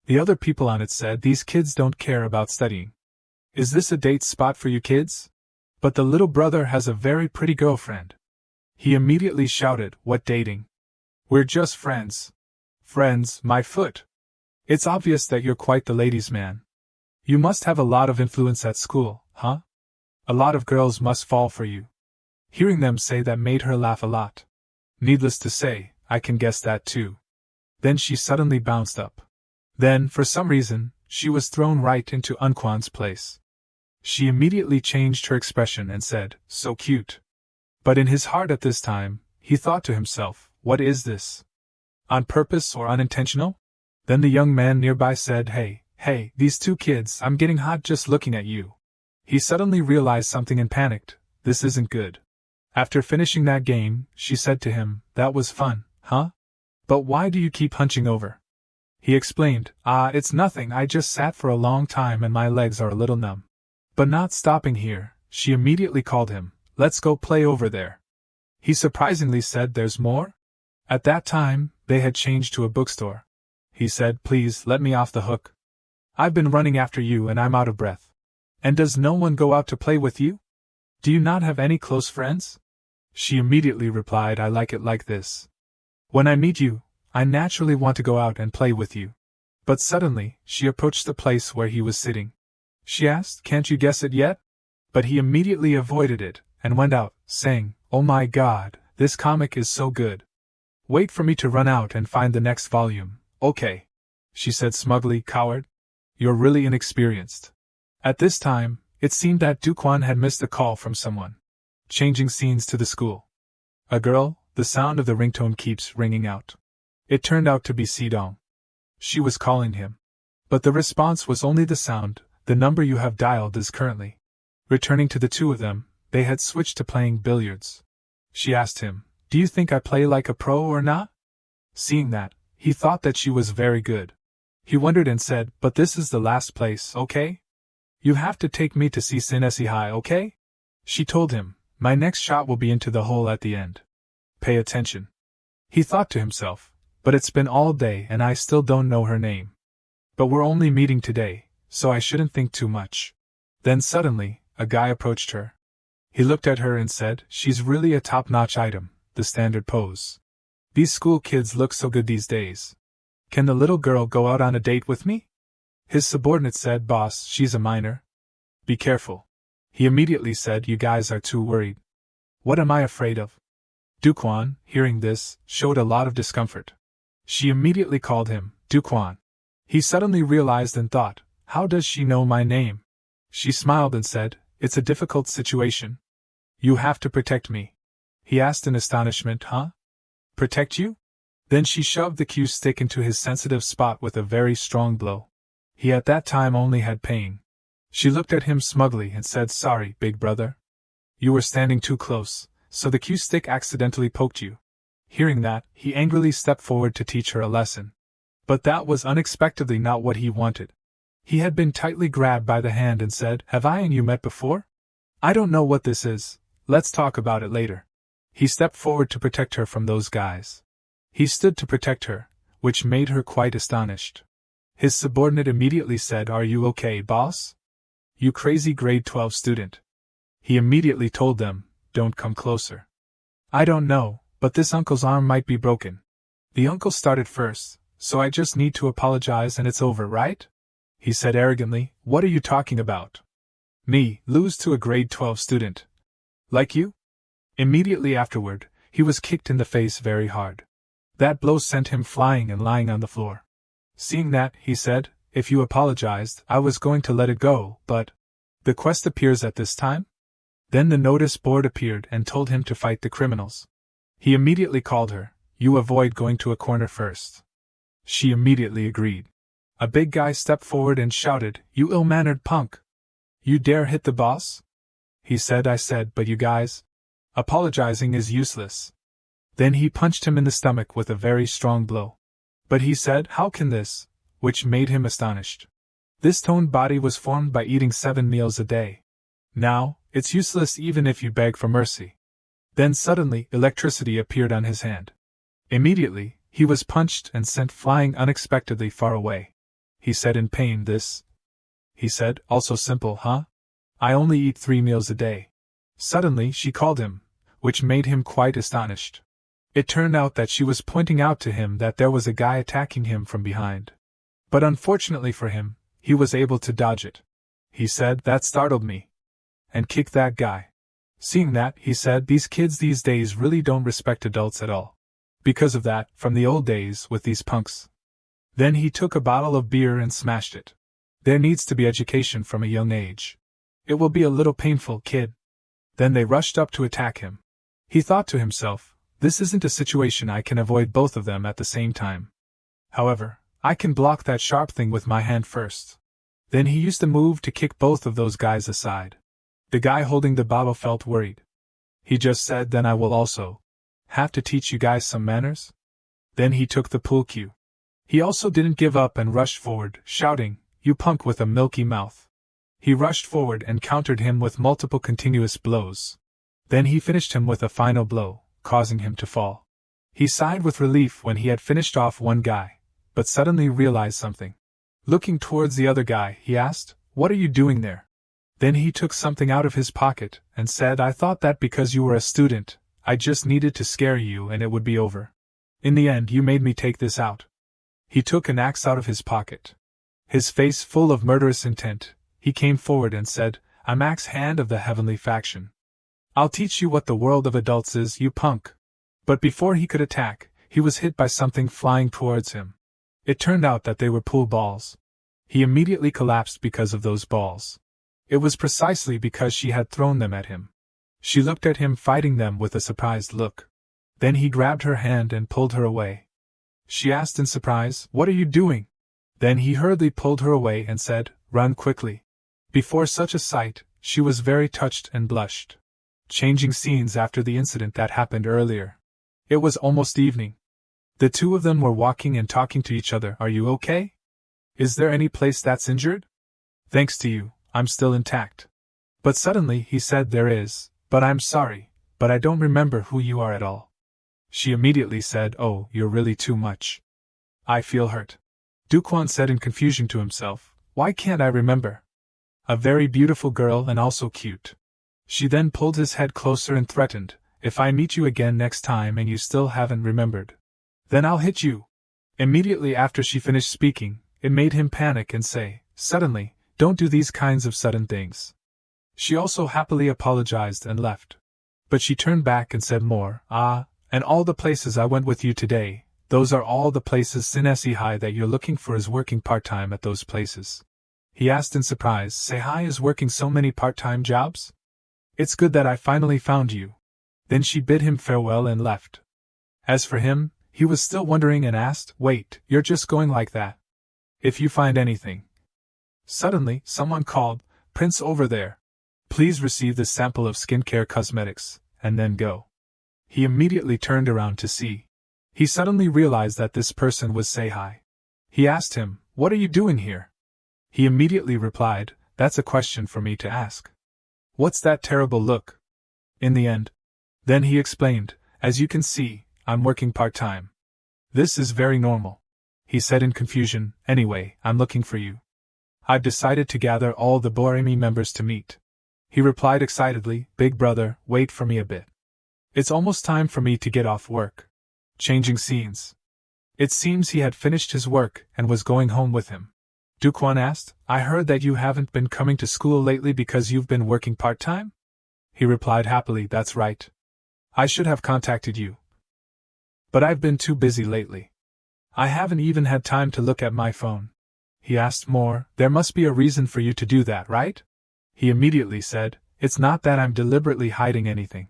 [SPEAKER 1] The other people on it said, these kids don't care about studying. Is this a date spot for you kids? But the little brother has a very pretty girlfriend. He immediately shouted, what dating? We're just friends. Friends, my foot. It's obvious that you're quite the ladies' man. You must have a lot of influence at school, huh? A lot of girls must fall for you. Hearing them say that made her laugh a lot. Needless to say, I can guess that too. Then she suddenly bounced up. Then, for some reason, she was thrown right into Unkwon's place. She immediately changed her expression and said, so cute. But in his heart at this time, he thought to himself, what is this? On purpose or unintentional? Then the young man nearby said, hey, these two kids, I'm getting hot just looking at you. He suddenly realized something and panicked, this isn't good. After finishing that game, she said to him, that was fun, huh? But why do you keep hunching over? He explained, it's nothing, I just sat for a long time and my legs are a little numb. But not stopping here, she immediately called him, let's go play over there. He surprisingly said, there's more? At that time, they had changed to a bookstore. He said, please let me off the hook. I've been running after you and I'm out of breath. And does no one go out to play with you? Do you not have any close friends? She immediately replied, I like it like this. When I meet you, I naturally want to go out and play with you. But suddenly, she approached the place where he was sitting. She asked, can't you guess it yet? But he immediately avoided it, and went out, saying, oh my God, this comic is so good. Wait for me to run out and find the next volume, okay? She said smugly, coward. You're really inexperienced. At this time, it seemed that Dukwon had missed a call from someone. Changing scenes to the school. A girl, the sound of the ringtone keeps ringing out. It turned out to be Sidong. She was calling him. But the response was only the sound, the number you have dialed is currently. Returning to the two of them, they had switched to playing billiards. She asked him, "Do you think I play like a pro or not?" Seeing that, he thought that she was very good. He wondered and said, "But this is the last place, okay? You have to take me to see Sinesi High, okay?" She told him, "My next shot will be into the hole at the end. Pay attention." He thought to himself, "But it's been all day and I still don't know her name. But we're only meeting today, so I shouldn't think too much." Then suddenly, a guy approached her. He looked at her and said, "She's really a top-notch item, the standard pose. These school kids look so good these days. Can the little girl go out on a date with me?" His subordinate said, "Boss, she's a minor. Be careful." He immediately said, "You guys are too worried." "What am I afraid of?" Duquan, hearing this, showed a lot of discomfort. She immediately called him, "Duquan." He suddenly realized and thought, "How does she know my name?" She smiled and said, "It's a difficult situation. You have to protect me." He asked in astonishment, "Huh? Protect you?" Then she shoved the cue stick into his sensitive spot with a very strong blow. He at that time only had pain. She looked at him smugly and said, "Sorry, big brother. You were standing too close, so the cue stick accidentally poked you." Hearing that, he angrily stepped forward to teach her a lesson. But that was unexpectedly not what he wanted. He had been tightly grabbed by the hand and said, "Have I and you met before? I don't know what this is, let's talk about it later." He stepped forward to protect her from those guys. He stood to protect her, which made her quite astonished. His subordinate immediately said, "Are you okay, boss? You crazy grade 12 student." He immediately told them, "Don't come closer. I don't know, but this uncle's arm might be broken. The uncle started first, so I just need to apologize and it's over, right?" He said arrogantly, "What are you talking about? Me, lose to a grade 12 student? Like you?" Immediately afterward, he was kicked in the face very hard. That blow sent him flying and lying on the floor. Seeing that, he said, "If you apologized, I was going to let it go, but the quest appears at this time?" Then the notice board appeared and told him to fight the criminals. He immediately called her, "You avoid going to a corner first." She immediately agreed. A big guy stepped forward and shouted, "You ill-mannered punk! You dare hit the boss?" He said, "I said, but you guys. Apologizing is useless." Then he punched him in the stomach with a very strong blow. But he said, "How can this?" which made him astonished. This toned body was formed by eating 7 meals a day. Now, it's useless even if you beg for mercy. Then suddenly, electricity appeared on his hand. Immediately, he was punched and sent flying unexpectedly far away. He said in pain, "This," he said, "also simple, huh? I only eat 3 meals a day." Suddenly she called him, which made him quite astonished. It turned out that she was pointing out to him that there was a guy attacking him from behind. But unfortunately for him, he was able to dodge it. He said, "That startled me," and kicked that guy. Seeing that, he said, "These kids these days really don't respect adults at all. Because of that, from the old days with these punks." Then he took a bottle of beer and smashed it. There needs to be education from a young age. It will be a little painful, kid. Then they rushed up to attack him. He thought to himself, "This isn't a situation I can avoid both of them at the same time. However, I can block that sharp thing with my hand first." Then he used the move to kick both of those guys aside. The guy holding the bottle felt worried. He just said, "Then I will also have to teach you guys some manners?" Then he took the pool cue. He also didn't give up and rushed forward, shouting, "You punk with a milky mouth." He rushed forward and countered him with multiple continuous blows. Then he finished him with a final blow, causing him to fall. He sighed with relief when he had finished off one guy, but suddenly realized something. Looking towards the other guy, he asked, "What are you doing there?" Then he took something out of his pocket and said, "I thought that because you were a student, I just needed to scare you and it would be over. In the end, you made me take this out." He took an axe out of his pocket. His face full of murderous intent, he came forward and said, "I'm Axe Hand of the Heavenly Faction. I'll teach you what the world of adults is, you punk." But before he could attack, he was hit by something flying towards him. It turned out that they were pool balls. He immediately collapsed because of those balls. It was precisely because she had thrown them at him. She looked at him fighting them with a surprised look. Then he grabbed her hand and pulled her away. She asked in surprise, "What are you doing?" Then he hurriedly pulled her away and said, "Run quickly." Before such a sight, she was very touched and blushed. Changing scenes after the incident that happened earlier. It was almost evening. The two of them were walking and talking to each other. Are you okay? Is there any place that's injured? Thanks to you, I'm still intact. But suddenly he said there is, but I'm sorry, but I don't remember who you are at all. She immediately said, oh, you're really too much. I feel hurt. Duquan said in confusion to himself, why can't I remember? A very beautiful girl and also cute. She then pulled his head closer and threatened, if I meet you again next time and you still haven't remembered, then I'll hit you. Immediately after she finished speaking, it made him panic and say, suddenly, don't do these kinds of sudden things. She also happily apologized and left. But she turned back and said more, and all the places I went with you today, those are all the places Sinesi that you're looking for is working part-time at those places. He asked in surprise, Sehai is working so many part-time jobs? It's good that I finally found you. Then she bid him farewell and left. As for him, he was still wondering and asked, wait, you're just going like that? If you find anything. Suddenly, someone called, Prince over there. Please receive this sample of skincare cosmetics, and then go. He immediately turned around to see. He suddenly realized that this person was Sehai. He asked him, what are you doing here? He immediately replied, that's a question for me to ask. What's that terrible look? In the end. Then he explained, as you can see, I'm working part-time. This is very normal. He said in confusion, anyway, I'm looking for you. I've decided to gather all the Boremi members to meet. He replied excitedly, Big brother, wait for me a bit. It's almost time for me to get off work. Changing scenes. It seems he had finished his work and was going home with him. Duquan asked, I heard that you haven't been coming to school lately because you've been working part-time? He replied happily, that's right. I should have contacted you. But I've been too busy lately. I haven't even had time to look at my phone. He asked more, there must be a reason for you to do that, right? He immediately said, it's not that I'm deliberately hiding anything.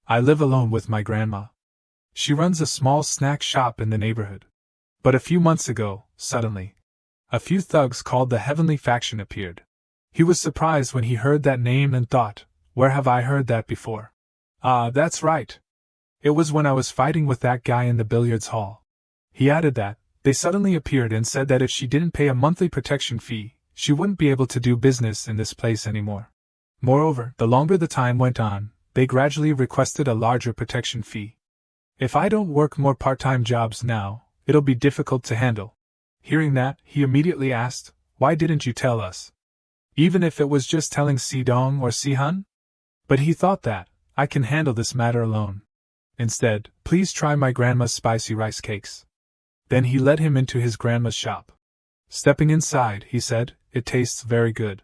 [SPEAKER 1] I live alone with my grandma. She runs a small snack shop in the neighborhood. But a few months ago, suddenly, a few thugs called the Heavenly Faction appeared. He was surprised when he heard that name and thought, where have I heard that before? That's right. It was when I was fighting with that guy in the billiards hall. He added that, they suddenly appeared and said that if she didn't pay a monthly protection fee, she wouldn't be able to do business in this place anymore. Moreover, the longer the time went on, they gradually requested a larger protection fee. If I don't work more part-time jobs now, it'll be difficult to handle. Hearing that, he immediately asked, why didn't you tell us? Even if it was just telling Si-dong or Si-hun? But he thought that, I can handle this matter alone. Instead, please try my grandma's spicy rice cakes. Then he led him into his grandma's shop. Stepping inside, he said, it tastes very good.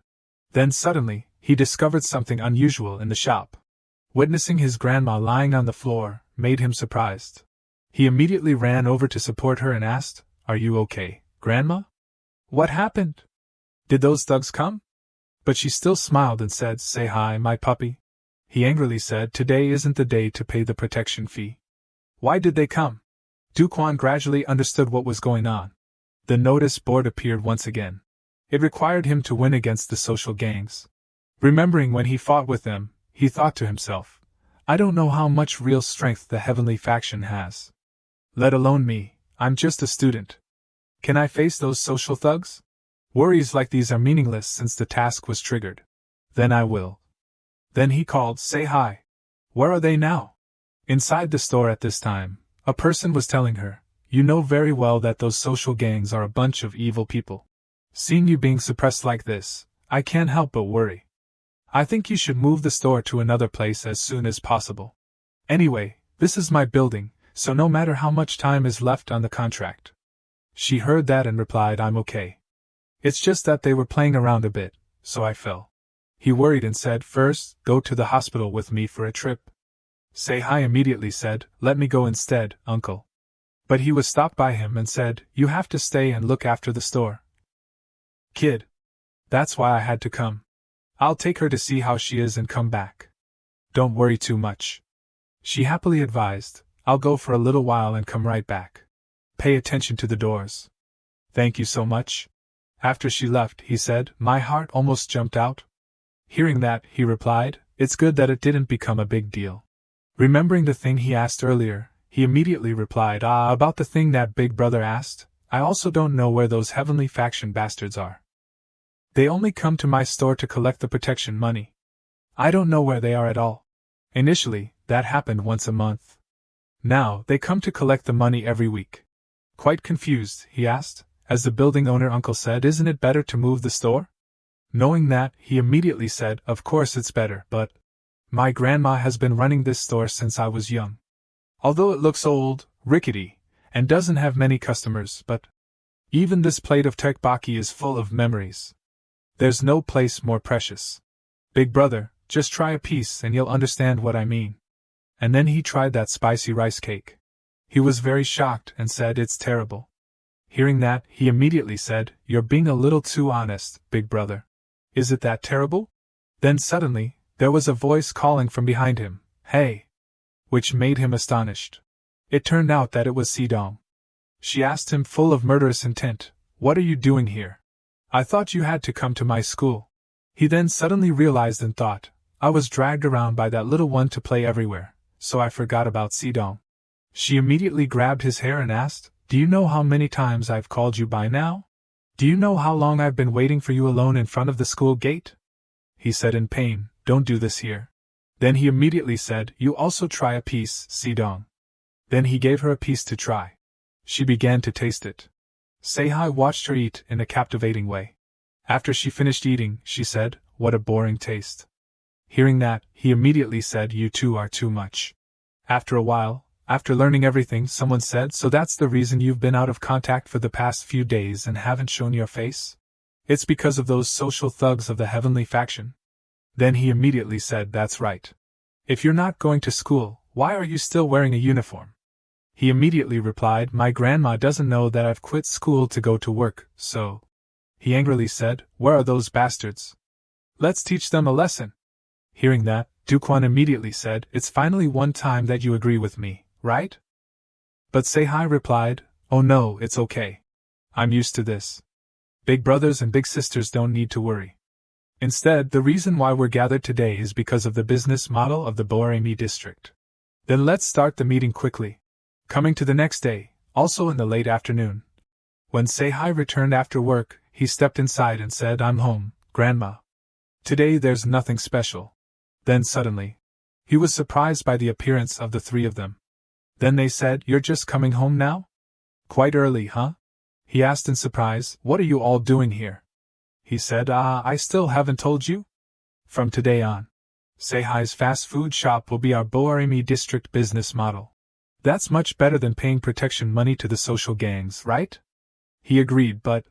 [SPEAKER 1] Then suddenly, he discovered something unusual in the shop. Witnessing his grandma lying on the floor, made him surprised. He immediately ran over to support her and asked, are you okay, Grandma? What happened? Did those thugs come? But she still smiled and said, say hi, my puppy. He angrily said, today isn't the day to pay the protection fee. Why did they come? Duquan gradually understood what was going on. The notice board appeared once again. It required him to win against the social gangs. Remembering when he fought with them, he thought to himself, I don't know how much real strength the Heavenly Faction has. Let alone me, I'm just a student. Can I face those social thugs? Worries like these are meaningless since the task was triggered. Then I will. Then he called, say hi. Where are they now? Inside the store at this time, a person was telling her, you know very well that those social gangs are a bunch of evil people. Seeing you being suppressed like this, I can't help but worry. I think you should move the store to another place as soon as possible. Anyway, this is my building, so no matter how much time is left on the contract. She heard that and replied, I'm okay. It's just that they were playing around a bit, so I fell. He worried and said, first, go to the hospital with me for a trip. Sei-hai immediately said, let me go instead, uncle. But he was stopped by him and said, you have to stay and look after the store. Kid. That's why I had to come. I'll take her to see how she is and come back. Don't worry too much. She happily advised, I'll go for a little while and come right back. Pay attention to the doors. Thank you so much. After she left, he said, my heart almost jumped out. Hearing that, he replied, It's good that it didn't become a big deal. Remembering the thing he asked earlier, he immediately replied, about the thing that Big Brother asked, I also don't know where those heavenly faction bastards are. They only come to my store to collect the protection money. I don't know where they are at all. Initially, that happened once a month. Now, they come to collect the money every week. Quite confused, he asked, as the building owner uncle said, isn't it better to move the store? Knowing that, he immediately said, of course it's better, but my grandma has been running this store since I was young. Although it looks old, rickety, and doesn't have many customers, but even this plate of tteokbokki is full of memories. There's no place more precious. Big Brother, just try a piece and you'll understand what I mean. And then he tried that spicy rice cake. He was very shocked and said, it's terrible. Hearing that, he immediately said, you're being a little too honest, Big Brother. Is it that terrible? Then suddenly, there was a voice calling from behind him, hey! Which made him astonished. It turned out that it was Sidong. She asked him full of murderous intent, what are you doing here? I thought you had to come to my school. He then suddenly realized and thought, I was dragged around by that little one to play everywhere, so I forgot about Sidong. She immediately grabbed his hair and asked, do you know how many times I've called you by now? Do you know how long I've been waiting for you alone in front of the school gate? He said in pain, don't do this here. Then he immediately said, you also try a piece, Sidong. Then he gave her a piece to try. She began to taste it. Sehai watched her eat in a captivating way. After she finished eating, she said, what a boring taste. Hearing that, he immediately said, you two are too much. After a while, after learning everything, someone said, so that's the reason you've been out of contact for the past few days and haven't shown your face? It's because of those social thugs of the heavenly faction. Then he immediately said, that's right. If you're not going to school, why are you still wearing a uniform? He immediately replied, my grandma doesn't know that I've quit school to go to work, so. He angrily said, where are those bastards? Let's teach them a lesson. Hearing that, Duquan immediately said, it's finally one time that you agree with me, right? But Sehai replied, oh no, it's okay. I'm used to this. Big brothers and big sisters don't need to worry. Instead, the reason why we're gathered today is because of the business model of the Boeremi district. Then let's start the meeting quickly. Coming to the next day, also in the late afternoon. When Sehai returned after work, he stepped inside and said, I'm home, Grandma. Today there's nothing special. Then suddenly, he was surprised by the appearance of the three of them. Then they said, you're just coming home now? Quite early, huh? He asked in surprise, what are you all doing here? He said, I still haven't told you? From today on, Sehai's fast food shop will be our Boeremi district business model. That's much better than paying protection money to the social gangs, right? He agreed, but,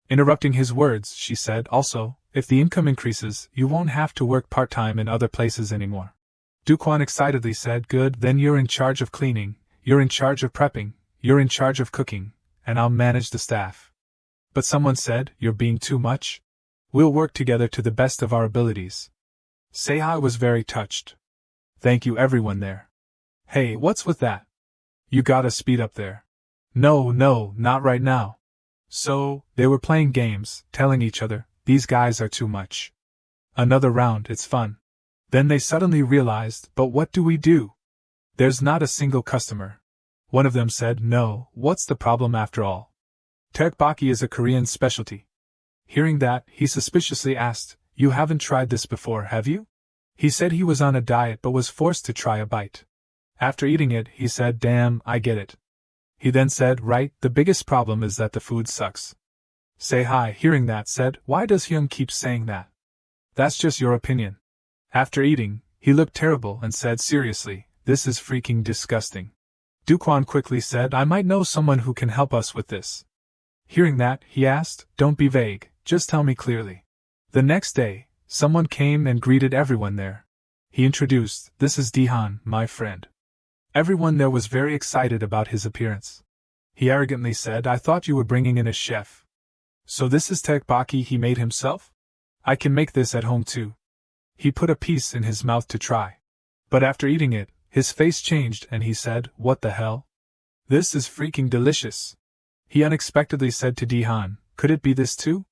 [SPEAKER 1] interrupting his words, she said, also, if the income increases, you won't have to work part-time in other places anymore. Duquan excitedly said, good, then you're in charge of cleaning, you're in charge of prepping, you're in charge of cooking, and I'll manage the staff. But someone said, you're being too much? We'll work together to the best of our abilities. Sehai was very touched. Thank you everyone there. Hey, what's with that? You gotta speed up there. No, not right now. So, they were playing games, telling each other, these guys are too much. Another round, it's fun. Then they suddenly realized, but what do we do? There's not a single customer. One of them said, no, what's the problem after all? Tteokbokki is a Korean specialty. Hearing that, he suspiciously asked, you haven't tried this before, have you? He said he was on a diet but was forced to try a bite. After eating it, he said, damn, I get it. He then said, right, the biggest problem is that the food sucks. Sehai, hearing that, said, why does Hyung keep saying that? That's just your opinion. After eating, he looked terrible and said seriously, this is freaking disgusting. Duquan quickly said, I might know someone who can help us with this. Hearing that, he asked, don't be vague, just tell me clearly. The next day, someone came and greeted everyone there. He introduced, this is Dihan, my friend. Everyone there was very excited about his appearance. He arrogantly said, I thought you were bringing in a chef. So this is tteokbokki he made himself? I can make this at home too. He put a piece in his mouth to try. But after eating it, his face changed and he said, what the hell? This is freaking delicious. He unexpectedly said to Dihan, could it be this too?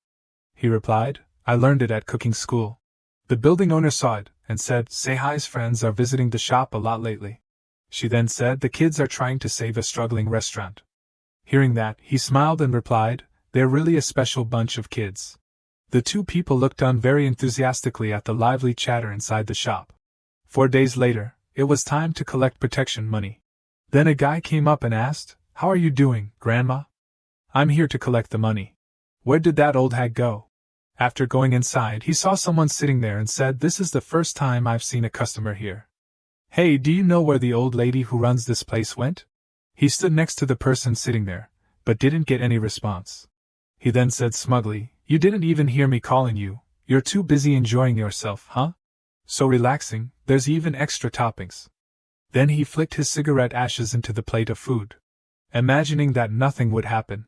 [SPEAKER 1] He replied, I learned it at cooking school. The building owner saw it, and said, Sei-hi's friends are visiting the shop a lot lately. She then said the kids are trying to save a struggling restaurant. Hearing that, he smiled and replied, they're really a special bunch of kids. The two people looked on very enthusiastically at the lively chatter inside the shop. 4 days later, it was time to collect protection money. Then a guy came up and asked, How are you doing, Grandma? I'm here to collect the money. Where did that old hag go? After going inside, he saw someone sitting there and said, This is the first time I've seen a customer here. Hey, do you know where the old lady who runs this place went? He stood next to the person sitting there, but didn't get any response. He then said smugly, You didn't even hear me calling you, you're too busy enjoying yourself, huh? So relaxing, there's even extra toppings. Then he flicked his cigarette ashes into the plate of food, imagining that nothing would happen.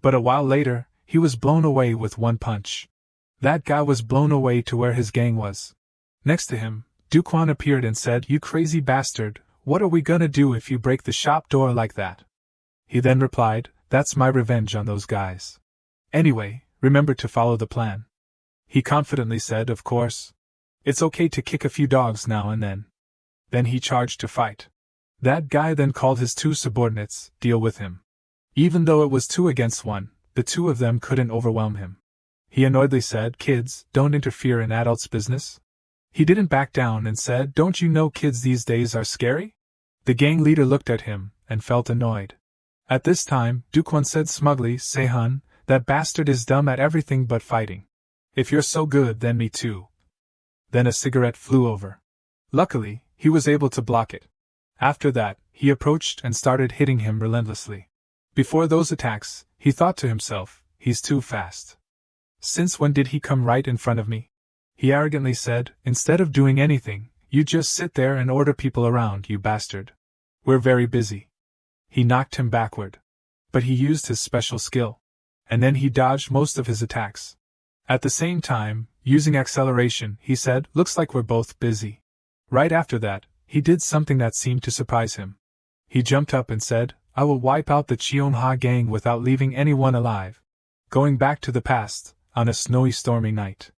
[SPEAKER 1] But a while later, he was blown away with one punch. That guy was blown away to where his gang was. Next to him, Duquan appeared and said, You crazy bastard, what are we gonna do if you break the shop door like that? He then replied, That's my revenge on those guys. Anyway, remember to follow the plan. He confidently said, Of course. It's okay to kick a few dogs now and then. Then he charged to fight. That guy then called his 2 subordinates, deal with him. Even though it was 2 against 1, the 2 of them couldn't overwhelm him. He annoyedly said, Kids, don't interfere in adults' business. He didn't back down and said, Don't you know kids these days are scary? The gang leader looked at him and felt annoyed. At this time, Duquan said smugly, Sehun, that bastard is dumb at everything but fighting. If you're so good, then me too. Then a cigarette flew over. Luckily, he was able to block it. After that, he approached and started hitting him relentlessly. Before those attacks, he thought to himself, He's too fast. Since when did he come right in front of me? He arrogantly said, Instead of doing anything, you just sit there and order people around, you bastard. We're very busy. He knocked him backward. But he used his special skill. And then he dodged most of his attacks. At the same time, using acceleration, he said, Looks like we're both busy. Right after that, he did something that seemed to surprise him. He jumped up and said, I will wipe out the Cheonha gang without leaving anyone alive. Going back to the past, on a snowy stormy night.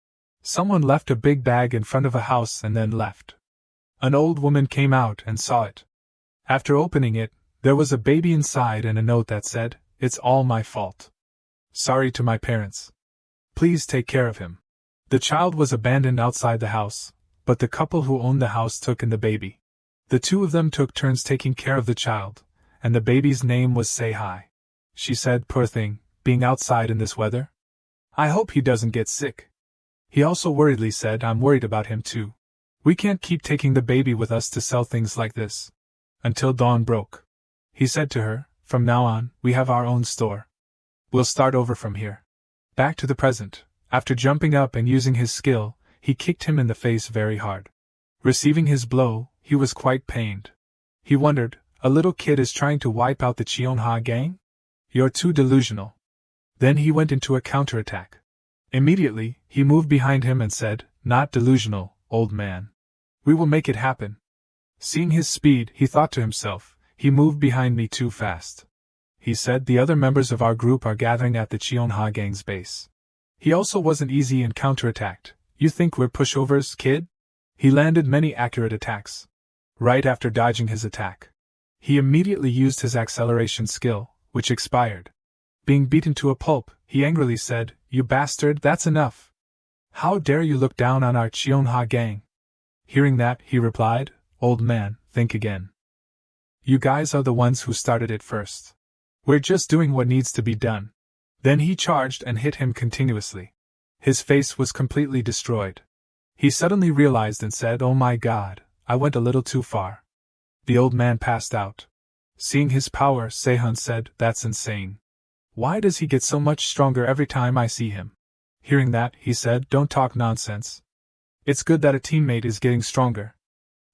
[SPEAKER 1] Someone left a big bag in front of a house and then left. An old woman came out and saw it. After opening it, there was a baby inside and a note that said, It's all my fault. Sorry to my parents. Please take care of him. The child was abandoned outside the house, but the couple who owned the house took in the baby. The 2 of them took turns taking care of the child, and the baby's name was Sei-hi. She said, Poor thing, being outside in this weather? I hope he doesn't get sick. He also worriedly said, I'm worried about him too. We can't keep taking the baby with us to sell things like this. Until dawn broke. He said to her, From now on, we have our own store. We'll start over from here. Back to the present. After jumping up and using his skill, he kicked him in the face very hard. Receiving his blow, he was quite pained. He wondered, A little kid is trying to wipe out the Cheonha gang? You're too delusional. Then he went into a counterattack. Immediately, he moved behind him and said, Not delusional, old man. We will make it happen. Seeing his speed, he thought to himself, He moved behind me too fast. He said, The other members of our group are gathering at the Cheonha gang's base. He also wasn't easy and counterattacked. You think we're pushovers, kid? He landed many accurate attacks. Right after dodging his attack, he immediately used his acceleration skill, which expired. Being beaten to a pulp, he angrily said, You bastard, that's enough. How dare you look down on our Cheonha gang? Hearing that, he replied, Old man, think again. You guys are the ones who started it first. We're just doing what needs to be done. Then he charged and hit him continuously. His face was completely destroyed. He suddenly realized and said, Oh my God, I went a little too far. The old man passed out. Seeing his power, Sehun said, That's insane. Why does he get so much stronger every time I see him? Hearing that, he said, Don't talk nonsense. It's good that a teammate is getting stronger.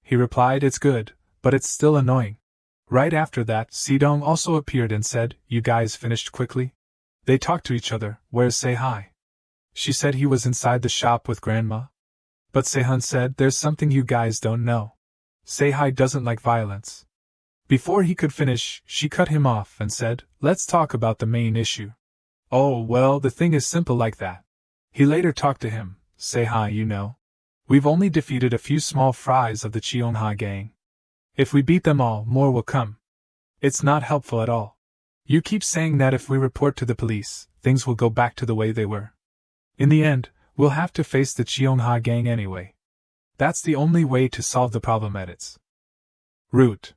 [SPEAKER 1] He replied, It's good, but it's still annoying. Right after that, Sidong also appeared and said, You guys finished quickly? They talked to each other, Where's Sei-hi? She said he was inside the shop with Grandma. But Sehun said, There's something you guys don't know. Sei-hi doesn't like violence. Before he could finish, she cut him off and said, Let's talk about the main issue. Oh, well, the thing is simple like that. He later talked to him, Sei-hi, you know. We've only defeated a few small fries of the Cheonha gang. If we beat them all, more will come. It's not helpful at all. You keep saying that if we report to the police, things will go back to the way they were. In the end, we'll have to face the Cheonha gang anyway. That's the only way to solve the problem at its root.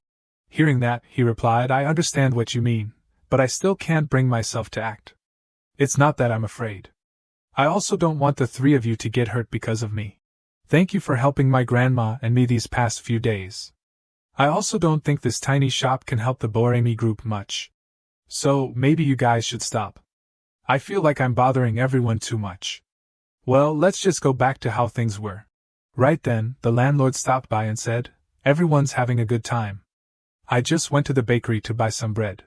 [SPEAKER 1] Hearing that, he replied, I understand what you mean, but I still can't bring myself to act. It's not that I'm afraid. I also don't want the three of you to get hurt because of me. Thank you for helping my grandma and me these past few days. I also don't think this tiny shop can help the Boremi group much. So, maybe you guys should stop. I feel like I'm bothering everyone too much. Well, let's just go back to how things were. Right then, the landlord stopped by and said, Everyone's having a good time. I just went to the bakery to buy some bread.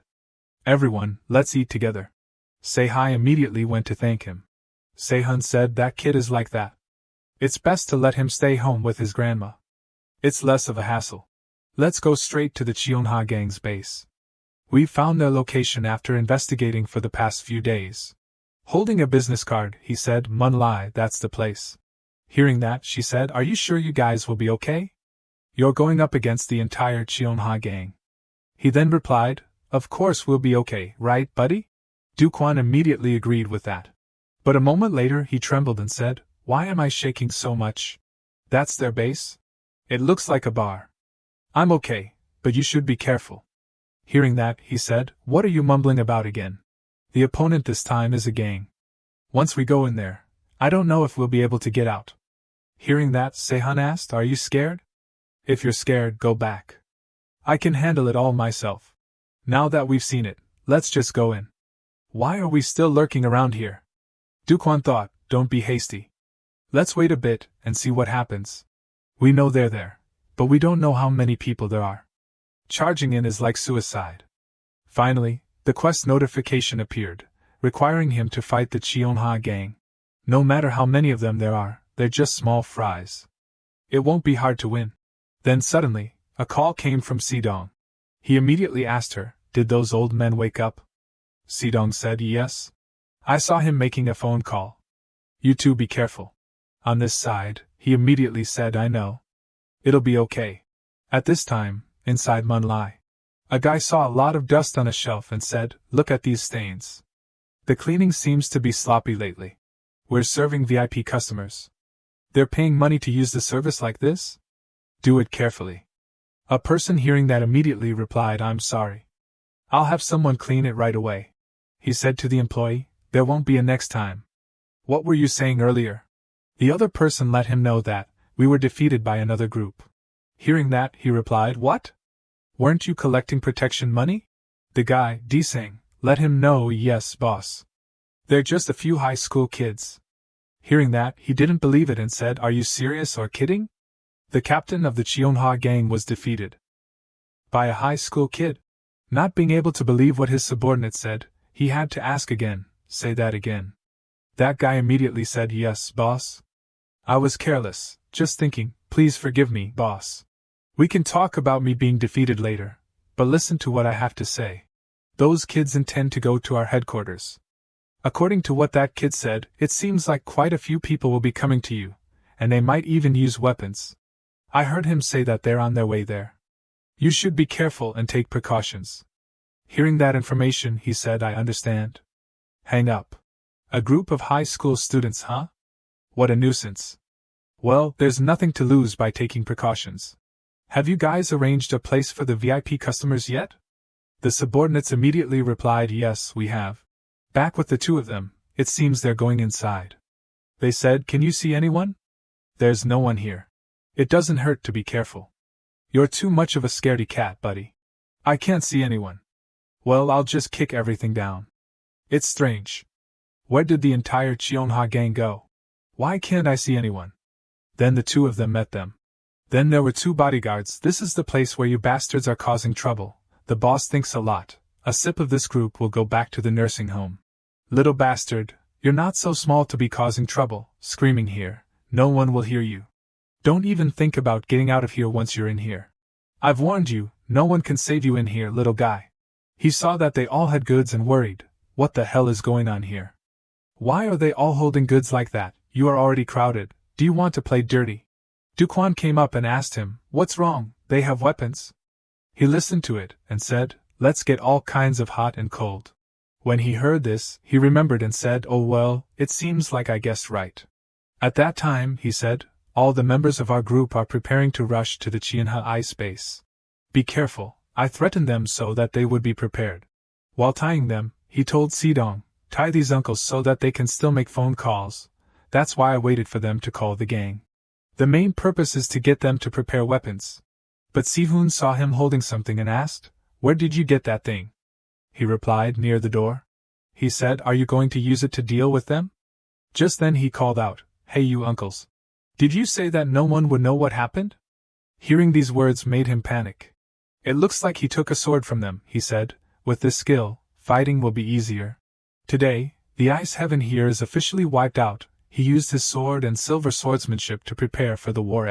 [SPEAKER 1] Everyone, let's eat together. Sei-hai immediately went to thank him. Sehun said, That kid is like that. It's best to let him stay home with his grandma. It's less of a hassle. Let's go straight to the Cheonha gang's base. We've found their location after investigating for the past few days. Holding a business card, he said, Manhwa, that's the place. Hearing that, she said, Are you sure you guys will be okay? You're going up against the entire Cheonha gang. He then replied, Of course we'll be okay, right, buddy? Duquan immediately agreed with that. But a moment later he trembled and said, Why am I shaking so much? That's their base? It looks like a bar. I'm okay, but you should be careful. Hearing that, he said, What are you mumbling about again? The opponent this time is a gang. Once we go in there, I don't know if we'll be able to get out. Hearing that, Sehun asked, Are you scared? If you're scared, go back. I can handle it all myself. Now that we've seen it, let's just go in. Why are we still lurking around here? Duquan thought, Don't be hasty. Let's wait a bit and see what happens. We know they're there, but we don't know how many people there are. Charging in is like suicide. Finally, the quest notification appeared, requiring him to fight the Cheonha gang. No matter how many of them there are, they're just small fries. It won't be hard to win. Then suddenly, a call came from Sidong. He immediately asked her, Did those old men wake up? Sidong said, Yes. I saw him making a phone call. You two be careful. On this side, he immediately said, I know. It'll be okay. At this time, inside Manhwa, a guy saw a lot of dust on a shelf and said, Look at these stains. The cleaning seems to be sloppy lately. We're serving VIP customers. They're paying money to use the service like this? Do it carefully. A person hearing that immediately replied, I'm sorry. I'll have someone clean it right away. He said to the employee, There won't be a next time. What were you saying earlier? The other person let him know that we were defeated by another group. Hearing that, he replied, What? Weren't you collecting protection money? The guy, Desang, let him know, Yes, boss. They're just a few high school kids. Hearing that, he didn't believe it and said, Are you serious or kidding? The captain of the Cheonha gang was defeated by a high school kid. Not being able to believe what his subordinate said, he had to ask again, Say that again. That guy immediately said, Yes, boss. I was careless, just thinking, Please forgive me, boss. We can talk about me being defeated later, but listen to what I have to say. Those kids intend to go to our headquarters. According to what that kid said, it seems like quite a few people will be coming to you, and they might even use weapons. I heard him say that they're on their way there. You should be careful and take precautions. Hearing that information, he said, I understand. Hang up. A group of high school students, huh? What a nuisance. Well, there's nothing to lose by taking precautions. Have you guys arranged a place for the VIP customers yet? The subordinates immediately replied, Yes, we have. Back with the two of them, it seems they're going inside. They said, Can you see anyone? There's no one here. It doesn't hurt to be careful. You're too much of a scaredy cat, buddy. I can't see anyone. Well, I'll just kick everything down. It's strange. Where did the entire Cheonha gang go? Why can't I see anyone? Then the two of them met them. Then there were two bodyguards. This is the place where you bastards are causing trouble. The boss thinks a lot. A sip of this group will go back to the nursing home. Little bastard, you're not so small to be causing trouble, screaming here. No one will hear you. Don't even think about getting out of here once you're in here. I've warned you, no one can save you in here, little guy. He saw that they all had goods and worried, What the hell is going on here? Why are they all holding goods like that? You are already crowded. Do you want to play dirty? Duquan came up and asked him, "What's wrong? They have weapons?" He listened to it, and said, "Let's get all kinds of hot and cold." When he heard this, he remembered and said, "Oh well, it seems like I guessed right." At that time, he said, "All the members of our group are preparing to rush to the Chianha ice base. Be careful." I threatened them so that they would be prepared. While tying them, he told Sidong, "Tie these uncles so that they can still make phone calls. That's why I waited for them to call the gang. The main purpose is to get them to prepare weapons." But Sihun saw him holding something and asked, "Where did you get that thing?" He replied, "Near the door." He said, "Are you going to use it to deal with them?" Just then he called out, "Hey you uncles! Did you say that no one would know what happened?" Hearing these words made him panic. "It looks like he took a sword from them," he said. "With this skill, fighting will be easier. Today, the ice heaven here is officially wiped out." He used his sword and silver swordsmanship to prepare for the war.